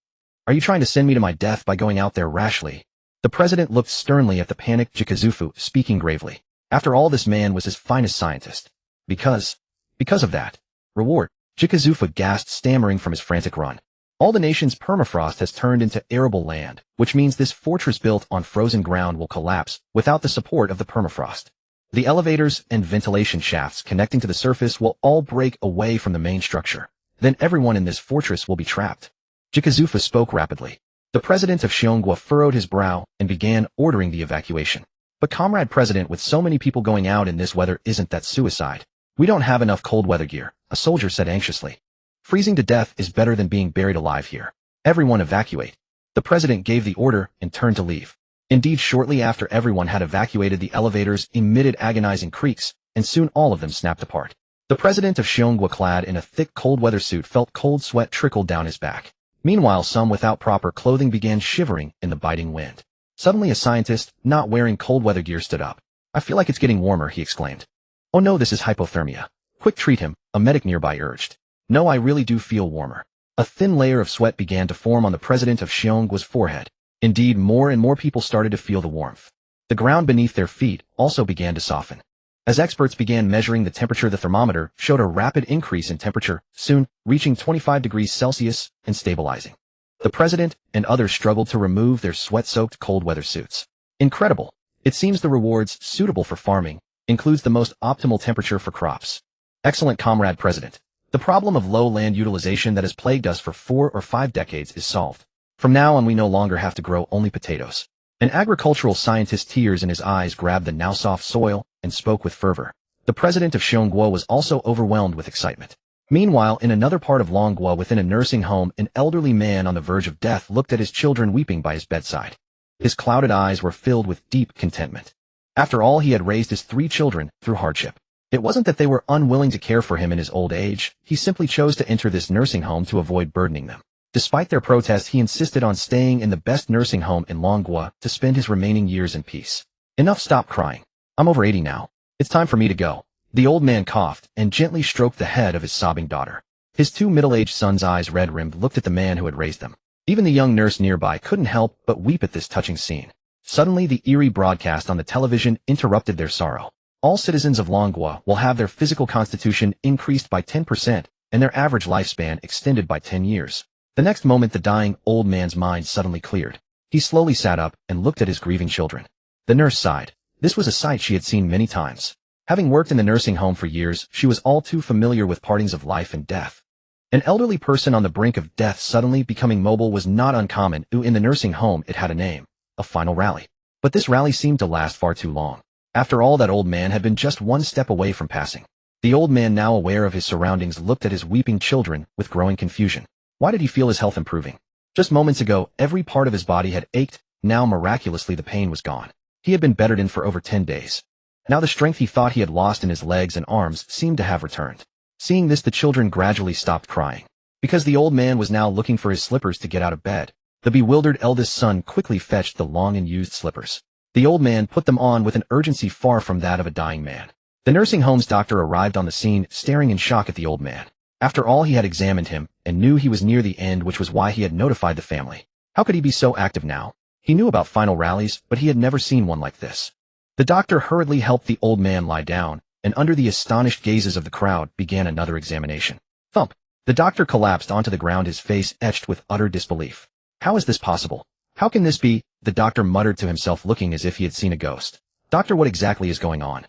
Are you trying to send me to my death by going out there rashly? The president looked sternly at the panicked Jikazufu, speaking gravely. After all, this man was his finest scientist. Because of that reward, Jikazufa gasped, stammering from his frantic run. All the nation's permafrost has turned into arable land, which means this fortress built on frozen ground will collapse without the support of the permafrost. The elevators and ventilation shafts connecting to the surface will all break away from the main structure. Then everyone in this fortress will be trapped. Jikazufa spoke rapidly. The president of Longguo furrowed his brow and began ordering the evacuation. But comrade president, with so many people going out in this weather, isn't that suicide? We don't have enough cold weather gear, a soldier said anxiously. Freezing to death is better than being buried alive here. Everyone evacuate. The president gave the order and turned to leave. Indeed, shortly after everyone had evacuated, the elevators emitted agonizing creaks, and soon all of them snapped apart. The president of Longguo, clad in a thick cold weather suit, felt cold sweat trickle down his back. Meanwhile, some without proper clothing began shivering in the biting wind. Suddenly a scientist, not wearing cold weather gear, stood up. I feel like it's getting warmer, he exclaimed. Oh no, this is hypothermia. Quick, treat him, a medic nearby urged. No, I really do feel warmer. A thin layer of sweat began to form on the president of Longguo's forehead. Indeed, more and more people started to feel the warmth. The ground beneath their feet also began to soften. As experts began measuring the temperature, the thermometer showed a rapid increase in temperature, soon reaching 25 degrees Celsius and stabilizing. The president and others struggled to remove their sweat-soaked cold weather suits. Incredible. It seems the rewards suitable for farming includes the most optimal temperature for crops. Excellent, comrade president. The problem of low land utilization that has plagued us for 4 or 5 decades is solved. From now on, we no longer have to grow only potatoes. An agricultural scientist, tears in his eyes, grabbed the now soft soil and spoke with fervor. The president of Longguo was also overwhelmed with excitement. Meanwhile, in another part of Longguo, within a nursing home, an elderly man on the verge of death looked at his children weeping by his bedside. His clouded eyes were filled with deep contentment. After all, he had raised his 3 children through hardship. It wasn't that they were unwilling to care for him in his old age, he simply chose to enter this nursing home to avoid burdening them. Despite their protest, he insisted on staying in the best nursing home in Longguo to spend his remaining years in peace. Enough, stop crying. I'm over 80 now. It's time for me to go. The old man coughed and gently stroked the head of his sobbing daughter. His 2 middle-aged sons' eyes, red-rimmed, looked at the man who had raised them. Even the young nurse nearby couldn't help but weep at this touching scene. Suddenly, the eerie broadcast on the television interrupted their sorrow. All citizens of Longguo will have their physical constitution increased by 10% and their average lifespan extended by 10 years. The next moment, the dying old man's mind suddenly cleared. He slowly sat up and looked at his grieving children. The nurse sighed. This was a sight she had seen many times. Having worked in the nursing home for years, she was all too familiar with partings of life and death. An elderly person on the brink of death suddenly becoming mobile was not uncommon. In the nursing home, it had a name, a final rally. But this rally seemed to last far too long. After all, that old man had been just 1 step away from passing. The old man, now aware of his surroundings, looked at his weeping children with growing confusion. Why did he feel his health improving? Just moments ago, every part of his body had ached. Now, miraculously, the pain was gone. He had been bettered in for over 10 days. Now the strength he thought he had lost in his legs and arms seemed to have returned. Seeing this, the children gradually stopped crying. Because the old man was now looking for his slippers to get out of bed, the bewildered eldest son quickly fetched the long and used slippers. The old man put them on with an urgency far from that of a dying man. The nursing home's doctor arrived on the scene, staring in shock at the old man. After all, he had examined him and knew he was near the end, which was why he had notified the family. How could he be so active now? He knew about final rallies, but he had never seen one like this. The doctor hurriedly helped the old man lie down, and under the astonished gazes of the crowd began another examination. Thump! The doctor collapsed onto the ground, his face etched with utter disbelief. How is this possible? How can this be? The doctor muttered to himself, looking as if he had seen a ghost. Doctor, what exactly is going on?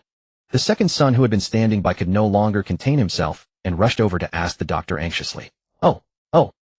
The second son, who had been standing by, could no longer contain himself and rushed over to ask the doctor anxiously. Oh,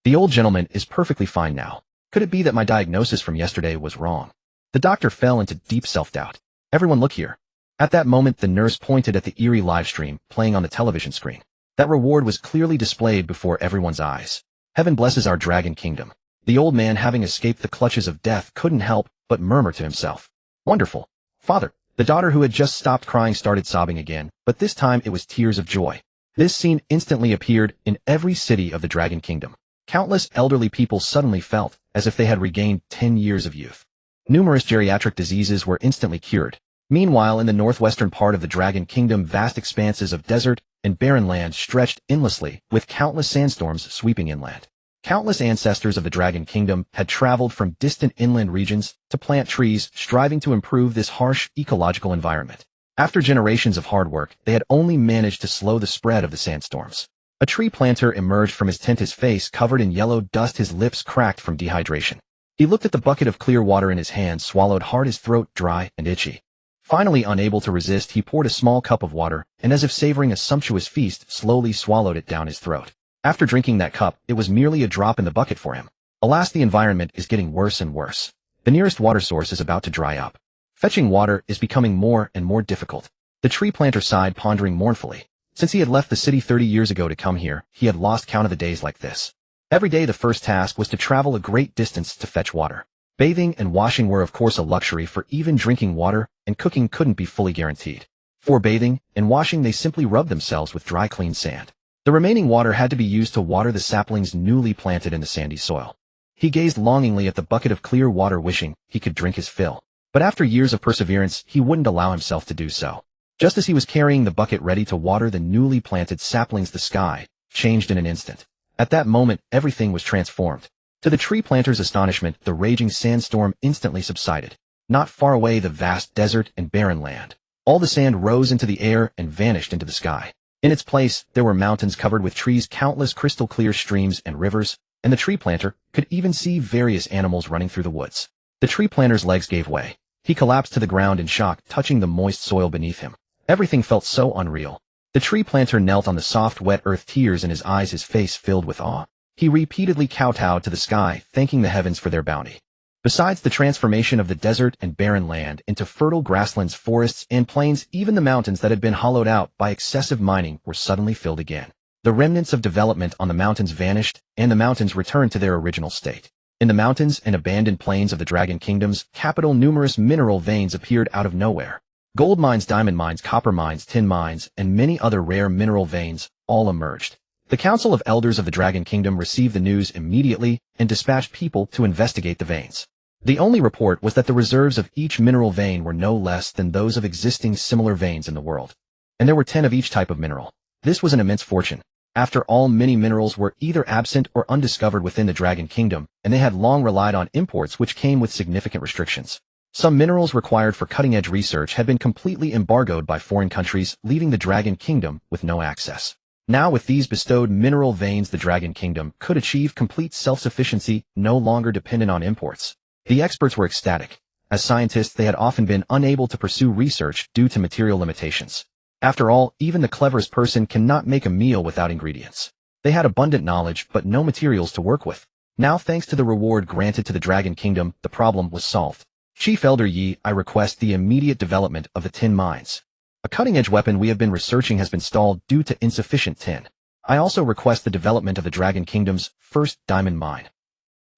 the old gentleman is perfectly fine now. Could it be that my diagnosis from yesterday was wrong? The doctor fell into deep self-doubt. Everyone, look here. At that moment, the nurse pointed at the eerie live stream playing on the television screen. That reward was clearly displayed before everyone's eyes. Heaven blesses our dragon kingdom. The old man, having escaped the clutches of death, couldn't help but murmur to himself. Wonderful. Father. The daughter, who had just stopped crying, started sobbing again, but this time it was tears of joy. This scene instantly appeared in every city of the Dragon Kingdom. Countless elderly people suddenly felt as if they had regained 10 years of youth. Numerous geriatric diseases were instantly cured. Meanwhile, in the northwestern part of the Dragon Kingdom, vast expanses of desert and barren land stretched endlessly, with countless sandstorms sweeping inland. Countless ancestors of the Dragon Kingdom had traveled from distant inland regions to plant trees, striving to improve this harsh ecological environment. After generations of hard work, they had only managed to slow the spread of the sandstorms. A tree planter emerged from his tent, his face covered in yellow dust, his lips cracked from dehydration. He looked at the bucket of clear water in his hand, swallowed hard, his throat dry and itchy. Finally, unable to resist, he poured a small cup of water, and as if savoring a sumptuous feast, slowly swallowed it down his throat. After drinking that cup, it was merely a drop in the bucket for him. Alas, the environment is getting worse and worse. The nearest water source is about to dry up. Fetching water is becoming more and more difficult. The tree planter sighed, pondering mournfully. Since he had left the city 30 years ago to come here, he had lost count of the days like this. Every day the first task was to travel a great distance to fetch water. Bathing and washing were of course a luxury, for even drinking water and cooking couldn't be fully guaranteed. For bathing and washing they simply rubbed themselves with dry clean sand. The remaining water had to be used to water the saplings newly planted in the sandy soil. He gazed longingly at the bucket of clear water, wishing he could drink his fill. But after years of perseverance, he wouldn't allow himself to do so. Just as he was carrying the bucket ready to water the newly planted saplings, the sky changed in an instant. At that moment, everything was transformed. To the tree planter's astonishment, the raging sandstorm instantly subsided. Not far away, the vast desert and barren land. All the sand rose into the air and vanished into the sky. In its place, there were mountains covered with trees, countless crystal-clear streams and rivers, and the tree planter could even see various animals running through the woods. The tree planter's legs gave way. He collapsed to the ground in shock, touching the moist soil beneath him. Everything felt so unreal. The tree planter knelt on the soft, wet earth, tears in his eyes, his face filled with awe. He repeatedly kowtowed to the sky, thanking the heavens for their bounty. Besides the transformation of the desert and barren land into fertile grasslands, forests, and plains, even the mountains that had been hollowed out by excessive mining were suddenly filled again. The remnants of development on the mountains vanished, and the mountains returned to their original state. In the mountains and abandoned plains of the Dragon Kingdom's capital, numerous mineral veins appeared out of nowhere. Gold mines, diamond mines, copper mines, tin mines, and many other rare mineral veins all emerged. The Council of Elders of the Dragon Kingdom received the news immediately and dispatched people to investigate the veins. The only report was that the reserves of each mineral vein were no less than those of existing similar veins in the world. And there were 10 of each type of mineral. This was an immense fortune. After all, many minerals were either absent or undiscovered within the Dragon Kingdom, and they had long relied on imports, which came with significant restrictions. Some minerals required for cutting-edge research had been completely embargoed by foreign countries, leaving the Dragon Kingdom with no access. Now, with these bestowed mineral veins, the Dragon Kingdom could achieve complete self-sufficiency, no longer dependent on imports. The experts were ecstatic. As scientists, they had often been unable to pursue research due to material limitations. After all, even the cleverest person cannot make a meal without ingredients. They had abundant knowledge, but no materials to work with. Now, thanks to the reward granted to the Dragon Kingdom, the problem was solved. Chief Elder Yi, I request the immediate development of the tin mines. A cutting-edge weapon we have been researching has been stalled due to insufficient tin. I also request the development of the Dragon Kingdom's first diamond mine.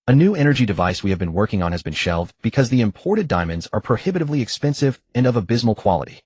A new energy device we have been working on has been shelved because the imported diamonds are prohibitively expensive and of abysmal quality.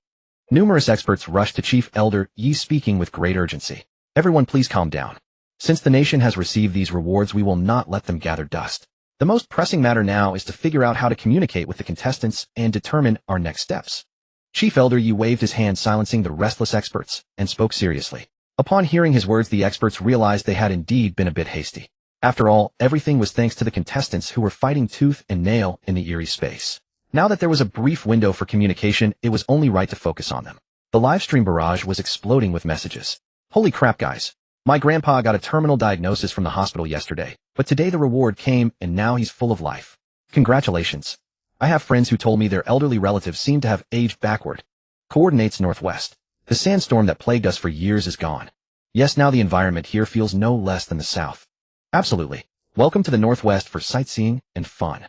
Numerous experts rushed to Chief Elder Yi, speaking with great urgency. Everyone, please calm down. Since the nation has received these rewards, we will not let them gather dust. The most pressing matter now is to figure out how to communicate with the contestants and determine our next steps. Chief Elder Yi waved his hand, silencing the restless experts, and spoke seriously. Upon hearing his words, the experts realized they had indeed been a bit hasty. After all, everything was thanks to the contestants who were fighting tooth and nail in the eerie space. Now that there was a brief window for communication, it was only right to focus on them. The livestream barrage was exploding with messages. Holy crap, guys. My grandpa got a terminal diagnosis from the hospital yesterday, but today the reward came and now he's full of life. Congratulations. I have friends who told me their elderly relatives seem to have aged backward. Coordinates northwest. The sandstorm that plagued us for years is gone. Yes, now the environment here feels no less than the south. Absolutely. Welcome to the northwest for sightseeing and fun.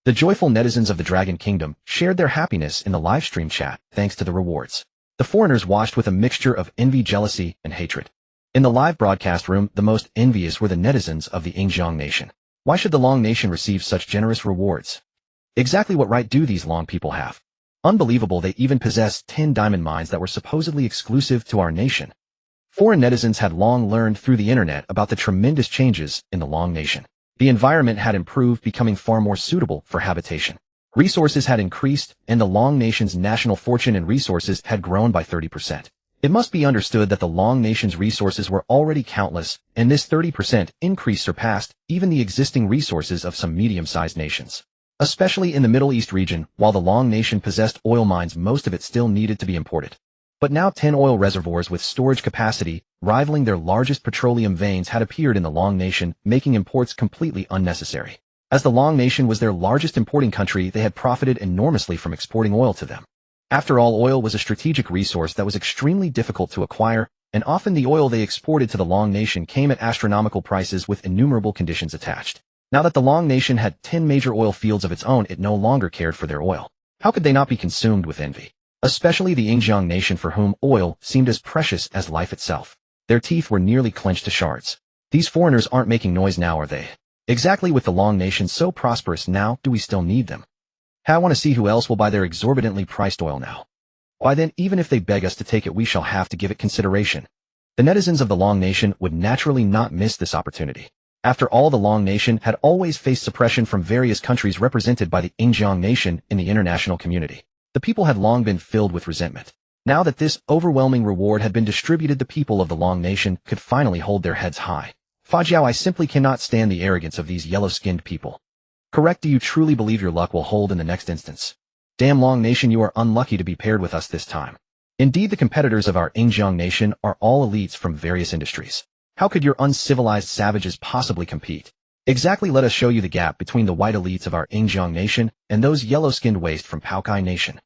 The joyful netizens of the Dragon Kingdom shared their happiness in the livestream chat thanks to the rewards. The foreigners watched with a mixture of envy, jealousy, and hatred. In the live broadcast room, the most envious were the netizens of the Yingjiang nation. Why should the Long nation receive such generous rewards? Exactly what right do these Long people have? Unbelievable, they even possess 10 diamond mines that were supposedly exclusive to our nation. Foreign netizens had long learned through the internet about the tremendous changes in the Long nation. The environment had improved, becoming far more suitable for habitation. Resources had increased, and the Long nation's national fortune and resources had grown by 30%. It must be understood that the Long nation's resources were already countless, and this 30% increase surpassed even the existing resources of some medium-sized nations. Especially in the Middle East region, while the Long nation possessed oil mines, most of it still needed to be imported. But now 10 oil reservoirs with storage capacity, rivaling their largest petroleum veins, had appeared in the Long Nation, making imports completely unnecessary. As the Long Nation was their largest importing country, they had profited enormously from exporting oil to them. After all, oil was a strategic resource that was extremely difficult to acquire, and often the oil they exported to the Long Nation came at astronomical prices with innumerable conditions attached. Now that the Long Nation had 10 major oil fields of its own, it no longer cared for their oil. How could they not be consumed with envy? Especially the Yinjiang nation, for whom oil seemed as precious as life itself. Their teeth were nearly clenched to shards. These foreigners aren't making noise now, are they? Exactly. With the Long Nation so prosperous now, do we still need them? I want to see who else will buy their exorbitantly priced oil now. Why then, even if they beg us to take it, we shall have to give it consideration. The netizens of the Long Nation would naturally not miss this opportunity. After all, the Long Nation had always faced suppression from various countries represented by the Yinjiang nation in the international community. The people had long been filled with resentment. Now that this overwhelming reward had been distributed, the people of the Long Nation could finally hold their heads high. Fajiao, I simply cannot stand the arrogance of these yellow-skinned people. Correct? Do you truly believe your luck will hold in the next instance? Damn Long Nation, you are unlucky to be paired with us this time. Indeed, the competitors of our Yinjiang nation are all elites from various industries. How could your uncivilized savages possibly compete? Exactly. Let us show you the gap between the white elites of our Yinjiang nation and those yellow-skinned waste from Paokai nation.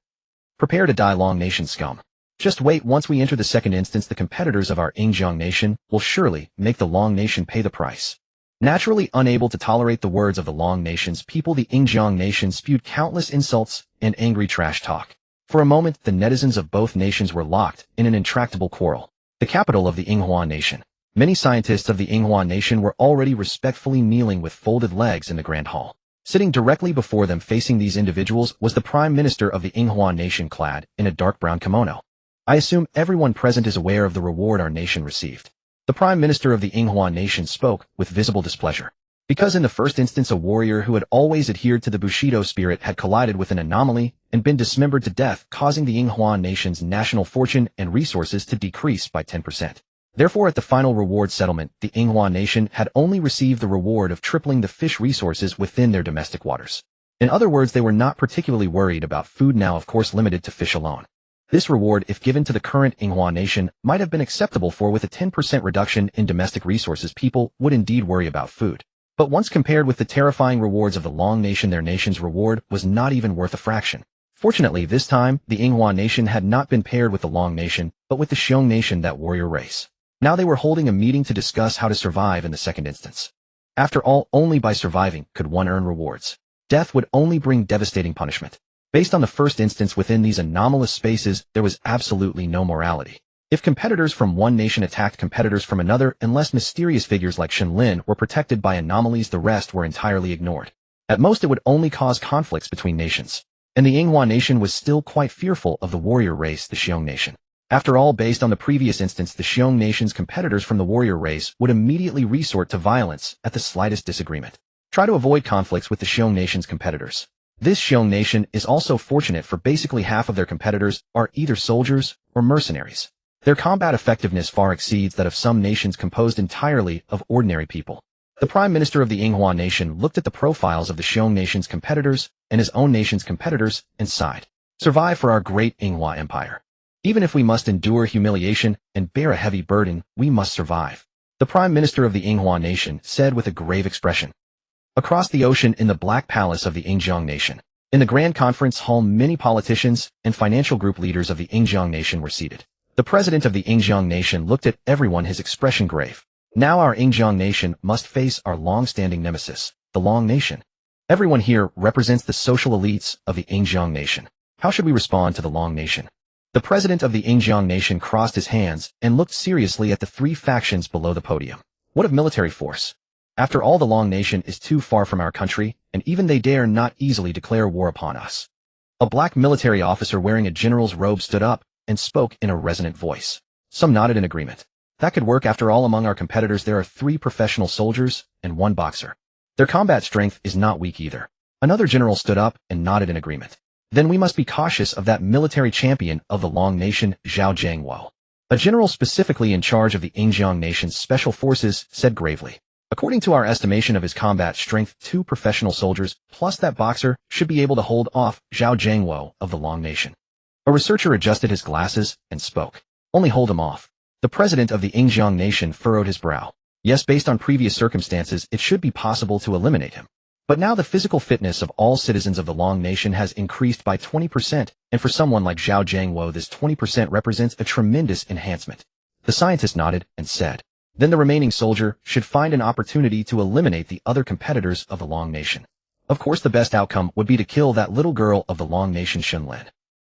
Prepare to die, Long Nation scum. Just wait. Once we enter the second instance, the competitors of our Yinjiang nation will surely make the Long Nation pay the price. Naturally unable to tolerate the words of the Long Nation's people, the Yinjiang nation spewed countless insults and angry trash talk. For a moment, the netizens of both nations were locked in an intractable quarrel. The capital of the Yinghua nation. Many scientists of the Yinghua nation were already respectfully kneeling with folded legs in the grand hall. Sitting directly before them, facing these individuals, was the prime minister of the Yinghua nation, clad in a dark brown kimono. I assume everyone present is aware of the reward our nation received. The prime minister of the Yinghua nation spoke with visible displeasure. Because in the first instance, a warrior who had always adhered to the Bushido spirit had collided with an anomaly and been dismembered to death, causing the Yinghua nation's national fortune and resources to decrease by 10%. Therefore, at the final reward settlement, the Yinghua nation had only received the reward of tripling the fish resources within their domestic waters. In other words, they were not particularly worried about food now, of course limited to fish alone. This reward, if given to the current Yinghua nation, might have been acceptable, for with a 10% reduction in domestic resources, people would indeed worry about food. But once compared with the terrifying rewards of the Long Nation, their nation's reward was not even worth a fraction. Fortunately, this time, the Yinghua nation had not been paired with the Long Nation, but with the Xiong nation, that warrior race. Now they were holding a meeting to discuss how to survive in the second instance. After all, only by surviving could one earn rewards. Death would only bring devastating punishment. Based on the first instance, within these anomalous spaces, there was absolutely no morality. If competitors from one nation attacked competitors from another, unless mysterious figures like Shen Lin were protected by anomalies, the rest were entirely ignored. At most, it would only cause conflicts between nations. And the Yinghua nation was still quite fearful of the warrior race, the Xiong nation. After all, based on the previous instance, the Xiong nation's competitors from the warrior race would immediately resort to violence at the slightest disagreement. Try to avoid conflicts with the Xiong nation's competitors. This Xiong nation is also fortunate, for basically half of their competitors are either soldiers or mercenaries. Their combat effectiveness far exceeds that of some nations composed entirely of ordinary people. The prime minister of the Yinghua nation looked at the profiles of the Xiong nation's competitors and his own nation's competitors and sighed. Survive for our great Yinghua empire. Even if we must endure humiliation and bear a heavy burden, we must survive. The prime minister of the Yinghua nation said with a grave expression. Across the ocean, in the Black Palace of the Yinjiang nation, in the grand conference hall, many politicians and financial group leaders of the Yinjiang nation were seated. The president of the Yinjiang nation looked at everyone, his expression grave. Now our Yinjiang nation must face our long-standing nemesis, the Long Nation. Everyone here represents the social elites of the Yinjiang nation. How should we respond to the Long Nation? The president of the Yinjiang nation crossed his hands and looked seriously at the three factions below the podium. What of military force? After all, the Long Nation is too far from our country, and even they dare not easily declare war upon us. A black military officer wearing a general's robe stood up and spoke in a resonant voice. Some nodded in agreement. That could work. After all, among our competitors there are 3 professional soldiers and 1 boxer. Their combat strength is not weak either. Another general stood up and nodded in agreement. Then we must be cautious of that military champion of the Long Nation, Zhao Jiangwo. A general specifically in charge of the Yinjiang nation's special forces said gravely. According to our estimation of his combat strength, 2 professional soldiers plus that boxer should be able to hold off Zhao Jiangwo of the Long Nation. A researcher adjusted his glasses and spoke. Only hold him off. The president of the Yingjiang nation furrowed his brow. Yes, based on previous circumstances, it should be possible to eliminate him. But now the physical fitness of all citizens of the Long nation has increased by 20%, and for someone like Zhao Jiangwo this 20% represents a tremendous enhancement. The scientist nodded and said, then the remaining soldier should find an opportunity to eliminate the other competitors of the Long nation. Of course the best outcome would be to kill that little girl of the Long nation Shen Lin.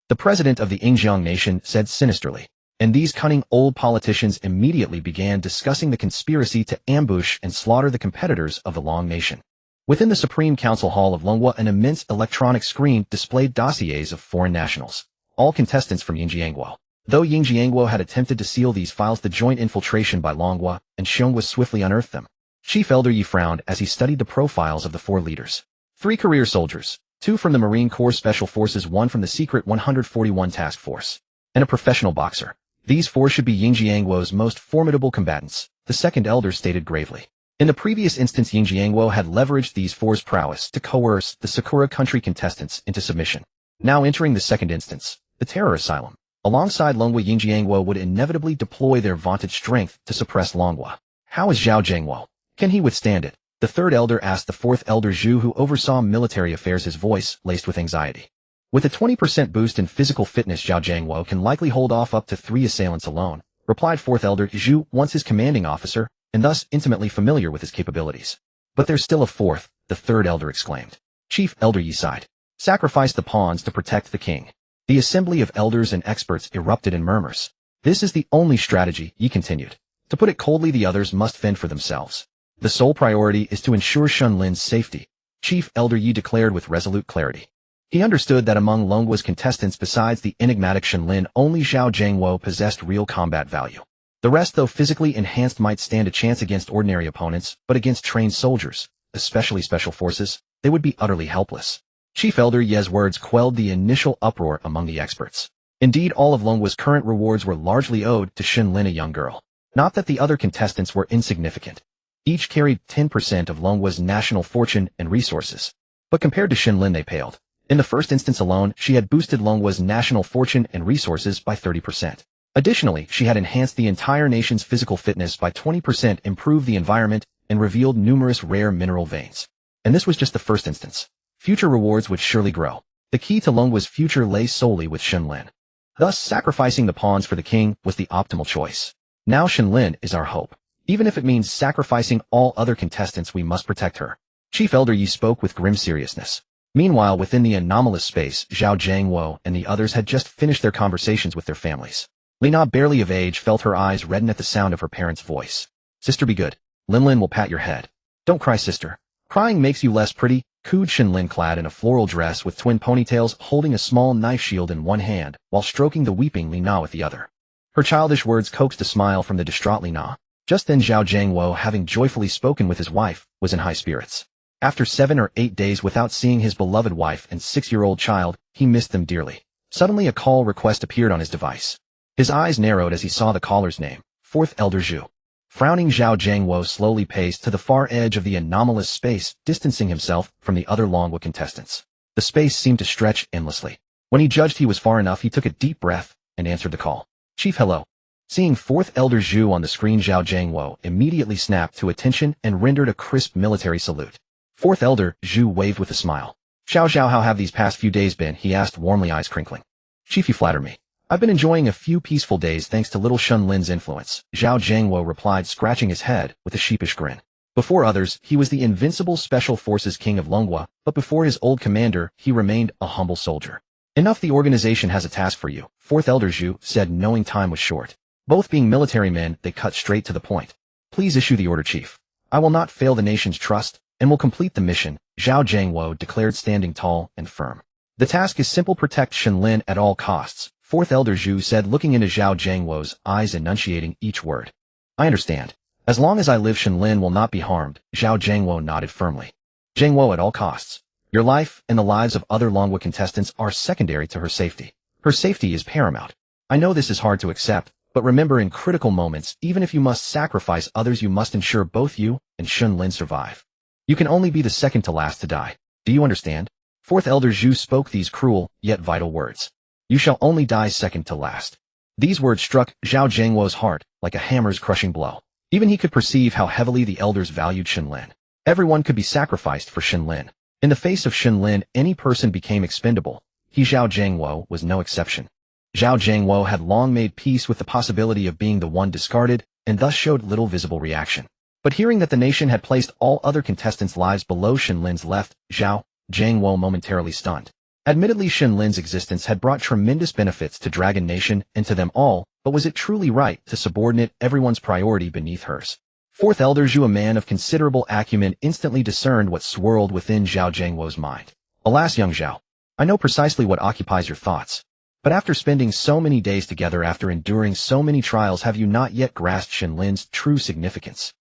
The president of the Yingjiang nation said sinisterly, and these cunning old politicians immediately began discussing the conspiracy to ambush and slaughter the competitors of the Long nation. Within the Supreme Council Hall of Longguo, an immense electronic screen displayed dossiers of foreign nationals, all contestants from Yingjiangguo. Though Yingjiangguo had attempted to seal these files, the joint infiltration by Longguo and Xiong swiftly unearthed them. Chief Elder Yi frowned as he studied the profiles of the 4 leaders. 3 career soldiers, 2 from the Marine Corps Special Forces, 1 from the Secret 141 Task Force, and a professional boxer. These 4 should be Yingjiangguo's most formidable combatants, the second elder stated gravely. In the previous instance, Yingjiangguo had leveraged these 4's prowess to coerce the Sakura country contestants into submission. Now entering the second instance, the terror asylum. Alongside Longguo, Yingjiangguo would inevitably deploy their vaunted strength to suppress Longguo. How is Zhao Jiangwo? Can he withstand it? The third elder asked the fourth elder Zhu, who oversaw military affairs, his voice laced with anxiety. With a 20% boost in physical fitness, Zhao Jiangwo can likely hold off up to 3 assailants alone, replied fourth elder Zhu, once his commanding officer, and thus intimately familiar with his capabilities. But there's still a fourth, the third elder exclaimed. Chief Elder Yi sighed. Sacrifice the pawns to protect the king. The assembly of elders and experts erupted in murmurs. This is the only strategy, Yi continued. To put it coldly, the others must fend for themselves. The sole priority is to ensure Shen Lin's safety, Chief Elder Yi declared with resolute clarity. He understood that among Longguo's contestants besides the enigmatic Shen Lin, only Zhao Jiangwo possessed real combat value. The rest, though physically enhanced, might stand a chance against ordinary opponents, but against trained soldiers, especially special forces, they would be utterly helpless. Chief Elder Ye's words quelled the initial uproar among the experts. Indeed, all of Longguo's current rewards were largely owed to Shen Lin, a young girl. Not that the other contestants were insignificant. Each carried 10% of Longguo's national fortune and resources. But compared to Shen Lin, they paled. In the first instance alone, she had boosted Longguo's national fortune and resources by 30%. Additionally, she had enhanced the entire nation's physical fitness by 20%, improved the environment, and revealed numerous rare mineral veins. And this was just the first instance. Future rewards would surely grow. The key to Longguo's future lay solely with Shen Lin. Thus, sacrificing the pawns for the king was the optimal choice. Now Shen Lin is our hope. Even if it means sacrificing all other contestants, we must protect her. Chief Elder Yi spoke with grim seriousness. Meanwhile, within the anomalous space, Zhao Jiangwo and the others had just finished their conversations with their families. Lina, barely of age, felt her eyes redden at the sound of her parents' voice. Sister, be good. Lin will pat your head. Don't cry, sister. Crying makes you less pretty, cooed Shen Lin, clad in a floral dress with twin ponytails, holding a small knife shield in one hand, while stroking the weeping Lina with the other. Her childish words coaxed a smile from the distraught Lina. Just then Zhao Jiangwo, having joyfully spoken with his wife, was in high spirits. After 7 or 8 days without seeing his beloved wife and 6-year-old child, he missed them dearly. Suddenly a call request appeared on his device. His eyes narrowed as he saw the caller's name, Fourth Elder Zhu. Frowning, Zhao Jiangwo slowly paced to the far edge of the anomalous space, distancing himself from the other Longguo contestants. The space seemed to stretch endlessly. When he judged he was far enough, he took a deep breath and answered the call. Chief, hello. Seeing Fourth Elder Zhu on the screen, Zhao Jiangwo immediately snapped to attention and rendered a crisp military salute. Fourth Elder Zhu waved with a smile. Xiao, how have these past few days been? He asked warmly, eyes crinkling. Chief, you flatter me. I've been enjoying a few peaceful days thanks to little Shen Lin's influence, Zhao Jiangwo replied, scratching his head with a sheepish grin. Before others, he was the invincible Special Forces king of Longguo, but before his old commander, he remained a humble soldier. Enough, the organization has a task for you, Fourth Elder Zhu said, knowing time was short. Both being military men, they cut straight to the point. Please issue the order, Chief. I will not fail the nation's trust, and will complete the mission, Zhao Jiangwo declared, standing tall and firm. The task is simple: protect Shen Lin at all costs, Fourth Elder Zhu said, looking into Zhao Jiangwo's eyes, enunciating each word. I understand. As long as I live, Shen Lin will not be harmed, Zhao Jiangwo nodded firmly. Jiangwo, at all costs. Your life and the lives of other Longguo contestants are secondary to her safety. Her safety is paramount. I know this is hard to accept, but remember, in critical moments, even if you must sacrifice others, you must ensure both you and Shen Lin survive. You can only be the second to last to die. Do you understand? Fourth Elder Zhu spoke these cruel, yet vital words. You shall only die second to last. These words struck Zhao Jiangwo's heart like a hammer's crushing blow. Even he could perceive how heavily the elders valued Shen Lin. Everyone could be sacrificed for Shen Lin. In the face of Shen Lin, any person became expendable. Zhao Jiangwo was no exception. Zhao Jiangwo had long made peace with the possibility of being the one discarded, and thus showed little visible reaction. But hearing that the nation had placed all other contestants' lives below Shen Lin's left, Zhao Jiangwo momentarily stunned. Admittedly, Shen Lin's existence had brought tremendous benefits to Dragon Nation and to them all, but was it truly right to subordinate everyone's priority beneath hers? Fourth Elder Zhu, a man of considerable acumen, instantly discerned what swirled within Zhao Jiangwo's mind. Alas, young Zhao, I know precisely what occupies your thoughts. But after spending so many days together, after enduring so many trials, have you not yet grasped Shen Lin's true significance?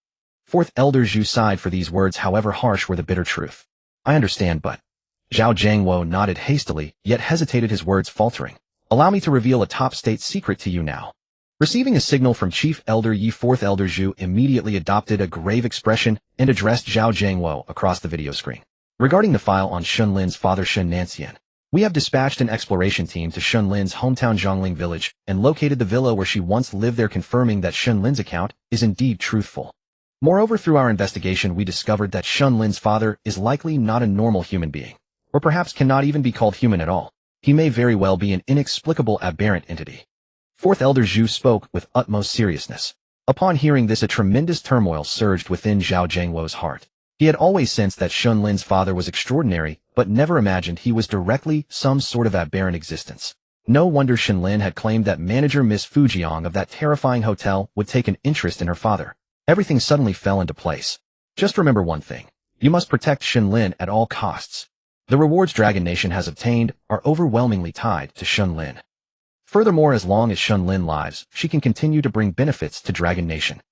Fourth Elder Zhu sighed, for these words, however harsh, were the bitter truth. I understand, but... Zhao Jiangwo nodded hastily, yet hesitated, his words faltering. Allow me to reveal a top state secret to you now. Receiving a signal from Chief Elder Yi, Fourth Elder Zhu immediately adopted a grave expression and addressed Zhao Jiangwo across the video screen. Regarding the file on Shen Lin's father Shen Nancian, we have dispatched an exploration team to Shen Lin's hometown Zangling village and located the villa where she once lived there, confirming that Shen Lin's account is indeed truthful. Moreover, through our investigation, we discovered that Shen Lin's father is likely not a normal human being, or perhaps cannot even be called human at all. He may very well be an inexplicable aberrant entity. Fourth Elder Zhu spoke with utmost seriousness. Upon hearing this, a tremendous turmoil surged within Zhao Jiangwo's heart. He had always sensed that Shen Lin's father was extraordinary, but never imagined he was directly some sort of aberrant existence. No wonder Shen Lin had claimed that manager Miss Fujiang of that terrifying hotel would take an interest in her father. Everything suddenly fell into place. Just remember one thing. You must protect Shen Lin at all costs. The rewards Dragon Nation has obtained are overwhelmingly tied to Shen Lin. Furthermore, as long as Shen Lin lives, she can continue to bring benefits to Dragon Nation.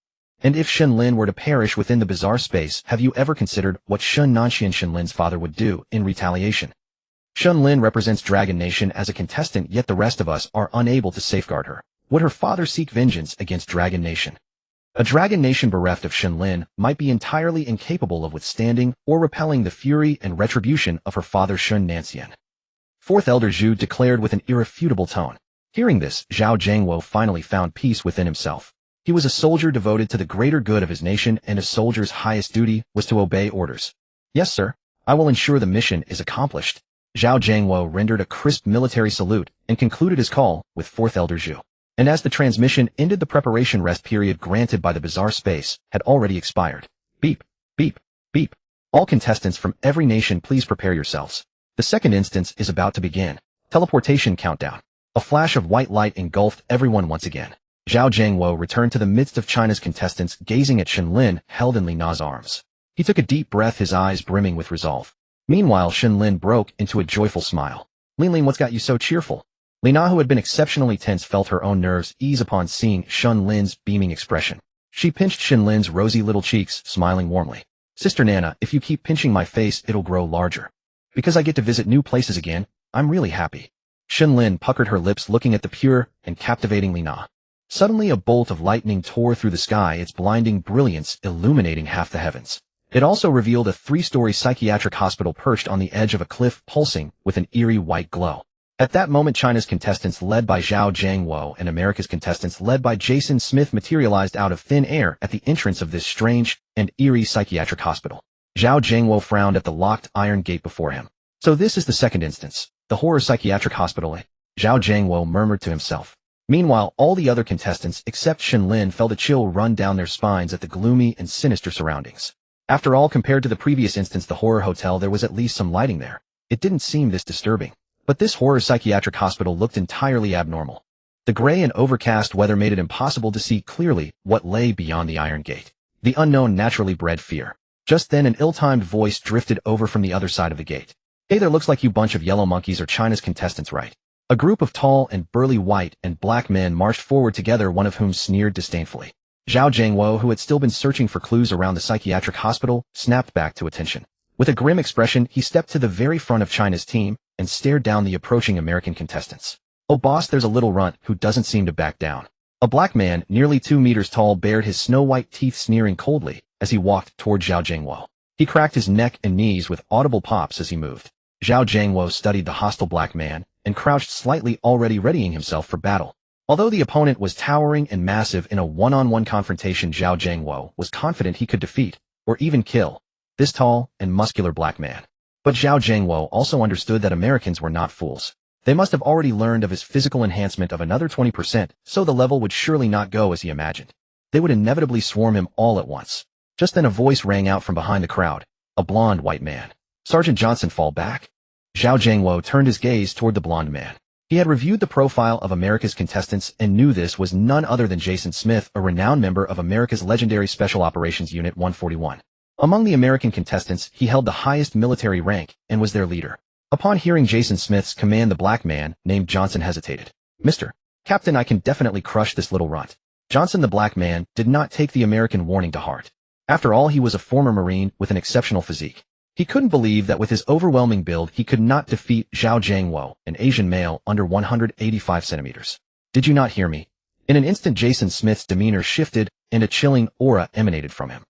And if Shen Lin were to perish within the bizarre space, have you ever considered what Shen Nancian, Shen Lin's father, would do in retaliation? Shen Lin represents Dragon Nation as a contestant, yet the rest of us are unable to safeguard her. Would her father seek vengeance against Dragon Nation? A Dragon Nation bereft of Shen Lin might be entirely incapable of withstanding or repelling the fury and retribution of her father Shen Nancian. Fourth Elder Zhu declared with an irrefutable tone. Hearing this, Zhao Jiangwo finally found peace within himself. He was a soldier devoted to the greater good of his nation, and a soldier's highest duty was to obey orders. Yes, sir. I will ensure the mission is accomplished. Zhao Jiangwo rendered a crisp military salute and concluded his call with Fourth Elder Zhu. And as the transmission ended, the preparation rest period granted by the bizarre space had already expired. Beep, beep, beep. All contestants from every nation, please prepare yourselves. The second instance is about to begin. Teleportation countdown. A flash of white light engulfed everyone once again. Zhao Jiangwo returned to the midst of China's contestants, gazing at Shen Lin held in Li Na's arms. He took a deep breath, his eyes brimming with resolve. Meanwhile, Shen Lin broke into a joyful smile. Lin, what's got you so cheerful? Li Na, who had been exceptionally tense, felt her own nerves ease upon seeing Shen Lin's beaming expression. She pinched Shen Lin's rosy little cheeks, smiling warmly. Sister Nana, if you keep pinching my face, it'll grow larger. Because I get to visit new places again, I'm really happy. Shen Lin puckered her lips, looking at the pure and captivating Li Na. Suddenly a bolt of lightning tore through the sky, its blinding brilliance illuminating half the heavens. It also revealed a 3-story psychiatric hospital perched on the edge of a cliff, pulsing with an eerie white glow. At that moment, China's contestants led by Zhao Jiangwo and America's contestants led by Jason Smith materialized out of thin air at the entrance of this strange and eerie psychiatric hospital. Zhao Jiangwo frowned at the locked iron gate before him. So this is the second instance, the horror psychiatric hospital, eh? Zhao Jiangwo murmured to himself. Meanwhile, all the other contestants except Shen Lin felt a chill run down their spines at the gloomy and sinister surroundings. After all, compared to the previous instance, the horror hotel, there was at least some lighting there. It didn't seem this disturbing. But this horror psychiatric hospital looked entirely abnormal. The gray and overcast weather made it impossible to see clearly what lay beyond the iron gate. The unknown naturally bred fear. Just then an ill-timed voice drifted over from the other side of the gate. Hey there, looks like you bunch of yellow monkeys are China's contestants, right? A group of tall and burly white and black men marched forward together, one of whom sneered disdainfully. Zhao Jiangwo, who had still been searching for clues around the psychiatric hospital, snapped back to attention. With a grim expression, he stepped to the very front of China's team and stared down the approaching American contestants. Oh boss, there's a little runt who doesn't seem to back down. A black man, nearly 2 meters tall, bared his snow-white teeth, sneering coldly as he walked toward Zhao Jiangwo. He cracked his neck and knees with audible pops as he moved. Zhao Jiangwo studied the hostile black man and crouched slightly, already readying himself for battle. Although the opponent was towering and massive, in a one-on-one confrontation Zhao Zhangguo was confident he could defeat, or even kill, this tall and muscular black man. But Zhao Zhangguo also understood that Americans were not fools. They must have already learned of his physical enhancement of another 20%, so the level would surely not go as he imagined. They would inevitably swarm him all at once. Just then a voice rang out from behind the crowd. A blonde white man. Sergeant Johnson, fall back. Zhao Zhangguo turned his gaze toward the blonde man. He had reviewed the profile of America's contestants and knew this was none other than Jason Smith, a renowned member of America's legendary Special Operations Unit 141. Among the American contestants, he held the highest military rank and was their leader. Upon hearing Jason Smith's command, the black man, named Johnson, hesitated. Mr. Captain, I can definitely crush this little runt. Johnson, the black man, did not take the American warning to heart. After all, he was a former Marine with an exceptional physique. He couldn't believe that with his overwhelming build he could not defeat Zhao Zhangguo, an Asian male under 185 centimeters. Did you not hear me? In an instant Jason Smith's demeanor shifted, and a chilling aura emanated from him.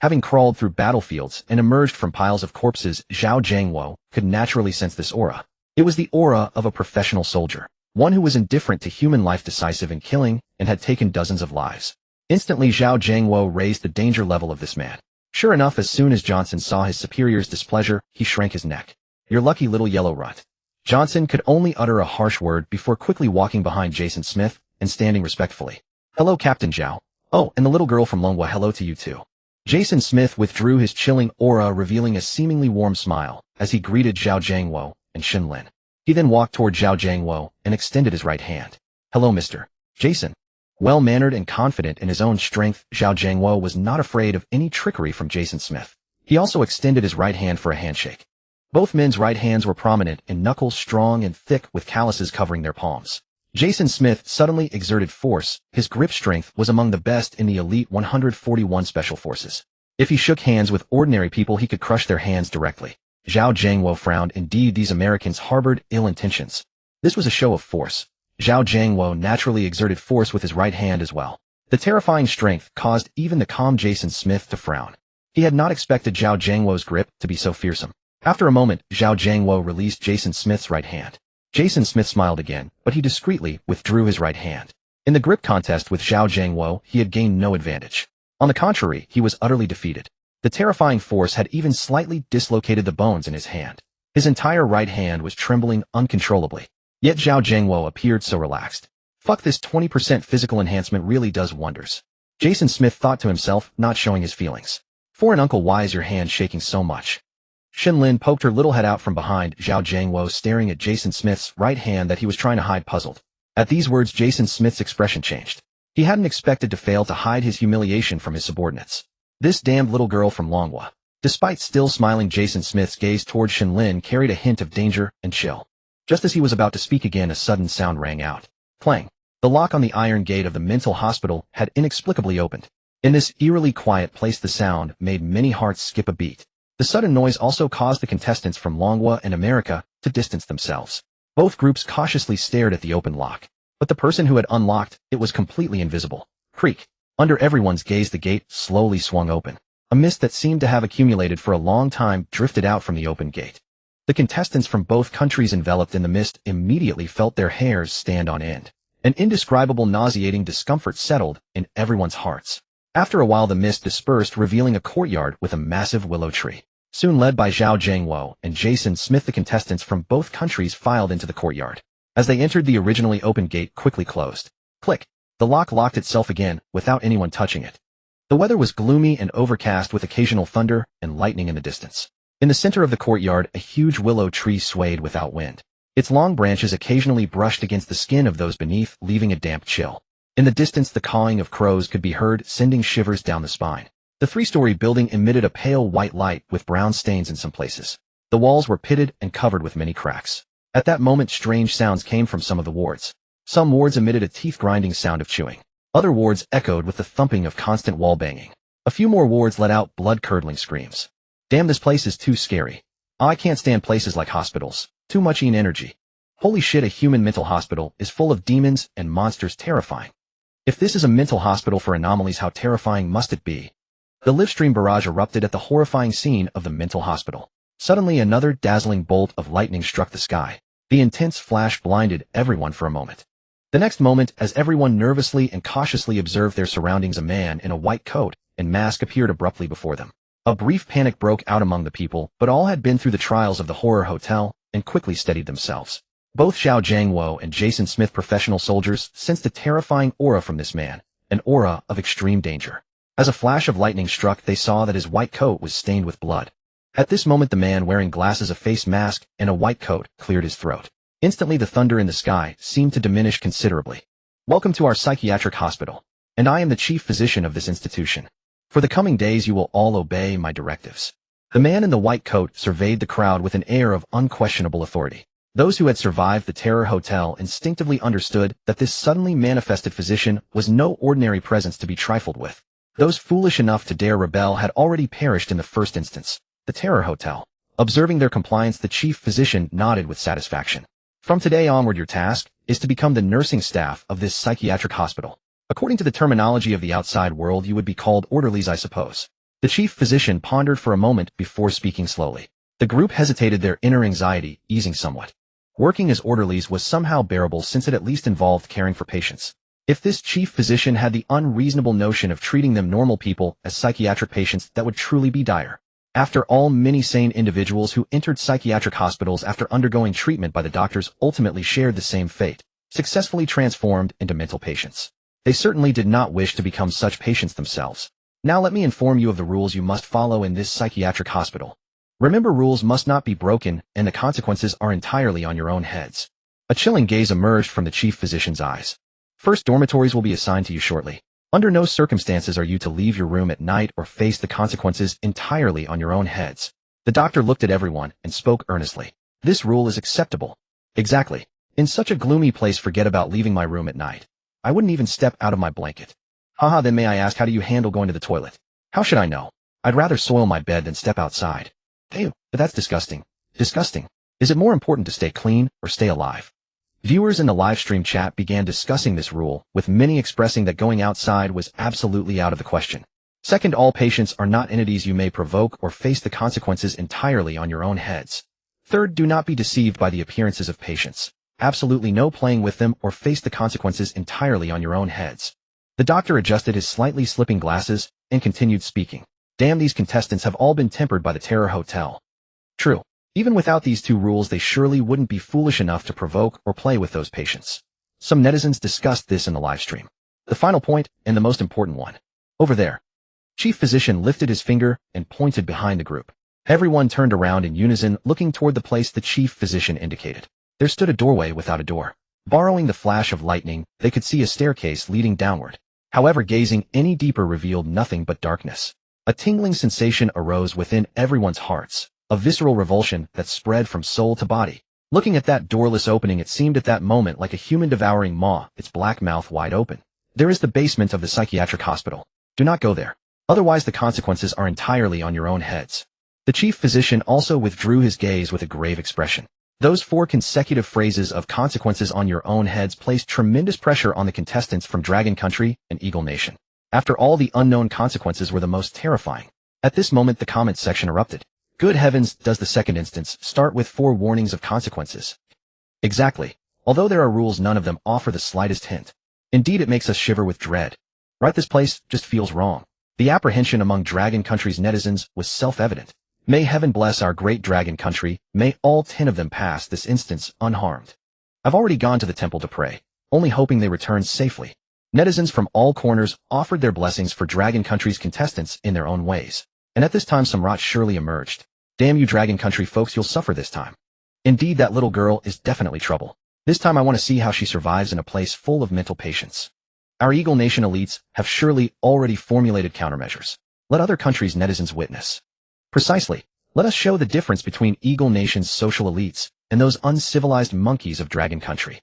Having crawled through battlefields and emerged from piles of corpses, Zhao Zhangguo could naturally sense this aura. It was the aura of a professional soldier, one who was indifferent to human life, decisive in killing, and had taken dozens of lives. Instantly Zhao Zhangguo raised the danger level of this man. Sure enough, as soon as Johnson saw his superior's displeasure, he shrank his neck. Your lucky little yellow runt. Johnson could only utter a harsh word before quickly walking behind Jason Smith and standing respectfully. Hello, Captain Zhao. Oh, and the little girl from Longguo, hello to you too. Jason Smith withdrew his chilling aura, revealing a seemingly warm smile as he greeted Zhao Zhangguo and Shen Lin. He then walked toward Zhao Zhangguo and extended his right hand. Hello, Mr. Jason. Well-mannered and confident in his own strength, Zhao Zhangguo was not afraid of any trickery from Jason Smith. He also extended his right hand for a handshake. Both men's right hands were prominent and knuckles strong and thick with calluses covering their palms. Jason Smith suddenly exerted force. His grip strength was among the best in the elite 141 Special Forces. If he shook hands with ordinary people, he could crush their hands directly. Zhao Zhangguo frowned. Indeed, these Americans harbored ill intentions. This was a show of force. Zhao Zhangguo naturally exerted force with his right hand as well. The terrifying strength caused even the calm Jason Smith to frown. He had not expected Zhao Zhangguo's grip to be so fearsome. After a moment, Zhao Zhangguo released Jason Smith's right hand. Jason Smith smiled again, but he discreetly withdrew his right hand. In the grip contest with Zhao Zhangguo, he had gained no advantage. On the contrary, he was utterly defeated. The terrifying force had even slightly dislocated the bones in his hand. His entire right hand was trembling uncontrollably. Yet Zhao Zhangguo appeared so relaxed. Fuck, this 20% physical enhancement really does wonders. Jason Smith thought to himself, not showing his feelings. For an uncle, why is your hand shaking so much? Shen Lin poked her little head out from behind Zhao Zhangguo, staring at Jason Smith's right hand that he was trying to hide, puzzled. At these words, Jason Smith's expression changed. He hadn't expected to fail to hide his humiliation from his subordinates. This damned little girl from Longguo. Despite still smiling, Jason Smith's gaze toward Shen Lin carried a hint of danger and chill. Just as he was about to speak again, a sudden sound rang out. Clang. The lock on the iron gate of the mental hospital had inexplicably opened. In this eerily quiet place, the sound made many hearts skip a beat. The sudden noise also caused the contestants from Longguo and America to distance themselves. Both groups cautiously stared at the open lock. But the person who had unlocked it was completely invisible. Creak. Under everyone's gaze, the gate slowly swung open. A mist that seemed to have accumulated for a long time drifted out from the open gate. The contestants from both countries, enveloped in the mist, immediately felt their hairs stand on end. An indescribable nauseating discomfort settled in everyone's hearts. After a while, the mist dispersed, revealing a courtyard with a massive willow tree. Soon, led by Zhao Zhangguo and Jason Smith, the contestants from both countries filed into the courtyard. As they entered, the originally open gate quickly closed. Click. The lock locked itself again, without anyone touching it. The weather was gloomy and overcast, with occasional thunder and lightning in the distance. In the center of the courtyard, a huge willow tree swayed without wind. Its long branches occasionally brushed against the skin of those beneath, leaving a damp chill. In the distance, the cawing of crows could be heard, sending shivers down the spine. The three-story building emitted a pale white light with brown stains in some places. The walls were pitted and covered with many cracks. At that moment, strange sounds came from some of the wards. Some wards emitted a teeth-grinding sound of chewing. Other wards echoed with the thumping of constant wall banging. A few more wards let out blood-curdling screams. Damn, this place is too scary. I can't stand places like hospitals. Too much energy. Holy shit, a human mental hospital is full of demons and monsters, terrifying. If this is a mental hospital for anomalies, how terrifying must it be? The livestream barrage erupted at the horrifying scene of the mental hospital. Suddenly, another dazzling bolt of lightning struck the sky. The intense flash blinded everyone for a moment. The next moment, as everyone nervously and cautiously observed their surroundings, a man in a white coat and mask appeared abruptly before them. A brief panic broke out among the people, but all had been through the trials of the horror hotel and quickly steadied themselves. Both Xiao Jiangwo and Jason Smith, professional soldiers, sensed a terrifying aura from this man, an aura of extreme danger. As a flash of lightning struck, they saw that his white coat was stained with blood. At this moment, the man wearing glasses, a face mask, and a white coat cleared his throat. Instantly, the thunder in the sky seemed to diminish considerably. "Welcome to our psychiatric hospital, and I am the chief physician of this institution. For the coming days, you will all obey my directives." The man in the white coat surveyed the crowd with an air of unquestionable authority. Those who had survived the Terror Hotel instinctively understood that this suddenly manifested physician was no ordinary presence to be trifled with. Those foolish enough to dare rebel had already perished in the first instance. The Terror Hotel. Observing their compliance, the chief physician nodded with satisfaction. "From today onward, your task is to become the nursing staff of this psychiatric hospital. According to the terminology of the outside world, you would be called orderlies, I suppose." The chief physician pondered for a moment before speaking slowly. The group hesitated, their inner anxiety easing somewhat. Working as orderlies was somehow bearable since it at least involved caring for patients. If this chief physician had the unreasonable notion of treating them normal people as psychiatric patients, that would truly be dire. After all, many sane individuals who entered psychiatric hospitals after undergoing treatment by the doctors ultimately shared the same fate, successfully transformed into mental patients. They certainly did not wish to become such patients themselves. "Now let me inform you of the rules you must follow in this psychiatric hospital. Remember, rules must not be broken, and the consequences are entirely on your own heads." A chilling gaze emerged from the chief physician's eyes. "First, dormitories will be assigned to you shortly. Under no circumstances are you to leave your room at night or face the consequences entirely on your own heads." The doctor looked at everyone and spoke earnestly. "This rule is acceptable." "Exactly. In such a gloomy place, forget about leaving my room at night. I wouldn't even step out of my blanket." "Haha, then may I ask, how do you handle going to the toilet?" "How should I know? I'd rather soil my bed than step outside." "Ew, but that's disgusting." "Disgusting? Is it more important to stay clean or stay alive?" Viewers in the livestream chat began discussing this rule, with many expressing that going outside was absolutely out of the question. Second, all patients are not entities you may provoke or face the consequences entirely on your own heads. Third, do not be deceived by the appearances of patients. Absolutely no playing with them or face the consequences entirely on your own heads. The doctor adjusted his slightly slipping glasses and continued speaking. "Damn, these contestants have all been tempered by the Terror Hotel." True. Even without these two rules, they surely wouldn't be foolish enough to provoke or play with those patients. Some netizens discussed this in the livestream. The final point, and the most important one. Over there. Chief physician lifted his finger and pointed behind the group. Everyone turned around in unison, looking toward the place the chief physician indicated. There stood a doorway without a door. Borrowing the flash of lightning, they could see a staircase leading downward. However, gazing any deeper revealed nothing but darkness. A tingling sensation arose within everyone's hearts. A visceral revulsion that spread from soul to body. Looking at that doorless opening, it seemed at that moment like a human devouring maw, its black mouth wide open. "There is the basement of the psychiatric hospital. Do not go there. Otherwise the consequences are entirely on your own heads." The chief physician also withdrew his gaze with a grave expression. Those 4 consecutive phrases of consequences on your own heads placed tremendous pressure on the contestants from Dragon Country and Eagle Nation. After all, the unknown consequences were the most terrifying. At this moment, the comments section erupted. "Good heavens, does the second instance start with 4 warnings of consequences?" Exactly. Although there are rules, none of them offer the slightest hint. Indeed, it makes us shiver with dread. Right, this place just feels wrong. The apprehension among Dragon Country's netizens was self-evident. May heaven bless our great Dragon Country, may all 10 of them pass this instance unharmed. "I've already gone to the temple to pray, only hoping they return safely." Netizens from all corners offered their blessings for Dragon Country's contestants in their own ways. And at this time some rot surely emerged. "Damn you Dragon Country folks, you'll suffer this time. Indeed, that little girl is definitely trouble. This time I want to see how she survives in a place full of mental patients." Our Eagle Nation elites have surely already formulated countermeasures. Let other countries' netizens witness. Precisely. Let us show the difference between Eagle Nation's social elites and those uncivilized monkeys of Dragon Country.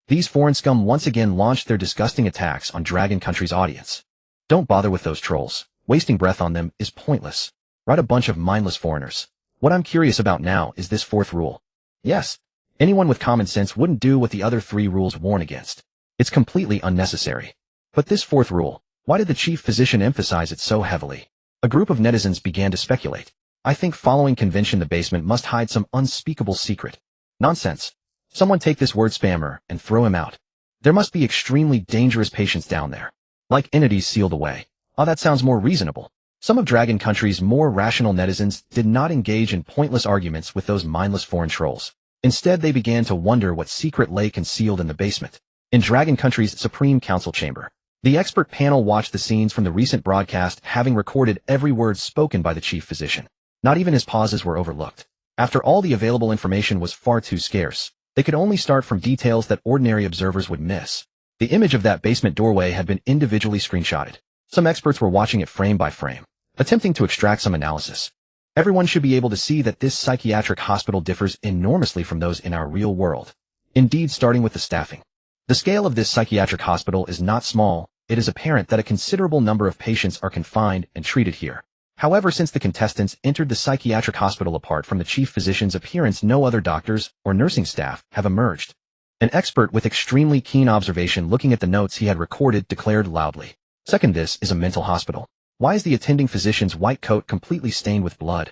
These foreign scum once again launched their disgusting attacks on Dragon Country's audience. Don't bother with those trolls. Wasting breath on them is pointless. Right, a bunch of mindless foreigners. What I'm curious about now is this 4th rule. Yes, anyone with common sense wouldn't do what the other 3 rules warn against. It's completely unnecessary. But this 4th rule, why did the chief physician emphasize it so heavily? A group of netizens began to speculate. "I think following convention the basement must hide some unspeakable secret." "Nonsense. Someone take this word spammer and throw him out. There must be extremely dangerous patients down there. Like entities sealed away. Ah, that sounds more reasonable. Some of Dragon Country's more rational netizens did not engage in pointless arguments with those mindless foreign trolls. Instead, they began to wonder what secret lay concealed in the basement. In Dragon Country's Supreme Council chamber, the expert panel watched the scenes from the recent broadcast, having recorded every word spoken by the chief physician. Not even his pauses were overlooked. After all, the available information was far too scarce. They could only start from details that ordinary observers would miss. The image of that basement doorway had been individually screenshotted. Some experts were watching it frame by frame, attempting to extract some analysis. Everyone should be able to see that this psychiatric hospital differs enormously from those in our real world. Indeed, starting with the staffing. The scale of this psychiatric hospital is not small. It is apparent that a considerable number of patients are confined and treated here. However, since the contestants entered the psychiatric hospital apart from the chief physician's appearance, no other doctors or nursing staff have emerged. An expert with extremely keen observation looking at the notes he had recorded declared loudly, "Second, this is a mental hospital. Why is the attending physician's white coat completely stained with blood?"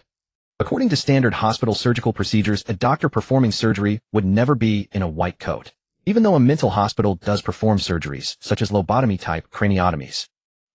According to standard hospital surgical procedures, a doctor performing surgery would never be in a white coat, even though a mental hospital does perform surgeries, such as lobotomy-type craniotomies.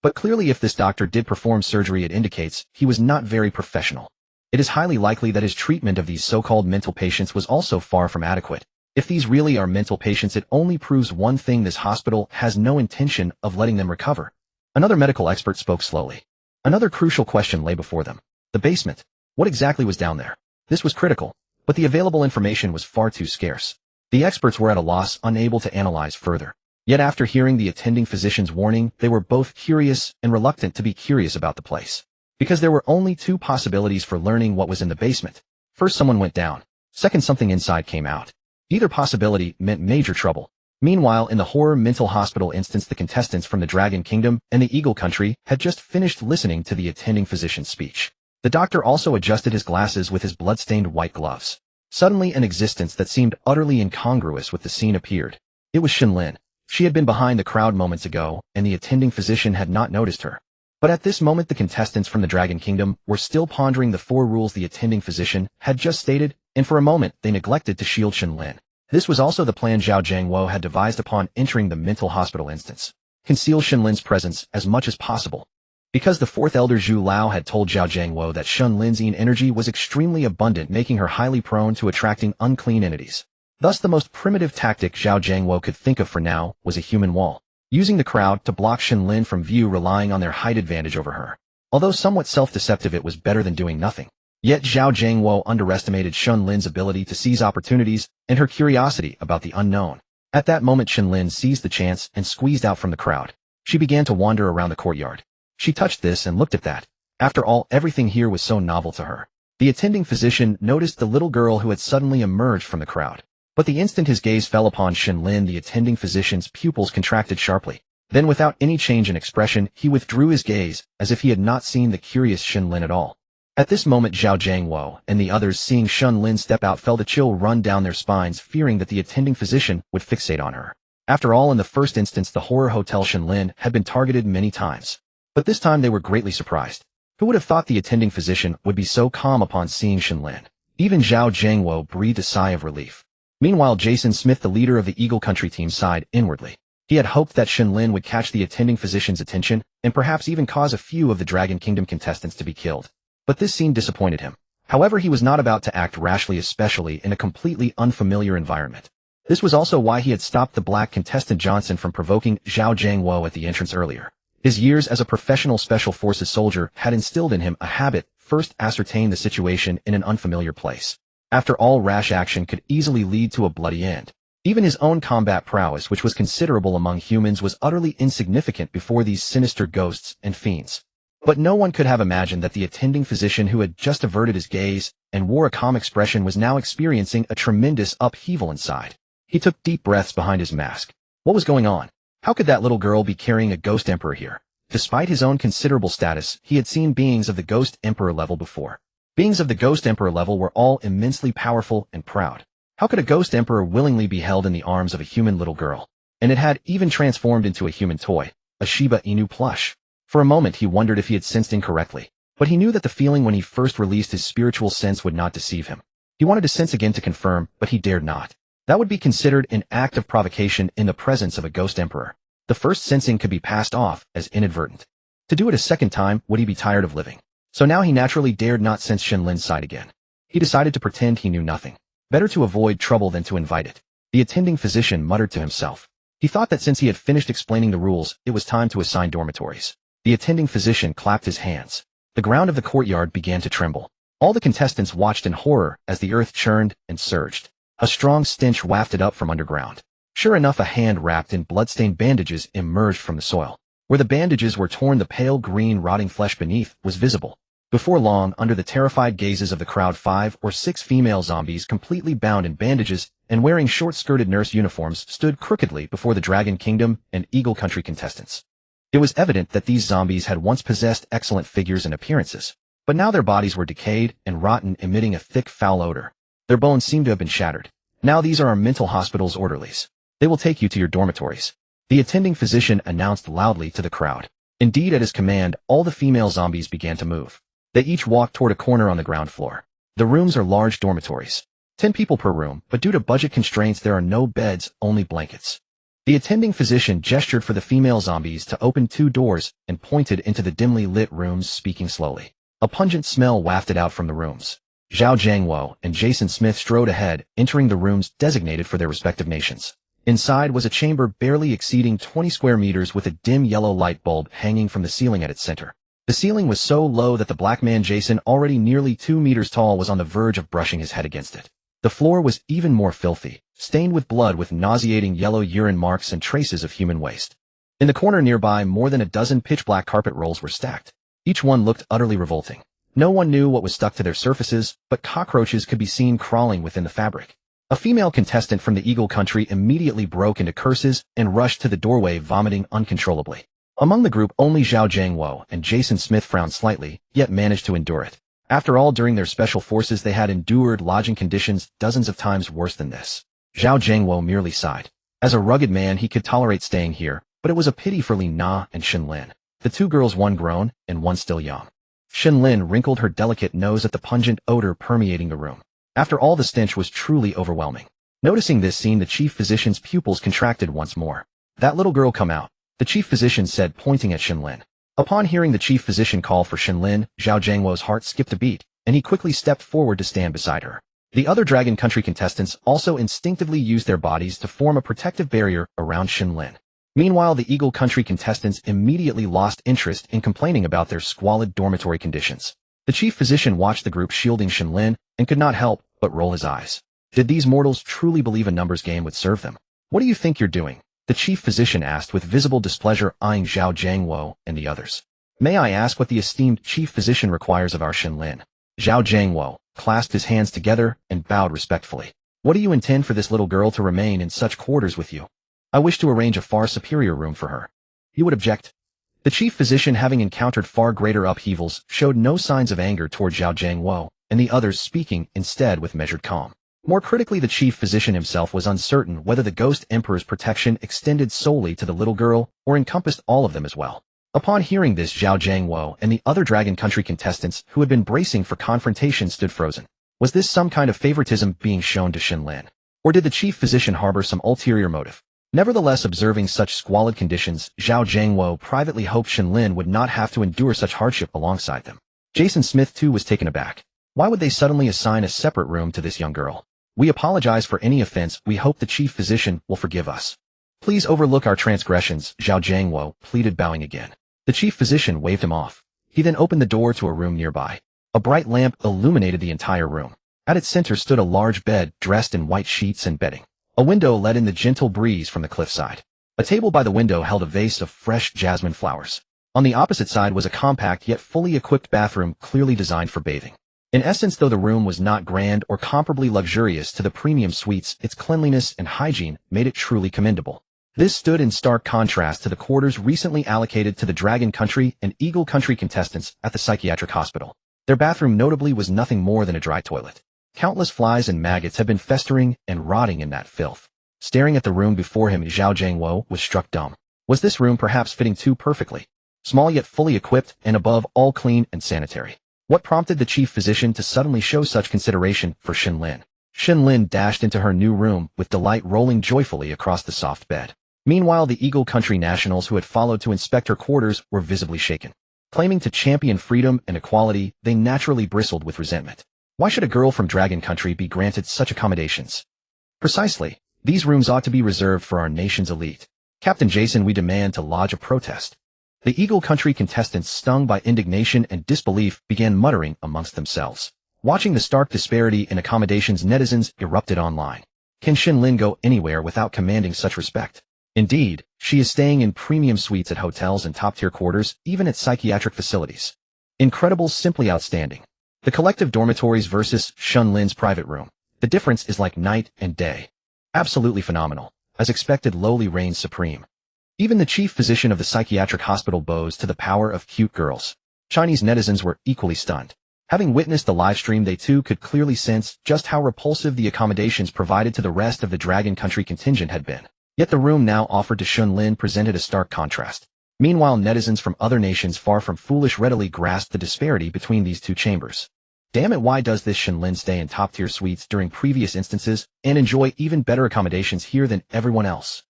But clearly, if this doctor did perform surgery, it indicates he was not very professional. It is highly likely that his treatment of these so-called mental patients was also far from adequate. If these really are mental patients, it only proves one thing: this hospital has no intention of letting them recover. Another medical expert spoke slowly. Another crucial question lay before them. The basement. What exactly was down there? This was critical, but the available information was far too scarce. The experts were at a loss, unable to analyze further. Yet after hearing the attending physician's warning, they were both curious and reluctant to be curious about the place. Because there were only two possibilities for learning what was in the basement. First, someone went down. Second, something inside came out. Either possibility meant major trouble. Meanwhile, in the horror mental hospital instance, the contestants from the Dragon Kingdom and the Eagle Country had just finished listening to the attending physician's speech. The doctor also adjusted his glasses with his blood-stained white gloves. Suddenly, an existence that seemed utterly incongruous with the scene appeared. It was Shen Lin. She had been behind the crowd moments ago, and the attending physician had not noticed her. But at this moment, the contestants from the Dragon Kingdom were still pondering the 4 rules the attending physician had just stated, and for a moment, they neglected to shield Shen Lin. This was also the plan Zhao Jiangwo had devised upon entering the mental hospital instance. Conceal Shen Lin's presence as much as possible. Because the 4th Elder Zhu Lao had told Zhao Jiangwo that Shen Lin's energy was extremely abundant, making her highly prone to attracting unclean entities. Thus, the most primitive tactic Zhao Jiangwo could think of for now was a human wall, using the crowd to block Shen Lin from view, relying on their height advantage over her. Although somewhat self-deceptive, it was better than doing nothing. Yet Zhao Jiangwo underestimated Shen Lin's ability to seize opportunities and her curiosity about the unknown. At that moment, Shen Lin seized the chance and squeezed out from the crowd. She began to wander around the courtyard. She touched this and looked at that. After all, everything here was so novel to her. The attending physician noticed the little girl who had suddenly emerged from the crowd. But the instant his gaze fell upon Shen Lin, the attending physician's pupils contracted sharply. Then, without any change in expression, he withdrew his gaze, as if he had not seen the curious Shen Lin at all. At this moment, Zhao Jiangwo and the others, seeing Shen Lin step out, felt a chill run down their spines, fearing that the attending physician would fixate on her. After all, in the first instance, the horror hotel Shen Lin had been targeted many times. But this time they were greatly surprised. Who would have thought the attending physician would be so calm upon seeing Shen Lin? Even Zhao Jiangwo breathed a sigh of relief. Meanwhile, Jason Smith, the leader of the Eagle Country team, sighed inwardly. He had hoped that Shen Lin would catch the attending physician's attention and perhaps even cause a few of the Dragon Kingdom contestants to be killed. But this scene disappointed him. However, he was not about to act rashly, especially in a completely unfamiliar environment. This was also why he had stopped the black contestant Johnson from provoking Zhao Jiangwo at the entrance earlier. His years as a professional special forces soldier had instilled in him a habit: first ascertain the situation in an unfamiliar place. After all, rash action could easily lead to a bloody end. Even his own combat prowess, which was considerable among humans, was utterly insignificant before these sinister ghosts and fiends. But no one could have imagined that the attending physician, who had just averted his gaze and wore a calm expression, was now experiencing a tremendous upheaval inside. He took deep breaths behind his mask. What was going on? How could that little girl be carrying a ghost emperor here? Despite his own considerable status, he had seen beings of the ghost emperor level before. Beings of the ghost emperor level were all immensely powerful and proud. How could a ghost emperor willingly be held in the arms of a human little girl? And it had even transformed into a human toy, a Shiba Inu plush. For a moment he wondered if he had sensed incorrectly, but he knew that the feeling when he first released his spiritual sense would not deceive him. He wanted to sense again to confirm, but he dared not. That would be considered an act of provocation in the presence of a ghost emperor. The first sensing could be passed off as inadvertent. To do it a second time, would he be tired of living? So now he naturally dared not sense Shen Lin's side again. He decided to pretend he knew nothing. Better to avoid trouble than to invite it. The attending physician muttered to himself. He thought that since he had finished explaining the rules, it was time to assign dormitories. The attending physician clapped his hands. The ground of the courtyard began to tremble. All the contestants watched in horror as the earth churned and surged. A strong stench wafted up from underground. Sure enough, a hand wrapped in blood-stained bandages emerged from the soil. Where the bandages were torn, the pale green rotting flesh beneath was visible. Before long, under the terrified gazes of the crowd, 5 or 6 female zombies completely bound in bandages and wearing short-skirted nurse uniforms stood crookedly before the Dragon Kingdom and Eagle Country contestants. It was evident that these zombies had once possessed excellent figures and appearances, but now their bodies were decayed and rotten, emitting a thick, foul odor. Their bones seemed to have been shattered. Now these are our mental hospital's orderlies. They will take you to your dormitories. The attending physician announced loudly to the crowd. Indeed, at his command, all the female zombies began to move. They each walked toward a corner on the ground floor. The rooms are large dormitories. 10 people per room, but due to budget constraints there are no beds, only blankets. The attending physician gestured for the female zombies to open 2 doors and pointed into the dimly lit rooms, speaking slowly. A pungent smell wafted out from the rooms. Zhao Jiangwo and Jason Smith strode ahead, entering the rooms designated for their respective nations. Inside was a chamber barely exceeding 20 square meters with a dim yellow light bulb hanging from the ceiling at its center. The ceiling was so low that the black man Jason, already nearly 2 meters tall, was on the verge of brushing his head against it. The floor was even more filthy, stained with blood with nauseating yellow urine marks and traces of human waste. In the corner nearby, more than a dozen pitch-black carpet rolls were stacked. Each one looked utterly revolting. No one knew what was stuck to their surfaces, but cockroaches could be seen crawling within the fabric. A female contestant from the Eagle Country immediately broke into curses and rushed to the doorway, vomiting uncontrollably. Among the group, only Zhao Jiangwo and Jason Smith frowned slightly, yet managed to endure it. After all, during their special forces they had endured lodging conditions dozens of times worse than this. Zhao Jiangwo merely sighed. As a rugged man he could tolerate staying here, but it was a pity for Li Na and Shen Lin. The 2 girls, one grown and one still young. Shen Lin wrinkled her delicate nose at the pungent odor permeating the room. After all, the stench was truly overwhelming. Noticing this scene, the chief physician's pupils contracted once more. That little girl, come out, the chief physician said, pointing at Shen Lin. Upon hearing the chief physician call for Shen Lin, Zhao Jiangwo's heart skipped a beat, and he quickly stepped forward to stand beside her. The other Dragon Country contestants also instinctively used their bodies to form a protective barrier around Shen Lin. Meanwhile, the Eagle Country contestants immediately lost interest in complaining about their squalid dormitory conditions. The chief physician watched the group shielding Shen Lin and could not help but roll his eyes. Did these mortals truly believe a numbers game would serve them? What do you think you're doing? The chief physician asked with visible displeasure, eyeing Zhao Jiangwo and the others. May I ask what the esteemed chief physician requires of our Shen Lin? Zhao Jiangwo clasped his hands together and bowed respectfully. What do you intend for this little girl to remain in such quarters with you? I wish to arrange a far superior room for her. You would object? The chief physician, having encountered far greater upheavals, showed no signs of anger toward Zhao Jiangwo and the others, speaking instead with measured calm. More critically, the chief physician himself was uncertain whether the Ghost Emperor's protection extended solely to the little girl or encompassed all of them as well. Upon hearing this, Zhao Jiangwo and the other Dragon Country contestants who had been bracing for confrontation stood frozen. Was this some kind of favoritism being shown to Shen Lin? Or did the chief physician harbor some ulterior motive? Nevertheless, observing such squalid conditions, Zhao Jiangwo privately hoped Shen Lin would not have to endure such hardship alongside them. Jason Smith too was taken aback. Why would they suddenly assign a separate room to this young girl? We apologize for any offense. We hope the chief physician will forgive us. Please overlook our transgressions, Zhao Jiangwo pleaded, bowing again. The chief physician waved him off. He then opened the door to a room nearby. A bright lamp illuminated the entire room. At its center stood a large bed dressed in white sheets and bedding. A window let in the gentle breeze from the cliffside. A table by the window held a vase of fresh jasmine flowers. On the opposite side was a compact yet fully equipped bathroom clearly designed for bathing. In essence, though the room was not grand or comparably luxurious to the premium suites, its cleanliness and hygiene made it truly commendable. This stood in stark contrast to the quarters recently allocated to the Dragon Country and Eagle Country contestants at the psychiatric hospital. Their bathroom notably was nothing more than a dry toilet. Countless flies and maggots had been festering and rotting in that filth. Staring at the room before him, Zhao Jiangwo was struck dumb. Was this room perhaps fitting too perfectly? Small yet fully equipped, and above all clean and sanitary. What prompted the chief physician to suddenly show such consideration for Shen Lin? Shen Lin dashed into her new room with delight rolling joyfully across the soft bed. Meanwhile, the Eagle Country nationals who had followed to inspect her quarters were visibly shaken. Claiming to champion freedom and equality, they naturally bristled with resentment. Why should a girl from Dragon Country be granted such accommodations? Precisely. These rooms ought to be reserved for our nation's elite. Captain Jason, we demand to lodge a protest. The Eagle Country contestants, stung by indignation and disbelief, began muttering amongst themselves. Watching the stark disparity in accommodations, netizens erupted online. Can Shen Lin go anywhere without commanding such respect? Indeed, she is staying in premium suites at hotels and top-tier quarters, even at psychiatric facilities. Incredible, simply outstanding. The collective dormitories versus Shen Lin's private room. The difference is like night and day. Absolutely phenomenal. As expected, Loli reigns supreme. Even the chief physician of the psychiatric hospital bows to the power of cute girls. Chinese netizens were equally stunned. Having witnessed the live stream, they too could clearly sense just how repulsive the accommodations provided to the rest of the Dragon Country contingent had been. Yet the room now offered to Shen Lin presented a stark contrast. Meanwhile, netizens from other nations, far from foolish, readily grasped the disparity between these two chambers. Damn it, why does this Shen Lin stay in top-tier suites during previous instances and enjoy even better accommodations here than everyone else?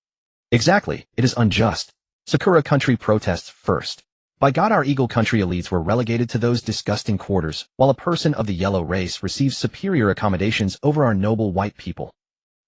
Exactly, it is unjust. Sakura Country protests first. By God, our Eagle Country elites were relegated to those disgusting quarters, while a person of the yellow race receives superior accommodations over our noble white people.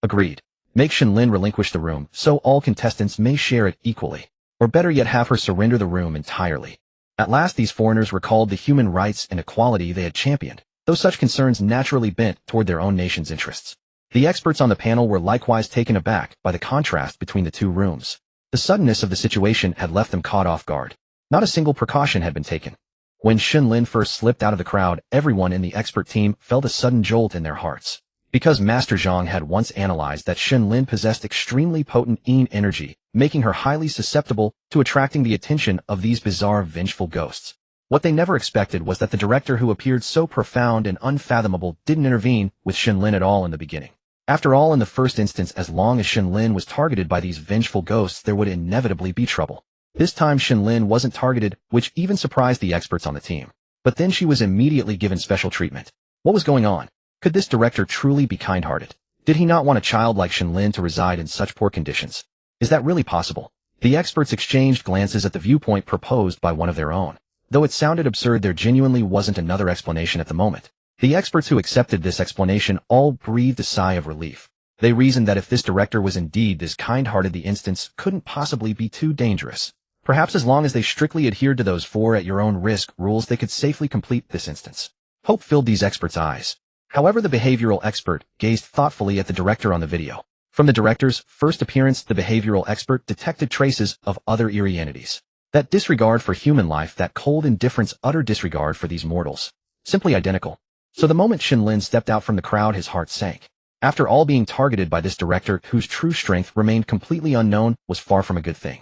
Agreed. Make Shen Lin relinquish the room, so all contestants may share it equally. Or better yet, have her surrender the room entirely. At last, these foreigners recalled the human rights and equality they had championed, though such concerns naturally bent toward their own nation's interests. The experts on the panel were likewise taken aback by the contrast between the two rooms. The suddenness of the situation had left them caught off guard. Not a single precaution had been taken. When Shen Lin first slipped out of the crowd, everyone in the expert team felt a sudden jolt in their hearts. Because Master Zhang had once analyzed that Shen Lin possessed extremely potent yin energy, making her highly susceptible to attracting the attention of these bizarre, vengeful ghosts. What they never expected was that the director, who appeared so profound and unfathomable, didn't intervene with Shen Lin at all in the beginning. After all, in the first instance, as long as Shen Lin was targeted by these vengeful ghosts, there would inevitably be trouble. This time Shen Lin wasn't targeted, which even surprised the experts on the team. But then she was immediately given special treatment. What was going on? Could this director truly be kind-hearted? Did he not want a child like Shen Lin to reside in such poor conditions? Is that really possible? The experts exchanged glances at the viewpoint proposed by one of their own. Though it sounded absurd, there genuinely wasn't another explanation at the moment. The experts who accepted this explanation all breathed a sigh of relief. They reasoned that if this director was indeed this kind-hearted, the instance couldn't possibly be too dangerous. Perhaps as long as they strictly adhered to those for-at-your-own-risk rules, they could safely complete this instance. Hope filled these experts' eyes. However, the behavioral expert gazed thoughtfully at the director on the video. From the director's first appearance, the behavioral expert detected traces of other eerie entities. That disregard for human life, that cold indifference, utter disregard for these mortals. Simply identical. So the moment Shen Lin stepped out from the crowd, his heart sank. After all, being targeted by this director, whose true strength remained completely unknown, was far from a good thing.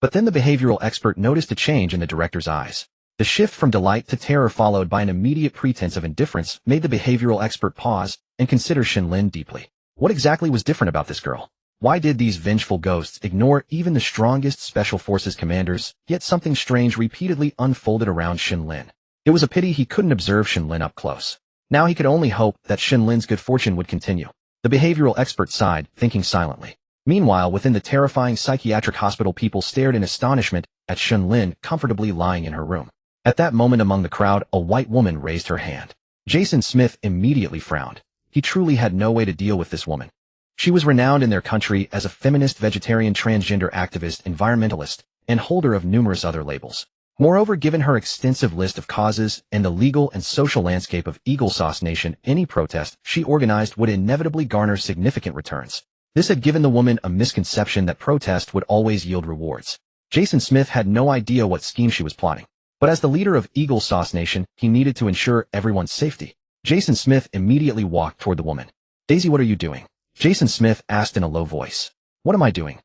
But then the behavioral expert noticed a change in the director's eyes. The shift from delight to terror, followed by an immediate pretense of indifference, made the behavioral expert pause and consider Shen Lin deeply. What exactly was different about this girl? Why did these vengeful ghosts ignore even the strongest special forces commanders? Yet something strange repeatedly unfolded around Shen Lin. It was a pity he couldn't observe Shen Lin up close. Now he could only hope that Shen Lin's good fortune would continue. The behavioral expert sighed, thinking silently. Meanwhile, within the terrifying psychiatric hospital, people stared in astonishment at Shen Lin comfortably lying in her room. At that moment, among the crowd, a white woman raised her hand. Jason Smith immediately frowned. He truly had no way to deal with this woman. She was renowned in their country as a feminist, vegetarian, transgender activist, environmentalist, and holder of numerous other labels. Moreover, given her extensive list of causes and the legal and social landscape of Eagle Sauce Nation, any protest she organized would inevitably garner significant returns. This had given the woman a misconception that protest would always yield rewards. Jason Smith had no idea what scheme she was plotting. But as the leader of Eagle Sauce Nation, he needed to ensure everyone's safety. Jason Smith immediately walked toward the woman. "Daisy, what are you doing?" Jason Smith asked in a low voice. "What am I doing?"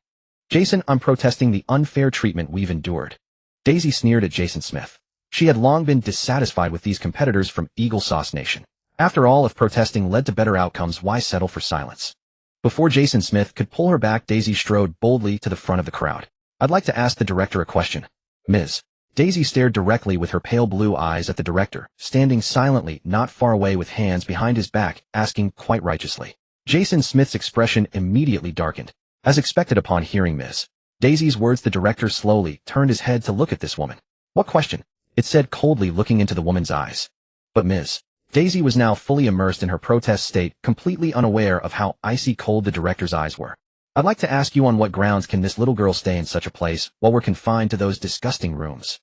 "Jason, I'm protesting the unfair treatment we've endured." Daisy sneered at Jason Smith. She had long been dissatisfied with these competitors from Eagle Sauce Nation. After all, if protesting led to better outcomes, why settle for silence? Before Jason Smith could pull her back, Daisy strode boldly to the front of the crowd. "I'd like to ask the director a question." "Ms. Daisy stared directly with her pale blue eyes at the director, standing silently not far away with hands behind his back, asking quite righteously. Jason Smith's expression immediately darkened. As expected upon hearing Ms. Daisy's words, the director slowly turned his head to look at this woman. What question? It said coldly, looking into the woman's eyes. But Ms. Daisy was now fully immersed in her protest state, completely unaware of how icy cold the director's eyes were. I'd like to ask you, on what grounds can this little girl stay in such a place while we're confined to those disgusting rooms?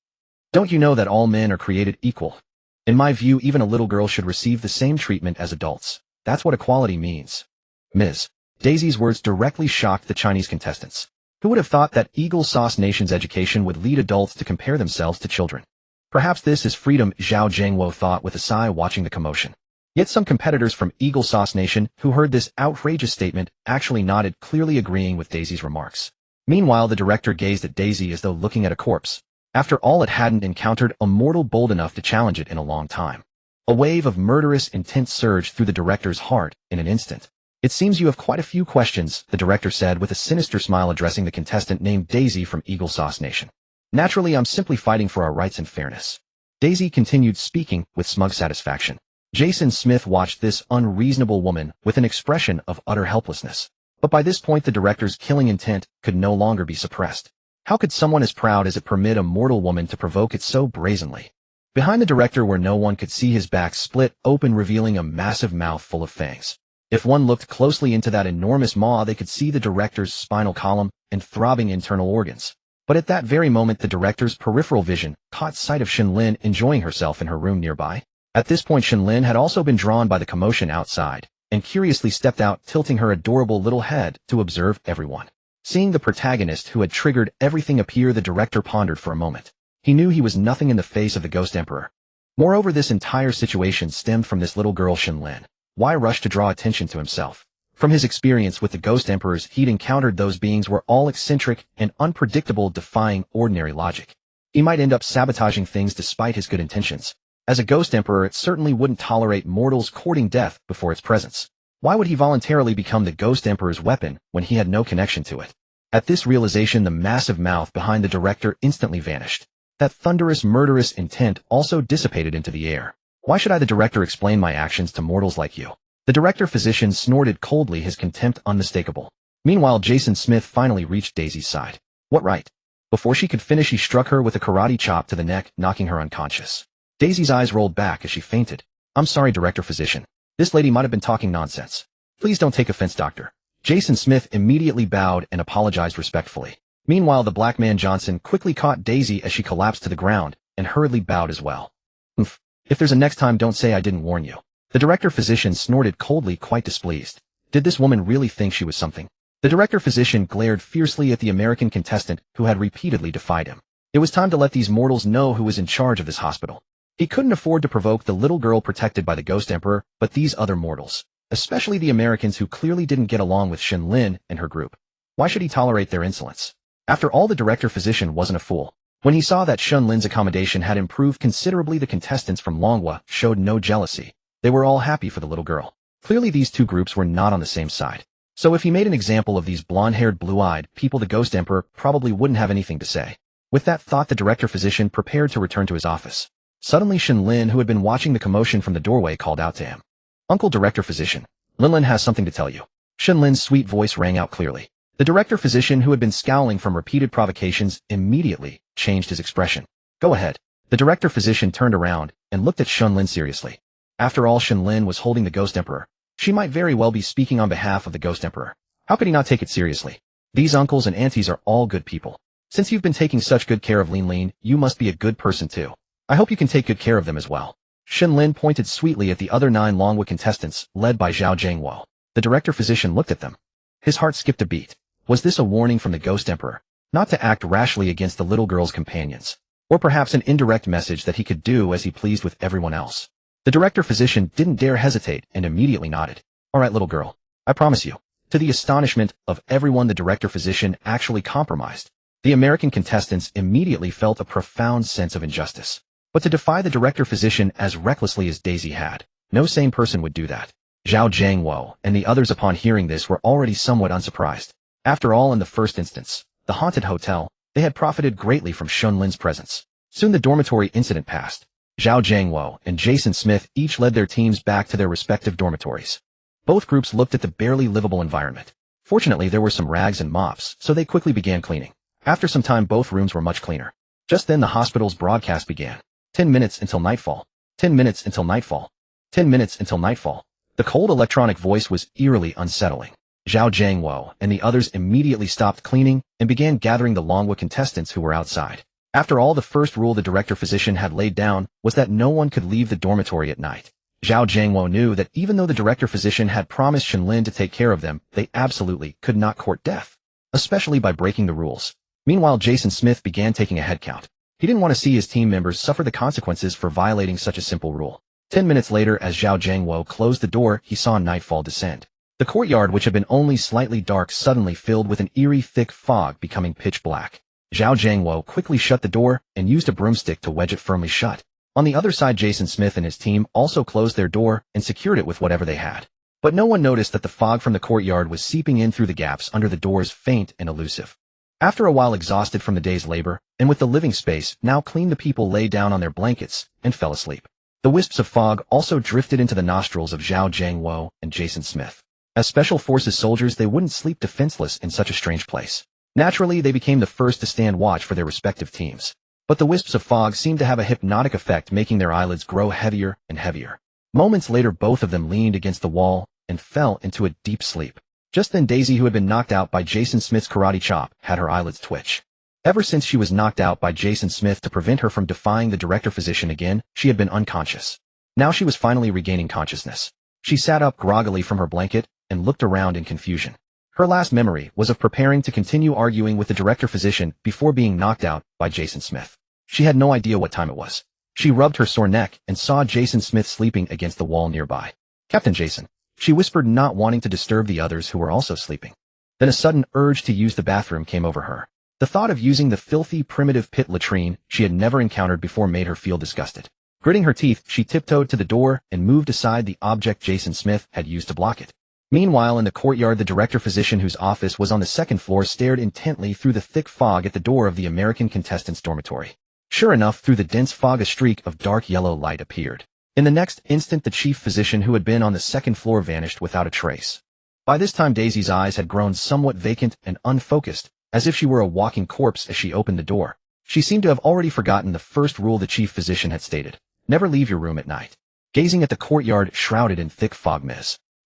Don't you know that all men are created equal? In my view, even a little girl should receive the same treatment as adults. That's what equality means. Ms. Daisy's words directly shocked the Chinese contestants. Who would have thought that Eagle Sauce Nation's education would lead adults to compare themselves to children? Perhaps this is freedom, Zhao Zhangwo thought with a sigh, watching the commotion. Yet some competitors from Eagle Sauce Nation who heard this outrageous statement actually nodded, clearly agreeing with Daisy's remarks. Meanwhile, the director gazed at Daisy as though looking at a corpse. After all, it hadn't encountered a mortal bold enough to challenge it in a long time. A wave of murderous intent surged through the director's heart in an instant. It seems you have quite a few questions, the director said with a sinister smile, addressing the contestant named Daisy from Eagle Sauce Nation. Naturally, I'm simply fighting for our rights and fairness. Daisy continued, speaking with smug satisfaction. Jason Smith watched this unreasonable woman with an expression of utter helplessness. But by this point, the director's killing intent could no longer be suppressed. How could someone as proud as it permit a mortal woman to provoke it so brazenly? Behind the director, where no one could see, his back split open, revealing a massive mouth full of fangs. If one looked closely into that enormous maw, they could see the director's spinal column and throbbing internal organs. But at that very moment, the director's peripheral vision caught sight of Shen Lin enjoying herself in her room nearby. At this point, Shen Lin had also been drawn by the commotion outside, and curiously stepped out, tilting her adorable little head to observe everyone. Seeing the protagonist who had triggered everything appear, the director pondered for a moment. He knew he was nothing in the face of the Ghost Emperor. Moreover, this entire situation stemmed from this little girl Shen Lin. Why rush to draw attention to himself? From his experience with the Ghost Emperors he'd encountered, those beings were all eccentric and unpredictable, defying ordinary logic. He might end up sabotaging things despite his good intentions. As a Ghost Emperor, it certainly wouldn't tolerate mortals courting death before its presence. Why would he voluntarily become the Ghost Emperor's weapon when he had no connection to it? At this realization, the massive mouth behind the director instantly vanished. That thunderous, murderous intent also dissipated into the air. Why should I, the director, explain my actions to mortals like you? The director physician snorted coldly, his contempt unmistakable. Meanwhile, Jason Smith finally reached Daisy's side. What right? Before she could finish, he struck her with a karate chop to the neck, knocking her unconscious. Daisy's eyes rolled back as she fainted. I'm sorry, director physician. This lady might have been talking nonsense. Please don't take offense, doctor. Jason Smith immediately bowed and apologized respectfully. Meanwhile, the black man Johnson quickly caught Daisy as she collapsed to the ground and hurriedly bowed as well. If there's a next time, don't say I didn't warn you. The director physician snorted coldly, quite displeased. Did this woman really think she was something? The director physician glared fiercely at the American contestant who had repeatedly defied him. It was time to let these mortals know who was in charge of this hospital. He couldn't afford to provoke the little girl protected by the Ghost Emperor, but these other mortals, especially the Americans who clearly didn't get along with Shen Lin and her group. Why should he tolerate their insolence? After all, the director physician wasn't a fool. When he saw that Shen Lin's accommodation had improved considerably, the contestants from Longguo showed no jealousy. They were all happy for the little girl. Clearly these two groups were not on the same side. So if he made an example of these blonde-haired, blue-eyed people, the Ghost Emperor probably wouldn't have anything to say. With that thought, the director physician prepared to return to his office. Suddenly, Shen Lin, who had been watching the commotion from the doorway, called out to him. Uncle Director Physician, Lin has something to tell you. Shen Lin's sweet voice rang out clearly. The director physician, who had been scowling from repeated provocations, immediately changed his expression. Go ahead. The director physician turned around and looked at Shen Lin seriously. After all, Shen Lin was holding the Ghost Emperor. She might very well be speaking on behalf of the Ghost Emperor. How could he not take it seriously? These uncles and aunties are all good people. Since you've been taking such good care of Lin, you must be a good person too. I hope you can take good care of them as well. Shen Lin pointed sweetly at the other 9 Longguo contestants, led by Zhao Zhangwo. The director physician looked at them. His heart skipped a beat. Was this a warning from the Ghost Emperor, not to act rashly against the little girl's companions? Or perhaps an indirect message that he could do as he pleased with everyone else? The director physician didn't dare hesitate and immediately nodded. All right, little girl. I promise you. To the astonishment of everyone, the director physician actually compromised. The American contestants immediately felt a profound sense of injustice. But to defy the director physician as recklessly as Daisy had, no sane person would do that. Zhao Zhangwo and the others, upon hearing this, were already somewhat unsurprised. After all, in the first instance, the haunted hotel, they had profited greatly from Shen Lin's presence. Soon the dormitory incident passed. Zhao Jiangwo and Jason Smith each led their teams back to their respective dormitories. Both groups looked at the barely livable environment. Fortunately, there were some rags and mops, so they quickly began cleaning. After some time, both rooms were much cleaner. Just then the hospital's broadcast began. 10 minutes until nightfall. 10 minutes until nightfall. 10 minutes until nightfall. The cold electronic voice was eerily unsettling. Zhao Jiangwo and the others immediately stopped cleaning and began gathering the Longguo contestants who were outside. After all, the first rule the director physician had laid down was that no one could leave the dormitory at night. Zhao Jiangwo knew that even though the director physician had promised Shen Lin to take care of them, they absolutely could not court death, especially by breaking the rules. Meanwhile, Jason Smith began taking a head count. He didn't want to see his team members suffer the consequences for violating such a simple rule. 10 minutes later, as Zhao Jiangwo closed the door, he saw nightfall descend. The courtyard, which had been only slightly dark, suddenly filled with an eerie, thick fog, becoming pitch black. Zhao Jiangwo quickly shut the door and used a broomstick to wedge it firmly shut. On the other side, Jason Smith and his team also closed their door and secured it with whatever they had. But no one noticed that the fog from the courtyard was seeping in through the gaps under the doors, faint and elusive. After a while, exhausted from the day's labor, and with the living space now clean, the people lay down on their blankets and fell asleep. The wisps of fog also drifted into the nostrils of Zhao Jiangwo and Jason Smith. As special forces soldiers, they wouldn't sleep defenseless in such a strange place. Naturally, they became the first to stand watch for their respective teams. But the wisps of fog seemed to have a hypnotic effect, making their eyelids grow heavier and heavier. Moments later, both of them leaned against the wall and fell into a deep sleep. Just then, Daisy, who had been knocked out by Jason Smith's karate chop, had her eyelids twitch. Ever since she was knocked out by Jason Smith to prevent her from defying the director physician again, she had been unconscious. Now she was finally regaining consciousness. She sat up groggily from her blanket and looked around in confusion. Her last memory was of preparing to continue arguing with the director physician before being knocked out by Jason Smith. She had no idea what time it was. She rubbed her sore neck and saw Jason Smith sleeping against the wall nearby. "Captain Jason," she whispered, not wanting to disturb the others who were also sleeping. Then a sudden urge to use the bathroom came over her. The thought of using the filthy, primitive pit latrine she had never encountered before made her feel disgusted. Gritting her teeth, she tiptoed to the door and moved aside the object Jason Smith had used to block it. Meanwhile, in the courtyard, the director physician, whose office was on the second floor, stared intently through the thick fog at the door of the American contestants' dormitory. Sure enough, through the dense fog, a streak of dark yellow light appeared. In the next instant, the chief physician, who had been on the second floor, vanished without a trace. By this time, Daisy's eyes had grown somewhat vacant and unfocused, as if she were a walking corpse as she opened the door. She seemed to have already forgotten the first rule the chief physician had stated: never leave your room at night. Gazing at the courtyard shrouded in thick fog,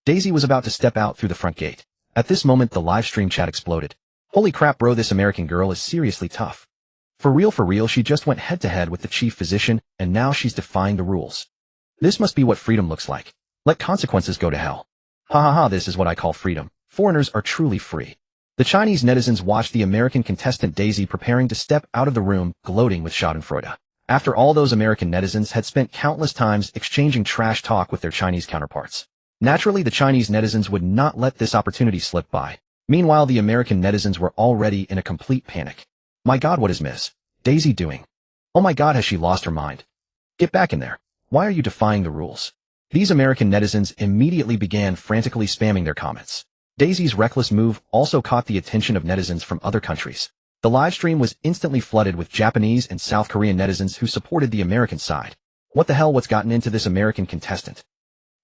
Daisy was about to step out through the front gate. At this moment, the live stream chat exploded. "Holy crap, bro, this American girl is seriously tough. For real, she just went head to head with the chief physician, and now she's defying the rules. This must be what freedom looks like. Let consequences go to hell. Ha ha ha, this is what I call freedom. Foreigners are truly free." The Chinese netizens watched the American contestant Daisy preparing to step out of the room, gloating with schadenfreude. After all, those American netizens had spent countless times exchanging trash talk with their Chinese counterparts. Naturally, the Chinese netizens would not let this opportunity slip by. Meanwhile, the American netizens were already in a complete panic. "My God, what is Miss Daisy doing? Oh my God, has she lost her mind? Get back in there. Why are you defying the rules?" These American netizens immediately began frantically spamming their comments. Daisy's reckless move also caught the attention of netizens from other countries. The live stream was instantly flooded with Japanese and South Korean netizens who supported the American side. "What the hell, what's gotten into this American contestant?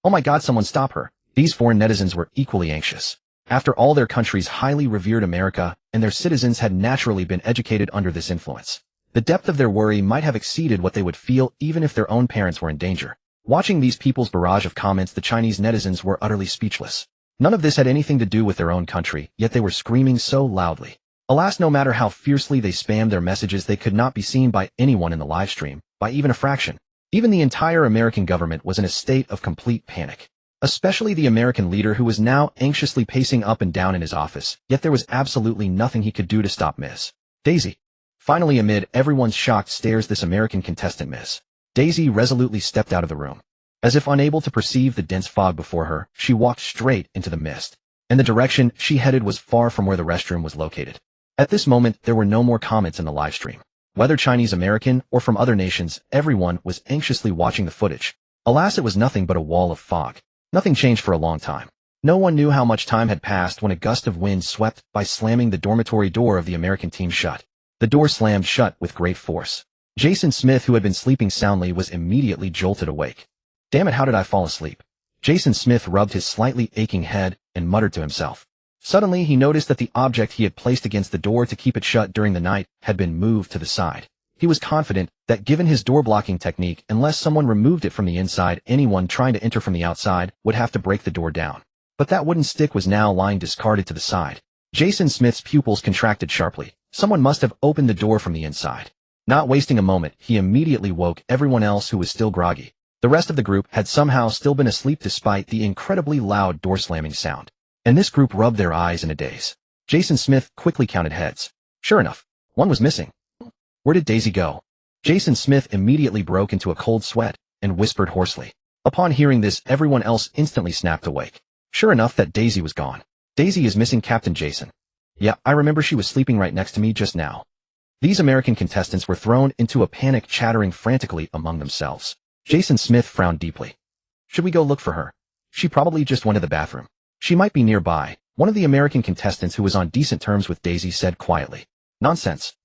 Oh my God, someone stop her." These foreign netizens were equally anxious. After all, their countries highly revered America, and their citizens had naturally been educated under this influence. The depth of their worry might have exceeded what they would feel even if their own parents were in danger. Watching these people's barrage of comments, the Chinese netizens were utterly speechless. None of this had anything to do with their own country, yet they were screaming so loudly. Alas, no matter how fiercely they spammed their messages, they could not be seen by anyone in the live stream, by even a fraction. Even the entire American government was in a state of complete panic. Especially the American leader, who was now anxiously pacing up and down in his office, yet there was absolutely nothing he could do to stop Miss Daisy. Finally, amid everyone's shocked stares, this American contestant, Miss Daisy, resolutely stepped out of the room. As if unable to perceive the dense fog before her, she walked straight into the mist, and the direction she headed was far from where the restroom was located. At this moment, there were no more comments in the live stream. Whether Chinese American or from other nations, everyone was anxiously watching the footage. Alas, it was nothing but a wall of fog. Nothing changed for a long time. No one knew how much time had passed when a gust of wind swept by, slamming the dormitory door of the American team shut. The door slammed shut with great force. Jason Smith, who had been sleeping soundly, was immediately jolted awake. Damn it, how did I fall asleep? Jason Smith rubbed his slightly aching head and muttered to himself. Suddenly, he noticed that the object he had placed against the door to keep it shut during the night had been moved to the side. He was confident that given his door-blocking technique, unless someone removed it from the inside, anyone trying to enter from the outside would have to break the door down. But that wooden stick was now lying discarded to the side. Jason Smith's pupils contracted sharply. Someone must have opened the door from the inside. Not wasting a moment, he immediately woke everyone else who was still groggy. The rest of the group had somehow still been asleep despite the incredibly loud door-slamming sound. And this group rubbed their eyes in a daze. Jason Smith quickly counted heads. Sure enough, one was missing. Where did Daisy go? Jason Smith immediately broke into a cold sweat and whispered hoarsely. Upon hearing this, everyone else instantly snapped awake. Sure enough, that Daisy was gone. Daisy is missing, Captain Jason. Yeah, I remember she was sleeping right next to me just now. These American contestants were thrown into a panic, chattering frantically among themselves. Jason Smith frowned deeply. Should we go look for her? She probably just went to the bathroom. She might be nearby, one of the American contestants who was on decent terms with Daisy said quietly. Nonsense.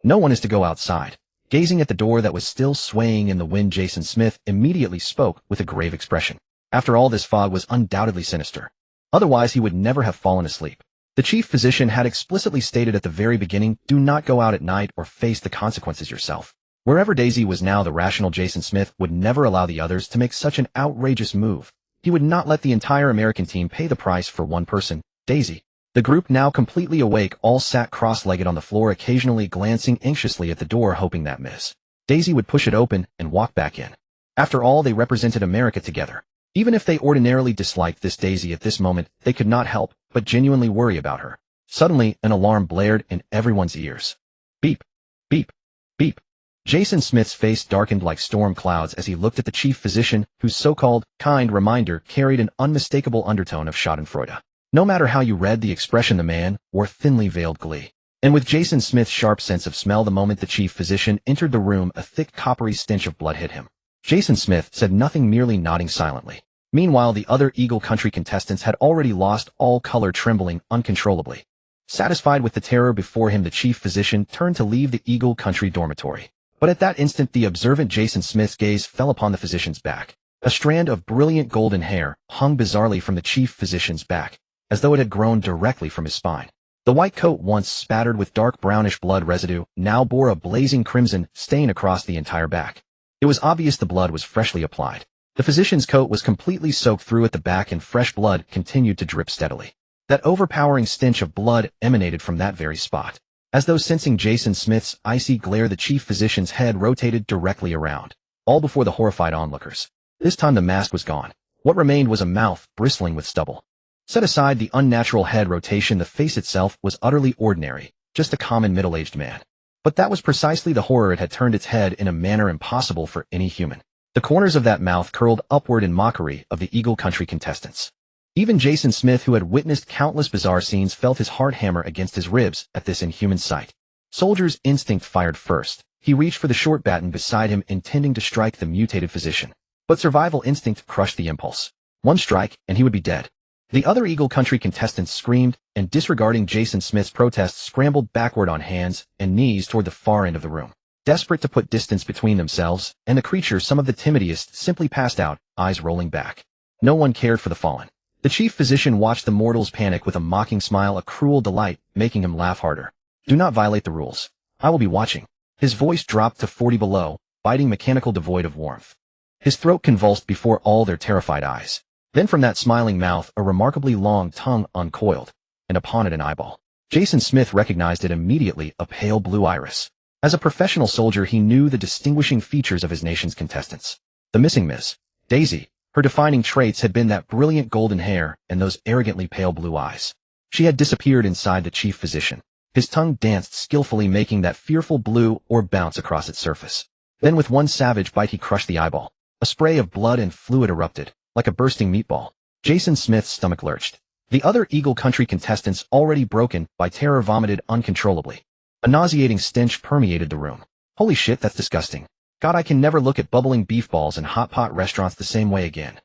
No one is to go outside. Gazing at the door that was still swaying in the wind, Jason Smith immediately spoke with a grave expression. After all, this fog was undoubtedly sinister. Otherwise, he would never have fallen asleep. The chief physician had explicitly stated at the very beginning, do not go out at night or face the consequences yourself. Wherever Daisy was now, the rational Jason Smith would never allow the others to make such an outrageous move. He would not let the entire American team pay the price for one person, Daisy. The group, now completely awake, all sat cross-legged on the floor, occasionally glancing anxiously at the door, hoping that Miss Daisy would push it open and walk back in. After all, they represented America together. Even if they ordinarily disliked this Daisy at this moment, they could not help but genuinely worry about her. Suddenly, an alarm blared in everyone's ears. Beep, beep, beep. Jason Smith's face darkened like storm clouds as he looked at the chief physician, whose so-called kind reminder carried an unmistakable undertone of schadenfreude. No matter how you read the expression, the man wore thinly veiled glee. And with Jason Smith's sharp sense of smell, the moment the chief physician entered the room, a thick coppery stench of blood hit him. Jason Smith said nothing, merely nodding silently. Meanwhile, the other Eagle Country contestants had already lost all color, trembling uncontrollably. Satisfied with the terror before him, the chief physician turned to leave the Eagle Country dormitory. But at that instant, the observant Jason Smith's gaze fell upon the physician's back. A strand of brilliant golden hair hung bizarrely from the chief physician's back, as though it had grown directly from his spine. The white coat, once spattered with dark brownish blood residue, now bore a blazing crimson stain across the entire back. It was obvious the blood was freshly applied. The physician's coat was completely soaked through at the back, and fresh blood continued to drip steadily. That overpowering stench of blood emanated from that very spot. As though sensing Jason Smith's icy glare, the chief physician's head rotated directly around, all before the horrified onlookers. This time the mask was gone. What remained was a mouth bristling with stubble. Set aside the unnatural head rotation, the face itself was utterly ordinary, just a common middle-aged man. But that was precisely the horror. It had turned its head in a manner impossible for any human. The corners of that mouth curled upward in mockery of the Eagle Country contestants. Even Jason Smith, who had witnessed countless bizarre scenes, felt his heart hammer against his ribs at this inhuman sight. Soldier's instinct fired first. He reached for the short baton beside him, intending to strike the mutated physician. But survival instinct crushed the impulse. One strike, and he would be dead. The other Eagle Country contestants screamed, and disregarding Jason Smith's protests, scrambled backward on hands and knees toward the far end of the room. Desperate to put distance between themselves and the creature, some of the timidest simply passed out, eyes rolling back. No one cared for the fallen. The chief physician watched the mortals panic with a mocking smile, a cruel delight making him laugh harder. Do not violate the rules. I will be watching. His voice dropped to 40 below, biting, mechanical, devoid of warmth. His throat convulsed before all their terrified eyes. Then from that smiling mouth, a remarkably long tongue uncoiled, and upon it an eyeball. Jason Smith recognized it immediately, a pale blue iris. As a professional soldier, he knew the distinguishing features of his nation's contestants. The missing Miss Daisy. Her defining traits had been that brilliant golden hair and those arrogantly pale blue eyes. She had disappeared inside the chief physician. His tongue danced skillfully, making that fearful blue orb bounce across its surface. Then with one savage bite he crushed the eyeball. A spray of blood and fluid erupted, like a bursting meatball. Jason Smith's stomach lurched. The other Eagle Country contestants, already broken by terror, vomited uncontrollably. A nauseating stench permeated the room. Holy shit, that's disgusting. God, I can never look at bubbling beef balls in hot pot restaurants the same way again.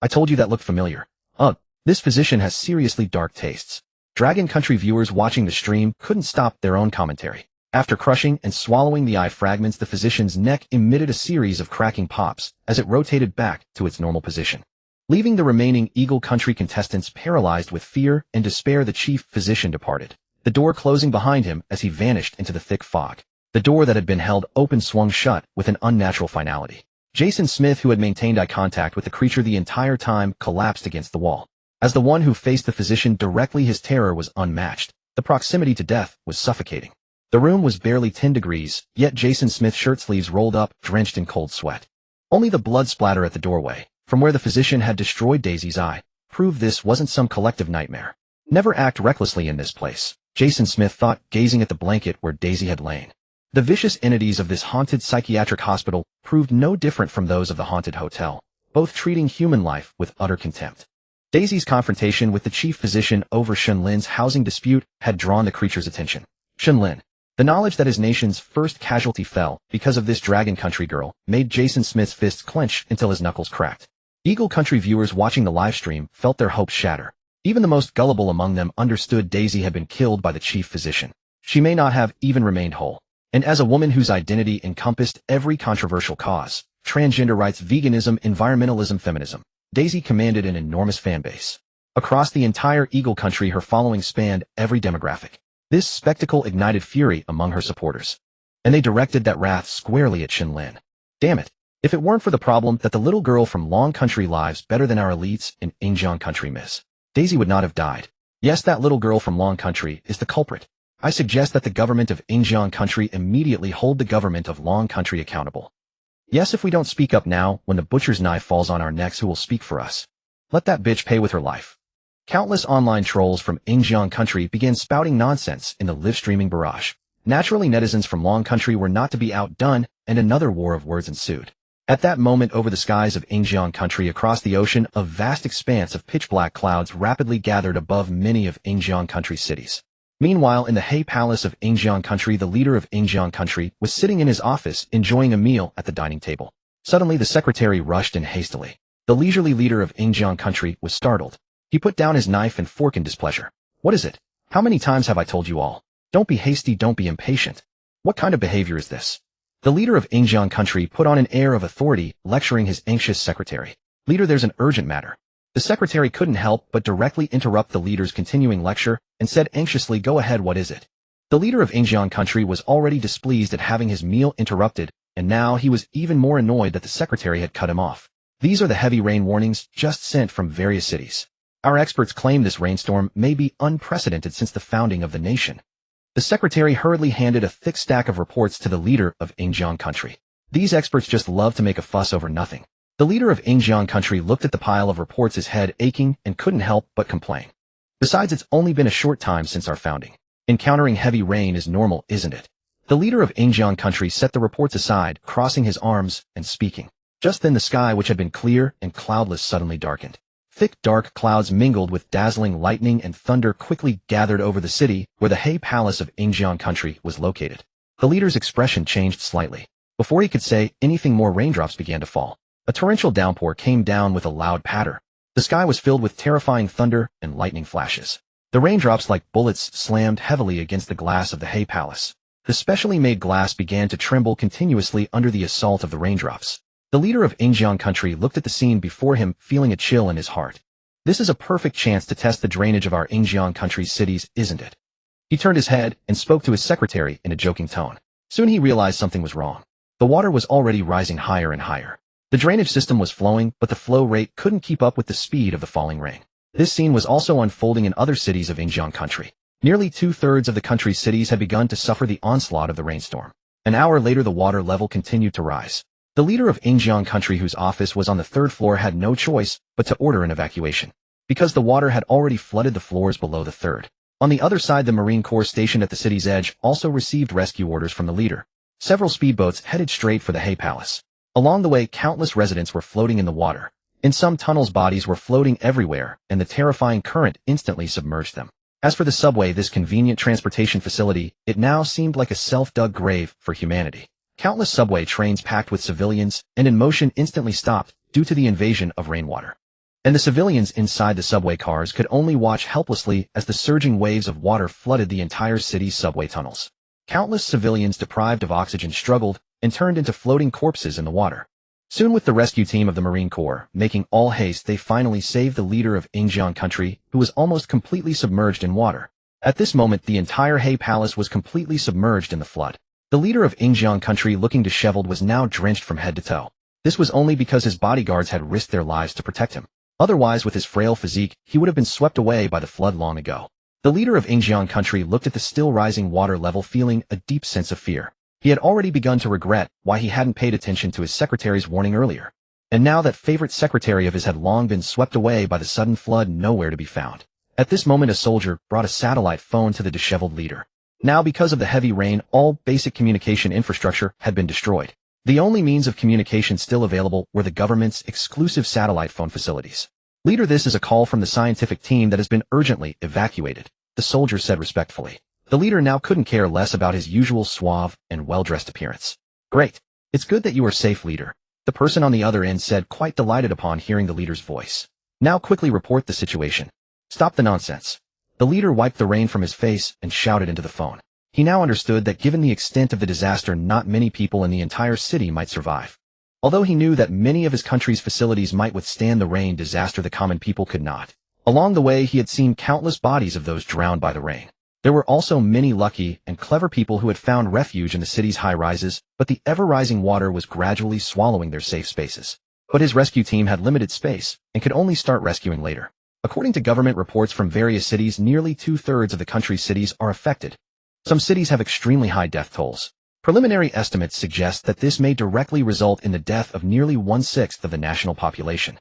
I told you that looked familiar. Ugh, this physician has seriously dark tastes. Dragon Country viewers watching the stream couldn't stop their own commentary. After crushing and swallowing the eye fragments, the physician's neck emitted a series of cracking pops as it rotated back to its normal position. Leaving the remaining Eagle Country contestants paralyzed with fear and despair, the chief physician departed, the door closing behind him as he vanished into the thick fog. The door that had been held open swung shut with an unnatural finality. Jason Smith, who had maintained eye contact with the creature the entire time, collapsed against the wall. As the one who faced the physician directly, his terror was unmatched. The proximity to death was suffocating. The room was barely 10 degrees, yet Jason Smith's shirt sleeves rolled up, drenched in cold sweat. Only the blood splatter at the doorway, from where the physician had destroyed Daisy's eye, proved this wasn't some collective nightmare. Never act recklessly in this place, Jason Smith thought, gazing at the blanket where Daisy had lain. The vicious entities of this haunted psychiatric hospital proved no different from those of the haunted hotel, both treating human life with utter contempt. Daisy's confrontation with the chief physician over Shen Lin's housing dispute had drawn the creature's attention. Shen Lin. The knowledge that his nation's first casualty fell because of this Dragon Country girl made Jason Smith's fists clench until his knuckles cracked. Eagle Country viewers watching the livestream felt their hopes shatter. Even the most gullible among them understood Daisy had been killed by the chief physician. She may not have even remained whole. And as a woman whose identity encompassed every controversial cause, transgender rights, veganism, environmentalism, feminism, Daisy commanded an enormous fan base. Across the entire Eagle Country, her following spanned every demographic. This spectacle ignited fury among her supporters, and they directed that wrath squarely at Shen Lin. Damn it. If it weren't for the problem that the little girl from Long Country lives better than our elites in Ingjiang Country, Miss Daisy would not have died. Yes, that little girl from Long Country is the culprit. I suggest that the government of Ingjiang Country immediately hold the government of Long Country accountable. Yes, if we don't speak up now, when the butcher's knife falls on our necks, who will speak for us? Let that bitch pay with her life. Countless online trolls from Ingjiang Country began spouting nonsense in the live-streaming barrage. Naturally, netizens from Long Country were not to be outdone, and another war of words ensued. At that moment, over the skies of Ingjiang Country, across the ocean, a vast expanse of pitch-black clouds rapidly gathered above many of Ingjiang Country's cities. Meanwhile, in the Hay Palace of Ingjiang Country, the leader of Ingjiang Country was sitting in his office enjoying a meal at the dining table. Suddenly, the secretary rushed in hastily. The leisurely leader of Ingjiang Country was startled. He put down his knife and fork in displeasure. What is it? How many times have I told you all? Don't be hasty, don't be impatient. What kind of behavior is this? The leader of Ingjiang Country put on an air of authority, lecturing his anxious secretary. Leader, there's an urgent matter. The secretary couldn't help but directly interrupt the leader's continuing lecture and said anxiously, go ahead, what is it? The leader of Ingjiang Country was already displeased at having his meal interrupted, and now he was even more annoyed that the secretary had cut him off. These are the heavy rain warnings just sent from various cities. Our experts claim this rainstorm may be unprecedented since the founding of the nation. The secretary hurriedly handed a thick stack of reports to the leader of Ingjiang Country. These experts just love to make a fuss over nothing. The leader of Ingjiang Country looked at the pile of reports, his head aching, and couldn't help but complain. Besides, it's only been a short time since our founding. Encountering heavy rain is normal, isn't it? The leader of Ingjiang Country set the reports aside, crossing his arms and speaking. Just then the sky, which had been clear and cloudless, suddenly darkened. Thick, dark clouds mingled with dazzling lightning and thunder quickly gathered over the city where the Hay Palace of Ingjiang Country was located. The leader's expression changed slightly. Before he could say anything more, raindrops began to fall. A torrential downpour came down with a loud patter. The sky was filled with terrifying thunder and lightning flashes. The raindrops, like bullets, slammed heavily against the glass of the Hay Palace. The specially made glass began to tremble continuously under the assault of the raindrops. The leader of Ingjiang Country looked at the scene before him, feeling a chill in his heart. This is a perfect chance to test the drainage of our Ingjiang Country's cities, isn't it? He turned his head and spoke to his secretary in a joking tone. Soon he realized something was wrong. The water was already rising higher and higher. The drainage system was flowing, but the flow rate couldn't keep up with the speed of the falling rain. This scene was also unfolding in other cities of Ingjiang Country. Nearly 2/3 of the country's cities had begun to suffer the onslaught of the rainstorm. An hour later, the water level continued to rise. The leader of Ingjiang Country, whose office was on the 3rd floor, had no choice but to order an evacuation, because the water had already flooded the floors below the 3rd. On the other side, the Marine Corps stationed at the city's edge also received rescue orders from the leader. Several speedboats headed straight for the Hay Palace. Along the way, countless residents were floating in the water. In some tunnels, bodies were floating everywhere, and the terrifying current instantly submerged them. As for the subway, this convenient transportation facility, it now seemed like a self-dug grave for humanity. Countless subway trains packed with civilians and in motion instantly stopped due to the invasion of rainwater. And the civilians inside the subway cars could only watch helplessly as the surging waves of water flooded the entire city's subway tunnels. Countless civilians deprived of oxygen struggled and turned into floating corpses in the water. Soon with the rescue team of the Marine Corps making all haste, they finally saved the leader of Yingjiang Country, who was almost completely submerged in water. At this moment, the entire He Palace was completely submerged in the flood. The leader of Yingjiang Country, looking disheveled, was now drenched from head to toe. This was only because his bodyguards had risked their lives to protect him. Otherwise, with his frail physique, he would have been swept away by the flood long ago. The leader of Yingjiang Country looked at the still rising water level, feeling a deep sense of fear. He had already begun to regret why he hadn't paid attention to his secretary's warning earlier. And now that favorite secretary of his had long been swept away by the sudden flood, nowhere to be found. At this moment, a soldier brought a satellite phone to the disheveled leader. Now, because of the heavy rain, all basic communication infrastructure had been destroyed. The only means of communication still available were the government's exclusive satellite phone facilities. Leader, this is a call from the scientific team that has been urgently evacuated, the soldier said respectfully. The leader now couldn't care less about his usual suave and well-dressed appearance. Great. It's good that you are safe, leader, the person on the other end said, quite delighted upon hearing the leader's voice. Now quickly report the situation. Stop the nonsense. The leader wiped the rain from his face and shouted into the phone. He now understood that given the extent of the disaster, not many people in the entire city might survive. Although he knew that many of his country's facilities might withstand the rain disaster, the common people could not. Along the way, he had seen countless bodies of those drowned by the rain. There were also many lucky and clever people who had found refuge in the city's high-rises, but the ever-rising water was gradually swallowing their safe spaces. But his rescue team had limited space and could only start rescuing later. According to government reports from various cities, nearly 2/3 of the country's cities are affected. Some cities have extremely high death tolls. Preliminary estimates suggest that this may directly result in the death of nearly 1/6 of the national population.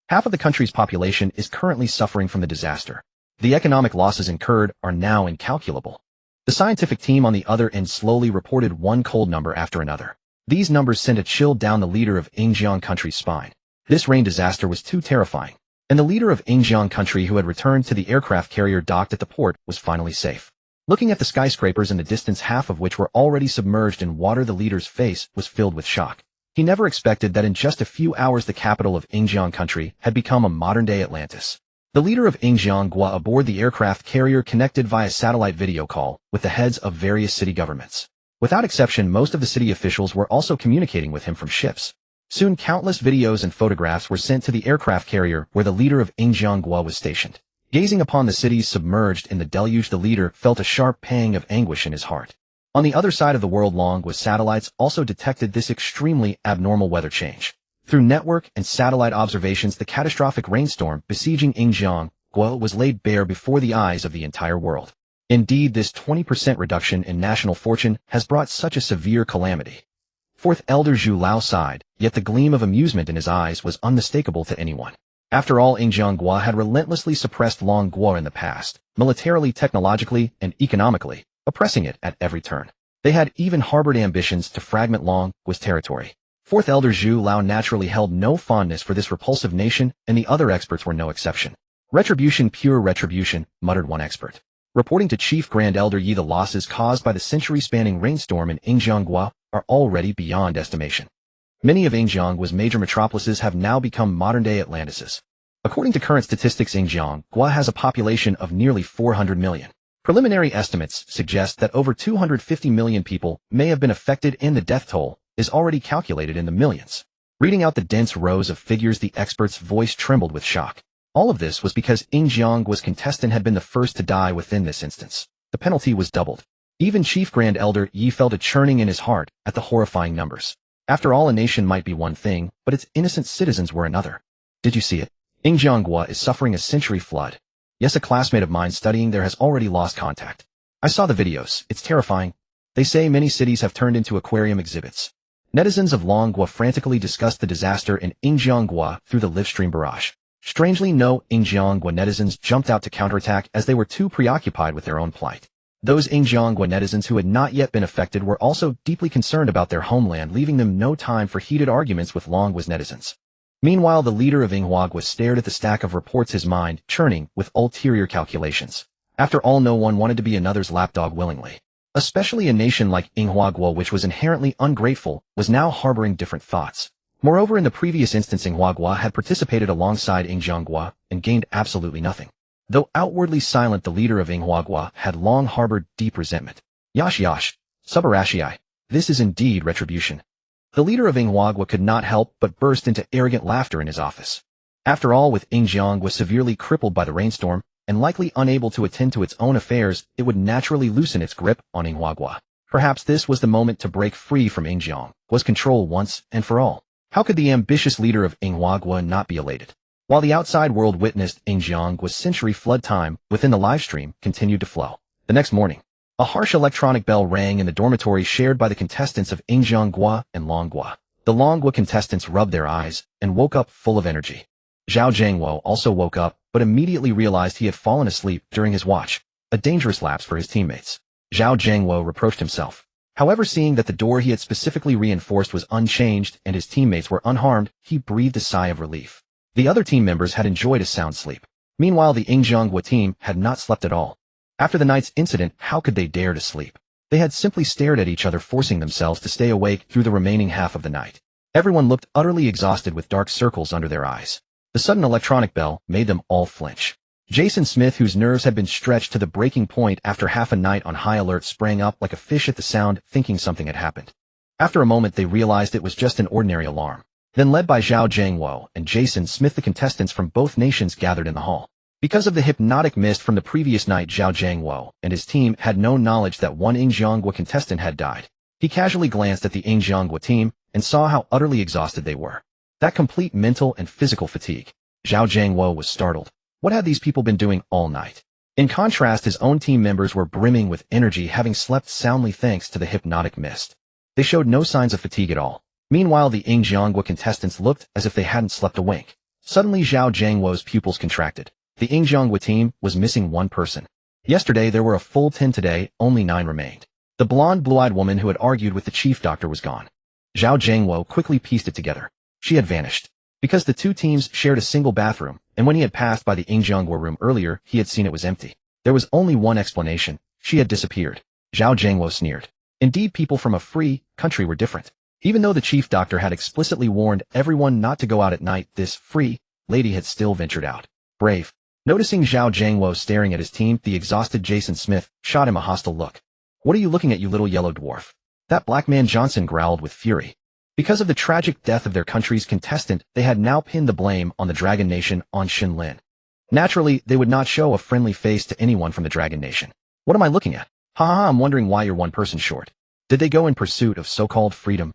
Half of the country's population is currently suffering from the disaster. The economic losses incurred are now incalculable. The scientific team on the other end slowly reported one cold number after another. These numbers sent a chill down the leader of Yingjiang Country's spine. This rain disaster was too terrifying, and the leader of Yingjiang Country, who had returned to the aircraft carrier docked at the port, was finally safe. Looking at the skyscrapers in the distance, half of which were already submerged in water, the leader's face was filled with shock. He never expected that in just a few hours the capital of Yingjiang Country had become a modern-day Atlantis. The leader of Yingjiang aboard the aircraft carrier connected via satellite video call with the heads of various city governments. Without exception, most of the city officials were also communicating with him from ships. Soon countless videos and photographs were sent to the aircraft carrier where the leader of Yingjiang was stationed. Gazing upon the cities submerged in the deluge, the leader felt a sharp pang of anguish in his heart. On the other side of the world, Longguo satellites also detected this extremely abnormal weather change. Through network and satellite observations, the catastrophic rainstorm besieging Yingjiang was laid bare before the eyes of the entire world. Indeed, this 20% reduction in national fortune has brought such a severe calamity. Fourth Elder Zhu Lao sighed, yet the gleam of amusement in his eyes was unmistakable to anyone. After all, Yingjiang had relentlessly suppressed Longguo in the past, militarily, technologically, and economically, oppressing it at every turn. They had even harbored ambitions to fragment Longguo's territory. Fourth Elder Zhu Lao naturally held no fondness for this repulsive nation, and the other experts were no exception. Retribution, pure retribution, muttered one expert. Reporting to Chief Grand Elder Yi, the losses caused by the century-spanning rainstorm in Yingjiang are already beyond estimation. Many of Yingjiang's major metropolises have now become modern-day Atlantises. According to current statistics, Yingjiang has a population of nearly 400 million. Preliminary estimates suggest that over 250 million people may have been affected, and the death toll is already calculated in the millions. Reading out the dense rows of figures, the expert's voice trembled with shock. All of this was because Yingjiang's contestant had been the first to die within this instance. The penalty was doubled. Even Chief Grand Elder Yi felt a churning in his heart at the horrifying numbers. After all, a nation might be one thing, but its innocent citizens were another. Did you see it? Yingjiang is suffering a century flood. Yes, a classmate of mine studying there has already lost contact. I saw the videos. It's terrifying. They say many cities have turned into aquarium exhibits. Netizens of Longguo frantically discussed the disaster in Yingjiang through the livestream barrage. Strangely, no Yingjiang netizens jumped out to counterattack as they were too preoccupied with their own plight. Those Yingjiang netizens who had not yet been affected were also deeply concerned about their homeland, leaving them no time for heated arguments with Longguo's netizens. Meanwhile, the leader of Yinghuagua stared at the stack of reports, his mind churning with ulterior calculations. After all, no one wanted to be another's lapdog willingly. Especially a nation like Yinghuagua, which was inherently ungrateful, was now harboring different thoughts. Moreover, in the previous instance, Yinghuagua had participated alongside Yingjiang and gained absolutely nothing. Though outwardly silent, the leader of Yinghuagua had long harbored deep resentment. Yash, Subarashii. This is indeed retribution. The leader of Inghuagua could not help but burst into arrogant laughter in his office. After all, with Ingjiang severely crippled by the rainstorm, and likely unable to attend to its own affairs, it would naturally loosen its grip on Inghuagua. Perhaps this was the moment to break free from Ingjiang's control once and for all. How could the ambitious leader of Inghuagua not be elated? While the outside world witnessed Ingjiang's century flood, time within the livestream continued to flow. The next morning, a harsh electronic bell rang in the dormitory shared by the contestants of Ingjiangua and Longguo. The Longguo contestants rubbed their eyes and woke up full of energy. Zhao Zhangguo also woke up, but immediately realized he had fallen asleep during his watch, a dangerous lapse for his teammates. Zhao Zhangguo reproached himself. However, seeing that the door he had specifically reinforced was unchanged and his teammates were unharmed, he breathed a sigh of relief. The other team members had enjoyed a sound sleep. Meanwhile, the Ingjiangua team had not slept at all. After the night's incident, how could they dare to sleep? They had simply stared at each other, forcing themselves to stay awake through the remaining half of the night. Everyone looked utterly exhausted with dark circles under their eyes. The sudden electronic bell made them all flinch. Jason Smith, whose nerves had been stretched to the breaking point after half a night on high alert, sprang up like a fish at the sound, thinking something had happened. After a moment, they realized it was just an ordinary alarm. Then, led by Zhao Zhangguo and Jason Smith, the contestants from both nations gathered in the hall. Because of the hypnotic mist from the previous night, Zhao Zhangguo and his team had no knowledge that one Ingjiangua contestant had died. He casually glanced at the Ingjiangua team and saw how utterly exhausted they were. That complete mental and physical fatigue. Zhao Zhangguo was startled. What had these people been doing all night? In contrast, his own team members were brimming with energy, having slept soundly thanks to the hypnotic mist. They showed no signs of fatigue at all. Meanwhile, the Ingjiangua contestants looked as if they hadn't slept a wink. Suddenly, Zhao Zhangguo's pupils contracted. The Ingjiangua team was missing one person. Yesterday, there were a full 10. Today, only 9 remained. The blonde, blue-eyed woman who had argued with the chief doctor was gone. Zhao Zhangguo quickly pieced it together. She had vanished. Because the two teams shared a single bathroom, and when he had passed by the Ingjiangua room earlier, he had seen it was empty. There was only one explanation. She had disappeared. Zhao Zhangguo sneered. Indeed, people from a free country were different. Even though the chief doctor had explicitly warned everyone not to go out at night, this free lady had still ventured out. Brave. Noticing Zhao Zhangguo staring at his team, the exhausted Jason Smith shot him a hostile look. What are you looking at, you little yellow dwarf? That black man Johnson growled with fury. Because of the tragic death of their country's contestant, they had now pinned the blame on the Dragon Nation, on Shen Lin. Naturally, they would not show a friendly face to anyone from the Dragon Nation. What am I looking at? Ha, I'm wondering why you're one person short. Did they go in pursuit of so-called freedom?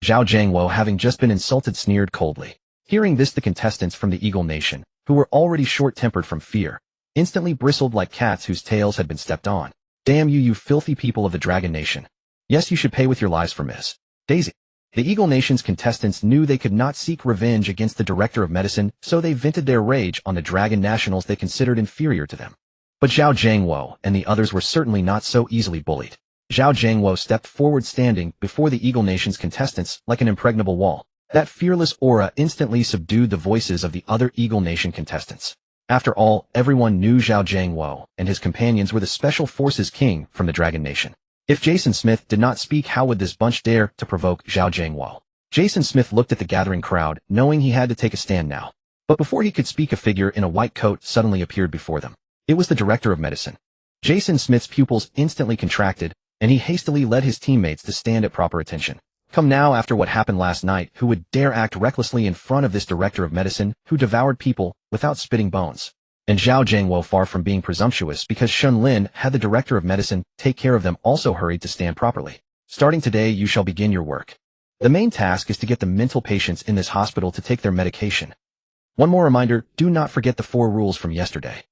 Zhao Zhangguo, having just been insulted, sneered coldly. Hearing this, the contestants from the Eagle Nation, who were already short-tempered from fear, instantly bristled like cats whose tails had been stepped on. Damn you, you filthy people of the Dragon Nation. Yes, you should pay with your lives for Miss Daisy. The Eagle Nation's contestants knew they could not seek revenge against the Director of Medicine, so they vented their rage on the Dragon Nationals they considered inferior to them. But Zhao Zhangguo and the others were certainly not so easily bullied. Zhao Zhangguo stepped forward, standing before the Eagle Nation's contestants like an impregnable wall. That fearless aura instantly subdued the voices of the other Eagle Nation contestants. After all, everyone knew Zhao Zhangguo and his companions were the Special Forces King from the Dragon Nation. If Jason Smith did not speak, how would this bunch dare to provoke Zhao Zhangguo? Jason Smith looked at the gathering crowd, knowing he had to take a stand now. But before he could speak, a figure in a white coat suddenly appeared before them. It was the Director of Medicine. Jason Smith's pupils instantly contracted, and he hastily led his teammates to stand at proper attention. Come now, after what happened last night, who would dare act recklessly in front of this Director of Medicine, who devoured people without spitting bones? And Zhao Zhangguo, far from being presumptuous because Shen Lin had the Director of Medicine take care of them, also hurried to stand properly. Starting today, you shall begin your work. The main task is to get the mental patients in this hospital to take their medication. One more reminder, do not forget the 4 rules from yesterday.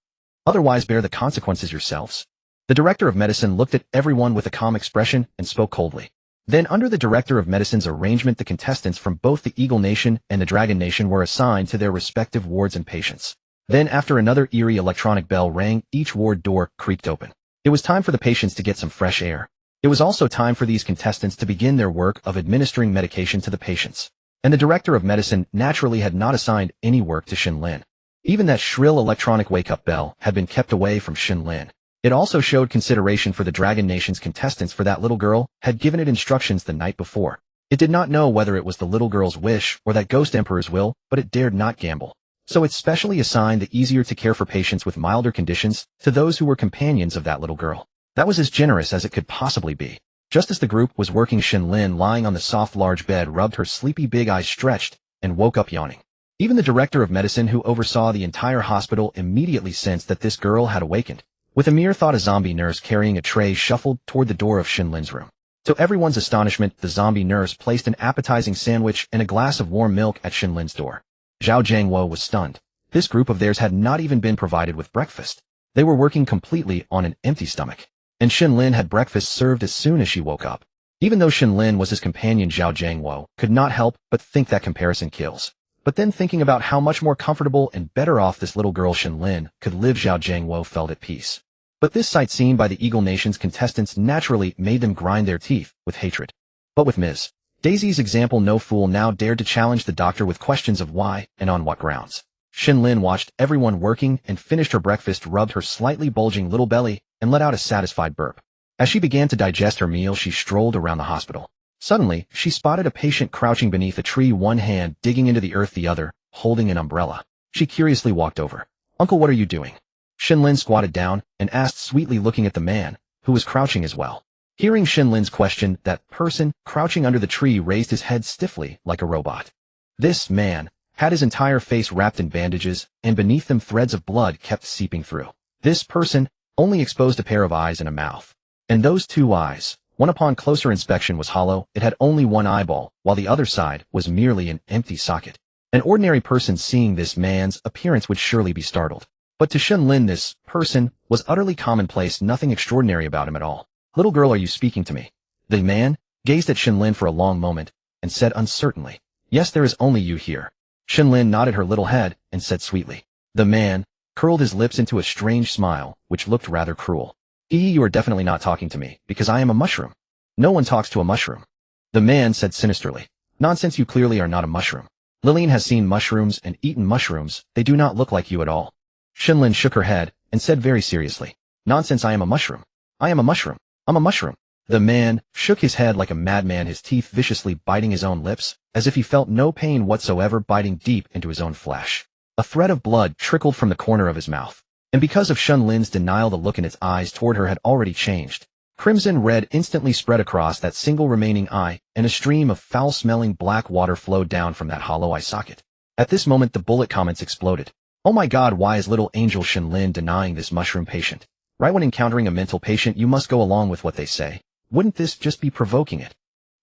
Otherwise, bear the consequences yourselves. The Director of Medicine looked at everyone with a calm expression and spoke coldly. Then, under the Director of Medicine's arrangement, the contestants from both the Eagle Nation and the Dragon Nation were assigned to their respective wards and patients. Then, after another eerie electronic bell rang, each ward door creaked open. It was time for the patients to get some fresh air. It was also time for these contestants to begin their work of administering medication to the patients. And the Director of Medicine naturally had not assigned any work to Shen Lin. Even that shrill electronic wake-up bell had been kept away from Shen Lin. It also showed consideration for the Dragon Nation's contestants, for that little girl had given it instructions the night before. It did not know whether it was the little girl's wish or that Ghost Emperor's will, but it dared not gamble. So it specially assigned the easier to care for patients with milder conditions to those who were companions of that little girl. That was as generous as it could possibly be. Just as the group was working, Shen Lin, lying on the soft large bed, rubbed her sleepy big eyes, stretched, and woke up yawning. Even the director of medicine, who oversaw the entire hospital, immediately sensed that this girl had awakened. With a mere thought, a zombie nurse carrying a tray shuffled toward the door of Shen Lin's room. To everyone's astonishment, the zombie nurse placed an appetizing sandwich and a glass of warm milk at Shen Lin's door. Zhao Jiangwo was stunned. This group of theirs had not even been provided with breakfast. They were working completely on an empty stomach. And Shen Lin had breakfast served as soon as she woke up. Even though Shen Lin was his companion, Zhao Jiangwo could not help but think that comparison kills. But then, thinking about how much more comfortable and better off this little girl Shen Lin could live, Zhao Jiangwo felt at peace. But this sight seen by the Eagle Nation's contestants naturally made them grind their teeth with hatred. But with Ms. Daisy's example, no fool now dared to challenge the doctor with questions of why and on what grounds. Shen Lin watched everyone working and finished her breakfast, rubbed her slightly bulging little belly, and let out a satisfied burp. As she began to digest her meal, she strolled around the hospital. Suddenly, she spotted a patient crouching beneath a tree, one hand digging into the earth, the other holding an umbrella. She curiously walked over. "Uncle, what are you doing?" Shen Lin squatted down and asked sweetly, looking at the man, who was crouching as well. Hearing Shen Lin's question, that person crouching under the tree raised his head stiffly like a robot. This man had his entire face wrapped in bandages, and beneath them threads of blood kept seeping through. This person only exposed a pair of eyes and a mouth. And those two eyes, one upon closer inspection was hollow. It had only one eyeball, while the other side was merely an empty socket. An ordinary person seeing this man's appearance would surely be startled. But to Shen Lin, this person was utterly commonplace, nothing extraordinary about him at all. "Little girl, are you speaking to me?" The man gazed at Shen Lin for a long moment and said uncertainly, "Yes, there is only you here." Shen Lin nodded her little head and said sweetly. The man curled his lips into a strange smile, which looked rather cruel. "You are definitely not talking to me, because I am a mushroom." "No one talks to a mushroom," the man said sinisterly. "Nonsense, you clearly are not a mushroom. Lillian has seen mushrooms and eaten mushrooms. They do not look like you at all." Shen Lin shook her head and said very seriously, "Nonsense, I am a mushroom. I am a mushroom. I'm a mushroom." The man shook his head like a madman, his teeth viciously biting his own lips, as if he felt no pain whatsoever, biting deep into his own flesh. A thread of blood trickled from the corner of his mouth. And because of Shen Lin's denial, the look in its eyes toward her had already changed. Crimson red instantly spread across that single remaining eye, and a stream of foul-smelling black water flowed down from that hollow eye socket. At this moment, the bullet comments exploded. "Oh my God, why is little angel Shen Lin denying this mushroom patient? Right when encountering a mental patient, you must go along with what they say. Wouldn't this just be provoking it?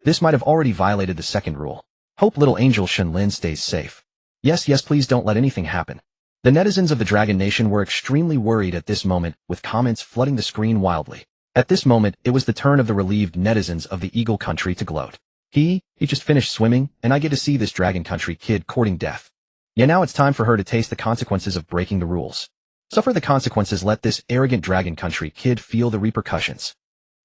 This might have already violated the second rule. Hope little angel Shen Lin stays safe. Yes, please don't let anything happen." The netizens of the Dragon Nation were extremely worried at this moment, with comments flooding the screen wildly. At this moment, it was the turn of the relieved netizens of the Eagle Country to gloat. He just finished swimming, and I get to see this Dragon Country kid courting death. Yeah, now it's time for her to taste the consequences of breaking the rules. Suffer the consequences, let this arrogant Dragon Country kid feel the repercussions.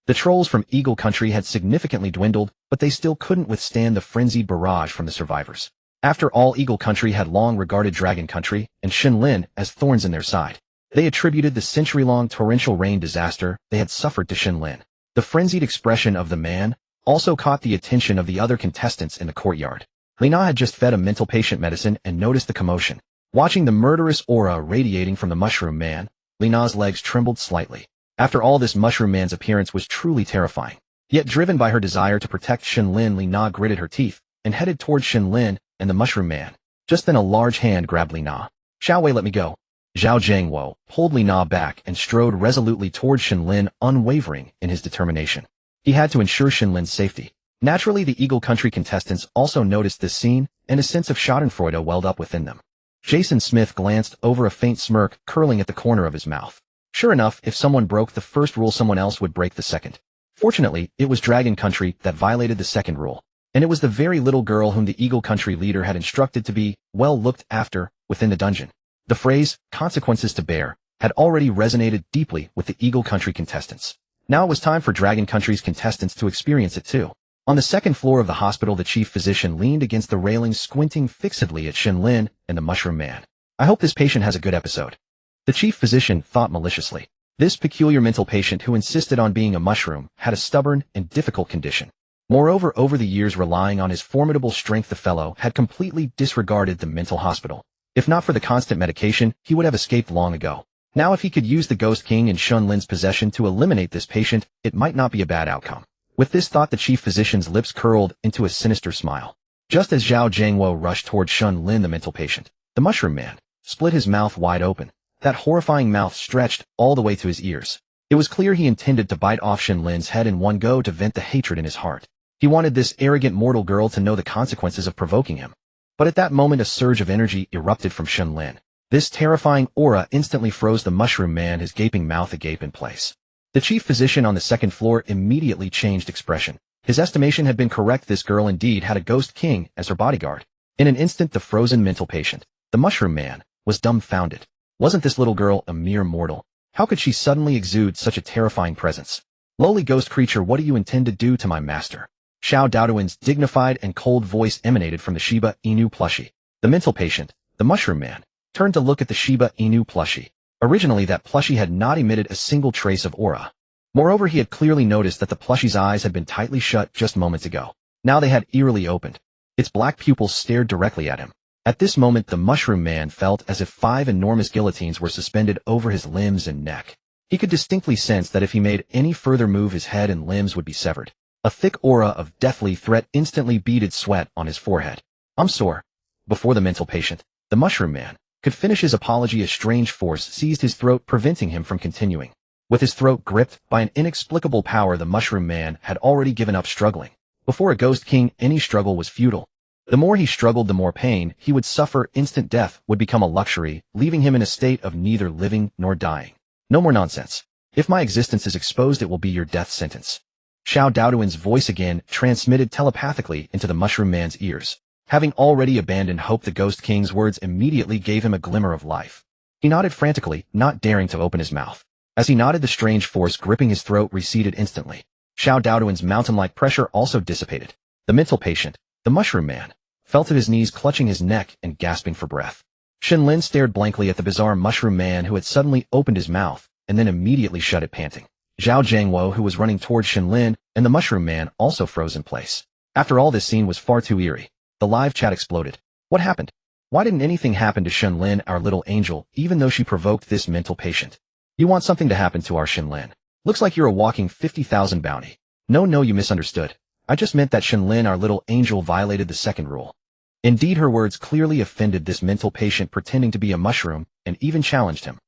The trolls from Eagle Country had significantly dwindled, but they still couldn't withstand the frenzied barrage from the survivors. After all, Eagle Country had long regarded Dragon Country and Shen Lin as thorns in their side. They attributed the century-long torrential rain disaster they had suffered to Shen Lin. The frenzied expression of the man also caught the attention of the other contestants in the courtyard. Lina had just fed a mental patient medicine and noticed the commotion. Watching the murderous aura radiating from the mushroom man, Lina's legs trembled slightly. After all, this mushroom man's appearance was truly terrifying. Yet driven by her desire to protect Shen Lin, Lina gritted her teeth and headed towards Shen Lin and the mushroom man. Just then a large hand grabbed Lina. "Xiao Wei, let me go." Zhao Jiangwo pulled Lina back and strode resolutely towards Shen Lin, unwavering in his determination. He had to ensure Shen Lin's safety. Naturally, the Eagle Country contestants also noticed this scene, and a sense of schadenfreude welled up within them. Jason Smith glanced over, a faint smirk curling at the corner of his mouth. Sure enough, if someone broke the first rule, someone else would break the second. Fortunately, it was Dragon Country that violated the second rule, and it was the very little girl whom the Eagle Country leader had instructed to be well looked after within the dungeon. The phrase, "consequences to bear," had already resonated deeply with the Eagle Country contestants. Now it was time for Dragon Country's contestants to experience it too. On the second floor of the hospital, the chief physician leaned against the railing, squinting fixedly at Shen Lin and the mushroom man. "I hope this patient has a good episode," the chief physician thought maliciously. This peculiar mental patient who insisted on being a mushroom had a stubborn and difficult condition. Moreover, over the years relying on his formidable strength, the fellow had completely disregarded the mental hospital. If not for the constant medication, he would have escaped long ago. Now if he could use the Ghost King in Shen Lin's possession to eliminate this patient, it might not be a bad outcome. With this thought, the chief physician's lips curled into a sinister smile. Just as Zhao Jiangwo rushed toward Shen Lin, the mental patient, the mushroom man split his mouth wide open. That horrifying mouth stretched all the way to his ears. It was clear he intended to bite off Shen Lin's head in one go to vent the hatred in his heart. He wanted this arrogant mortal girl to know the consequences of provoking him. But at that moment, a surge of energy erupted from Shen Lin. This terrifying aura instantly froze the mushroom man, his gaping mouth agape in place. The chief physician on the second floor immediately changed expression. His estimation had been correct. This girl indeed had a ghost king as her bodyguard. In an instant, the frozen mental patient, the mushroom man, was dumbfounded. Wasn't this little girl a mere mortal? How could she suddenly exude such a terrifying presence? Lowly ghost creature, what do you intend to do to my master? Xiao Daoduan's dignified and cold voice emanated from the Shiba Inu plushie. The mental patient, the mushroom man, turned to look at the Shiba Inu plushie. Originally, that plushie had not emitted a single trace of aura. Moreover, he had clearly noticed that the plushie's eyes had been tightly shut just moments ago. Now they had eerily opened. Its black pupils stared directly at him. At this moment, the mushroom man felt as if 5 enormous guillotines were suspended over his limbs and neck. He could distinctly sense that if he made any further move, his head and limbs would be severed. A thick aura of deathly threat instantly beaded sweat on his forehead. I'm sore. Before the mental patient, the mushroom man, could finish his apology, a strange force seized his throat, preventing him from continuing. With his throat gripped by an inexplicable power, the mushroom man had already given up struggling. Before a ghost king, any struggle was futile. The more he struggled, the more pain he would suffer. Instant death would become a luxury, leaving him in a state of neither living nor dying. No more nonsense. If my existence is exposed, it will be your death sentence. Xiao Daoduan's voice again transmitted telepathically into the mushroom man's ears. Having already abandoned hope, the ghost king's words immediately gave him a glimmer of life. He nodded frantically, not daring to open his mouth. As he nodded, the strange force gripping his throat receded instantly. Xiao Daoduan's mountain-like pressure also dissipated. The mental patient, the mushroom man, fell to his knees, clutching his neck and gasping for breath. Shen Lin stared blankly at the bizarre mushroom man, who had suddenly opened his mouth and then immediately shut it, panting. Zhao Jiangwo, who was running towards Shen Lin, and the mushroom man also froze in place. After all, this scene was far too eerie. The live chat exploded. What happened? Why didn't anything happen to Shen Lin, our little angel, even though she provoked this mental patient? You want something to happen to our Shen Lin? Looks like you're a walking 50,000 bounty. No, you misunderstood. I just meant that Shen Lin, our little angel, violated the second rule. Indeed, her words clearly offended this mental patient, pretending to be a mushroom, and even challenged him.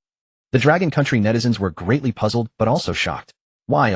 The Dragon Country netizens were greatly puzzled, but also shocked. Why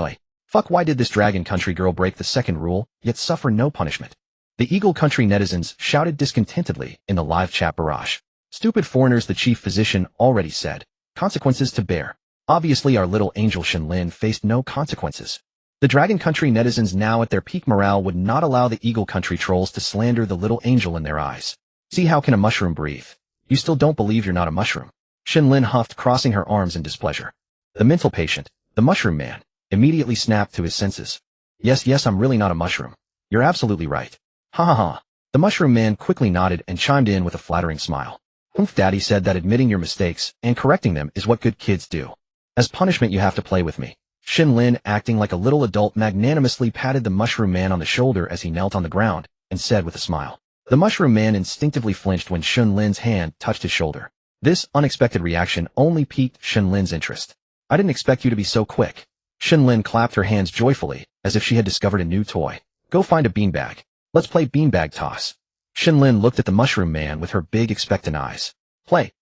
did this Dragon Country girl break the second rule, yet suffer no punishment? The Eagle Country netizens shouted discontentedly in the live chat barrage. Stupid foreigners, the chief physician already said. Consequences to bear. Obviously, our little angel Shen Lin faced no consequences. The Dragon Country netizens, now at their peak morale, would not allow the Eagle Country trolls to slander the little angel in their eyes. See, how can a mushroom breathe? You still don't believe you're not a mushroom? Shen Lin huffed, crossing her arms in displeasure. The mental patient, the mushroom man, immediately snapped to his senses. Yes, I'm really not a mushroom. You're absolutely right. Ha. The mushroom man quickly nodded and chimed in with a flattering smile. Humph, Daddy said that admitting your mistakes and correcting them is what good kids do. As punishment, you have to play with me. Shen Lin, acting like a little adult, magnanimously patted the mushroom man on the shoulder as he knelt on the ground, and said with a smile. The mushroom man instinctively flinched when Shen Lin's hand touched his shoulder. This unexpected reaction only piqued Shen Lin's interest. I didn't expect you to be so quick. Shen Lin clapped her hands joyfully, as if she had discovered a new toy. Go find a beanbag. Let's play beanbag toss. Shen Lin looked at the mushroom man with her big expectant eyes. Play.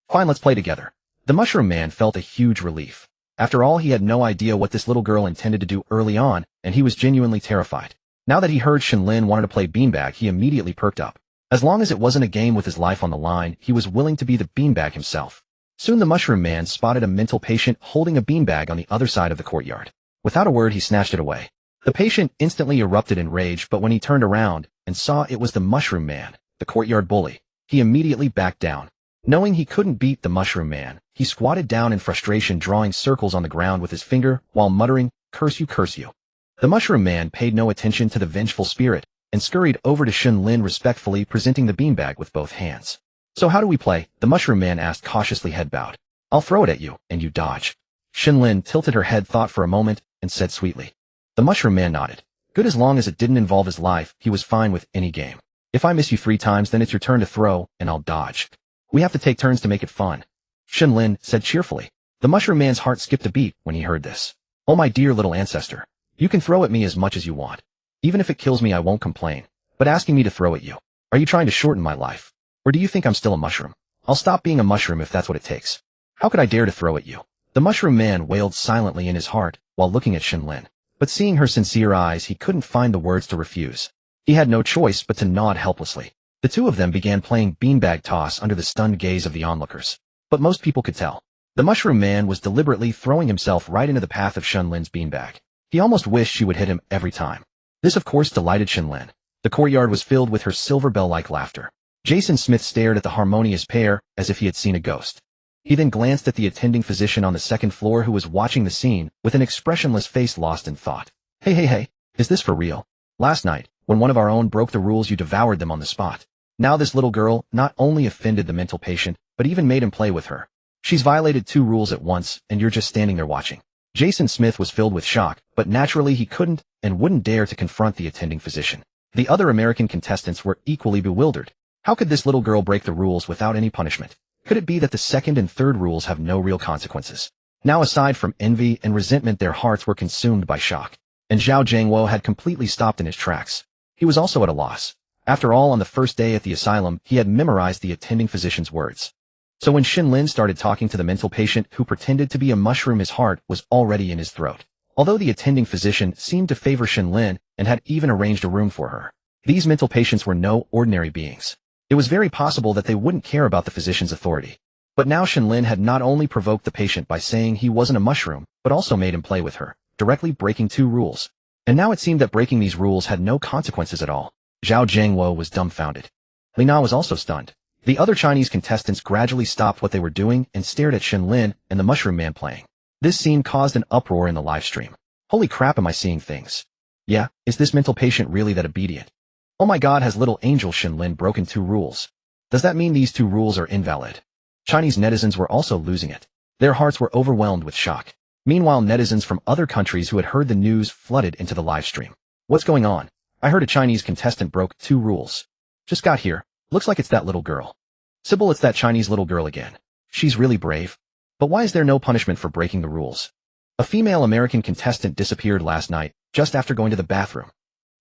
Fine, let's play together. The mushroom man felt a huge relief. After all, he had no idea what this little girl intended to do early on, and he was genuinely terrified. Now that he heard Shen Lin wanted to play beanbag, he immediately perked up. As long as it wasn't a game with his life on the line, he was willing to be the beanbag himself. Soon the mushroom man spotted a mental patient holding a beanbag on the other side of the courtyard. Without a word, he snatched it away. The patient instantly erupted in rage, but when he turned around and saw it was the mushroom man, the courtyard bully, he immediately backed down. Knowing he couldn't beat the mushroom man, he squatted down in frustration, drawing circles on the ground with his finger while muttering, curse you. The mushroom man paid no attention to the vengeful spirit and scurried over to Shen Lin, respectfully presenting the beanbag with both hands. So how do we play? The mushroom man asked, cautiously, head bowed. I'll throw it at you, and you dodge. Shen Lin tilted her head, thought for a moment, and said sweetly. The mushroom man nodded. Good, as long as it didn't involve his life, he was fine with any game. If I miss you 3 times, then it's your turn to throw, and I'll dodge. We have to take turns to make it fun. Shen Lin said cheerfully. The mushroom man's heart skipped a beat when he heard this. Oh, my dear little ancestor. You can throw at me as much as you want. Even if it kills me, I won't complain. But asking me to throw at you, are you trying to shorten my life? Or do you think I'm still a mushroom? I'll stop being a mushroom if that's what it takes. How could I dare to throw at you? The mushroom man wailed silently in his heart while looking at Shen Lin. But seeing her sincere eyes, he couldn't find the words to refuse. He had no choice but to nod helplessly. The two of them began playing beanbag toss under the stunned gaze of the onlookers. But most people could tell. The mushroom man was deliberately throwing himself right into the path of Shen Lin's beanbag. He almost wished she would hit him every time. This of course delighted Shen Lin. The courtyard was filled with her silver bell-like laughter. Jason Smith stared at the harmonious pair as if he had seen a ghost. He then glanced at the attending physician on the second floor who was watching the scene with an expressionless face lost in thought. Hey, is this for real? Last night, when one of our own broke the rules, you devoured them on the spot. Now this little girl not only offended the mental patient, but even made him play with her. She's violated 2 rules at once, and you're just standing there watching. Jason Smith was filled with shock, but naturally he couldn't and wouldn't dare to confront the attending physician. The other American contestants were equally bewildered. How could this little girl break the rules without any punishment? Could it be that the second and third rules have no real consequences? Now aside from envy and resentment, their hearts were consumed by shock. And Zhao Jiangwo had completely stopped in his tracks. He was also at a loss. After all, on the first day at the asylum, he had memorized the attending physician's words. So when Shen Lin started talking to the mental patient who pretended to be a mushroom, his heart was already in his throat. Although the attending physician seemed to favor Shen Lin and had even arranged a room for her, these mental patients were no ordinary beings. It was very possible that they wouldn't care about the physician's authority. But now Shen Lin had not only provoked the patient by saying he wasn't a mushroom, but also made him play with her, directly breaking 2 rules. And now it seemed that breaking these rules had no consequences at all. Zhao Jiangwo was dumbfounded. Li Na was also stunned. The other Chinese contestants gradually stopped what they were doing and stared at Shen Lin and the mushroom man playing. This scene caused an uproar in the live stream. Holy crap, am I seeing things? Yeah, is this mental patient really that obedient? Oh my god, has little angel Shen Lin broken 2 rules? Does that mean these 2 rules are invalid? Chinese netizens were also losing it. Their hearts were overwhelmed with shock. Meanwhile, netizens from other countries who had heard the news flooded into the live stream. What's going on? I heard a Chinese contestant broke 2 rules. Just got here. Looks like it's that little girl. Sybil, it's that Chinese little girl again. She's really brave. But why is there no punishment for breaking the rules? A female American contestant disappeared last night, just after going to the bathroom.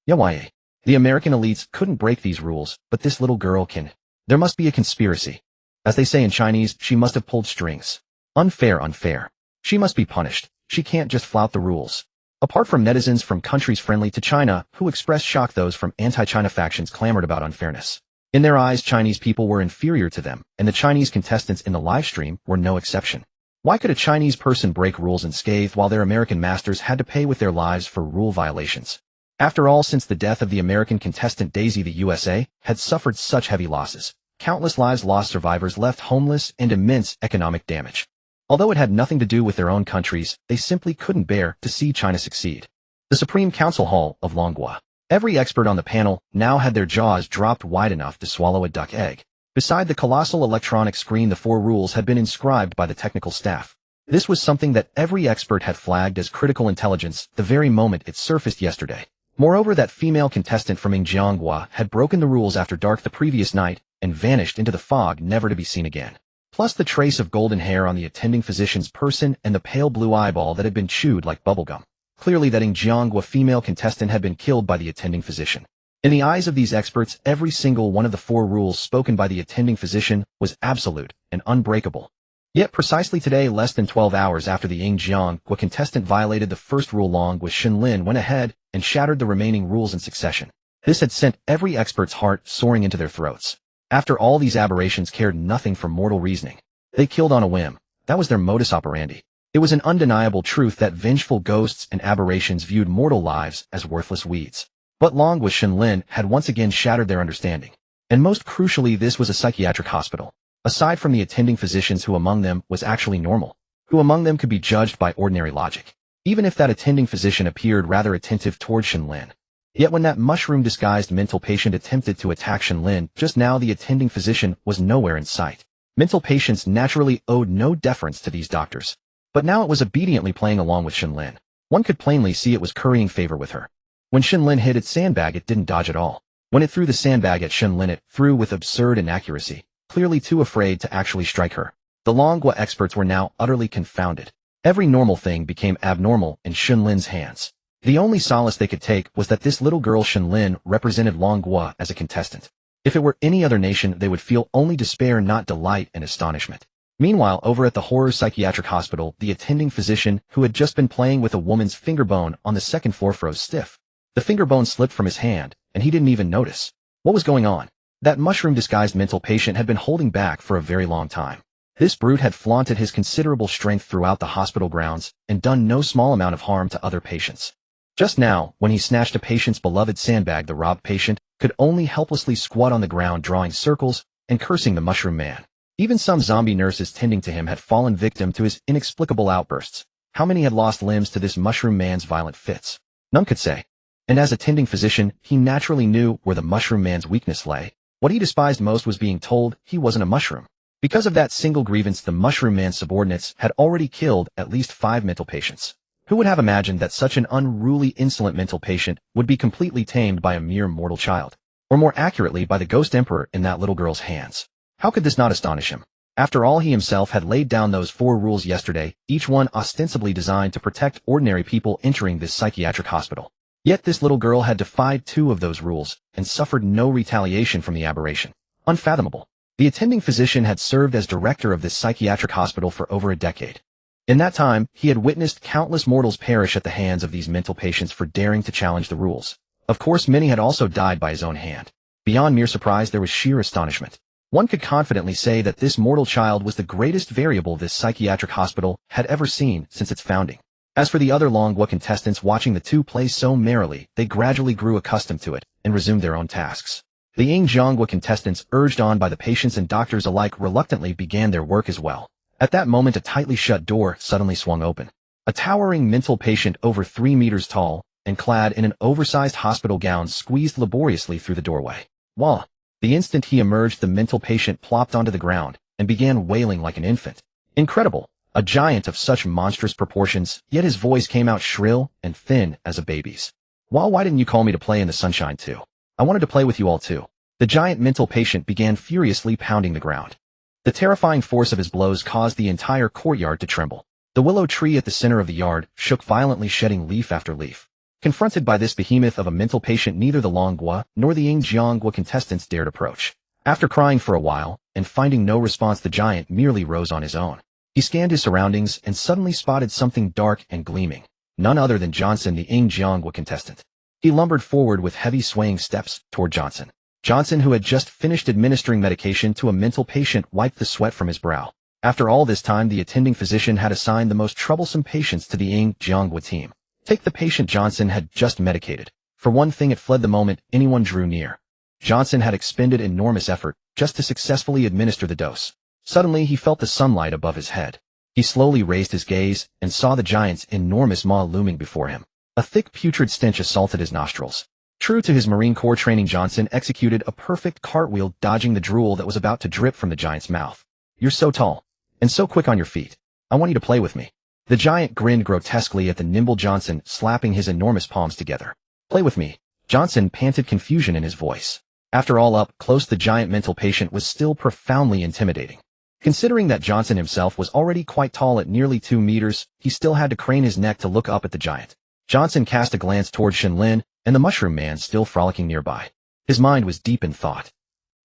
Yeah, the American elites couldn't break these rules, but this little girl can. There must be a conspiracy. As they say in Chinese, she must have pulled strings. Unfair. She must be punished. She can't just flout the rules. Apart from netizens from countries friendly to China who expressed shock, those from anti-China factions clamored about unfairness. In their eyes, Chinese people were inferior to them, and the Chinese contestants in the live stream were no exception. Why could a Chinese person break rules unscathed while their American masters had to pay with their lives for rule violations? After all, since the death of the American contestant Daisy, the USA had suffered such heavy losses. Countless lives lost, survivors left homeless, and immense economic damage. Although it had nothing to do with their own countries, they simply couldn't bear to see China succeed. The Supreme Council Hall of Longguo. Every expert on the panel now had their jaws dropped wide enough to swallow a duck egg. Beside the colossal electronic screen, the 4 rules had been inscribed by the technical staff. This was something that every expert had flagged as critical intelligence the very moment it surfaced yesterday. Moreover, that female contestant from Jiangwa had broken the rules after dark the previous night and vanished into the fog, never to be seen again. Plus the trace of golden hair on the attending physician's person and the pale blue eyeball that had been chewed like bubblegum. Clearly that Jiangwa female contestant had been killed by the attending physician. In the eyes of these experts, every single one of the 4 rules spoken by the attending physician was absolute and unbreakable. Yet precisely today, less than 12 hours after the Jiangwa contestant violated the first rule, Longguo Shen Lin went ahead and shattered the remaining rules in succession. This had sent every expert's heart soaring into their throats. After all, these aberrations cared nothing for mortal reasoning. They killed on a whim. That was their modus operandi. It was an undeniable truth that vengeful ghosts and aberrations viewed mortal lives as worthless weeds. But Longguo Shen Lin had once again shattered their understanding. And most crucially, this was a psychiatric hospital. Aside from the attending physicians, who among them was actually normal? Who among them could be judged by ordinary logic? Even if that attending physician appeared rather attentive toward Shen Lin. Yet when that mushroom-disguised mental patient attempted to attack Shen Lin just now, the attending physician was nowhere in sight. Mental patients naturally owed no deference to these doctors. But now it was obediently playing along with Shen Lin. One could plainly see it was currying favor with her. When Shen Lin hit its sandbag, it didn't dodge at all. When it threw the sandbag at Shen Lin, it threw with absurd inaccuracy, clearly too afraid to actually strike her. The Longguo experts were now utterly confounded. Every normal thing became abnormal in Shen Lin's hands. The only solace they could take was that this little girl Shen Lin represented Longguo as a contestant. If it were any other nation, they would feel only despair, not delight and astonishment. Meanwhile, over at the horror psychiatric hospital, the attending physician, who had just been playing with a woman's finger bone on the second floor, froze stiff. The finger bone slipped from his hand, and he didn't even notice. What was going on? That mushroom-disguised mental patient had been holding back for a very long time. This brute had flaunted his considerable strength throughout the hospital grounds and done no small amount of harm to other patients. Just now, when he snatched a patient's beloved sandbag, the robbed patient could only helplessly squat on the ground, drawing circles and cursing the mushroom man. Even some zombie nurses tending to him had fallen victim to his inexplicable outbursts. How many had lost limbs to this mushroom man's violent fits? None could say. And as attending physician, he naturally knew where the mushroom man's weakness lay. What he despised most was being told he wasn't a mushroom. Because of that single grievance, the mushroom man's subordinates had already killed at least 5 mental patients. Who would have imagined that such an unruly, insolent mental patient would be completely tamed by a mere mortal child? Or more accurately, by the ghost emperor in that little girl's hands. How could this not astonish him? After all, he himself had laid down those 4 rules yesterday, each one ostensibly designed to protect ordinary people entering this psychiatric hospital. Yet this little girl had defied 2 of those rules and suffered no retaliation from the aberration. Unfathomable. The attending physician had served as director of this psychiatric hospital for over a decade. In that time, he had witnessed countless mortals perish at the hands of these mental patients for daring to challenge the rules. Of course, many had also died by his own hand. Beyond mere surprise, there was sheer astonishment. One could confidently say that this mortal child was the greatest variable this psychiatric hospital had ever seen since its founding. As for the other Longguo contestants watching the 2 play so merrily, they gradually grew accustomed to it and resumed their own tasks. The Longguo contestants, urged on by the patients and doctors alike, reluctantly began their work as well. At that moment, a tightly shut door suddenly swung open. A towering mental patient over 3 meters tall and clad in an oversized hospital gown squeezed laboriously through the doorway. Voila! The instant he emerged, the mental patient plopped onto the ground and began wailing like an infant. Incredible! A giant of such monstrous proportions, yet his voice came out shrill and thin as a baby's. Why didn't you call me to play in the sunshine too? I wanted to play with you all too. The giant mental patient began furiously pounding the ground. The terrifying force of his blows caused the entire courtyard to tremble. The willow tree at the center of the yard shook violently, shedding leaf after leaf. Confronted by this behemoth of a mental patient, neither the Longguo nor the Longguo contestants dared approach. After crying for a while and finding no response, the giant merely rose on his own. He scanned his surroundings and suddenly spotted something dark and gleaming. None other than Johnson, the Longguo contestant. He lumbered forward with heavy swaying steps toward Johnson. Johnson, who had just finished administering medication to a mental patient, wiped the sweat from his brow. After all this time, the attending physician had assigned the most troublesome patients to the Longguo team. Take the patient Johnson had just medicated. For one thing, it fled the moment anyone drew near. Johnson had expended enormous effort just to successfully administer the dose. Suddenly, he felt the sunlight above his head. He slowly raised his gaze and saw the giant's enormous maw looming before him. A thick, putrid stench assaulted his nostrils. True to his Marine Corps training, Johnson executed a perfect cartwheel, dodging the drool that was about to drip from the giant's mouth. "You're so tall, and so quick on your feet. I want you to play with me." The giant grinned grotesquely at the nimble Johnson, slapping his enormous palms together. "Play with me." Johnson panted, confusion in his voice. After all, up close, the giant mental patient was still profoundly intimidating. Considering that Johnson himself was already quite tall at nearly 2 meters, he still had to crane his neck to look up at the giant. Johnson cast a glance toward Shen Lin and the mushroom man still frolicking nearby. His mind was deep in thought.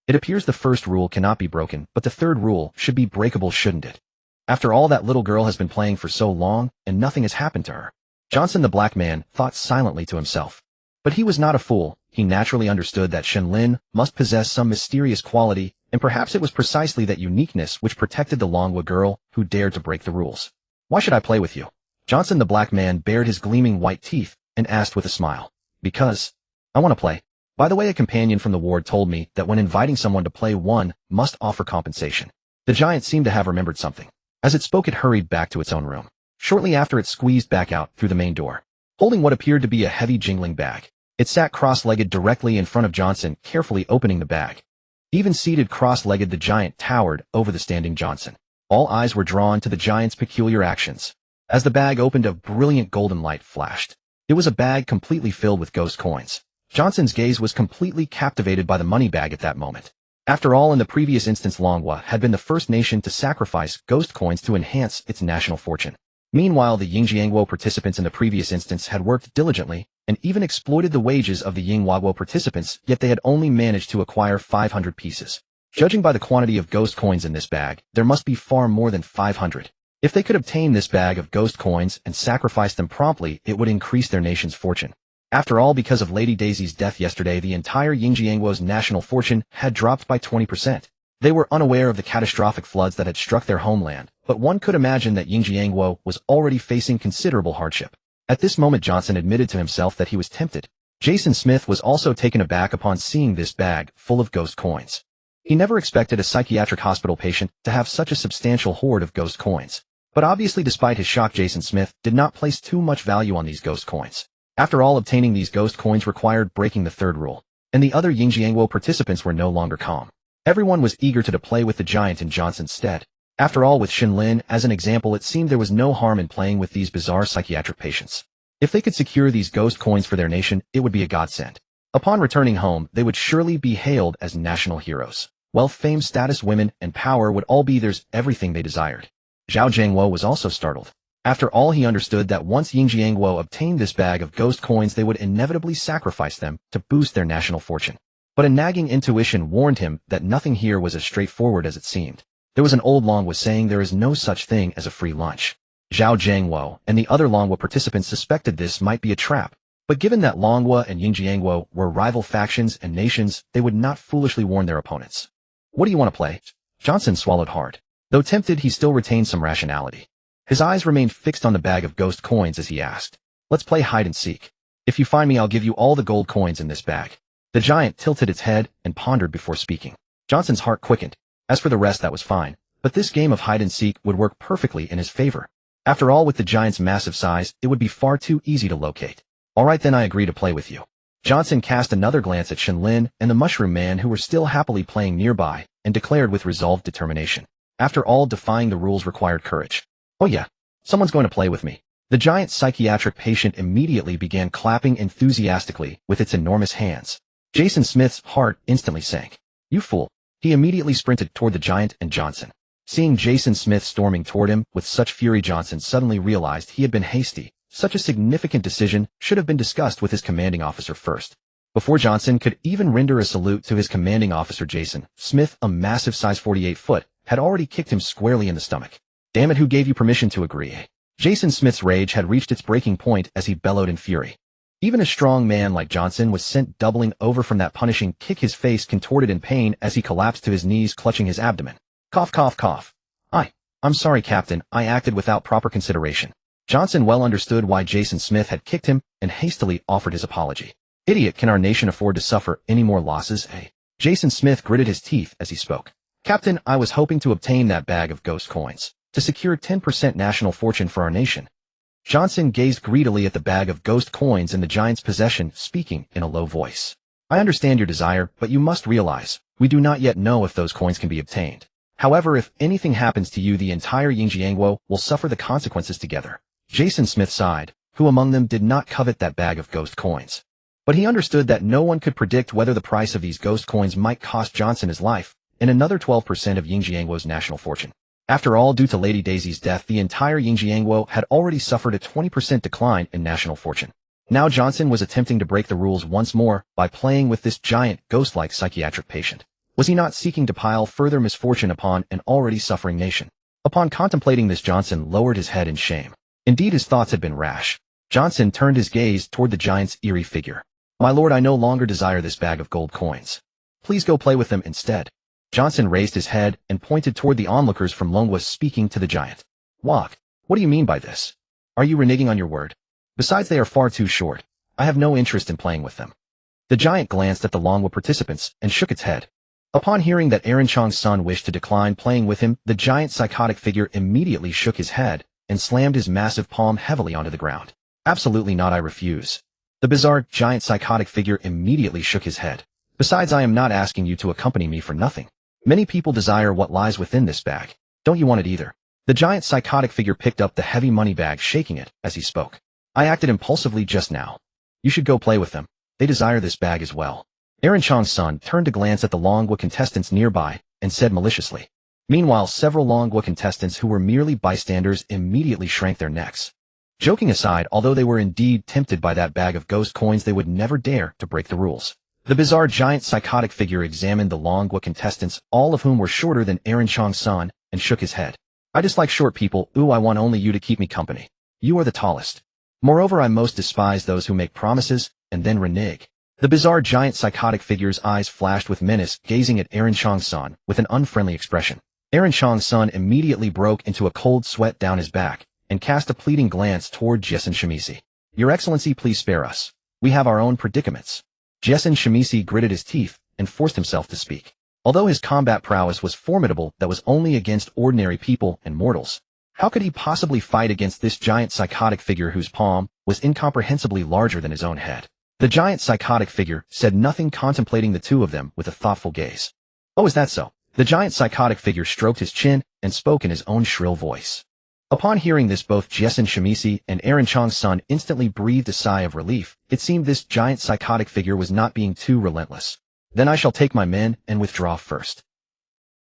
It appears the first rule cannot be broken, but the third rule should be breakable, shouldn't it? After all, that little girl has been playing for so long, and nothing has happened to her. Johnson, the black man, thought silently to himself. But he was not a fool. He naturally understood that Shen Lin must possess some mysterious quality, and perhaps it was precisely that uniqueness which protected the Longguo girl who dared to break the rules. "Why should I play with you?" Johnson, the black man, bared his gleaming white teeth and asked with a smile. "Because I want to play. By the way, a companion from the ward told me that when inviting someone to play, one must offer compensation." The giant seemed to have remembered something. As it spoke, it hurried back to its own room. Shortly after, it squeezed back out through the main door, holding what appeared to be a heavy jingling bag. It sat cross-legged directly in front of Johnson, carefully opening the bag. Even seated cross-legged, the giant towered over the standing Johnson. All eyes were drawn to the giant's peculiar actions. As the bag opened, a brilliant golden light flashed. It was a bag completely filled with ghost coins. Johnson's gaze was completely captivated by the money bag at that moment. After all, in the previous instance, Longguo had been the first nation to sacrifice ghost coins to enhance its national fortune. Meanwhile, the Yingjiangwo participants in the previous instance had worked diligently and even exploited the wages of the Yinghuaguo participants, yet they had only managed to acquire 500 pieces. Judging by the quantity of ghost coins in this bag, there must be far more than 500. If they could obtain this bag of ghost coins and sacrifice them promptly, it would increase their nation's fortune. After all, because of Lady Daisy's death yesterday, the entire Yingjiangwo's national fortune had dropped by 20%. They were unaware of the catastrophic floods that had struck their homeland, but one could imagine that Yingjiangwo was already facing considerable hardship. At this moment, Johnson admitted to himself that he was tempted. Jason Smith was also taken aback upon seeing this bag full of ghost coins. He never expected a psychiatric hospital patient to have such a substantial hoard of ghost coins. But obviously, despite his shock, Jason Smith did not place too much value on these ghost coins. After all, obtaining these ghost coins required breaking the third rule, and the other Yingjiangwo participants were no longer calm. Everyone was eager to play with the giant in Johnson's stead. After all, with Shen Lin as an example, it seemed there was no harm in playing with these bizarre psychiatric patients. If they could secure these ghost coins for their nation, it would be a godsend. Upon returning home, they would surely be hailed as national heroes. Wealth, fame, status, women, and power would all be theirs, everything they desired. Zhao Jiangwo was also startled. After all, he understood that once Yingjiangwo obtained this bag of ghost coins, they would inevitably sacrifice them to boost their national fortune. But a nagging intuition warned him that nothing here was as straightforward as it seemed. There was an old Longguo saying there is no such thing as a free lunch. Zhao Jiangwo and the other Longguo participants suspected this might be a trap, but given that Longguo and Yingjiangwo were rival factions and nations, they would not foolishly warn their opponents. What do you want to play? Johnson swallowed hard. Though tempted, he still retained some rationality. His eyes remained fixed on the bag of ghost coins as he asked, "Let's play hide and seek. If you find me, I'll give you all the gold coins in this bag." The giant tilted its head and pondered before speaking. Johnson's heart quickened. As for the rest, that was fine, but this game of hide and seek would work perfectly in his favor. After all, with the giant's massive size, it would be far too easy to locate. All right, then I agree to play with you. Johnson cast another glance at Shen Lin and the Mushroom Man, who were still happily playing nearby, and declared with resolved determination. After all, defying the rules required courage. Oh yeah, someone's going to play with me. The giant psychiatric patient immediately began clapping enthusiastically with its enormous hands. Jason Smith's heart instantly sank. You fool. He immediately sprinted toward the giant and Johnson. Seeing Jason Smith storming toward him with such fury, Johnson suddenly realized he had been hasty. Such a significant decision should have been discussed with his commanding officer first. Before Johnson could even render a salute to his commanding officer, Jason Smith, a massive size 48-foot, had already kicked him squarely in the stomach. Damn it, who gave you permission to agree? Jason Smith's rage had reached its breaking point as he bellowed in fury. Even a strong man like Johnson was sent doubling over from that punishing kick. His face contorted in pain as he collapsed to his knees, clutching his abdomen. Cough, cough, cough. I'm sorry, Captain, I acted without proper consideration. Johnson well understood why Jason Smith had kicked him and hastily offered his apology. Idiot, can our nation afford to suffer any more losses, eh? Jason Smith gritted his teeth as he spoke. Captain, I was hoping to obtain that bag of ghost coins to secure 10% national fortune for our nation. Johnson gazed greedily at the bag of ghost coins in the giant's possession, speaking in a low voice. I understand your desire, but you must realize, we do not yet know if those coins can be obtained. However, if anything happens to you, the entire Yingjiangwo will suffer the consequences together. Jason Smith sighed, who among them did not covet that bag of ghost coins. But he understood that no one could predict whether the price of these ghost coins might cost Johnson his life, and another 12% of Yingjiangwo's national fortune. After all, due to Lady Daisy's death, the entire Yingjiangwo had already suffered a 20% decline in national fortune. Now Johnson was attempting to break the rules once more by playing with this giant, ghost-like psychiatric patient. Was he not seeking to pile further misfortune upon an already suffering nation? Upon contemplating this, Johnson lowered his head in shame. Indeed, his thoughts had been rash. Johnson turned his gaze toward the giant's eerie figure. My lord, I no longer desire this bag of gold coins. Please go play with them instead. Johnson raised his head and pointed toward the onlookers from Longguo, speaking to the giant. Walk. What do you mean by this? Are you reneging on your word? Besides, they are far too short. I have no interest in playing with them. The giant glanced at the Longguo participants and shook its head. Upon hearing that Aaron Chang's son wished to decline playing with him, the giant psychotic figure immediately shook his head and slammed his massive palm heavily onto the ground. Absolutely not, I refuse. The bizarre, giant psychotic figure immediately shook his head. Besides, I am not asking you to accompany me for nothing. Many people desire what lies within this bag. Don't you want it either? The giant psychotic figure picked up the heavy money bag, shaking it as he spoke. I acted impulsively just now. You should go play with them. They desire this bag as well. Aaron Chang's son turned to glance at the Longguo contestants nearby and said maliciously, Meanwhile, several Longguo contestants who were merely bystanders immediately shrank their necks. Joking aside, although they were indeed tempted by that bag of ghost coins, they would never dare to break the rules. The bizarre giant psychotic figure examined the Longguo contestants, all of whom were shorter than Aaron Chong-san, and shook his head. I dislike short people. Ooh, I want only you to keep me company. You are the tallest. Moreover, I most despise those who make promises and then renege. The bizarre giant psychotic figure's eyes flashed with menace, gazing at Aaron Chong-san with an unfriendly expression. Aaron Chong-san immediately broke into a cold sweat down his back and cast a pleading glance toward Jessen Shimizi. Your Excellency, please spare us. We have our own predicaments. Jessen Shimizi gritted his teeth and forced himself to speak. Although his combat prowess was formidable, that was only against ordinary people and mortals. How could he possibly fight against this giant psychotic figure whose palm was incomprehensibly larger than his own head? The giant psychotic figure said nothing, contemplating the two of them with a thoughtful gaze. Oh, is that so? The giant psychotic figure stroked his chin and spoke in his own shrill voice. Upon hearing this, both Jessen Shimizi and Aaron Chong-san instantly breathed a sigh of relief. It seemed this giant psychotic figure was not being too relentless. Then I shall take my men and withdraw first.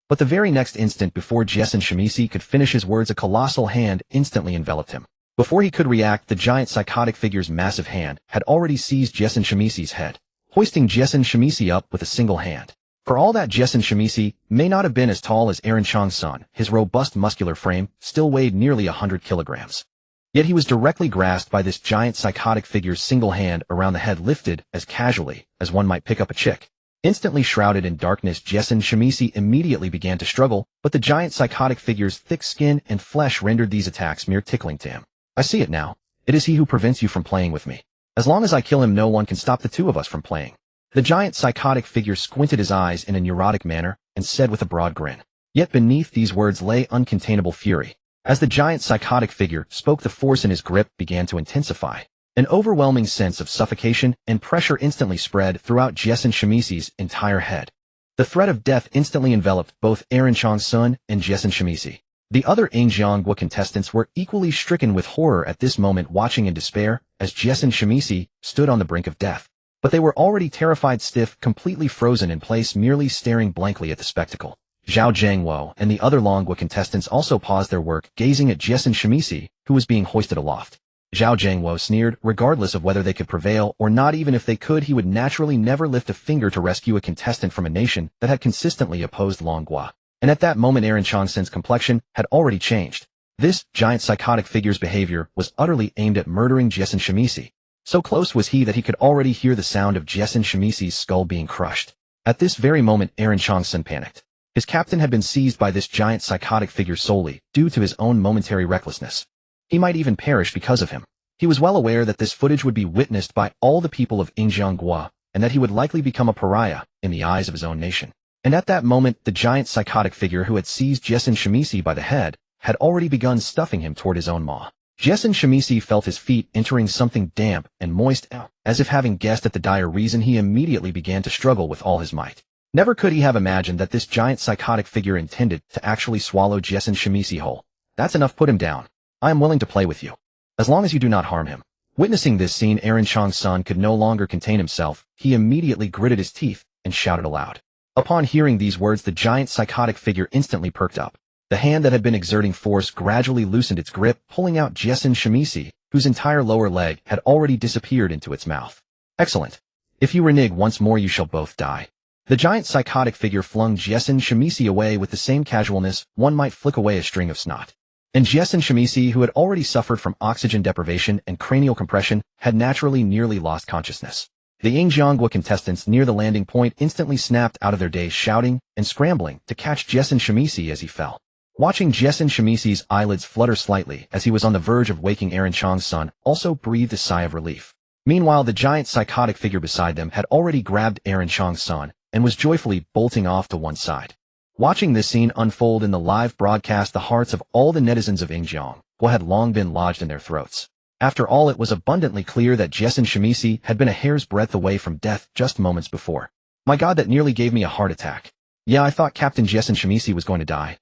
But the very next instant, before Jessen Shimizi could finish his words, a colossal hand instantly enveloped him. Before he could react, the giant psychotic figure's massive hand had already seized Jessen Shimizi's head, hoisting Jessen Shimizi up with a single hand. For all that Jessen Shimizi may not have been as tall as Aaron Chong-san, his robust muscular frame still weighed nearly 100 kilograms. Yet he was directly grasped by this giant psychotic figure's single hand around the head, lifted as casually as one might pick up a chick. Instantly shrouded in darkness, Jessen Shimizi immediately began to struggle, but the giant psychotic figure's thick skin and flesh rendered these attacks mere tickling to him. I see it now. It is he who prevents you from playing with me. As long as I kill him, no one can stop the two of us from playing. The giant psychotic figure squinted his eyes in a neurotic manner and said with a broad grin. Yet beneath these words lay uncontainable fury. As the giant psychotic figure spoke, the force in his grip began to intensify. An overwhelming sense of suffocation and pressure instantly spread throughout Jessen Shimizi's entire head. The threat of death instantly enveloped both Aaron Chong-sun and Jessen Shimizi. The other Longguo contestants were equally stricken with horror at this moment, watching in despair as Jessen Shimizi stood on the brink of death. But they were already terrified, stiff, completely frozen in place, merely staring blankly at the spectacle. Zhao Jiangwo and the other Longguo contestants also paused their work, gazing at Jessen Shimizi, who was being hoisted aloft. Zhao Jiangwo sneered, regardless of whether they could prevail or not. Even if they could, he would naturally never lift a finger to rescue a contestant from a nation that had consistently opposed Longguo. And at that moment, Aaron Chong-san's complexion had already changed. This giant psychotic figure's behavior was utterly aimed at murdering Jessen Shimizi. So close was he that he could already hear the sound of Jessen Shimizi's skull being crushed. At this very moment, Aaron Chong-san panicked. His captain had been seized by this giant psychotic figure solely due to his own momentary recklessness. He might even perish because of him. He was well aware that this footage would be witnessed by all the people of Longguo, and that he would likely become a pariah in the eyes of his own nation. And at that moment, the giant psychotic figure who had seized Jessen Shimizi by the head had already begun stuffing him toward his own maw. Jessen Shimizi felt his feet entering something damp and moist. As if having guessed at the dire reason, he immediately began to struggle with all his might. Never could he have imagined that this giant psychotic figure intended to actually swallow Jessen Shimizi whole. That's enough, put him down. I am willing to play with you, as long as you do not harm him. Witnessing this scene, Aaron Chong-san could no longer contain himself. He immediately gritted his teeth and shouted aloud. Upon hearing these words, the giant psychotic figure instantly perked up. The hand that had been exerting force gradually loosened its grip, pulling out Jessen Shimizi, whose entire lower leg had already disappeared into its mouth. Excellent. If you renege once more, you shall both die. The giant psychotic figure flung Jessen Shimizi away with the same casualness one might flick away a string of snot. And Jessen Shimizi, who had already suffered from oxygen deprivation and cranial compression, had naturally nearly lost consciousness. The Longguo contestants near the landing point instantly snapped out of their daze, shouting and scrambling to catch Jessen Shimizi as he fell. Watching Jessen Shimizi's eyelids flutter slightly as he was on the verge of waking, Aaron Chong-san also breathed a sigh of relief. Meanwhile, the giant psychotic figure beside them had already grabbed Aaron Chong-san and was joyfully bolting off to one side. Watching this scene unfold in the live broadcast, the hearts of all the netizens of Longguo had long been lodged in their throats. After all, it was abundantly clear that Jessen Shimizi had been a hair's breadth away from death just moments before. My God, that nearly gave me a heart attack. Yeah, I thought Captain Jessen Shimizi was going to die.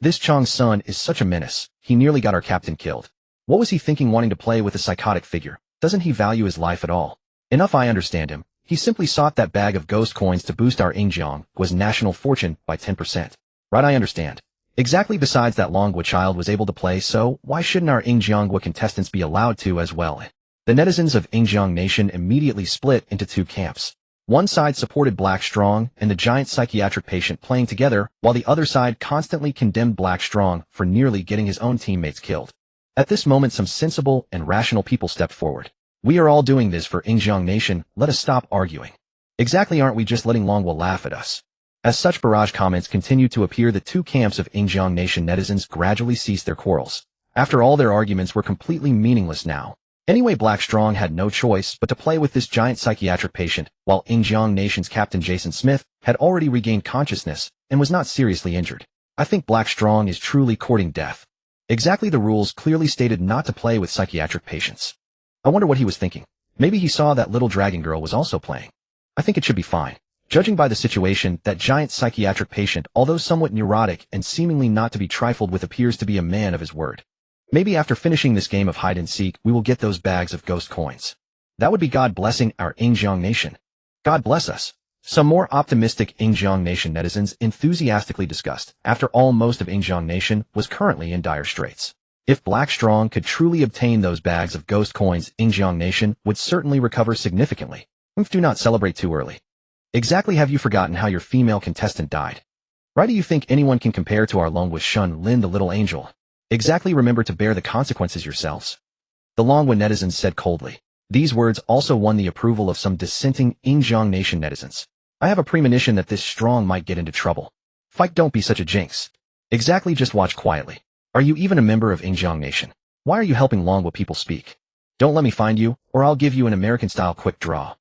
This Chong-sun is such a menace. He nearly got our captain killed. What was he thinking, wanting to play with a psychotic figure? Doesn't he value his life at all? Enough, I understand him. He simply sought that bag of ghost coins to boost our Longguo's national fortune by 10%. Right, I understand. Exactly. Besides that, Longguo child was able to play, so why shouldn't our Yingjiangwa contestants be allowed to as well? The netizens of Yingjiang Nation immediately split into two camps. One side supported Black Strong and the giant psychiatric patient playing together, while the other side constantly condemned Black Strong for nearly getting his own teammates killed. At this moment, some sensible and rational people stepped forward. We are all doing this for Yingjiang Nation, let us stop arguing. Exactly, aren't we just letting Longguo laugh at us? As such barrage comments continued to appear, the two camps of Yingjiang Nation netizens gradually ceased their quarrels. After all, their arguments were completely meaningless now. Anyway, Black Strong had no choice but to play with this giant psychiatric patient, while Yingjiang Nation's Captain Jason Smith had already regained consciousness and was not seriously injured. I think Black Strong is truly courting death. Exactly, the rules clearly stated not to play with psychiatric patients. I wonder what he was thinking. Maybe he saw that little dragon girl was also playing. I think it should be fine. Judging by the situation, that giant psychiatric patient, although somewhat neurotic and seemingly not to be trifled with, appears to be a man of his word. Maybe after finishing this game of hide-and-seek, we will get those bags of ghost coins. That would be God blessing our Yingjiang Nation. God bless us. Some more optimistic Yingjiang Nation netizens enthusiastically discussed. After all, most of Yingjiang Nation was currently in dire straits. If Black Strong could truly obtain those bags of ghost coins, Yingjiang Nation would certainly recover significantly. Do not celebrate too early. Exactly, have you forgotten how your female contestant died? Right, do you think anyone can compare to our Longguo Shen Lin, the little angel? Exactly, remember to bear the consequences yourselves. The Longguo netizens said coldly. These words also won the approval of some dissenting Yingjiang Nation netizens. I have a premonition that this Strong might get into trouble. Fight, don't be such a jinx. Exactly, just watch quietly. Are you even a member of Yingjiang Nation? Why are you helping Longguo people speak? Don't let me find you, or I'll give you an American-style quick draw.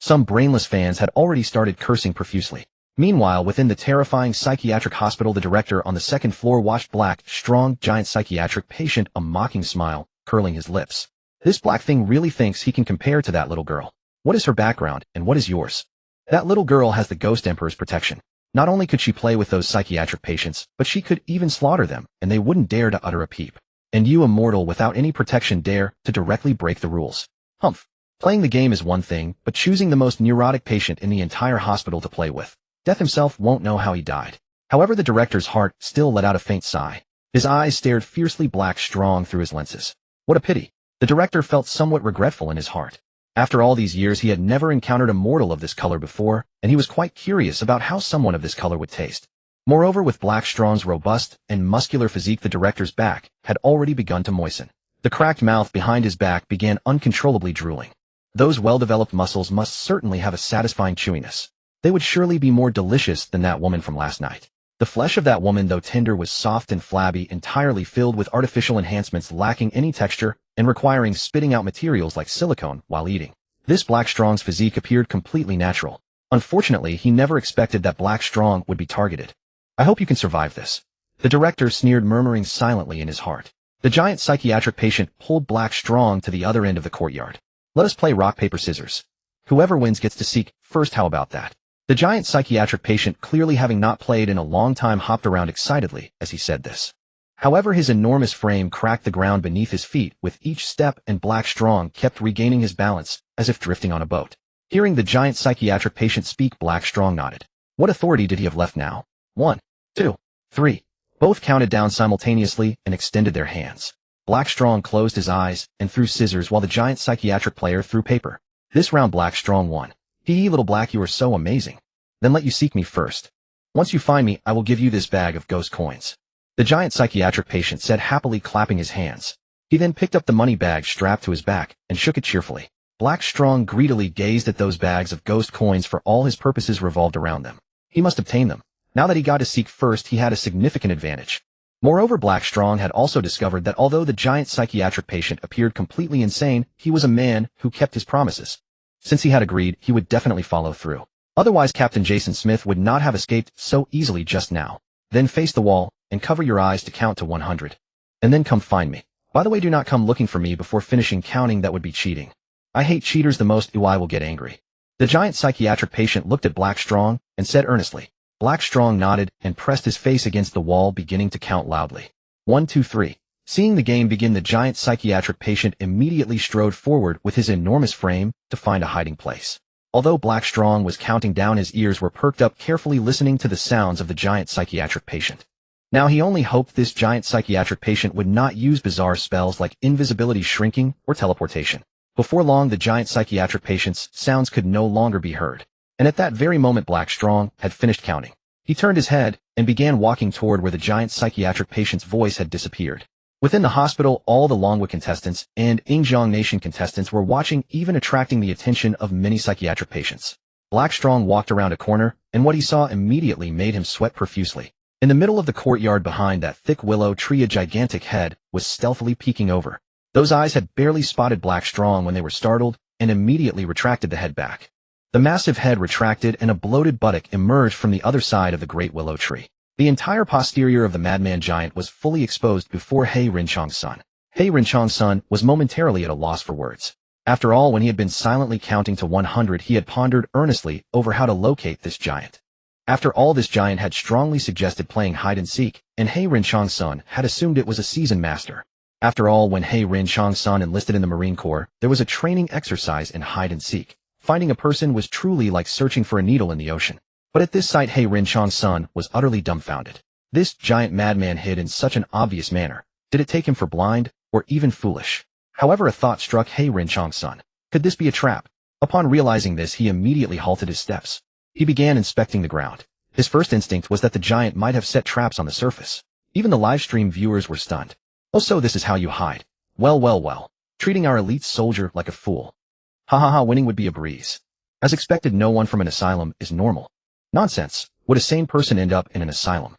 Some brainless fans had already started cursing profusely. Meanwhile, within the terrifying psychiatric hospital, the director on the second floor watched Black Strong, giant psychiatric patient, a mocking smile, curling his lips. This black thing really thinks he can compare to that little girl. What is her background, and what is yours? That little girl has the Ghost Emperor's protection. Not only could she play with those psychiatric patients, but she could even slaughter them, and they wouldn't dare to utter a peep. And you, a mortal without any protection, dare to directly break the rules. Humph. Playing the game is one thing, but choosing the most neurotic patient in the entire hospital to play with. Death himself won't know how he died. However, the director's heart still let out a faint sigh. His eyes stared fiercely Black Strong through his lenses. What a pity. The director felt somewhat regretful in his heart. After all these years, he had never encountered a mortal of this color before, and he was quite curious about how someone of this color would taste. Moreover, with Black Strong's robust and muscular physique, the director's back had already begun to moisten. The cracked mouth behind his back began uncontrollably drooling. Those well-developed muscles must certainly have a satisfying chewiness. They would surely be more delicious than that woman from last night. The flesh of that woman, though tender, was soft and flabby, entirely filled with artificial enhancements, lacking any texture and requiring spitting out materials like silicone while eating. This Black Strong's physique appeared completely natural. Unfortunately, he never expected that Black Strong would be targeted. I hope you can survive this. The director sneered, murmuring silently in his heart. The giant psychiatric patient pulled Black Strong to the other end of the courtyard. Let us play rock, paper, scissors. Whoever wins gets to seek first, how about that? The giant psychiatric patient, clearly having not played in a long time, hopped around excitedly as he said this. However, his enormous frame cracked the ground beneath his feet with each step, and Black Strong kept regaining his balance, as if drifting on a boat. Hearing the giant psychiatric patient speak, Black Strong nodded. What authority did he have left now? 1, 2, 3. Both counted down simultaneously and extended their hands. Black Strong closed his eyes and threw scissors while the giant psychiatric player threw paper. This round Black Strong won. Hee, little Black, you are so amazing. Then let you seek me first. Once you find me, I will give you this bag of ghost coins. The giant psychiatric patient said, happily clapping his hands. He then picked up the money bag strapped to his back and shook it cheerfully. Black Strong greedily gazed at those bags of ghost coins, for all his purposes revolved around them. He must obtain them. Now that he got to seek first, he had a significant advantage. Moreover, Black Strong had also discovered that although the giant psychiatric patient appeared completely insane, he was a man who kept his promises. Since he had agreed, he would definitely follow through. Otherwise, Captain Jason Smith would not have escaped so easily just now. Then face the wall and cover your eyes to count to 100. And then come find me. By the way, do not come looking for me before finishing counting. That would be cheating. I hate cheaters the most. I will get angry. The giant psychiatric patient looked at Black Strong and said earnestly. Black Strong nodded and pressed his face against the wall, beginning to count loudly. 1, 2, 3. Seeing the game begin, the giant psychiatric patient immediately strode forward with his enormous frame to find a hiding place. Although Black Strong was counting down, his ears were perked up, carefully listening to the sounds of the giant psychiatric patient. Now he only hoped this giant psychiatric patient would not use bizarre spells like invisibility shrinking or teleportation. Before long, the giant psychiatric patient's sounds could no longer be heard. And at that very moment Blackstrong had finished counting. He turned his head and began walking toward where the giant psychiatric patient's voice had disappeared. Within the hospital, all the Longguo contestants and Yingjiang Nation contestants were watching, even attracting the attention of many psychiatric patients. Blackstrong walked around a corner, and what he saw immediately made him sweat profusely. In the middle of the courtyard behind that thick willow tree, a gigantic head was stealthily peeking over. Those eyes had barely spotted Blackstrong when they were startled, and immediately retracted the head back. The massive head retracted and a bloated buttock emerged from the other side of the great willow tree. The entire posterior of the madman giant was fully exposed before He Rinchong's son. He Rinchong's son was momentarily at a loss for words. After all, when he had been silently counting to 100, he had pondered earnestly over how to locate this giant. After all, this giant had strongly suggested playing hide-and-seek, and He Rinchong's son had assumed it was a seasoned master. After all, when He Rinchong's son enlisted in the Marine Corps, there was a training exercise in hide-and-seek. Finding a person was truly like searching for a needle in the ocean. But at this sight, He Rinchong's son was utterly dumbfounded. This giant madman hid in such an obvious manner. Did it take him for blind, or even foolish? However, a thought struck He Rinchong's son. Could this be a trap? Upon realizing this, he immediately halted his steps. He began inspecting the ground. His first instinct was that the giant might have set traps on the surface. Even the livestream viewers were stunned. Oh, so this is how you hide. Well. Treating our elite soldier like a fool. Ha, winning would be a breeze. As expected, no one from an asylum is normal. Nonsense. Would a sane person end up in an asylum?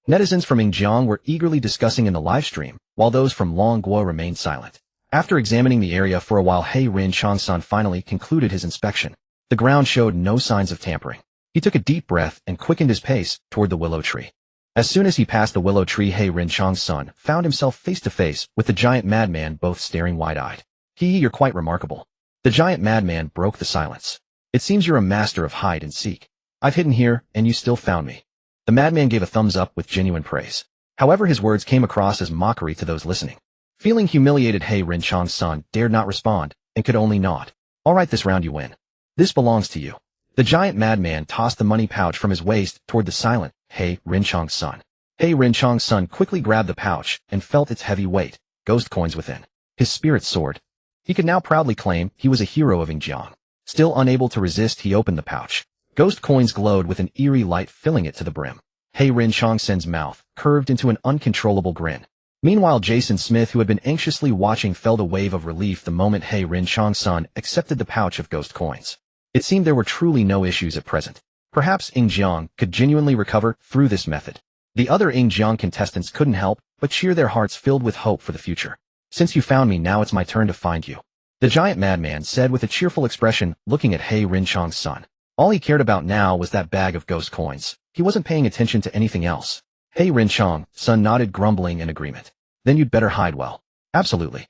Netizens from Yingjiang were eagerly discussing in the livestream, while those from Longguo remained silent. After examining the area for a while, He Rinchong's son finally concluded his inspection. The ground showed no signs of tampering. He took a deep breath and quickened his pace toward the willow tree. As soon as he passed the willow tree, He Rinchong's son found himself face to face with the giant madman, both staring wide-eyed. You're quite remarkable. The giant madman broke the silence. It seems you're a master of hide-and-seek. I've hidden here, and you still found me. The madman gave a thumbs up with genuine praise. However, his words came across as mockery to those listening. Feeling humiliated, He Rinchong's son dared not respond, and could only nod. All right, this round you win. This belongs to you. The giant madman tossed the money pouch from his waist toward the silent He Rinchong's son. He Rinchong's son quickly grabbed the pouch and felt its heavy weight, ghost coins within. His spirits soared. He could now proudly claim he was a hero of Yingjiang. Still unable to resist, he opened the pouch. Ghost coins glowed with an eerie light filling it to the brim. He Rinchong's son's mouth curved into an uncontrollable grin. Meanwhile, Jason Smith, who had been anxiously watching, felt a wave of relief the moment He Rinchong's son accepted the pouch of ghost coins. It seemed there were truly no issues at present. Perhaps Yingjiang could genuinely recover through this method. The other Yingjiang contestants couldn't help but cheer, their hearts filled with hope for the future. Since you found me, now it's my turn to find you, the giant madman said with a cheerful expression, looking at He Rinchong's son. All he cared about now was that bag of ghost coins. He wasn't paying attention to anything else. He Rinchong's son nodded, grumbling in agreement. Then you'd better hide well. Absolutely.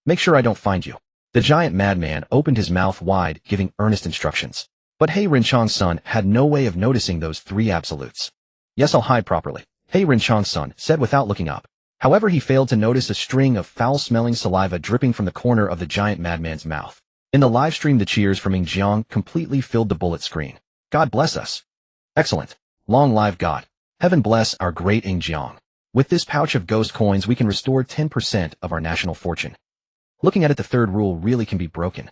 Make sure I don't find you. The giant madman opened his mouth wide, giving earnest instructions. But He Rinchong's son had no way of noticing those three absolutes. Yes, I'll hide properly, He Rinchong's son said without looking up. However, he failed to notice a string of foul-smelling saliva dripping from the corner of the giant madman's mouth. In the livestream, the cheers from Yingjiang completely filled the bullet screen. God bless us. Excellent. Long live God. Heaven bless our great Yingjiang. With this pouch of ghost coins, we can restore 10% of our national fortune. Looking at it, the third rule really can be broken.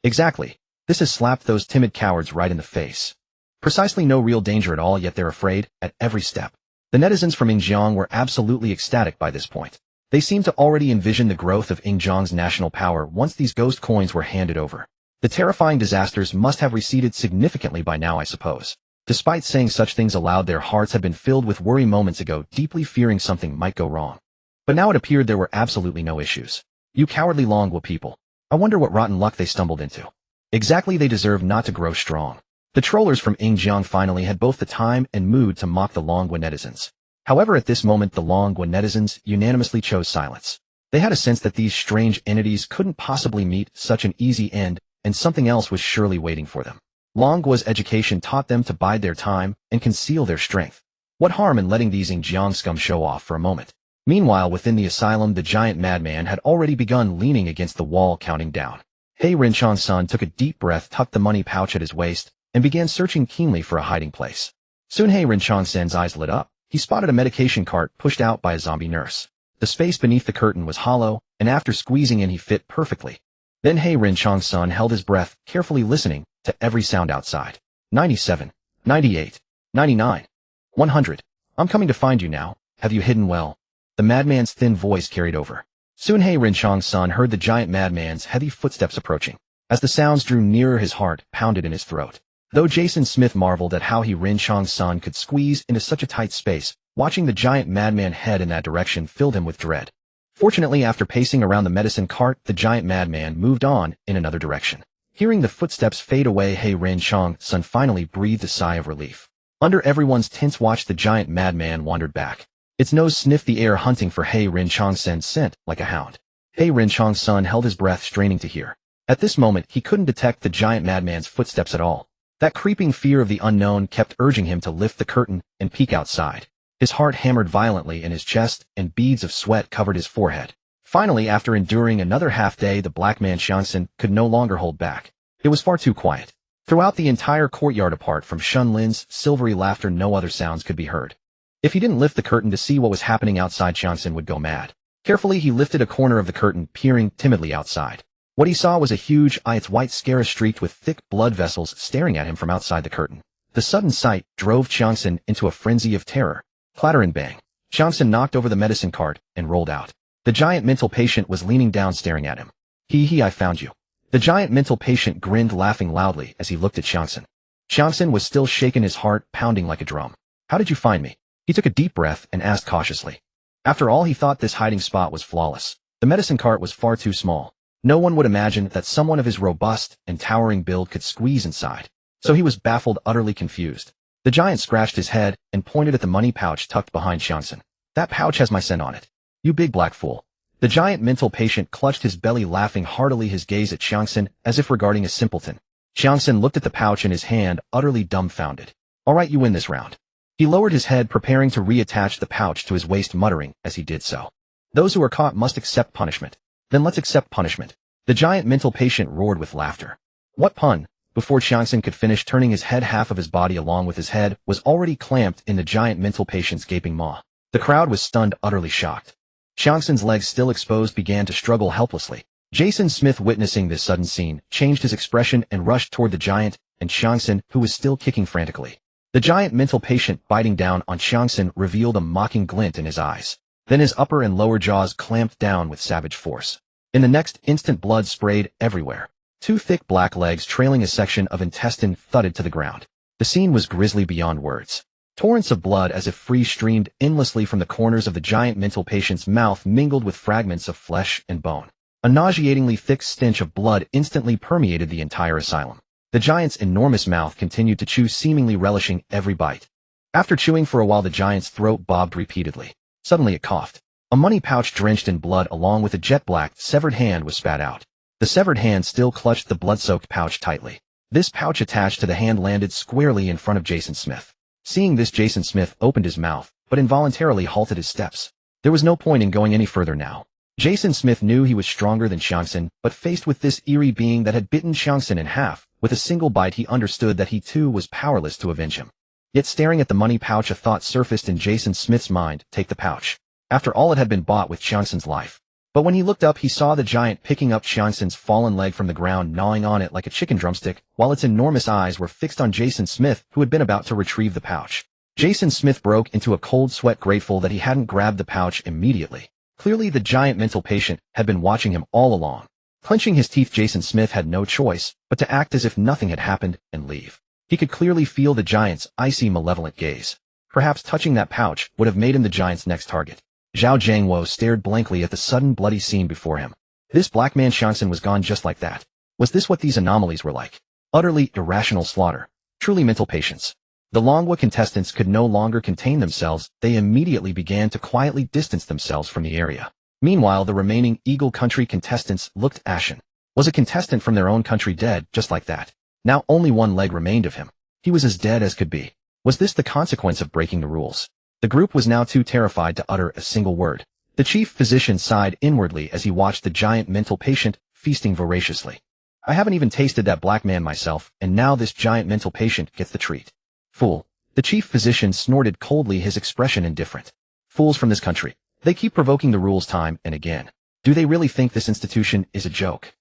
Exactly. This has slapped those timid cowards right in the face. Precisely, no real danger at all, yet they're afraid at every step. The netizens from Yingjiang were absolutely ecstatic by this point. They seemed to already envision the growth of Yingjiang's national power once these ghost coins were handed over. The terrifying disasters must have receded significantly by now, I suppose. Despite saying such things aloud, their hearts had been filled with worry moments ago, deeply fearing something might go wrong. But now it appeared there were absolutely no issues. You cowardly Longguo people. I wonder what rotten luck they stumbled into. Exactly, they deserve not to grow strong. The trollers from Yingjiang finally had both the time and mood to mock the Longguo netizens. However, at this moment, the Longguo netizens unanimously chose silence. They had a sense that these strange entities couldn't possibly meet such an easy end, and something else was surely waiting for them. Longguo's education taught them to bide their time and conceal their strength. What harm in letting these Yingjiang scum show off for a moment? Meanwhile, within the asylum, the giant madman had already begun leaning against the wall, counting down. He Rinchong's son took a deep breath, tucked the money pouch at his waist, and began searching keenly for a hiding place. Soon He Rinchong's son's eyes lit up. he spotted a medication cart pushed out by a zombie nurse. The space beneath the curtain was hollow, and after squeezing in he fit perfectly. Then He Rin Chang's son held his breath, carefully listening to every sound outside. 97, 98, 99, 100. I'm coming to find you now. Have you hidden well? The madman's thin voice carried over. Soon He Rin Chang's son heard the giant madman's heavy footsteps approaching. As the sounds drew nearer, his heart pounded in his throat. Though Jason Smith marveled at how He Rin Chang's son could squeeze into such a tight space, watching the giant madman head in that direction filled him with dread. Fortunately, after pacing around the medicine cart, the giant madman moved on in another direction. Hearing the footsteps fade away, He Rin Chang's son finally breathed a sigh of relief. Under everyone's tense watch, the giant madman wandered back. Its nose sniffed the air, hunting for He Rin Chang's scent like a hound. He Rin Chang's son held his breath, straining to hear. At this moment, he couldn't detect the giant madman's footsteps at all. That creeping fear of the unknown kept urging him to lift the curtain and peek outside. His heart hammered violently in his chest, and beads of sweat covered his forehead. Finally, after enduring another half-day, the black man Xiangxin could no longer hold back. It was far too quiet. Throughout the entire courtyard, apart from Shen Lin's silvery laughter, no other sounds could be heard. If he didn't lift the curtain to see what was happening outside, Xiangxin would go mad. Carefully, he lifted a corner of the curtain, peering timidly outside. What he saw was a huge eye, its white sclera streaked with thick blood vessels, staring at him from outside the curtain. The sudden sight drove Xiangxin into a frenzy of terror. Clatter and bang. Xiangxin knocked over the medicine cart and rolled out. The giant mental patient was leaning down, staring at him. I found you. The giant mental patient grinned, laughing loudly as he looked at Xiangxin. Xiangxin was still shaken, his heart pounding like a drum. How did you find me? He took a deep breath and asked cautiously. After all, he thought this hiding spot was flawless. The medicine cart was far too small. No one would imagine that someone of his robust and towering build could squeeze inside. So he was baffled, utterly confused. The giant scratched his head and pointed at the money pouch tucked behind Xiangxin. That pouch has my scent on it. You big black fool. The giant mental patient clutched his belly, laughing heartily, his gaze at Xiangxin as if regarding a simpleton. Xiangxin looked at the pouch in his hand, utterly dumbfounded. All right, you win this round. He lowered his head, preparing to reattach the pouch to his waist, muttering as he did so. Those who are caught must accept punishment. Then let's accept punishment. The giant mental patient roared with laughter. What pun? Before Xiangxin could finish turning his head, half of his body along with his head was already clamped in the giant mental patient's gaping maw. The crowd was stunned, utterly shocked. Xiangxin's legs, still exposed, began to struggle helplessly. Jason Smith, witnessing this sudden scene, changed his expression and rushed toward the giant and Xiangxin, who was still kicking frantically. The giant mental patient, biting down on Xiangxin, revealed a mocking glint in his eyes. Then his upper and lower jaws clamped down with savage force. In the next instant, blood sprayed everywhere. Two thick black legs trailing a section of intestine thudded to the ground. The scene was grisly beyond words. Torrents of blood, as if free, streamed endlessly from the corners of the giant mental patient's mouth, mingled with fragments of flesh and bone. A nauseatingly thick stench of blood instantly permeated the entire asylum. The giant's enormous mouth continued to chew, seemingly relishing every bite. After chewing for a while, the giant's throat bobbed repeatedly. Suddenly it coughed. A money pouch drenched in blood along with a jet-black, severed hand was spat out. The severed hand still clutched the blood-soaked pouch tightly. This pouch attached to the hand landed squarely in front of Jason Smith. Seeing this, Jason Smith opened his mouth, but involuntarily halted his steps. There was no point in going any further now. Jason Smith knew he was stronger than Xiangxin, but faced with this eerie being that had bitten Xiangxin in half, with a single bite he understood that he too was powerless to avenge him. Yet staring at the money pouch, a thought surfaced in Jason Smith's mind: take the pouch. After all, it had been bought with Xiangxin's life. But when he looked up, he saw the giant picking up Xiangxin's fallen leg from the ground, gnawing on it like a chicken drumstick, while its enormous eyes were fixed on Jason Smith, who had been about to retrieve the pouch. Jason Smith broke into a cold sweat, grateful that he hadn't grabbed the pouch immediately. Clearly, the giant mental patient had been watching him all along. Clenching his teeth, Jason Smith had no choice but to act as if nothing had happened and leave. He could clearly feel the giant's icy, malevolent gaze. Perhaps touching that pouch would have made him the giant's next target. Zhao Jiangwo stared blankly at the sudden bloody scene before him. This black man Xiangxin was gone just like that. Was this what these anomalies were like? Utterly irrational slaughter. Truly mental patients. The Longguo contestants could no longer contain themselves. They immediately began to quietly distance themselves from the area. Meanwhile, the remaining Eagle Country contestants looked ashen. Was a contestant from their own country dead just like that? Now only one leg remained of him. He was as dead as could be. Was this the consequence of breaking the rules? The group was now too terrified to utter a single word. The chief physician sighed inwardly as he watched the giant mental patient feasting voraciously. I haven't even tasted that black man myself, and now this giant mental patient gets the treat. Fool. The chief physician snorted coldly, his expression indifferent. Fools from this country. They keep provoking the rules time and again. Do they really think this institution is a joke?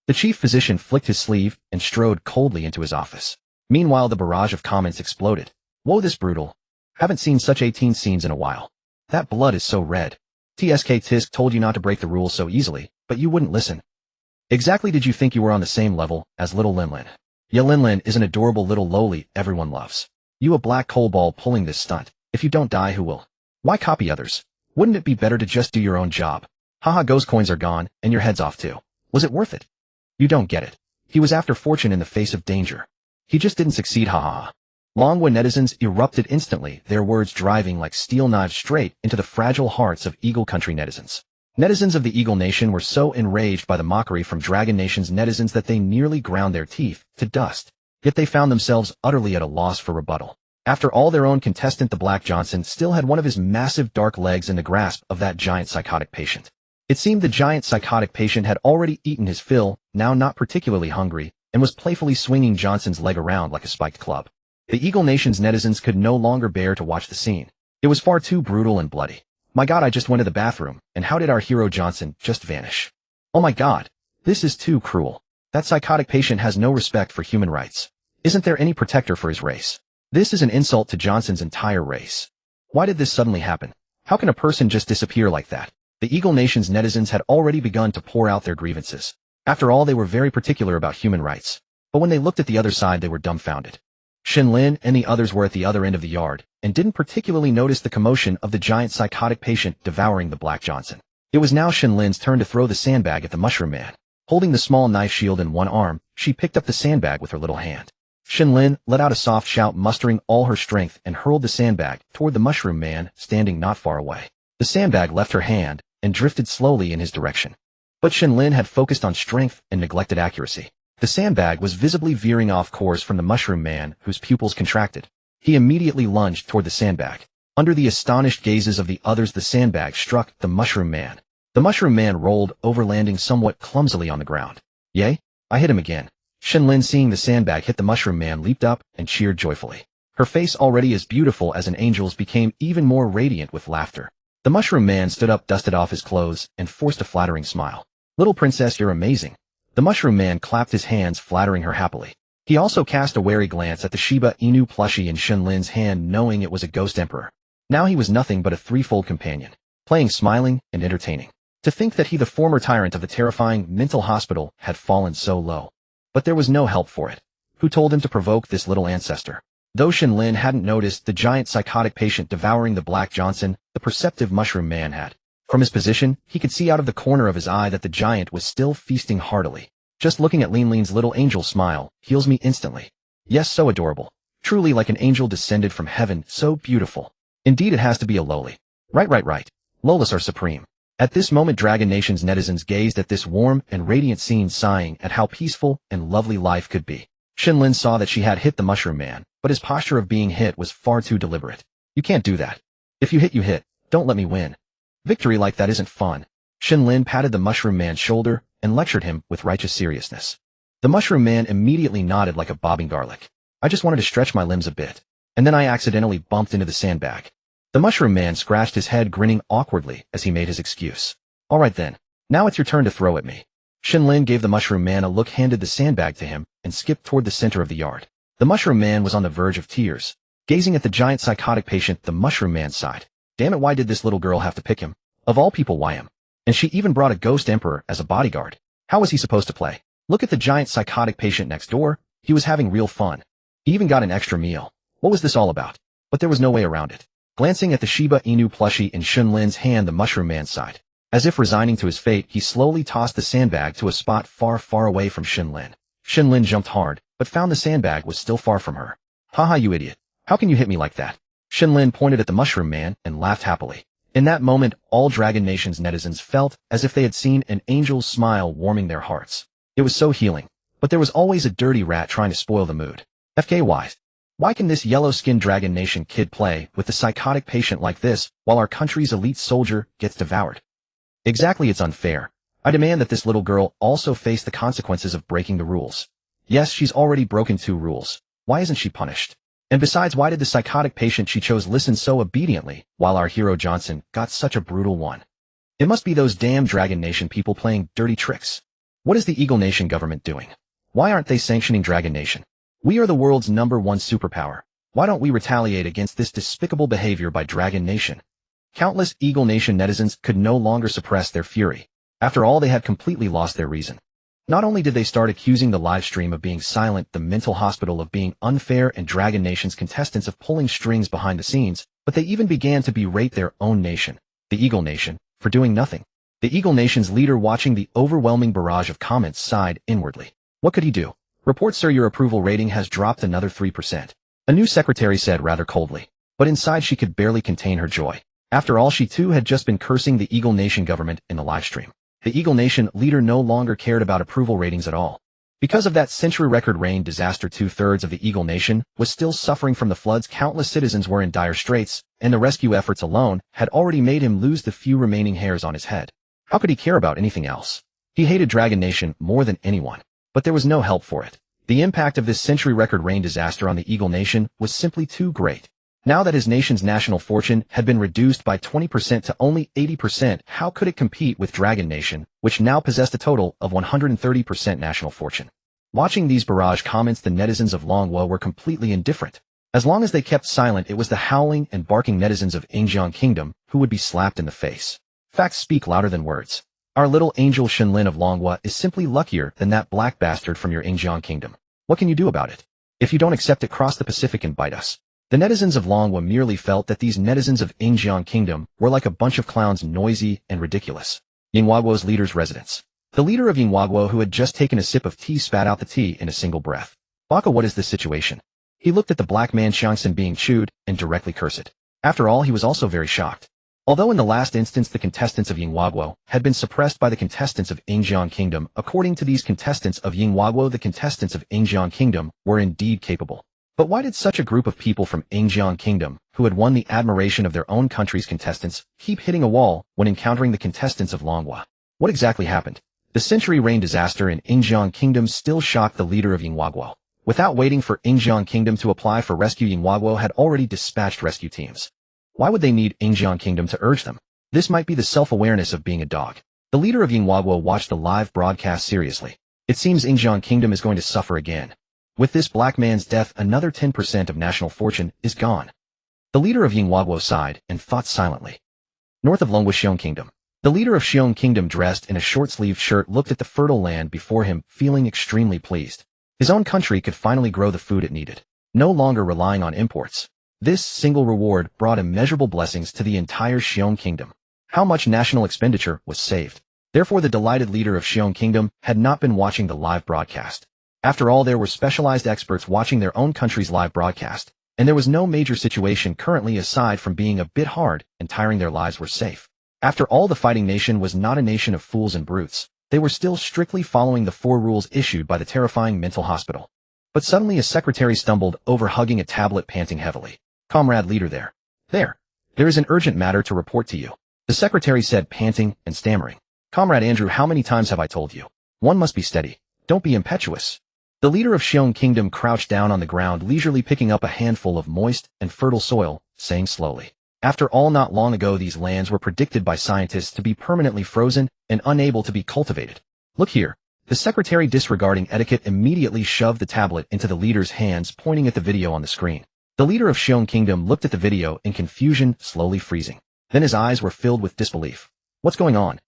The chief physician flicked his sleeve and strode coldly into his office. Meanwhile, the barrage of comments exploded. Whoa, this brutal. Haven't seen such 18 scenes in a while. That blood is so red. TSK Tisk told you not to break the rules so easily, but you wouldn't listen. Exactly did you think you were on the same level as little Lin Lin? Yeah, Lin Lin is an adorable little Loli everyone loves. You a black coal ball pulling this stunt. If you don't die, who will? Why copy others? Wouldn't it be better to just do your own job? Haha, ghost coins are gone, and your head's off too. Was it worth it? You don't get it. He was after fortune in the face of danger. He just didn't succeed, haha. Longguo netizens erupted instantly, their words driving like steel knives straight into the fragile hearts of Eagle Country netizens. Netizens of the Eagle Nation were so enraged by the mockery from Dragon Nation's netizens that they nearly ground their teeth to dust. Yet they found themselves utterly at a loss for rebuttal. After all, their own contestant, the Black Johnson, still had one of his massive dark legs in the grasp of that giant psychotic patient. It seemed the giant psychotic patient had already eaten his fill, now not particularly hungry, and was playfully swinging Johnson's leg around like a spiked club. The Eagle Nation's netizens could no longer bear to watch the scene. It was far too brutal and bloody. My god, I just went to the bathroom, and how did our hero Johnson just vanish? Oh my god, this is too cruel. That psychotic patient has no respect for human rights. Isn't there any protector for his race? This is an insult to Johnson's entire race. Why did this suddenly happen? How can a person just disappear like that? The Eagle Nation's netizens had already begun to pour out their grievances. After all, they were very particular about human rights. But when they looked at the other side, they were dumbfounded. Shen Lin and the others were at the other end of the yard, and didn't particularly notice the commotion of the giant psychotic patient devouring the Black Johnson. It was now Shen Lin's turn to throw the sandbag at the Mushroom Man. Holding the small knife shield in one arm, she picked up the sandbag with her little hand. Shen Lin let out a soft shout, mustering all her strength, and hurled the sandbag toward the Mushroom Man standing not far away. The sandbag left her hand and drifted slowly in his direction. But Shen Lin had focused on strength and neglected accuracy. The sandbag was visibly veering off course from the Mushroom Man, whose pupils contracted. He immediately lunged toward the sandbag. Under the astonished gazes of the others, the sandbag struck the Mushroom Man. The Mushroom Man rolled over, landing somewhat clumsily on the ground. Yay, I hit him again. Shen Lin, seeing the sandbag hit the Mushroom Man, leaped up and cheered joyfully. Her face, already as beautiful as an angel's, became even more radiant with laughter. The Mushroom Man stood up, dusted off his clothes, and forced a flattering smile. Little princess, you're amazing. The Mushroom Man clapped his hands, flattering her happily. He also cast a wary glance at the Shiba Inu plushie in Shen Lin's hand, knowing it was a ghost emperor. Now he was nothing but a threefold companion, playing, smiling, and entertaining. To think that he, the former tyrant of the terrifying mental hospital, had fallen so low. But there was no help for it. Who told him to provoke this little ancestor? Though Shen Lin hadn't noticed the giant psychotic patient devouring the Black Johnson, the perceptive Mushroom Man had. From his position, he could see out of the corner of his eye that the giant was still feasting heartily. Just looking at Lin Lin's little angel smile heals me instantly. Yes, so adorable. Truly like an angel descended from heaven, so beautiful. Indeed, it has to be a Loli. Right. Lolas are supreme. At this moment, Dragon Nation's netizens gazed at this warm and radiant scene, sighing at how peaceful and lovely life could be. Shen Lin saw that she had hit the Mushroom Man, but his posture of being hit was far too deliberate. You can't do that. If you hit, you hit. Don't let me win. Victory like that isn't fun. Shen Lin patted the Mushroom Man's shoulder and lectured him with righteous seriousness. The Mushroom Man immediately nodded like a bobbing garlic. I just wanted to stretch my limbs a bit, and then I accidentally bumped into the sandbag. The Mushroom Man scratched his head, grinning awkwardly as he made his excuse. All right then. Now it's your turn to throw at me. Shen Lin gave the Mushroom Man a look, handed the sandbag to him, and skipped toward the center of the yard. The Mushroom Man was on the verge of tears. Gazing at the giant psychotic patient, the Mushroom Man sighed. Damn it, why did this little girl have to pick him? Of all people, why him? And she even brought a ghost emperor as a bodyguard. How was he supposed to play? Look at the giant psychotic patient next door. He was having real fun. He even got an extra meal. What was this all about? But there was no way around it. Glancing at the Shiba Inu plushie in Shen Lin's hand, the Mushroom Man sighed. As if resigning to his fate, he slowly tossed the sandbag to a spot far, far away from Shen Lin. Shen Lin jumped hard, but found the sandbag was still far from her. Haha, you idiot. How can you hit me like that? Shen Lin pointed at the Mushroom Man and laughed happily. In that moment, all Dragon Nation's netizens felt as if they had seen an angel's smile warming their hearts. It was so healing. But there was always a dirty rat trying to spoil the mood. FKY. Why can this yellow-skinned Dragon Nation kid play with the psychotic patient like this while our country's elite soldier gets devoured? Exactly, it's unfair. I demand that this little girl also face the consequences of breaking the rules. Yes, she's already broken 2 rules. Why isn't she punished? And besides, why did the psychotic patient she chose listen so obediently, while our hero Johnson got such a brutal one? It must be those damn Dragon Nation people playing dirty tricks. What is the Eagle Nation government doing? Why aren't they sanctioning Dragon Nation? We are the world's #1 superpower. Why don't we retaliate against this despicable behavior by Dragon Nation? Countless Eagle Nation netizens could no longer suppress their fury. After all, they had completely lost their reason. Not only did they start accusing the live stream of being silent, the mental hospital of being unfair, and Dragon Nation's contestants of pulling strings behind the scenes, but they even began to berate their own nation, the Eagle Nation, for doing nothing. The Eagle Nation's leader, watching the overwhelming barrage of comments, sighed inwardly. What could he do? Report, sir, your approval rating has dropped another 3%. A new secretary said rather coldly. But inside she could barely contain her joy. After all, she too had just been cursing the Eagle Nation government in the live stream. The Eagle Nation leader no longer cared about approval ratings at all. Because of that century record rain disaster, 2/3 of the Eagle Nation was still suffering from the floods. Countless citizens were in dire straits, and the rescue efforts alone had already made him lose the few remaining hairs on his head. How could he care about anything else? He hated Dragon Nation more than anyone. But there was no help for it. The impact of this century record rain disaster on the Eagle Nation was simply too great. Now that his nation's national fortune had been reduced by 20% to only 80%, how could it compete with Dragon Nation, which now possessed a total of 130% national fortune? Watching these barrage comments, the netizens of Longguo were completely indifferent. As long as they kept silent, it was the howling and barking netizens of Yingjiang Kingdom who would be slapped in the face. Facts speak louder than words. Our little angel Shen Lin of Longguo is simply luckier than that black bastard from your Yingjiang Kingdom. What can you do about it? If you don't accept it, cross the Pacific and bite us. The netizens of Longguo merely felt that these netizens of Yingjiang Kingdom were like a bunch of clowns, noisy and ridiculous. Yingguo's leader's residence. The leader of Yingguo, who had just taken a sip of tea, spat out the tea in a single breath. Baka, what is this situation? He looked at the black man Xiangxin being chewed and directly cursed. After all, he was also very shocked. Although in the last instance the contestants of Yingguo had been suppressed by the contestants of Yingjiang Kingdom, according to these contestants of Yingguo, the contestants of Yingjiang Kingdom were indeed capable. But why did such a group of people from Yingjiang Kingdom, who had won the admiration of their own country's contestants, keep hitting a wall when encountering the contestants of Longguo? What exactly happened? The century rain disaster in Yingjiang Kingdom still shocked the leader of Yingguo. Without waiting for Yingjiang Kingdom to apply for rescue, Yingguo had already dispatched rescue teams. Why would they need Yingjiang Kingdom to urge them? This might be the self-awareness of being a dog. The leader of Yingguo watched the live broadcast seriously. It seems Yingjiang Kingdom is going to suffer again. With this black man's death, another 10% of national fortune is gone. The leader of Yingguo sighed and thought silently. North of Longguo, Xiong Kingdom. The leader of Xiong Kingdom, dressed in a short-sleeved shirt, looked at the fertile land before him, feeling extremely pleased. His own country could finally grow the food it needed, no longer relying on imports. This single reward brought immeasurable blessings to the entire Xiong Kingdom. How much national expenditure was saved? Therefore, the delighted leader of Xiong Kingdom had not been watching the live broadcast. After all, there were specialized experts watching their own country's live broadcast, and there was no major situation currently aside from being a bit hard and tiring. Their lives were safe. After all, the fighting nation was not a nation of fools and brutes. They were still strictly following the 4 rules issued by the terrifying mental hospital. But suddenly a secretary stumbled over, hugging a tablet, panting heavily. Comrade leader, there is an urgent matter to report to you. The secretary said, panting and stammering. Comrade Andrew, how many times have I told you? One must be steady. Don't be impetuous. The leader of Xiong Kingdom crouched down on the ground, leisurely picking up a handful of moist and fertile soil, saying slowly. After all, not long ago these lands were predicted by scientists to be permanently frozen and unable to be cultivated. Look here. The secretary, disregarding etiquette, immediately shoved the tablet into the leader's hands, pointing at the video on the screen. The leader of Xiong Kingdom looked at the video in confusion, slowly freezing. Then his eyes were filled with disbelief. What's going on?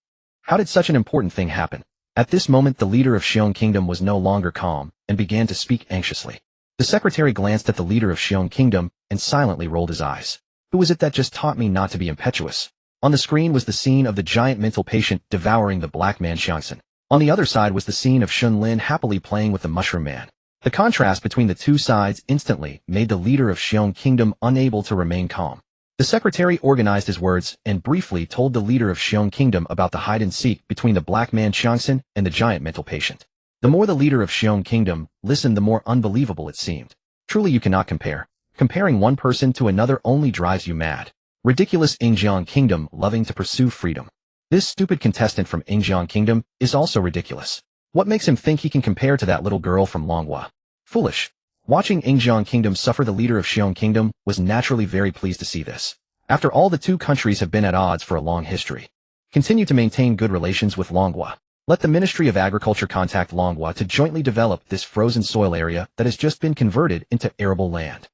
How did such an important thing happen? At this moment, the leader of Xiong Kingdom was no longer calm and began to speak anxiously. The secretary glanced at the leader of Xiong Kingdom and silently rolled his eyes. Who was it that just taught me not to be impetuous? On the screen was the scene of the giant mental patient devouring the black man Xiangxin. On the other side was the scene of Shen Lin happily playing with the mushroom man. The contrast between the two sides instantly made the leader of Xiong Kingdom unable to remain calm. The secretary organized his words and briefly told the leader of Xiong Kingdom about the hide-and-seek between the black man Xiangxin and the giant mental patient. The more the leader of Xiong Kingdom listened, the more unbelievable it seemed. Truly, you cannot compare. Comparing one person to another only drives you mad. Ridiculous. Yingjiang Kingdom loving to pursue freedom. This stupid contestant from Yingjiang Kingdom is also ridiculous. What makes him think he can compare to that little girl from Longguo? Foolish. Watching Yingjiang Kingdom suffer, the leader of Xiong Kingdom was naturally very pleased to see this. After all, the two countries have been at odds for a long history. Continue to maintain good relations with Longguo. Let the Ministry of Agriculture contact Longguo to jointly develop this frozen soil area that has just been converted into arable land.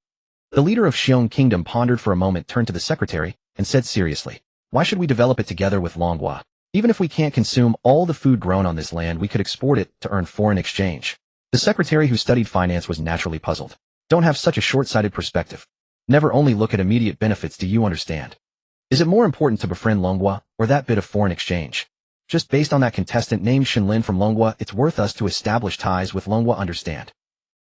The leader of Xiong Kingdom pondered for a moment, turned to the secretary, and said seriously, "Why should we develop it together with Longguo? Even if we can't consume all the food grown on this land, we could export it to earn foreign exchange." The secretary, who studied finance, was naturally puzzled. Don't have such a short-sighted perspective. Never only look at immediate benefits, do you understand? Is it more important to befriend Longguo, or that bit of foreign exchange? Just based on that contestant named Shen Lin from Longguo, it's worth us to establish ties with Longguo, understand?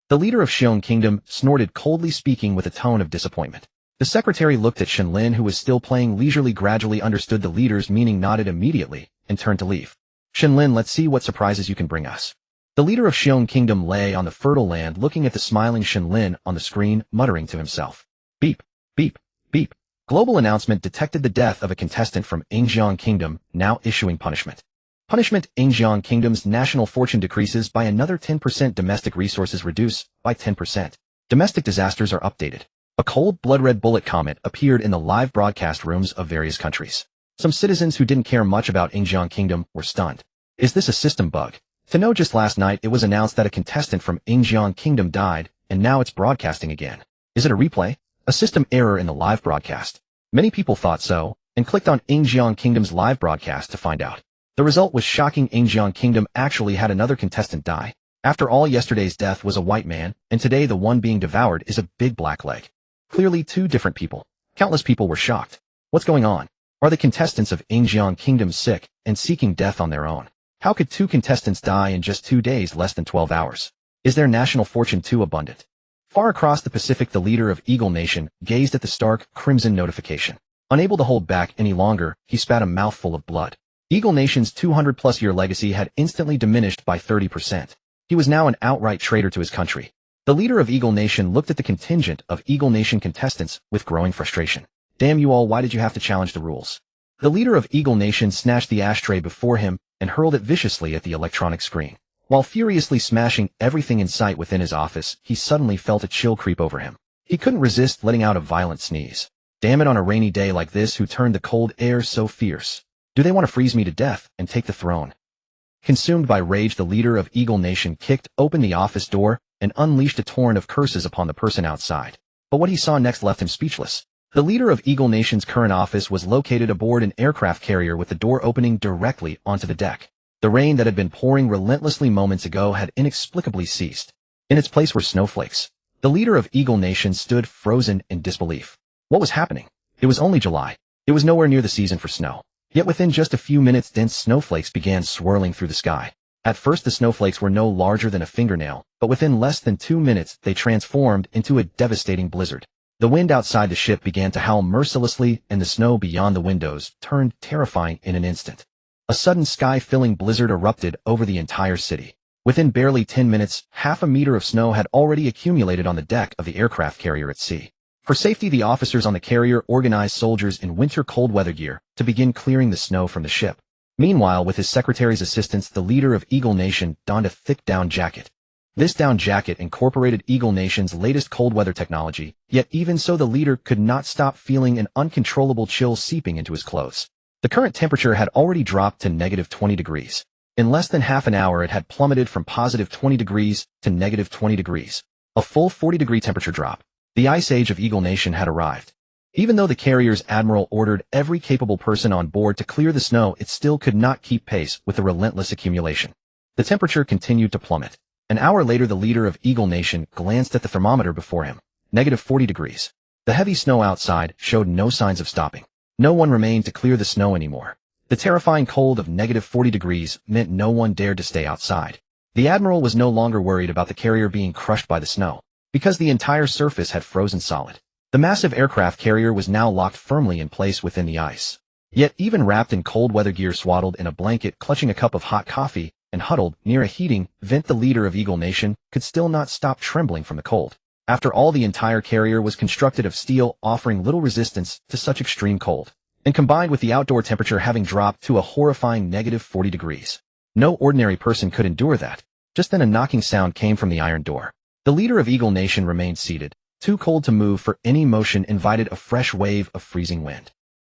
The leader of Xiong Kingdom snorted coldly, speaking with a tone of disappointment. The secretary looked at Shen Lin, who was still playing leisurely, gradually understood the leader's meaning, nodded immediately, and turned to leave. "Shen Lin, let's see what surprises you can bring us." The leader of Xiong Kingdom lay on the fertile land, looking at the smiling Shen Lin on the screen, muttering to himself. Beep, beep, beep. Global announcement: detected the death of a contestant from Yingjiang Kingdom, now issuing punishment. Punishment: Yingjiang Kingdom's national fortune decreases by another 10%. Domestic resources reduce by 10%. Domestic disasters are updated. A cold, blood-red bullet comet appeared in the live broadcast rooms of various countries. Some citizens who didn't care much about Yingjiang Kingdom were stunned. Is this a system bug? To know, just last night it was announced that a contestant from Yingjiang Kingdom died, and now it's broadcasting again. Is it a replay? A system error in the live broadcast? Many people thought so, and clicked on Yingjiang Kingdom's live broadcast to find out. The result was shocking. Yingjiang Kingdom actually had another contestant die. After all, yesterday's death was a white man, and today the one being devoured is a big black leg. Clearly two different people. Countless people were shocked. What's going on? Are the contestants of Yingjiang Kingdom sick and seeking death on their own? How could two contestants die in just 2 days, less than 12 hours? Is their national fortune too abundant? Far across the Pacific, the leader of Eagle Nation gazed at the stark, crimson notification. Unable to hold back any longer, he spat a mouthful of blood. Eagle Nation's 200-plus-year legacy had instantly diminished by 30%. He was now an outright traitor to his country. The leader of Eagle Nation looked at the contingent of Eagle Nation contestants with growing frustration. Damn you all, why did you have to challenge the rules? The leader of Eagle Nation snatched the ashtray before him and hurled it viciously at the electronic screen. While furiously smashing everything in sight within his office, he suddenly felt a chill creep over him. He couldn't resist letting out a violent sneeze. Damn it, on a rainy day like this, who turned the cold air so fierce? Do they want to freeze me to death and take the throne? Consumed by rage, the leader of Eagle Nation kicked open the office door and unleashed a torrent of curses upon the person outside. But what he saw next left him speechless. The leader of Eagle Nation's current office was located aboard an aircraft carrier with the door opening directly onto the deck. The rain that had been pouring relentlessly moments ago had inexplicably ceased. In its place were snowflakes. The leader of Eagle Nation stood frozen in disbelief. What was happening? It was only July. It was nowhere near the season for snow. Yet within just a few minutes, dense snowflakes began swirling through the sky. At first, the snowflakes were no larger than a fingernail, but within less than 2 minutes, they transformed into a devastating blizzard. The wind outside the ship began to howl mercilessly, and the snow beyond the windows turned terrifying in an instant. A sudden sky-filling blizzard erupted over the entire city. Within barely 10 minutes, half a meter of snow had already accumulated on the deck of the aircraft carrier at sea. For safety, the officers on the carrier organized soldiers in winter cold weather gear to begin clearing the snow from the ship. Meanwhile, with his secretary's assistance, the leader of Eagle Nation donned a thick down jacket. This down jacket incorporated Eagle Nation's latest cold weather technology, yet even so the leader could not stop feeling an uncontrollable chill seeping into his clothes. The current temperature had already dropped to negative 20 degrees. In less than half an hour, it had plummeted from positive 20 degrees to negative 20 degrees. A full 40-degree temperature drop. The ice age of Eagle Nation had arrived. Even though the carrier's admiral ordered every capable person on board to clear the snow, it still could not keep pace with the relentless accumulation. The temperature continued to plummet. An hour later, the leader of Eagle Nation glanced at the thermometer before him. Negative 40 degrees. The heavy snow outside showed no signs of stopping. No one remained to clear the snow anymore. The terrifying cold of negative 40 degrees meant no one dared to stay outside. The admiral was no longer worried about the carrier being crushed by the snow, because the entire surface had frozen solid. The massive aircraft carrier was now locked firmly in place within the ice. Yet even wrapped in cold weather gear, swaddled in a blanket, clutching a cup of hot coffee, and huddled near a heating vent, the leader of Eagle Nation could still not stop trembling from the cold. After all, the entire carrier was constructed of steel, offering little resistance to such extreme cold, and combined with the outdoor temperature having dropped to a horrifying negative 40 degrees. No ordinary person could endure that. Just then a knocking sound came from the iron door. The leader of Eagle Nation remained seated, too cold to move for any motion invited a fresh wave of freezing wind.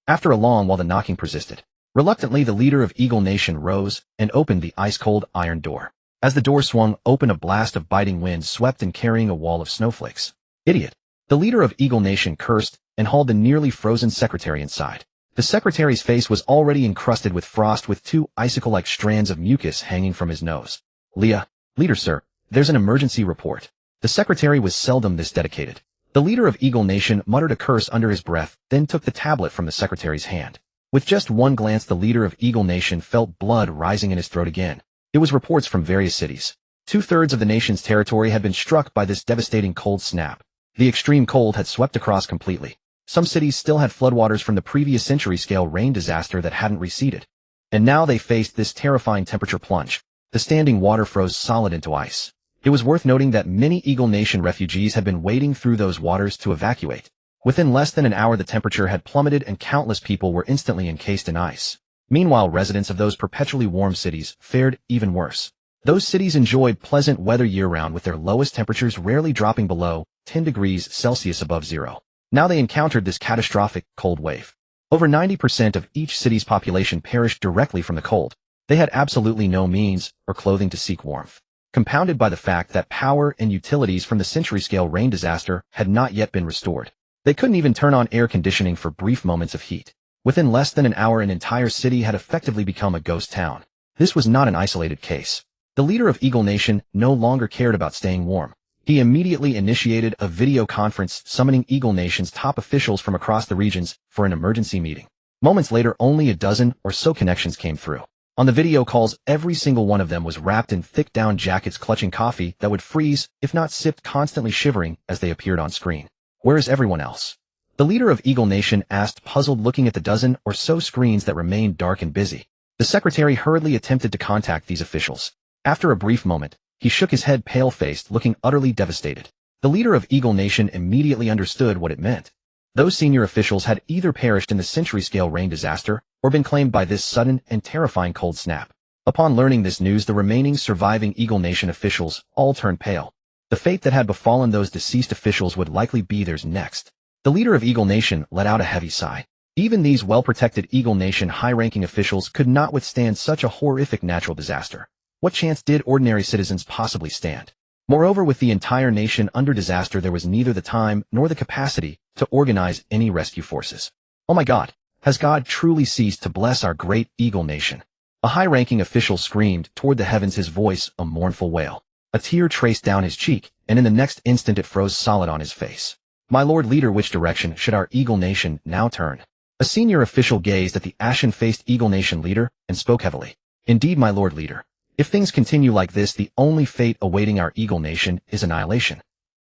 After a long while the knocking persisted. Reluctantly, the leader of Eagle Nation rose and opened the ice-cold iron door. As the door swung open, a blast of biting wind swept in, carrying a wall of snowflakes. Idiot! The leader of Eagle Nation cursed and hauled the nearly frozen secretary inside. The secretary's face was already encrusted with frost, with two icicle-like strands of mucus hanging from his nose. Leader sir, there's an emergency report. The secretary was seldom this dedicated. The leader of Eagle Nation muttered a curse under his breath, then took the tablet from the secretary's hand. With just one glance, the leader of Eagle Nation felt blood rising in his throat again. It was reports from various cities. 2/3 of the nation's territory had been struck by this devastating cold snap. The extreme cold had swept across completely. Some cities still had floodwaters from the previous century-scale rain disaster that hadn't receded. And now they faced this terrifying temperature plunge. The standing water froze solid into ice. It was worth noting that many Eagle Nation refugees had been wading through those waters to evacuate. Within less than an hour, the temperature had plummeted and countless people were instantly encased in ice. Meanwhile, residents of those perpetually warm cities fared even worse. Those cities enjoyed pleasant weather year-round, with their lowest temperatures rarely dropping below 10 degrees Celsius above zero. Now they encountered this catastrophic cold wave. Over 90% of each city's population perished directly from the cold. They had absolutely no means or clothing to seek warmth, compounded by the fact that power and utilities from the century-scale rain disaster had not yet been restored. They couldn't even turn on air conditioning for brief moments of heat. Within less than an hour, an entire city had effectively become a ghost town. This was not an isolated case. The leader of Eagle Nation no longer cared about staying warm. He immediately initiated a video conference summoning Eagle Nation's top officials from across the regions for an emergency meeting. Moments later, only a dozen or so connections came through. On the video calls, every single one of them was wrapped in thick down jackets, clutching coffee that would freeze if not sipped, constantly shivering as they appeared on screen. Where is everyone else? The leader of Eagle Nation asked, puzzled, looking at the dozen or so screens that remained dark and busy. The secretary hurriedly attempted to contact these officials. After a brief moment, he shook his head, pale-faced, looking utterly devastated. The leader of Eagle Nation immediately understood what it meant. Those senior officials had either perished in the century-scale rain disaster or been claimed by this sudden and terrifying cold snap. Upon learning this news, the remaining surviving Eagle Nation officials all turned pale. The fate that had befallen those deceased officials would likely be theirs next. The leader of Eagle Nation let out a heavy sigh. Even these well-protected Eagle Nation high-ranking officials could not withstand such a horrific natural disaster. What chance did ordinary citizens possibly stand? Moreover, with the entire nation under disaster, there was neither the time nor the capacity to organize any rescue forces. Oh my God! Has God truly ceased to bless our great Eagle Nation? A high-ranking official screamed toward the heavens, his voice a mournful wail. A tear traced down his cheek, and in the next instant it froze solid on his face. My lord leader, which direction should our Eagle Nation now turn? A senior official gazed at the ashen-faced Eagle Nation leader and spoke heavily. Indeed, my lord leader. If things continue like this, the only fate awaiting our Eagle Nation is annihilation.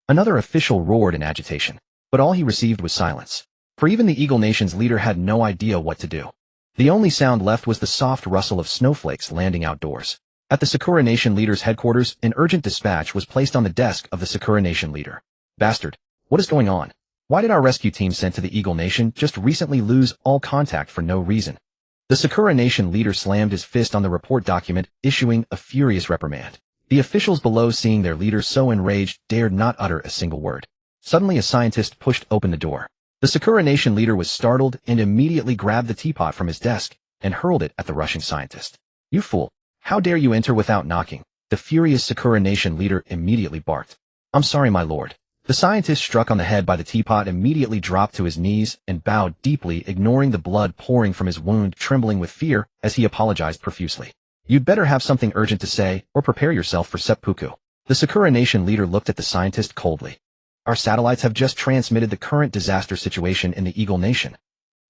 Another official roared in agitation, but all he received was silence. For even the Eagle Nation's leader had no idea what to do. The only sound left was the soft rustle of snowflakes landing outdoors. At the Sakura Nation leader's headquarters, an urgent dispatch was placed on the desk of the Sakura Nation leader. Bastard! What is going on? Why did our rescue team sent to the Eagle Nation just recently lose all contact for no reason? The Sakura Nation leader slammed his fist on the report document, issuing a furious reprimand. The officials below, seeing their leader so enraged, dared not utter a single word. Suddenly, a scientist pushed open the door. The Sakura Nation leader was startled and immediately grabbed the teapot from his desk and hurled it at the rushing scientist. You fool! How dare you enter without knocking? The furious Sakura Nation leader immediately barked. I'm sorry, my lord. The scientist, struck on the head by the teapot, immediately dropped to his knees and bowed deeply, ignoring the blood pouring from his wound, trembling with fear as he apologized profusely. You'd better have something urgent to say, or prepare yourself for seppuku. The Sakura Nation leader looked at the scientist coldly. Our satellites have just transmitted the current disaster situation in the Eagle Nation.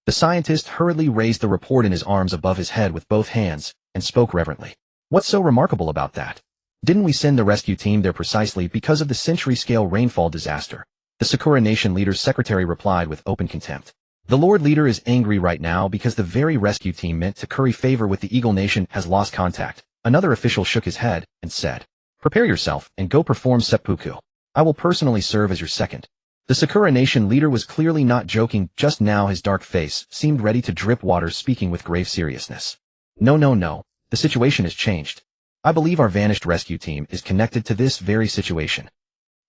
The scientist hurriedly raised the report in his arms above his head with both hands and spoke reverently. What's so remarkable about that? Didn't we send the rescue team there precisely because of the century-scale rainfall disaster? The Sakura Nation leader's secretary replied with open contempt. The Lord Leader is angry right now because the very rescue team meant to curry favor with the Eagle Nation has lost contact. Another official shook his head and said, Prepare yourself and go perform seppuku. I will personally serve as your second. The Sakura Nation leader was clearly not joking just now. His dark face seemed ready to drip water, speaking with grave seriousness. No. The situation has changed. I believe our vanished rescue team is connected to this very situation.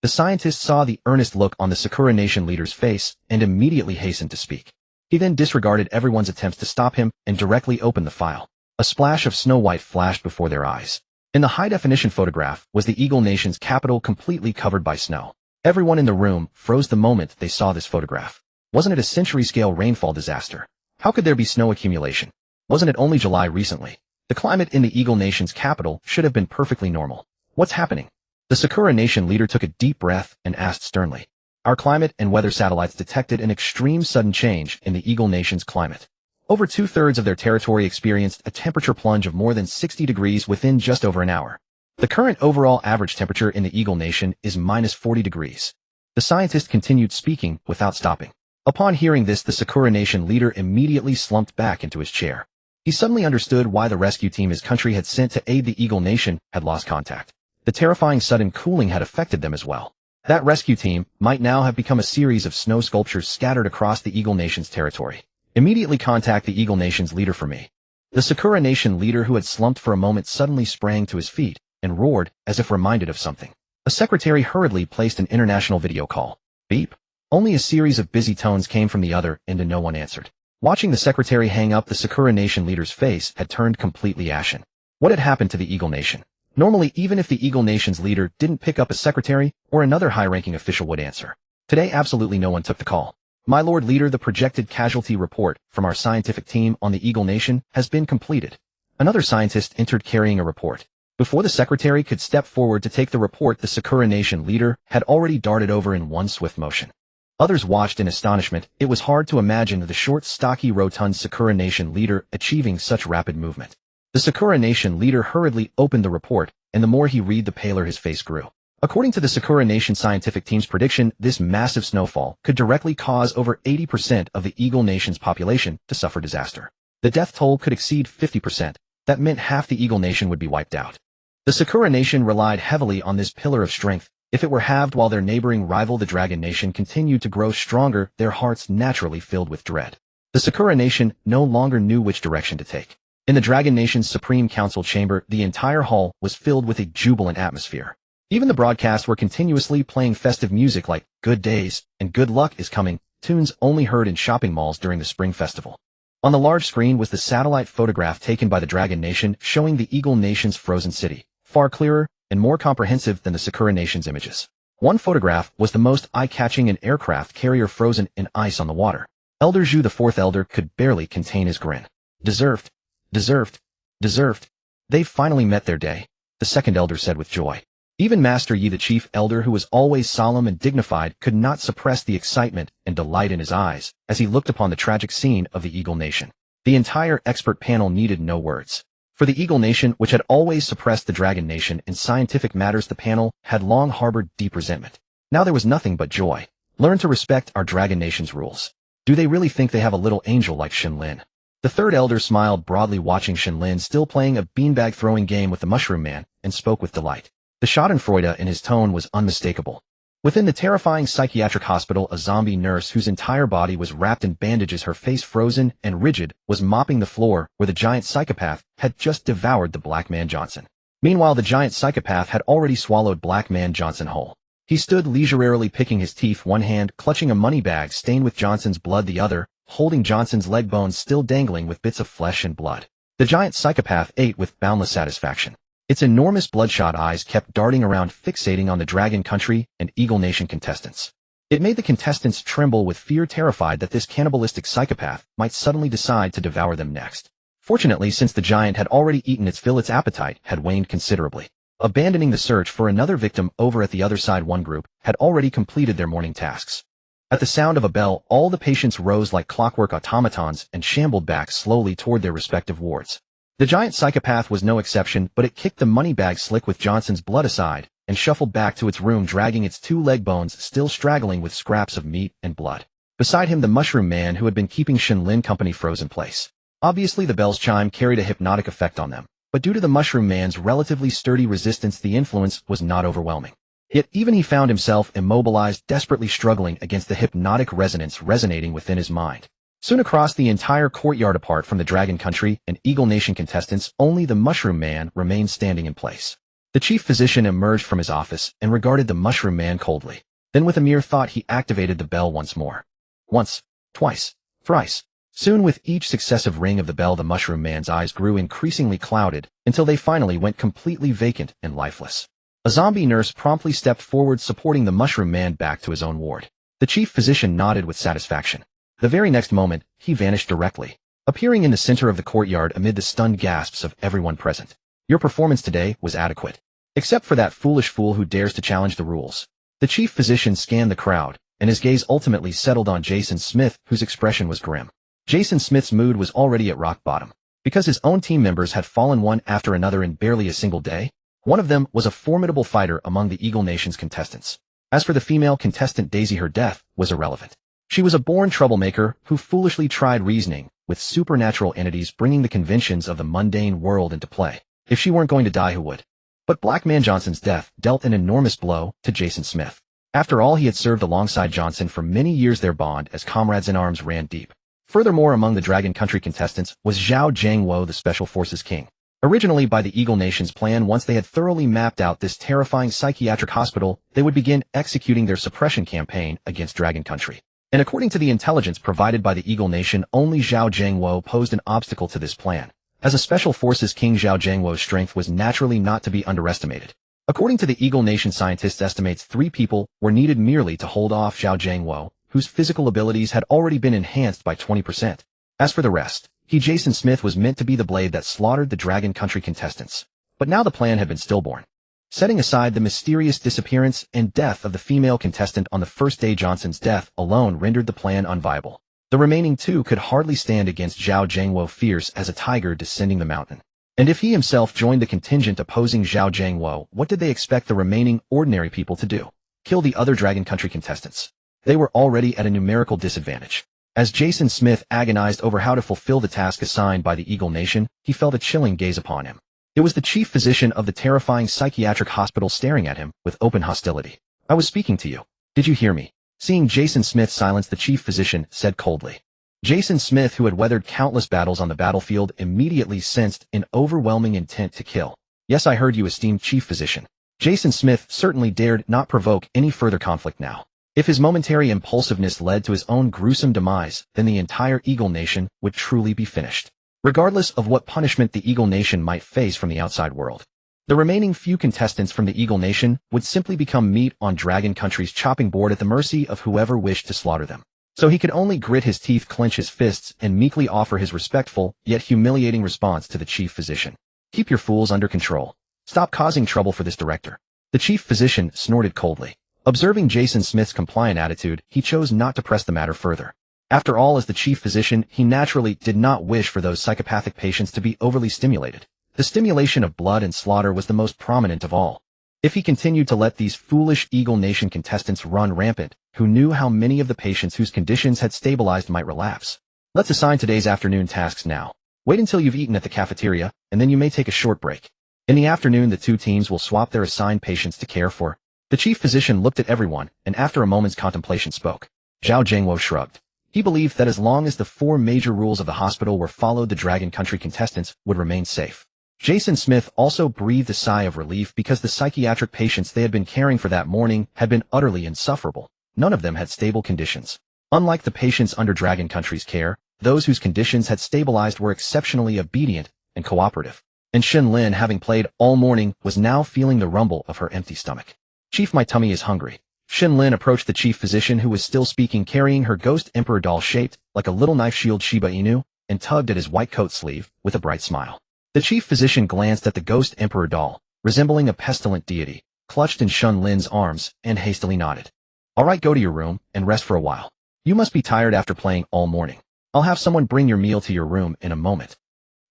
The scientist saw the earnest look on the Sakura Nation leader's face and immediately hastened to speak. He then disregarded everyone's attempts to stop him and directly opened the file. A splash of snow white flashed before their eyes. In the high-definition photograph was the Eagle Nation's capital completely covered by snow. Everyone in the room froze the moment they saw this photograph. Wasn't it a century-scale rainfall disaster? How could there be snow accumulation? Wasn't it only July recently? The climate in the Eagle Nation's capital should have been perfectly normal. What's happening? The Sakura Nation leader took a deep breath and asked sternly. Our climate and weather satellites detected an extreme sudden change in the Eagle Nation's climate. Over 2/3 of their territory experienced a temperature plunge of more than 60 degrees within just over an hour. The current overall average temperature in the Eagle Nation is minus 40 degrees. The scientist continued speaking without stopping. Upon hearing this, the Sakura Nation leader immediately slumped back into his chair. He suddenly understood why the rescue team his country had sent to aid the Eagle Nation had lost contact. The terrifying sudden cooling had affected them as well. That rescue team might now have become a series of snow sculptures scattered across the Eagle Nation's territory. Immediately contact the Eagle Nation's leader for me. The Sakura Nation leader, who had slumped for a moment, suddenly sprang to his feet and roared as if reminded of something. A secretary hurriedly placed an international video call. Beep. Only a series of busy tones came from the other end and no one answered. Watching the secretary hang up, the Sakura Nation leader's face had turned completely ashen. What had happened to the Eagle Nation? Normally, even if the Eagle Nation's leader didn't pick up, a secretary or another high-ranking official would answer. Today, absolutely no one took the call. My Lord Leader, the projected casualty report from our scientific team on the Eagle Nation has been completed. Another scientist entered carrying a report. Before the secretary could step forward to take the report, the Sakura Nation leader had already darted over in one swift motion. Others watched in astonishment. It was hard to imagine the short, stocky, rotund Sakura Nation leader achieving such rapid movement. The Sakura Nation leader hurriedly opened the report, and the more he read, the paler his face grew. According to the Sakura Nation scientific team's prediction, this massive snowfall could directly cause over 80% of the Eagle Nation's population to suffer disaster. The death toll could exceed 50%. That meant half the Eagle Nation would be wiped out. The Sakura Nation relied heavily on this pillar of strength. If it were halved while their neighboring rival, the Dragon Nation, continued to grow stronger, their hearts naturally filled with dread. The Sakura Nation no longer knew which direction to take. In the Dragon Nation's Supreme Council chamber, the entire hall was filled with a jubilant atmosphere. Even the broadcasts were continuously playing festive music like Good Days and Good Luck is Coming, tunes only heard in shopping malls during the Spring Festival. On the large screen was the satellite photograph taken by the Dragon Nation showing the Eagle Nation's frozen city, far clearer and more comprehensive than the Sakura Nation's images. One photograph was the most eye-catching: an aircraft carrier frozen in ice on the water. Elder Zhu, the fourth elder, could barely contain his grin. Deserved. Deserved. Deserved. They've finally met their day, the second elder said with joy. Even Master Yi, the chief elder, who was always solemn and dignified, could not suppress the excitement and delight in his eyes as he looked upon the tragic scene of the Eagle Nation. The entire expert panel needed no words. For the Eagle Nation, which had always suppressed the Dragon Nation in scientific matters, the panel had long harbored deep resentment. Now there was nothing but joy. Learn to respect our Dragon Nation's rules. Do they really think they have a little angel like Shen Lin? The third elder smiled broadly, watching Shen Lin still playing a beanbag throwing game with the Mushroom Man, and spoke with delight. The schadenfreude in his tone was unmistakable. Within the terrifying psychiatric hospital, a zombie nurse whose entire body was wrapped in bandages, her face frozen and rigid, was mopping the floor where the giant psychopath had just devoured the Black Man Johnson. Meanwhile, the giant psychopath had already swallowed Black Man Johnson whole. He stood leisurely picking his teeth, one hand clutching a money bag stained with Johnson's blood, the other holding Johnson's leg bones still dangling with bits of flesh and blood. The giant psychopath ate with boundless satisfaction. Its enormous bloodshot eyes kept darting around, fixating on the Dragon Country and Eagle Nation contestants. It made the contestants tremble with fear, terrified that this cannibalistic psychopath might suddenly decide to devour them next. Fortunately, since the giant had already eaten its fill, its appetite had waned considerably. Abandoning the search for another victim over at the other side, one group had already completed their morning tasks. At the sound of a bell, all the patients rose like clockwork automatons and shambled back slowly toward their respective wards. The giant psychopath was no exception, but it kicked the money bag slick with Johnson's blood aside and shuffled back to its room, dragging its two leg bones still straggling with scraps of meat and blood. Beside him, the Mushroom Man, who had been keeping Shen Lin company, froze in place. Obviously, the bell's chime carried a hypnotic effect on them, but due to the Mushroom Man's relatively sturdy resistance, the influence was not overwhelming. Yet even he found himself immobilized, desperately struggling against the hypnotic resonance resonating within his mind. Soon across the entire courtyard, apart from the Dragon Country and Eagle Nation contestants, only the Mushroom Man remained standing in place. The chief physician emerged from his office and regarded the mushroom man coldly. Then with a mere thought he activated the bell once more. Once, twice, thrice. Soon with each successive ring of the bell the mushroom man's eyes grew increasingly clouded until they finally went completely vacant and lifeless. A zombie nurse promptly stepped forward supporting the mushroom man back to his own ward. The chief physician nodded with satisfaction. The very next moment, he vanished directly, appearing in the center of the courtyard amid the stunned gasps of everyone present. Your performance today was adequate. Except for that foolish fool who dares to challenge the rules. The chief physician scanned the crowd, and his gaze ultimately settled on Jason Smith, whose expression was grim. Jason Smith's mood was already at rock bottom. Because his own team members had fallen one after another in barely a single day, one of them was a formidable fighter among the Eagle Nation's contestants. As for the female contestant Daisy, her death was irrelevant. She was a born troublemaker who foolishly tried reasoning with supernatural entities, bringing the conventions of the mundane world into play. If she weren't going to die, who would? But Black Man Johnson's death dealt an enormous blow to Jason Smith. After all, he had served alongside Johnson for many years. Their bond as comrades in arms ran deep. Furthermore, among the Dragon Country contestants was Zhao Jiangwo, the Special Forces King. Originally by the Eagle Nation's plan, once they had thoroughly mapped out this terrifying psychiatric hospital, they would begin executing their suppression campaign against Dragon Country. And according to the intelligence provided by the Eagle Nation, only Zhao Jiangwo posed an obstacle to this plan. As a Special Forces King, Zhao Jiangwo's strength was naturally not to be underestimated. According to the Eagle Nation, scientists estimates 3 people were needed merely to hold off Zhao Jiangwo, whose physical abilities had already been enhanced by 20%. As for the rest, Jason Smith was meant to be the blade that slaughtered the Dragon Country contestants. But now the plan had been stillborn. Setting aside the mysterious disappearance and death of the female contestant on the first day, Johnson's death alone rendered the plan unviable. The remaining 2 could hardly stand against Zhao Jiangwo, fierce as a tiger descending the mountain. And if he himself joined the contingent opposing Zhao Jiangwo, what did they expect the remaining ordinary people to do? Kill the other Dragon Country contestants? They were already at a numerical disadvantage. As Jason Smith agonized over how to fulfill the task assigned by the Eagle Nation, he felt a chilling gaze upon him. It was the chief physician of the terrifying psychiatric hospital staring at him with open hostility. I was speaking to you. Did you hear me? Seeing Jason Smith silence, the chief physician said coldly. Jason Smith, who had weathered countless battles on the battlefield, immediately sensed an overwhelming intent to kill. Yes, I heard you, esteemed chief physician. Jason Smith certainly dared not provoke any further conflict now. If his momentary impulsiveness led to his own gruesome demise, then the entire Eagle Nation would truly be finished. Regardless of what punishment the Eagle Nation might face from the outside world. The remaining few contestants from the Eagle Nation would simply become meat on Dragon Country's chopping board at the mercy of whoever wished to slaughter them. So he could only grit his teeth, clench his fists, and meekly offer his respectful, yet humiliating response to the chief physician. Keep your fools under control. Stop causing trouble for this director. The chief physician snorted coldly. Observing Jason Smith's compliant attitude, he chose not to press the matter further. After all, as the chief physician, he naturally did not wish for those psychopathic patients to be overly stimulated. The stimulation of blood and slaughter was the most prominent of all. If he continued to let these foolish Eagle Nation contestants run rampant, who knew how many of the patients whose conditions had stabilized might relapse? Let's assign today's afternoon tasks now. Wait until you've eaten at the cafeteria, and then you may take a short break. In the afternoon, the 2 teams will swap their assigned patients to care for. The chief physician looked at everyone, and after a moment's contemplation spoke. Zhao Jiangwo shrugged. He believed that as long as the 4 major rules of the hospital were followed, the Dragon Country contestants would remain safe. Jason Smith also breathed a sigh of relief because the psychiatric patients they had been caring for that morning had been utterly insufferable. None of them had stable conditions. Unlike the patients under Dragon Country's care, those whose conditions had stabilized were exceptionally obedient and cooperative. And Shen Lin, having played all morning, was now feeling the rumble of her empty stomach. Chief, my tummy is hungry. Shen Lin approached the chief physician, who was still speaking, carrying her ghost emperor doll shaped like a little knife shield Shiba Inu, and tugged at his white coat sleeve with a bright smile. The chief physician glanced at the ghost emperor doll, resembling a pestilent deity, clutched in Shen Lin's arms, and hastily nodded. All right, go to your room and rest for a while. You must be tired after playing all morning. I'll have someone bring your meal to your room in a moment.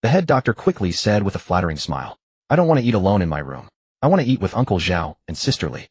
The head doctor quickly said with a flattering smile. I don't want to eat alone in my room. I want to eat with Uncle Zhao and Sister Li.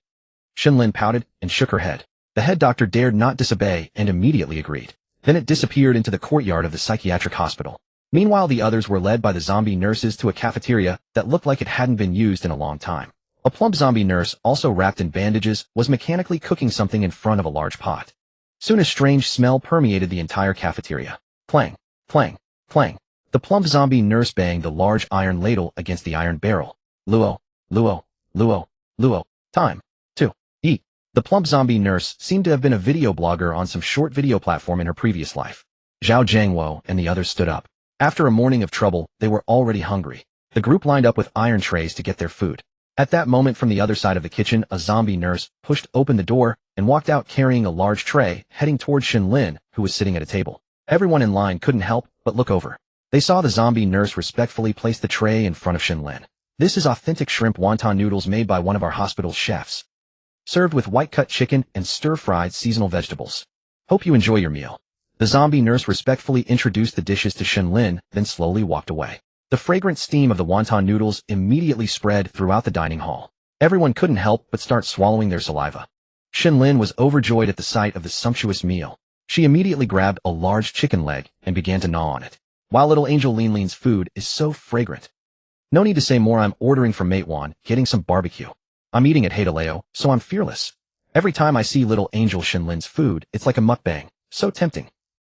Shen Lin pouted and shook her head. The head doctor dared not disobey and immediately agreed. Then it disappeared into the courtyard of the psychiatric hospital. Meanwhile, the others were led by the zombie nurses to a cafeteria that looked like it hadn't been used in a long time. A plump zombie nurse, also wrapped in bandages, was mechanically cooking something in front of a large pot. Soon a strange smell permeated the entire cafeteria. Clang, clang, clang. The plump zombie nurse banged the large iron ladle against the iron barrel. Luo, Luo, Luo, Luo, time. 2. Eat. The plump zombie nurse seemed to have been a video blogger on some short video platform in her previous life. Zhao Jiangwo and the others stood up. After a morning of trouble, they were already hungry. The group lined up with iron trays to get their food. At that moment, from the other side of the kitchen, a zombie nurse pushed open the door and walked out carrying a large tray, heading towards Shen Lin, who was sitting at a table. Everyone in line couldn't help but look over. They saw the zombie nurse respectfully place the tray in front of Shen Lin. This is authentic shrimp wonton noodles made by one of our hospital's chefs, served with white-cut chicken and stir-fried seasonal vegetables. Hope you enjoy your meal. The zombie nurse respectfully introduced the dishes to Shen Lin, then slowly walked away. The fragrant steam of the wonton noodles immediately spread throughout the dining hall. Everyone couldn't help but start swallowing their saliva. Shen Lin was overjoyed at the sight of the sumptuous meal. She immediately grabbed a large chicken leg and began to gnaw on it. Wow, little Angel Lin Lin's food is so fragrant. No need to say more. I'm ordering from Matewan, getting some barbecue. I'm eating at Haidaleo, so I'm fearless. Every time I see little Angel Shen Lin's food, it's like a mukbang. So tempting.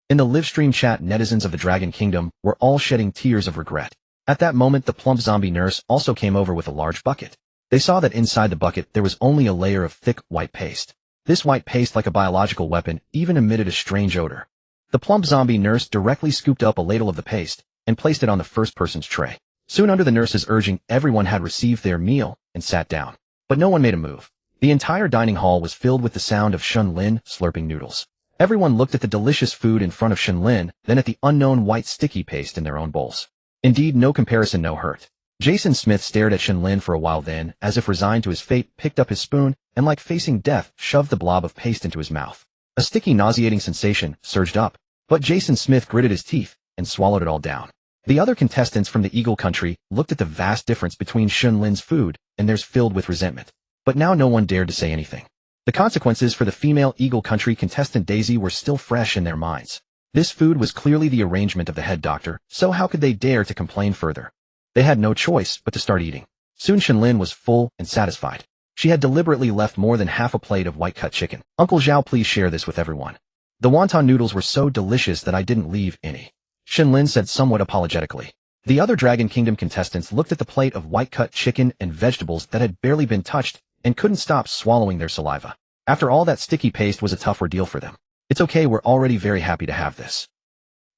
In the livestream chat, netizens of the Dragon Kingdom were all shedding tears of regret. At that moment, the plump zombie nurse also came over with a large bucket. They saw that inside the bucket there was only a layer of thick white paste. This white paste, like a biological weapon, even emitted a strange odor. The plump zombie nurse directly scooped up a ladle of the paste and placed it on the first person's tray. Soon, under the nurse's urging, everyone had received their meal and sat down. But no one made a move. The entire dining hall was filled with the sound of Shen Lin slurping noodles. Everyone looked at the delicious food in front of Shen Lin, then at the unknown white sticky paste in their own bowls. Indeed, no comparison, no hurt. Jason Smith stared at Shen Lin for a while, then, as if resigned to his fate, picked up his spoon and, like facing death, shoved the blob of paste into his mouth. A sticky, nauseating sensation surged up, but Jason Smith gritted his teeth and swallowed it all down. The other contestants from the Eagle Country looked at the vast difference between Shen Lin's food and theirs, filled with resentment. But now no one dared to say anything. The consequences for the female Eagle Country contestant Daisy were still fresh in their minds. This food was clearly the arrangement of the head doctor, so how could they dare to complain further? They had no choice but to start eating. Soon Shen Lin was full and satisfied. She had deliberately left more than half a plate of white-cut chicken. Uncle Zhao, please share this with everyone. The wonton noodles were so delicious that I didn't leave any, Shen Lin said somewhat apologetically. The other Dragon Kingdom contestants looked at the plate of white-cut chicken and vegetables that had barely been touched and couldn't stop swallowing their saliva. After all, that sticky paste was a tough ordeal for them. It's okay, we're already very happy to have this.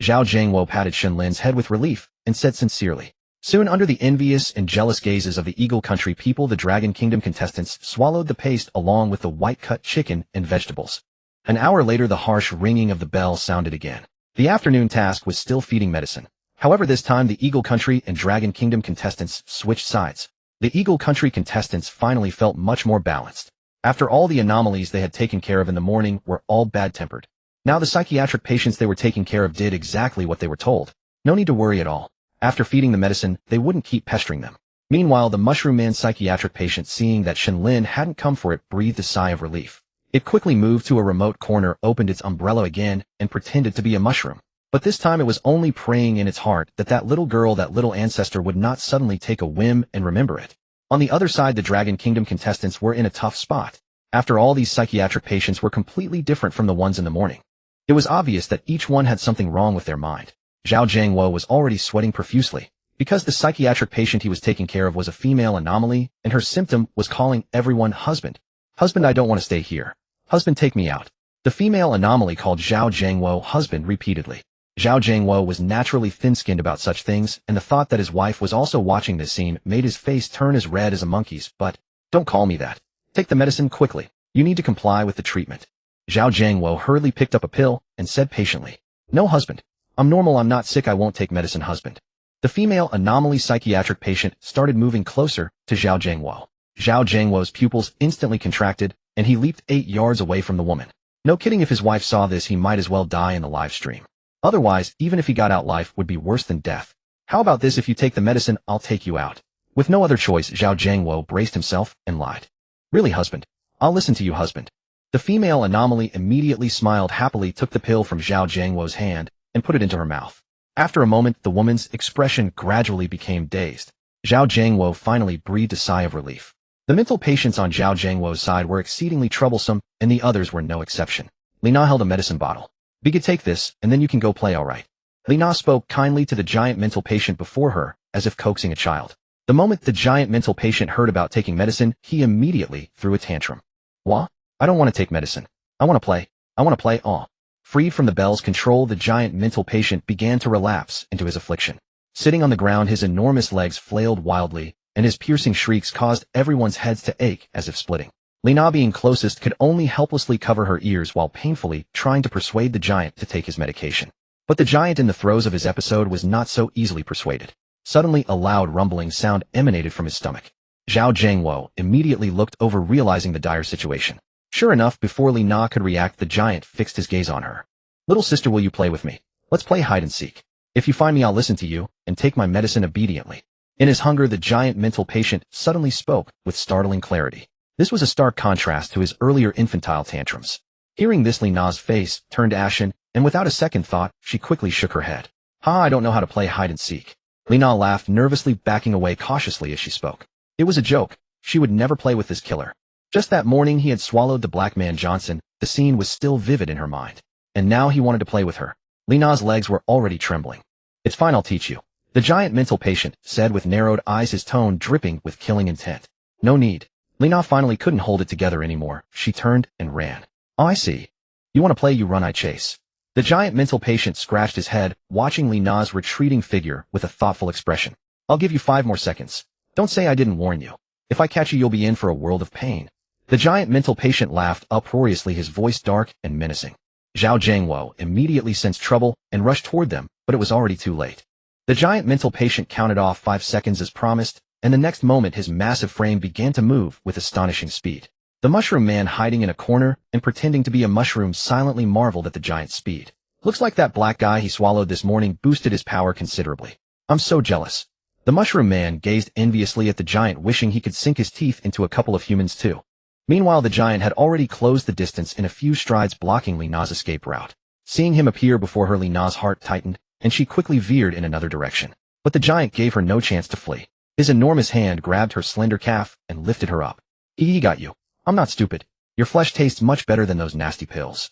Zhao Jiangwo patted Shen Lin's head with relief and said sincerely. Soon, under the envious and jealous gazes of the Eagle Country people, the Dragon Kingdom contestants swallowed the paste along with the white-cut chicken and vegetables. An hour later, the harsh ringing of the bell sounded again. The afternoon task was still feeding medicine. However, this time the Eagle Country and Dragon Kingdom contestants switched sides. The Eagle Country contestants finally felt much more balanced. After all the anomalies they had taken care of in the morning were all bad-tempered. Now the psychiatric patients they were taking care of did exactly what they were told. No need to worry at all. After feeding the medicine, they wouldn't keep pestering them. Meanwhile, the Mushroom Man psychiatric patient, seeing that Shen Lin hadn't come for it, breathed a sigh of relief. It quickly moved to a remote corner, opened its umbrella again, and pretended to be a mushroom. But this time it was only praying in its heart that that little girl, that little ancestor, would not suddenly take a whim and remember it. On the other side, the Dragon Kingdom contestants were in a tough spot. After all, these psychiatric patients were completely different from the ones in the morning. It was obvious that each one had something wrong with their mind. Zhao Jiangwo was already sweating profusely, because the psychiatric patient he was taking care of was a female anomaly, and her symptom was calling everyone husband. Husband, I don't want to stay here. Husband, take me out. The female anomaly called Zhao Jiangwo husband repeatedly. Zhao Jiangwo was naturally thin-skinned about such things, and the thought that his wife was also watching this scene made his face turn as red as a monkey's. But, don't call me that. Take the medicine quickly. You need to comply with the treatment. Zhao Jiangwo hurriedly picked up a pill and said patiently, No, husband. I'm normal, I'm not sick, I won't take medicine, husband. The female anomaly psychiatric patient started moving closer to Zhao Jiangwo. Zhao Jiangwo's pupils instantly contracted, and he leaped 8 yards away from the woman. No kidding, if his wife saw this, he might as well die in the live stream. Otherwise, even if he got out, life would be worse than death. How about this? If you take the medicine, I'll take you out. With no other choice, Zhao Jiangwo braced himself and lied. Really, husband? I'll listen to you, husband. The female anomaly immediately smiled happily, took the pill from Zhao Jiangwo's hand, and put it into her mouth. After a moment, the woman's expression gradually became dazed. Zhao Jiangwo finally breathed a sigh of relief. The mental patients on Zhao Jiangwo's side were exceedingly troublesome, and the others were no exception. Li Na held a medicine bottle. Biga, take this, and then you can go play, all right. Li Na spoke kindly to the giant mental patient before her, as if coaxing a child. The moment the giant mental patient heard about taking medicine, he immediately threw a tantrum. What? I don't want to take medicine. I want to play. I want to play. Aw. Freed from the bell's control, the giant mental patient began to relapse into his affliction. Sitting on the ground, his enormous legs flailed wildly, and his piercing shrieks caused everyone's heads to ache as if splitting. Lina, being closest, could only helplessly cover her ears while painfully trying to persuade the giant to take his medication. But the giant, in the throes of his episode, was not so easily persuaded. Suddenly, a loud rumbling sound emanated from his stomach. Zhao Zhangwo immediately looked over, realizing the dire situation. Sure enough, before Lina could react, the giant fixed his gaze on her. Little sister, will you play with me? Let's play hide and seek. If you find me, I'll listen to you and take my medicine obediently. In his hunger, the giant mental patient suddenly spoke with startling clarity. This was a stark contrast to his earlier infantile tantrums. Hearing this, Lina's face turned ashen, and without a second thought, she quickly shook her head. I don't know how to play hide and seek. Lina laughed, nervously backing away cautiously as she spoke. It was a joke. She would never play with this killer. Just that morning he had swallowed the black man Johnson. The scene was still vivid in her mind. And now he wanted to play with her. Lina's legs were already trembling. It's fine, I'll teach you. The giant mental patient said with narrowed eyes, his tone dripping with killing intent. No need. Lina finally couldn't hold it together anymore. She turned and ran. Oh, I see. You want to play, you run, I chase. The giant mental patient scratched his head, watching Lina's retreating figure with a thoughtful expression. I'll give you 5 more seconds. Don't say I didn't warn you. If I catch you, you'll be in for a world of pain. The giant mental patient laughed uproariously, his voice dark and menacing. Zhao Zhangwo immediately sensed trouble and rushed toward them, but it was already too late. The giant mental patient counted off 5 seconds as promised, and the next moment his massive frame began to move with astonishing speed. The mushroom man, hiding in a corner and pretending to be a mushroom, silently marveled at the giant's speed. Looks like that black guy he swallowed this morning boosted his power considerably. I'm so jealous. The mushroom man gazed enviously at the giant, wishing he could sink his teeth into a couple of humans too. Meanwhile, the giant had already closed the distance in a few strides, blocking Lina's escape route. Seeing him appear before her, Lina's heart tightened, and she quickly veered in another direction. But the giant gave her no chance to flee. His enormous hand grabbed her slender calf and lifted her up. He got you. I'm not stupid. Your flesh tastes much better than those nasty pills.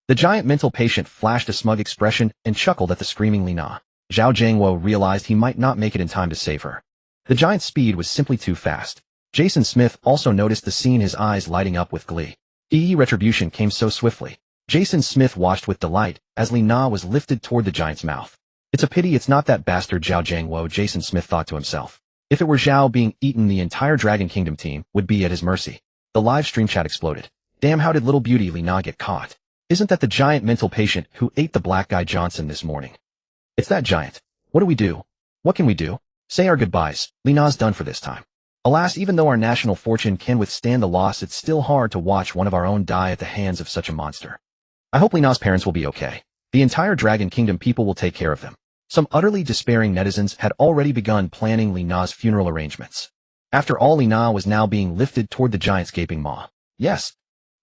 The giant mental patient flashed a smug expression and chuckled at the screaming Lina. Zhao Zhangwo realized he might not make it in time to save her. The giant's speed was simply too fast. Jason Smith also noticed the scene, his eyes lighting up with glee. Retribution came so swiftly. Jason Smith watched with delight as Lina was lifted toward the giant's mouth. It's a pity it's not that bastard Zhao Zhangwo, Jason Smith thought to himself. If it were Zhao being eaten, the entire Dragon Kingdom team would be at his mercy. The live stream chat exploded. Damn, how did little beauty Lina get caught? Isn't that the giant mental patient who ate the black guy Johnson this morning? It's that giant. What do we do? What can we do? Say our goodbyes. Lina's done for this time. Alas, even though our national fortune can withstand the loss, it's still hard to watch one of our own die at the hands of such a monster. I hope Lina's parents will be okay. The entire Dragon Kingdom people will take care of them. Some utterly despairing netizens had already begun planning Lina's funeral arrangements. After all, Lina was now being lifted toward the giant's gaping maw. Yes.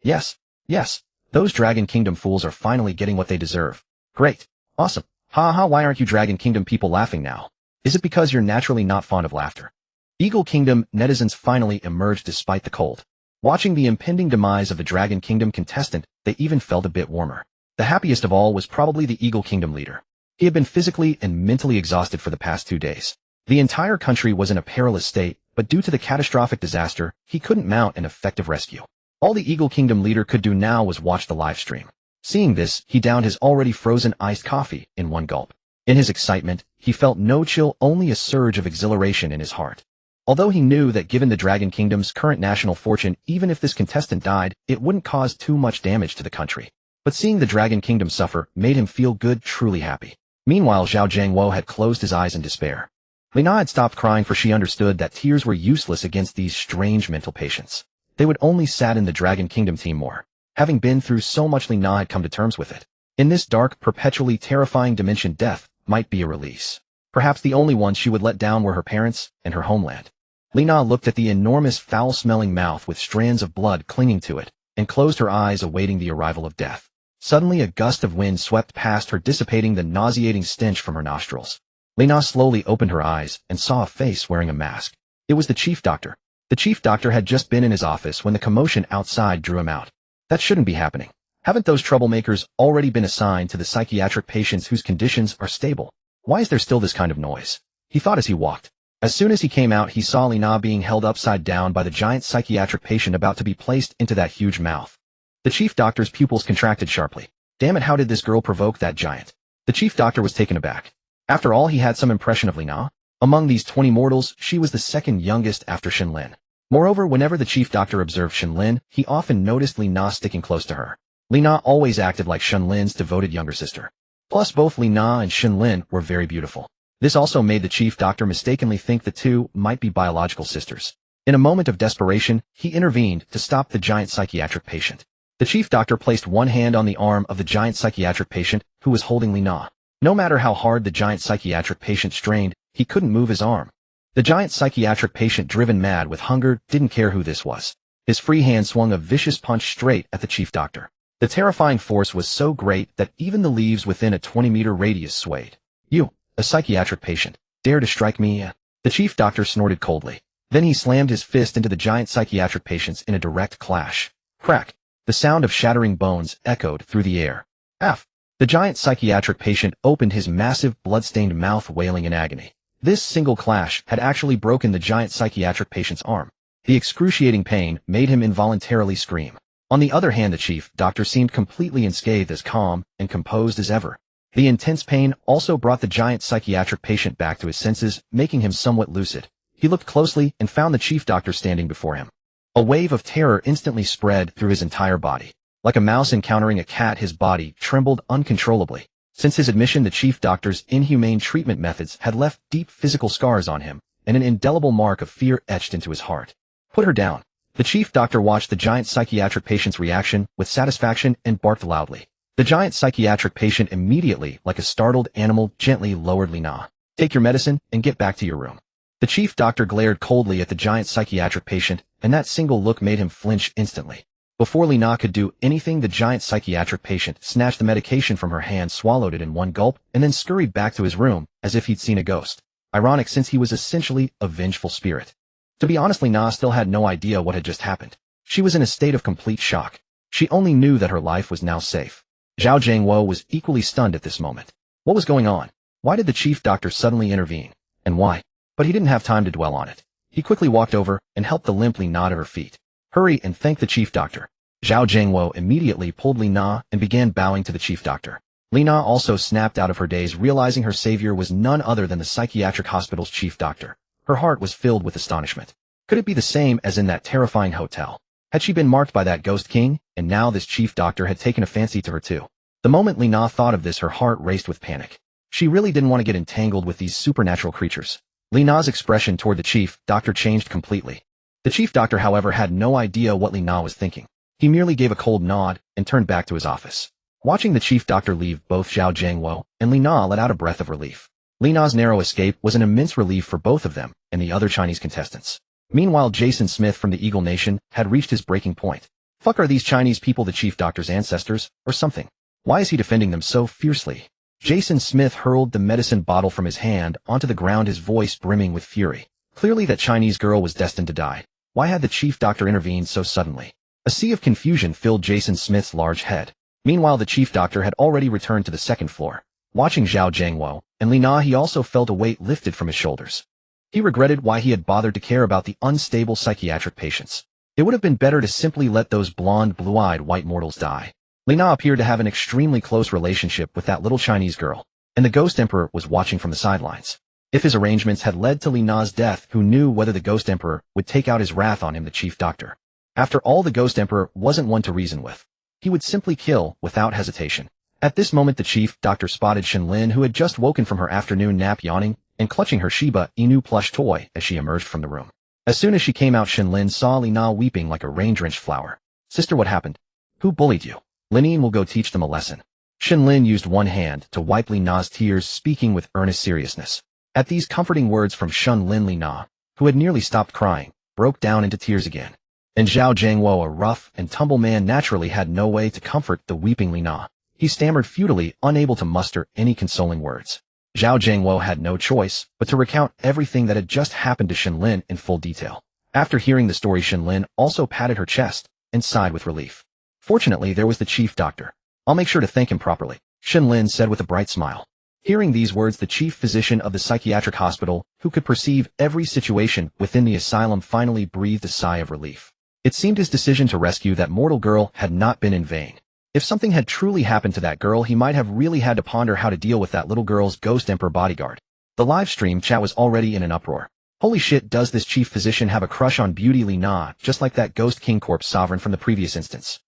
Yes. Yes. Those Dragon Kingdom fools are finally getting what they deserve. Great. Awesome. Ha ha, why aren't you Dragon Kingdom people laughing now? Is it because you're naturally not fond of laughter? Eagle Kingdom netizens finally emerged despite the cold. Watching the impending demise of the Dragon Kingdom contestant, they even felt a bit warmer. The happiest of all was probably the Eagle Kingdom leader. He had been physically and mentally exhausted for the past 2 days. The entire country was in a perilous state, but due to the catastrophic disaster, he couldn't mount an effective rescue. All the Eagle Kingdom leader could do now was watch the live stream. Seeing this, he downed his already frozen iced coffee in one gulp. In his excitement, he felt no chill, only a surge of exhilaration in his heart. Although he knew that given the Dragon Kingdom's current national fortune, even if this contestant died, it wouldn't cause too much damage to the country. But seeing the Dragon Kingdom suffer made him feel good, truly happy. Meanwhile, Zhao Zhangwo had closed his eyes in despair. Lina had stopped crying, for she understood that tears were useless against these strange mental patients. They would only sadden the Dragon Kingdom team more. Having been through so much, Lina had come to terms with it. In this dark, perpetually terrifying dimension, death might be a release. Perhaps the only ones she would let down were her parents and her homeland. Lina looked at the enormous, foul-smelling mouth with strands of blood clinging to it, and closed her eyes, awaiting the arrival of death. Suddenly, a gust of wind swept past her, dissipating the nauseating stench from her nostrils. Lina slowly opened her eyes and saw a face wearing a mask. It was the chief doctor. The chief doctor had just been in his office when the commotion outside drew him out. That shouldn't be happening. Haven't those troublemakers already been assigned to the psychiatric patients whose conditions are stable? Why is there still this kind of noise? He thought as he walked. As soon as he came out, he saw Li Na being held upside down by the giant psychiatric patient about to be placed into that huge mouth. The chief doctor's pupils contracted sharply. Damn it, how did this girl provoke that giant? The chief doctor was taken aback. After all, he had some impression of Li Na. Among these 20 mortals, she was the second youngest after Shen Lin. Moreover, whenever the chief doctor observed Shen Lin, he often noticed Li Na sticking close to her. Li Na always acted like Shen Lin's devoted younger sister. Plus, both Li Na and Shen Lin were very beautiful. This also made the chief doctor mistakenly think the two might be biological sisters. In a moment of desperation, he intervened to stop the giant psychiatric patient. The chief doctor placed one hand on the arm of the giant psychiatric patient, who was holding Li Na. No matter how hard the giant psychiatric patient strained, he couldn't move his arm. The giant psychiatric patient, driven mad with hunger, didn't care who this was. His free hand swung a vicious punch straight at the chief doctor. The terrifying force was so great that even the leaves within a 20-meter radius swayed. You, a psychiatric patient, dare to strike me? The chief doctor snorted coldly. Then he slammed his fist into the giant psychiatric patient's in a direct clash. Crack! The sound of shattering bones echoed through the air. F. The giant psychiatric patient opened his massive, blood-stained mouth, wailing in agony. This single clash had actually broken the giant psychiatric patient's arm. The excruciating pain made him involuntarily scream. On the other hand, the chief doctor seemed completely unscathed, as calm and composed as ever. The intense pain also brought the giant psychiatric patient back to his senses, making him somewhat lucid. He looked closely and found the chief doctor standing before him. A wave of terror instantly spread through his entire body. Like a mouse encountering a cat, his body trembled uncontrollably. Since his admission, the chief doctor's inhumane treatment methods had left deep physical scars on him, and an indelible mark of fear etched into his heart. Put her down. The chief doctor watched the giant psychiatric patient's reaction with satisfaction and barked loudly. The giant psychiatric patient immediately, like a startled animal, gently lowered Li Na. Take your medicine and get back to your room. The chief doctor glared coldly at the giant psychiatric patient, and that single look made him flinch instantly. Before Li Na could do anything, the giant psychiatric patient snatched the medication from her hand, swallowed it in one gulp, and then scurried back to his room, as if he'd seen a ghost. Ironic, since he was essentially a vengeful spirit. To be honest, Li Na still had no idea what had just happened. She was in a state of complete shock. She only knew that her life was now safe. Zhao Jiangwo was equally stunned at this moment. What was going on? Why did the chief doctor suddenly intervene? And why? But he didn't have time to dwell on it. He quickly walked over and helped the limp Li Na to her feet. Hurry and thank the chief doctor. Zhao Jiangwo immediately pulled Li Na and began bowing to the chief doctor. Li Na also snapped out of her daze, realizing her savior was none other than the psychiatric hospital's chief doctor. Her heart was filled with astonishment. Could it be the same as in that terrifying hotel? Had she been marked by that ghost king, and now this chief doctor had taken a fancy to her too? The moment Li Na thought of this, her heart raced with panic. She really didn't want to get entangled with these supernatural creatures. Li Na's expression toward the chief doctor changed completely. The chief doctor, however, had no idea what Li Na was thinking. He merely gave a cold nod and turned back to his office. Watching the chief doctor leave, both Zhao Jiangwo and Li Na let out a breath of relief. Li Na's narrow escape was an immense relief for both of them and the other Chinese contestants. Meanwhile, Jason Smith from the Eagle Nation had reached his breaking point. Fuck, are these Chinese people the chief doctor's ancestors, or something? Why is he defending them so fiercely? Jason Smith hurled the medicine bottle from his hand onto the ground, his voice brimming with fury. Clearly that Chinese girl was destined to die. Why had the chief doctor intervened so suddenly? A sea of confusion filled Jason Smith's large head. Meanwhile, the chief doctor had already returned to the second floor. Watching Zhao Jiangwo and Li Na, he also felt a weight lifted from his shoulders. He regretted why he had bothered to care about the unstable psychiatric patients. It would have been better to simply let those blonde, blue-eyed white mortals die. Li Na appeared to have an extremely close relationship with that little Chinese girl, and the Ghost Emperor was watching from the sidelines. If his arrangements had led to Li Na's death, who knew whether the Ghost Emperor would take out his wrath on him, the chief doctor? After all, the Ghost Emperor wasn't one to reason with. He would simply kill without hesitation. At this moment, the chief doctor spotted Shen Lin, who had just woken from her afternoon nap, yawning and clutching her Shiba Inu plush toy as she emerged from the room. As soon as she came out, Shen Lin saw Li Na weeping like a rain-drenched flower. Sister, what happened? Who bullied you? Lin will go teach them a lesson. Shen Lin used one hand to wipe Li Na's tears, speaking with earnest seriousness. At these comforting words from Shen Lin, Li Na, who had nearly stopped crying, broke down into tears again. And Zhao Jiangwo, a rough and tumble man, naturally had no way to comfort the weeping Li Na. He stammered futilely, unable to muster any consoling words. Zhao Jiangwo had no choice but to recount everything that had just happened to Shen Lin in full detail. After hearing the story, Shen Lin also patted her chest and sighed with relief. Fortunately, there was the chief doctor. I'll make sure to thank him properly, Shen Lin said with a bright smile. Hearing these words, the chief physician of the psychiatric hospital, who could perceive every situation within the asylum, finally breathed a sigh of relief. It seemed his decision to rescue that mortal girl had not been in vain. If something had truly happened to that girl, he might have really had to ponder how to deal with that little girl's ghost emperor bodyguard. The live stream chat was already in an uproar. Holy shit, does this chief physician have a crush on Beauty Li Na, just like that ghost king corpse sovereign from the previous instance?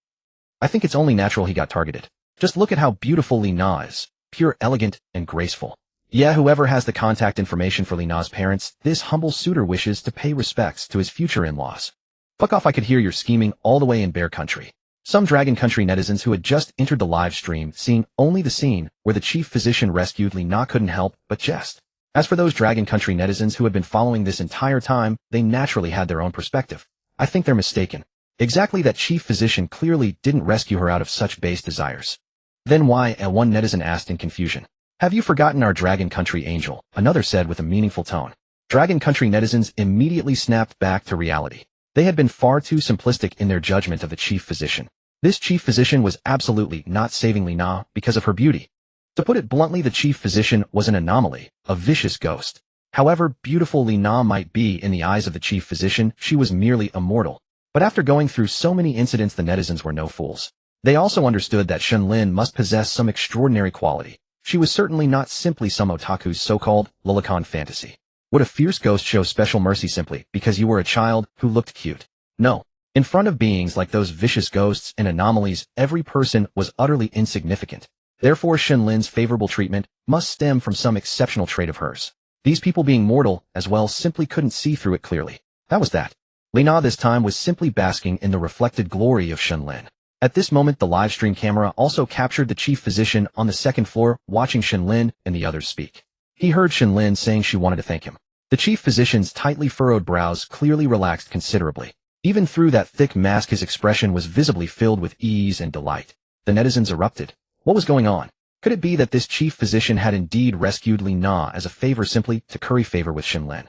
I think it's only natural he got targeted. Just look at how beautiful Li Na is. Pure, elegant, and graceful. Yeah, whoever has the contact information for Li Na's parents, this humble suitor wishes to pay respects to his future in-laws. Fuck off, I could hear your scheming all the way in Bear Country. Some Dragon Country netizens who had just entered the live stream, seeing only the scene where the chief physician rescued Li Na, couldn't help but jest. As for those Dragon Country netizens who had been following this entire time, they naturally had their own perspective. I think they're mistaken. Exactly, that chief physician clearly didn't rescue her out of such base desires. Then why? One netizen asked in confusion. Have you forgotten our Dragon Country angel? Another said with a meaningful tone. Dragon Country netizens immediately snapped back to reality. They had been far too simplistic in their judgment of the chief physician. This chief physician was absolutely not saving Li Na because of her beauty. To put it bluntly, the chief physician was an anomaly, a vicious ghost. However beautiful Li Na might be in the eyes of the chief physician, she was merely immortal. But after going through so many incidents, the netizens were no fools. They also understood that Shen Lin must possess some extraordinary quality. She was certainly not simply some otaku's so-called lolicon fantasy. Would a fierce ghost show special mercy simply because you were a child who looked cute? No. In front of beings like those vicious ghosts and anomalies, every person was utterly insignificant. Therefore, Shen Lin's favorable treatment must stem from some exceptional trait of hers. These people, being mortal as well, simply couldn't see through it clearly. That was that. Li Na this time was simply basking in the reflected glory of Shen Lin. At this moment, the livestream camera also captured the chief physician on the second floor, watching Shen Lin and the others speak. He heard Shen Lin saying she wanted to thank him. The chief physician's tightly furrowed brows clearly relaxed considerably. Even through that thick mask, his expression was visibly filled with ease and delight. The netizens erupted. What was going on? Could it be that this chief physician had indeed rescued Li Na as a favor, simply to curry favor with Shen Lin?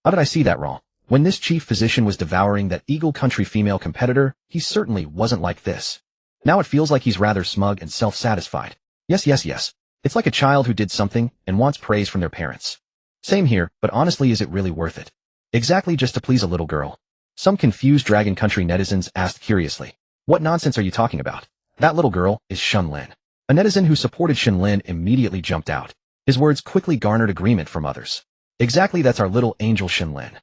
How did I see that wrong? When this chief physician was devouring that Eagle Country female competitor, he certainly wasn't like this. Now it feels like he's rather smug and self-satisfied. Yes. It's like a child who did something and wants praise from their parents. Same here, but honestly, is it really worth it? Exactly, just to please a little girl? Some confused Dragon Country netizens asked curiously. What nonsense are you talking about? That little girl is Shen Lin. A netizen who supported Shen Lin immediately jumped out. His words quickly garnered agreement from others. Exactly, that's our little angel Shen Lin.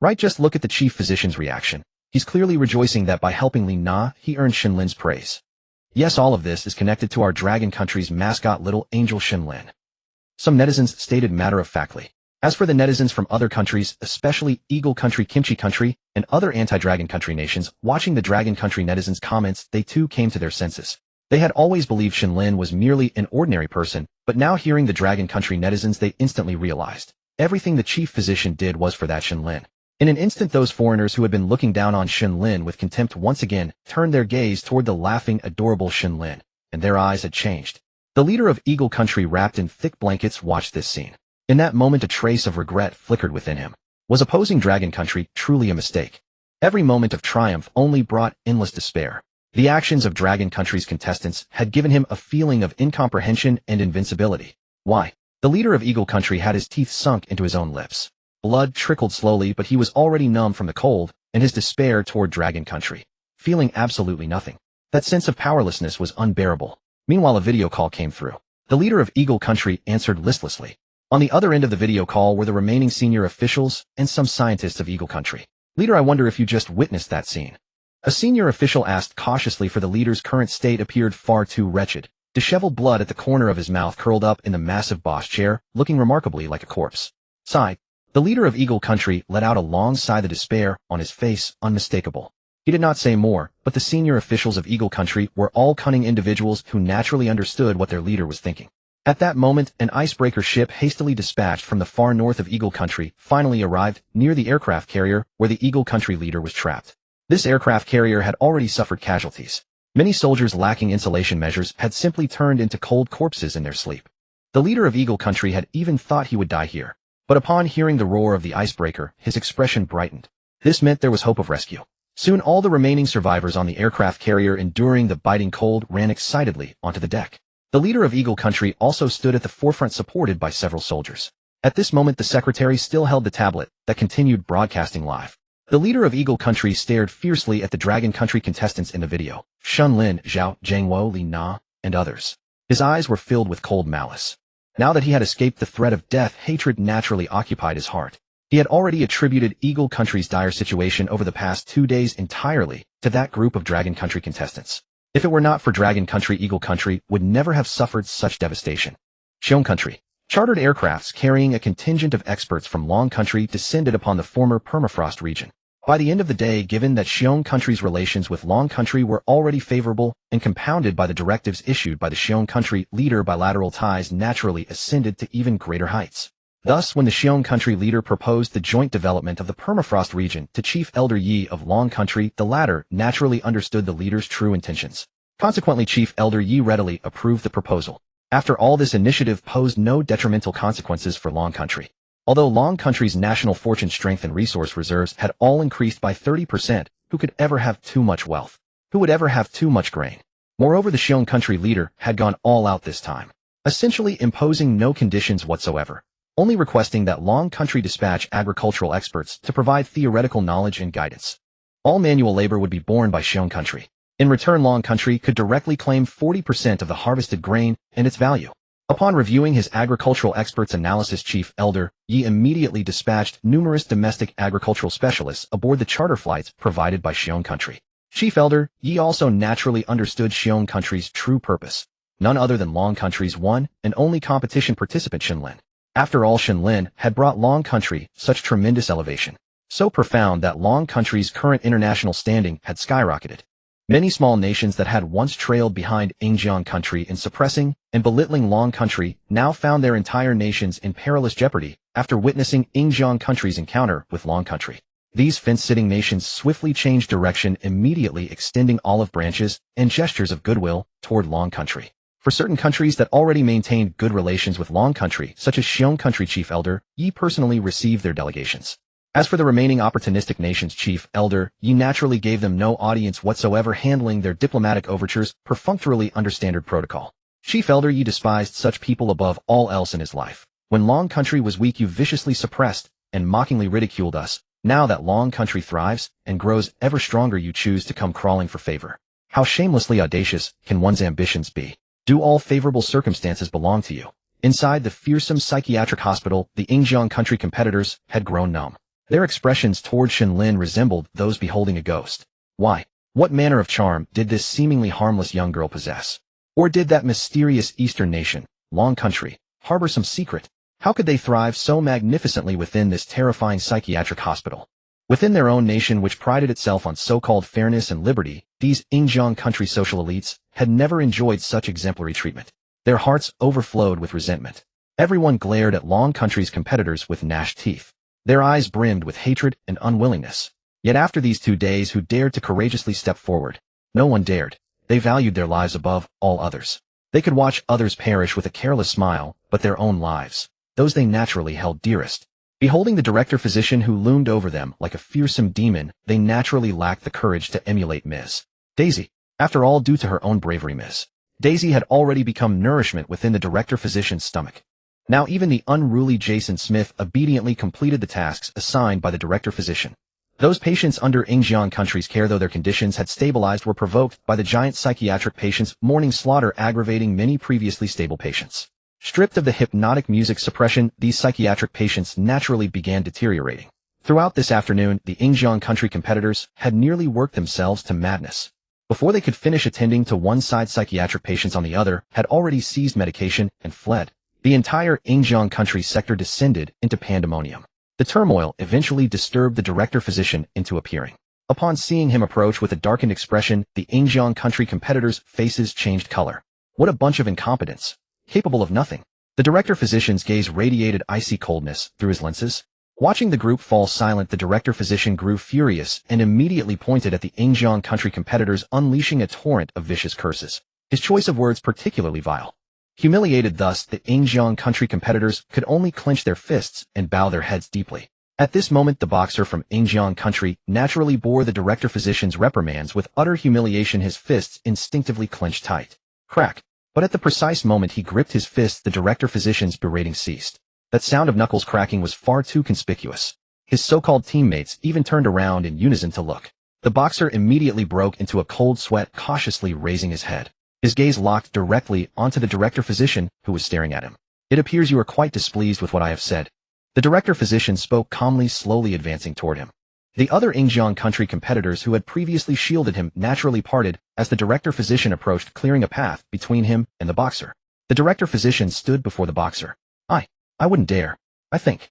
Right, just look at the chief physician's reaction. He's clearly rejoicing that by helping Li Na, he earned Shen Lin's praise. Yes, all of this is connected to our Dragon Country's mascot, little angel Shen Lin. Some netizens stated matter-of-factly. As for the netizens from other countries, especially Eagle Country, Kimchi Country, and other anti-Dragon Country nations, watching the Dragon Country netizens' comments, they too came to their senses. They had always believed Shen Lin was merely an ordinary person, but now hearing the Dragon Country netizens, they instantly realized. Everything the chief physician did was for that Shen Lin. In an instant, those foreigners who had been looking down on Shen Lin with contempt once again turned their gaze toward the laughing, adorable Shen Lin, and their eyes had changed. The leader of Eagle Country, wrapped in thick blankets, watched this scene. In that moment, a trace of regret flickered within him. Was opposing Dragon Country truly a mistake? Every moment of triumph only brought endless despair. The actions of Dragon Country's contestants had given him a feeling of incomprehension and invincibility. Why? The leader of Eagle Country had his teeth sunk into his own lips. Blood trickled slowly, but he was already numb from the cold and his despair toward Dragon Country. Feeling absolutely nothing. That sense of powerlessness was unbearable. Meanwhile, a video call came through. The leader of Eagle Country answered listlessly. On the other end of the video call were the remaining senior officials and some scientists of Eagle Country. Leader, I wonder if you just witnessed that scene. A senior official asked cautiously, for the leader's current state appeared far too wretched. Disheveled blood at the corner of his mouth, curled up in the massive boss chair, looking remarkably like a corpse. Sigh. The leader of Eagle Country let out a long sigh, the despair on his face unmistakable. He did not say more, but the senior officials of Eagle Country were all cunning individuals who naturally understood what their leader was thinking. At that moment, an icebreaker ship hastily dispatched from the far north of Eagle Country finally arrived near the aircraft carrier where the Eagle Country leader was trapped. This aircraft carrier had already suffered casualties. Many soldiers lacking insulation measures had simply turned into cold corpses in their sleep. The leader of Eagle Country had even thought he would die here. But upon hearing the roar of the icebreaker, his expression brightened. This meant there was hope of rescue. Soon all the remaining survivors on the aircraft carrier, enduring the biting cold, ran excitedly onto the deck. The leader of Eagle Country also stood at the forefront supported by several soldiers. At this moment the secretary still held the tablet that continued broadcasting live. The leader of Eagle Country stared fiercely at the Dragon Country contestants in the video, Shen Lin, Zhao, Zhangguo, Li Na, and others. His eyes were filled with cold malice. Now that he had escaped the threat of death, hatred naturally occupied his heart. He had already attributed Eagle Country's dire situation over the past 2 days entirely to that group of Dragon Country contestants. If it were not for Dragon Country, Eagle Country would never have suffered such devastation. Shion Country. Chartered aircrafts carrying a contingent of experts from Long Country descended upon the former permafrost region. By the end of the day, given that Shion Country's relations with Long Country were already favorable and compounded by the directives issued by the Shion Country leader, bilateral ties naturally ascended to even greater heights. Thus, when the Shion Country leader proposed the joint development of the permafrost region to Chief Elder Yi of Long Country, the latter naturally understood the leader's true intentions. Consequently, Chief Elder Yi readily approved the proposal. After all, this initiative posed no detrimental consequences for Long Country. Although Long Country's national fortune, strength, and resource reserves had all increased by 30%, who could ever have too much wealth? Who would ever have too much grain? Moreover, the Shion Country leader had gone all out this time, essentially imposing no conditions whatsoever, only requesting that Long Country dispatch agricultural experts to provide theoretical knowledge and guidance. All manual labor would be borne by Shion Country. In return, Long Country could directly claim 40% of the harvested grain and its value. Upon reviewing his agricultural experts' analysis, Chief Elder Yi immediately dispatched numerous domestic agricultural specialists aboard the charter flights provided by Shion Country. Chief Elder Yi also naturally understood Shion Country's true purpose, none other than Long Country's one and only competition participant, Shen Lin. After all, Shen Lin had brought Long Country such tremendous elevation, so profound that Long Country's current international standing had skyrocketed. Many small nations that had once trailed behind Shion Country in suppressing and belittling Long Country now found their entire nations in perilous jeopardy after witnessing Shion Country's encounter with Long Country. These fence-sitting nations swiftly changed direction, immediately extending olive branches and gestures of goodwill toward Long Country. For certain countries that already maintained good relations with Long Country, such as Shion Country, Chief Elder Yi personally received their delegations. As for the remaining opportunistic nations, Chief Elder Yi naturally gave them no audience whatsoever, handling their diplomatic overtures perfunctorily under standard protocol. Chief Elder Yi despised such people above all else in his life. When Long Country was weak, you viciously suppressed and mockingly ridiculed us. Now that Long Country thrives and grows ever stronger, you choose to come crawling for favor. How shamelessly audacious can one's ambitions be? Do all favorable circumstances belong to you? Inside the fearsome psychiatric hospital, the Shion Country competitors had grown numb. Their expressions toward Shen Lin resembled those beholding a ghost. Why? What manner of charm did this seemingly harmless young girl possess? Or did that mysterious eastern nation, Long Country, harbor some secret? How could they thrive so magnificently within this terrifying psychiatric hospital? Within their own nation, which prided itself on so-called fairness and liberty, these Shion Country social elites had never enjoyed such exemplary treatment. Their hearts overflowed with resentment. Everyone glared at Long Country's competitors with gnashed teeth. Their eyes brimmed with hatred and unwillingness. Yet after these 2 days, who dared to courageously step forward? No one dared. They valued their lives above all others. They could watch others perish with a careless smile, but their own lives, those they naturally held dearest. Beholding the director physician who loomed over them like a fearsome demon, they naturally lacked the courage to emulate Ms. Daisy. After all, due to her own bravery, Ms. Daisy had already become nourishment within the director physician's stomach. Now even the unruly Jason Smith obediently completed the tasks assigned by the director physician. Those patients under Shion Country's care, though their conditions had stabilized, were provoked by the giant psychiatric patient's morning slaughter, aggravating many previously stable patients. Stripped of the hypnotic music suppression, these psychiatric patients naturally began deteriorating. Throughout this afternoon, the Shion Country competitors had nearly worked themselves to madness. Before they could finish attending to one side, psychiatric patients on the other had already seized medication and fled. The entire Shion Country sector descended into pandemonium. The turmoil eventually disturbed the director physician into appearing. Upon seeing him approach with a darkened expression, the Shion Country competitors' faces changed color. What a bunch of incompetents, capable of nothing. The director physician's gaze radiated icy coldness through his lenses. Watching the group fall silent, the director physician grew furious and immediately pointed at the Shion Country competitors, unleashing a torrent of vicious curses, his choice of words particularly vile. Humiliated thus, the Shion Country competitors could only clench their fists and bow their heads deeply. At this moment, the boxer from Shion Country naturally bore the director physician's reprimands with utter humiliation, his fists instinctively clenched tight. Crack! But at the precise moment he gripped his fist, the director physician's berating ceased. That sound of knuckles cracking was far too conspicuous. His so-called teammates even turned around in unison to look. The boxer immediately broke into a cold sweat, cautiously raising his head. His gaze locked directly onto the director physician, who was staring at him. "It appears you are quite displeased with what I have said." The director physician spoke calmly, slowly advancing toward him. The other Ingjiang country competitors who had previously shielded him naturally parted as the director physician approached, clearing a path between him and the boxer. The director physician stood before the boxer. I wouldn't dare. I think.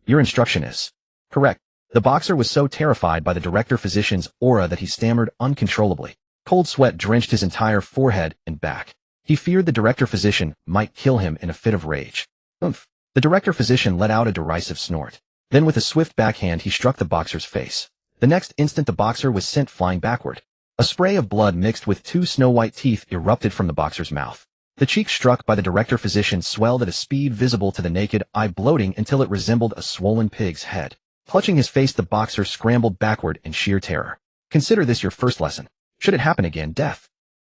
Your instruction is correct." The boxer was so terrified by the director physician's aura that he stammered uncontrollably. Cold sweat drenched his entire forehead and back. He feared the director physician might kill him in a fit of rage. "Oomph." The director physician let out a derisive snort. Then with a swift backhand he struck the boxer's face. The next instant the boxer was sent flying backward. A spray of blood mixed with two snow-white teeth erupted from the boxer's mouth. The cheek struck by the director physician swelled at a speed visible to the naked eye, bloating until it resembled a swollen pig's head. Clutching his face, the boxer scrambled backward in sheer terror. "Consider this your first lesson. Should it happen again, death,"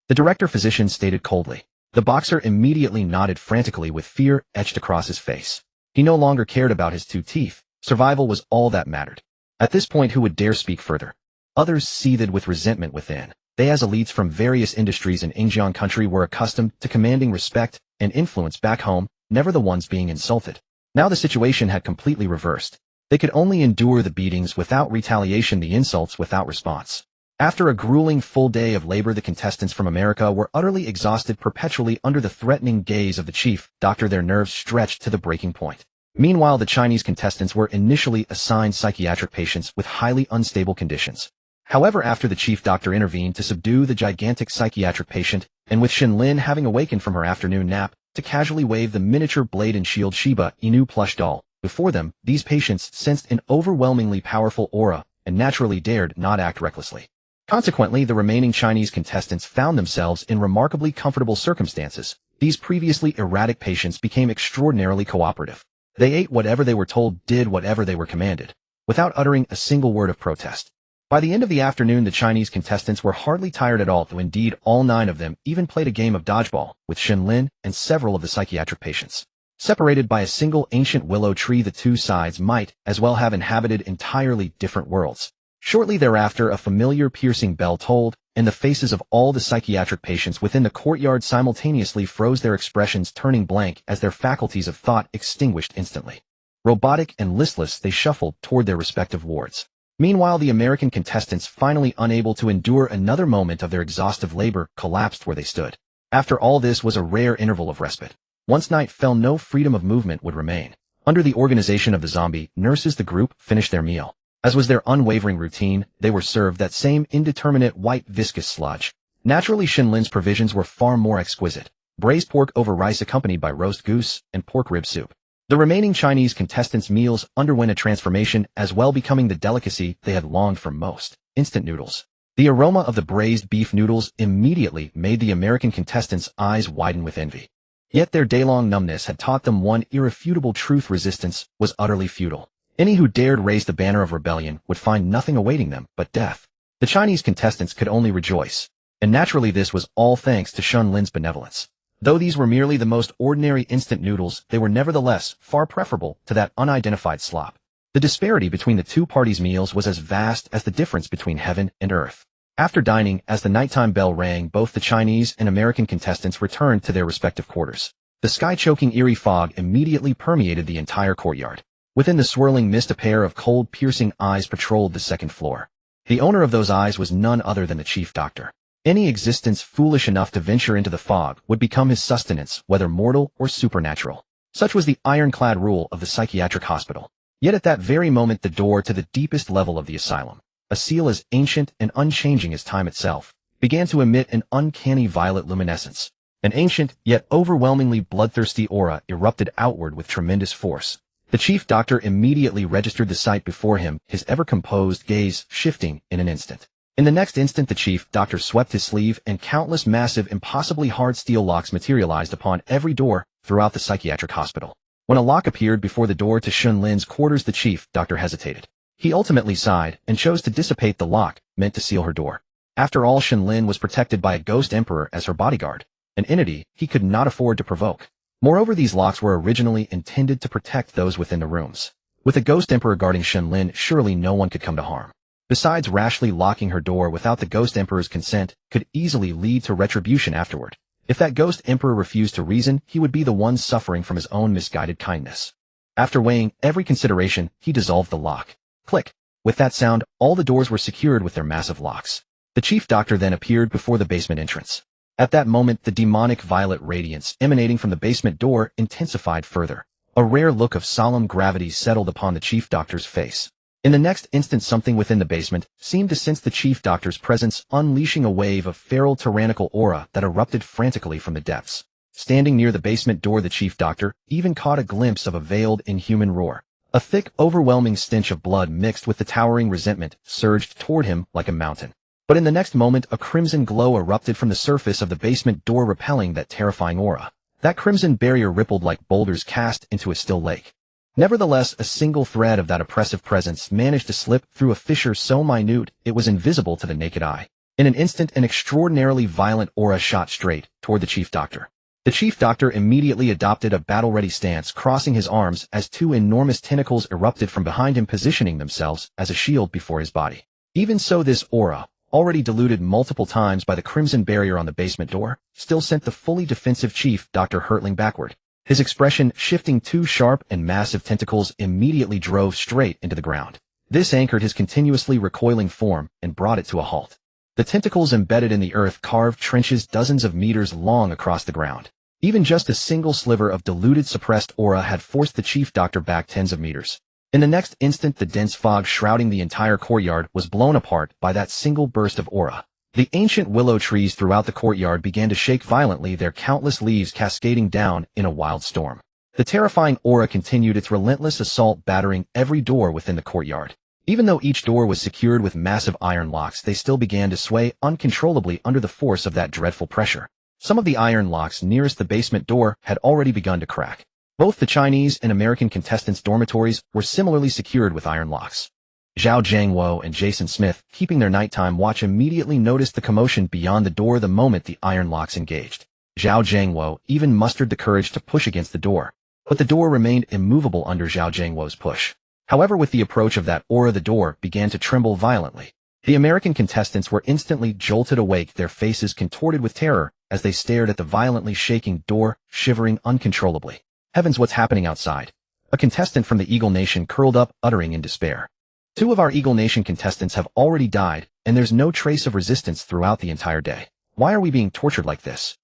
the director physician stated coldly. The boxer immediately nodded frantically with fear etched across his face. He no longer cared about his two teeth. Survival was all that mattered. At this point, who would dare speak further? Others seethed with resentment within. They, as elites from various industries in Ingjiang country, were accustomed to commanding respect and influence back home, never the ones being insulted. Now the situation had completely reversed. They could only endure the beatings without retaliation, the insults without response. After a grueling full day of labor, the contestants from America were utterly exhausted, perpetually under the threatening gaze of the chief doctor, their nerves stretched to the breaking point. Meanwhile, the Chinese contestants were initially assigned psychiatric patients with highly unstable conditions. However, after the chief doctor intervened to subdue the gigantic psychiatric patient, and with Shen Lin having awakened from her afternoon nap, to casually wave the miniature blade and shield Shiba Inu plush doll before them, these patients sensed an overwhelmingly powerful aura and naturally dared not act recklessly. Consequently, the remaining Chinese contestants found themselves in remarkably comfortable circumstances. These previously erratic patients became extraordinarily cooperative. They ate whatever they were told, did whatever they were commanded, without uttering a single word of protest. By the end of the afternoon, the Chinese contestants were hardly tired at all, though indeed all 9 of them even played a game of dodgeball with Shen Lin and several of the psychiatric patients. Separated by a single ancient willow tree, the two sides might as well have inhabited entirely different worlds. Shortly thereafter, a familiar piercing bell tolled, and the faces of all the psychiatric patients within the courtyard simultaneously froze, their expressions turning blank as their faculties of thought extinguished instantly. Robotic and listless, they shuffled toward their respective wards. Meanwhile, the American contestants, finally unable to endure another moment of their exhaustive labor, collapsed where they stood. After all this was a rare interval of respite. Once night fell, no freedom of movement would remain. Under the organization of the zombie nurses, the group finished their meal. As was their unwavering routine, they were served that same indeterminate white viscous sludge. Naturally, Shen Lin's provisions were far more exquisite. Braised pork over rice accompanied by roast goose and pork rib soup. The remaining Chinese contestants' meals underwent a transformation as well, becoming the delicacy they had longed for most: instant noodles. The aroma of the braised beef noodles immediately made the American contestants' eyes widen with envy. Yet their day-long numbness had taught them one irrefutable truth: resistance was utterly futile. Any who dared raise the banner of rebellion would find nothing awaiting them but death. The Chinese contestants could only rejoice, and naturally this was all thanks to Shen Lin's benevolence. Though these were merely the most ordinary instant noodles, they were nevertheless far preferable to that unidentified slop. The disparity between the two parties' meals was as vast as the difference between heaven and earth. After dining, as the nighttime bell rang, both the Chinese and American contestants returned to their respective quarters. The sky-choking eerie fog immediately permeated the entire courtyard. Within the swirling mist, a pair of cold, piercing eyes patrolled the second floor. The owner of those eyes was none other than the chief doctor. Any existence foolish enough to venture into the fog would become his sustenance, whether mortal or supernatural. Such was the ironclad rule of the psychiatric hospital. Yet at that very moment, the door to the deepest level of the asylum, a seal as ancient and unchanging as time itself, began to emit an uncanny violet luminescence. An ancient, yet overwhelmingly bloodthirsty aura erupted outward with tremendous force. The chief doctor immediately registered the sight before him, his ever-composed gaze shifting in an instant. In the next instant, the chief doctor swept his sleeve, and countless massive, impossibly hard steel locks materialized upon every door throughout the psychiatric hospital. When a lock appeared before the door to Shen Lin's quarters, the chief doctor hesitated. He ultimately sighed and chose to dissipate the lock meant to seal her door. After all, Shen Lin was protected by a ghost emperor as her bodyguard. an entity he could not afford to provoke. Moreover, these locks were originally intended to protect those within the rooms. With the Ghost Emperor guarding Shen Lin, surely no one could come to harm. Besides, rashly locking her door without the Ghost Emperor's consent could easily lead to retribution afterward. If that Ghost Emperor refused to reason, he would be the one suffering from his own misguided kindness. After weighing every consideration, he dissolved the lock. Click. With that sound, all the doors were secured with their massive locks. The chief doctor then appeared before the basement entrance. At that moment, the demonic violet radiance emanating from the basement door intensified further. A rare look of solemn gravity settled upon the chief doctor's face. In the next instant, something within the basement seemed to sense the chief doctor's presence, unleashing a wave of feral tyrannical aura that erupted frantically from the depths. Standing near the basement door, the chief doctor even caught a glimpse of a veiled, inhuman roar. A thick, overwhelming stench of blood mixed with the towering resentment surged toward him like a mountain. But in the next moment, a crimson glow erupted from the surface of the basement door, repelling that terrifying aura. That crimson barrier rippled like boulders cast into a still lake. Nevertheless, a single thread of that oppressive presence managed to slip through a fissure so minute it was invisible to the naked eye. In an instant, an extraordinarily violent aura shot straight toward the chief doctor. The chief doctor immediately adopted a battle-ready stance, crossing his arms as two enormous tentacles erupted from behind him, positioning themselves as a shield before his body. Even so, this aura, already diluted multiple times by the crimson barrier on the basement door, still sent the fully defensive chief doctor hurtling backward. His expression shifting, two sharp and massive tentacles immediately drove straight into the ground. This anchored his continuously recoiling form and brought it to a halt. The tentacles embedded in the earth carved trenches dozens of meters long across the ground. Even just a single sliver of diluted suppressed aura had forced the chief doctor back tens of meters. In the next instant, the dense fog shrouding the entire courtyard was blown apart by that single burst of aura. The ancient willow trees throughout the courtyard began to shake violently, their countless leaves cascading down in a wild storm. The terrifying aura continued its relentless assault, battering every door within the courtyard. Even though each door was secured with massive iron locks, they still began to sway uncontrollably under the force of that dreadful pressure. Some of the iron locks nearest the basement door had already begun to crack. Both the Chinese and American contestants' dormitories were similarly secured with iron locks. Zhao Jiangwo and Jason Smith, keeping their nighttime watch, immediately noticed the commotion beyond the door the moment the iron locks engaged. Zhao Jiangwo even mustered the courage to push against the door, but the door remained immovable under Zhao Jiangwo's push. However, with the approach of that aura, the door began to tremble violently. The American contestants were instantly jolted awake, their faces contorted with terror as they stared at the violently shaking door, shivering uncontrollably. Heavens, what's happening outside? A contestant from the Eagle Nation curled up, uttering in despair. Two of our Eagle Nation contestants have already died, and there's no trace of resistance throughout the entire day. Why are we being tortured like this?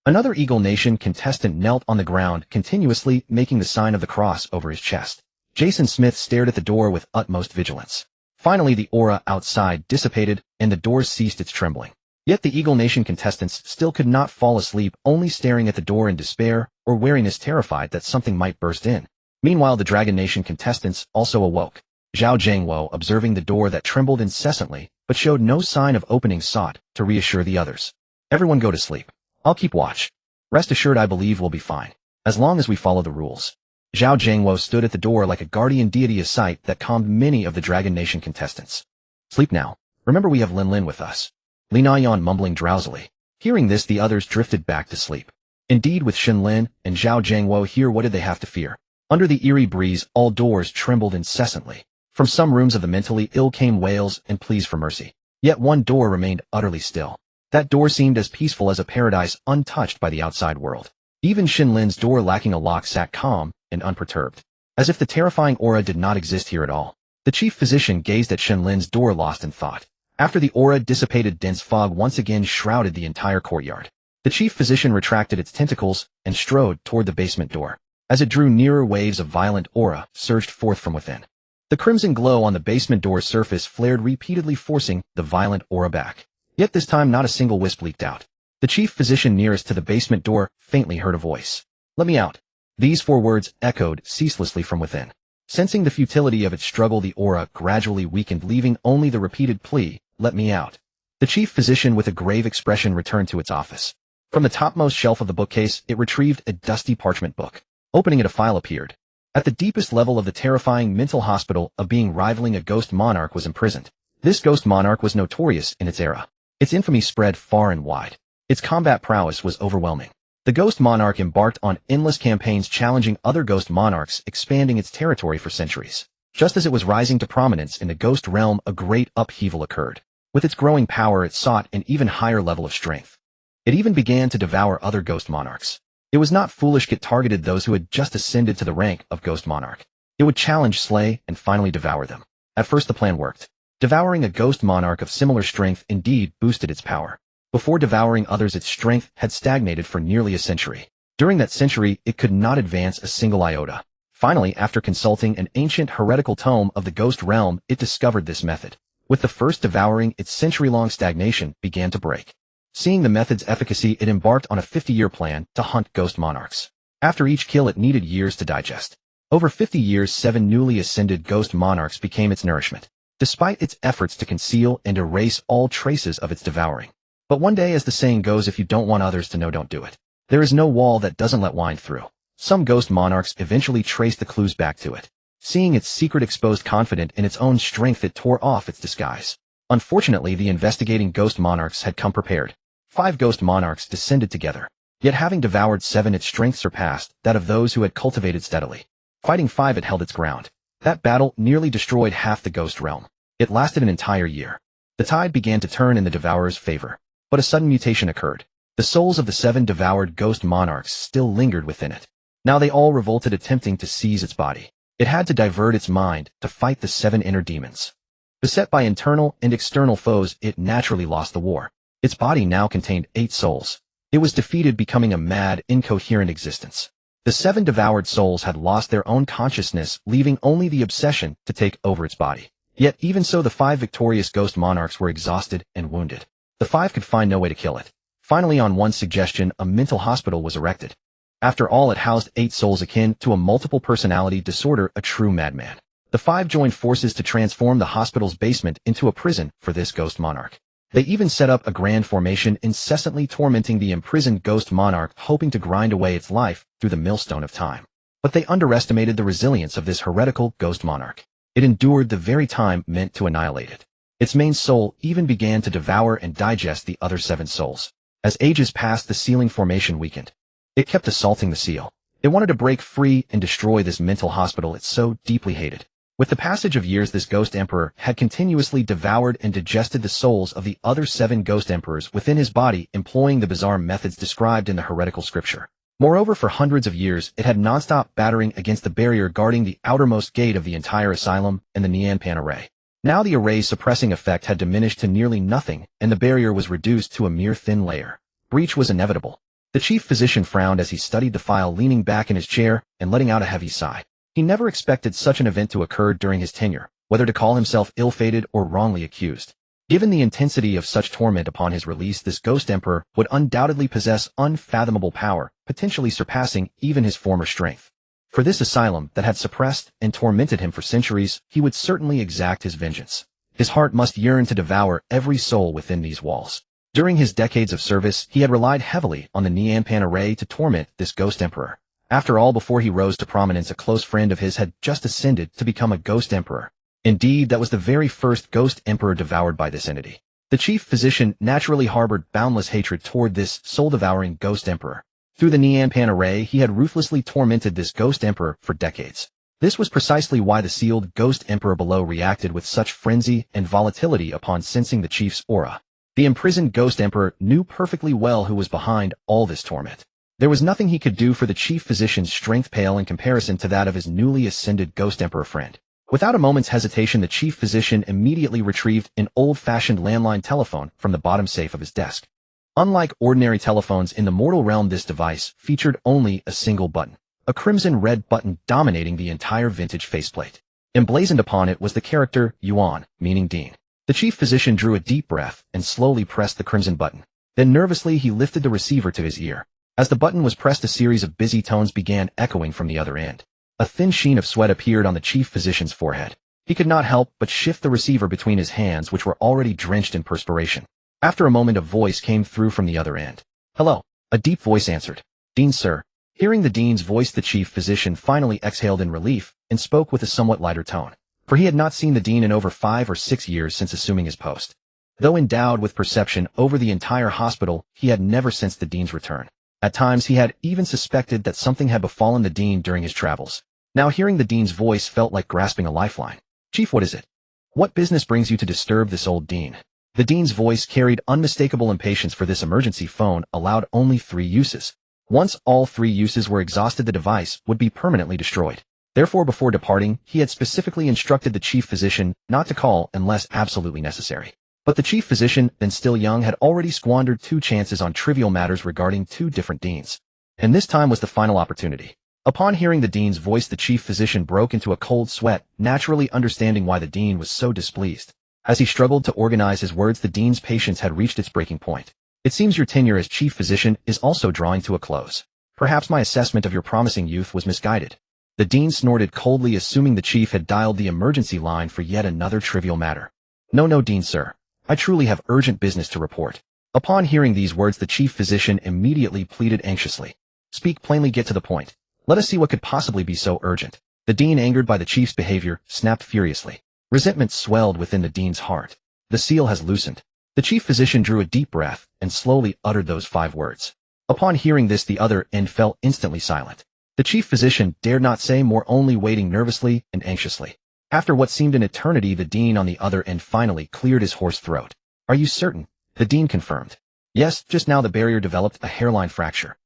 Another Eagle Nation contestant knelt on the ground, continuously making the sign of the cross over his chest. Jason Smith stared at the door with utmost vigilance. Finally, the aura outside dissipated, and the door ceased its trembling. Yet the Eagle Nation contestants still could not fall asleep, only staring at the door in despair or wariness, terrified that something might burst in. Meanwhile, the Dragon Nation contestants also awoke. Zhao Jiangwo, observing the door that trembled incessantly but showed no sign of opening, sought to reassure the others. Everyone go to sleep. I'll keep watch. Rest assured, I believe we'll be fine, as long as we follow the rules. Zhao Jiangwo stood at the door like a guardian deity, a sight that calmed many of the Dragon Nation contestants. Sleep now. Remember, we have Lin Lin with us. Li Nayan mumbling drowsily. Hearing this, the others drifted back to sleep. Indeed, with Shen Lin and Zhao Jiangwo here, what did they have to fear? Under the eerie breeze, all doors trembled incessantly. From some rooms of the mentally ill came wails and pleas for mercy. Yet one door remained utterly still. That door seemed as peaceful as a paradise, untouched by the outside world. Even Shen Lin's door, lacking a lock, sat calm and unperturbed, as if the terrifying aura did not exist here at all. The chief physician gazed at Shen Lin's door, lost in thought. After the aura dissipated, dense fog once again shrouded the entire courtyard. The chief physician retracted its tentacles and strode toward the basement door. As it drew nearer, waves of violent aura surged forth from within. The crimson glow on the basement door's surface flared repeatedly, forcing the violent aura back. Yet this time not a single wisp leaked out. The chief physician nearest to the basement door faintly heard a voice. "Let me out." These 4 words echoed ceaselessly from within. Sensing the futility of its struggle, the aura gradually weakened, leaving only the repeated plea, "Let me out." The chief physician, with a grave expression, returned to its office. From the topmost shelf of the bookcase, it retrieved a dusty parchment book. Opening it, a file appeared. At the deepest level of the terrifying mental hospital, a being rivaling a ghost monarch was imprisoned. This ghost monarch was notorious in its era. Its infamy spread far and wide. Its combat prowess was overwhelming. The Ghost Monarch embarked on endless campaigns challenging other Ghost Monarchs, expanding its territory for centuries. Just as it was rising to prominence in the Ghost realm, a great upheaval occurred. With its growing power, it sought an even higher level of strength. It even began to devour other Ghost Monarchs. It was not foolish; it targeted those who had just ascended to the rank of Ghost Monarch. It would challenge, slay, and finally devour them. At first the plan worked. Devouring a Ghost Monarch of similar strength indeed boosted its power. Before devouring others, its strength had stagnated for nearly a century. During that century, it could not advance a single iota. Finally, after consulting an ancient heretical tome of the Ghost realm, it discovered this method. With the first devouring, its century-long stagnation began to break. Seeing the method's efficacy, it embarked on a 50-year plan to hunt Ghost Monarchs. After each kill, it needed years to digest. Over 50 years, 7 newly ascended Ghost Monarchs became its nourishment, despite its efforts to conceal and erase all traces of its devouring. But one day, as the saying goes, if you don't want others to know, don't do it. There is no wall that doesn't let wine through. Some Ghost Monarchs eventually traced the clues back to it. Seeing its secret exposed, confident in its own strength, it tore off its disguise. Unfortunately, the investigating Ghost Monarchs had come prepared. 5 Ghost Monarchs descended together. Yet having devoured 7, its strength surpassed that of those who had cultivated steadily. Fighting 5, it held its ground. That battle nearly destroyed half the Ghost realm. It lasted an entire year. The tide began to turn in the Devourer's favor. But a sudden mutation occurred. The souls of the 7 devoured Ghost Monarchs still lingered within it. Now they all revolted, attempting to seize its body. It had to divert its mind to fight the 7 inner demons. Beset by internal and external foes, it naturally lost the war. Its body now contained 8 souls. It was defeated, becoming a mad, incoherent existence. The 7 devoured souls had lost their own consciousness, leaving only the obsession to take over its body. Yet even so, the 5 victorious Ghost Monarchs were exhausted and wounded. The 5 could find no way to kill it. Finally, on one suggestion, a mental hospital was erected. After all, it housed 8 souls akin to a multiple personality disorder, a true madman. The 5 joined forces to transform the hospital's basement into a prison for this Ghost Monarch. They even set up a grand formation, incessantly tormenting the imprisoned Ghost Monarch, hoping to grind away its life through the millstone of time. But they underestimated the resilience of this heretical Ghost Monarch. It endured the very time meant to annihilate it. Its main soul even began to devour and digest the other 7 souls. As ages passed, the sealing formation weakened. It kept assaulting the seal. It wanted to break free and destroy this mental hospital it so deeply hated. With the passage of years, this Ghost Emperor had continuously devoured and digested the souls of the other 7 Ghost Emperors within his body, employing the bizarre methods described in the heretical scripture. Moreover, for hundreds of years, it had nonstop battering against the barrier guarding the outermost gate of the entire asylum and the Nianpan array. Now the array's suppressing effect had diminished to nearly nothing, and the barrier was reduced to a mere thin layer. Breach was inevitable. The chief physician frowned as he studied the file, leaning back in his chair and letting out a heavy sigh. He never expected such an event to occur during his tenure, whether to call himself ill-fated or wrongly accused. Given the intensity of such torment upon his release, this Ghost Emperor would undoubtedly possess unfathomable power, potentially surpassing even his former strength. For this asylum that had suppressed and tormented him for centuries, he would certainly exact his vengeance. His heart must yearn to devour every soul within these walls. During his decades of service, he had relied heavily on the Nianpan array to torment this Ghost Emperor. After all, before he rose to prominence, a close friend of his had just ascended to become a Ghost Emperor. Indeed, that was the very first Ghost Emperor devoured by this entity. The chief physician naturally harbored boundless hatred toward this soul-devouring Ghost Emperor. Through the Nianpan array, he had ruthlessly tormented this Ghost Emperor for decades. This was precisely why the sealed Ghost Emperor below reacted with such frenzy and volatility upon sensing the chief's aura. The imprisoned Ghost Emperor knew perfectly well who was behind all this torment. There was nothing he could do, for the chief physician's strength paled in comparison to that of his newly ascended Ghost Emperor friend. Without a moment's hesitation, the chief physician immediately retrieved an old-fashioned landline telephone from the bottom safe of his desk. Unlike ordinary telephones in the mortal realm, this device featured only a single button, a crimson-red button dominating the entire vintage faceplate. Emblazoned upon it was the character Yuan, meaning Dean. The chief physician drew a deep breath and slowly pressed the crimson button. Then nervously he lifted the receiver to his ear. As the button was pressed, a series of busy tones began echoing from the other end. A thin sheen of sweat appeared on the chief physician's forehead. He could not help but shift the receiver between his hands, which were already drenched in perspiration. After a moment, a voice came through from the other end. "Hello," a deep voice answered. "Dean, sir." Hearing the Dean's voice, the chief physician finally exhaled in relief and spoke with a somewhat lighter tone, for he had not seen the Dean in over 5 or 6 years since assuming his post. Though endowed with perception over the entire hospital, he had never sensed the dean's return. At times he had even suspected that something had befallen the dean during his travels. Now hearing the dean's voice felt like grasping a lifeline. "Chief, what is it? What business brings you to disturb this old dean?" The dean's voice carried unmistakable impatience, for this emergency phone allowed only 3 uses. Once all 3 uses were exhausted, the device would be permanently destroyed. Therefore, before departing, he had specifically instructed the chief physician not to call unless absolutely necessary. But the chief physician, then still young, had already squandered 2 chances on trivial matters regarding 2 different deans. And this time was the final opportunity. Upon hearing the dean's voice, the chief physician broke into a cold sweat, naturally understanding why the dean was so displeased. As he struggled to organize his words, the dean's patience had reached its breaking point. "It seems your tenure as chief physician is also drawing to a close. Perhaps my assessment of your promising youth was misguided." The dean snorted coldly, assuming the chief had dialed the emergency line for yet another trivial matter. No, Dean sir. I truly have urgent business to report." Upon hearing these words, the chief physician immediately pleaded anxiously. "Speak plainly, get to the point. Let us see what could possibly be so urgent." The dean, angered by the chief's behavior, snapped furiously. Resentment swelled within the dean's heart. "The seal has loosened." The chief physician drew a deep breath and slowly uttered those 5 words. Upon hearing this, the other end fell instantly silent. The chief physician dared not say more, only waiting nervously and anxiously. After what seemed an eternity, the dean on the other end finally cleared his hoarse throat. "Are you certain?" The dean confirmed. "Yes, just now the barrier developed a hairline fracture.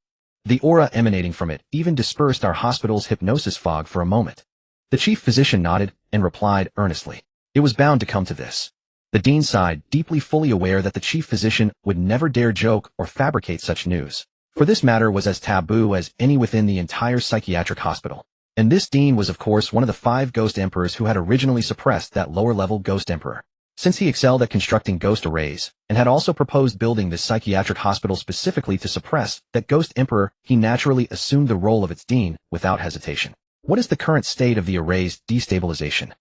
The aura emanating from it even dispersed our hospital's hypnosis fog for a moment." The chief physician nodded and replied earnestly. "It was bound to come to this." The dean sighed, deeply fully aware that the chief physician would never dare joke or fabricate such news. For this matter was as taboo as any within the entire psychiatric hospital. And this dean was of course one of the 5 ghost emperors who had originally suppressed that lower-level ghost emperor. Since he excelled at constructing ghost arrays, and had also proposed building this psychiatric hospital specifically to suppress that ghost emperor, he naturally assumed the role of its dean without hesitation. "What is the current state of the array's destabilization?"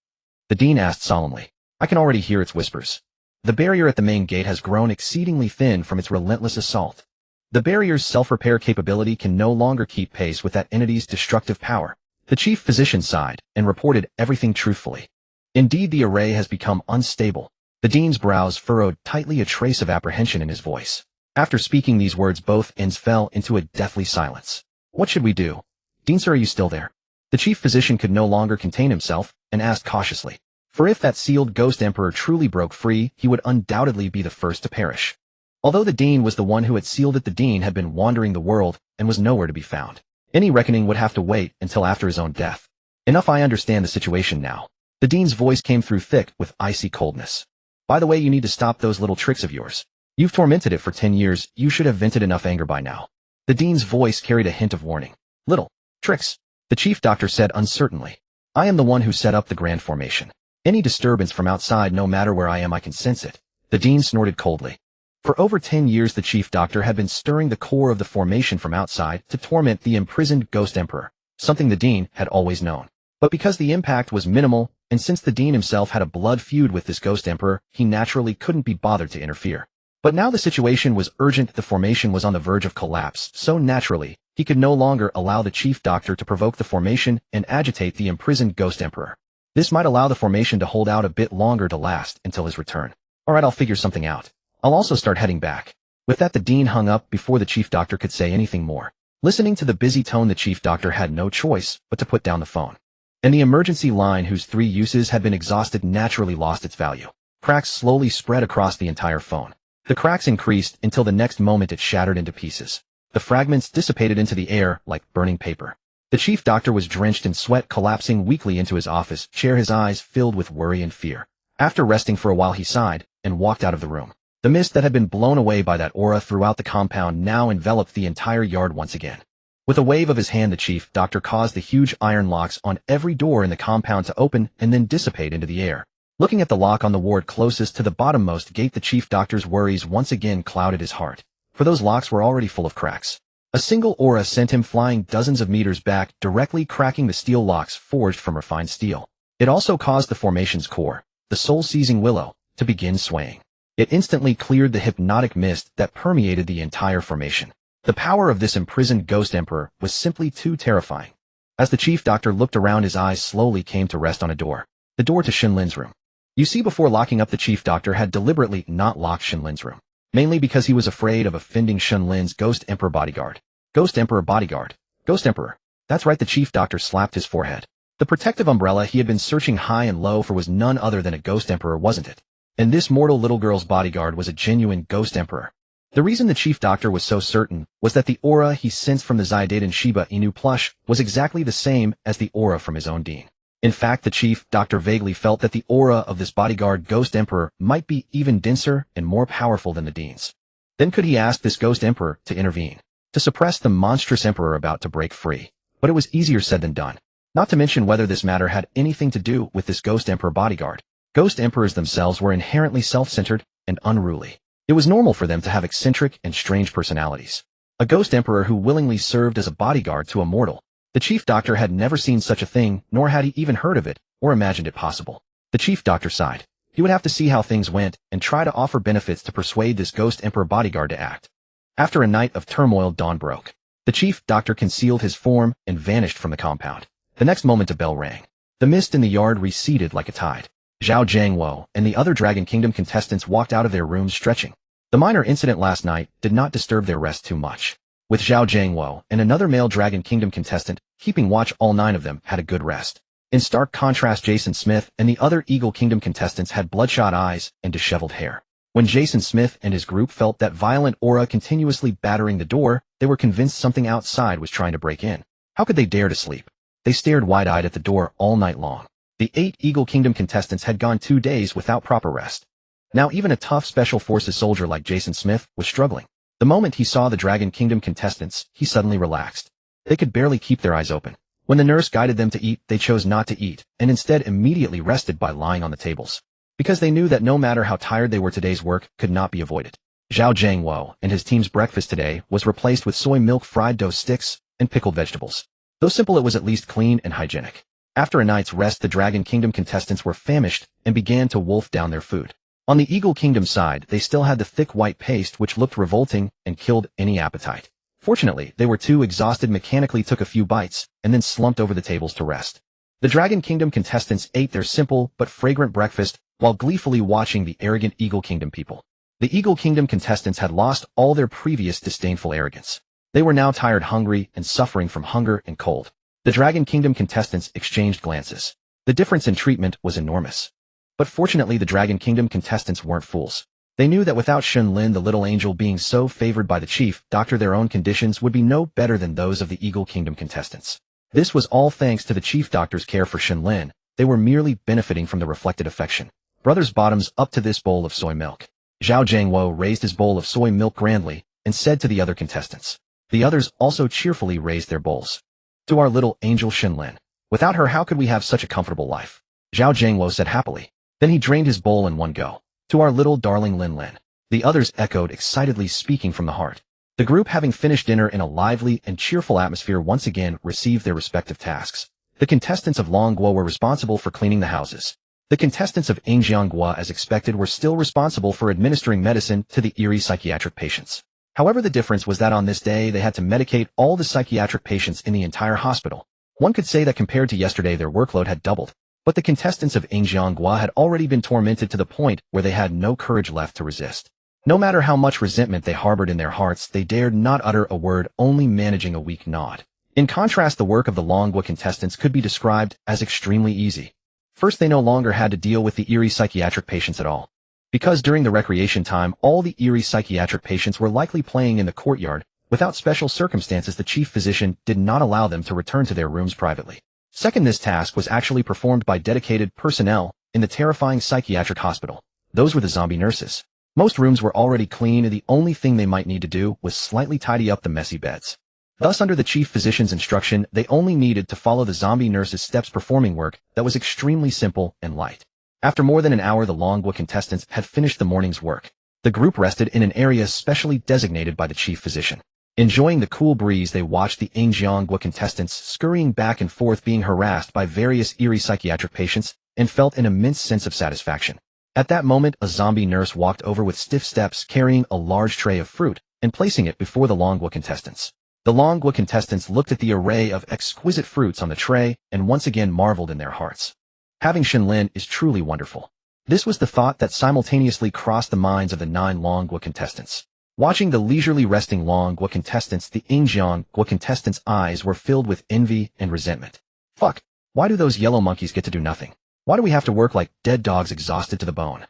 the dean asked solemnly. "I can already hear its whispers. The barrier at the main gate has grown exceedingly thin from its relentless assault. The barrier's self-repair capability can no longer keep pace with that entity's destructive power." The chief physician sighed and reported everything truthfully. "Indeed, the array has become unstable." The dean's brows furrowed tightly, a trace of apprehension in his voice. After speaking these words, both ends fell into a deathly silence. "What should we do? Dean sir, are you still there?" The chief physician could no longer contain himself and asked cautiously. For if that sealed ghost emperor truly broke free, he would undoubtedly be the first to perish. Although the dean was the one who had sealed it, the dean had been wandering the world and was nowhere to be found. Any reckoning would have to wait until after his own death. "Enough, I understand the situation now." The dean's voice came through thick with icy coldness. "By the way, you need to stop those little tricks of yours. You've tormented it for 10 years, you should have vented enough anger by now." The dean's voice carried a hint of warning. "Little tricks," the chief doctor said uncertainly. "I am the one who set up the grand formation. Any disturbance from outside, no matter where I am, I can sense it." The dean snorted coldly. For over 10 years the chief doctor had been stirring the core of the formation from outside to torment the imprisoned ghost emperor, something the dean had always known. But because the impact was minimal, and since the dean himself had a blood feud with this ghost emperor, he naturally couldn't be bothered to interfere. But now the situation was urgent, the formation was on the verge of collapse, so naturally, he could no longer allow the chief doctor to provoke the formation and agitate the imprisoned ghost emperor. This might allow the formation to hold out a bit longer to last until his return. "Alright, I'll figure something out. I'll also start heading back." With that, the dean hung up before the chief doctor could say anything more. Listening to the busy tone, the chief doctor had no choice but to put down the phone. And the emergency line, whose 3 uses had been exhausted, naturally lost its value. Cracks slowly spread across the entire phone. The cracks increased until the next moment it shattered into pieces. The fragments dissipated into the air like burning paper. The chief doctor was drenched in sweat, collapsing weakly into his office chair, his eyes filled with worry and fear. After resting for a while, he sighed and walked out of the room. The mist that had been blown away by that aura throughout the compound now enveloped the entire yard once again. With a wave of his hand, the chief doctor caused the huge iron locks on every door in the compound to open and then dissipate into the air. Looking at the lock on the ward closest to the bottommost gate, the chief doctor's worries once again clouded his heart, for those locks were already full of cracks. A single aura sent him flying dozens of meters back, directly cracking the steel locks forged from refined steel. It also caused the formation's core, the soul-seizing willow, to begin swaying. It instantly cleared the hypnotic mist that permeated the entire formation. The power of this imprisoned ghost emperor was simply too terrifying. As the chief doctor looked around, his eyes slowly came to rest on a door. The door to Shen Lin's room. You see, before locking up, the chief doctor had deliberately not locked Shen Lin's room, mainly because he was afraid of offending Shen Lin's Ghost Emperor bodyguard. Ghost Emperor bodyguard. Ghost Emperor. That's right, the chief doctor slapped his forehead. The protective umbrella he had been searching high and low for was none other than a Ghost Emperor, wasn't it? And this mortal little girl's bodyguard was a genuine Ghost Emperor. The reason the chief doctor was so certain was that the aura he sensed from the Zaidaden Shiba Inu plush was exactly the same as the aura from his own dean. In fact, the chief doctor vaguely felt that the aura of this bodyguard Ghost Emperor might be even denser and more powerful than the dean's. Then could he ask this Ghost Emperor to intervene, to suppress the monstrous emperor about to break free? But it was easier said than done. Not to mention whether this matter had anything to do with this Ghost Emperor bodyguard. Ghost Emperors themselves were inherently self-centered and unruly. It was normal for them to have eccentric and strange personalities. A Ghost Emperor who willingly served as a bodyguard to a mortal. The chief doctor had never seen such a thing, nor had he even heard of it, or imagined it possible. The chief doctor sighed. He would have to see how things went, and try to offer benefits to persuade this Ghost Emperor bodyguard to act. After a night of turmoil, dawn broke. The chief doctor concealed his form and vanished from the compound. The next moment a bell rang. The mist in the yard receded like a tide. Zhao Jiangwo and the other Dragon Kingdom contestants walked out of their rooms stretching. The minor incident last night did not disturb their rest too much. With Zhao Jiangwo and another male Dragon Kingdom contestant keeping watch, all 9 of them had a good rest. In stark contrast, Jason Smith and the other Eagle Kingdom contestants had bloodshot eyes and disheveled hair. When Jason Smith and his group felt that violent aura continuously battering the door, they were convinced something outside was trying to break in. How could they dare to sleep? They stared wide-eyed at the door all night long. The 8 Eagle Kingdom contestants had gone 2 days without proper rest. Now even a tough special forces soldier like Jason Smith was struggling. The moment he saw the Dragon Kingdom contestants, he suddenly relaxed. They could barely keep their eyes open. When the nurse guided them to eat, they chose not to eat, and instead immediately rested by lying on the tables. Because they knew that no matter how tired they were, today's work could not be avoided. Zhao Jiangwo and his team's breakfast today was replaced with soy milk, fried dough sticks, and pickled vegetables. Though simple, it was at least clean and hygienic. After a night's rest, the Dragon Kingdom contestants were famished and began to wolf down their food. On the Eagle Kingdom side, they still had the thick white paste which looked revolting and killed any appetite. Fortunately, they were too exhausted, mechanically took a few bites, and then slumped over the tables to rest. The Dragon Kingdom contestants ate their simple but fragrant breakfast while gleefully watching the arrogant Eagle Kingdom people. The Eagle Kingdom contestants had lost all their previous disdainful arrogance. They were now tired, hungry, and suffering from hunger and cold. The Dragon Kingdom contestants exchanged glances. The difference in treatment was enormous. But fortunately, the Dragon Kingdom contestants weren't fools. They knew that without Shen Lin, the little angel, being so favored by the chief doctor, their own conditions would be no better than those of the Eagle Kingdom contestants. This was all thanks to the chief doctor's care for Shen Lin. They were merely benefiting from the reflected affection. Brothers, bottoms up to this bowl of soy milk. Zhao Jiangwo raised his bowl of soy milk grandly and said to the other contestants. The others also cheerfully raised their bowls. To our little angel Shen Lin. Without her, how could we have such a comfortable life? Zhao Jiangwo said happily. Then he drained his bowl in one go. To our little darling Lin Lin. The others echoed excitedly, speaking from the heart. The group, having finished dinner in a lively and cheerful atmosphere, once again received their respective tasks. The contestants of Longguo were responsible for cleaning the houses. The contestants of Angjiangua, as expected, were still responsible for administering medicine to the eerie psychiatric patients. However, the difference was that on this day they had to medicate all the psychiatric patients in the entire hospital. One could say that compared to yesterday, their workload had doubled. But the contestants of Angjiangua had already been tormented to the point where they had no courage left to resist. No matter how much resentment they harbored in their hearts, they dared not utter a word, only managing a weak nod. In contrast, the work of the Longguo contestants could be described as extremely easy. First, they no longer had to deal with the eerie psychiatric patients at all. Because during the recreation time, all the eerie psychiatric patients were likely playing in the courtyard. Without special circumstances, the chief physician did not allow them to return to their rooms privately. Second, this task was actually performed by dedicated personnel in the terrifying psychiatric hospital. Those were the zombie nurses. Most rooms were already clean, and the only thing they might need to do was slightly tidy up the messy beds. Thus, under the chief physician's instruction, they only needed to follow the zombie nurses' steps, performing work that was extremely simple and light. After more than an hour, the Longguo contestants had finished the morning's work. The group rested in an area specially designated by the chief physician. Enjoying the cool breeze, they watched the Angjiangua contestants scurrying back and forth, being harassed by various eerie psychiatric patients, and felt an immense sense of satisfaction. At that moment, a zombie nurse walked over with stiff steps, carrying a large tray of fruit, and placing it before the Longguo contestants. The Longguo contestants looked at the array of exquisite fruits on the tray and once again marveled in their hearts. Having Shen Lin is truly wonderful. This was the thought that simultaneously crossed the minds of the 9 Longguo contestants. Watching the leisurely resting Longguo contestants, the Guo contestants' eyes were filled with envy and resentment. Fuck, why do those yellow monkeys get to do nothing? Why do we have to work like dead dogs exhausted to the bone?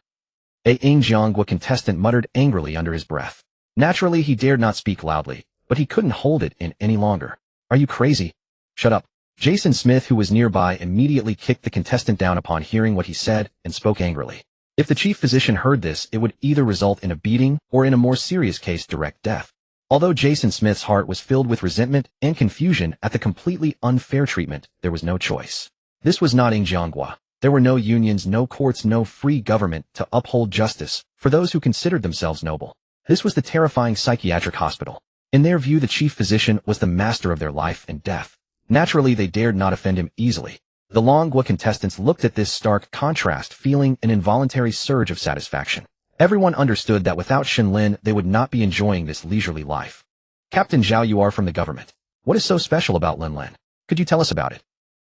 A Guo contestant muttered angrily under his breath. Naturally, he dared not speak loudly, but he couldn't hold it in any longer. Are you crazy? Shut up. Jason Smith, who was nearby, immediately kicked the contestant down upon hearing what he said and spoke angrily. If the chief physician heard this, it would either result in a beating or, in a more serious case, direct death. Although Jason Smith's heart was filled with resentment and confusion at the completely unfair treatment, there was no choice. This was not Guo. There were no unions, no courts, no free government to uphold justice for those who considered themselves noble. This was the terrifying psychiatric hospital. In their view, the chief physician was the master of their life and death. Naturally, they dared not offend him easily. The Longguo contestants looked at this stark contrast, feeling an involuntary surge of satisfaction. Everyone understood that without Shen Lin, they would not be enjoying this leisurely life. Captain Zhao, you are from the government. What is so special about Lin Lin? Could you tell us about it?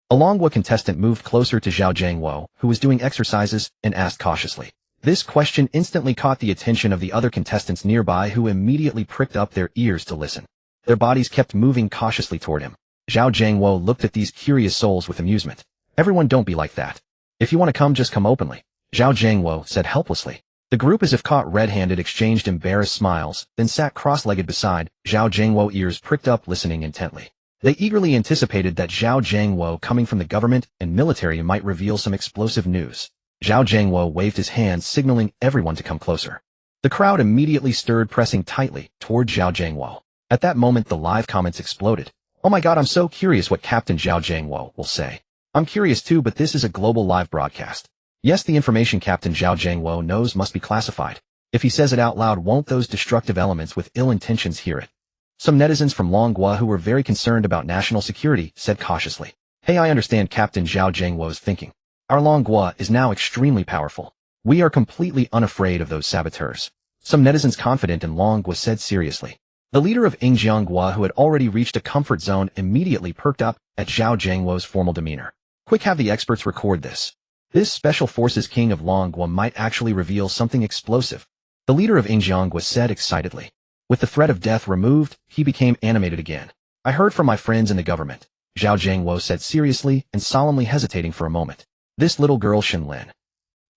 A Longguo contestant moved closer to Zhao Zhangwo, who was doing exercises, and asked cautiously. This question instantly caught the attention of the other contestants nearby, who immediately pricked up their ears to listen. Their bodies kept moving cautiously toward him. Zhao Zhangwo looked at these curious souls with amusement. Everyone, don't be like that. If you want to come, just come openly. Zhao Zhangwo said helplessly. The group, as if caught red-handed, exchanged embarrassed smiles, then sat cross-legged beside Zhao Zhangwo, ears pricked up, listening intently. They eagerly anticipated that Zhao Zhangwo, coming from the government and military, might reveal some explosive news. Zhao Zhangwo waved his hand, signaling everyone to come closer. The crowd immediately stirred, pressing tightly toward Zhao Zhangwo. At that moment, the live comments exploded. Oh my god, I'm so curious what Captain Zhao Zhangwo will say. I'm curious too, but this is a global live broadcast. Yes, the information Captain Zhao Zhangwo knows must be classified. If he says it out loud, won't those destructive elements with ill intentions hear it? Some netizens from Longguo, who were very concerned about national security, said cautiously. Hey, I understand Captain Zhao Zhangwo's thinking. Our Longguo is now extremely powerful. We are completely unafraid of those saboteurs. Some netizens confident in Longguo said seriously. The leader of Guo, who had already reached a comfort zone, immediately perked up at Zhao Zhangwo's formal demeanor. Quick, have the experts record this. This Special Forces King of Longguo might actually reveal something explosive. The leader of Guo said excitedly. With the threat of death removed, he became animated again. I heard from my friends in the government. Zhao Zhangwo said seriously and solemnly, hesitating for a moment. This little girl Shen Lin.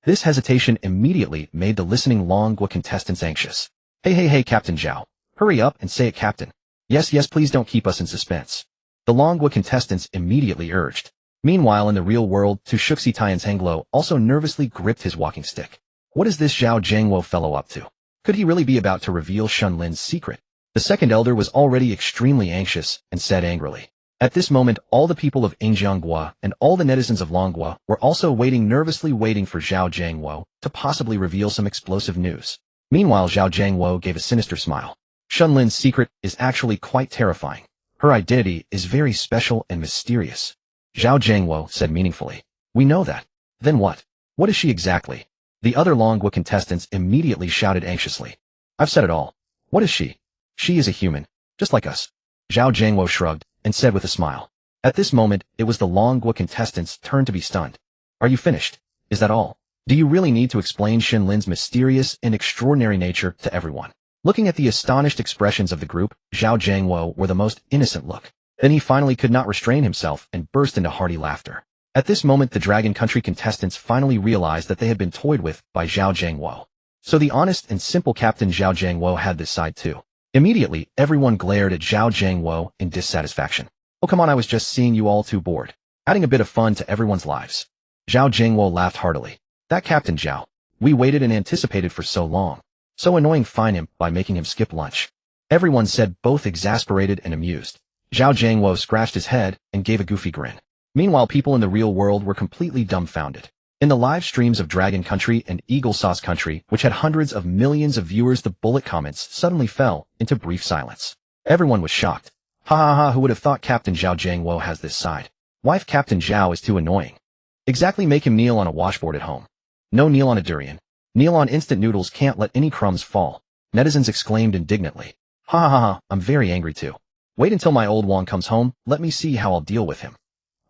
This hesitation immediately made the listening Longguo contestants anxious. Hey, Captain Zhao. Hurry up and say it, Captain. Yes, please don't keep us in suspense. The Longguo contestants immediately urged. Meanwhile, in the real world, Tushuxi Tian's Henglo also nervously gripped his walking stick. What is this Zhao Zhangwo fellow up to? Could he really be about to reveal Shen Lin's secret? The second elder was already extremely anxious and said angrily. At this moment, all the people of Guo and all the netizens of Longguo were also nervously waiting for Zhao Zhangwo to possibly reveal some explosive news. Meanwhile, Zhao Zhangwo gave a sinister smile. Shen Lin's secret is actually quite terrifying. Her identity is very special and mysterious. Zhao Zhangwo said meaningfully. We know that. Then what? What is she exactly? The other Longguo contestants immediately shouted anxiously. I've said it all. What is she? She is a human, just like us. Zhao Zhangwo shrugged and said with a smile. At this moment, it was the Longguo contestants' turn to be stunned. Are you finished? Is that all? Do you really need to explain Shen Lin's mysterious and extraordinary nature to everyone? Looking at the astonished expressions of the group, Zhao Zhangwo wore the most innocent look. Then he finally could not restrain himself and burst into hearty laughter. At this moment, the Dragon Country contestants finally realized that they had been toyed with by Zhao Zhangwo. So the honest and simple Captain Zhao Zhangwo had this side too. Immediately, everyone glared at Zhao Zhangwo in dissatisfaction. Oh come on, I was just seeing you all too bored. Adding a bit of fun to everyone's lives. Zhao Zhangwo laughed heartily. That Captain Zhao. We waited and anticipated for so long. So annoying, fine him by making him skip lunch. Everyone said, both exasperated and amused. Zhao Zhangwo scratched his head and gave a goofy grin. Meanwhile, people in the real world were completely dumbfounded. In the live streams of Dragon Country and Eagle Sauce Country, which had hundreds of millions of viewers, the bullet comments suddenly fell into brief silence. Everyone was shocked. Ha, who would have thought Captain Zhao Zhangwo has this side? Wife Captain Zhao is too annoying. Exactly, make him kneel on a washboard at home. No, kneel on a durian. Kneel on instant noodles, can't let any crumbs fall. Netizens exclaimed indignantly. Ha, I'm very angry too. Wait until my old Wong comes home, let me see how I'll deal with him.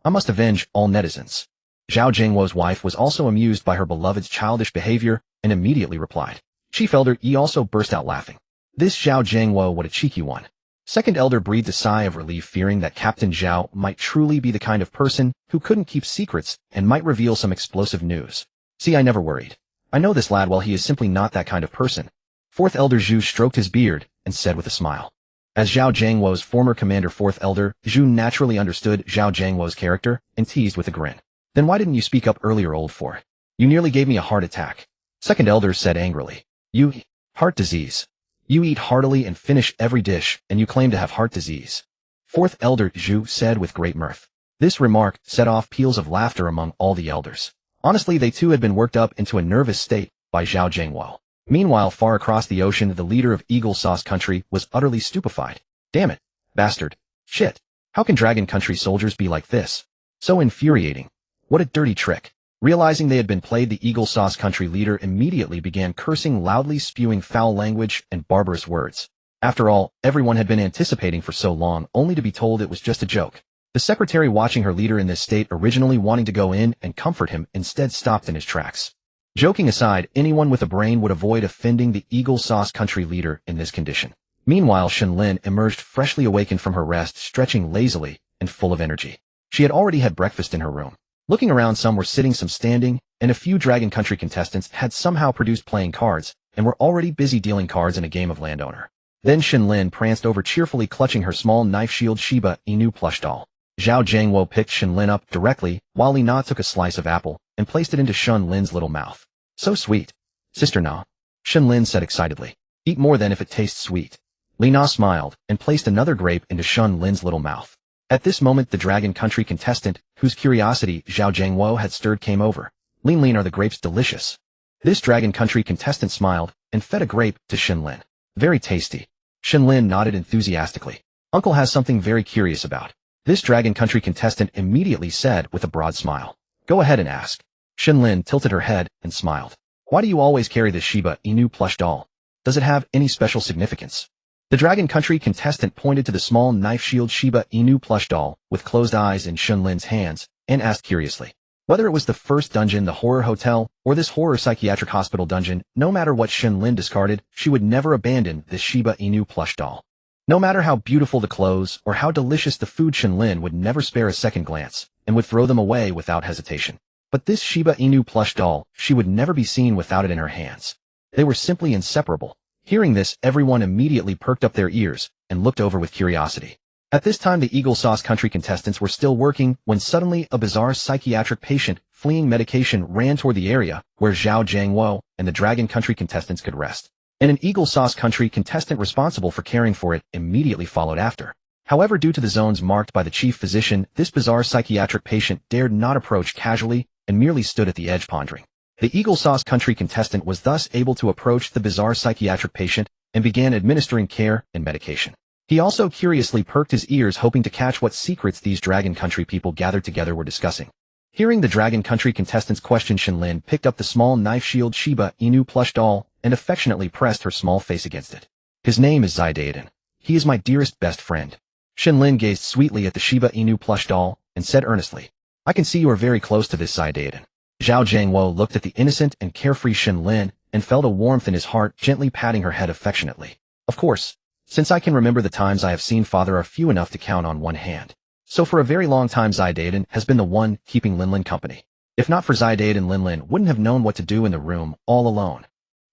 I must avenge all netizens. Zhao Jingwo's wife was also amused by her beloved's childish behavior and immediately replied. Chief Elder Yi also burst out laughing. This Zhao Jingwo, what a cheeky one. Second Elder breathed a sigh of relief, fearing that Captain Zhao might truly be the kind of person who couldn't keep secrets and might reveal some explosive news. See, I never worried. I know this lad well, he is simply not that kind of person. Fourth Elder Zhu stroked his beard and said with a smile. As Zhao Jingwo's former commander, Fourth Elder Zhu naturally understood Zhao Jingwo's character and teased with a grin. Then why didn't you speak up earlier, old four? You nearly gave me a heart attack. Second Elder said angrily. You, heart disease. You eat heartily and finish every dish, and you claim to have heart disease. Fourth Elder Zhu said with great mirth. This remark set off peals of laughter among all the elders. Honestly, they too had been worked up into a nervous state by Zhao Jingwo. Meanwhile, far across the ocean, the leader of Eagle Sauce Country was utterly stupefied. Damn it. Bastard. Shit. How can Dragon Country soldiers be like this? So infuriating. What a dirty trick. Realizing they had been played, the Eagle Sauce Country leader immediately began cursing loudly, spewing foul language and barbarous words. After all, everyone had been anticipating for so long, only to be told it was just a joke. The secretary, watching her leader in this state, originally wanting to go in and comfort him, instead stopped in his tracks. Joking aside, anyone with a brain would avoid offending the Eagle Sauce Country leader in this condition. Meanwhile, Shen Lin emerged freshly awakened from her rest, stretching lazily and full of energy. She had already had breakfast in her room. Looking around, some were sitting, some standing, and a few Dragon Country contestants had somehow produced playing cards and were already busy dealing cards in a game of landowner. Then Shen Lin pranced over, cheerfully clutching her small knife-shield Shiba Inu plush doll. Zhao Jingwo picked Shen Lin up directly, while Li Na took a slice of apple and placed it into Shen Lin's little mouth. So sweet. Sister Na, Shen Lin said excitedly. Eat more then if it tastes sweet. Li Na smiled and placed another grape into Shen Lin's little mouth. At this moment, the Dragon Country contestant, whose curiosity Zhao Jingwo had stirred, came over. Lin Lin, are the grapes delicious? This Dragon Country contestant smiled and fed a grape to Shen Lin. Very tasty. Shen Lin nodded enthusiastically. Uncle has something very curious about. This Dragon Country contestant immediately said with a broad smile. Go ahead and ask. Shen Lin tilted her head and smiled. Why do you always carry this Shiba Inu plush doll? Does it have any special significance? The Dragon Country contestant pointed to the small knife-shield Shiba Inu plush doll with closed eyes in Shen Lin's hands and asked curiously. Whether it was the first dungeon, the horror hotel, or this horror psychiatric hospital dungeon, no matter what Shen Lin discarded, she would never abandon this Shiba Inu plush doll. No matter how beautiful the clothes or how delicious the food, Shen Lin would never spare a second glance and would throw them away without hesitation. But this Shiba Inu plush doll, she would never be seen without it in her hands. They were simply inseparable. Hearing this, everyone immediately perked up their ears and looked over with curiosity. At this time, the Eagle Sauce Country contestants were still working when suddenly a bizarre psychiatric patient fleeing medication ran toward the area where Zhao Jingwo and the Dragon Country contestants could rest. And an Eagle Sauce Country contestant responsible for caring for it immediately followed after. However, due to the zones marked by the chief physician, this bizarre psychiatric patient dared not approach casually and merely stood at the edge pondering. The Eagle Sauce Country contestant was thus able to approach the bizarre psychiatric patient and began administering care and medication. He also curiously perked his ears, hoping to catch what secrets these Dragon Country people gathered together were discussing. Hearing the Dragon Country contestant's question, Shen Lin picked up the small knife-shield Shiba Inu plush doll and affectionately pressed her small face against it. His name is Zaidaiden. He is my dearest best friend. Shen Lin gazed sweetly at the Shiba Inu plush doll and said earnestly, I can see you are very close to this Zaidaiden. Zhao Jingwo looked at the innocent and carefree Shen Lin and felt a warmth in his heart, gently patting her head affectionately. Of course, since I can remember, the times I have seen father are few enough to count on one hand. So for a very long time, Zaidaiden has been the one keeping Lin Lin company. If not for Zaidaiden, Lin Lin wouldn't have known what to do in the room all alone.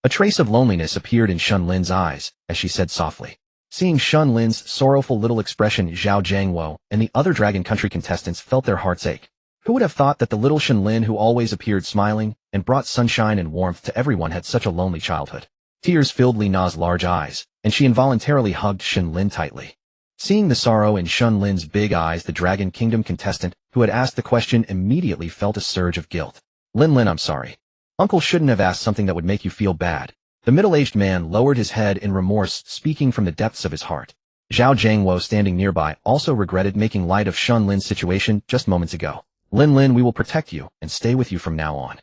A trace of loneliness appeared in Shen Lin's eyes as she said softly. Seeing Shen Lin's sorrowful little expression, Zhao Jingwo and the other Dragon Country contestants felt their hearts ache. Who would have thought that the little Shen Lin, who always appeared smiling and brought sunshine and warmth to everyone, had such a lonely childhood? Tears filled Li Na's large eyes, and she involuntarily hugged Shen Lin tightly. Seeing the sorrow in Shen Lin's big eyes, the Dragon Kingdom contestant who had asked the question immediately felt a surge of guilt. Lin Lin, I'm sorry. Uncle shouldn't have asked something that would make you feel bad. The middle-aged man lowered his head in remorse, speaking from the depths of his heart. Zhao Jingwo, standing nearby, also regretted making light of Shen Lin's situation just moments ago. Lin Lin, we will protect you and stay with you from now on.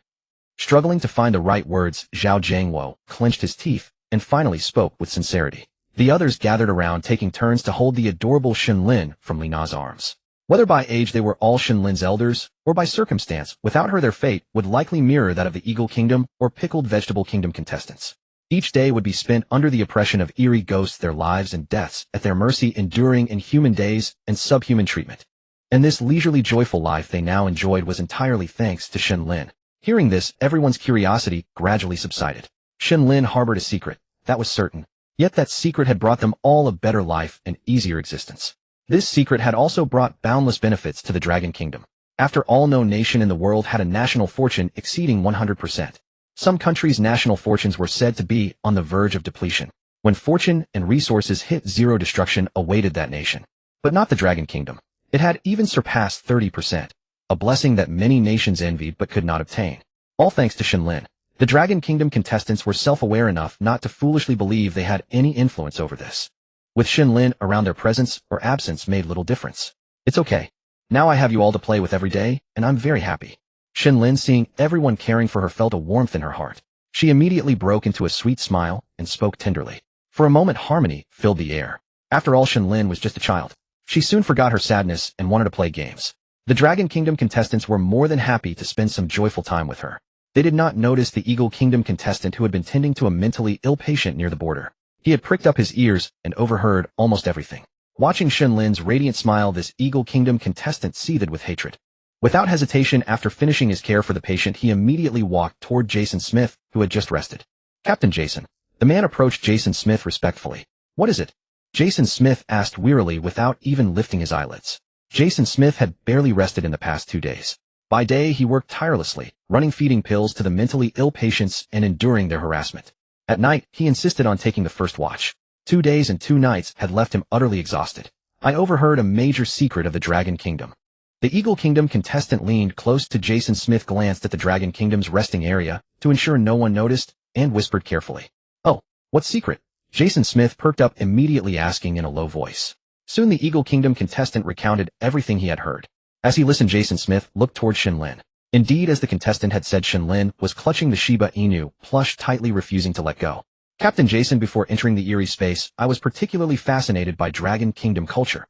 Struggling to find the right words, Zhao Jingwo clenched his teeth and finally spoke with sincerity. The others gathered around, taking turns to hold the adorable Shen Lin from Li Na's arms. Whether by age they were all Shen Lin's elders, or by circumstance, without her their fate would likely mirror that of the Eagle Kingdom or Pickled Vegetable Kingdom contestants. Each day would be spent under the oppression of eerie ghosts, their lives and deaths at their mercy, enduring inhuman days and subhuman treatment. And this leisurely joyful life they now enjoyed was entirely thanks to Shen Lin. Hearing this, everyone's curiosity gradually subsided. Shen Lin harbored a secret, that was certain. Yet that secret had brought them all a better life and easier existence. This secret had also brought boundless benefits to the Dragon Kingdom. After all, no nation in the world had a national fortune exceeding 100%. Some countries' national fortunes were said to be on the verge of depletion. When fortune and resources hit zero, destruction awaited that nation. But not the Dragon Kingdom. It had even surpassed 30%, a blessing that many nations envied but could not obtain. All thanks to Shen Lin. The Dragon Kingdom contestants were self-aware enough not to foolishly believe they had any influence over this. With Shen Lin around, their presence or absence made little difference. It's okay. Now I have you all to play with every day, and I'm very happy. Shen Lin, seeing everyone caring for her, felt a warmth in her heart. She immediately broke into a sweet smile and spoke tenderly. For a moment, harmony filled the air. After all, Shen Lin was just a child. She soon forgot her sadness and wanted to play games. The Dragon Kingdom contestants were more than happy to spend some joyful time with her. They did not notice the Eagle Kingdom contestant who had been tending to a mentally ill patient near the border. He had pricked up his ears and overheard almost everything. Watching Shen Lin's radiant smile, this Eagle Kingdom contestant seethed with hatred. Without hesitation, after finishing his care for the patient, he immediately walked toward Jason Smith, who had just rested. Captain Jason. The man approached Jason Smith respectfully. What is it? Jason Smith asked wearily without even lifting his eyelids. Jason Smith had barely rested in the past 2 days. By day, he worked tirelessly, running feeding pills to the mentally ill patients and enduring their harassment. At night, he insisted on taking the first watch. 2 days and 2 nights had left him utterly exhausted. I overheard a major secret of the Dragon Kingdom. The Eagle Kingdom contestant leaned close to Jason Smith, glanced at the Dragon Kingdom's resting area to ensure no one noticed, and whispered carefully. Oh, what secret? Jason Smith perked up, immediately asking in a low voice. Soon the Eagle Kingdom contestant recounted everything he had heard. As he listened, Jason Smith looked toward Shen Lin. Indeed, as the contestant had said, Shen Lin was clutching the Shiba Inu plush tightly, refusing to let go. Captain Jason, before entering the eerie space, I was particularly fascinated by Dragon Kingdom culture,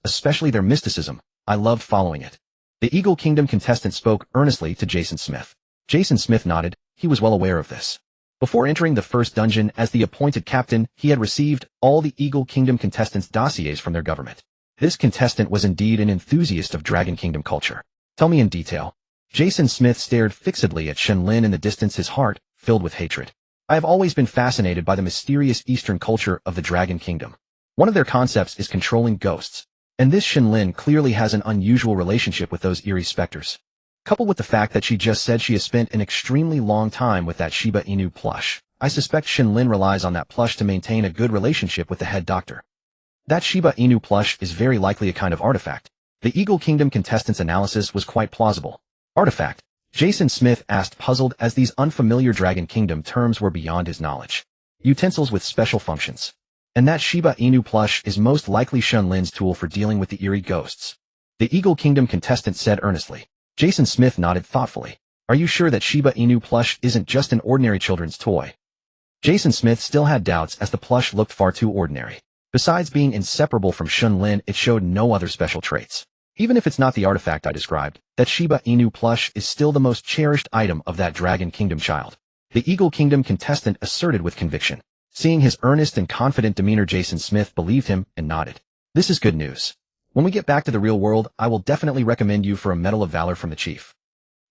especially their mysticism. I loved following it. The Eagle Kingdom contestant spoke earnestly to Jason Smith. Jason Smith nodded. He was well aware of this. Before entering the first dungeon as the appointed captain, he had received all the Eagle Kingdom contestants' dossiers from their government. This contestant was indeed an enthusiast of Dragon Kingdom culture. Tell me in detail. Jason Smith stared fixedly at Shen Lin in the distance, his heart filled with hatred. I have always been fascinated by the mysterious Eastern culture of the Dragon Kingdom. One of their concepts is controlling ghosts, and this Shen Lin clearly has an unusual relationship with those eerie specters. Coupled with the fact that she just said she has spent an extremely long time with that Shiba Inu plush, I suspect Shen Lin relies on that plush to maintain a good relationship with the head doctor. That Shiba Inu plush is very likely a kind of artifact. The Eagle Kingdom contestant's analysis was quite plausible. Artifact? Jason Smith asked, puzzled, as these unfamiliar Dragon Kingdom terms were beyond his knowledge. Utensils with special functions. And that Shiba Inu plush is most likely Shen Lin's tool for dealing with the eerie ghosts. The Eagle Kingdom contestant said earnestly. Jason Smith nodded thoughtfully. Are you sure that Shiba Inu plush isn't just an ordinary children's toy? Jason Smith still had doubts, as the plush looked far too ordinary. Besides being inseparable from Shen Lin, it showed no other special traits. Even if it's not the artifact I described, that Shiba Inu plush is still the most cherished item of that Dragon Kingdom child. The Eagle Kingdom contestant asserted with conviction. Seeing his earnest and confident demeanor, Jason Smith believed him and nodded. This is good news. When we get back to the real world, I will definitely recommend you for a Medal of Valor from the Chief.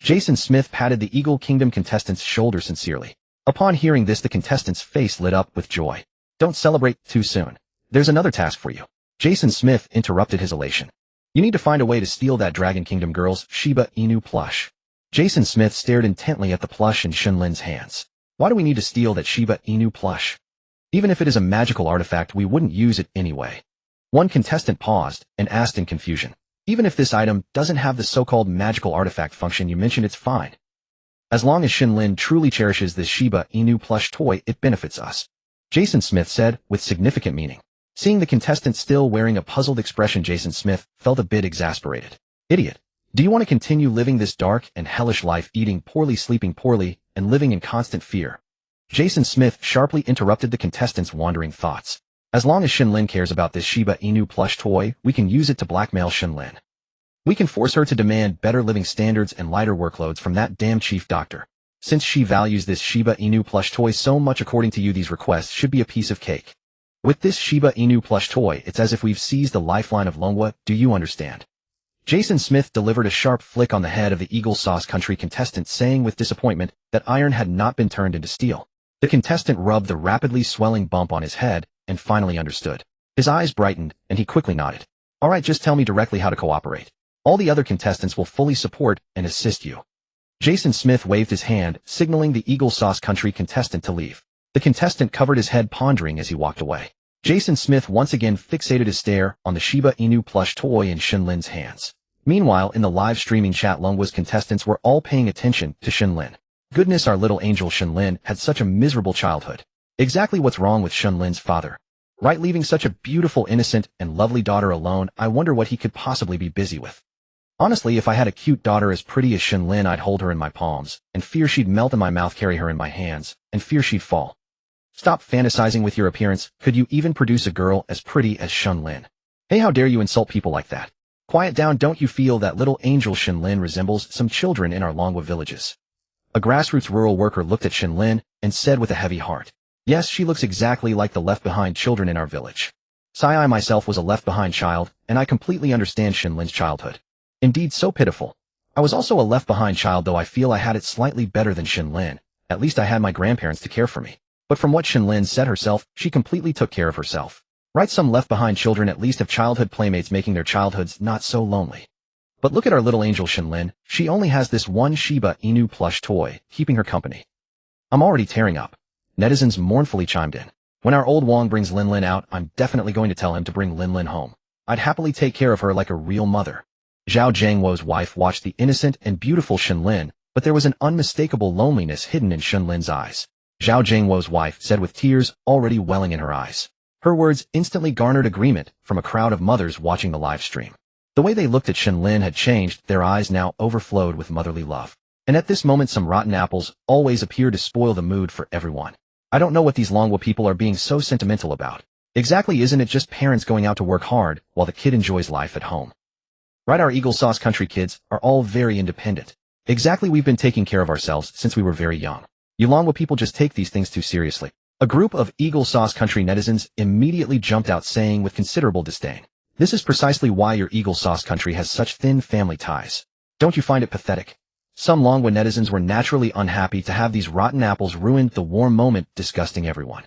Jason Smith patted the Eagle Kingdom contestant's shoulder sincerely. Upon hearing this, the contestant's face lit up with joy. Don't celebrate too soon. There's another task for you. Jason Smith interrupted his elation. You need to find a way to steal that Dragon Kingdom girl's Shiba Inu plush. Jason Smith stared intently at the plush in Shen Lin's hands. Why do we need to steal that Shiba Inu plush? Even if it is a magical artifact, we wouldn't use it anyway. One contestant paused and asked in confusion. Even if this item doesn't have the so-called magical artifact function you mentioned, it's fine. As long as Shen Lin truly cherishes this Shiba Inu plush toy, it benefits us. Jason Smith said with significant meaning. Seeing the contestant still wearing a puzzled expression, Jason Smith felt a bit exasperated. Idiot. Do you want to continue living this dark and hellish life, eating poorly, sleeping poorly, and living in constant fear? Jason Smith sharply interrupted the contestant's wandering thoughts. As long as Shen Lin cares about this Shiba Inu plush toy, we can use it to blackmail Shen Lin. We can force her to demand better living standards and lighter workloads from that damn chief doctor. Since she values this Shiba Inu plush toy so much, according to you, these requests should be a piece of cake. With this Shiba Inu plush toy, it's as if we've seized the lifeline of Longguo, do you understand? Jason Smith delivered a sharp flick on the head of the Eagle Sauce Country contestant, saying with disappointment that iron had not been turned into steel. The contestant rubbed the rapidly swelling bump on his head and finally understood. His eyes brightened, and he quickly nodded. All right, just tell me directly how to cooperate. All the other contestants will fully support and assist you. Jason Smith waved his hand, signaling the Eagle Sauce Country contestant to leave. The contestant covered his head, pondering as he walked away. Jason Smith once again fixated his stare on the Shiba Inu plush toy in Shen Lin's hands. Meanwhile, in the live streaming chat, Longguo's contestants were all paying attention to Shen Lin. Goodness, our little angel Shen Lin had such a miserable childhood. Exactly what's wrong with Shen Lin's father? Right, leaving such a beautiful, innocent, and lovely daughter alone. I wonder what he could possibly be busy with. Honestly, if I had a cute daughter as pretty as Shen Lin, I'd hold her in my palms, and fear she'd melt in my mouth, carry her in my hands, and fear she'd fall. Stop fantasizing with your appearance. Could you even produce a girl as pretty as Shen Lin? Hey, how dare you insult people like that? Quiet down, don't you feel that little angel Shen Lin resembles some children in our Longguo villages? A grassroots rural worker looked at Shen Lin and said with a heavy heart, yes, she looks exactly like the left-behind children in our village. I myself was a left-behind child, and I completely understand Shen Lin's childhood. Indeed, so pitiful. I was also a left-behind child, though I feel I had it slightly better than Shen Lin. At least I had my grandparents to care for me. But from what Shen Lin said herself, she completely took care of herself. Right, some left-behind children at least have childhood playmates, making their childhoods not so lonely. But look at our little angel Shen Lin. She only has this one Shiba Inu plush toy, keeping her company. I'm already tearing up. Netizens mournfully chimed in. When our old Wong brings Lin Lin out, I'm definitely going to tell him to bring Lin Lin home. I'd happily take care of her like a real mother. Zhao Jiangwo's wife watched the innocent and beautiful Shen Lin, but there was an unmistakable loneliness hidden in Shen Lin's eyes. Zhao Jiangwo's wife said with tears already welling in her eyes. Her words instantly garnered agreement from a crowd of mothers watching the live stream. The way they looked at Shen Lin had changed, their eyes now overflowed with motherly love. And at this moment, some rotten apples always appear to spoil the mood for everyone. I don't know what these Longguo people are being so sentimental about. Exactly, isn't it just parents going out to work hard while the kid enjoys life at home? Right, our Eagle Sauce Country kids are all very independent. Exactly, we've been taking care of ourselves since we were very young. You Longguo people just take these things too seriously. A group of Eagle Sauce Country netizens immediately jumped out, saying with considerable disdain, this is precisely why your Eagle Sauce Country has such thin family ties. Don't you find it pathetic? Some Longguo netizens were naturally unhappy to have these rotten apples ruin the warm moment, disgusting everyone.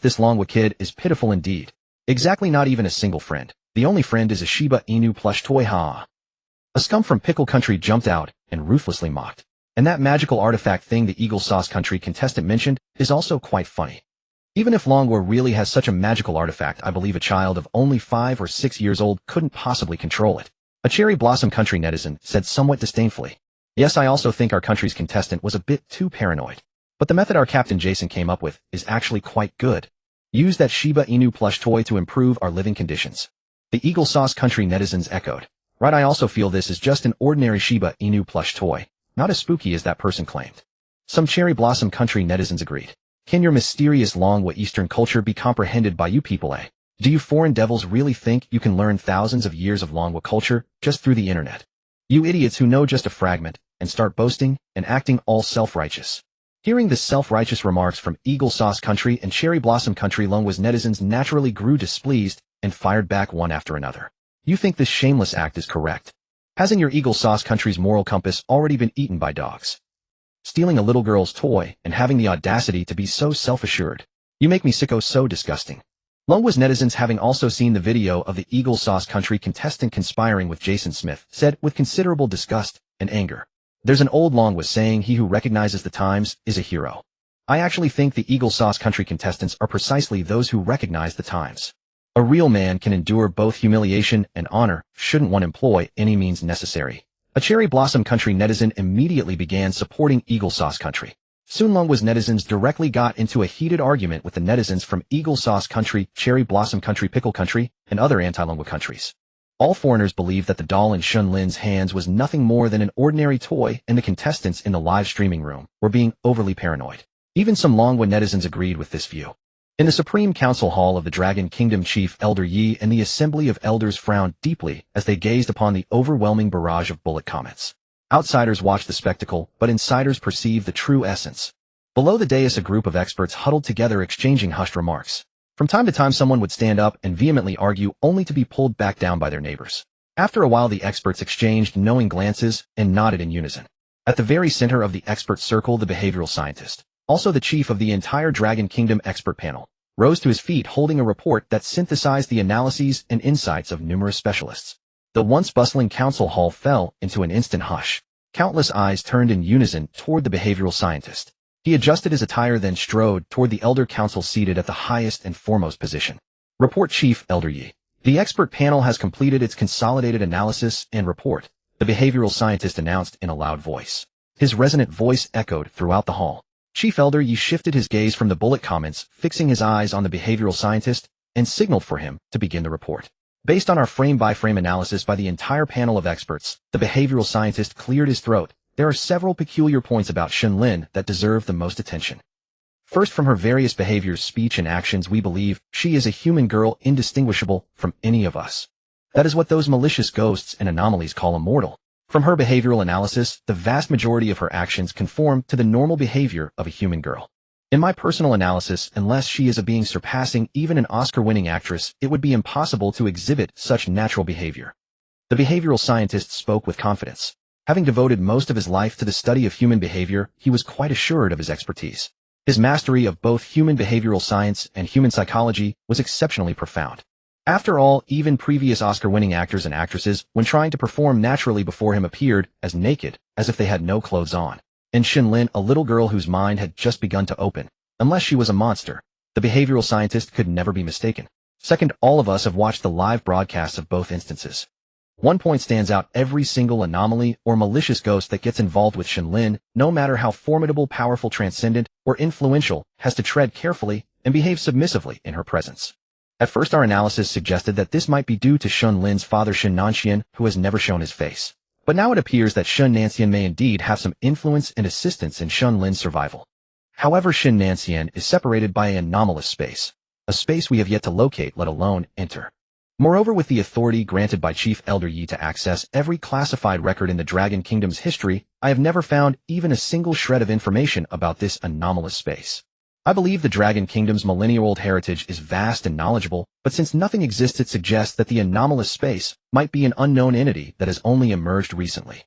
This Longguo kid is pitiful indeed. Exactly, not even a single friend. The only friend is a Shiba Inu plush toy, ha. A scum from Pickle Country jumped out and ruthlessly mocked. And that magical artifact thing the Eagle Sauce Country contestant mentioned is also quite funny. Even if Longguo really has such a magical artifact, I believe a child of only 5 or 6 years old couldn't possibly control it. A Cherry Blossom Country netizen said somewhat disdainfully. Yes, I also think our country's contestant was a bit too paranoid. But the method our Captain Jason came up with is actually quite good. Use that Shiba Inu plush toy to improve our living conditions. The Eagle Sauce Country netizens echoed. Right, I also feel this is just an ordinary Shiba Inu plush toy, not as spooky as that person claimed. Some Cherry Blossom Country netizens agreed. Can your mysterious Longguo Eastern culture be comprehended by you people, eh? Do you foreign devils really think you can learn thousands of years of Longguo culture just through the internet? You idiots who know just a fragment and start boasting and acting all self-righteous. Hearing the self-righteous remarks from Eagle Sauce Country and Cherry Blossom Country, Longguo's netizens naturally grew displeased and fired back one after another. You think this shameless act is correct? Hasn't your Eagle Sauce Country's moral compass already been eaten by dogs? Stealing a little girl's toy and having the audacity to be so self-assured. You make me sicko, so disgusting. Longguo's netizens, having also seen the video of the Eagle Sauce Country contestant conspiring with Jason Smith, said with considerable disgust and anger. There's an old Longguo saying, he who recognizes the times is a hero. I actually think the Eagle Sauce Country contestants are precisely those who recognize the times. A real man can endure both humiliation and honor, shouldn't one employ any means necessary. A Cherry Blossom Country netizen immediately began supporting Eagle Sauce Country. Soon Longguo's netizens directly got into a heated argument with the netizens from Eagle Sauce Country, Cherry Blossom Country, Pickle Country, and other anti-Longguo countries. All foreigners believed that the doll in Shen Lin's hands was nothing more than an ordinary toy, and the contestants in the live streaming room were being overly paranoid. Even some Longguo netizens agreed with this view. In the Supreme Council Hall of the Dragon Kingdom, Chief Elder Yi and the Assembly of Elders frowned deeply as they gazed upon the overwhelming barrage of bullet comments. Outsiders watched the spectacle, but insiders perceived the true essence. Below the dais, a group of experts huddled together, exchanging hushed remarks. From time to time, someone would stand up and vehemently argue, only to be pulled back down by their neighbors. After a while, the experts exchanged knowing glances and nodded in unison. At the very center of the expert circle, the behavioral scientist, also the chief of the entire Dragon Kingdom expert panel, rose to his feet holding a report that synthesized the analyses and insights of numerous specialists. The once bustling council hall fell into an instant hush. Countless eyes turned in unison toward the behavioral scientist. He adjusted his attire, then strode toward the elder council seated at the highest and foremost position. Report, Chief Elder Yi. The expert panel has completed its consolidated analysis and report, the behavioral scientist announced in a loud voice. His resonant voice echoed throughout the hall. Chief Elder Yi shifted his gaze from the bullet comments, fixing his eyes on the behavioral scientist, and signaled for him to begin the report. Based on our frame-by-frame analysis by the entire panel of experts, the behavioral scientist cleared his throat. There are several peculiar points about Shen Lin that deserve the most attention. First, from her various behaviors, speech, and actions, we believe she is a human girl indistinguishable from any of us. That is what those malicious ghosts and anomalies call immortal. From her behavioral analysis, the vast majority of her actions conform to the normal behavior of a human girl. In my personal analysis, unless she is a being surpassing even an Oscar-winning actress, it would be impossible to exhibit such natural behavior. The behavioral scientist spoke with confidence. Having devoted most of his life to the study of human behavior, he was quite assured of his expertise. His mastery of both human behavioral science and human psychology was exceptionally profound. After all, even previous Oscar-winning actors and actresses, when trying to perform naturally before him, appeared as naked as if they had no clothes on. And Shen Lin, a little girl whose mind had just begun to open. Unless she was a monster, the behavioral scientist could never be mistaken. Second, all of us have watched the live broadcasts of both instances. One point stands out: every single anomaly or malicious ghost that gets involved with Shen Lin, no matter how formidable, powerful, transcendent, or influential, has to tread carefully and behave submissively in her presence. At first, our analysis suggested that this might be due to Shen Lin's father Shen Nanxian, who has never shown his face. But now it appears that Shen Nanxian may indeed have some influence and assistance in Shen Lin's survival. However, Shen Nanxian is separated by an anomalous space, a space we have yet to locate, let alone enter. Moreover, with the authority granted by Chief Elder Yi to access every classified record in the Dragon Kingdom's history, I have never found even a single shred of information about this anomalous space. I believe the Dragon Kingdom's millennia-old heritage is vast and knowledgeable, but since nothing exists, it suggests that the anomalous space might be an unknown entity that has only emerged recently.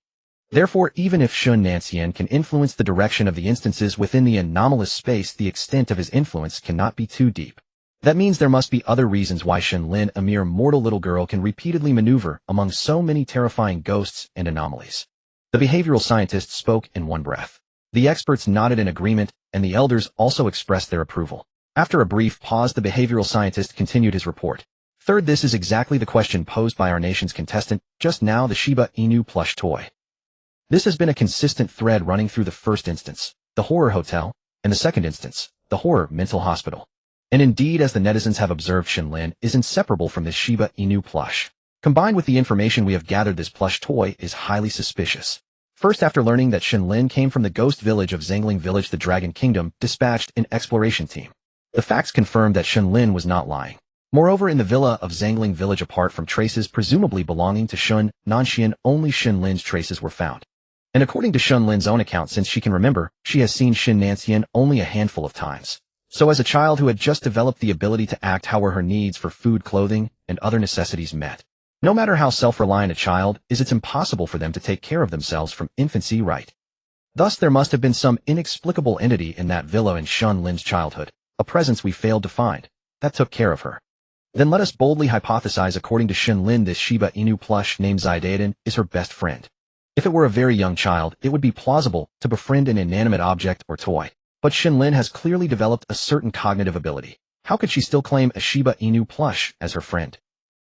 Therefore, even if Shen Nanxian can influence the direction of the instances within the anomalous space, the extent of his influence cannot be too deep. That means there must be other reasons why Shen Lin, a mere mortal little girl, can repeatedly maneuver among so many terrifying ghosts and anomalies. The behavioral scientist spoke in one breath. The experts nodded in agreement, and the elders also expressed their approval. After a brief pause, the behavioral scientist continued his report. Third, this is exactly the question posed by our nation's contestant just now, the Shiba Inu plush toy. This has been a consistent thread running through the first instance, the horror hotel, and the second instance, the horror mental hospital. And indeed, as the netizens have observed, Shen Lin is inseparable from this Shiba Inu plush. Combined with the information we have gathered, this plush toy is highly suspicious. First, after learning that Shen Lin came from the ghost village of Zangling Village, the Dragon Kingdom dispatched an exploration team. The facts confirmed that Shen Lin was not lying. Moreover, in the villa of Zangling Village, apart from traces presumably belonging to Shen Nanxian, only Shen Lin's traces were found. And according to Shen Lin's own account, since she can remember, she has seen Shen Nanxian only a handful of times. So as a child who had just developed the ability to act, how were her needs for food, clothing, and other necessities met? No matter how self-reliant a child is, it's impossible for them to take care of themselves from infancy, right? Thus, there must have been some inexplicable entity in that villa in Shen Lin's childhood, a presence we failed to find, that took care of her. Then let us boldly hypothesize, according to Shen Lin, this Shiba Inu plush named Zaidaiden is her best friend. If it were a very young child, it would be plausible to befriend an inanimate object or toy. But Shen Lin has clearly developed a certain cognitive ability. How could she still claim a Shiba Inu plush as her friend?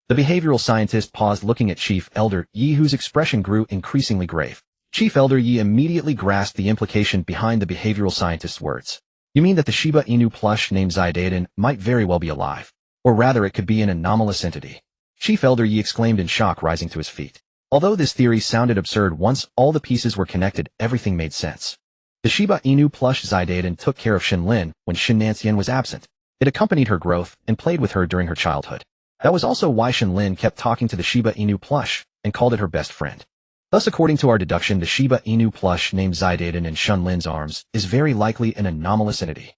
The behavioral scientist paused, looking at Chief Elder Yi, whose expression grew increasingly grave. Chief Elder Yi immediately grasped the implication behind the behavioral scientist's words. You mean that the Shiba Inu plush named Zaidaiden might very well be alive? Or rather, it could be an anomalous entity. Chief Elder Yi exclaimed in shock, rising to his feet. Although this theory sounded absurd, once all the pieces were connected, everything made sense. The Shiba Inu plush Zaidaiden took care of Shen Lin when Shen Nanxian was absent. It accompanied her growth and played with her during her childhood. That was also why Shen Lin kept talking to the Shiba Inu plush and called it her best friend. Thus, according to our deduction, the Shiba Inu plush named Zaidaden in Shen Lin's arms is very likely an anomalous entity.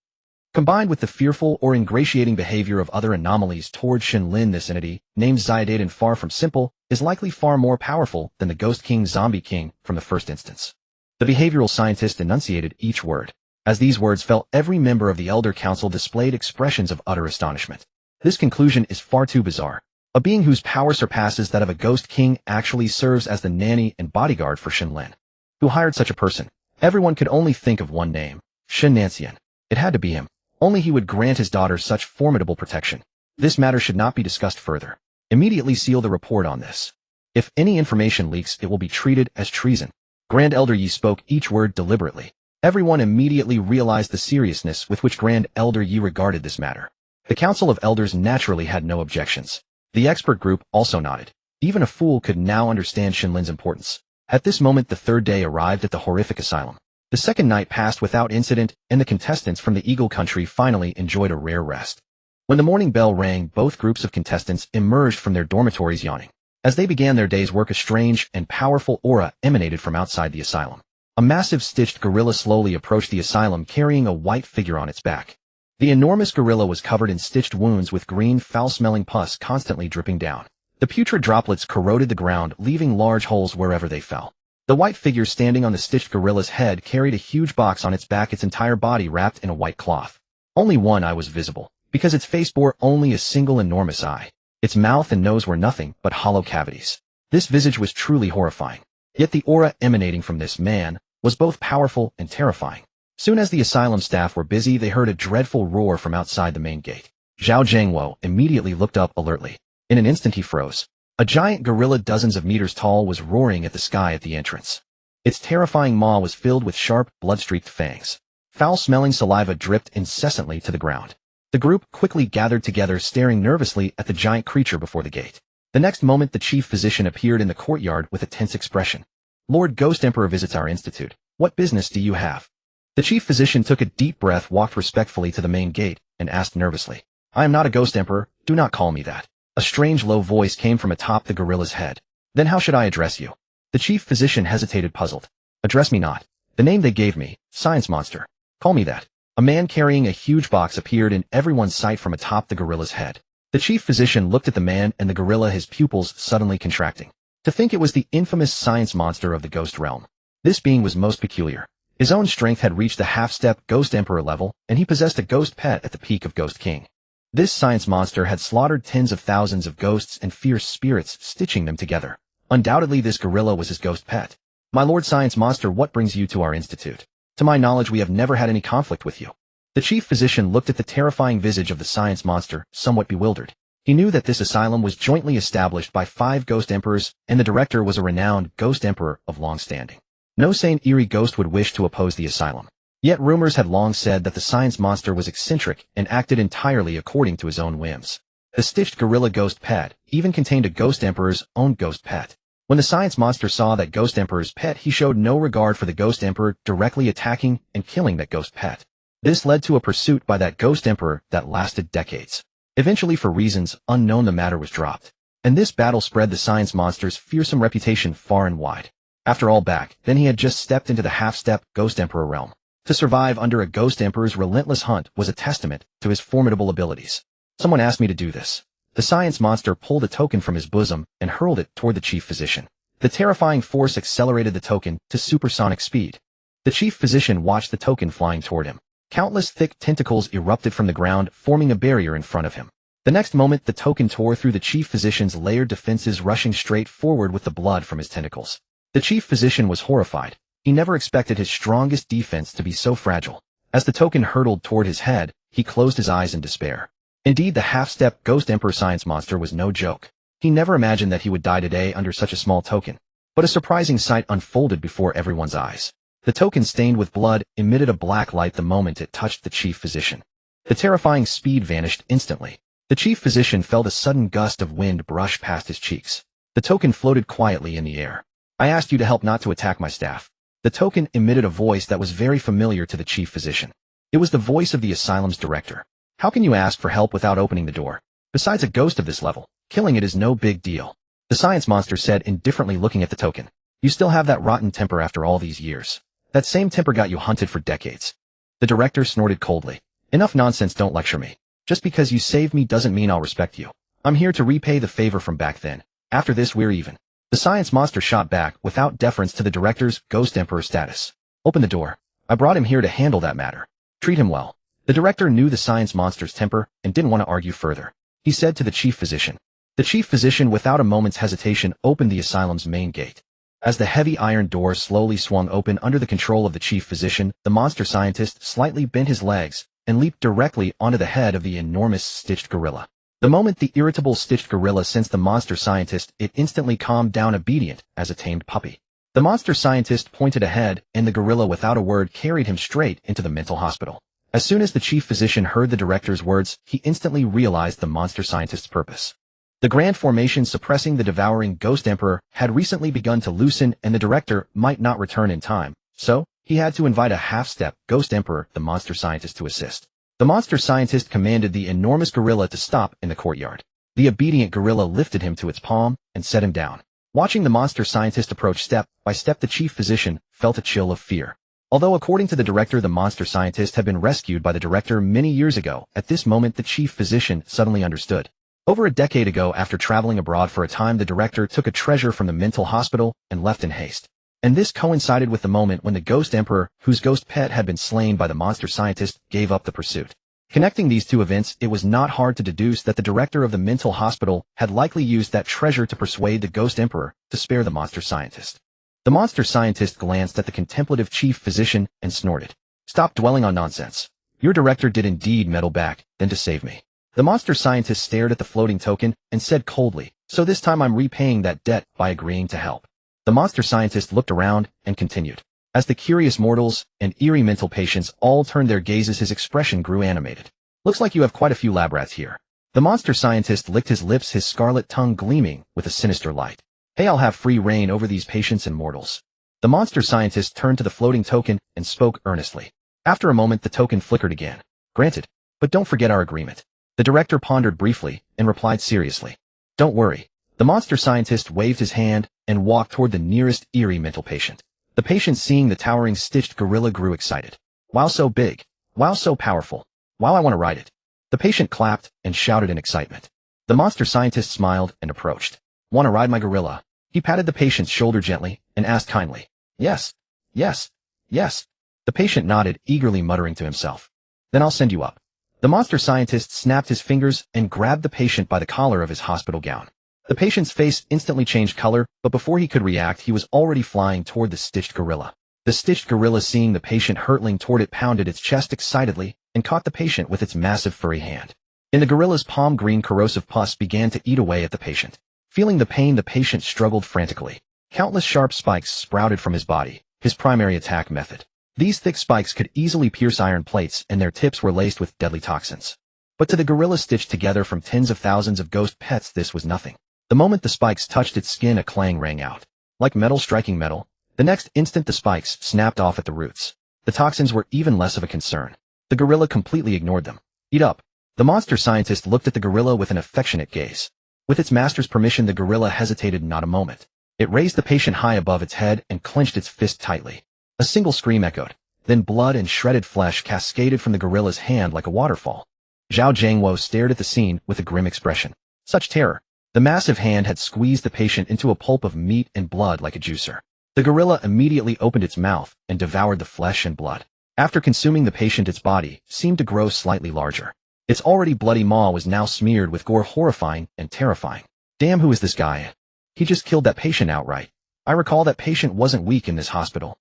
Combined with the fearful or ingratiating behavior of other anomalies toward Shen Lin, this entity, named Zaidaden, far from simple, is likely far more powerful than the Ghost King Zombie King from the first instance. The behavioral scientist enunciated each word. As these words fell, every member of the Elder Council displayed expressions of utter astonishment. This conclusion is far too bizarre. A being whose power surpasses that of a Ghost King actually serves as the nanny and bodyguard for Shen Lin. Who hired such a person? Everyone could only think of one name: Shen Nancian. It had to be him. Only he would grant his daughter such formidable protection. This matter should not be discussed further. Immediately seal the report on this. If any information leaks, it will be treated as treason. Grand Elder Yi spoke each word deliberately. Everyone immediately realized the seriousness with which Grand Elder Yi regarded this matter. The Council of Elders naturally had no objections. The expert group also nodded. Even a fool could now understand Shen Lin's importance. At this moment, the third day arrived at the horrific asylum. The second night passed without incident, and the contestants from the Eagle Country finally enjoyed a rare rest. When the morning bell rang, both groups of contestants emerged from their dormitories yawning. As they began their day's work, a strange and powerful aura emanated from outside the asylum. A massive stitched gorilla slowly approached the asylum, carrying a white figure on its back. The enormous gorilla was covered in stitched wounds with green, foul-smelling pus constantly dripping down. The putrid droplets corroded the ground, leaving large holes wherever they fell. The white figure standing on the stitched gorilla's head carried a huge box on its back, its entire body wrapped in a white cloth. Only one eye was visible, because its face bore only a single enormous eye. Its mouth and nose were nothing but hollow cavities. This visage was truly horrifying. Yet the aura emanating from this man was both powerful and terrifying. Soon as the asylum staff were busy, they heard a dreadful roar from outside the main gate. Zhao Zhangwo immediately looked up alertly. In an instant he froze. A giant gorilla dozens of meters tall was roaring at the sky at the entrance. Its terrifying maw was filled with sharp, blood-streaked fangs. Foul-smelling saliva dripped incessantly to the ground. The group quickly gathered together, staring nervously at the giant creature before the gate. The next moment, the chief physician appeared in the courtyard with a tense expression. "Lord Ghost Emperor visits our institute. What business do you have?" The chief physician took a deep breath, walked respectfully to the main gate, and asked nervously, "I am not a Ghost Emperor. Do not call me that." A strange low voice came from atop the gorilla's head. "Then how should I address you?" The chief physician hesitated, puzzled. "Address me not. The name they gave me, Science Monster. Call me that." A man carrying a huge box appeared in everyone's sight from atop the gorilla's head. The chief physician looked at the man and the gorilla, his pupils suddenly contracting. To think it was the infamous Science Monster of the Ghost Realm. This being was most peculiar. His own strength had reached the half-step Ghost Emperor level, and he possessed a ghost pet at the peak of Ghost King. This Science Monster had slaughtered tens of thousands of ghosts and fierce spirits, stitching them together. Undoubtedly this gorilla was his ghost pet. "My Lord Science Monster, what brings you to our institute? To my knowledge, we have never had any conflict with you." The chief physician looked at the terrifying visage of the Science Monster, somewhat bewildered. He knew that this asylum was jointly established by 5 Ghost Emperors, and the director was a renowned Ghost Emperor of long standing. No sane eerie ghost would wish to oppose the asylum. Yet rumors had long said that the Science Monster was eccentric and acted entirely according to his own whims. The stitched gorilla ghost pet even contained a Ghost Emperor's own ghost pet. When the Science Monster saw that Ghost Emperor's pet, he showed no regard for the Ghost Emperor, directly attacking and killing that ghost pet. This led to a pursuit by that Ghost Emperor that lasted decades. Eventually, for reasons unknown, the matter was dropped. And this battle spread the Science Monster's fearsome reputation far and wide. After all, back then he had just stepped into the half-step Ghost Emperor realm. To survive under a Ghost Emperor's relentless hunt was a testament to his formidable abilities. "Someone asked me to do this." The Science Monster pulled a token from his bosom and hurled it toward the chief physician. The terrifying force accelerated the token to supersonic speed. The chief physician watched the token flying toward him. Countless thick tentacles erupted from the ground, forming a barrier in front of him. The next moment, the token tore through the chief physician's layered defenses, rushing straight forward with the blood from his tentacles. The chief physician was horrified. He never expected his strongest defense to be so fragile. As the token hurtled toward his head, he closed his eyes in despair. Indeed, the half-step Ghost Emperor Science Monster was no joke. He never imagined that he would die today under such a small token. But a surprising sight unfolded before everyone's eyes. The token, stained with blood, emitted a black light the moment it touched the chief physician. The terrifying speed vanished instantly. The chief physician felt a sudden gust of wind brush past his cheeks. The token floated quietly in the air. "I asked you to help, not to attack my staff." The token emitted a voice that was very familiar to the chief physician. It was the voice of the asylum's director. How can you ask for help without opening the door? Besides a ghost of this level, killing it is no big deal. The science monster said indifferently, looking at the token. You still have that rotten temper after all these years. That same temper got you hunted for decades. The director snorted coldly. Enough nonsense, don't lecture me. Just because you saved me doesn't mean I'll respect you. I'm here to repay the favor from back then. After this we're even. The science monster shot back without deference to the director's ghost emperor status. Open the door. I brought him here to handle that matter. Treat him well. The director knew the science monster's temper and didn't want to argue further. He said to the chief physician. The chief physician, without a moment's hesitation, opened the asylum's main gate. As the heavy iron door slowly swung open under the control of the chief physician, the monster scientist slightly bent his legs and leaped directly onto the head of the enormous stitched gorilla. The moment the irritable stitched gorilla sensed the monster scientist, it instantly calmed down, obedient as a tamed puppy. The monster scientist pointed ahead, and the gorilla without a word carried him straight into the mental hospital. As soon as the chief physician heard the director's words, he instantly realized the monster scientist's purpose. The grand formation suppressing the devouring ghost emperor had recently begun to loosen, and the director might not return in time, so he had to invite a half-step ghost emperor, the monster scientist, to assist. The monster scientist commanded the enormous gorilla to stop in the courtyard. The obedient gorilla lifted him to its palm and set him down. Watching the monster scientist approach step by step, the chief physician felt a chill of fear. Although according to the director the monster scientist had been rescued by the director many years ago, at this moment the chief physician suddenly understood. Over a decade ago, after traveling abroad for a time, the director took a treasure from the mental hospital and left in haste. And this coincided with the moment when the ghost emperor, whose ghost pet had been slain by the monster scientist, gave up the pursuit. Connecting these two events, it was not hard to deduce that the director of the mental hospital had likely used that treasure to persuade the ghost emperor to spare the monster scientist. The monster scientist glanced at the contemplative chief physician and snorted. Stop dwelling on nonsense. Your director did indeed meddle back, then to save me. The monster scientist stared at the floating token and said coldly, so this time I'm repaying that debt by agreeing to help. The monster scientist looked around and continued. As the curious mortals and eerie mental patients all turned their gazes, his expression grew animated. Looks like you have quite a few lab rats here. The monster scientist licked his lips, his scarlet tongue gleaming with a sinister light. Hey, I'll have free reign over these patients and mortals. The monster scientist turned to the floating token and spoke earnestly. After a moment, the token flickered again. Granted, but don't forget our agreement. The director pondered briefly and replied seriously. Don't worry. The monster scientist waved his hand and walked toward the nearest eerie mental patient. The patient, seeing the towering stitched gorilla, grew excited. Wow, so big. Wow, so powerful. Wow, I want to ride it. The patient clapped and shouted in excitement. The monster scientist smiled and approached. Want to ride my gorilla? He patted the patient's shoulder gently and asked kindly. Yes, yes, yes. The patient nodded, eagerly muttering to himself. Then I'll send you up. The monster scientist snapped his fingers and grabbed the patient by the collar of his hospital gown. The patient's face instantly changed color, but before he could react, he was already flying toward the stitched gorilla. The stitched gorilla, seeing the patient hurtling toward it, pounded its chest excitedly and caught the patient with its massive furry hand. In the gorilla's palm, green corrosive pus began to eat away at the patient. Feeling the pain, the patient struggled frantically. Countless sharp spikes sprouted from his body, his primary attack method. These thick spikes could easily pierce iron plates, and their tips were laced with deadly toxins. But to the gorilla stitched together from tens of thousands of ghost pets, this was nothing. The moment the spikes touched its skin, a clang rang out. Like metal striking metal, the next instant the spikes snapped off at the roots. The toxins were even less of a concern. The gorilla completely ignored them. Eat up. The monster scientist looked at the gorilla with an affectionate gaze. With its master's permission, the gorilla hesitated not a moment. It raised the patient high above its head and clenched its fist tightly. A single scream echoed. Then blood and shredded flesh cascaded from the gorilla's hand like a waterfall. Zhao Jiangwo stared at the scene with a grim expression. Such terror. The massive hand had squeezed the patient into a pulp of meat and blood like a juicer. The gorilla immediately opened its mouth and devoured the flesh and blood. After consuming the patient, its body seemed to grow slightly larger. Its already bloody maw was now smeared with gore, horrifying and terrifying. Damn, who is this guy? He just killed that patient outright. I recall that patient wasn't weak in this hospital.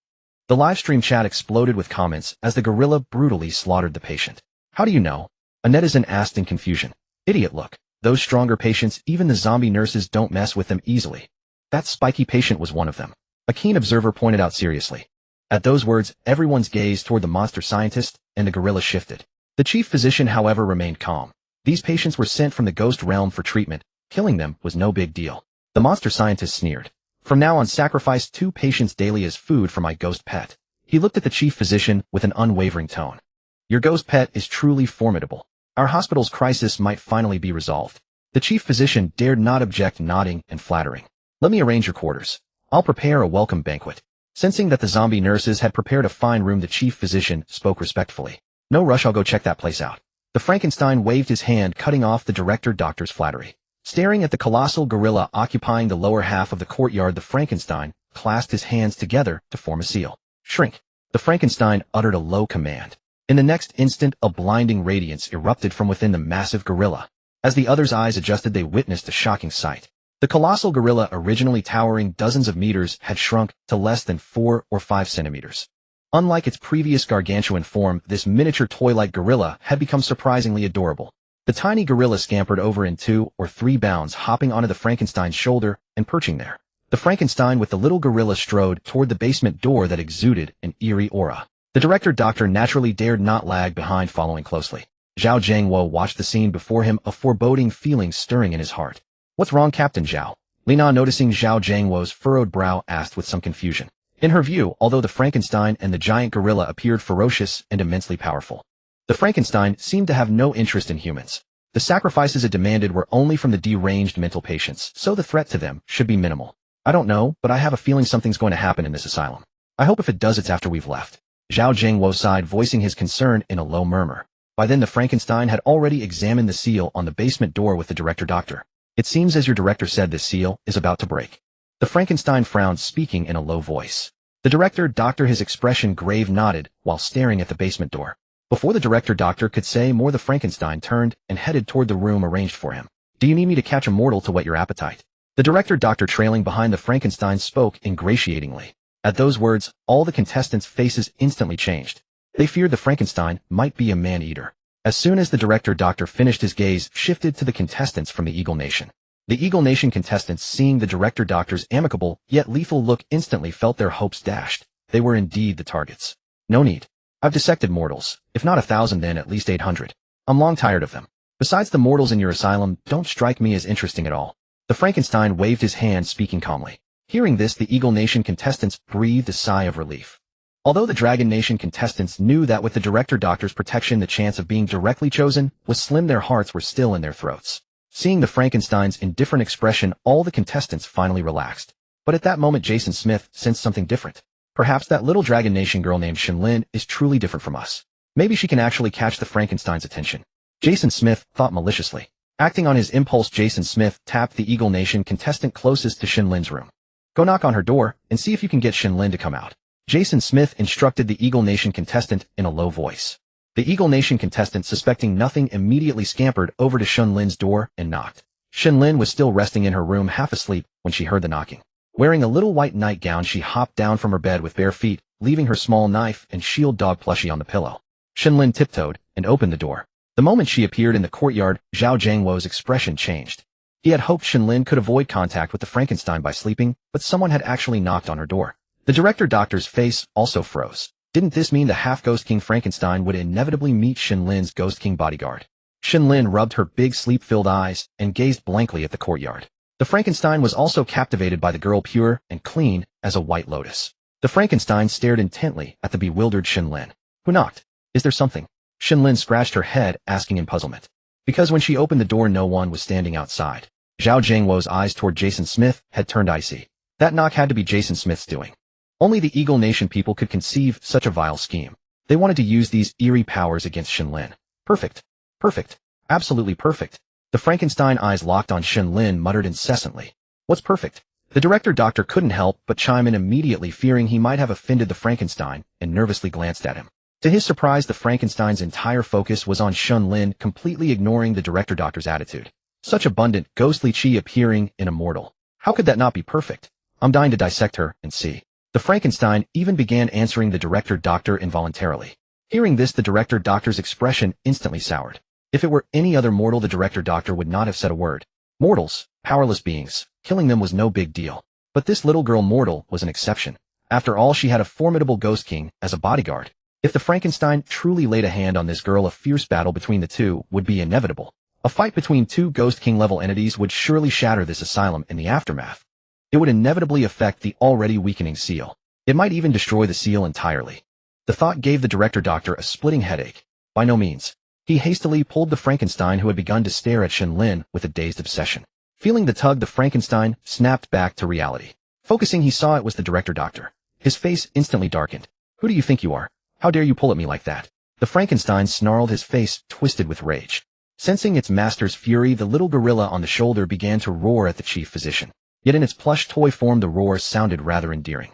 The livestream chat exploded with comments as the gorilla brutally slaughtered the patient. How do you know? A netizen asked in confusion. Idiot, look. Those stronger patients, even the zombie nurses don't mess with them easily. That spiky patient was one of them. A keen observer pointed out seriously. At those words, everyone's gaze toward the monster scientist and the gorilla shifted. The chief physician, however, remained calm. These patients were sent from the ghost realm for treatment. Killing them was no big deal. The monster scientist sneered. From now on, sacrifice 2 patients daily as food for my ghost pet. He looked at the chief physician with an unwavering tone. Your ghost pet is truly formidable. Our hospital's crisis might finally be resolved. The chief physician dared not object, nodding and flattering. Let me arrange your quarters. I'll prepare a welcome banquet. Sensing that the zombie nurses had prepared a fine room, the chief physician spoke respectfully. No rush, I'll go check that place out. The Frankenstein waved his hand, cutting off the director doctor's flattery. Staring at the colossal gorilla occupying the lower half of the courtyard, the Frankenstein clasped his hands together to form a seal. Shrink. The Frankenstein uttered a low command. In the next instant, a blinding radiance erupted from within the massive gorilla. As the other's eyes adjusted, they witnessed a shocking sight. The colossal gorilla, originally towering dozens of meters, had shrunk to less than 4 or 5 centimeters. Unlike its previous gargantuan form, this miniature toy-like gorilla had become surprisingly adorable. The tiny gorilla scampered over in 2 or 3 bounds, hopping onto the Frankenstein's shoulder and perching there. The Frankenstein with the little gorilla strode toward the basement door that exuded an eerie aura. The director doctor naturally dared not lag behind, following closely. Zhao Zhangwo watched the scene before him, a foreboding feeling stirring in his heart. What's wrong, Captain Zhao? Lina, noticing Zhao Zhangwo's furrowed brow, asked with some confusion. In her view, although the Frankenstein and the giant gorilla appeared ferocious and immensely powerful, the Frankenstein seemed to have no interest in humans. The sacrifices it demanded were only from the deranged mental patients, so the threat to them should be minimal. I don't know, but I have a feeling something's going to happen in this asylum. I hope if it does, it's after we've left. Zhao Zhangwo sighed, voicing his concern in a low murmur. By then the Frankenstein had already examined the seal on the basement door with the director doctor. It seems as your director said, this seal is about to break. The Frankenstein frowned, speaking in a low voice. The director doctor, his expression grave, nodded while staring at the basement door. Before the director doctor could say more, the Frankenstein turned and headed toward the room arranged for him. Do you need me to catch a mortal to whet your appetite? The director doctor, trailing behind the Frankenstein, spoke ingratiatingly. At those words, all the contestants' faces instantly changed. They feared the Frankenstein might be a man-eater. As soon as the director doctor finished, his gaze shifted to the contestants from the Eagle Nation. The Eagle Nation contestants, seeing the director doctor's amicable yet lethal look, instantly felt their hopes dashed. They were indeed the targets. No need. I've dissected mortals. If not 1,000, then at least 800. I'm long tired of them. Besides, the mortals in your asylum don't strike me as interesting at all. The Frankenstein waved his hand, speaking calmly. Hearing this, the Eagle Nation contestants breathed a sigh of relief. Although the Dragon Nation contestants knew that with the director doctor's protection the chance of being directly chosen was slim, their hearts were still in their throats. Seeing the Frankenstein's indifferent expression, all the contestants finally relaxed. But at that moment, Jason Smith sensed something different. Perhaps that little Dragon Nation girl named Shen Lin is truly different from us. Maybe she can actually catch the Frankenstein's attention. Jason Smith thought maliciously. Acting on his impulse, Jason Smith tapped the Eagle Nation contestant closest to Shen Lin's room. Go knock on her door and see if you can get Shen Lin to come out. Jason Smith instructed the Eagle Nation contestant in a low voice. The Eagle Nation contestant, suspecting nothing, immediately scampered over to Shen Lin's door and knocked. Shen Lin was still resting in her room, half asleep, when she heard the knocking. Wearing a little white nightgown, she hopped down from her bed with bare feet, leaving her small knife and shield dog plushie on the pillow. Shen Lin tiptoed and opened the door. The moment she appeared in the courtyard, Zhao Zhangwo's expression changed. He had hoped Shen Lin could avoid contact with the Frankenstein by sleeping, but someone had actually knocked on her door. The director doctor's face also froze. Didn't this mean the half-Ghost King Frankenstein would inevitably meet Shen Lin's Ghost King bodyguard? Shen Lin rubbed her big sleep-filled eyes and gazed blankly at the courtyard. The Frankenstein was also captivated by the girl, pure and clean as a white lotus. The Frankenstein stared intently at the bewildered Shen Lin. Who knocked? Is there something? Shen Lin scratched her head, asking in puzzlement. Because when she opened the door, no one was standing outside. Zhao Zhangwo's eyes toward Jason Smith had turned icy. That knock had to be Jason Smith's doing. Only the Eagle Nation people could conceive such a vile scheme. They wanted to use these eerie powers against Shen Lin. Perfect. Perfect. Absolutely perfect. The Frankenstein eyes locked on Shen Lin, muttered incessantly. What's perfect? The director doctor couldn't help but chime in immediately, fearing he might have offended the Frankenstein, and nervously glanced at him. To his surprise, the Frankenstein's entire focus was on Shen Lin, completely ignoring the director doctor's attitude. Such abundant, ghostly chi appearing in a mortal. How could that not be perfect? I'm dying to dissect her and see. The Frankenstein even began answering the director doctor involuntarily. Hearing this, the director doctor's expression instantly soured. If it were any other mortal, the director doctor would not have said a word. Mortals, powerless beings, killing them was no big deal. But this little girl mortal was an exception. After all, she had a formidable Ghost King as a bodyguard. If the Frankenstein truly laid a hand on this girl, a fierce battle between the two would be inevitable. A fight between two Ghost King-level entities would surely shatter this asylum in the aftermath. It would inevitably affect the already weakening seal. It might even destroy the seal entirely. The thought gave the director doctor a splitting headache. By no means. He hastily pulled the Frankenstein who had begun to stare at Shen Lin with a dazed obsession. Feeling the tug, the Frankenstein snapped back to reality. Focusing, he saw it was the director doctor. His face instantly darkened. Who do you think you are? How dare you pull at me like that? The Frankenstein snarled, his face twisted with rage. Sensing its master's fury, the little gorilla on the shoulder began to roar at the chief physician. Yet in its plush toy form the roar sounded rather endearing.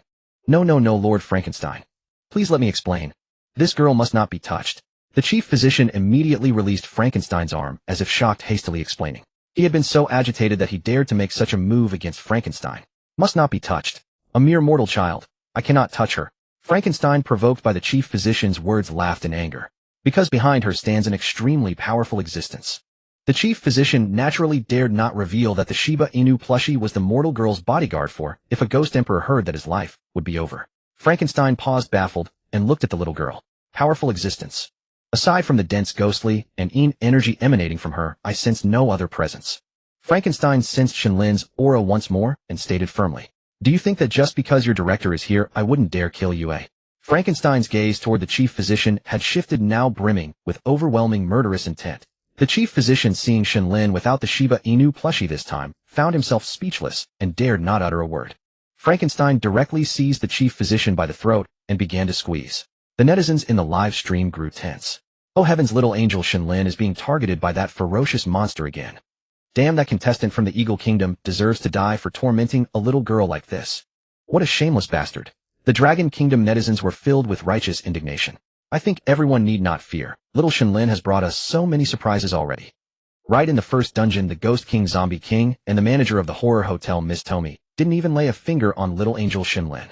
No, no, no, Lord Frankenstein. Please let me explain. This girl must not be touched. The chief physician immediately released Frankenstein's arm, as if shocked, hastily explaining. He had been so agitated that he dared to make such a move against Frankenstein. Must not be touched. A mere mortal child. I cannot touch her. Frankenstein, provoked by the chief physician's words, laughed in anger. Because behind her stands an extremely powerful existence. The chief physician naturally dared not reveal that the Shiba Inu plushie was the mortal girl's bodyguard, for if a ghost emperor heard that his life would be over. Frankenstein paused baffled and looked at the little girl. Powerful existence. Aside from the dense ghostly and energy emanating from her, I sensed no other presence. Frankenstein sensed Shen Lin's aura once more and stated firmly. Do you think that just because your director is here I wouldn't dare kill you, eh? Frankenstein's gaze toward the chief physician had shifted, now brimming with overwhelming murderous intent. The chief physician, seeing Shen Lin without the Shiba Inu plushie this time, found himself speechless and dared not utter a word. Frankenstein directly seized the chief physician by the throat and began to squeeze. The netizens in the live stream grew tense. Oh heavens, little angel Shen Lin is being targeted by that ferocious monster again. Damn, that contestant from the Eagle Kingdom deserves to die for tormenting a little girl like this. What a shameless bastard. The Dragon Kingdom netizens were filled with righteous indignation. I think everyone need not fear. Little Shen Lin has brought us so many surprises already. Right in the first dungeon, the Ghost King Zombie King and the manager of the horror hotel Miss Tomi didn't even lay a finger on little angel Shen Lin.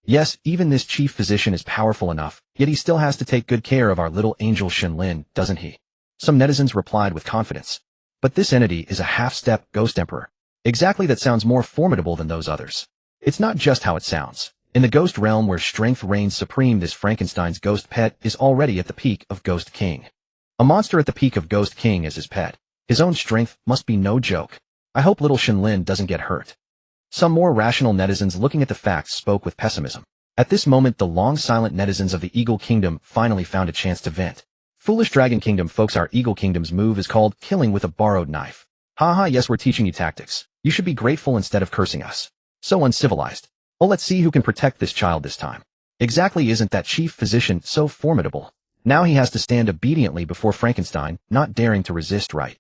Yes, even this chief physician is powerful enough, yet he still has to take good care of our little angel Shen Lin, doesn't he? Some netizens replied with confidence. But this entity is a half-step ghost emperor. Exactly, that sounds more formidable than those others. It's not just how it sounds. In the ghost realm where strength reigns supreme, this Frankenstein's ghost pet is already at the peak of Ghost King. A monster at the peak of Ghost King as his pet. His own strength must be no joke. I hope little Shen Lin doesn't get hurt. Some more rational netizens looking at the facts spoke with pessimism. At this moment, the long-silent netizens of the Eagle Kingdom finally found a chance to vent. Foolish Dragon Kingdom folks, our Eagle Kingdom's move is called killing with a borrowed knife. Haha, yes, we're teaching you tactics. You should be grateful instead of cursing us. So uncivilized. Oh, let's see who can protect this child this time. Exactly, isn't that chief physician so formidable? Now he has to stand obediently before Frankenstein, not daring to resist, right?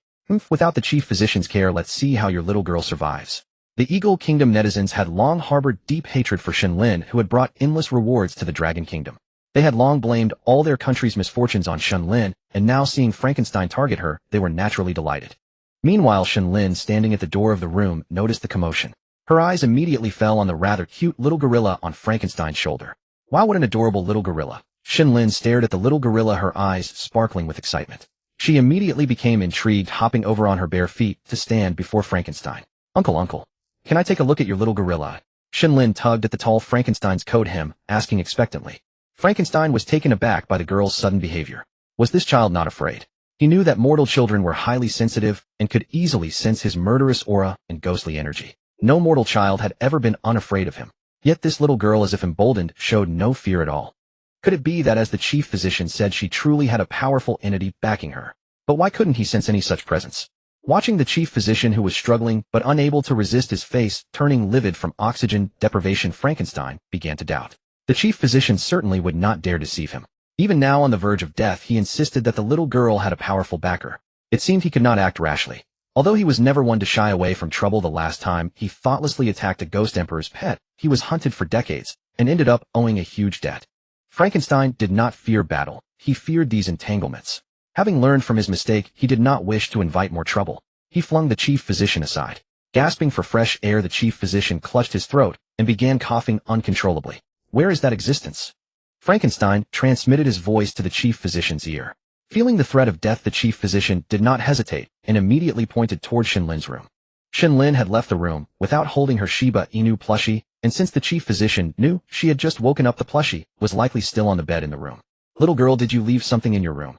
Without the chief physician's care, let's see how your little girl survives. The Eagle Kingdom netizens had long harbored deep hatred for Shen Lin, who had brought endless rewards to the Dragon Kingdom. They had long blamed all their country's misfortunes on Shen Lin, and now seeing Frankenstein target her, they were naturally delighted. Meanwhile, Shen Lin, standing at the door of the room, noticed the commotion. Her eyes immediately fell on the rather cute little gorilla on Frankenstein's shoulder. Wow, what an adorable little gorilla. Shen Lin stared at the little gorilla, her eyes sparkling with excitement. She immediately became intrigued, hopping over on her bare feet to stand before Frankenstein. Uncle. Can I take a look at your little gorilla? Shen Lin tugged at the tall Frankenstein's coat hem, asking expectantly. Frankenstein was taken aback by the girl's sudden behavior. Was this child not afraid? He knew that mortal children were highly sensitive and could easily sense his murderous aura and ghostly energy. No mortal child had ever been unafraid of him. Yet this little girl, as if emboldened, showed no fear at all. Could it be that, as the chief physician said, she truly had a powerful entity backing her? But why couldn't he sense any such presence? Watching the chief physician, who was struggling but unable to resist, his face turning livid from oxygen deprivation, Frankenstein began to doubt. The chief physician certainly would not dare deceive him. Even now, on the verge of death, he insisted that the little girl had a powerful backer. It seemed he could not act rashly. Although he was never one to shy away from trouble, the last time he thoughtlessly attacked a ghost emperor's pet, he was hunted for decades and ended up owing a huge debt. Frankenstein did not fear battle. He feared these entanglements. Having learned from his mistake, he did not wish to invite more trouble. He flung the chief physician aside. Gasping for fresh air, the chief physician clutched his throat and began coughing uncontrollably. Where is that existence? Frankenstein transmitted his voice to the chief physician's ear. Feeling the threat of death, the chief physician did not hesitate and immediately pointed toward Shen Lin's room. Shen Lin had left the room without holding her Shiba Inu plushie, and since the chief physician knew she had just woken up, the plushie was likely still on the bed in the room. Little girl, did you leave something in your room?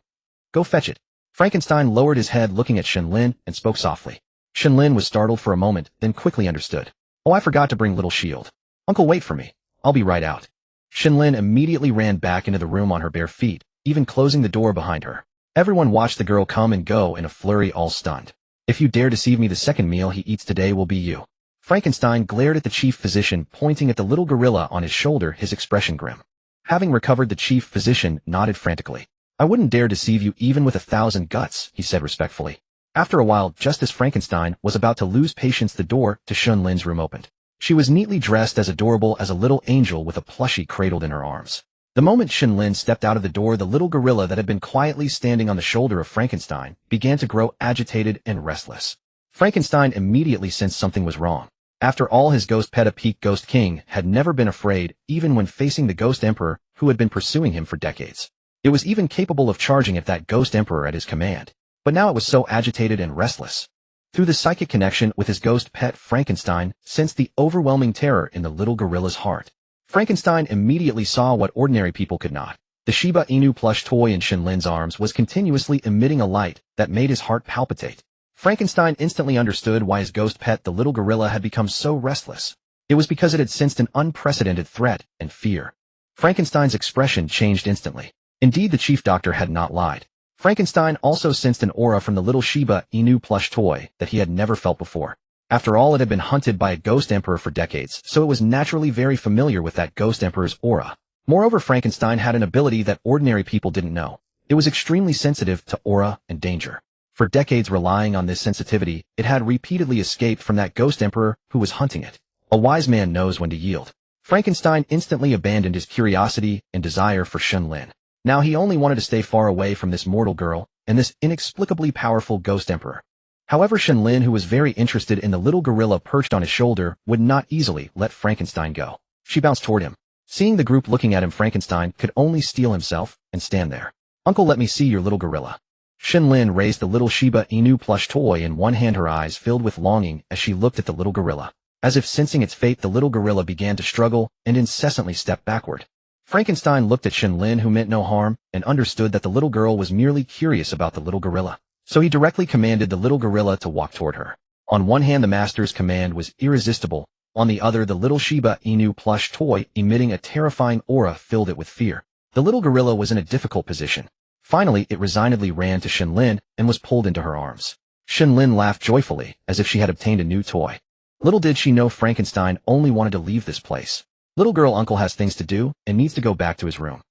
Go fetch it. Frankenstein lowered his head, looking at Shen Lin, and spoke softly. Shen Lin was startled for a moment, then quickly understood. Oh, I forgot to bring little shield. Uncle, wait for me. I'll be right out. Shen Lin immediately ran back into the room on her bare feet, even closing the door behind her. Everyone watched the girl come and go in a flurry, all stunned. If you dare deceive me, the second meal he eats today will be you. Frankenstein glared at the chief physician, pointing at the little gorilla on his shoulder, his expression grim. Having recovered, the chief physician nodded frantically. I wouldn't dare deceive you even with 1,000 guts, he said respectfully. After a while, just as Frankenstein was about to lose patience, the door to Shen Lin's room opened. She was neatly dressed, as adorable as a little angel with a plushie cradled in her arms. The moment Shen Lin stepped out of the door, the little gorilla that had been quietly standing on the shoulder of Frankenstein began to grow agitated and restless. Frankenstein immediately sensed something was wrong. After all, his ghost pet, a peak ghost king, had never been afraid, even when facing the ghost emperor who had been pursuing him for decades. It was even capable of charging at that ghost emperor at his command. But now it was so agitated and restless. Through the psychic connection with his ghost pet, Frankenstein sensed the overwhelming terror in the little gorilla's heart. Frankenstein immediately saw what ordinary people could not. The Shiba Inu plush toy in Shen Lin's arms was continuously emitting a light that made his heart palpitate. Frankenstein instantly understood why his ghost pet, the little gorilla, had become so restless. It was because it had sensed an unprecedented threat and fear. Frankenstein's expression changed instantly. Indeed, the chief doctor had not lied. Frankenstein also sensed an aura from the little Shiba Inu plush toy that he had never felt before. After all, it had been hunted by a ghost emperor for decades, so it was naturally very familiar with that ghost emperor's aura. Moreover, Frankenstein had an ability that ordinary people didn't know. It was extremely sensitive to aura and danger. For decades, relying on this sensitivity, it had repeatedly escaped from that ghost emperor who was hunting it. A wise man knows when to yield. Frankenstein instantly abandoned his curiosity and desire for Shen Lin. Now he only wanted to stay far away from this mortal girl and this inexplicably powerful ghost emperor. However, Shen Lin, who was very interested in the little gorilla perched on his shoulder, would not easily let Frankenstein go. She bounced toward him. Seeing the group looking at him, Frankenstein could only steel himself and stand there. Uncle, let me see your little gorilla. Shen Lin raised the little Shiba Inu plush toy in one hand, her eyes filled with longing as she looked at the little gorilla. As if sensing its fate, the little gorilla began to struggle and incessantly step backward. Frankenstein looked at Shen Lin, who meant no harm, and understood that the little girl was merely curious about the little gorilla. So he directly commanded the little gorilla to walk toward her. On one hand, the master's command was irresistible. On the other, the little Shiba Inu plush toy, emitting a terrifying aura, filled it with fear. The little gorilla was in a difficult position. Finally, it resignedly ran to Shen Lin and was pulled into her arms. Shen Lin laughed joyfully, as if she had obtained a new toy. Little did she know Frankenstein only wanted to leave this place. Little girl, uncle has things to do and needs to go back to his room.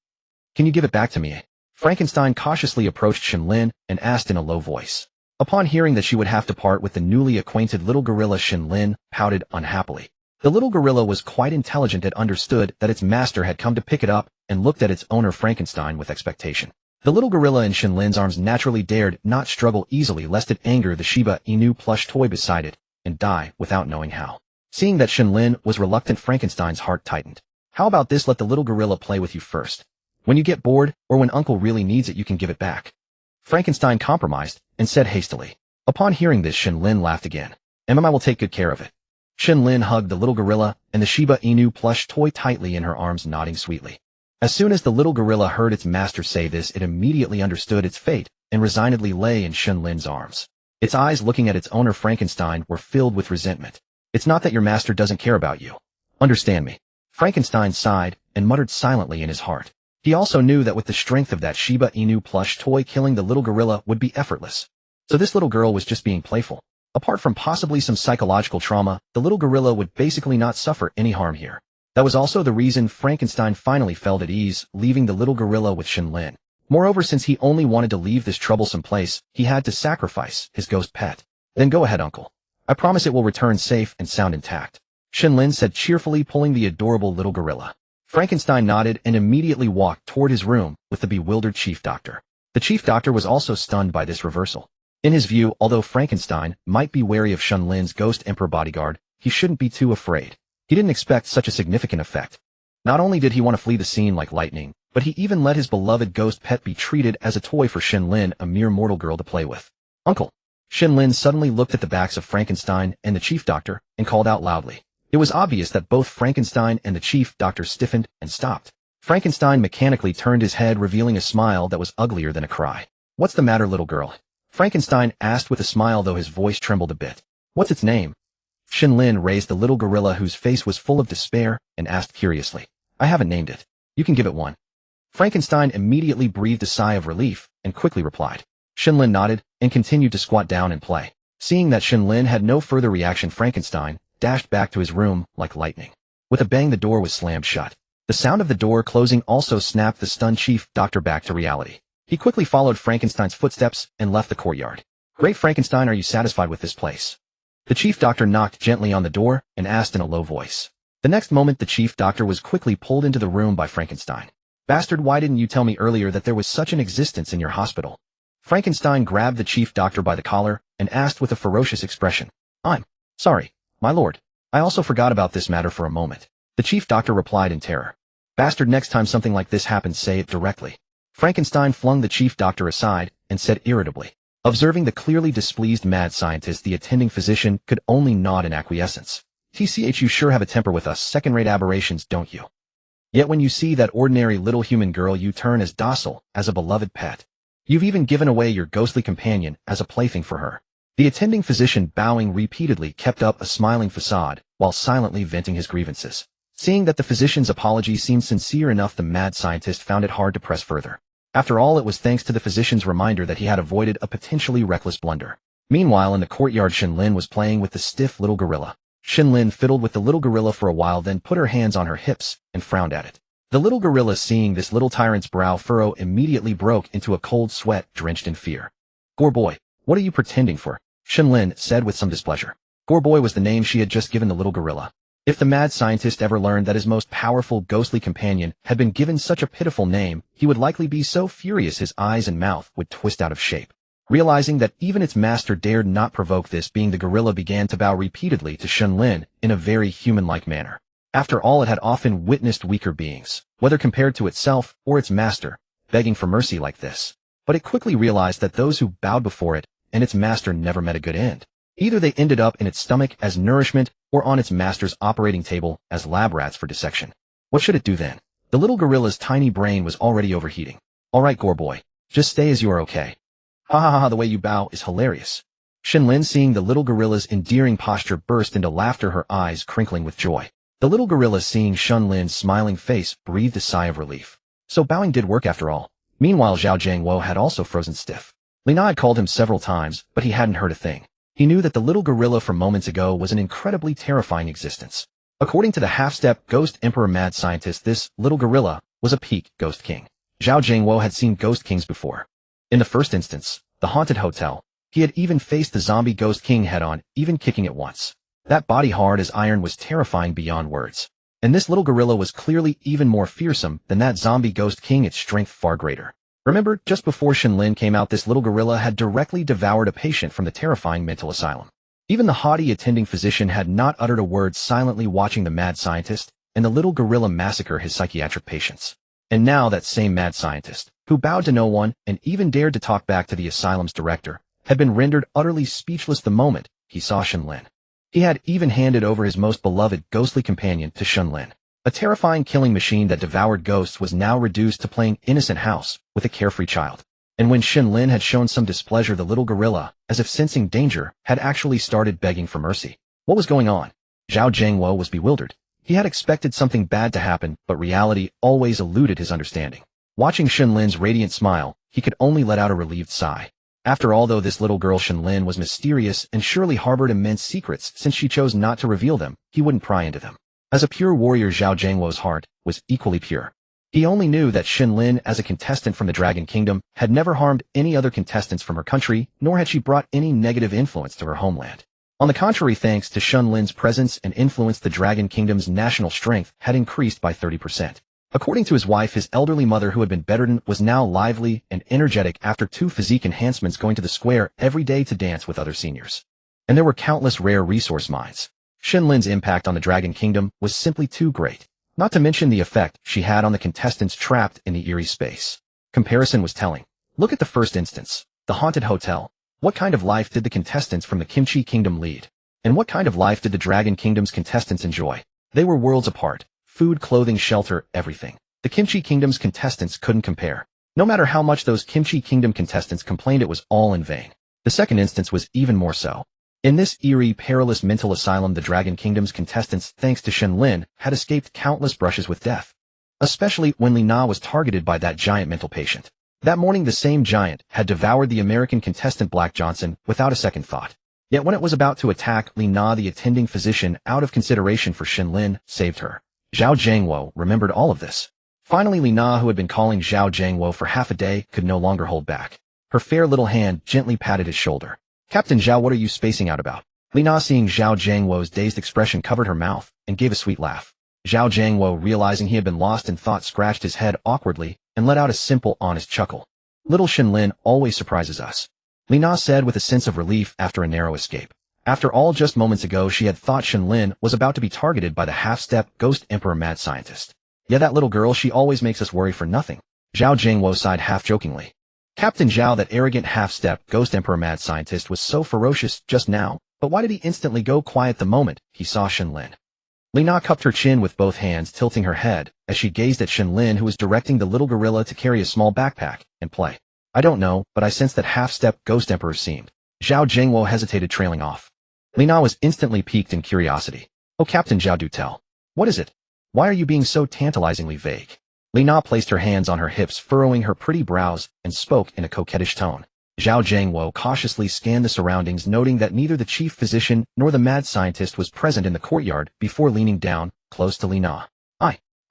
Can you give it back to me? Frankenstein cautiously approached Shen Lin and asked in a low voice. Upon hearing that she would have to part with the newly acquainted little gorilla, Shen Lin pouted unhappily. The little gorilla was quite intelligent and understood that its master had come to pick it up and looked at its owner Frankenstein with expectation. The little gorilla in Shen Lin's arms naturally dared not struggle easily, lest it anger the Shiba Inu plush toy beside it and die without knowing how. Seeing that Shen Lin was reluctant, Frankenstein's heart tightened. How about this? Let the little gorilla play with you first. When you get bored, or when uncle really needs it, you can give it back. Frankenstein compromised and said hastily. Upon hearing this, Shen Lin laughed again. I will take good care of it. Shen Lin hugged the little gorilla and the Shiba Inu plush toy tightly in her arms, nodding sweetly. As soon as the little gorilla heard its master say this, it immediately understood its fate and resignedly lay in Shen Lin's arms. Its eyes, looking at its owner Frankenstein, were filled with resentment. It's not that your master doesn't care about you. Understand me. Frankenstein sighed and muttered silently in his heart. He also knew that with the strength of that Shiba Inu plush toy, killing the little gorilla would be effortless. So this little girl was just being playful. Apart from possibly some psychological trauma, the little gorilla would basically not suffer any harm here. That was also the reason Frankenstein finally felt at ease, leaving the little gorilla with Shen Lin. Moreover, since he only wanted to leave this troublesome place, he had to sacrifice his ghost pet. Then go ahead, uncle. I promise it will return safe and sound intact. Shen Lin said cheerfully, pulling the adorable little gorilla. Frankenstein nodded and immediately walked toward his room with the bewildered chief doctor. The chief doctor was also stunned by this reversal. In his view, although Frankenstein might be wary of Shen Lin's ghost emperor bodyguard, he shouldn't be too afraid. He didn't expect such a significant effect. Not only did he want to flee the scene like lightning, but he even let his beloved ghost pet be treated as a toy for Shen Lin, a mere mortal girl, to play with. Uncle! Shen Lin suddenly looked at the backs of Frankenstein and the chief doctor and called out loudly. It was obvious that both Frankenstein and the chief doctor stiffened and stopped. Frankenstein mechanically turned his head, revealing a smile that was uglier than a cry. What's the matter, little girl? Frankenstein asked with a smile, though his voice trembled a bit. What's its name? Shen Lin raised the little gorilla, whose face was full of despair, and asked curiously. I haven't named it. You can give it one. Frankenstein immediately breathed a sigh of relief and quickly replied. Shen Lin nodded and continued to squat down and play. Seeing that Shen Lin had no further reaction, Frankenstein dashed back to his room like lightning. With a bang, the door was slammed shut. The sound of the door closing also snapped the stunned chief doctor back to reality. He quickly followed Frankenstein's footsteps and left the courtyard. Great, Frankenstein, are you satisfied with this place? The chief doctor knocked gently on the door and asked in a low voice. The next moment, the chief doctor was quickly pulled into the room by Frankenstein. Bastard, why didn't you tell me earlier that there was such an existence in your hospital? Frankenstein grabbed the chief doctor by the collar and asked with a ferocious expression. I'm sorry, my lord. I also forgot about this matter for a moment. The chief doctor replied in terror. Bastard, next time something like this happens, say it directly. Frankenstein flung the chief doctor aside and said irritably. Observing the clearly displeased mad scientist, the attending physician could only nod in acquiescence. TCH, you sure have a temper with us second-rate aberrations, don't you? Yet when you see that ordinary little human girl, you turn as docile as a beloved pet. You've even given away your ghostly companion as a plaything for her. The attending physician, bowing repeatedly, kept up a smiling facade while silently venting his grievances. Seeing that the physician's apology seemed sincere enough, the mad scientist found it hard to press further. After all, it was thanks to the physician's reminder that he had avoided a potentially reckless blunder. Meanwhile, in the courtyard, Shen Lin was playing with the stiff little gorilla. Shen Lin fiddled with the little gorilla for a while, then put her hands on her hips and frowned at it. The little gorilla, seeing this little tyrant's brow furrow, immediately broke into a cold sweat, drenched in fear. Gorboy, what are you pretending for? Shen Lin said with some displeasure. Gorboy was the name she had just given the little gorilla. If the mad scientist ever learned that his most powerful ghostly companion had been given such a pitiful name, he would likely be so furious his eyes and mouth would twist out of shape. Realizing that even its master dared not provoke this being, the gorilla began to bow repeatedly to Shen Lin in a very human-like manner. After all, it had often witnessed weaker beings, whether compared to itself or its master, begging for mercy like this. But it quickly realized that those who bowed before it and its master never met a good end. Either they ended up in its stomach as nourishment or on its master's operating table as lab rats for dissection. What should it do then? The little gorilla's tiny brain was already overheating. All right, Gorboy, just stay as you are, okay? Ha ha ha, the way you bow is hilarious. Shen Lin, seeing the little gorilla's endearing posture, burst into laughter, her eyes crinkling with joy. The little gorilla, seeing Shen Lin's smiling face, breathed a sigh of relief. So bowing did work after all. Meanwhile, Zhao Jiangwo had also frozen stiff. Lina had called him several times, but he hadn't heard a thing. He knew that the little gorilla from moments ago was an incredibly terrifying existence. According to the half-step ghost emperor mad scientist, this little gorilla was a peak ghost king. Zhao Jiangwo had seen ghost kings before. In the first instance, the haunted hotel, he had even faced the zombie ghost king head-on, even kicking it once. That body hard as iron was terrifying beyond words. And this little gorilla was clearly even more fearsome than that zombie ghost king, its strength far greater. Remember, just before Shen Lin came out, this little gorilla had directly devoured a patient from the terrifying mental asylum. Even the haughty attending physician had not uttered a word, silently watching the mad scientist and the little gorilla massacre his psychiatric patients. And now that same mad scientist, who bowed to no one and even dared to talk back to the asylum's director, had been rendered utterly speechless the moment he saw Shen Lin. He had even handed over his most beloved ghostly companion to Shen Lin. A terrifying killing machine that devoured ghosts was now reduced to playing innocent house with a carefree child. And when Shen Lin had shown some displeasure, the little gorilla, as if sensing danger, had actually started begging for mercy. What was going on? Zhao Jiangwo was bewildered. He had expected something bad to happen, but reality always eluded his understanding. Watching Shen Lin's radiant smile, he could only let out a relieved sigh. After all, though, this little girl Shen Lin was mysterious and surely harbored immense secrets. Since she chose not to reveal them, he wouldn't pry into them. As a pure warrior, Zhao Jiangwo's heart was equally pure. He only knew that Shen Lin, as a contestant from the Dragon Kingdom, had never harmed any other contestants from her country, nor had she brought any negative influence to her homeland. On the contrary, thanks to Shen Lin's presence and influence, the Dragon Kingdom's national strength had increased by 30%. According to his wife, his elderly mother, who had been bedridden, was now lively and energetic after 2 physique enhancements, going to the square every day to dance with other seniors. And there were countless rare resource mines. Shen Lin's impact on the Dragon Kingdom was simply too great, not to mention the effect she had on the contestants trapped in the eerie space. Comparison was telling. Look at the first instance, the haunted hotel. What kind of life did the contestants from the Kimchi Kingdom lead? And what kind of life did the Dragon Kingdom's contestants enjoy? They were worlds apart. Food, clothing, shelter, everything. The Kimchi Kingdom's contestants couldn't compare. No matter how much those Kimchi Kingdom contestants complained, it was all in vain. The second instance was even more so. In this eerie, perilous mental asylum, the Dragon Kingdom's contestants, thanks to Shen Lin, had escaped countless brushes with death. Especially when Li Na was targeted by that giant mental patient. That morning the same giant had devoured the American contestant Black Johnson without a second thought. Yet when it was about to attack, Li Na, the attending physician, out of consideration for Shen Lin, saved her. Zhao Jiangwo remembered all of this. Finally Li Na, who had been calling Zhao Jiangwo for half a day, could no longer hold back. Her fair little hand gently patted his shoulder. "Captain Zhao, what are you spacing out about?" Li Na, seeing Zhao Jiangwo's dazed expression, covered her mouth and gave a sweet laugh. Zhao Jiangwo, realizing he had been lost in thought, scratched his head awkwardly and let out a simple, honest chuckle. "Little Shen Lin always surprises us," Li Na said with a sense of relief after a narrow escape. After all, just moments ago she had thought Shen Lin was about to be targeted by the half-step ghost emperor mad scientist. "Yeah, that little girl, she always makes us worry for nothing." Zhao Jiangwo sighed half-jokingly. Captain Zhao, that arrogant half-step ghost emperor mad scientist, was so ferocious just now, but why did he instantly go quiet the moment he saw Shen Lin? Li Na cupped her chin with both hands, tilting her head as she gazed at Shen Lin, who was directing the little gorilla to carry a small backpack and play. "I don't know, but I sense that half-step ghost emperor seemed." Zhao Jiangwo hesitated, trailing off. Li Na was instantly piqued in curiosity. "Oh, Captain Zhao, do tell. What is it? Why are you being so tantalizingly vague?" Li Na placed her hands on her hips, furrowing her pretty brows, and spoke in a coquettish tone. Zhao Jiangwo cautiously scanned the surroundings, noting that neither the chief physician nor the mad scientist was present in the courtyard, before leaning down, close to Li Na.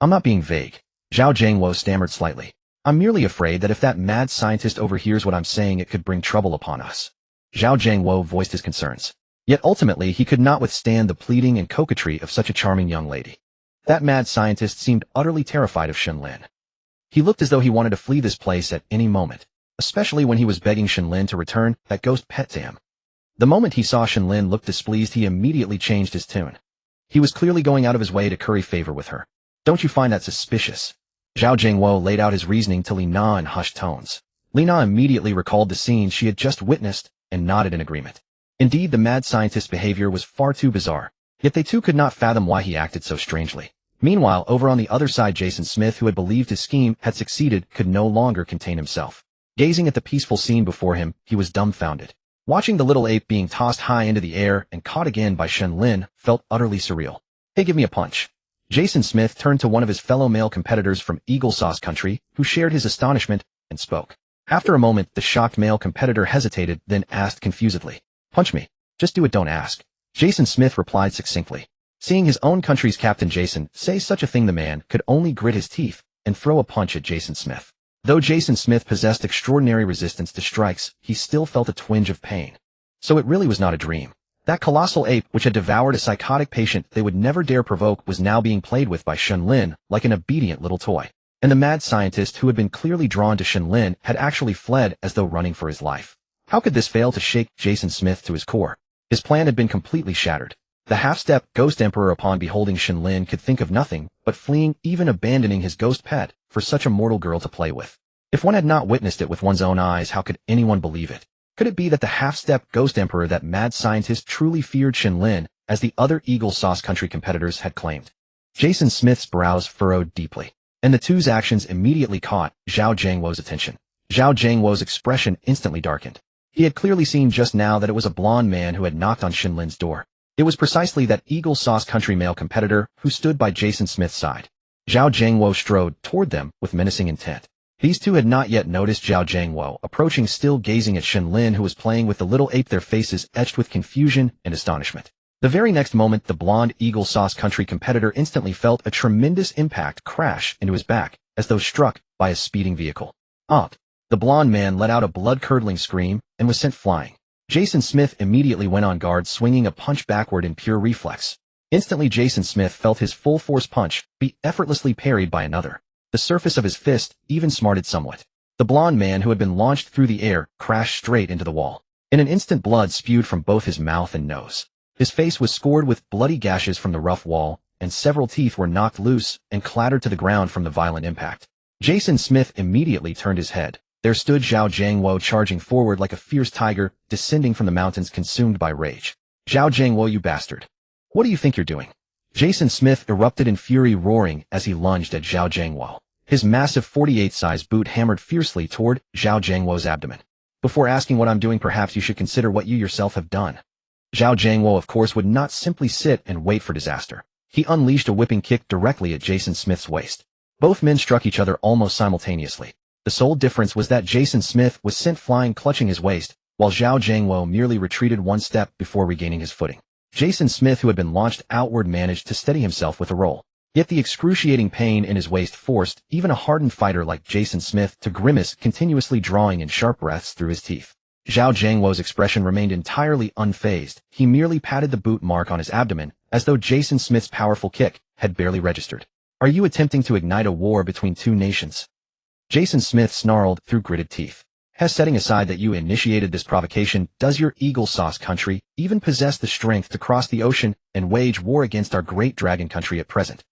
I'm not being vague." Zhao Jiangwo stammered slightly. "I'm merely afraid that if that mad scientist overhears what I'm saying, it could bring trouble upon us." Zhao Jiangwo voiced his concerns. Yet ultimately he could not withstand the pleading and coquetry of such a charming young lady. That mad scientist seemed utterly terrified of Shen Lin. He looked as though he wanted to flee this place at any moment, especially when he was begging Shen Lin to return that ghost pet to him. The moment he saw Shen Lin look displeased, he immediately changed his tune. He was clearly going out of his way to curry favor with her. "Don't you find that suspicious?" Zhao Jiangwo laid out his reasoning to Li Na in hushed tones. Li Na immediately recalled the scene she had just witnessed and nodded in agreement. Indeed, the mad scientist's behavior was far too bizarre, yet they too could not fathom why he acted so strangely. Meanwhile, over on the other side, Jason Smith, who had believed his scheme had succeeded, could no longer contain himself. Gazing at the peaceful scene before him, he was dumbfounded. Watching the little ape being tossed high into the air and caught again by Shen Lin felt utterly surreal. "Hey, give me a punch." Jason Smith turned to one of his fellow male competitors from Eagle Sauce Country, who shared his astonishment, and spoke. After a moment, the shocked male competitor hesitated, then asked confusedly, "Punch me. Just do it, don't ask." Jason Smith replied succinctly. Seeing his own country's captain Jason say such a thing, the man could only grit his teeth and throw a punch at Jason Smith. Though Jason Smith possessed extraordinary resistance to strikes, he still felt a twinge of pain. So it really was not a dream. That colossal ape, which had devoured a psychotic patient they would never dare provoke, was now being played with by Shen Lin like an obedient little toy. And the mad scientist, who had been clearly drawn to Shen Lin, had actually fled as though running for his life. How could this fail to shake Jason Smith to his core? His plan had been completely shattered. The half-step ghost emperor, upon beholding Shen Lin, could think of nothing but fleeing, even abandoning his ghost pet for such a mortal girl to play with. If one had not witnessed it with one's own eyes, how could anyone believe it? Could it be that the half-step ghost emperor, that mad scientist, truly feared Shen Lin, as the other Eagle Sauce Country competitors had claimed? Jason Smith's brows furrowed deeply, and the two's actions immediately caught Zhao Jiangwo's attention. Zhao Jiangwo's expression instantly darkened. He had clearly seen just now that it was a blonde man who had knocked on Shen Lin's door. It was precisely that Eagle Sauce Country male competitor who stood by Jason Smith's side. Zhao Jiangwo strode toward them with menacing intent. These two had not yet noticed Zhao Jiangwo approaching, still gazing at Shen Lin, who was playing with the little ape, their faces etched with confusion and astonishment. The very next moment, the blonde Eagle Sauce Country competitor instantly felt a tremendous impact crash into his back, as though struck by a speeding vehicle. The blonde man let out a blood-curdling scream and was sent flying. Jason Smith immediately went on guard, swinging a punch backward in pure reflex. Instantly, Jason Smith felt his full-force punch be effortlessly parried by another. The surface of his fist even smarted somewhat. The blonde man, who had been launched through the air, crashed straight into the wall. In an instant, blood spewed from both his mouth and nose. His face was scored with bloody gashes from the rough wall, and several teeth were knocked loose and clattered to the ground from the violent impact. Jason Smith immediately turned his head. There stood Zhao Jiangwo, charging forward like a fierce tiger descending from the mountains, consumed by rage. "Zhao Jiangwo, you bastard. What do you think you're doing?" Jason Smith erupted in fury, roaring as he lunged at Zhao Jiangwo. His massive 48-size boot hammered fiercely toward Zhao Jiangwo's abdomen. "Before asking what I'm doing, perhaps you should consider what you yourself have done." Zhao Jiangwo, of course, would not simply sit and wait for disaster. He unleashed a whipping kick directly at Jason Smith's waist. Both men struck each other almost simultaneously. The sole difference was that Jason Smith was sent flying clutching his waist, while Zhao Jiangwo merely retreated one step before regaining his footing. Jason Smith, who had been launched outward, managed to steady himself with a roll. Yet the excruciating pain in his waist forced even a hardened fighter like Jason Smith to grimace, continuously drawing in sharp breaths through his teeth. Zhao Jiangwo's expression remained entirely unfazed. He merely patted the boot mark on his abdomen, as though Jason Smith's powerful kick had barely registered. "Are you attempting to ignite a war between two nations?" Jason Smith snarled through gritted teeth. Setting aside that you initiated this provocation, does your Eagle Sauce country even possess the strength to cross the ocean and wage war against our great dragon country at present?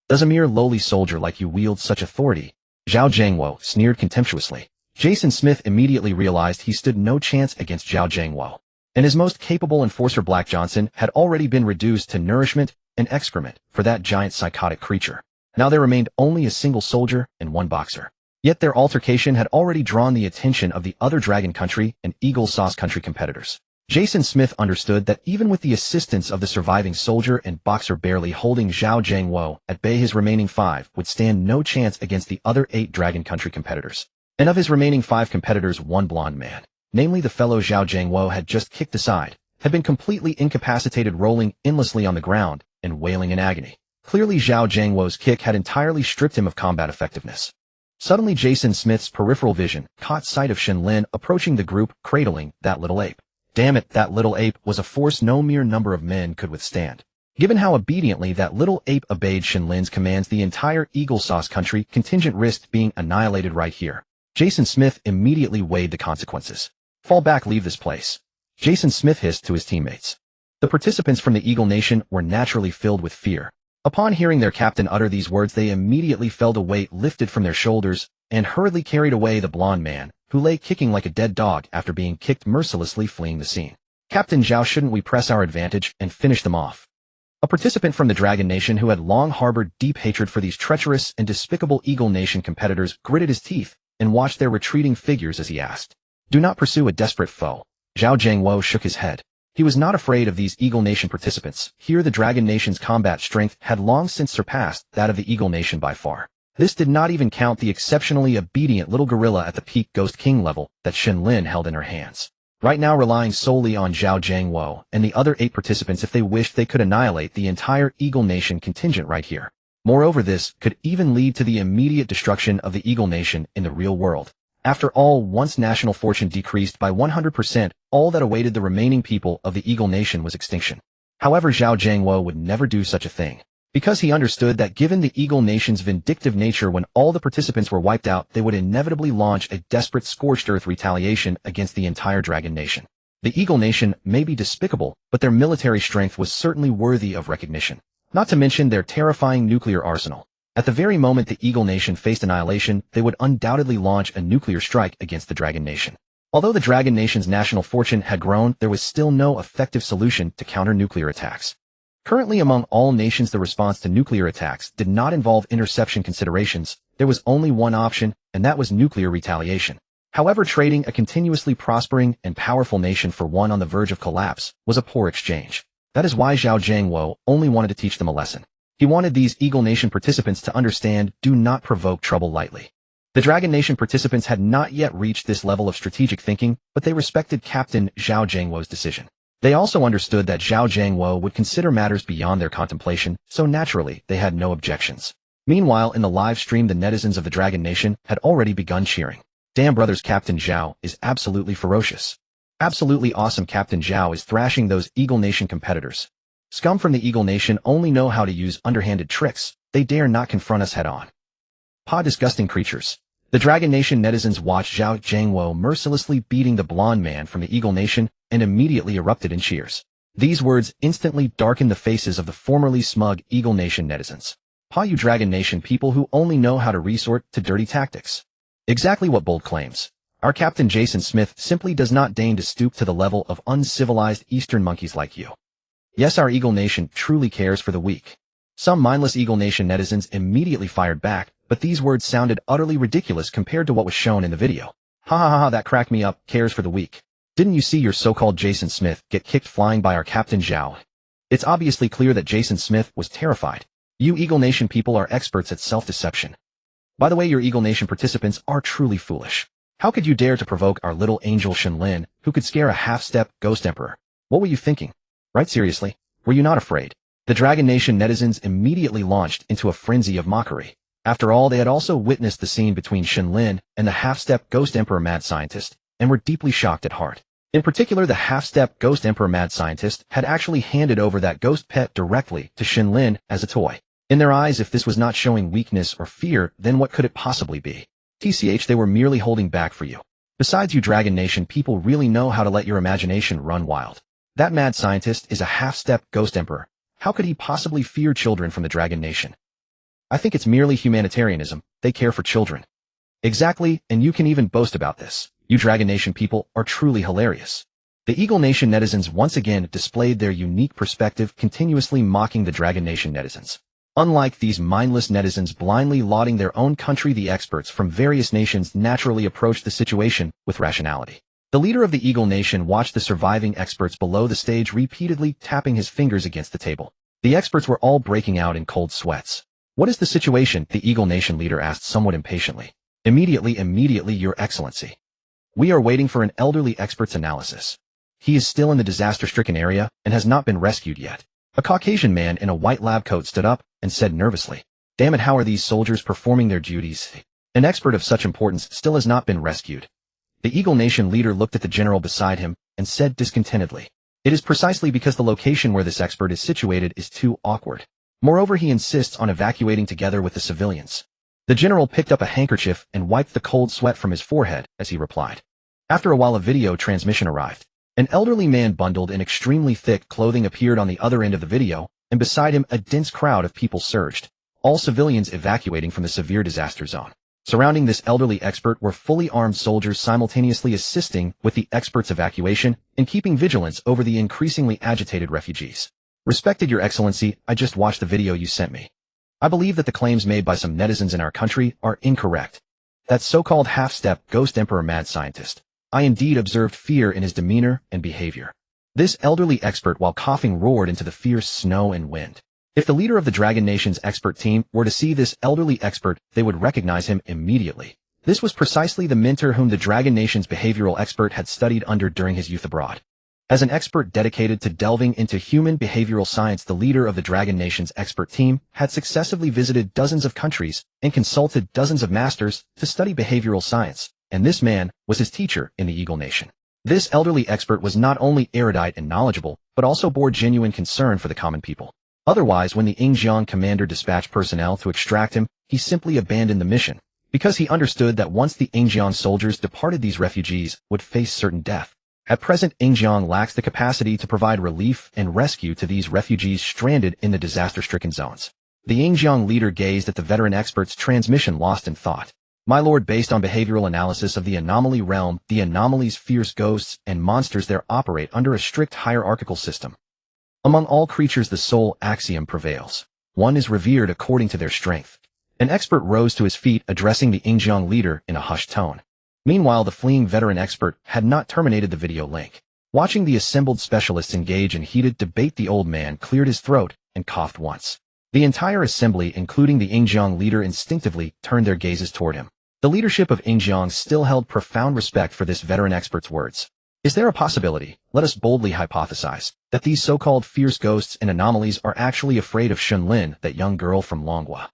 Does a mere lowly soldier like you wield such authority? Zhao Jiangwo sneered contemptuously. Jason Smith immediately realized he stood no chance against Zhao Jiangwo, and his most capable enforcer Black Johnson had already been reduced to nourishment and excrement for that giant psychotic creature. Now there remained only a single soldier and one boxer. Yet their altercation had already drawn the attention of the other Dragon Country and Eagle Sauce Country competitors. Jason Smith understood that even with the assistance of the surviving soldier and boxer barely holding Zhao Jiangwo at bay, his remaining 5 would stand no chance against the other 8 Dragon Country competitors. And of his remaining 5 competitors, one blonde man, namely the fellow Zhao Jiangwo, had just kicked aside, had been completely incapacitated, rolling endlessly on the ground and wailing in agony. Clearly Zhao Jiangwo's kick had entirely stripped him of combat effectiveness. Suddenly Jason Smith's peripheral vision caught sight of Shen Lin approaching the group, cradling that little ape. Damn it, that little ape was a force no mere number of men could withstand. Given how obediently that little ape obeyed Shen Lin's commands, the entire Eagle Sauce Country contingent risked being annihilated right here. Jason Smith immediately weighed the consequences. "Fall back, leave this place," Jason Smith hissed to his teammates. The participants from the Eagle Nation were naturally filled with fear. Upon hearing their captain utter these words, they immediately felt a weight lifted from their shoulders and hurriedly carried away the blonde man, who lay kicking like a dead dog after being kicked, mercilessly fleeing the scene. "Captain Zhao, shouldn't we press our advantage and finish them off?" A participant from the Dragon Nation, who had long harbored deep hatred for these treacherous and despicable Eagle Nation competitors, gritted his teeth and watched their retreating figures as he asked, "Do not pursue a desperate foe." Zhao Jiangwo shook his head. He was not afraid of these Eagle Nation participants. Here the Dragon Nation's combat strength had long since surpassed that of the Eagle Nation by far. This did not even count the exceptionally obedient little gorilla at the peak Ghost King level that Shen Lin held in her hands. Right now, relying solely on Zhao Jiangwo and the other 8 participants, if they wished, they could annihilate the entire Eagle Nation contingent right here. Moreover, this could even lead to the immediate destruction of the Eagle Nation in the real world. After all, once national fortune decreased by 100%, all that awaited the remaining people of the Eagle Nation was extinction. However, Zhao Jiangwo would never do such a thing, because he understood that given the Eagle Nation's vindictive nature, when all the participants were wiped out, they would inevitably launch a desperate scorched earth retaliation against the entire Dragon Nation. The Eagle Nation may be despicable, but their military strength was certainly worthy of recognition, not to mention their terrifying nuclear arsenal. At the very moment the Eagle Nation faced annihilation, they would undoubtedly launch a nuclear strike against the Dragon Nation. Although the Dragon Nation's national fortune had grown, there was still no effective solution to counter nuclear attacks. Currently, among all nations, the response to nuclear attacks did not involve interception considerations. There was only one option, and that was nuclear retaliation. However, trading a continuously prospering and powerful nation for one on the verge of collapse was a poor exchange. That is why Zhao Jiangwo only wanted to teach them a lesson. He wanted these Eagle Nation participants to understand: do not provoke trouble lightly. The Dragon Nation participants had not yet reached this level of strategic thinking, but they respected Captain Zhao Jiangwo's decision. They also understood that Zhao Jiangwo would consider matters beyond their contemplation, so naturally they had no objections. Meanwhile, in the live stream, the netizens of the Dragon Nation had already begun cheering. "Damn brothers, Captain Zhao is absolutely ferocious. Absolutely awesome, Captain Zhao is thrashing those Eagle Nation competitors. Scum from the Eagle Nation only know how to use underhanded tricks. They dare not confront us head on. Disgusting creatures." The Dragon Nation netizens watched Zhao Jiangwo mercilessly beating the blonde man from the Eagle Nation and immediately erupted in cheers. These words instantly darkened the faces of the formerly smug Eagle Nation netizens. You Dragon Nation people who only know how to resort to dirty tactics." Exactly what Bold claims. Our Captain Jason Smith simply does not deign to stoop to the level of uncivilized Eastern monkeys like you. Yes, our Eagle Nation truly cares for the weak. Some mindless Eagle Nation netizens immediately fired back, but these words sounded utterly ridiculous compared to what was shown in the video. Ha ha ha, that cracked me up, cares for the weak. Didn't you see your so-called Jason Smith get kicked flying by our Captain Zhao? It's obviously clear that Jason Smith was terrified. You Eagle Nation people are experts at self-deception. By the way, your Eagle Nation participants are truly foolish. How could you dare to provoke our little angel Shen Lin, who could scare a half-step ghost emperor? What were you thinking? Right, seriously? Were you not afraid? The Dragon Nation netizens immediately launched into a frenzy of mockery. After all, they had also witnessed the scene between Shen Lin and the half-step ghost emperor mad scientist, and were deeply shocked at heart. In particular, the half-step ghost emperor mad scientist had actually handed over that ghost pet directly to Shen Lin as a toy. In their eyes, if this was not showing weakness or fear, then what could it possibly be? TCH, they were merely holding back for you. Besides, you Dragon Nation people really know how to let your imagination run wild. That mad scientist is a half-step ghost emperor. How could he possibly fear children from the Dragon Nation? I think it's merely humanitarianism. They care for children. Exactly, and you can even boast about this. You Dragon Nation people are truly hilarious. The Eagle Nation netizens once again displayed their unique perspective, continuously mocking the Dragon Nation netizens. Unlike these mindless netizens blindly lauding their own country, the experts from various nations naturally approached the situation with rationality. The leader of the Eagle Nation watched the surviving experts below the stage repeatedly tapping his fingers against the table. The experts were all breaking out in cold sweats. What is the situation? The Eagle Nation leader asked somewhat impatiently. Immediately, Your Excellency. We are waiting for an elderly expert's analysis. He is still in the disaster-stricken area and has not been rescued yet. A Caucasian man in a white lab coat stood up and said nervously, "Damn it, how are these soldiers performing their duties? An expert of such importance still has not been rescued." The Eagle Nation leader looked at the general beside him and said discontentedly, "It is precisely because the location where this expert is situated is too awkward. Moreover, he insists on evacuating together with the civilians." The general picked up a handkerchief and wiped the cold sweat from his forehead as he replied. After a while, a video transmission arrived. An elderly man bundled in extremely thick clothing appeared on the other end of the video, and beside him a dense crowd of people surged, all civilians evacuating from the severe disaster zone. Surrounding this elderly expert were fully armed soldiers simultaneously assisting with the expert's evacuation and keeping vigilance over the increasingly agitated refugees. Respected Your Excellency, I just watched the video you sent me. I believe that the claims made by some netizens in our country are incorrect. That so-called half-step ghost emperor mad scientist. I indeed observed fear in his demeanor and behavior. This elderly expert, while coughing, roared into the fierce snow and wind. If the leader of the Dragon Nation's expert team were to see this elderly expert, they would recognize him immediately. This was precisely the mentor whom the Dragon Nation's behavioral expert had studied under during his youth abroad. As an expert dedicated to delving into human behavioral science, the leader of the Dragon Nation's expert team had successively visited dozens of countries and consulted dozens of masters to study behavioral science, and this man was his teacher in the Eagle Nation. This elderly expert was not only erudite and knowledgeable, but also bore genuine concern for the common people. Otherwise, when the Yingjiang commander dispatched personnel to extract him, he simply abandoned the mission, because he understood that once the Yingjiang soldiers departed, these refugees would face certain death. At present, Yingjiang lacks the capacity to provide relief and rescue to these refugees stranded in the disaster-stricken zones. The Yingjiang leader gazed at the veteran expert's transmission, lost in thought. My lord, based on behavioral analysis of the anomaly realm, the anomalies, fierce ghosts, and monsters there operate under a strict hierarchical system. Among all creatures, the sole axiom prevails. One is revered according to their strength. An expert rose to his feet, addressing the Yingjiang leader in a hushed tone. Meanwhile, the fleeing veteran expert had not terminated the video link. Watching the assembled specialists engage in heated debate, the old man cleared his throat and coughed once. The entire assembly, including the Yingjiang leader, instinctively turned their gazes toward him. The leadership of Yingjiang still held profound respect for this veteran expert's words. Is there a possibility, let us boldly hypothesize, that these so-called fierce ghosts and anomalies are actually afraid of Shen Lin, that young girl from Longguo?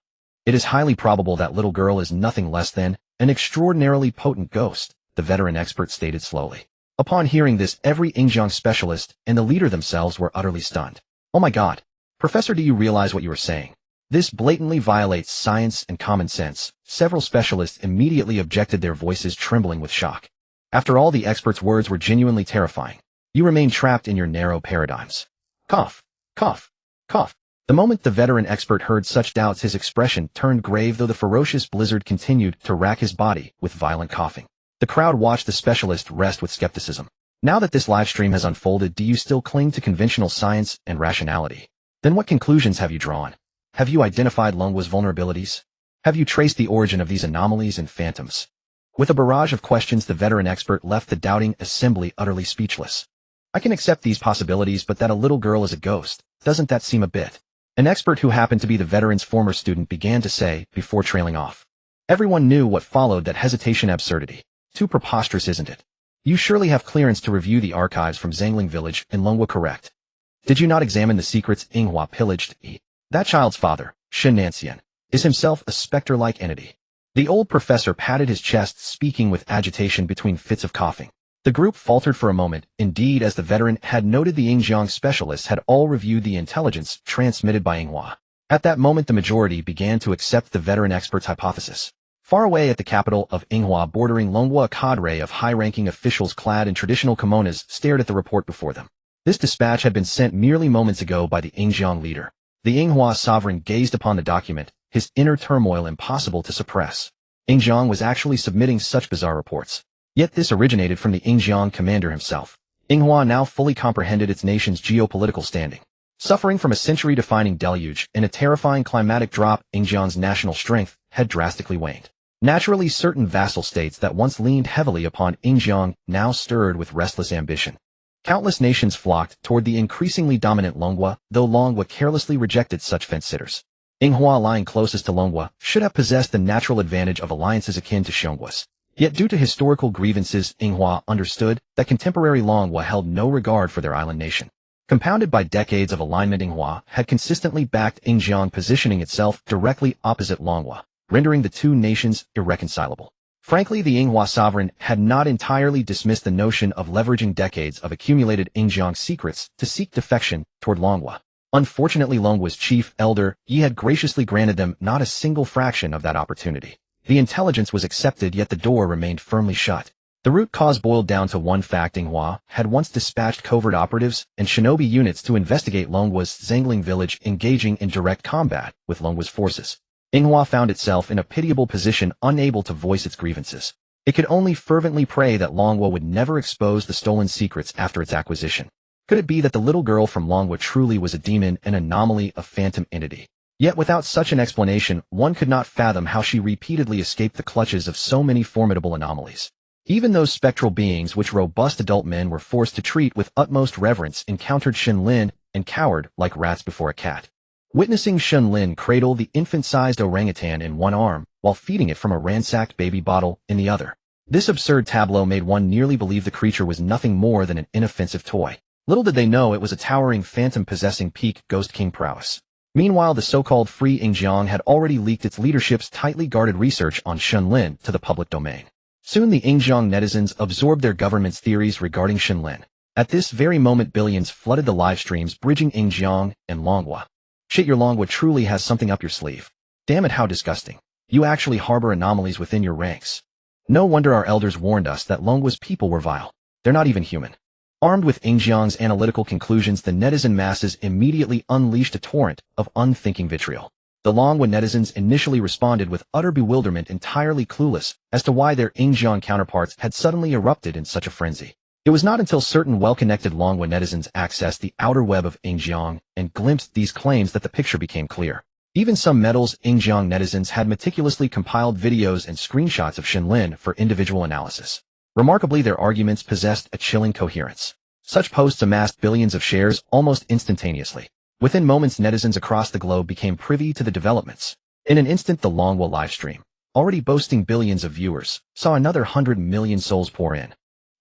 It is highly probable that little girl is nothing less than an extraordinarily potent ghost, the veteran expert stated slowly. Upon hearing this, every Yingjiang specialist and the leader themselves were utterly stunned. Oh my god. Professor, do you realize what you are saying? This blatantly violates science and common sense. Several specialists immediately objected, their voices trembling with shock. After all, the expert's words were genuinely terrifying. You remain trapped in your narrow paradigms. Cough, cough, cough. The moment the veteran expert heard such doubts, his expression turned grave, though the ferocious blizzard continued to rack his body with violent coughing. The crowd watched the specialist rest with skepticism. Now that this live stream has unfolded, do you still cling to conventional science and rationality? Then what conclusions have you drawn? Have you identified Longguo's vulnerabilities? Have you traced the origin of these anomalies and phantoms? With a barrage of questions, the veteran expert left the doubting assembly utterly speechless. I can accept these possibilities, but that a little girl is a ghost, doesn't that seem a bit? An expert who happened to be the veteran's former student began to say, before trailing off. Everyone knew what followed that hesitation absurdity. Too preposterous, isn't it? You surely have clearance to review the archives from Zangling Village in Longguo, correct? Did you not examine the secrets Yinghua pillaged? That child's father, Shen Lin, is himself a specter-like entity. The old professor patted his chest, speaking with agitation between fits of coughing. The group faltered for a moment, indeed, as the veteran had noted the Yingjiang specialists had all reviewed the intelligence transmitted by Yinghua. At that moment the majority began to accept the veteran expert's hypothesis. Far away at the capital of Yinghua bordering Longguo, a cadre of high-ranking officials clad in traditional kimonos stared at the report before them. This dispatch had been sent merely moments ago by the Yingjiang leader. The Yinghua sovereign gazed upon the document, his inner turmoil impossible to suppress. Yingjiang was actually submitting such bizarre reports. Yet this originated from the Yingjiang commander himself. Yinghua now fully comprehended its nation's geopolitical standing. Suffering from a century-defining deluge and a terrifying climatic drop, Yingjiang's national strength had drastically waned. Naturally, certain vassal states that once leaned heavily upon Yingjiang now stirred with restless ambition. Countless nations flocked toward the increasingly dominant Longguo, though Longguo carelessly rejected such fence-sitters. Yinghua, lying closest to Longguo, should have possessed the natural advantage of alliances akin to Xiongguo's. Yet due to historical grievances, Yinghua understood that contemporary Longguo held no regard for their island nation. Compounded by decades of alignment, Yinghua had consistently backed Yingjiang, positioning itself directly opposite Longguo, rendering the two nations irreconcilable. Frankly, the Yinghua sovereign had not entirely dismissed the notion of leveraging decades of accumulated Yingjiang secrets to seek defection toward Longguo. Unfortunately, Longguo's chief elder, Yi, had graciously granted them not a single fraction of that opportunity. The intelligence was accepted, yet the door remained firmly shut. The root cause boiled down to one fact: Yinghua had once dispatched covert operatives and shinobi units to investigate Longguo's Zangling village, engaging in direct combat with Longguo's forces. Yinghua found itself in a pitiable position, unable to voice its grievances. It could only fervently pray that Longguo would never expose the stolen secrets after its acquisition. Could it be that the little girl from Longguo truly was a demon, an anomaly, a phantom entity? Yet without such an explanation, one could not fathom how she repeatedly escaped the clutches of so many formidable anomalies. Even those spectral beings which robust adult men were forced to treat with utmost reverence encountered Shen Lin and cowered like rats before a cat. Witnessing Shen Lin cradle the infant-sized orangutan in one arm while feeding it from a ransacked baby bottle in the other. This absurd tableau made one nearly believe the creature was nothing more than an inoffensive toy. Little did they know it was a towering phantom possessing peak Ghost King prowess. Meanwhile, the so-called Free Yingjiang had already leaked its leadership's tightly guarded research on Shen Lin to the public domain. Soon the Yingjiang netizens absorbed their government's theories regarding Shen Lin. At this very moment, billions flooded the live streams bridging Yingjiang and Longguo. Shit, your Longguo truly has something up your sleeve. Damn it, how disgusting. You actually harbor anomalies within your ranks. No wonder our elders warned us that Longguo's people were vile. They're not even human. Armed with Yingjiang's analytical conclusions, the netizen masses immediately unleashed a torrent of unthinking vitriol. The Longguo netizens initially responded with utter bewilderment, entirely clueless as to why their Yingjiang counterparts had suddenly erupted in such a frenzy. It was not until certain well-connected Longguo netizens accessed the outer web of Yingjiang and glimpsed these claims that the picture became clear. Even some Metals Yingjiang netizens had meticulously compiled videos and screenshots of Shen Lin for individual analysis. Remarkably, their arguments possessed a chilling coherence. Such posts amassed billions of shares almost instantaneously. Within moments, netizens across the globe became privy to the developments. In an instant, the Longguo livestream, already boasting billions of viewers, saw another 100 million souls pour in.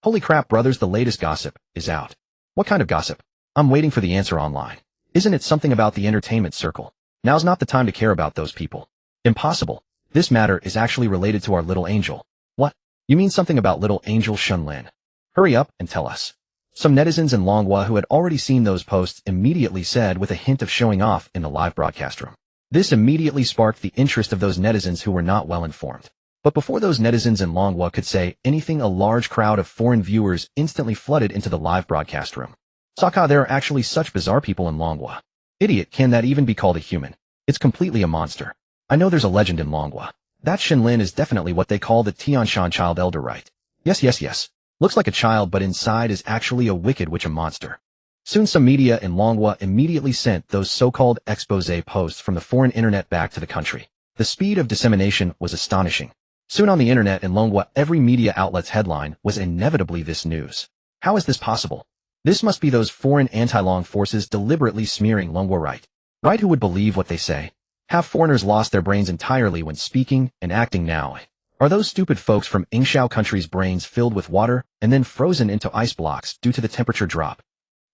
Holy crap, brothers, the latest gossip is out. What kind of gossip? I'm waiting for the answer online. Isn't it something about the entertainment circle? Now's not the time to care about those people. Impossible. This matter is actually related to our little angel. What? You mean something about little angel Shen Lin? Hurry up and tell us. Some netizens in Longguo who had already seen those posts immediately said, with a hint of showing off in the live broadcast room. This immediately sparked the interest of those netizens who were not well informed. But before those netizens in Longguo could say anything, a large crowd of foreign viewers instantly flooded into the live broadcast room. Saka, there are actually such bizarre people in Longguo. Idiot, can that even be called a human? It's completely a monster. I know there's a legend in Longguo. That Shen Lin is definitely what they call the Tianshan child elder, right? Yes. Looks like a child, but inside is actually a wicked witch, a monster. Soon some media in Longguo immediately sent those so-called expose posts from the foreign internet back to the country. The speed of dissemination was astonishing. Soon on the internet in Longguo, every media outlet's headline was inevitably this news. How is this possible? This must be those foreign anti-Long forces deliberately smearing Longguo, right? Right, who would believe what they say? Have foreigners lost their brains entirely when speaking and acting now? Are those stupid folks from Yingxiao country's brains filled with water and then frozen into ice blocks due to the temperature drop?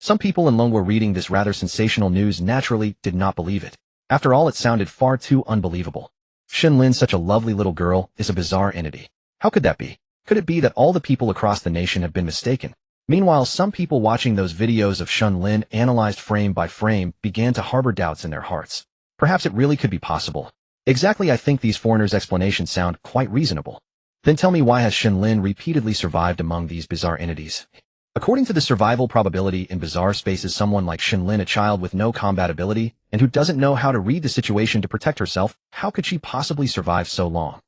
Some people in Longguo reading this rather sensational news naturally did not believe it. After all, it sounded far too unbelievable. Shen Lin, such a lovely little girl, is a bizarre entity. How could that be? Could it be that all the people across the nation have been mistaken? Meanwhile, some people watching those videos of Shen Lin analyzed frame by frame began to harbor doubts in their hearts. Perhaps it really could be possible. Exactly, I think these foreigners' explanations sound quite reasonable. Then tell me, why has Shen Lin repeatedly survived among these bizarre entities? According to the survival probability in bizarre spaces, someone like Shen Lin, a child with no combat ability and who doesn't know how to read the situation to protect herself, how could she possibly survive so long?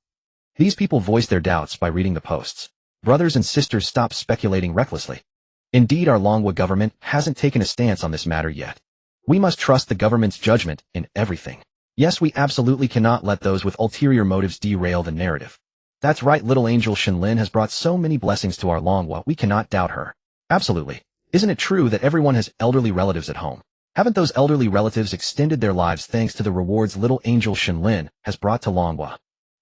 These people voiced their doubts by reading the posts. Brothers and sisters, stop speculating recklessly. Indeed, our Longguo government hasn't taken a stance on this matter yet. We must trust the government's judgment in everything. Yes, we absolutely cannot let those with ulterior motives derail the narrative. That's right, little angel Shen Lin has brought so many blessings to our Longguo, we cannot doubt her. Absolutely. Isn't it true that everyone has elderly relatives at home? Haven't those elderly relatives extended their lives thanks to the rewards little angel Shen Lin has brought to Longguo?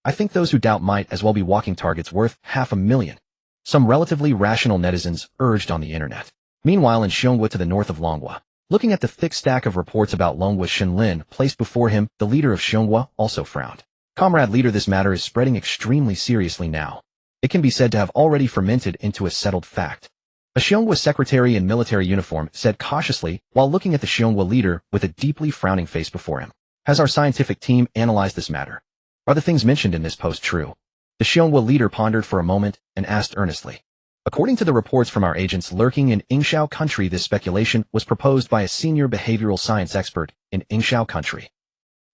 I think those who doubt might as well be walking targets worth $500,000. Some relatively rational netizens urged on the internet. Meanwhile, in Xiongwa, to the north of Longguo, looking at the thick stack of reports about Longguo Shen Lin placed before him, the leader of Xiongwa also frowned. Comrade leader, this matter is spreading extremely seriously now. It can be said to have already fermented into a settled fact. A Xiongwa secretary in military uniform said cautiously while looking at the Xiongwa leader with a deeply frowning face before him. Has our scientific team analyzed this matter? Are the things mentioned in this post true? The Xiongwa leader pondered for a moment and asked earnestly. According to the reports from our agents lurking in Yingxiao country, this speculation was proposed by a senior behavioral science expert in Yingxiao country.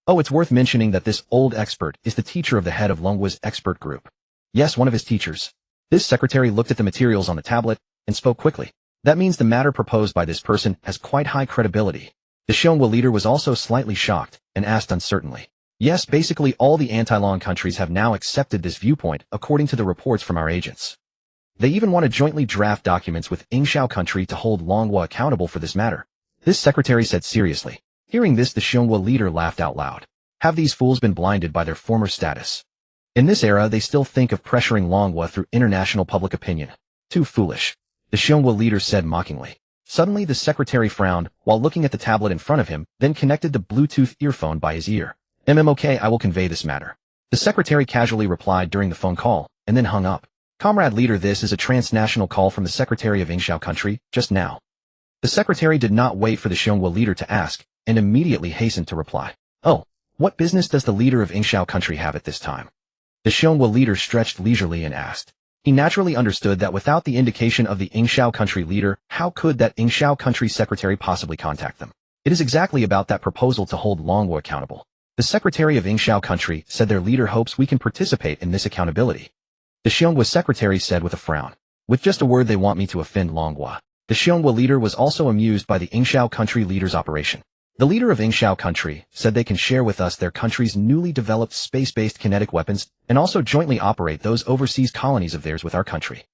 Oh, it's worth mentioning that this old expert is the teacher of the head of Longguo's expert group. Yes, one of his teachers. This secretary looked at the materials on the tablet and spoke quickly. That means the matter proposed by this person has quite high credibility. The Xiongwa leader was also slightly shocked and asked uncertainly. Yes, basically all the anti-Long countries have now accepted this viewpoint according to the reports from our agents. They even want to jointly draft documents with Yingxiao country to hold Longguo accountable for this matter. This secretary said seriously. Hearing this, the Xiongwa leader laughed out loud. Have these fools been blinded by their former status? In this era, they still think of pressuring Longguo through international public opinion. Too foolish. The Xiongwa leader said mockingly. Suddenly, the secretary frowned while looking at the tablet in front of him, then connected the Bluetooth earphone by his ear. Okay, I will convey this matter. The secretary casually replied during the phone call, and then hung up. Comrade leader, this is a transnational call from the secretary of Yingxiao country, just now. The secretary did not wait for the Xiongwa leader to ask, and immediately hastened to reply. Oh, what business does the leader of Yingxiao country have at this time? The Xiongwa leader stretched leisurely and asked. He naturally understood that without the indication of the Yingxiao country leader, how could that Yingxiao country secretary possibly contact them? It is exactly about that proposal to hold Longguo accountable. The secretary of Yingxiao country said their leader hopes we can participate in this accountability. The Xiongwa secretary said with a frown. With just a word, they want me to offend Longguo. The Xiongwa leader was also amused by the Yingxiao country leader's operation. The leader of Yingxiao country said they can share with us their country's newly developed space-based kinetic weapons and also jointly operate those overseas colonies of theirs with our country.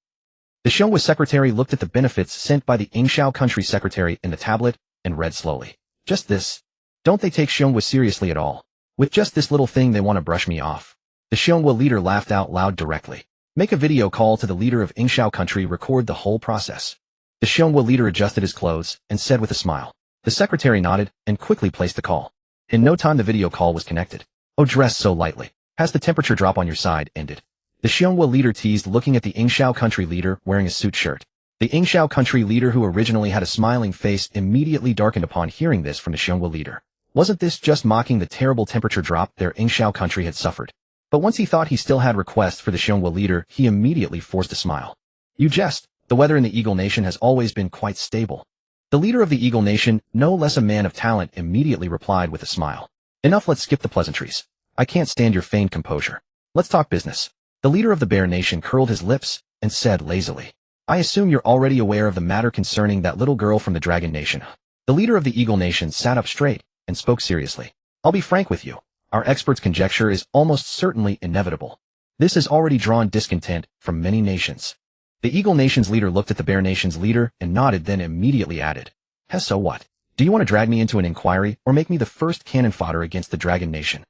The Xiongwa secretary looked at the benefits sent by the Yingxiao country secretary in the tablet and read slowly. Just this. Don't they take Xiongwa seriously at all? With just this little thing they want to brush me off. The Xiongwa leader laughed out loud directly. Make a video call to the leader of Yingxiao country, record the whole process. The Xiongwa leader adjusted his clothes and said with a smile. The secretary nodded and quickly placed the call. In no time the video call was connected. Oh, dress so lightly. Has the temperature drop on your side ended? The Xiongwa leader teased, looking at the Yingxiao country leader wearing a suit shirt. The Yingxiao country leader, who originally had a smiling face, immediately darkened upon hearing this from the Xiongwa leader. Wasn't this just mocking the terrible temperature drop their Yingxiao country had suffered? But once he thought he still had requests for the Xiongwa leader, he immediately forced a smile. You jest. The weather in the Eagle Nation has always been quite stable. The leader of the Eagle Nation, no less a man of talent, immediately replied with a smile. Enough, let's skip the pleasantries. I can't stand your feigned composure. Let's talk business. The leader of the Bear Nation curled his lips and said lazily. I assume you're already aware of the matter concerning that little girl from the Dragon Nation. The leader of the Eagle Nation sat up straight and spoke seriously. I'll be frank with you. Our expert's conjecture is almost certainly inevitable. This has already drawn discontent from many nations. The Eagle Nation's leader looked at the Bear Nation's leader and nodded, then immediately added. So what? Do you want to drag me into an inquiry or make me the first cannon fodder against the Dragon Nation?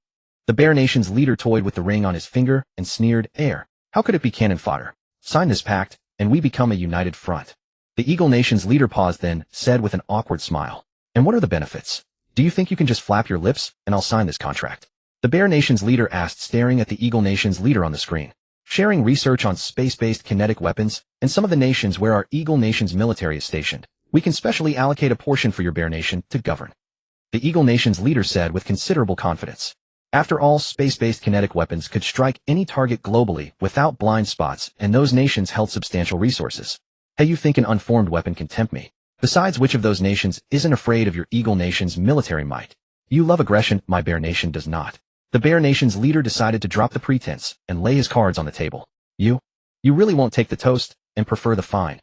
The Bear Nation's leader toyed with the ring on his finger and sneered, how could it be cannon fodder? Sign this pact, and we become a united front. The Eagle Nation's leader paused then, said with an awkward smile. And what are the benefits? Do you think you can just flap your lips, and I'll sign this contract? The Bear Nation's leader asked, staring at the Eagle Nation's leader on the screen. Sharing research on space-based kinetic weapons and some of the nations where our Eagle Nation's military is stationed, we can specially allocate a portion for your Bear Nation to govern. The Eagle Nation's leader said with considerable confidence. After all, space-based kinetic weapons could strike any target globally without blind spots, and those nations held substantial resources. Hey, you think an unformed weapon can tempt me? Besides, which of those nations isn't afraid of your Eagle Nation's military might? You love aggression, my Bear Nation does not. The Bear Nation's leader decided to drop the pretense and lay his cards on the table. You really won't take the toast and prefer the fine.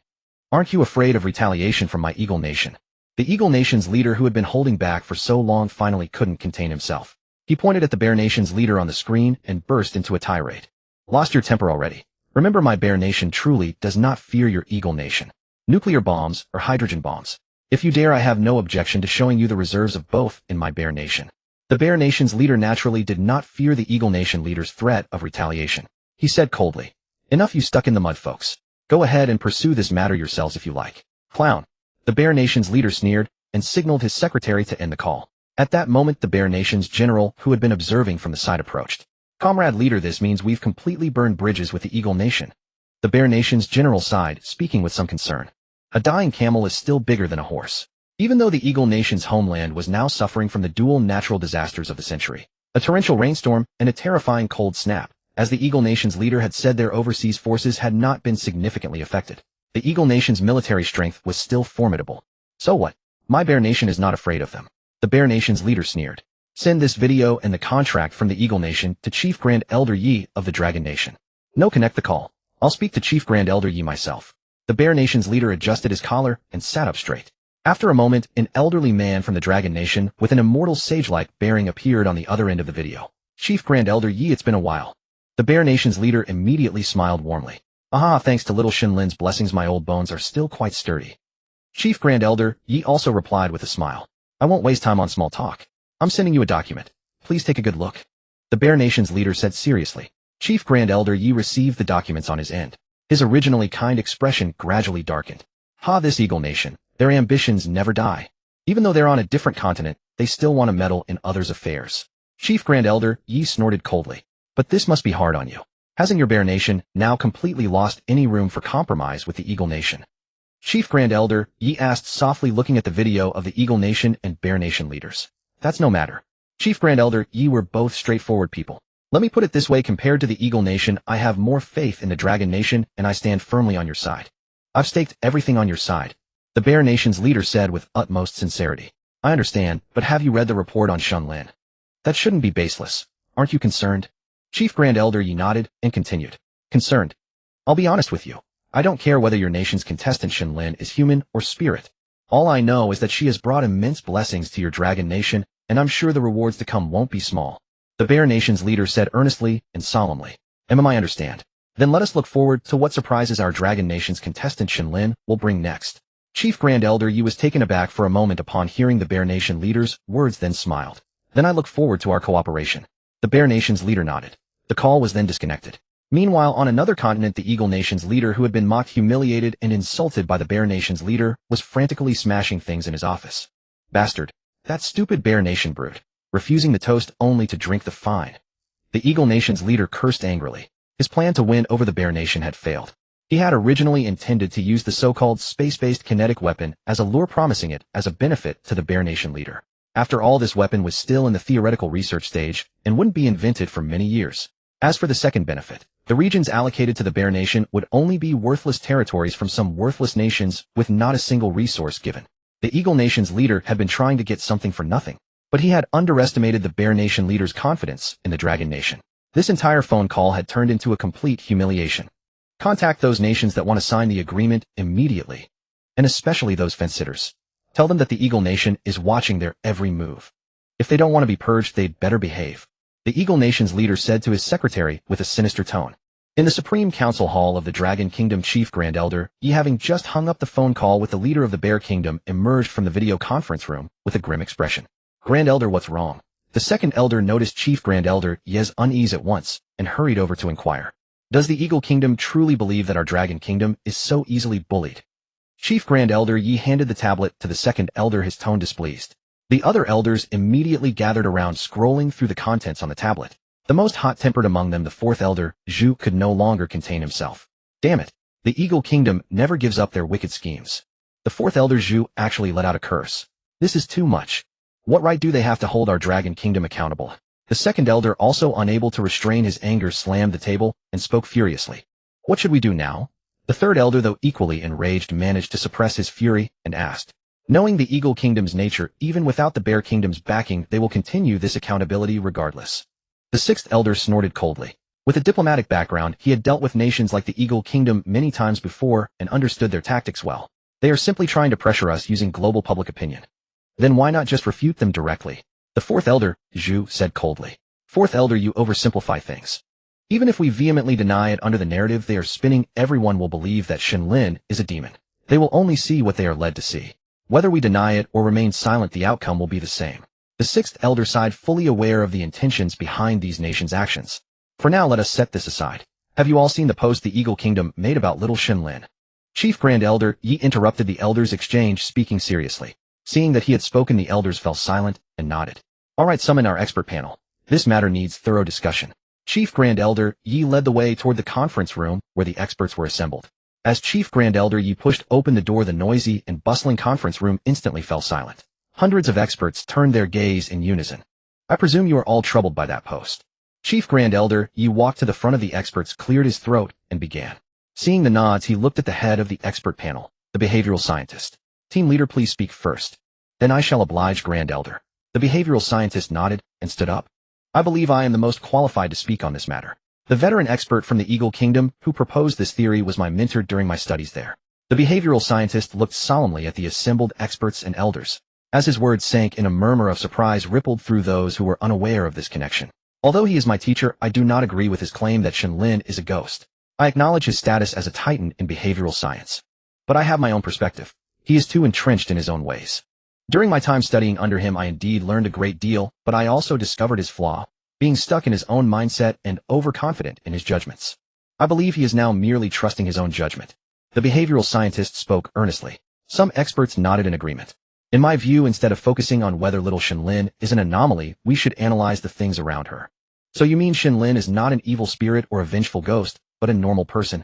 Aren't you afraid of retaliation from my Eagle Nation? The Eagle Nation's leader, who had been holding back for so long, finally couldn't contain himself. He pointed at the Bear Nation's leader on the screen and burst into a tirade. Lost your temper already? Remember, my Bear Nation truly does not fear your Eagle Nation. Nuclear bombs or hydrogen bombs. If you dare, I have no objection to showing you the reserves of both in my Bear Nation. The Bear Nation's leader naturally did not fear the Eagle Nation leader's threat of retaliation. He said coldly, enough you stuck in the mud, folks. Go ahead and pursue this matter yourselves if you like. Clown. The Bear Nation's leader sneered and signaled his secretary to end the call. At that moment, the Bear Nation's general, who had been observing from the side, approached. Comrade leader, this means we've completely burned bridges with the Eagle Nation. The Bear Nation's general sighed, speaking with some concern. A dying camel is still bigger than a horse. Even though the Eagle Nation's homeland was now suffering from the dual natural disasters of the century, a torrential rainstorm and a terrifying cold snap, as the Eagle Nation's leader had said, their overseas forces had not been significantly affected. The Eagle Nation's military strength was still formidable. So what? My Bear Nation is not afraid of them. The Bear Nation's leader sneered. Send this video and the contract from the Eagle Nation to Chief Grand Elder Yi of the Dragon Nation. No, connect the call. I'll speak to Chief Grand Elder Yi myself. The Bear Nation's leader adjusted his collar and sat up straight. After a moment, an elderly man from the Dragon Nation with an immortal sage-like bearing appeared on the other end of the video. Chief Grand Elder Yi, it's been a while. The Bear Nation's leader immediately smiled warmly. Aha, thanks to little Shen Lin's blessings, my old bones are still quite sturdy. Chief Grand Elder Yi also replied with a smile. I won't waste time on small talk. I'm sending you a document. Please take a good look. The Bear Nation's leader said seriously. Chief Grand Elder Yi received the documents on his end. His originally kind expression gradually darkened. This Eagle Nation. Their ambitions never die. Even though they're on a different continent, they still want to meddle in others' affairs. Chief Grand Elder Yi snorted coldly. But this must be hard on you. Hasn't your Bear Nation now completely lost any room for compromise with the Eagle Nation? Chief Grand Elder Yi asked softly, looking at the video of the Eagle Nation and Bear Nation leaders. That's no matter. Chief Grand Elder Yi, were both straightforward people. Let me put it this way, compared to the Eagle Nation, I have more faith in the Dragon Nation, and I stand firmly on your side. I've staked everything on your side. The Bear Nation's leader said with utmost sincerity. I understand, but have you read the report on Shen Lin? That shouldn't be baseless. Aren't you concerned? Chief Grand Elder Yi nodded and continued. Concerned? I'll be honest with you. I don't care whether your nation's contestant Shen Lin is human or spirit. All I know is that she has brought immense blessings to your Dragon Nation, and I'm sure the rewards to come won't be small. The Bear Nation's leader said earnestly and solemnly. I understand. Then let us look forward to what surprises our Dragon Nation's contestant Shen Lin will bring next. Chief Grand Elder Yi was taken aback for a moment upon hearing the Bear Nation leader's words, then smiled. Then I look forward to our cooperation. The Bear Nation's leader nodded. The call was then disconnected. Meanwhile, on another continent, the Eagle Nation's leader, who had been mocked, humiliated, and insulted by the Bear Nation's leader, was frantically smashing things in his office. Bastard. That stupid Bear Nation brute. Refusing the toast only to drink the fine. The Eagle Nation's leader cursed angrily. His plan to win over the Bear Nation had failed. He had originally intended to use the so-called space-based kinetic weapon as a lure, promising it as a benefit to the Bear Nation leader. After all, this weapon was still in the theoretical research stage and wouldn't be invented for many years. As for the second benefit, the regions allocated to the Bear Nation would only be worthless territories from some worthless nations with not a single resource given. The Eagle Nation's leader had been trying to get something for nothing, but he had underestimated the Bear Nation leader's confidence in the Dragon Nation. This entire phone call had turned into a complete humiliation. Contact those nations that want to sign the agreement immediately. And especially those fence-sitters. Tell them that the Eagle Nation is watching their every move. If they don't want to be purged, they'd better behave. The Eagle Nation's leader said to his secretary with a sinister tone. In the Supreme Council Hall of the Dragon Kingdom, Chief Grand Elder Yi, having just hung up the phone call with the leader of the Bear Kingdom, emerged from the video conference room with a grim expression. Grand Elder, what's wrong? The second elder noticed Chief Grand Elder Yi's unease at once and hurried over to inquire. Does the Eagle Kingdom truly believe that our Dragon Kingdom is so easily bullied? Chief Grand Elder Yi handed the tablet to the second elder, his tone displeased. The other elders immediately gathered around, scrolling through the contents on the tablet. The most hot-tempered among them, the fourth elder, Zhu, could no longer contain himself. Damn it! The Eagle Kingdom never gives up their wicked schemes. The fourth elder, Zhu, actually let out a curse. This is too much. What right do they have to hold our Dragon Kingdom accountable? The second elder, also unable to restrain his anger, slammed the table and spoke furiously. What should we do now? The third elder, though equally enraged, managed to suppress his fury and asked. Knowing the Eagle Kingdom's nature, even without the Bear Kingdom's backing, they will continue this accountability regardless. The sixth elder snorted coldly. With a diplomatic background, he had dealt with nations like the Eagle Kingdom many times before and understood their tactics well. They are simply trying to pressure us using global public opinion. Then why not just refute them directly? The fourth elder, Zhu, said coldly. Fourth elder, you oversimplify things. Even if we vehemently deny it under the narrative they are spinning, everyone will believe that Shen Lin is a demon. They will only see what they are led to see. Whether we deny it or remain silent, the outcome will be the same. The sixth elder sighed, fully aware of the intentions behind these nations' actions. For now, let us set this aside. Have you all seen the post the Eagle Kingdom made about little Shen Lin? Chief Grand Elder Yi interrupted the elders' exchange, speaking seriously. Seeing that he had spoken, the elders fell silent and nodded. All right, summon our expert panel. This matter needs thorough discussion. Chief Grand Elder Yi led the way toward the conference room where the experts were assembled. As Chief Grand Elder Yi pushed open the door, the noisy and bustling conference room instantly fell silent. Hundreds of experts turned their gaze in unison. I presume you are all troubled by that post. Chief Grand Elder Yi walked to the front of the experts, cleared his throat, and began. Seeing the nods, he looked at the head of the expert panel, the behavioral scientist. Team leader, please speak first. Then I shall oblige, Grand Elder. The behavioral scientist nodded and stood up. I believe I am the most qualified to speak on this matter. The veteran expert from the Eagle Kingdom who proposed this theory was my mentor during my studies there. The behavioral scientist looked solemnly at the assembled experts and elders. As his words sank in, a murmur of surprise rippled through those who were unaware of this connection. Although he is my teacher, I do not agree with his claim that Shen Lin is a ghost. I acknowledge his status as a titan in behavioral science. But I have my own perspective. He is too entrenched in his own ways. During my time studying under him, I indeed learned a great deal, but I also discovered his flaw, being stuck in his own mindset and overconfident in his judgments. I believe he is now merely trusting his own judgment. The behavioral scientist spoke earnestly. Some experts nodded in agreement. In my view, instead of focusing on whether little Shen Lin is an anomaly, we should analyze the things around her. So you mean Shen Lin is not an evil spirit or a vengeful ghost, but a normal person?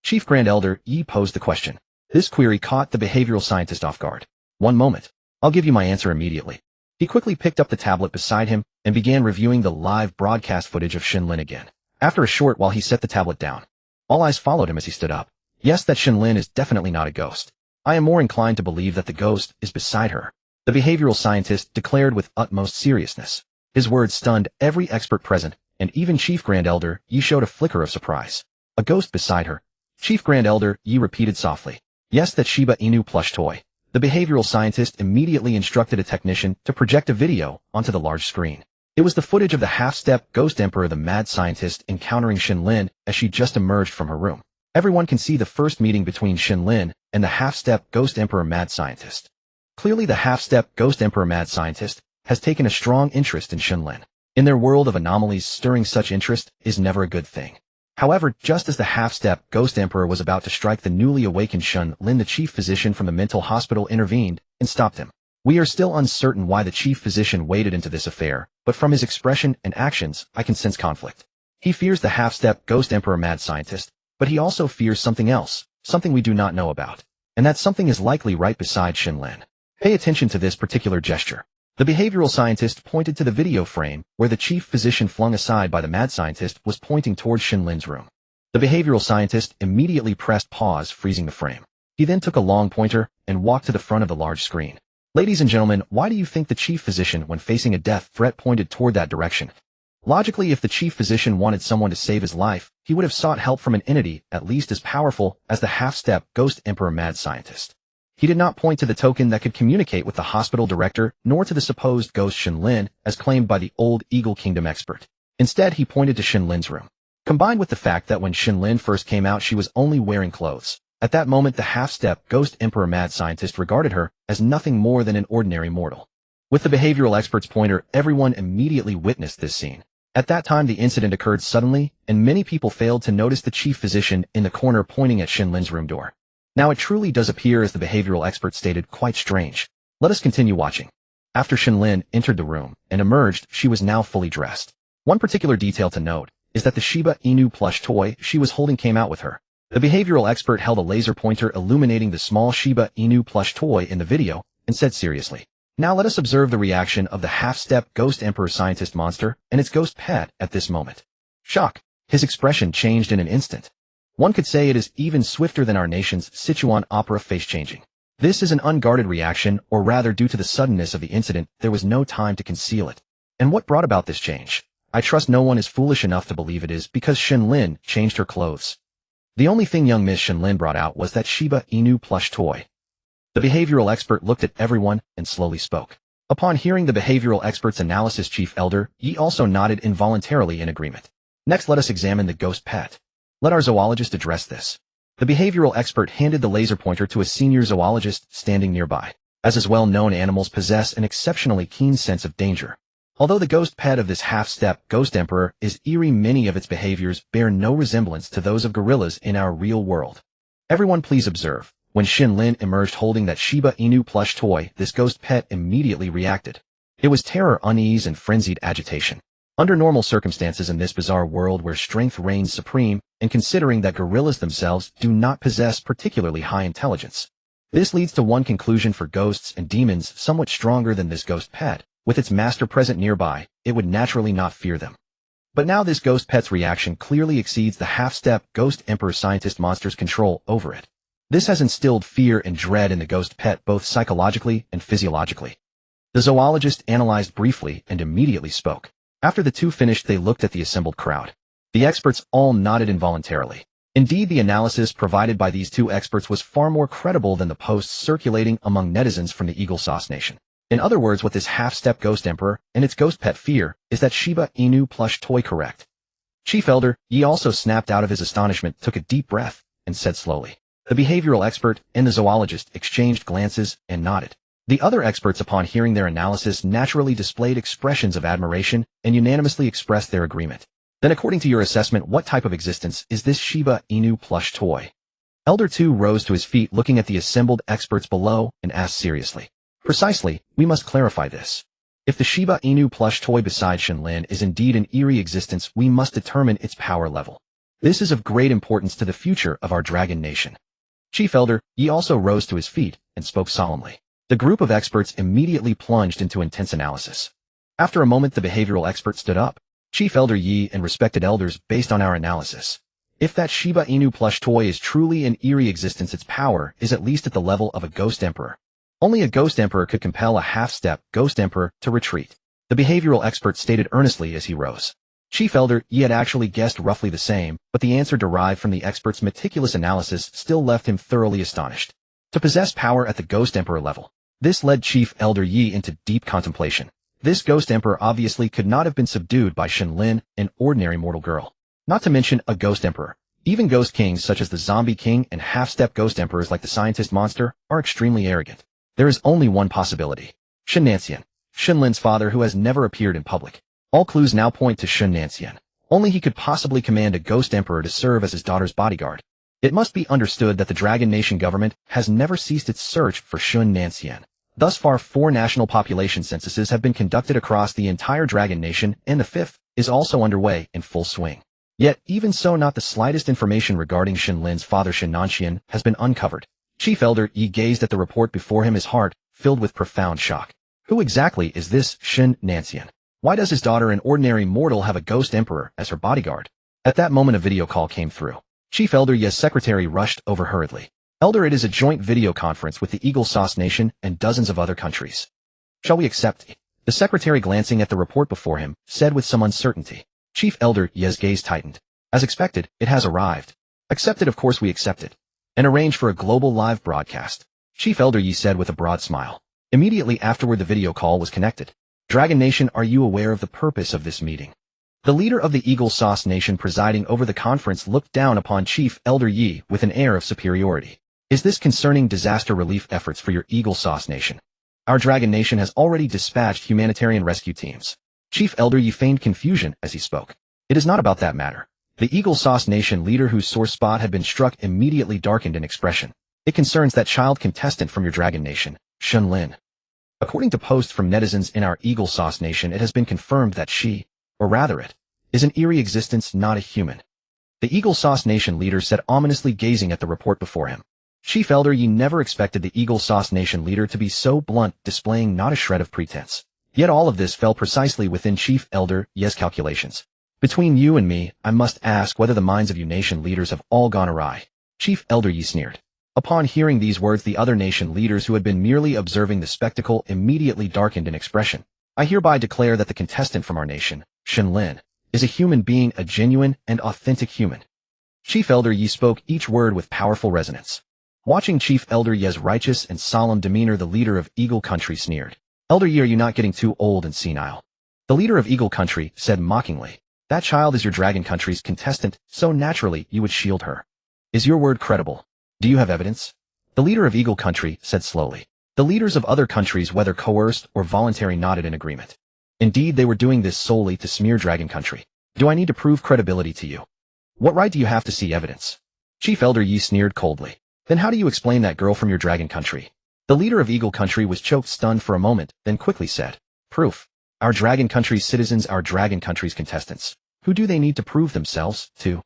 Chief Grand Elder Yi posed the question. This query caught the behavioral scientist off guard. One moment. I'll give you my answer immediately. He quickly picked up the tablet beside him and began reviewing the live broadcast footage of Shen Lin again. After a short while, he set the tablet down. All eyes followed him as he stood up. Yes, that Shen Lin is definitely not a ghost. I am more inclined to believe that the ghost is beside her, the behavioral scientist declared with utmost seriousness. His words stunned every expert present, and even Chief Grand Elder Yi showed a flicker of surprise. A ghost beside her. Chief Grand Elder Yi repeated softly. Yes, that Shiba Inu plush toy. The behavioral scientist immediately instructed a technician to project a video onto the large screen. It was the footage of the half-step ghost emperor, the mad scientist, encountering Shen Lin as she just emerged from her room. Everyone can see the first meeting between Shen Lin and the half-step ghost emperor mad scientist. Clearly, the half-step ghost emperor mad scientist has taken a strong interest in Shen Lin. In their world of anomalies, stirring such interest is never a good thing. However, just as the half-step ghost emperor was about to strike the newly awakened Shen Lin, the chief physician from the mental hospital intervened and stopped him. We are still uncertain why the chief physician waded into this affair, but from his expression and actions, I can sense conflict. He fears the half-step ghost emperor mad scientist, but he also fears something else, something we do not know about. And that something is likely right beside Shen Lin. Pay attention to this particular gesture. The behavioral scientist pointed to the video frame where the chief physician, flung aside by the mad scientist, was pointing towards Shen Lin's room. The behavioral scientist immediately pressed pause, freezing the frame. He then took a long pointer and walked to the front of the large screen. Ladies and gentlemen, why do you think the chief physician, when facing a death threat, pointed toward that direction? Logically, if the chief physician wanted someone to save his life, he would have sought help from an entity at least as powerful as the half-step ghost emperor mad scientist. He did not point to the token that could communicate with the hospital director, nor to the supposed ghost Shen Lin, as claimed by the old Eagle Kingdom expert. Instead, he pointed to Shen Lin's room. Combined with the fact that when Shen Lin first came out she was only wearing clothes. At that moment the half-step Ghost Emperor mad scientist regarded her as nothing more than an ordinary mortal. With the behavioral expert's pointer, everyone immediately witnessed this scene. At that time the incident occurred suddenly, and many people failed to notice the chief physician in the corner pointing at Shen Lin's room door. Now it truly does appear, as the behavioral expert stated, quite strange. Let us continue watching. After Shen Lin entered the room and emerged, she was now fully dressed. One particular detail to note is that the Shiba Inu plush toy she was holding came out with her. The behavioral expert held a laser pointer illuminating the small Shiba Inu plush toy in the video and said seriously, "Now let us observe the reaction of the half-step Ghost Emperor scientist monster and its ghost pet at this moment." Shock. His expression changed in an instant. One could say it is even swifter than our nation's Sichuan opera face-changing. This is an unguarded reaction, or rather due to the suddenness of the incident, there was no time to conceal it. And what brought about this change? I trust no one is foolish enough to believe it is because Shen Lin changed her clothes. The only thing young Miss Shen Lin brought out was that Shiba Inu plush toy. The behavioral expert looked at everyone and slowly spoke. Upon hearing the behavioral expert's analysis, Chief Elder Yi also nodded involuntarily in agreement. Next, let us examine the ghost pet. Let our zoologist address this. The behavioral expert handed the laser pointer to a senior zoologist standing nearby. As is well known, animals possess an exceptionally keen sense of danger. Although the ghost pet of this half-step Ghost Emperor is eerie, many of its behaviors bear no resemblance to those of gorillas in our real world. Everyone please observe. When Shen Lin emerged holding that Shiba Inu plush toy, this ghost pet immediately reacted. It was terror, unease, and frenzied agitation. Under normal circumstances in this bizarre world where strength reigns supreme, and considering that gorillas themselves do not possess particularly high intelligence, this leads to one conclusion: for ghosts and demons somewhat stronger than this ghost pet, with its master present nearby, it would naturally not fear them. But now this ghost pet's reaction clearly exceeds the half-step Ghost Emperor scientist monster's control over it. This has instilled fear and dread in the ghost pet both psychologically and physiologically. The zoologist analyzed briefly and immediately spoke. After the two finished, they looked at the assembled crowd. The experts all nodded involuntarily. Indeed, the analysis provided by these two experts was far more credible than the posts circulating among netizens from the Eagle Sauce Nation. In other words, what this half-step Ghost Emperor and its ghost pet fear is that Shiba Inu plush toy. Correct. Chief Elder Yi also snapped out of his astonishment, took a deep breath, and said slowly. The behavioral expert and the zoologist exchanged glances and nodded. The other experts, upon hearing their analysis, naturally displayed expressions of admiration and unanimously expressed their agreement. Then, according to your assessment, what type of existence is this Shiba Inu plush toy? Elder 2 rose to his feet, looking at the assembled experts below, and asked seriously. Precisely, we must clarify this. If the Shiba Inu plush toy beside Shen Lin is indeed an eerie existence, we must determine its power level. This is of great importance to the future of our dragon nation. Chief Elder Yi also rose to his feet and spoke solemnly. The group of experts immediately plunged into intense analysis. After a moment, the behavioral expert stood up. Chief Elder Yi and respected elders, based on our analysis, if that Shiba Inu plush toy is truly an eerie existence, its power is at least at the level of a Ghost Emperor. Only a Ghost Emperor could compel a half-step Ghost Emperor to retreat. The behavioral expert stated earnestly as he rose. Chief Elder Yi had actually guessed roughly the same, but the answer derived from the expert's meticulous analysis still left him thoroughly astonished. To possess power at the Ghost Emperor level. This led Chief Elder Yi into deep contemplation. This Ghost Emperor obviously could not have been subdued by Shen Lin, an ordinary mortal girl. Not to mention a Ghost Emperor. Even Ghost Kings such as the Zombie King and half-step Ghost Emperors like the Scientist Monster are extremely arrogant. There is only one possibility. Shen Nancian, Shen Lin's father, who has never appeared in public. All clues now point to Shen Nancian. Only he could possibly command a Ghost Emperor to serve as his daughter's bodyguard. It must be understood that the Dragon Nation government has never ceased its search for Shen Nancian. Thus far, 4 national population censuses have been conducted across the entire Dragon Nation, and the 5th is also underway in full swing. Yet, even so, not the slightest information regarding Shen Lin's father Shen Nancian has been uncovered. Chief Elder Yi gazed at the report before him, his heart filled with profound shock. Who exactly is this Shen Nancian? Why does his daughter, an ordinary mortal, have a Ghost Emperor as her bodyguard? At that moment, a video call came through. Chief Elder Yi's secretary rushed over hurriedly. Elder, it is a joint video conference with the Eagle Sauce Nation and dozens of other countries. Shall we accept? The secretary, glancing at the report before him, said with some uncertainty. Chief Elder Yi's gaze tightened. As expected, it has arrived. Accepted, of course we accept it. And arrange for a global live broadcast. Chief Elder Yi said with a broad smile. Immediately afterward, the video call was connected. Dragon Nation, are you aware of the purpose of this meeting? The leader of the Eagle Sauce Nation presiding over the conference looked down upon Chief Elder Yi with an air of superiority. Is this concerning disaster relief efforts for your Eagle Sauce Nation? Our Dragon Nation has already dispatched humanitarian rescue teams. Chief Elder Yi feigned confusion as he spoke. It is not about that matter. The Eagle Sauce Nation leader whose sore spot had been struck immediately darkened in expression. It concerns that child contestant from your Dragon Nation, Shen Lin. According to posts from netizens in our Eagle Sauce Nation, it has been confirmed that she, or rather it, is an eerie existence, not a human. The Eagle Sauce Nation leader said, ominously gazing at the report before him. Chief Elder Yi never expected the Eagle Sauce Nation leader to be so blunt, displaying not a shred of pretense. Yet all of this fell precisely within Chief Elder Yi's calculations. Between you and me, I must ask whether the minds of you nation leaders have all gone awry. Chief Elder Yi sneered. Upon hearing these words, the other nation leaders who had been merely observing the spectacle immediately darkened in expression. I hereby declare that the contestant from our nation, Shen Lin, is a human being, a genuine and authentic human. Chief Elder Yi spoke each word with powerful resonance. Watching Chief Elder Yi's righteous and solemn demeanor, the leader of Eagle Country sneered. Elder Yi, are you not getting too old and senile? The leader of Eagle Country said mockingly. That child is your Dragon Country's contestant, so naturally you would shield her. Is your word credible? Do you have evidence? The leader of Eagle Country said slowly. The leaders of other countries, whether coerced or voluntary, nodded in agreement. Indeed, they were doing this solely to smear Dragon Country. Do I need to prove credibility to you? What right do you have to see evidence? Chief Elder Yi sneered coldly. Then how do you explain that girl from your Dragon Country? The leader of Eagle Country was choked, stunned for a moment, then quickly said. Proof. Our Dragon Country's citizens, our Dragon Country's contestants. Who do they need to prove themselves to?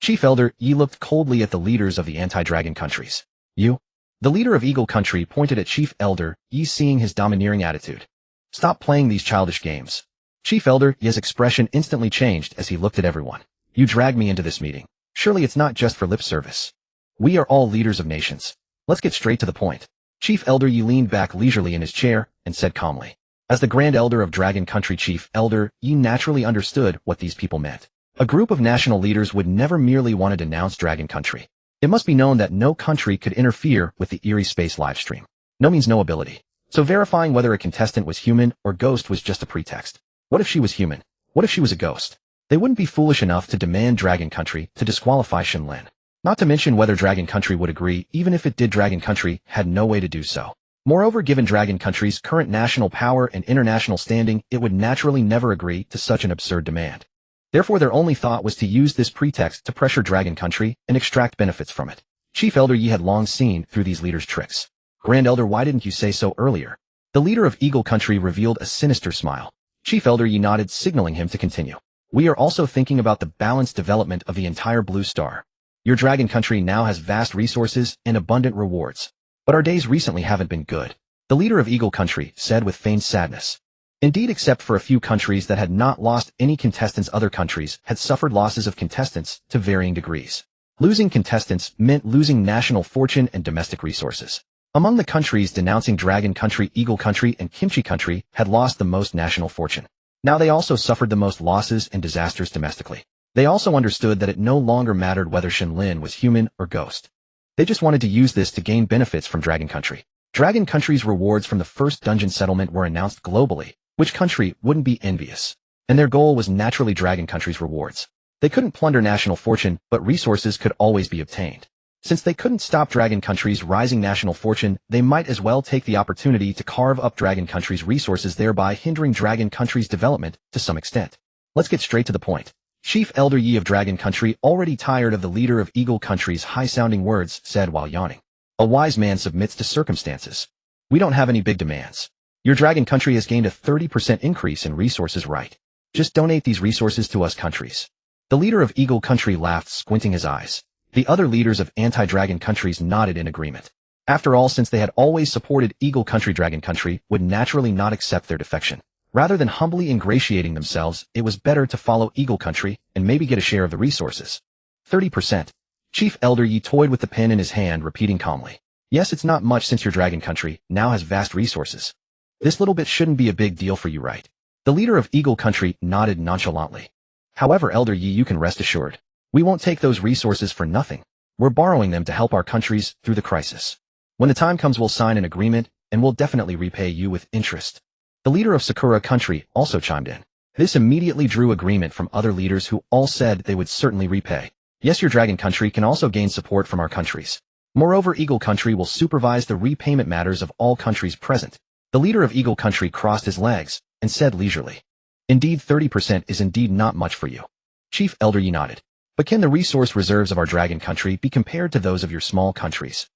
Chief Elder Yi looked coldly at the leaders of the anti-Dragon countries. You? The leader of Eagle Country pointed at Chief Elder Yi, seeing his domineering attitude. Stop playing these childish games. Chief Elder Yi's expression instantly changed as he looked at everyone. You dragged me into this meeting. Surely it's not just for lip service. We are all leaders of nations. Let's get straight to the point. Chief Elder Yi leaned back leisurely in his chair and said calmly. As the Grand Elder of Dragon Country, Chief Elder Yi naturally understood what these people meant. A group of national leaders would never merely want to denounce Dragon Country. It must be known that no country could interfere with the eerie space livestream. No means no ability. So verifying whether a contestant was human or ghost was just a pretext. What if she was human? What if she was a ghost? They wouldn't be foolish enough to demand Dragon Country to disqualify Shen Lin. Not to mention whether Dragon Country would agree. Even if it did, Dragon Country had no way to do so. Moreover, given Dragon Country's current national power and international standing, it would naturally never agree to such an absurd demand. Therefore, their only thought was to use this pretext to pressure Dragon Country and extract benefits from it. Chief Elder Yi had long seen through these leaders' tricks. Grand Elder, why didn't you say so earlier? The leader of Eagle Country revealed a sinister smile. Chief Elder Yi nodded, signaling him to continue. We are also thinking about the balanced development of the entire Blue Star. Your Dragon Country now has vast resources and abundant rewards. But our days recently haven't been good. The leader of Eagle Country said with feigned sadness. Indeed, except for a few countries that had not lost any contestants, other countries had suffered losses of contestants to varying degrees. Losing contestants meant losing national fortune and domestic resources. Among the countries denouncing Dragon Country, Eagle Country and Kimchi Country had lost the most national fortune. Now they also suffered the most losses and disasters domestically. They also understood that it no longer mattered whether Shen Lin was human or ghost. They just wanted to use this to gain benefits from Dragon Country. Dragon Country's rewards from the first dungeon settlement were announced globally. Which country wouldn't be envious? And their goal was naturally Dragon Country's rewards. They couldn't plunder national fortune, but resources could always be obtained. Since they couldn't stop Dragon Country's rising national fortune, they might as well take the opportunity to carve up Dragon Country's resources, thereby hindering Dragon Country's development to some extent. Let's get straight to the point. Chief Elder Yi of Dragon Country, already tired of the leader of Eagle Country's high-sounding words, said while yawning. A wise man submits to circumstances. We don't have any big demands. Your Dragon Country has gained a 30% increase in resources, right? Just donate these resources to us countries. The leader of Eagle Country laughed, squinting his eyes. The other leaders of anti-Dragon countries nodded in agreement. After all, since they had always supported Eagle Country, Dragon Country would naturally not accept their defection. Rather than humbly ingratiating themselves, it was better to follow Eagle Country and maybe get a share of the resources. 30%. Chief Elder Yi toyed with the pen in his hand, repeating calmly. Yes, it's not much since your Dragon Country now has vast resources. This little bit shouldn't be a big deal for you, right? The leader of Eagle Country nodded nonchalantly. However, Elder Yi, you can rest assured. We won't take those resources for nothing. We're borrowing them to help our countries through the crisis. When the time comes, we'll sign an agreement, and we'll definitely repay you with interest. The leader of Sakura Country also chimed in. This immediately drew agreement from other leaders who all said they would certainly repay. Yes, your dragon country can also gain support from our countries. Moreover, Eagle Country will supervise the repayment matters of all countries present. The leader of Eagle Country crossed his legs and said leisurely, Indeed, 30% is indeed not much for you. Chief Elder Yi nodded. But can the resource reserves of our dragon country be compared to those of your small countries?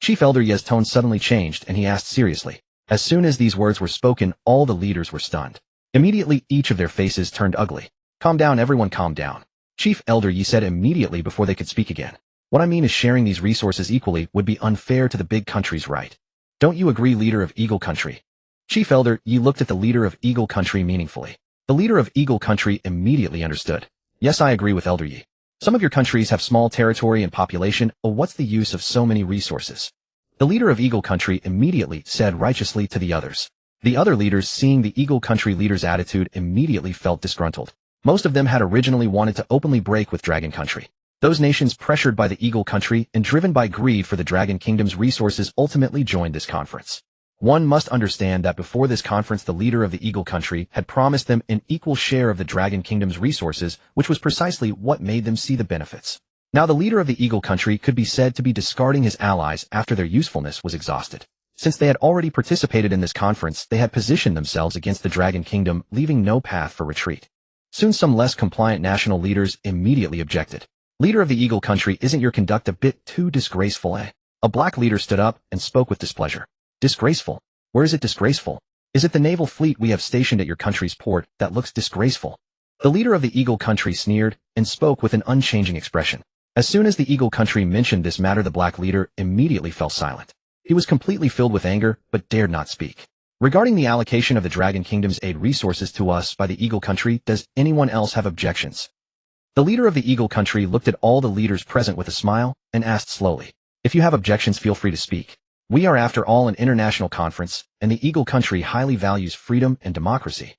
Chief Elder Ye's tone suddenly changed and he asked seriously. As soon as these words were spoken, all the leaders were stunned. Immediately, each of their faces turned ugly. Calm down, everyone, calm down. Chief Elder Yi said immediately before they could speak again. What I mean is sharing these resources equally would be unfair to the big countries, right? Don't you agree, leader of Eagle Country? Chief Elder Yi looked at the leader of Eagle Country meaningfully. The leader of Eagle Country immediately understood. Yes, I agree with Elder Yi. Some of your countries have small territory and population, but what's the use of so many resources? The leader of Eagle Country immediately said righteously to the others. The other leaders, seeing the Eagle Country leader's attitude, immediately felt disgruntled. Most of them had originally wanted to openly break with Dragon Country. Those nations pressured by the Eagle Country and driven by greed for the Dragon Kingdom's resources ultimately joined this conference. One must understand that before this conference, the leader of the Eagle Country had promised them an equal share of the Dragon Kingdom's resources, which was precisely what made them see the benefits. Now the leader of the Eagle Country could be said to be discarding his allies after their usefulness was exhausted. Since they had already participated in this conference, they had positioned themselves against the Dragon Kingdom, leaving no path for retreat. Soon some less compliant national leaders immediately objected. Leader of the Eagle Country, isn't your conduct a bit too disgraceful, eh? A black leader stood up and spoke with displeasure. Disgraceful? Where is it disgraceful? Is it the naval fleet we have stationed at your country's port that looks disgraceful? The leader of the Eagle Country sneered and spoke with an unchanging expression. As soon as the Eagle Country mentioned this matter, the black leader immediately fell silent. He was completely filled with anger, but dared not speak. Regarding the allocation of the Dragon Kingdom's aid resources to us by the Eagle Country, does anyone else have objections? The leader of the Eagle Country looked at all the leaders present with a smile and asked slowly, If you have objections, feel free to speak. We are after all an international conference, and the Eagle Country highly values freedom and democracy.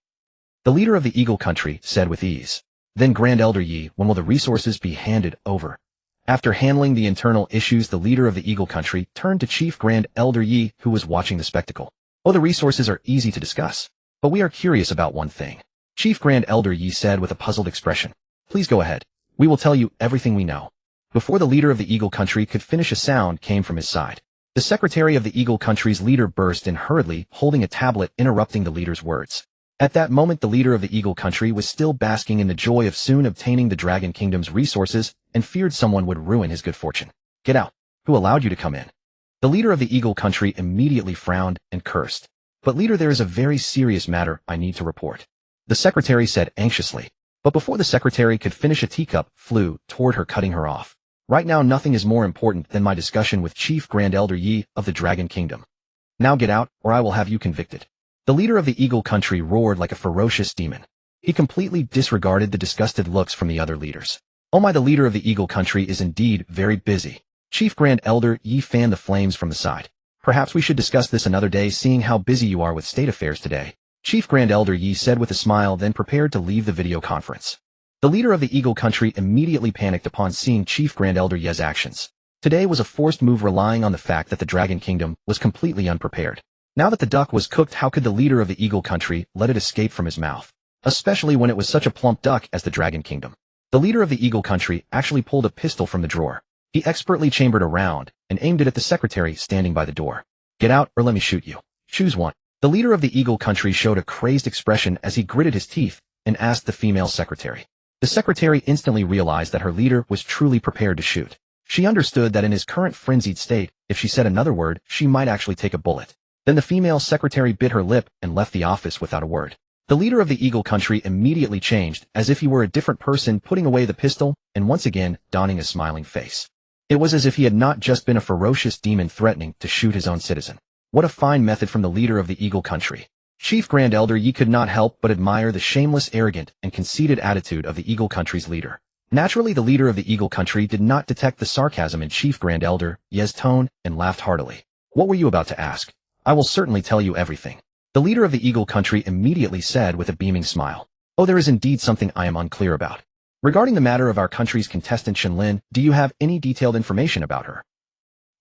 The leader of the Eagle Country said with ease. Then Grand Elder Yi, when will the resources be handed over? After handling the internal issues, the leader of the Eagle Country turned to Chief Grand Elder Yi, who was watching the spectacle. Oh, the resources are easy to discuss, but we are curious about one thing. Chief Grand Elder Yi said with a puzzled expression. Please go ahead. We will tell you everything we know. Before the leader of the Eagle Country could finish, a sound came from his side. The secretary of the Eagle Country's leader burst in hurriedly, holding a tablet, interrupting the leader's words. At that moment, the leader of the Eagle Country was still basking in the joy of soon obtaining the Dragon Kingdom's resources and feared someone would ruin his good fortune. Get out. Who allowed you to come in? The leader of the Eagle Country immediately frowned and cursed. But leader, there is a very serious matter I need to report. The secretary said anxiously. But before the secretary could finish, a teacup flew toward her, cutting her off. Right now, nothing is more important than my discussion with Chief Grand Elder Yi of the Dragon Kingdom. Now get out, or I will have you convicted. The leader of the Eagle Country roared like a ferocious demon. He completely disregarded the disgusted looks from the other leaders. Oh my, the leader of the Eagle Country is indeed very busy. Chief Grand Elder Yi fanned the flames from the side. Perhaps we should discuss this another day, seeing how busy you are with state affairs today. Chief Grand Elder Yi said with a smile, then prepared to leave the video conference. The leader of the Eagle Country immediately panicked upon seeing Chief Grand Elder Yi's actions. Today was a forced move relying on the fact that the Dragon Kingdom was completely unprepared. Now that the duck was cooked, how could the leader of the Eagle Country let it escape from his mouth? Especially when it was such a plump duck as the Dragon Kingdom. The leader of the Eagle Country actually pulled a pistol from the drawer. He expertly chambered a round and aimed it at the secretary standing by the door. Get out, or let me shoot you. Choose one. The leader of the Eagle Country showed a crazed expression as he gritted his teeth and asked the female secretary. The secretary instantly realized that her leader was truly prepared to shoot. She understood that in his current frenzied state, if she said another word, she might actually take a bullet. Then the female secretary bit her lip and left the office without a word. The leader of the Eagle Country immediately changed, as if he were a different person, putting away the pistol and once again donning a smiling face. It was as if he had not just been a ferocious demon threatening to shoot his own citizen. What a fine method from the leader of the Eagle Country. Chief Grand Elder Yi could not help but admire the shameless, arrogant, and conceited attitude of the Eagle Country's leader. Naturally, the leader of the Eagle Country did not detect the sarcasm in Chief Grand Elder Yi's tone and laughed heartily. What were you about to ask? I will certainly tell you everything. The leader of the Eagle Country immediately said with a beaming smile. Oh, there is indeed something I am unclear about. Regarding the matter of our country's contestant Shen Lin, do you have any detailed information about her?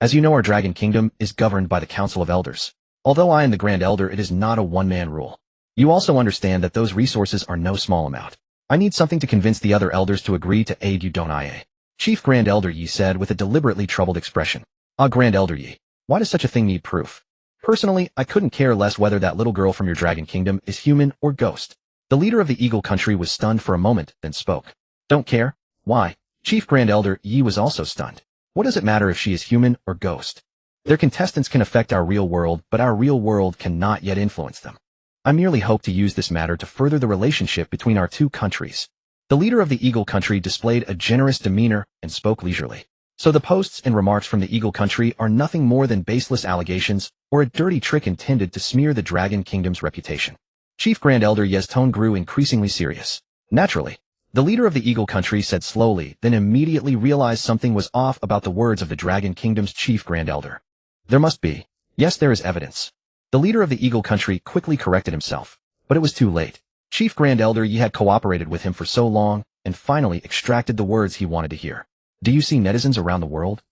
As you know, our Dragon Kingdom is governed by the Council of Elders. Although I am the Grand Elder, it is not a one-man rule. You also understand that those resources are no small amount. I need something to convince the other elders to agree to aid you, don't I? Chief Grand Elder Yi said with a deliberately troubled expression. Grand Elder Yi, why does such a thing need proof? Personally, I couldn't care less whether that little girl from your dragon kingdom is human or ghost. The leader of the Eagle Country was stunned for a moment, then spoke. Don't care? Why? Chief Grand Elder Yi was also stunned. What does it matter if she is human or ghost? Their contestants can affect our real world, but our real world cannot yet influence them. I merely hope to use this matter to further the relationship between our two countries. The leader of the Eagle Country displayed a generous demeanor and spoke leisurely. So the posts and remarks from the Eagle Country are nothing more than baseless allegations or a dirty trick intended to smear the Dragon Kingdom's reputation. Chief Grand Elder Yi's tone grew increasingly serious. Naturally, the leader of the Eagle Country said slowly, then immediately realized something was off about the words of the Dragon Kingdom's Chief Grand Elder. There must be. Yes, there is evidence. The leader of the Eagle Country quickly corrected himself, but it was too late. Chief Grand Elder Yi had cooperated with him for so long and finally extracted the words he wanted to hear. Do you see netizens around the world?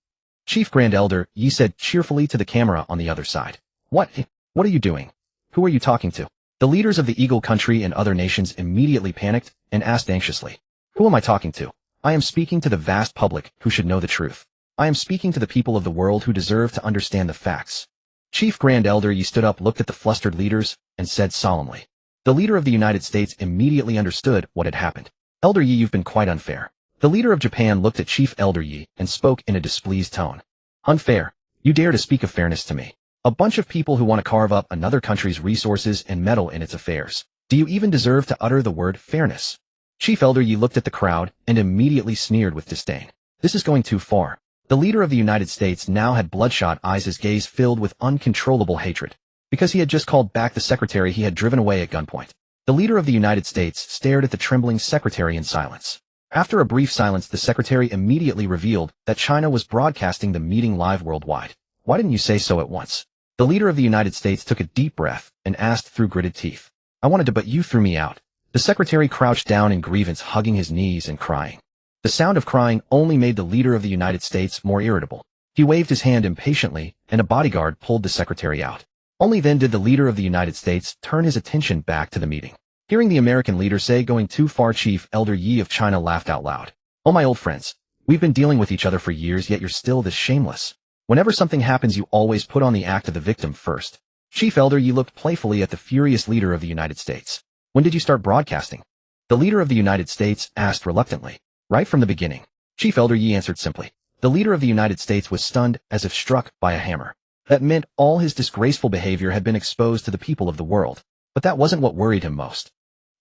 Chief Grand Elder Yi said cheerfully to the camera on the other side. What are you doing? Who are you talking to? The leaders of the Eagle Country and other nations immediately panicked and asked anxiously. Who am I talking to? I am speaking to the vast public who should know the truth. I am speaking to the people of the world who deserve to understand the facts. Chief Grand Elder Yi stood up, looked at the flustered leaders, and said solemnly. The leader of the United States immediately understood what had happened. Elder Yi, you've been quite unfair. The leader of Japan looked at Chief Elder Yi and spoke in a displeased tone. Unfair? You dare to speak of fairness to me? A bunch of people who want to carve up another country's resources and meddle in its affairs. Do you even deserve to utter the word fairness? Chief Elder Yi looked at the crowd and immediately sneered with disdain. This is going too far. The leader of the United States now had bloodshot eyes, his gaze filled with uncontrollable hatred. Because he had just called back the secretary he had driven away at gunpoint. The leader of the United States stared at the trembling secretary in silence. After a brief silence, the secretary immediately revealed that China was broadcasting the meeting live worldwide. Why didn't you say so at once? The leader of the United States took a deep breath and asked through gritted teeth. I wanted to, but you threw me out. The secretary crouched down in grievance, hugging his knees and crying. The sound of crying only made the leader of the United States more irritable. He waved his hand impatiently, and a bodyguard pulled the secretary out. Only then did the leader of the United States turn his attention back to the meeting. Hearing the American leader say going too far, Chief Elder Yi of China laughed out loud. Oh, my old friends, we've been dealing with each other for years, yet you're still this shameless. Whenever something happens, you always put on the act of the victim first. Chief Elder Yi looked playfully at the furious leader of the United States. When did you start broadcasting? The leader of the United States asked reluctantly. Right from the beginning. Chief Elder Yi answered simply. The leader of the United States was stunned as if struck by a hammer. That meant all his disgraceful behavior had been exposed to the people of the world. But that wasn't what worried him most.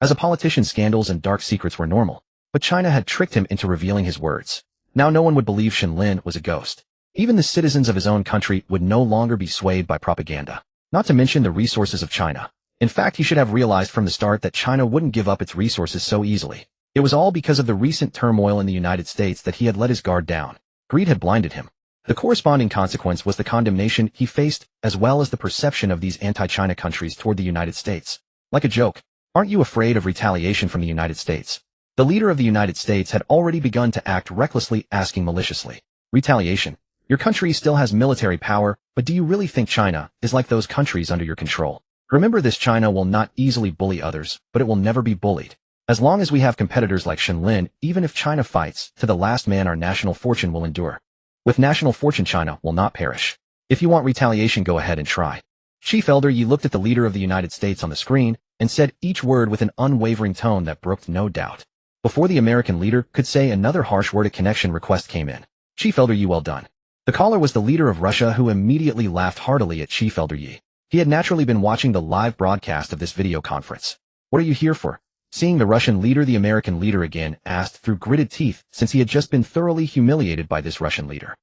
As a politician, scandals and dark secrets were normal, but China had tricked him into revealing his words. Now no one would believe Shen Lin was a ghost. Even the citizens of his own country would no longer be swayed by propaganda. Not to mention the resources of China. In fact, he should have realized from the start that China wouldn't give up its resources so easily. It was all because of the recent turmoil in the United States that he had let his guard down. Greed had blinded him. The corresponding consequence was the condemnation he faced, as well as the perception of these anti-China countries toward the United States. Like a joke. Aren't you afraid of retaliation from the United States? The leader of the United States had already begun to act recklessly, asking maliciously. Retaliation? Your country still has military power, but do you really think China is like those countries under your control? Remember this, China will not easily bully others, but it will never be bullied. As long as we have competitors like Shen Lin, even if China fights to the last man, our national fortune will endure. With national fortune, China will not perish. If you want retaliation, go ahead and try. Chief Elder Yi looked at the leader of the United States on the screen and said each word with an unwavering tone that brooked no doubt. Before the American leader could say another harsh word, a connection request came in. Chief Elder Yi, well done. The caller was the leader of Russia, who immediately laughed heartily at Chief Elder Yi. He had naturally been watching the live broadcast of this video conference. What are you here for? Seeing the Russian leader, the American leader again asked through gritted teeth, since he had just been thoroughly humiliated by this Russian leader.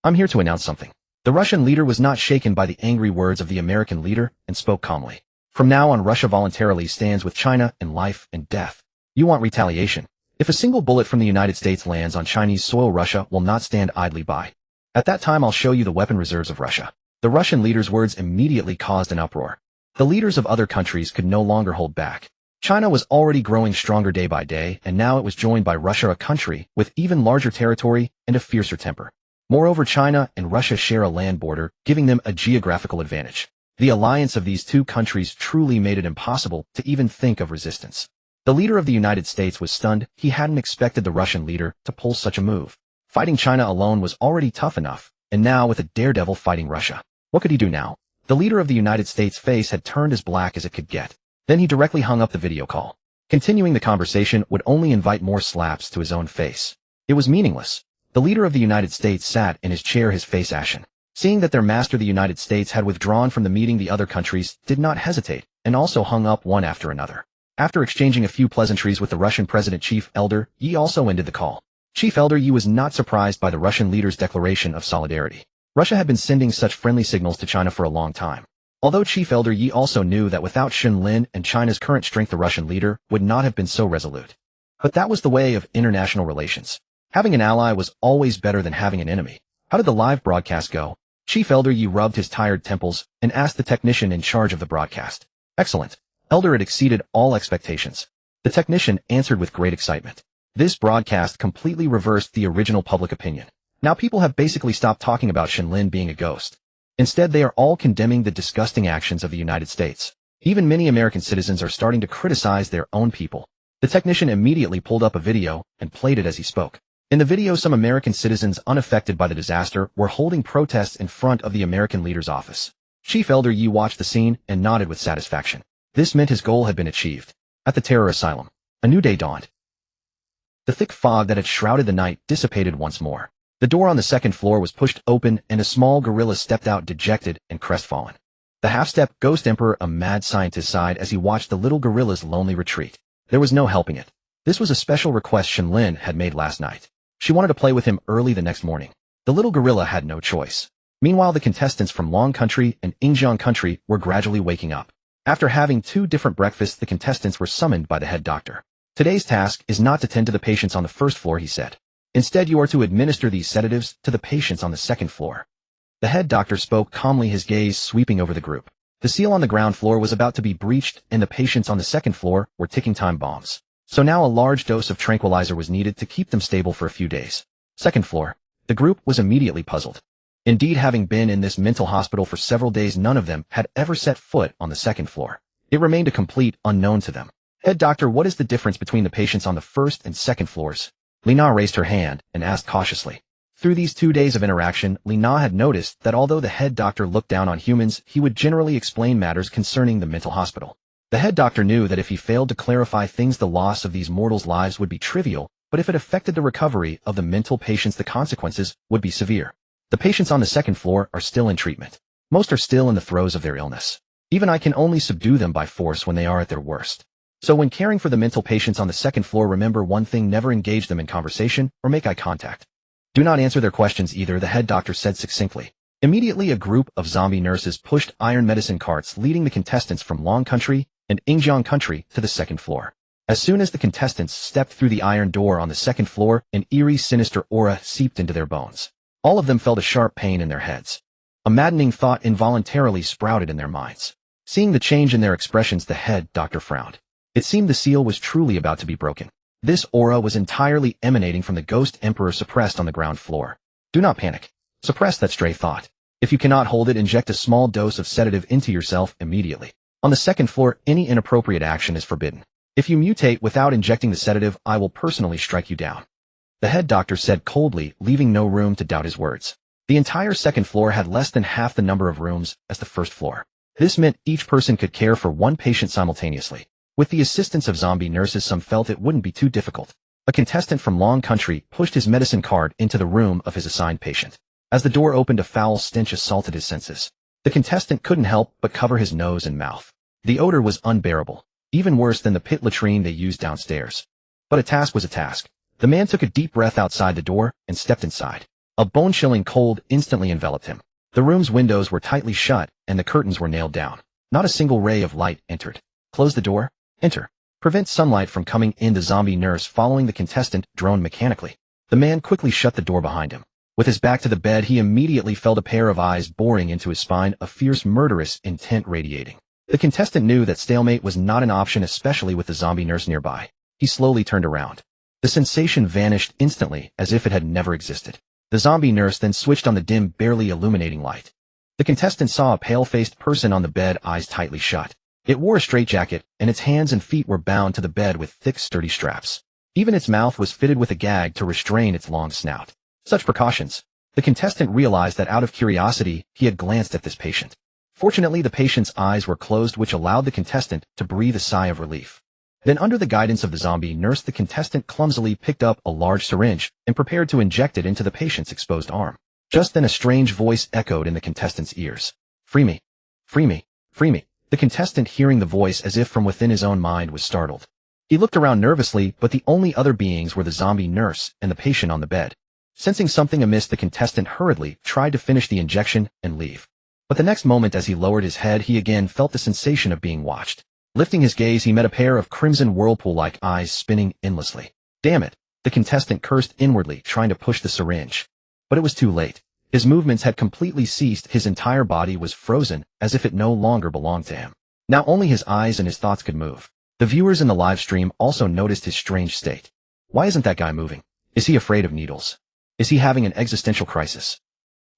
I'm here to announce something. The Russian leader was not shaken by the angry words of the American leader and spoke calmly. From now on, Russia voluntarily stands with China in life and death. You want retaliation? If a single bullet from the United States lands on Chinese soil, Russia will not stand idly by. At that time, I'll show you the weapon reserves of Russia. The Russian leader's words immediately caused an uproar. The leaders of other countries could no longer hold back. China was already growing stronger day by day, and now it was joined by Russia, a country with even larger territory and a fiercer temper. Moreover, China and Russia share a land border, giving them a geographical advantage. The alliance of these two countries truly made it impossible to even think of resistance. The leader of the United States was stunned. He hadn't expected the Russian leader to pull such a move. Fighting China alone was already tough enough, and now with a daredevil fighting Russia. What could he do now? The leader of the United States' face had turned as black as it could get. Then he directly hung up the video call. Continuing the conversation would only invite more slaps to his own face. It was meaningless. The leader of the United States sat in his chair, his face ashen. Seeing that their master, the United States, had withdrawn from the meeting, the other countries did not hesitate, and also hung up one after another. After exchanging a few pleasantries with the Russian President, Chief Elder Yi also ended the call. Chief Elder Yi was not surprised by the Russian leader's declaration of solidarity. Russia had been sending such friendly signals to China for a long time. Although Chief Elder Yi also knew that without Shen Lin and China's current strength, the Russian leader would not have been so resolute. But that was the way of international relations. Having an ally was always better than having an enemy. How did the live broadcast go? Chief Elder Yi rubbed his tired temples and asked the technician in charge of the broadcast. Excellent. Elder, it exceeded all expectations. The technician answered with great excitement. This broadcast completely reversed the original public opinion. Now people have basically stopped talking about Shen Lin being a ghost. Instead, they are all condemning the disgusting actions of the United States. Even many American citizens are starting to criticize their own people. The technician immediately pulled up a video and played it as he spoke. In the video, some American citizens unaffected by the disaster were holding protests in front of the American leader's office. Chief Elder Yi watched the scene and nodded with satisfaction. This meant his goal had been achieved. At the terror asylum, a new day dawned. The thick fog that had shrouded the night dissipated once more. The door on the second floor was pushed open and a small gorilla stepped out, dejected and crestfallen. The half-step ghost emperor, a mad scientist, sighed as he watched the little gorilla's lonely retreat. There was no helping it. This was a special request Shen Lin had made last night. She wanted to play with him early the next morning. The little gorilla had no choice. Meanwhile, the contestants from Long Country and Yingjiang Country were gradually waking up. After having two different breakfasts, the contestants were summoned by the head doctor. Today's task is not to tend to the patients on the first floor, he said. Instead, you are to administer these sedatives to the patients on the second floor. The head doctor spoke calmly, his gaze sweeping over the group. The seal on the ground floor was about to be breached, and the patients on the second floor were ticking time bombs. So now a large dose of tranquilizer was needed to keep them stable for a few days. Second floor. The group was immediately puzzled. Indeed, having been in this mental hospital for several days, none of them had ever set foot on the second floor. It remained a complete unknown to them. Head doctor, what is the difference between the patients on the first and second floors? Lina raised her hand and asked cautiously. Through these 2 days of interaction, Lina had noticed that although the head doctor looked down on humans, he would generally explain matters concerning the mental hospital. The head doctor knew that if he failed to clarify things, the loss of these mortals' lives would be trivial, but if it affected the recovery of the mental patients, the consequences would be severe. The patients on the second floor are still in treatment. Most are still in the throes of their illness. Even I can only subdue them by force when they are at their worst. So when caring for the mental patients on the second floor, remember one thing: never engage them in conversation or make eye contact. Do not answer their questions either, the head doctor said succinctly. Immediately, a group of zombie nurses pushed iron medicine carts leading the contestants from Long Country and Yingjiang Country to the second floor. As soon as the contestants stepped through the iron door on the second floor, an eerie, sinister aura seeped into their bones. All of them felt a sharp pain in their heads. A maddening thought involuntarily sprouted in their minds. Seeing the change in their expressions, the head doctor frowned. It seemed the seal was truly about to be broken. This aura was entirely emanating from the ghost emperor suppressed on the ground floor. Do not panic. Suppress that stray thought. If you cannot hold it, inject a small dose of sedative into yourself immediately. On the second floor, any inappropriate action is forbidden. If you mutate without injecting the sedative, I will personally strike you down. The head doctor said coldly, leaving no room to doubt his words. The entire second floor had less than half the number of rooms as the first floor. This meant each person could care for one patient simultaneously. With the assistance of zombie nurses, some felt it wouldn't be too difficult. A contestant from Long Country pushed his medicine cart into the room of his assigned patient. As the door opened, a foul stench assaulted his senses. The contestant couldn't help but cover his nose and mouth. The odor was unbearable, even worse than the pit latrine they used downstairs. But a task was a task. The man took a deep breath outside the door and stepped inside. A bone-chilling cold instantly enveloped him. The room's windows were tightly shut and the curtains were nailed down. Not a single ray of light entered. Close the door. Enter. Prevent sunlight from coming in. The zombie nurse following the contestant droned mechanically. The man quickly shut the door behind him. With his back to the bed, he immediately felt a pair of eyes boring into his spine, a fierce, murderous intent radiating. The contestant knew that stalemate was not an option, especially with the zombie nurse nearby. He slowly turned around. The sensation vanished instantly, as if it had never existed. The zombie nurse then switched on the dim, barely illuminating light. The contestant saw a pale-faced person on the bed, eyes tightly shut. It wore a straitjacket, and its hands and feet were bound to the bed with thick, sturdy straps. Even its mouth was fitted with a gag to restrain its long snout. Such precautions. The contestant realized that out of curiosity, he had glanced at this patient. Fortunately, the patient's eyes were closed, which allowed the contestant to breathe a sigh of relief. Then, under the guidance of the zombie nurse, the contestant clumsily picked up a large syringe and prepared to inject it into the patient's exposed arm. Just then a strange voice echoed in the contestant's ears. "Free me! Free me! Free me!" The contestant, hearing the voice as if from within his own mind, was startled. He looked around nervously, but the only other beings were the zombie nurse and the patient on the bed. Sensing something amiss, the contestant hurriedly tried to finish the injection and leave. But the next moment, as he lowered his head, he again felt the sensation of being watched. Lifting his gaze, he met a pair of crimson whirlpool-like eyes spinning endlessly. "Damn it!" The contestant cursed inwardly, trying to push the syringe. But it was too late. His movements had completely ceased. His entire body was frozen, as if it no longer belonged to him. Now only his eyes and his thoughts could move. The viewers in the live stream also noticed his strange state. Why isn't that guy moving? Is he afraid of needles? Is he having an existential crisis?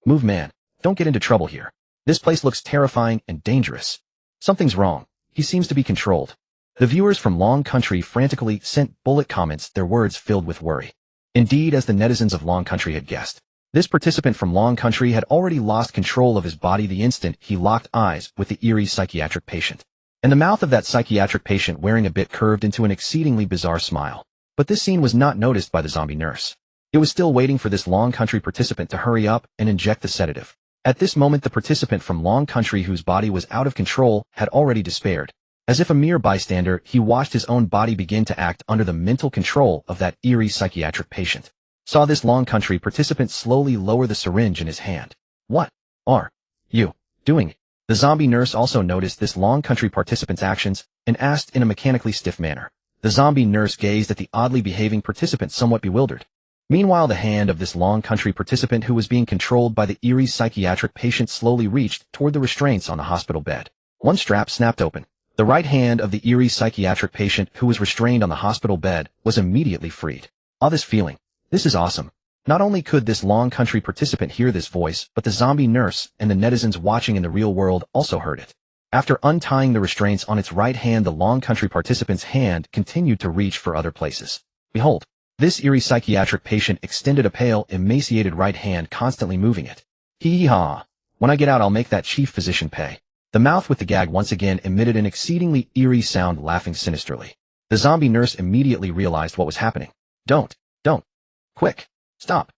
Move, man. Don't get into trouble here. This place looks terrifying and dangerous. Something's wrong. He seems to be controlled. The viewers from Long Country frantically sent bullet comments, their words filled with worry. Indeed, as the netizens of Long Country had guessed, this participant from Long Country had already lost control of his body the instant he locked eyes with the eerie psychiatric patient. And the mouth of that psychiatric patient wearing a bit curved into an exceedingly bizarre smile. But this scene was not noticed by the zombie nurse. It was still waiting for this Long Country participant to hurry up and inject the sedative. At this moment, the participant from Long Country, whose body was out of control, had already despaired. As if a mere bystander, he watched his own body begin to act under the mental control of that eerie psychiatric patient. Saw this Long Country participant slowly lower the syringe in his hand. "What are you doing?" The zombie nurse also noticed this Long Country participant's actions and asked in a mechanically stiff manner. The zombie nurse gazed at the oddly behaving participant, somewhat bewildered. Meanwhile, the hand of this Long Country participant, who was being controlled by the eerie psychiatric patient, slowly reached toward the restraints on the hospital bed. One strap snapped open. The right hand of the eerie psychiatric patient, who was restrained on the hospital bed, was immediately freed. Ah, this feeling. This is awesome. Not only could this Long Country participant hear this voice, but the zombie nurse and the netizens watching in the real world also heard it. After untying the restraints on its right hand, the Long Country participant's hand continued to reach for other places. Behold, this eerie psychiatric patient extended a pale, emaciated right hand, constantly moving it. Hee-haw. When I get out, I'll make that chief physician pay. The mouth with the gag once again emitted an exceedingly eerie sound, laughing sinisterly. The zombie nurse immediately realized what was happening. Don't. Quick. Stop.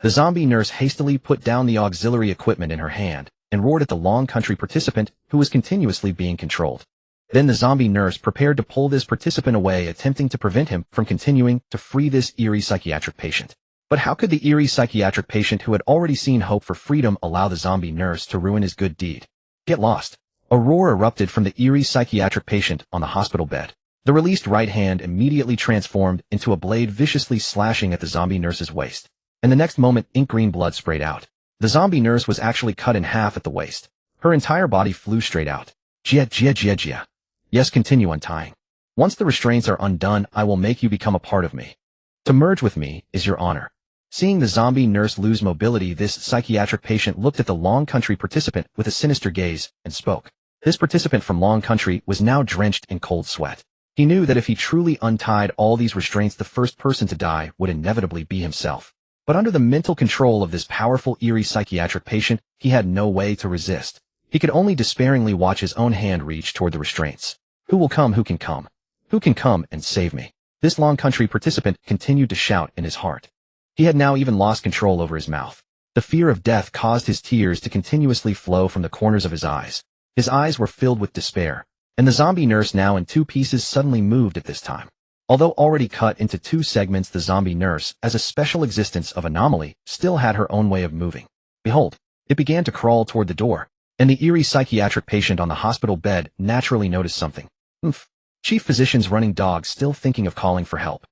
The zombie nurse hastily put down the auxiliary equipment in her hand and roared at the Long Country participant, who was continuously being controlled. Then the zombie nurse prepared to pull this participant away, attempting to prevent him from continuing to free this eerie psychiatric patient. But how could the eerie psychiatric patient, who had already seen hope for freedom, allow the zombie nurse to ruin his good deed? Get lost. A roar erupted from the eerie psychiatric patient on the hospital bed. The released right hand immediately transformed into a blade, viciously slashing at the zombie nurse's waist. And the next moment, ink-green blood sprayed out. The zombie nurse was actually cut in half at the waist. Her entire body flew straight out. Gia. Yes, continue untying. Once the restraints are undone, I will make you become a part of me. To merge with me is your honor. Seeing the zombie nurse lose mobility, this psychiatric patient looked at the Long Country participant with a sinister gaze and spoke. This participant from Long Country was now drenched in cold sweat. He knew that if he truly untied all these restraints, the first person to die would inevitably be himself. But under the mental control of this powerful eerie psychiatric patient, he had no way to resist. He could only despairingly watch his own hand reach toward the restraints. Who will come? Who can come? Who can come and save me? This Long Country participant continued to shout in his heart. He had now even lost control over his mouth. The fear of death caused his tears to continuously flow from the corners of his eyes. His eyes were filled with despair. And the zombie nurse, now in two pieces, suddenly moved at this time. Although already cut into two segments, the zombie nurse, as a special existence of anomaly, still had her own way of moving. Behold, it began to crawl toward the door, and the eerie psychiatric patient on the hospital bed naturally noticed something. Chief physician's running dog, still thinking of calling for help.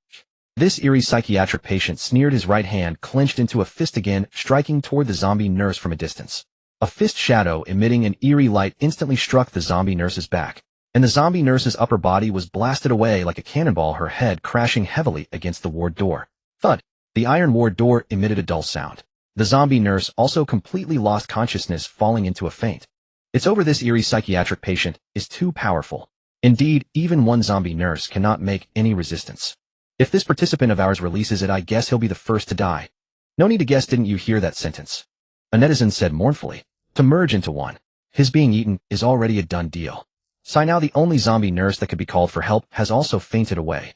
This eerie psychiatric patient sneered, his right hand clenched into a fist again, striking toward the zombie nurse from a distance. A fist shadow emitting an eerie light instantly struck the zombie nurse's back, and the zombie nurse's upper body was blasted away like a cannonball, her head crashing heavily against the ward door. Thud! The iron ward door emitted a dull sound. The zombie nurse also completely lost consciousness, falling into a faint. It's over. This eerie psychiatric patient is too powerful. Indeed, even one zombie nurse cannot make any resistance. If this participant of ours releases it, I guess he'll be the first to die. No need to guess, didn't you hear that sentence? A netizen said mournfully. To merge into one. His being eaten is already a done deal. Sigh now. The only zombie nurse that could be called for help has also fainted away.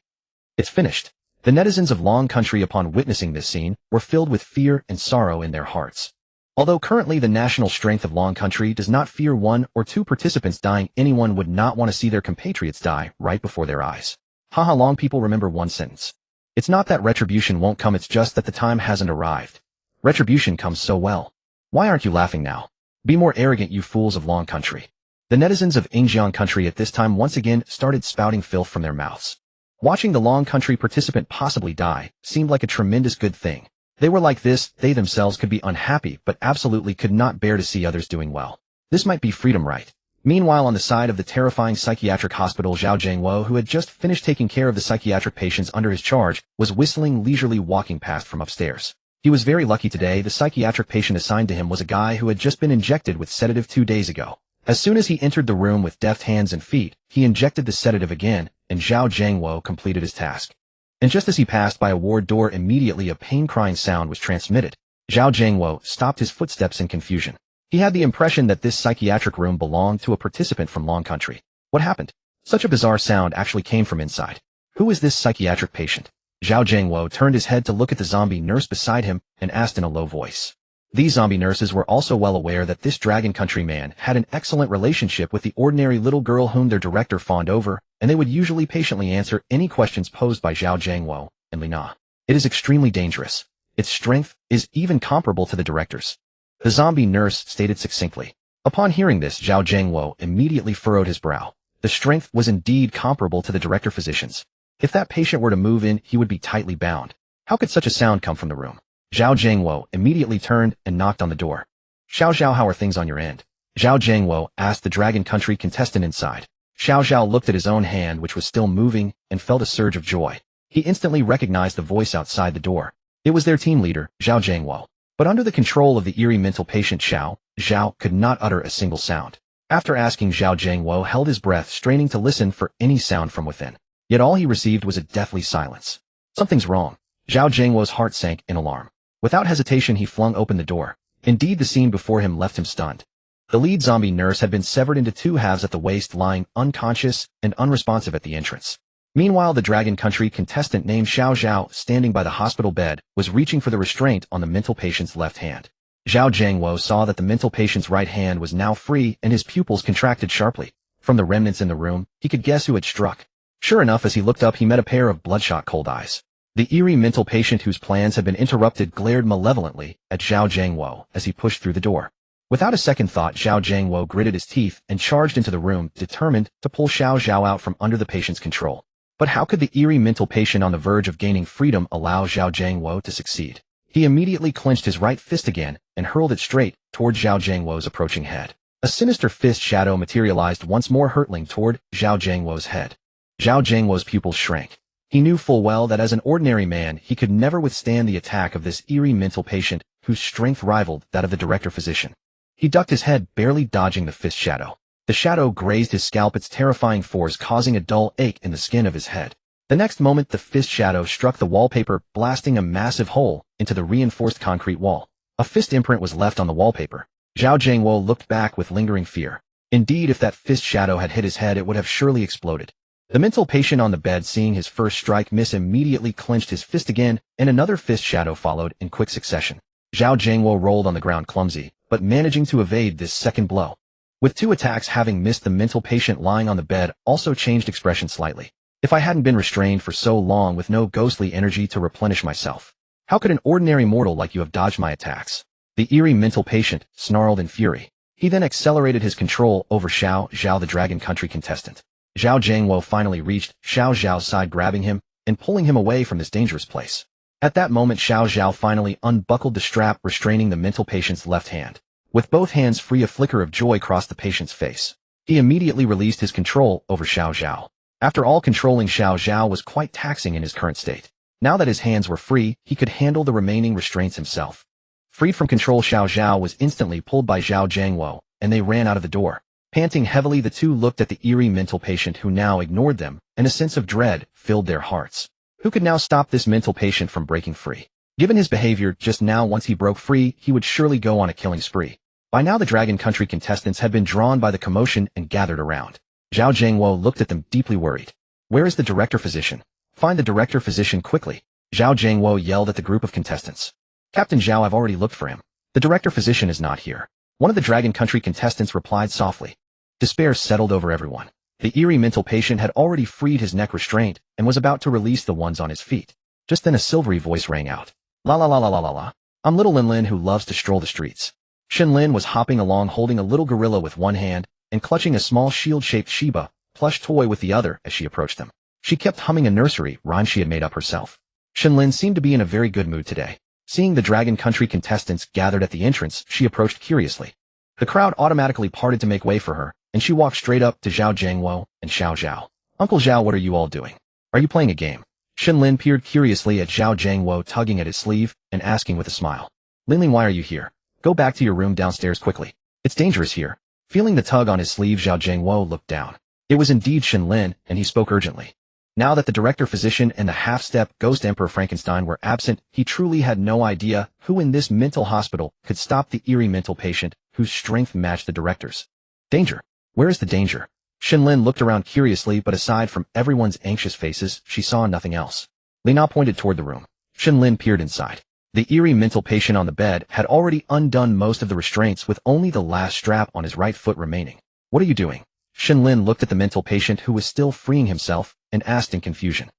It's finished. The netizens of Long Country, upon witnessing this scene, were filled with fear and sorrow in their hearts. Although currently the national strength of Long Country does not fear one or two participants dying, anyone would not want to see their compatriots die right before their eyes. Haha, Long people, remember one sentence. It's not that retribution won't come, it's just that the time hasn't arrived. Retribution comes so well. Why aren't you laughing now? Be more arrogant, you fools of Long Country. The netizens of Ingjiang Country at this time once again started spouting filth from their mouths. Watching the Long Country participant possibly die seemed like a tremendous good thing. They were like this, they themselves could be unhappy but absolutely could not bear to see others doing well. This might be freedom, right? Meanwhile, on the side of the terrifying psychiatric hospital, Zhao Zhangwo, who had just finished taking care of the psychiatric patients under his charge, was whistling leisurely, walking past from upstairs. He was very lucky today. The psychiatric patient assigned to him was a guy who had just been injected with sedative 2 days ago. As soon as he entered the room with deft hands and feet, he injected the sedative again, and Zhao Zhangwo completed his task. And just as he passed by a ward door, immediately a pain-crying sound was transmitted. Zhao Zhangwo stopped his footsteps in confusion. He had the impression that this psychiatric room belonged to a participant from Long Country. What happened? Such a bizarre sound actually came from inside. Who is this psychiatric patient? Zhao Zhangwo turned his head to look at the zombie nurse beside him and asked in a low voice. These zombie nurses were also well aware that this Dragon Country man had an excellent relationship with the ordinary little girl whom their director fawned over, and they would usually patiently answer any questions posed by Zhao Zhangwo and Lina. It is extremely dangerous. Its strength is even comparable to the director's. The zombie nurse stated succinctly. Upon hearing this, Zhao Zhangwo immediately furrowed his brow. The strength was indeed comparable to the director physician's. If that patient were to move in, he would be tightly bound. How could such a sound come from the room? Zhao Zhangwo immediately turned and knocked on the door. Xiao Xiao, how are things on your end? Zhao Zhangwo asked the Dragon Country contestant inside. Xiao Xiao looked at his own hand, which was still moving, and felt a surge of joy. He instantly recognized the voice outside the door. It was their team leader, Zhao Zhangwo. But under the control of the eerie mental patient Zhao could not utter a single sound. After asking, Zhao Zhangwo held his breath, straining to listen for any sound from within. Yet all he received was a deathly silence. Something's wrong. Zhao Zhangwo's heart sank in alarm. Without hesitation, he flung open the door. Indeed, the scene before him left him stunned. The lead zombie nurse had been severed into 2 halves at the waist, lying unconscious and unresponsive at the entrance. Meanwhile, the Dragon Country contestant named Xiao Xiao, standing by the hospital bed, was reaching for the restraint on the mental patient's left hand. Zhao Zhangwo saw that the mental patient's right hand was now free, and his pupils contracted sharply. From the remnants in the room, he could guess who had struck. Sure enough, as he looked up, he met a pair of bloodshot cold eyes. The eerie mental patient, whose plans had been interrupted, glared malevolently at Zhao Zhangwo as he pushed through the door. Without a second thought, Zhao Zhangwo gritted his teeth and charged into the room, determined to pull Xiao Xiao out from under the patient's control. But how could the eerie mental patient on the verge of gaining freedom allow Zhao Zhangwo to succeed? He immediately clenched his right fist again and hurled it straight toward Zhao Zhangwo's approaching head. A sinister fist shadow materialized once more, hurtling toward Zhao Zhangwo's head. Zhao Zhangwo's pupils shrank. He knew full well that as an ordinary man, he could never withstand the attack of this eerie mental patient, whose strength rivaled that of the director physician. He ducked his head, barely dodging the fist shadow. The shadow grazed his scalp, its terrifying force causing a dull ache in the skin of his head. The next moment, the fist shadow struck the wallpaper, blasting a massive hole into the reinforced concrete wall. A fist imprint was left on the wallpaper. Zhao Zhangwo looked back with lingering fear. Indeed, if that fist shadow had hit his head, it would have surely exploded. The mental patient on the bed, seeing his first strike miss, immediately clenched his fist again, and another fist shadow followed in quick succession. Zhao Zhangwo rolled on the ground clumsy, but managing to evade this second blow. With 2 attacks having missed, the mental patient lying on the bed also changed expression slightly. If I hadn't been restrained for so long with no ghostly energy to replenish myself, how could an ordinary mortal like you have dodged my attacks? The eerie mental patient snarled in fury. He then accelerated his control over Xiao Xiao, the Dragon Country contestant. Zhao Zhangwo finally reached Xiao Xiao's side, grabbing him and pulling him away from this dangerous place. At that moment, Xiao Xiao finally unbuckled the strap restraining the mental patient's left hand. With both hands free, a flicker of joy crossed the patient's face. He immediately released his control over Xiao Xiao. After all, controlling Xiao Xiao was quite taxing in his current state. Now that his hands were free, he could handle the remaining restraints himself. Freed from control, Xiao Zhao was instantly pulled by Zhao Jiangwo, and they ran out of the door. Panting heavily, the two looked at the eerie mental patient who now ignored them, and a sense of dread filled their hearts. Who could now stop this mental patient from breaking free? Given his behavior just now, once he broke free, he would surely go on a killing spree. By now the Dragon Country contestants had been drawn by the commotion and gathered around. Zhao Jiangwo looked at them deeply worried. Where is the director physician? Find the director physician quickly. Zhao Jiangwo yelled at the group of contestants. Captain Zhao, I've already looked for him. The director physician is not here. One of the Dragon Country contestants replied softly. Despair settled over everyone. The eerie mental patient had already freed his neck restraint and was about to release the ones on his feet. Just then a silvery voice rang out. La la la la la la la. I'm little Lin Lin who loves to stroll the streets. Shen Lin was hopping along holding a little gorilla with one hand and clutching a small shield-shaped Shiba plush toy with the other as she approached them. She kept humming a nursery rhyme she had made up herself. Shen Lin seemed to be in a very good mood today. Seeing the Dragon Country contestants gathered at the entrance, she approached curiously. The crowd automatically parted to make way for her, and she walked straight up to Zhao Jiangwo and Xiao Zhao. Uncle Zhao, what are you all doing? Are you playing a game? Shen Lin peered curiously at Zhao Jiangwo, tugging at his sleeve and asking with a smile. Lin Lin, why are you here? Go back to your room downstairs quickly. It's dangerous here. Feeling the tug on his sleeve, Zhao Jiangwo looked down. It was indeed Shen Lin, and he spoke urgently. Now that the director physician and the half-step ghost Emperor Frankenstein were absent, he truly had no idea who in this mental hospital could stop the eerie mental patient whose strength matched the director's. Danger. Where is the danger? Shen Lin looked around curiously, but aside from everyone's anxious faces, she saw nothing else. Lina pointed toward the room. Shen Lin peered inside. The eerie mental patient on the bed had already undone most of the restraints with only the last strap on his right foot remaining. What are you doing? Shen Lin looked at the mental patient who was still freeing himself and asked in confusion.